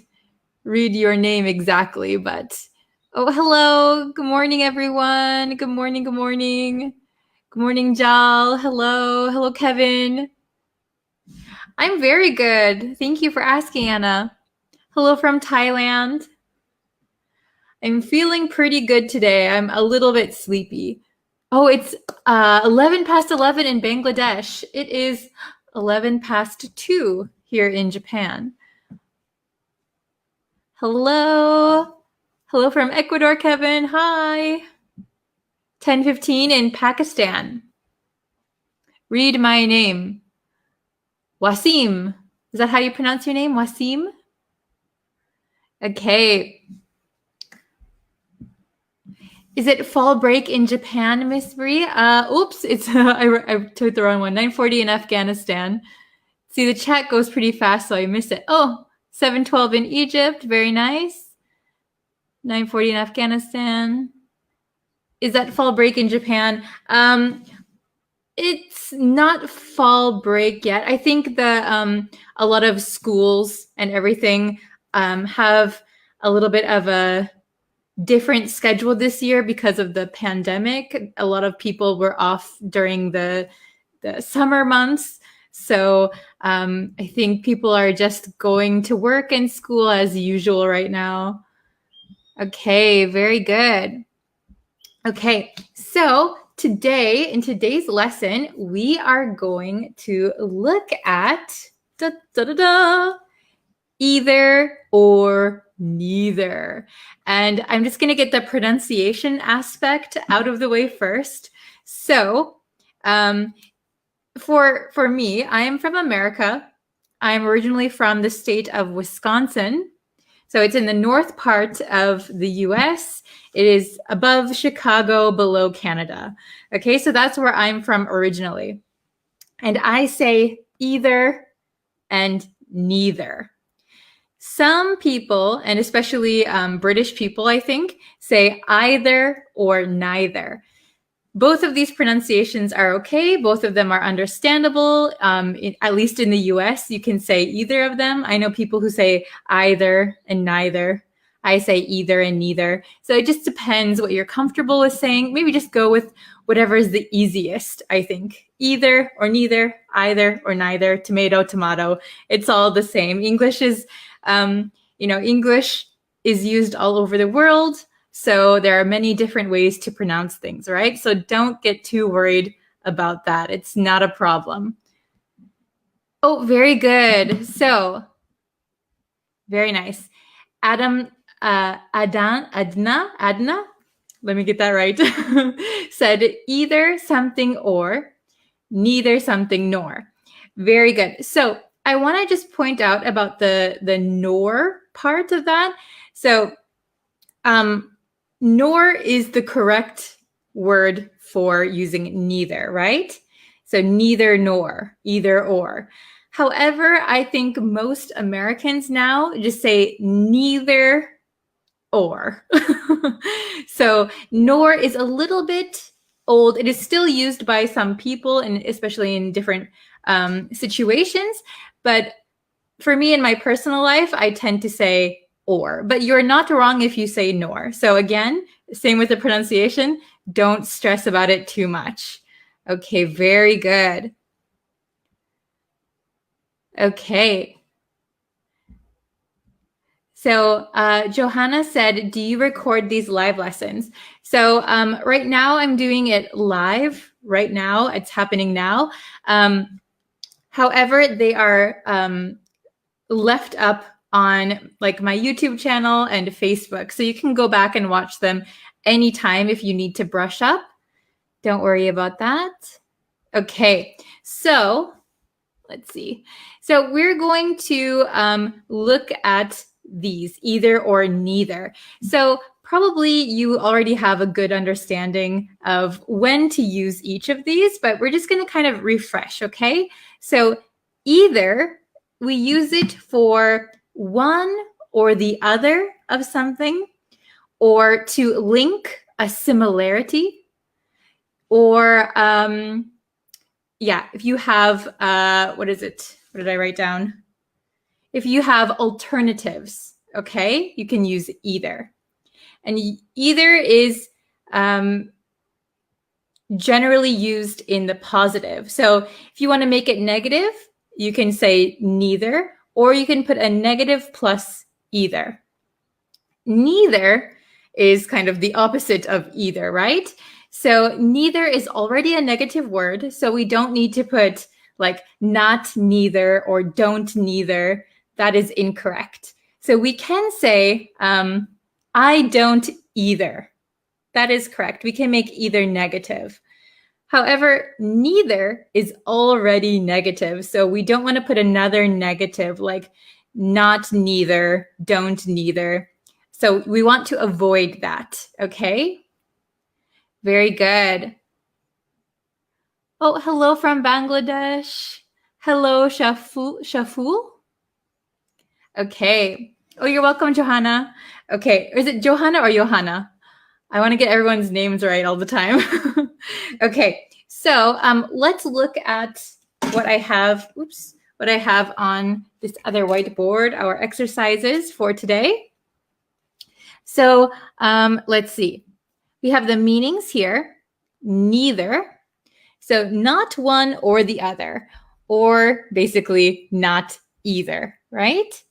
your name exactly, but oh, hello. Good morning, everyone. Good morning, good morning. Good morning, Jal. Hello. Hello, Kevin. I'm very good. Thank you for asking, Anna. Hello from Thailand. I'm feeling pretty good today. I'm a little bit sleepy. Oh, it's 11 past 11 in Bangladesh. It is 11 past 2 here in Japan. Hello. Hello from Ecuador, Kevin. Hi. 10:15 in Pakistan. Read my name. Wasim. Is that how you pronounce your name? Wasim? Okay. Is it fall break in Japan, Miss Brie? Oops, it's I took the wrong one. 9:40 in Afghanistan. See, the chat goes pretty fast, so I missed it. Oh, 7:12 in Egypt. Very nice. 9:40 in Afghanistan. Is that fall break in Japan? It's not fall break yet. I think the a lot of schools and everything have a little bit of a different schedule this year because of the pandemic. A lot of people were off during the summer months. So I think people are just going to work and school as usual right now. Okay, very good. Okay, so today, in today's lesson, we are going to look at either or neither. And I'm just going to get the pronunciation aspect out of the way first. So for me, I am from America. I'm originally from the state of Wisconsin. So it's in the north part of the US. It is above Chicago, below Canada. Okay, so that's where I'm from originally. And I say either and neither. Some people, and especially British people, I think, say either or neither. Both of these pronunciations are okay. Both of them are understandable. At least in the US, you can say either of them. I know people who say either and neither. I say either and neither. So it just depends what you're comfortable with saying. Maybe just go with whatever is the easiest, I think. Either or neither, either or neither, tomato, tomato. It's all the same. English is, English is used all over the world. So there are many different ways to pronounce things, right? So don't get too worried about that. It's not a problem. Oh, very good. So, very nice. Adna, let me get that right, said either something or, neither something nor. Very good. So I want to just point out about the nor part of that. So nor is the correct word for using neither, right? So neither nor, either or. However, I think most Americans now just say neither or. So nor is a little bit old. It is still used by some people, and especially in different situations. But for me in my personal life, I tend to say or. But you're not wrong if you say nor. So again, same with the pronunciation. Don't stress about it too much. Okay, very good. Okay. So Johanna said, do you record these live lessons? So right now I'm doing it live right now. It's happening now. However, they are left up on like my YouTube channel and Facebook. So you can go back and watch them anytime if you need to brush up. Don't worry about that. Okay, so let's see. So we're going to look at these, either or neither. So probably you already have a good understanding of when to use each of these, but we're just going to kind of refresh, okay? So either, we use it for one or the other of something, or to link a similarity, or if you have, what is it? What did I write down? If you have alternatives, okay, you can use either. And either is generally used in the positive. So if you want to make it negative, you can say neither, or you can put a negative plus either. Neither is kind of the opposite of either, right? So neither is already a negative word, so we don't need to put like not neither or don't neither. That is incorrect. So we can say, I don't either. That is correct. We can make either negative. However, neither is already negative, so we don't want to put another negative like not neither, don't neither. So we want to avoid that, okay? Very good. Oh, hello from Bangladesh. Hello, Shaful. Okay. Oh, you're welcome, Johanna. Okay, is it Johanna or Johanna? I want to get everyone's names right all the time. Okay, so let's look at what I have. What I have on this other whiteboard, our exercises for today. So let's see. We have the meanings here. Neither. So not one or the other, or basically not either, right?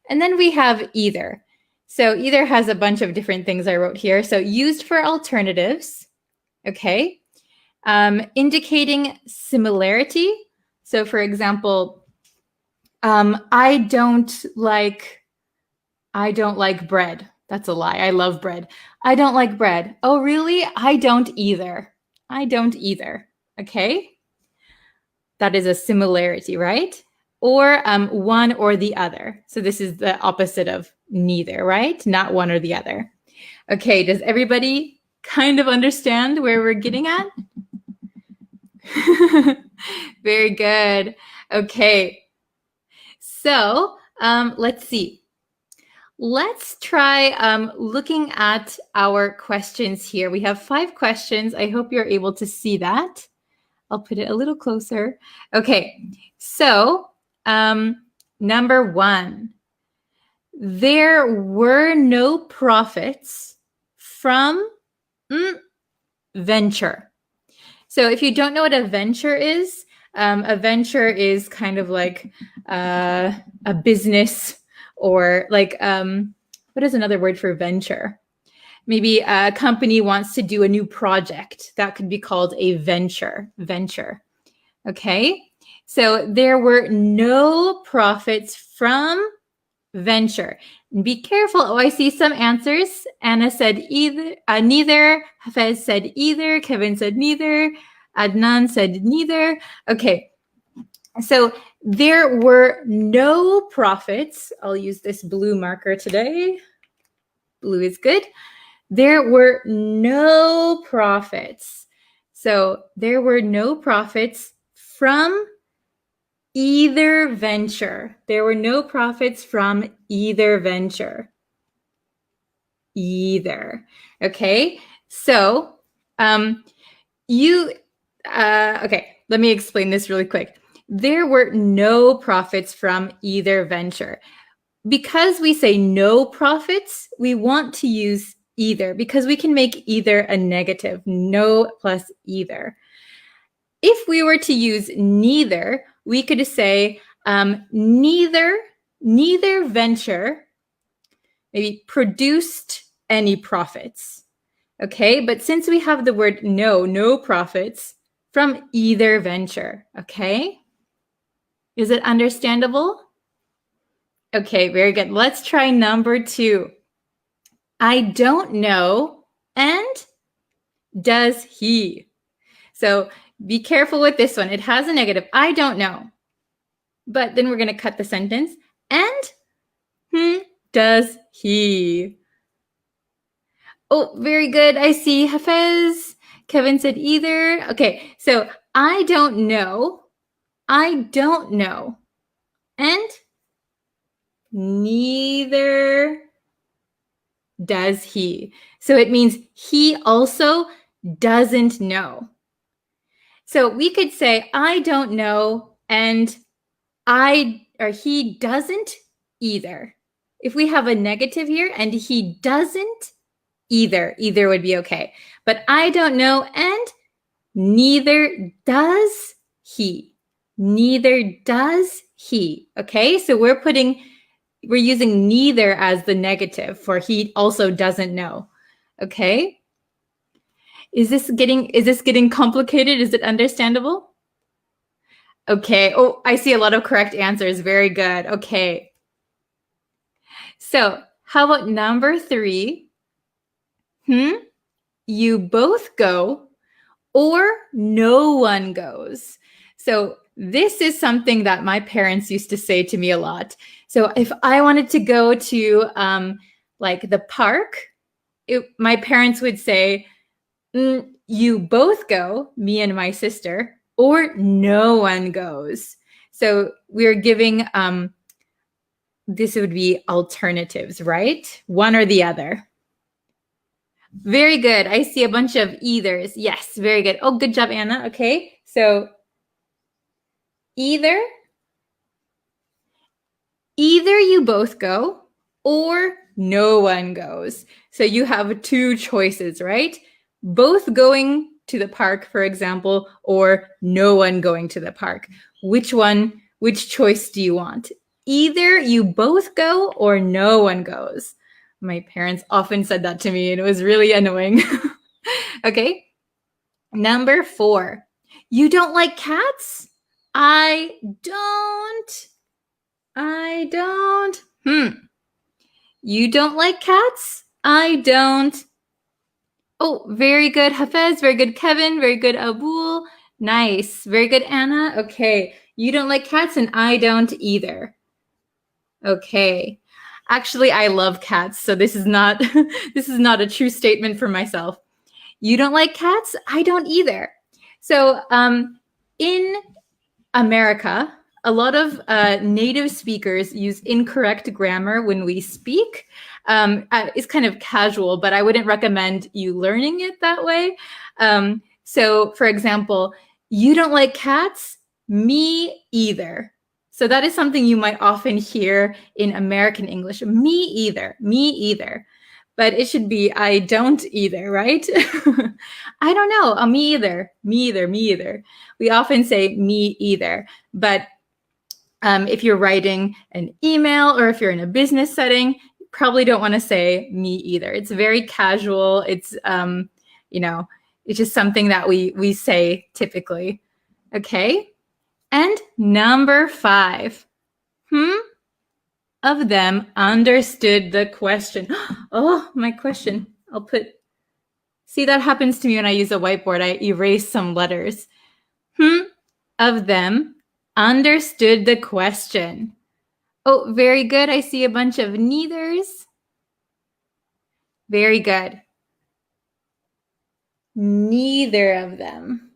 And then we have either. So either has a bunch of different things I wrote here. So used for alternatives, okay? Indicating similarity. So for example, I don't like bread. That's a lie. I love bread. I don't like bread. Oh, really? I don't either. I don't either. Okay? That is a similarity, right? Or one or the other. So this is the opposite of neither, right? Not one or the other. Okay, does everybody kind of understand where we're getting at? Very good. Okay. So let's see. Let's try looking at our questions here. We have 5 questions. I hope you're able to see that. I'll put it a little closer. Okay, so number 1. There were no profits from venture. So if you don't know what a venture is kind of like a business, or like, what is another word for venture? Maybe a company wants to do a new project. That could be called a venture. Okay? So there were no profits from venture. Be careful. Oh, I see some answers. Anna said neither. Hafez said either. Kevin said neither. Adnan said neither. Okay. So there were no profits. I'll use this blue marker today. Blue is good. There were no profits. So there were no profits from either venture. There were no profits from either venture. Either. Okay. So okay, let me explain this really quick. There were no profits from either venture. Because we say no profits, we want to use either because we can make either a negative, no plus either. If we were to use neither, we could say neither venture maybe produced any profits. Okay, but since we have the word no profits from either venture. Okay, is it understandable? Okay, very good. Let's try number 2. I don't know, and does he? So be careful with this one. It has a negative. I don't know. But then we're going to cut the sentence. And does he? Oh, very good. I see Hafez. Kevin said either. Okay, so I don't know. I don't know. And neither does he. So it means he also doesn't know. So we could say I don't know and he doesn't either. If we have a negative here and he doesn't either would be okay. But I don't know and neither does he. Neither does he. Okay, so we're using neither as the negative for he also doesn't know. Okay? Is this getting complicated? Is it understandable? Okay. Oh, I see a lot of correct answers. Very good. Okay. So, how about number 3? You both go or no one goes. So, this is something that my parents used to say to me a lot. So if I wanted to go to like the park, my parents would say, you both go, me and my sister, or no one goes. So we're giving, this would be alternatives, right? One or the other. Very good. I see a bunch of either's. Yes, very good. Oh, good job, Anna. Okay, so either you both go or no one goes. So you have 2 choices, right? Both going to the park, for example, or no one going to the park. Which choice do you want? Either you both go or no one goes. My parents often said that to me and it was really annoying. Okay. Number 4. You don't like cats? I don't. You don't like cats? I don't. Oh, very good, Hafez. Very good, Kevin. Very good, Abul. Nice. Very good, Anna. Okay. You don't like cats and I don't either. Okay. Actually, I love cats, so this is not a true statement for myself. You don't like cats? I don't either. So, in America, a lot of native speakers use incorrect grammar when we speak. It's kind of casual, but I wouldn't recommend you learning it that way. So, for example, you don't like cats? Me either. So that is something you might often hear in American English. Me either. But it should be I don't either, right? I don't know. Me either. We often say me either. But if you're writing an email or if you're in a business setting, you probably don't want to say me either. It's very casual. It's, it's just something that we say typically. Okay. And number 5. Of them understood the question. Oh, my question. See, that happens to me when I use a whiteboard. I erase some letters. Of them understood the question. Oh, very good. I see a bunch of neithers. Very good. Neither of them.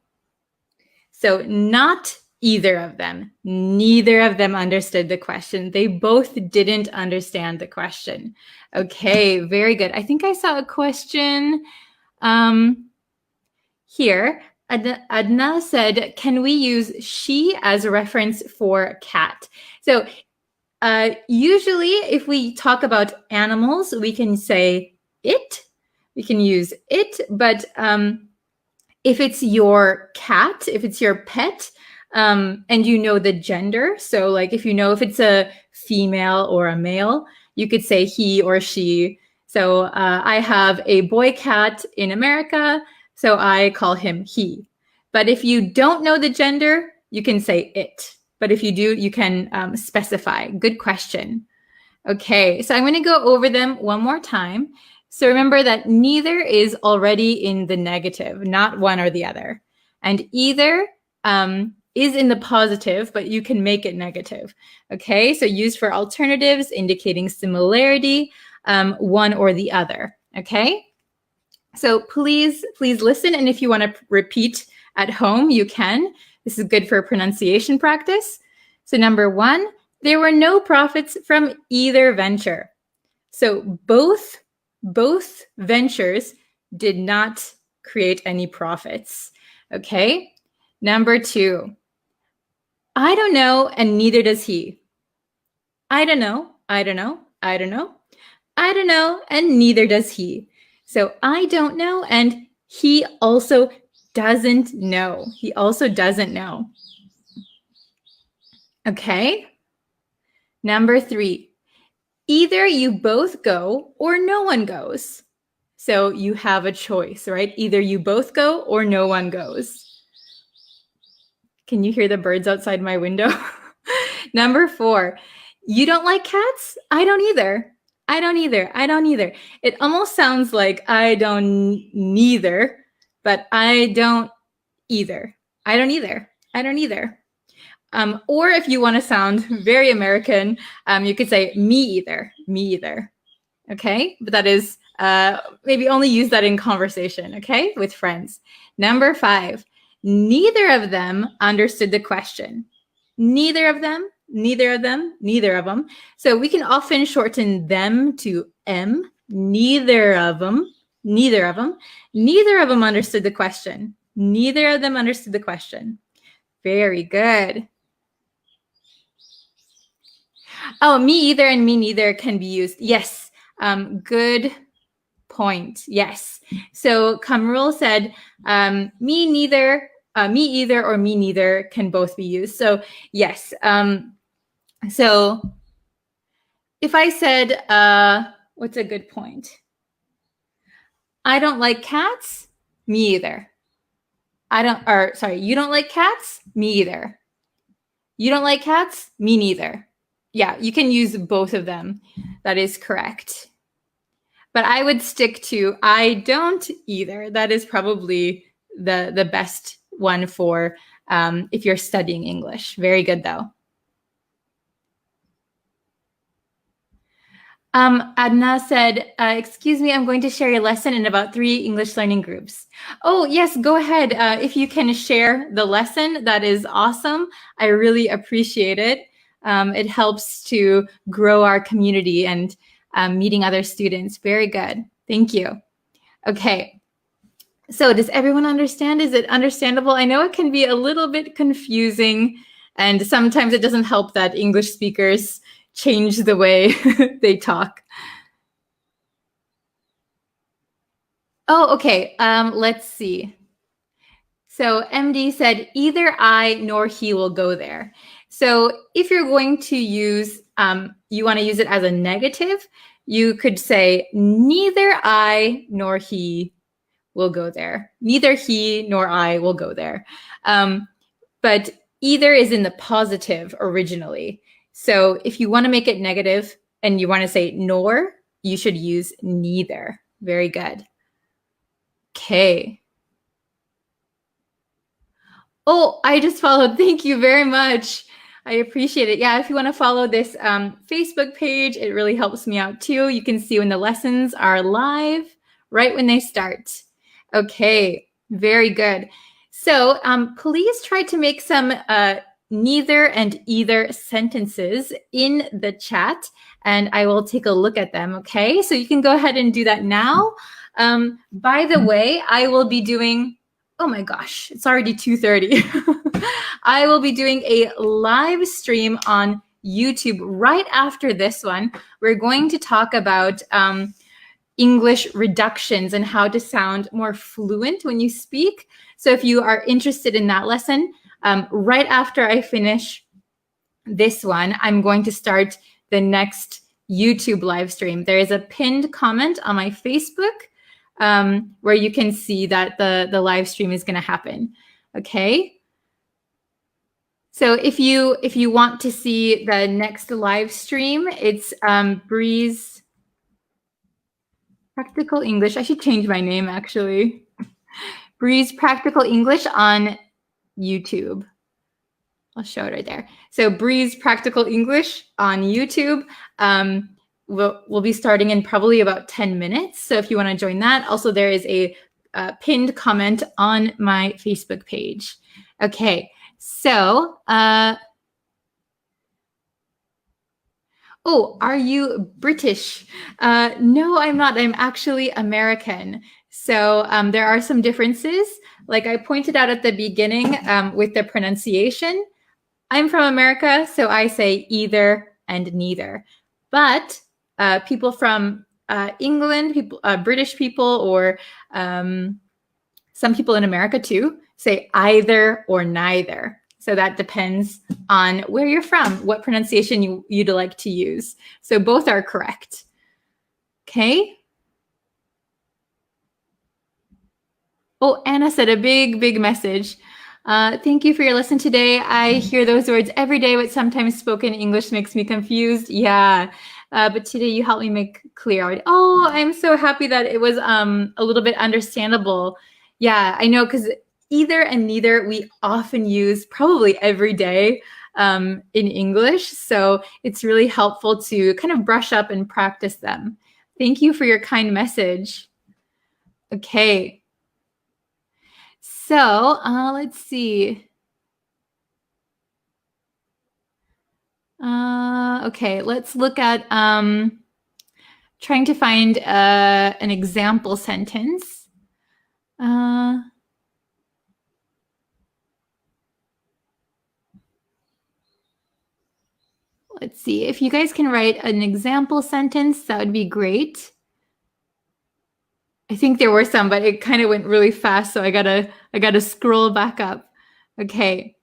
So not either of them. Neither of them understood the question. They both didn't understand the question. Okay, very good. I think I saw a question here. Adna said, can we use she as a reference for cat? So usually if we talk about animals, we can say it. We can use it, but if it's your cat, if it's your pet, and you know the gender, so like if you know if it's a female or a male, you could say he or she. So I have a boy cat in America, so I call him he. But if you don't know the gender, you can say it. But if you do, you can specify. Good question. Okay, so I'm going to go over them one more time. So remember that neither is already in the negative, not one or the other. And either is in the positive, but you can make it negative. Okay, so used for alternatives indicating similarity, one or the other. Okay, so please listen. And if you want to repeat at home, you can. This is good for pronunciation practice. So number 1, there were no profits from either venture. So both ventures did not create any profits. Okay. Number 2, I don't know, and neither does he. I don't know, I don't know, I don't know, I don't know, and neither does he. So I don't know, and he also doesn't know. He also doesn't know. Okay. Number 3, either you both go or no one goes. So you have a choice, right? Either you both go or no one goes. Can you hear the birds outside my window? Number 4, you don't like cats? I don't either. I don't either. I don't either. It almost sounds like I don't neither, but I don't either. I don't either. I don't either. Or if you want to sound very American, you could say me either. Me either. Okay, but that is maybe only use that in conversation. Okay, with friends. Number 5, neither of them understood the question. Neither of them. Neither of them. Neither of them. So we can often shorten them to M. Neither of them. Neither of them. Neither of them understood the question. Neither of them understood the question. Very good. Oh, me either and me neither can be used. Yes. Good point. Yes. So Kamrul said, me neither, me either or me neither can both be used. So yes. So if I said, what's a good point? I don't like cats. Me either. You don't like cats? Me either. You don't like cats? Me neither. Yeah, you can use both of them. That is correct. But I would stick to I don't either. That is probably the best one for if you're studying English. Very good, though. Adna said, excuse me, I'm going to share your lesson in about 3 English learning groups. Oh, yes, go ahead. If you can share the lesson, that is awesome. I really appreciate it. It helps to grow our community and meeting other students. Very good. Thank you. Okay. So does everyone understand? Is it understandable? I know it can be a little bit confusing, and sometimes it doesn't help that English speakers change the way they talk. Oh, okay. Let's see. So MD said, either I nor he will go there. So if you're going to use, you want to use it as a negative, you could say, neither I nor he will go there. Neither he nor I will go there. But either is in the positive originally. So if you want to make it negative and you want to say nor, you should use neither. Very good. Okay. Oh, I just followed. Thank you very much. I appreciate it. Yeah, if you want to follow this Facebook page, it really helps me out too. You can see when the lessons are live, right when they start. Okay, very good. So please try to make some neither and either sentences in the chat, and I will take a look at them, okay? So you can go ahead and do that now. By the way, I will be doing, oh my gosh, it's already 2:30. I will be doing a live stream on YouTube right after this one. We're going to talk about English reductions and how to sound more fluent when you speak. So if you are interested in that lesson, right after I finish this one, I'm going to start the next YouTube live stream. There is a pinned comment on my Facebook where you can see that the live stream is going to happen. Okay. So if you want to see the next live stream, it's Breeze Practical English. I should change my name actually. Breeze Practical English on YouTube. I'll show it right there. So Breeze Practical English on YouTube. We'll be starting in probably about 10 minutes. So if you want to join that, also there is a pinned comment on my Facebook page. Okay, so oh, are you British? No, I'm not. I'm actually American. So there are some differences. Like I pointed out at the beginning with the pronunciation. I'm from America, so I say either and neither. But people from England, British people, or some people in America too, say either or neither. So that depends on where you're from, what pronunciation you'd like to use. So both are correct. Okay. Oh, Anna said a big message. Thank you for your lesson today. I hear those words every day, but sometimes spoken English makes me confused. Yeah, but today you helped me make clear. Oh, I'm so happy that it was a little bit understandable. Yeah, I know, because either and neither we often use probably every day in English. So it's really helpful to kind of brush up and practice them. Thank you for your kind message. Okay. So let's see. Okay, let's look at trying to find an example sentence. Let's see. If you guys can write an example sentence, that would be great. I think there were some, but it kind of went really fast, so I gotta scroll back up. Okay.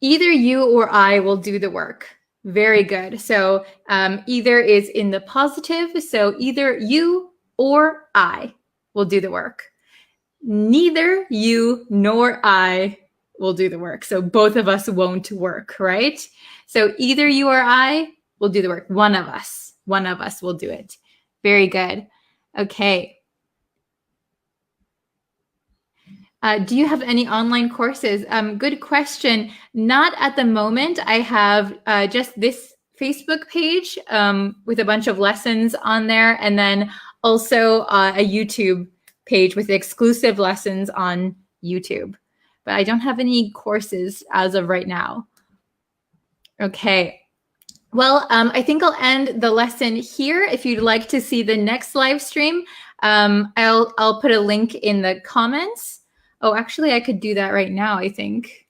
Either you or I will do the work. Very good. So either is in the positive, so either you or I will do the work. Neither you nor I will do the work. So both of us won't work, right? So either you or I will do the work. One of us will do it. Very good. Okay. Do you have any online courses? Good question. Not at the moment. I have just this Facebook page with a bunch of lessons on there, and then also a YouTube page with exclusive lessons on YouTube. But I don't have any courses as of right now. Okay. Well, I think I'll end the lesson here. If you'd like to see the next live stream, I'll put a link in the comments. Oh, actually, I could do that right now, I think.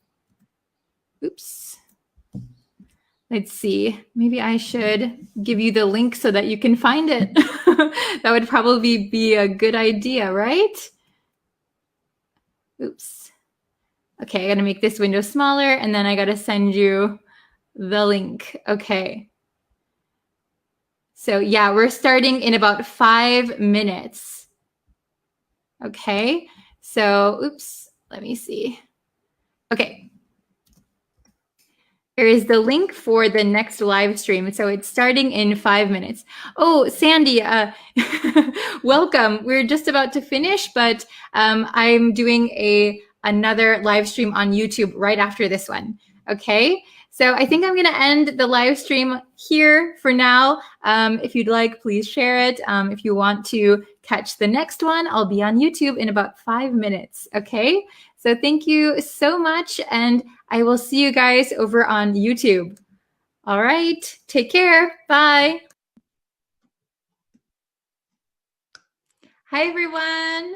Oops. Let's see. Maybe I should give you the link so that you can find it. That would probably be a good idea, right? Oops. Okay, I got to make this window smaller, and then I got to send you the link. Okay. So yeah, we're starting in about 5 minutes. Okay. So, oops, let me see. Okay. There is the link for the next live stream. So it's starting in 5 minutes. Oh, Sandy, welcome. We're just about to finish, but I'm doing another live stream on YouTube right after this one. Okay. So I think I'm going to end the live stream here for now. If you'd like, please share it. If you want to catch the next one, I'll be on YouTube in about 5 minutes. Okay. So thank you so much, and I will see you guys over on YouTube. All right, take care. Bye. Hi, everyone.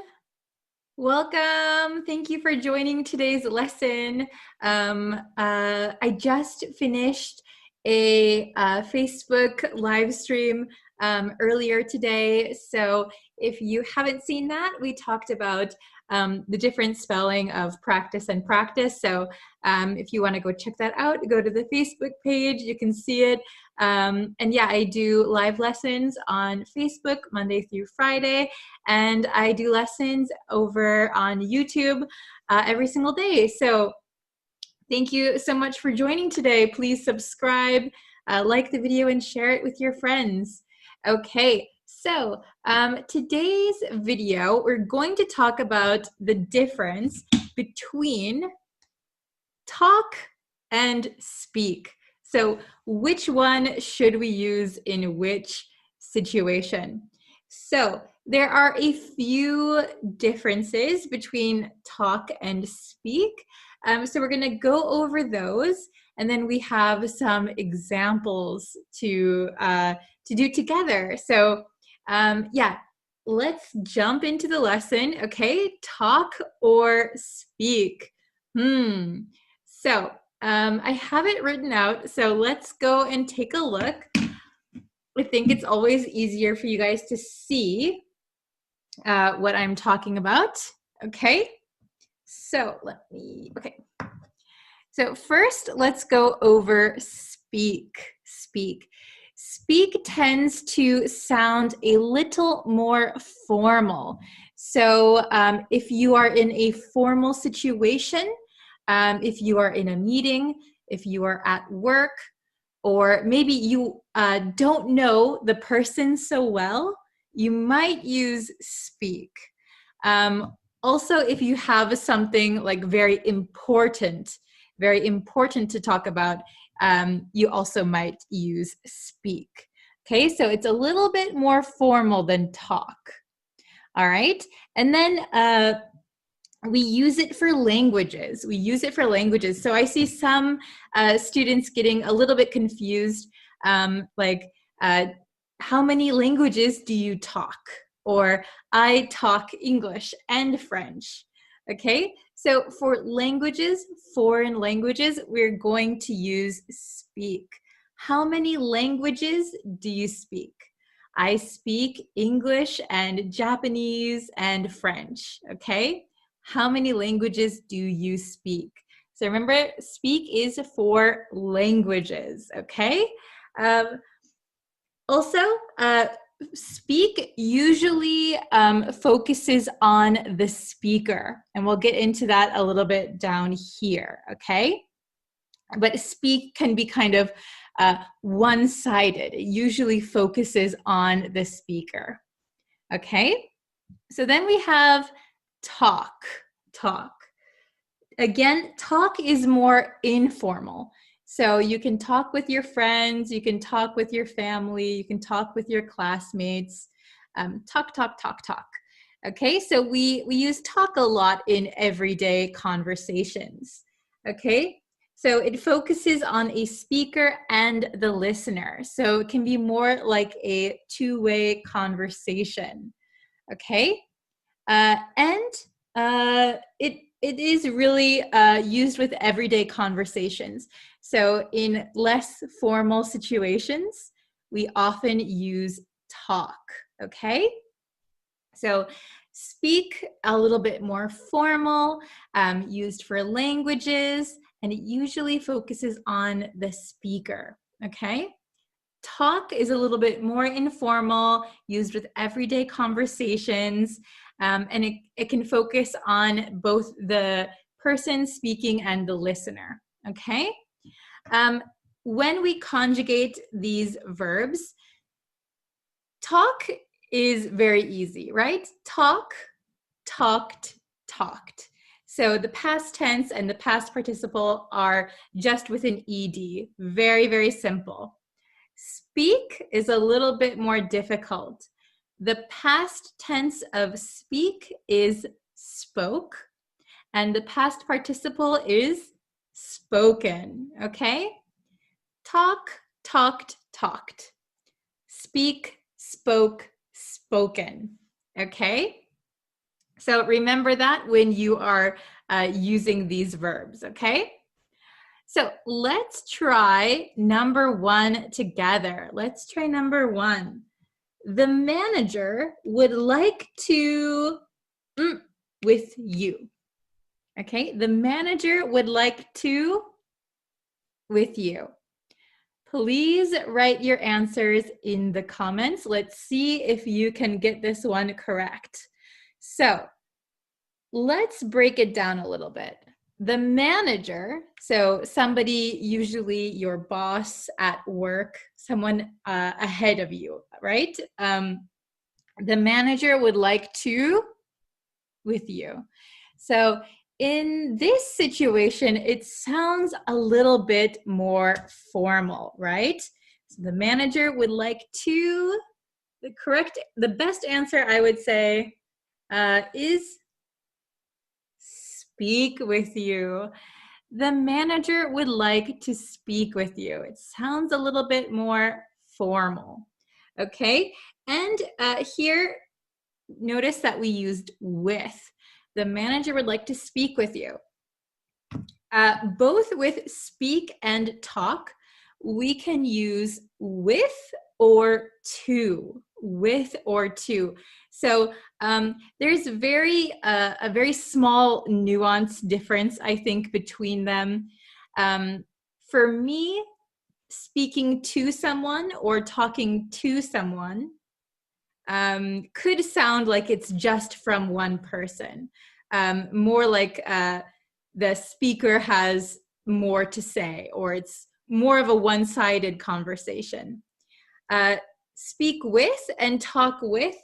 Welcome. Thank you for joining today's lesson. I just finished a Facebook live stream earlier today. So if you haven't seen that, we talked about the different spelling of practice and practice. So if you want to go check that out, go to the Facebook page. You can see it. And yeah, I do live lessons on Facebook Monday through Friday. And I do lessons over on YouTube every single day. So thank you so much for joining today. Please subscribe, like the video, and share it with your friends. Okay. So today's video, we're going to talk about the difference between talk and speak. So which one should we use in which situation? So there are a few differences between talk and speak. So we're going to go over those, and then we have some examples to do together. So yeah, let's jump into the lesson. Okay, talk or speak? So I have it written out, so let's go and take a look. I think it's always easier for you guys to see what I'm talking about. Okay, so so first, let's go over speak. Speak tends to sound a little more formal. So if you are in a formal situation, if you are in a meeting, if you are at work, or maybe you don't know the person so well, you might use speak. Also, if you have something like very important to talk about, you also might use speak. Okay, so it's a little bit more formal than talk. All right, and then we use it for languages. So I see some students getting a little bit confused, like, how many languages do you talk? Or I talk English and French. Okay, so for languages, foreign languages, we're going to use speak. How many languages do you speak? I speak English and Japanese and French. Okay, how many languages do you speak? So remember, speak is for languages. Okay. Also, speak usually focuses on the speaker, and we'll get into that a little bit down here, okay? But speak can be kind of one-sided. It usually focuses on the speaker, okay? So then we have talk. Again, talk is more informal. So you can talk with your friends, you can talk with your family, you can talk with your classmates. Talk. Okay, so we use talk a lot in everyday conversations. Okay, so it focuses on a speaker and the listener. So it can be more like a two-way conversation. Okay, and it is really used with everyday conversations. So in less formal situations, we often use talk, okay? So speak, a little bit more formal, used for languages, and it usually focuses on the speaker, okay? Talk is a little bit more informal, used with everyday conversations, and it can focus on both the person speaking and the listener, okay? When we conjugate these verbs, talk is very easy, right? Talk, talked, talked. So the past tense and the past participle are just with an ed. Very, very simple. Speak is a little bit more difficult. The past tense of speak is spoke, and the past participle is spoken, okay? Talk, talked, talked. Speak, spoke, spoken, okay? So remember that when you are using these verbs, okay? So let's try number one together. Let's try number one. The manager would like to with you. Okay, the manager would like to with you. Please write your answers in the comments. Let's see if you can get this one correct. So let's break it down a little bit. The manager, so somebody, usually your boss at work, someone ahead of you, right? The manager would like to with you. So in this situation, it sounds a little bit more formal, right? So the manager would like to, the best answer I would say is speak with you. The manager would like to speak with you. It sounds a little bit more formal, okay? And here, notice that we used with. The manager would like to speak with you. Both with speak and talk, we can use with or to. With or to. So there's a very small nuance difference, I think, between them. For me, speaking to someone or talking to someone could sound like it's just from one person. More like the speaker has more to say, or it's more of a one-sided conversation. Speak with and talk with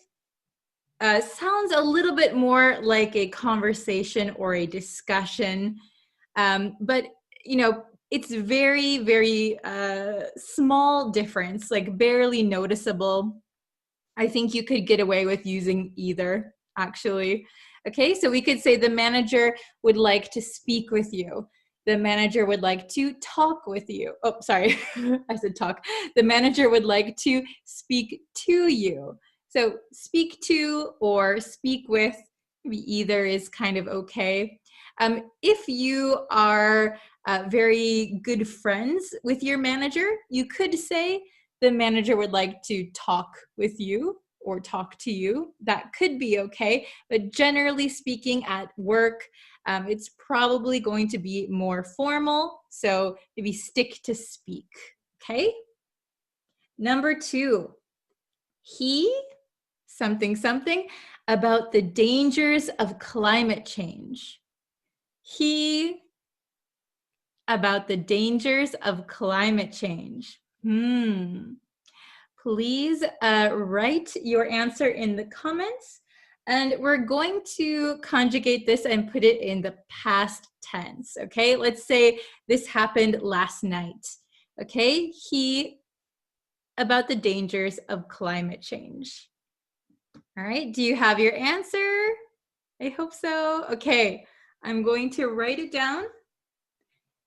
sounds a little bit more like a conversation or a discussion, but it's very, very small difference, like barely noticeable. I think you could get away with using either, actually. Okay, so we could say the manager would like to speak with you. The manager would like to talk with you. Oh, sorry, I said talk. The manager would like to speak to you. So speak to or speak with, maybe either is kind of okay. If you are very good friends with your manager, you could say the manager would like to talk with you or talk to you. That could be okay, but generally speaking at work, it's probably going to be more formal, so maybe stick to speak, okay? Number two, he, something, something, about the dangers of climate change. He, about the dangers of climate change. Please write your answer in the comments, and we're going to conjugate this and put it in the past tense, okay? Let's say this happened last night, okay? He, about the dangers of climate change. All right, do you have your answer? I hope so. Okay, I'm going to write it down.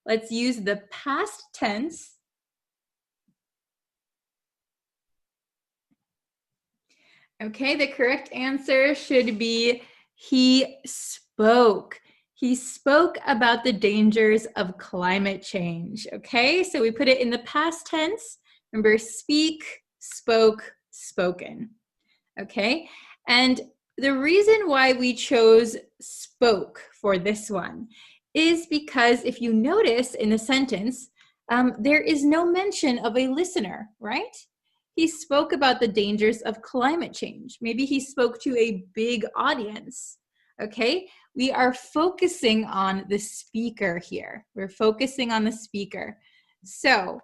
Let's use the past tense. Okay, the correct answer should be he spoke. He spoke about the dangers of climate change. Okay, so we put it in the past tense. Remember, speak, spoke, spoken. Okay, and the reason why we chose spoke for this one is because if you notice in the sentence, there is no mention of a listener, right? He spoke about the dangers of climate change. Maybe he spoke to a big audience. Okay, we are focusing on the speaker here. We're focusing on the speaker. So,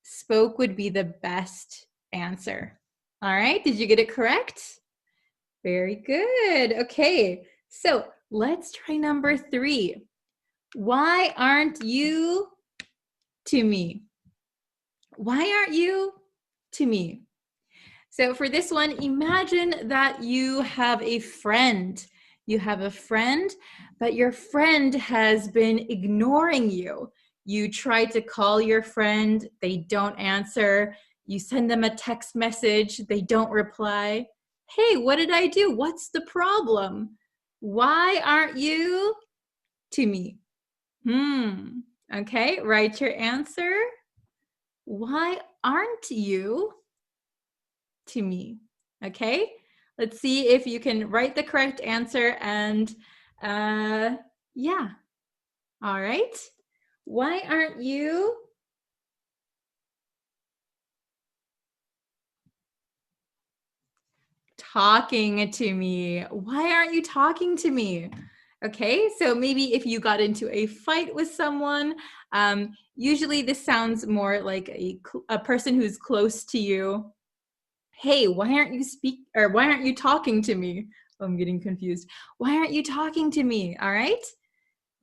spoke would be the best answer. All right, did you get it correct? Very good. Okay, so let's try number 3. Why aren't you to me? Why aren't you to me? So for this one, imagine that you have a friend. You have a friend, but your friend has been ignoring you. You try to call your friend, they don't answer. You send them a text message, they don't reply. Hey, what did I do? What's the problem? Why aren't you to me? Okay, write your answer. Why aren't you to me? Okay, let's see if you can write the correct answer and yeah. All right. Why aren't you talking to me? Why aren't you talking to me? Okay, so maybe if you got into a fight with someone, usually this sounds more like a person who's close to you. Hey, why aren't you talking to me? Oh, I'm getting confused. Why aren't you talking to me? All right,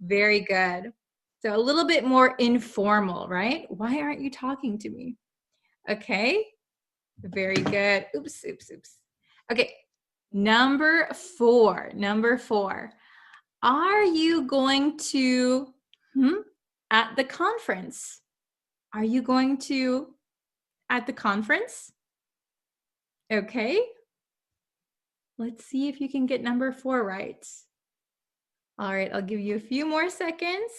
very good. So a little bit more informal, right? Why aren't you talking to me? Okay, very good. Oops. Okay, number 4. Are you going to at the conference? Are you going to at the conference? Okay. Let's see if you can get number 4 right. All right, I'll give you a few more seconds.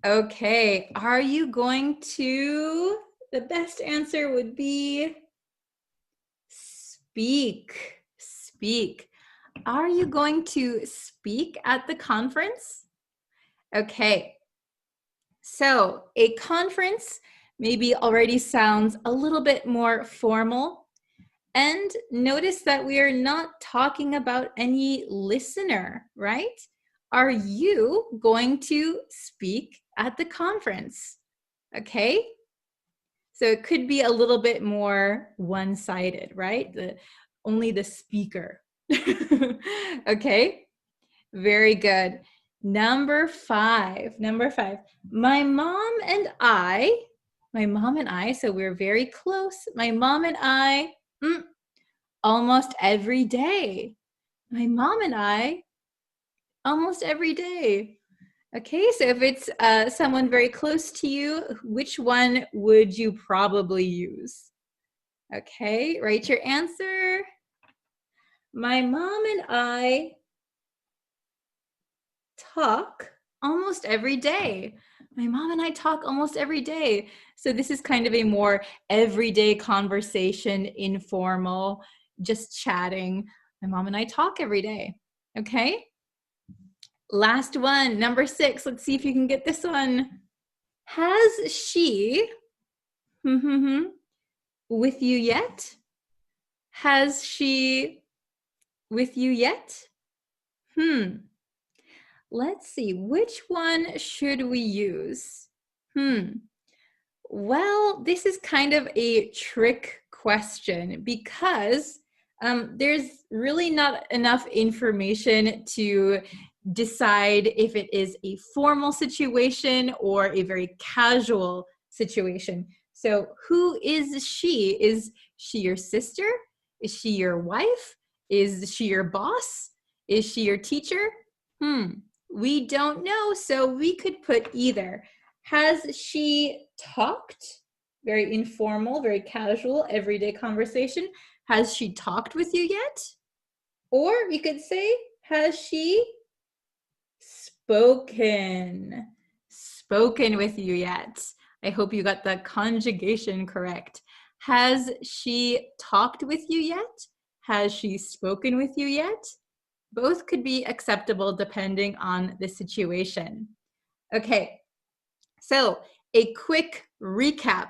Okay, are you going to, the best answer would be speak. Are you going to speak at the conference? Okay, so a conference maybe already sounds a little bit more formal. And notice that we are not talking about any listener, right? Are you going to speak at the conference? Okay, so it could be a little bit more one-sided, right? Only the speaker. Okay, very good. Number 5. My mom and I, so we're very close. My mom and I, almost every day. My mom and I, almost every day. Okay, so if it's someone very close to you, which one would you probably use? Okay, write your answer. My mom and I talk almost every day. My mom and I talk almost every day. So this is kind of a more everyday conversation, informal, just chatting. My mom and I talk every day. Okay? Last one, number 6. Let's see if you can get this one. Has she with you yet? Has she with you yet? Let's see, which one should we use? Well, this is kind of a trick question because there's really not enough information to decide if it is a formal situation or a very casual situation. So who is she? Is she your sister? Is she your wife? Is she your boss? Is she your teacher? We don't know, so we could put either. Has she talked? Very informal, very casual, everyday conversation. Has she talked with you yet? Or we could say, has she spoken with you yet? I hope you got the conjugation correct. Has she talked with you yet? Has she spoken with you yet? Both could be acceptable depending on the situation. Okay, so a quick recap.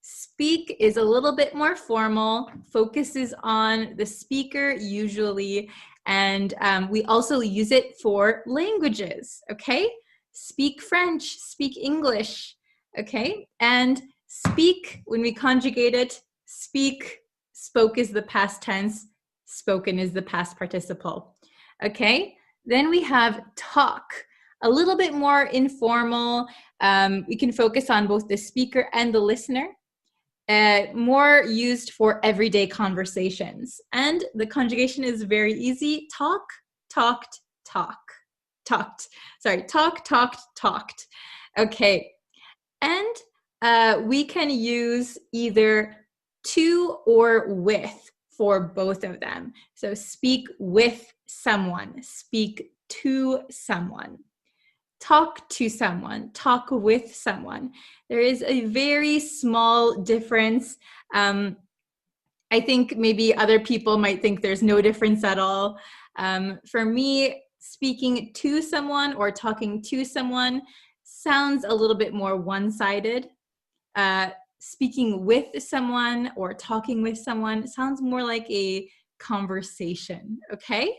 Speak is a little bit more formal, focuses on the speaker usually, And we also use it for languages, okay? Speak French, speak English, okay? And speak, when we conjugate it, speak, spoke is the past tense, spoken is the past participle, okay? Then we have talk, a little bit more informal. We can focus on both the speaker and the listener. More used for everyday conversations. And the conjugation is very easy. Talk, talked, talk. Talked. Sorry, talk, talked, talked. Okay. And we can use either to or with for both of them. So speak with someone, speak to someone. Talk to someone, talk with someone. There is a very small difference. I think maybe other people might think there's no difference at all. For me, speaking to someone or talking to someone sounds a little bit more one-sided. Speaking with someone or talking with someone sounds more like a conversation, okay?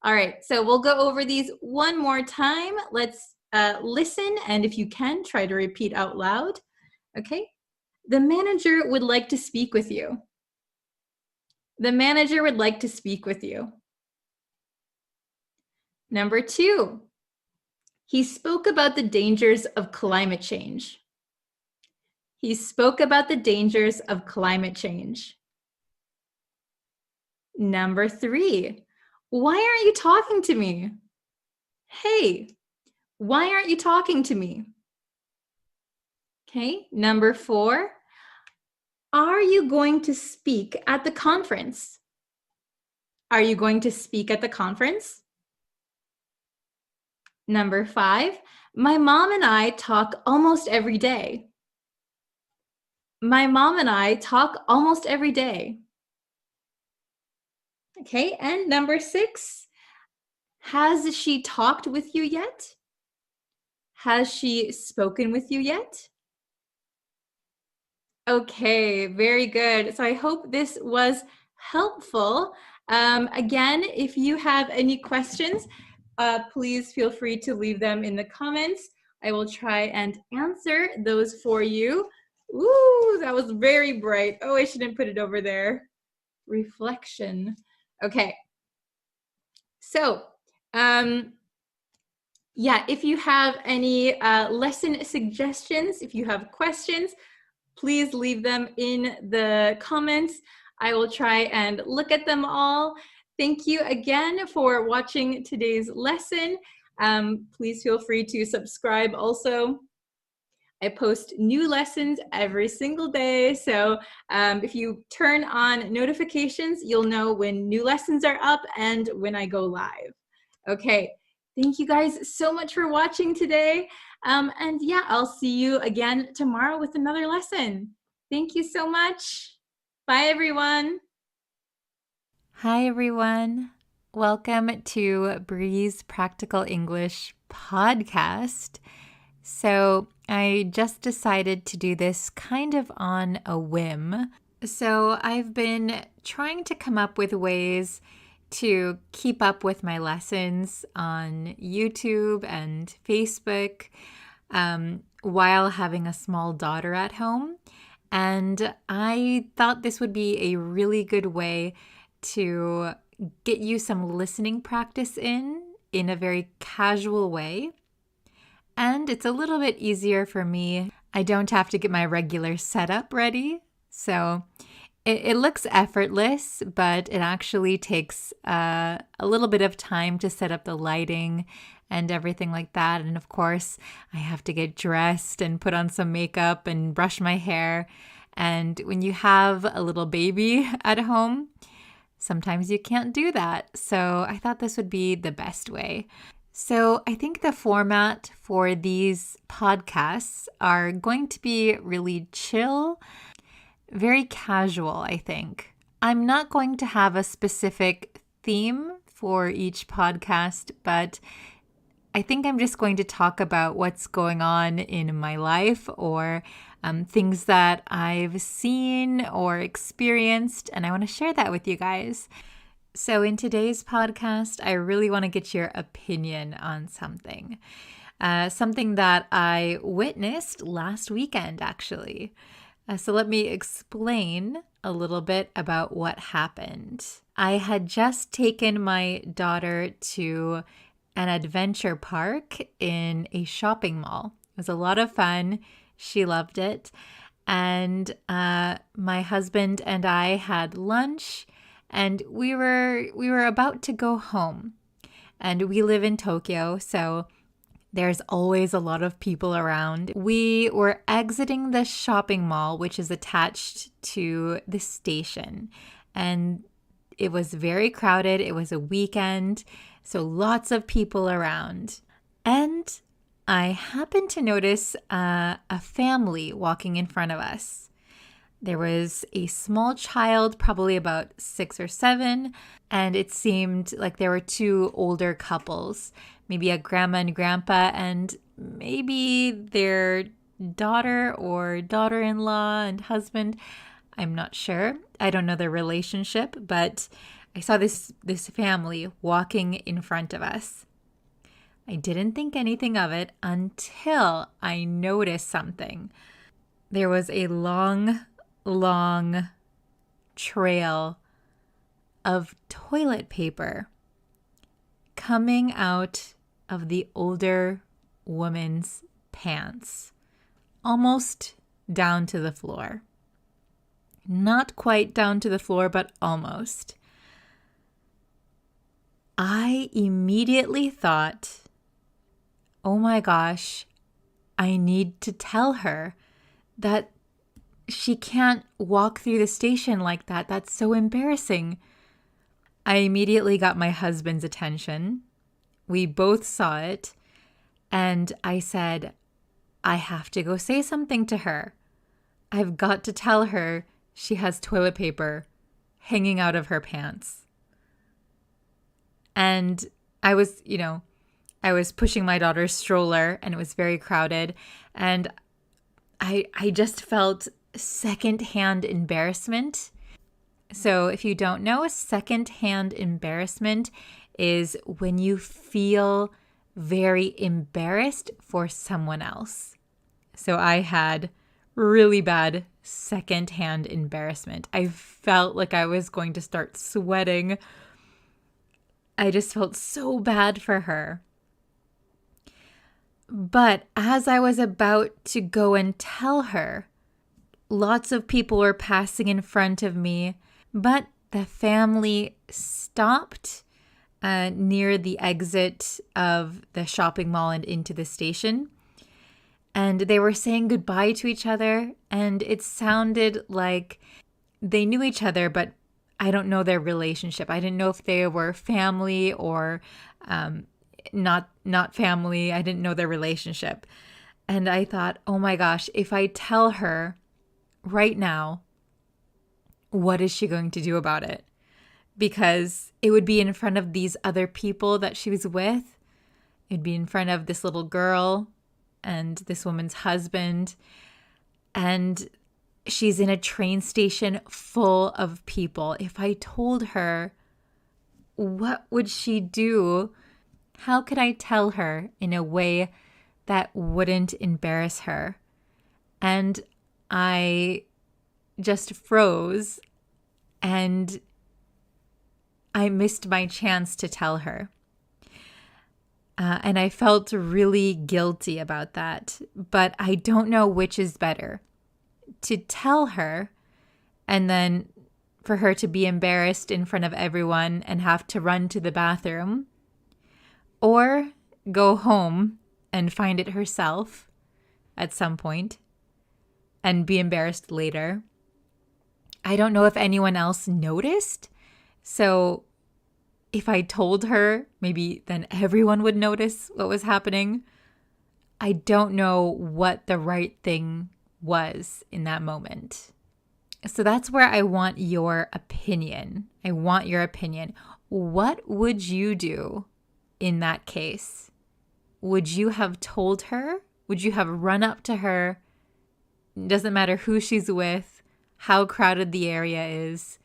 All right, so we'll go over these one more time. Let's listen, and if you can, try to repeat out loud. Okay? The manager would like to speak with you. The manager would like to speak with you. Number 2, he spoke about the dangers of climate change. He spoke about the dangers of climate change. Number 3, why aren't you talking to me? Hey, why aren't you talking to me? Okay, number 4, are you going to speak at the conference? Are you going to speak at the conference? Number 5, my mom and I talk almost every day. My mom and I talk almost every day. Okay, and number 6, has she talked with you yet? Has she spoken with you yet? Okay, very good. So I hope this was helpful. Again, if you have any questions, please feel free to leave them in the comments. I will try and answer those for you. Ooh, that was very bright. Oh, I shouldn't put it over there. Reflection. Okay. So, yeah, if you have any lesson suggestions, if you have questions, please leave them in the comments. I will try and look at them all. Thank you again for watching today's lesson. Please feel free to subscribe also. I post new lessons every single day, so if you turn on notifications, you'll know when new lessons are up and when I go live. Okay, thank you guys so much for watching today. And yeah, I'll see you again tomorrow with another lesson. Thank you so much. Bye, everyone. Hi, everyone. Welcome to Bree's Practical English podcast. So I just decided to do this kind of on a whim. So I've been trying to come up with ways to keep up with my lessons on YouTube and Facebook while having a small daughter at home. And I thought this would be a really good way to get you some listening practice in a very casual way. And it's a little bit easier for me. I don't have to get my regular setup ready. So it looks effortless, but it actually takes a little bit of time to set up the lighting and everything like that. And of course, I have to get dressed and put on some makeup and brush my hair. And when you have a little baby at home, sometimes you can't do that. So I thought this would be the best way. So I think the format for these podcasts are going to be really chill, very casual, I think. I'm not going to have a specific theme for each podcast, but I think I'm just going to talk about what's going on in my life or things that I've seen or experienced, and I want to share that with you guys. So in today's podcast, I really want to get your opinion on something. Something that I witnessed last weekend, actually. So let me explain a little bit about what happened. I had just taken my daughter to an adventure park in a shopping mall. It was a lot of fun. She loved it. And my husband and I had lunch, and we were about to go home. And we live in Tokyo, so there's always a lot of people around. We were exiting the shopping mall, which is attached to the station. And it was very crowded. It was a weekend, so lots of people around. And I happened to notice a family walking in front of us. There was a small child, probably about 6 or 7, and it seemed like there were 2 older couples, maybe a grandma and grandpa, and maybe their daughter or daughter-in-law and husband. I'm not sure. I don't know their relationship, but I saw this family walking in front of us. I didn't think anything of it until I noticed something. There was a long trail of toilet paper coming out of the older woman's pants, almost down to the floor. Not quite down to the floor, but almost. I immediately thought, oh my gosh, I need to tell her that she can't walk through the station like that. That's so embarrassing. I immediately got my husband's attention. We both saw it. And I said, I have to go say something to her. I've got to tell her she has toilet paper hanging out of her pants. And I was pushing my daughter's stroller, and it was very crowded. And I just felt secondhand embarrassment. So if you don't know, secondhand embarrassment is when you feel very embarrassed for someone else. So I had really bad secondhand embarrassment. I felt like I was going to start sweating. I just felt so bad for her. But as I was about to go and tell her, lots of people were passing in front of me, but the family stopped near the exit of the shopping mall and into the station. And they were saying goodbye to each other, and it sounded like they knew each other, but I don't know their relationship. I didn't know if they were family or not family. I didn't know their relationship. And I thought, oh my gosh, if I tell her right now, what is she going to do about it? Because it would be in front of these other people that she was with. It'd be in front of this little girl and this woman's husband. And she's in a train station full of people. If I told her, what would she do? How could I tell her in a way that wouldn't embarrass her? And I just froze, and I missed my chance to tell her. And I felt really guilty about that. But I don't know which is better. To tell her and then for her to be embarrassed in front of everyone and have to run to the bathroom, or go home and find it herself at some point and be embarrassed later. I don't know if anyone else noticed. So if I told her, maybe then everyone would notice what was happening. I don't know what the right thing was in that moment. So that's where I want your opinion. I want your opinion. What would you do in that case? Would you have told her? Would you have run up to her? It doesn't matter who she's with, how crowded the area is.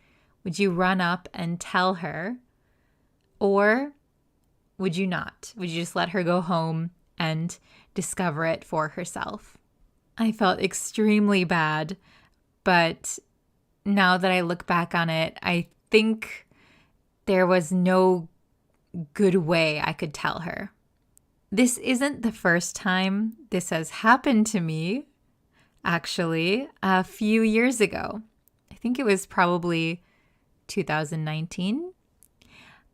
Would you run up and tell her? Or would you not? Would you just let her go home and discover it for herself? I felt extremely bad, but now that I look back on it, I think there was no good way I could tell her. This isn't the first time this has happened to me, actually, a few years ago. I think it was probably 2019.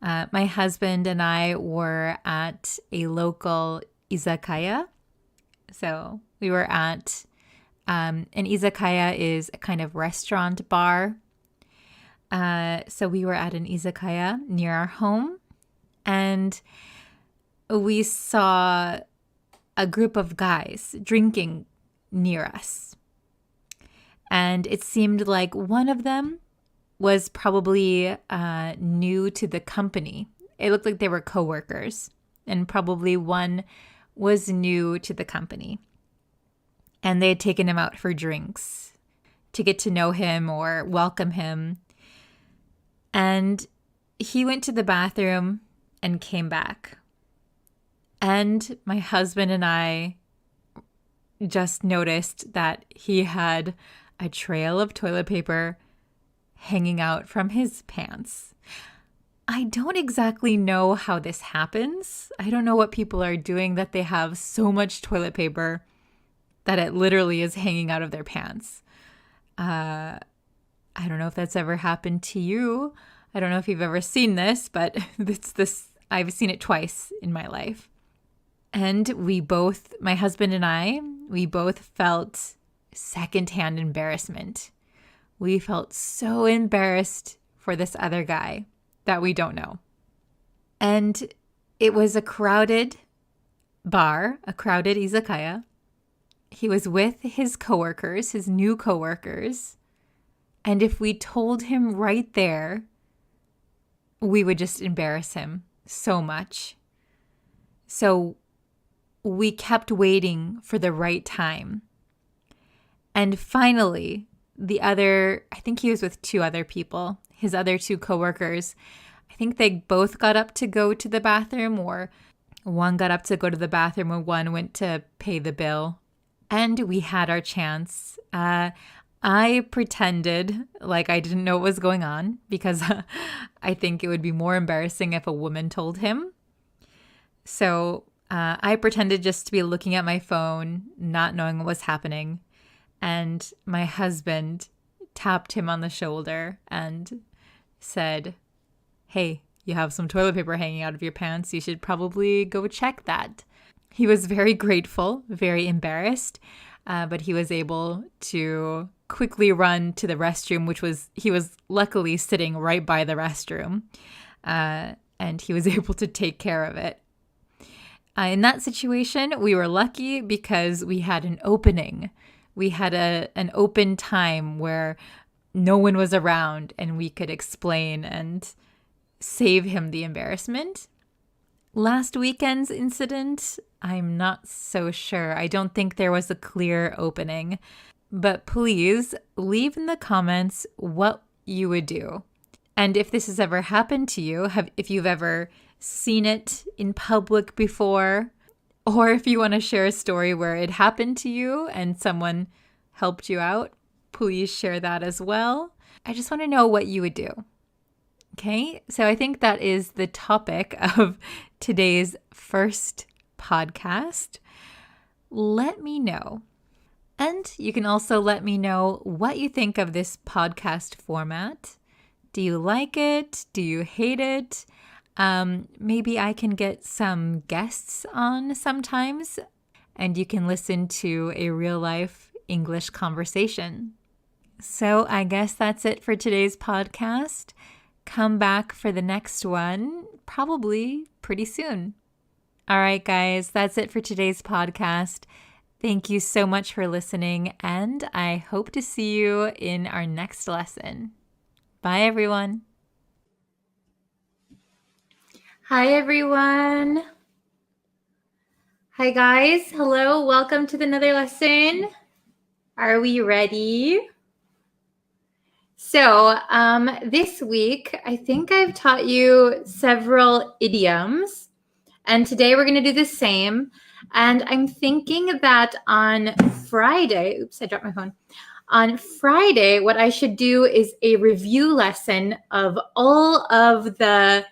My husband and I were at a local izakaya. So we were at an izakaya is a kind of restaurant bar. So we were at an izakaya near our home, and we saw a group of guys drinking near us. And it seemed like one of them was probably new to the company. It looked like they were coworkers, and probably one was new to the company. And they had taken him out for drinks to get to know him or welcome him. And he went to the bathroom and came back. And my husband and I just noticed that he had a trail of toilet paper hanging out from his pants. I don't exactly know how this happens. I don't know what people are doing that they have so much toilet paper that it literally is hanging out of their pants. I don't know if that's ever happened to you. I don't know if you've ever seen this, but I've seen it twice in my life. And my husband and I, we both felt secondhand embarrassment. We felt so embarrassed for this other guy that we don't know. And it was a crowded bar, a crowded izakaya. He was with his coworkers, his new coworkers. And if we told him right there, we would just embarrass him so much. So we kept waiting for the right time. And finally, I think he was with two other people, his other two coworkers. I think they both got up to go to the bathroom, or one got up to go to the bathroom and one went to pay the bill. And we had our chance. I pretended like I didn't know what was going on because I think it would be more embarrassing if a woman told him. So I pretended just to be looking at my phone, not knowing what was happening. And my husband tapped him on the shoulder and said, "Hey, you have some toilet paper hanging out of your pants. You should probably go check that." He was very grateful, very embarrassed, but he was able to quickly run to the restroom, he was luckily sitting right by the restroom, and he was able to take care of it. In that situation, we were lucky because we had an opening. We had an open time where no one was around and we could explain and save him the embarrassment. Last weekend's incident, I'm not so sure. I don't think there was a clear opening. But please leave in the comments what you would do. And if this has ever happened to you, if you've ever seen it in public before, or if you want to share a story where it happened to you and someone helped you out, please share that as well. I just want to know what you would do. Okay, so I think that is the topic of today's first podcast. Let me know. And you can also let me know what you think of this podcast format. Do you like it? Do you hate it? Maybe I can get some guests on sometimes, and you can listen to a real-life English conversation. So I guess that's it for today's podcast. Come back for the next one, probably pretty soon. All right, guys, that's it for today's podcast. Thank you so much for listening, and I hope to see you in our next lesson. Bye, everyone. Hi, everyone. Hi, guys. Hello. Welcome to another lesson. Are we ready? So this week, I think I've taught you several idioms, and today we're going to do the same. And I'm thinking that on Friday, oops, I dropped my phone. On Friday, what I should do is a review lesson of all of the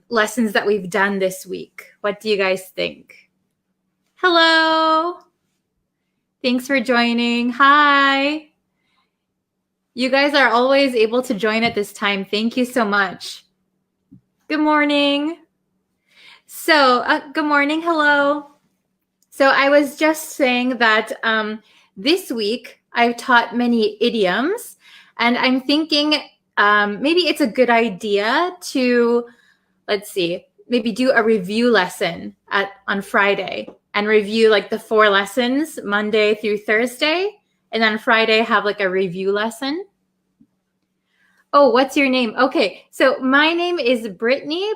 lessons that we've done this week. What do you guys think? Hello. Thanks for joining. Hi. You guys are always able to join at this time. Thank you so much. Good morning. So, good morning. Hello. So I was just saying that this week I've taught many idioms, and I'm thinking maybe it's a good idea to, let's see, maybe do a review lesson on Friday and review like the 4 lessons Monday through Thursday. And then Friday have like a review lesson. Oh, what's your name? Okay, so my name is Brittany,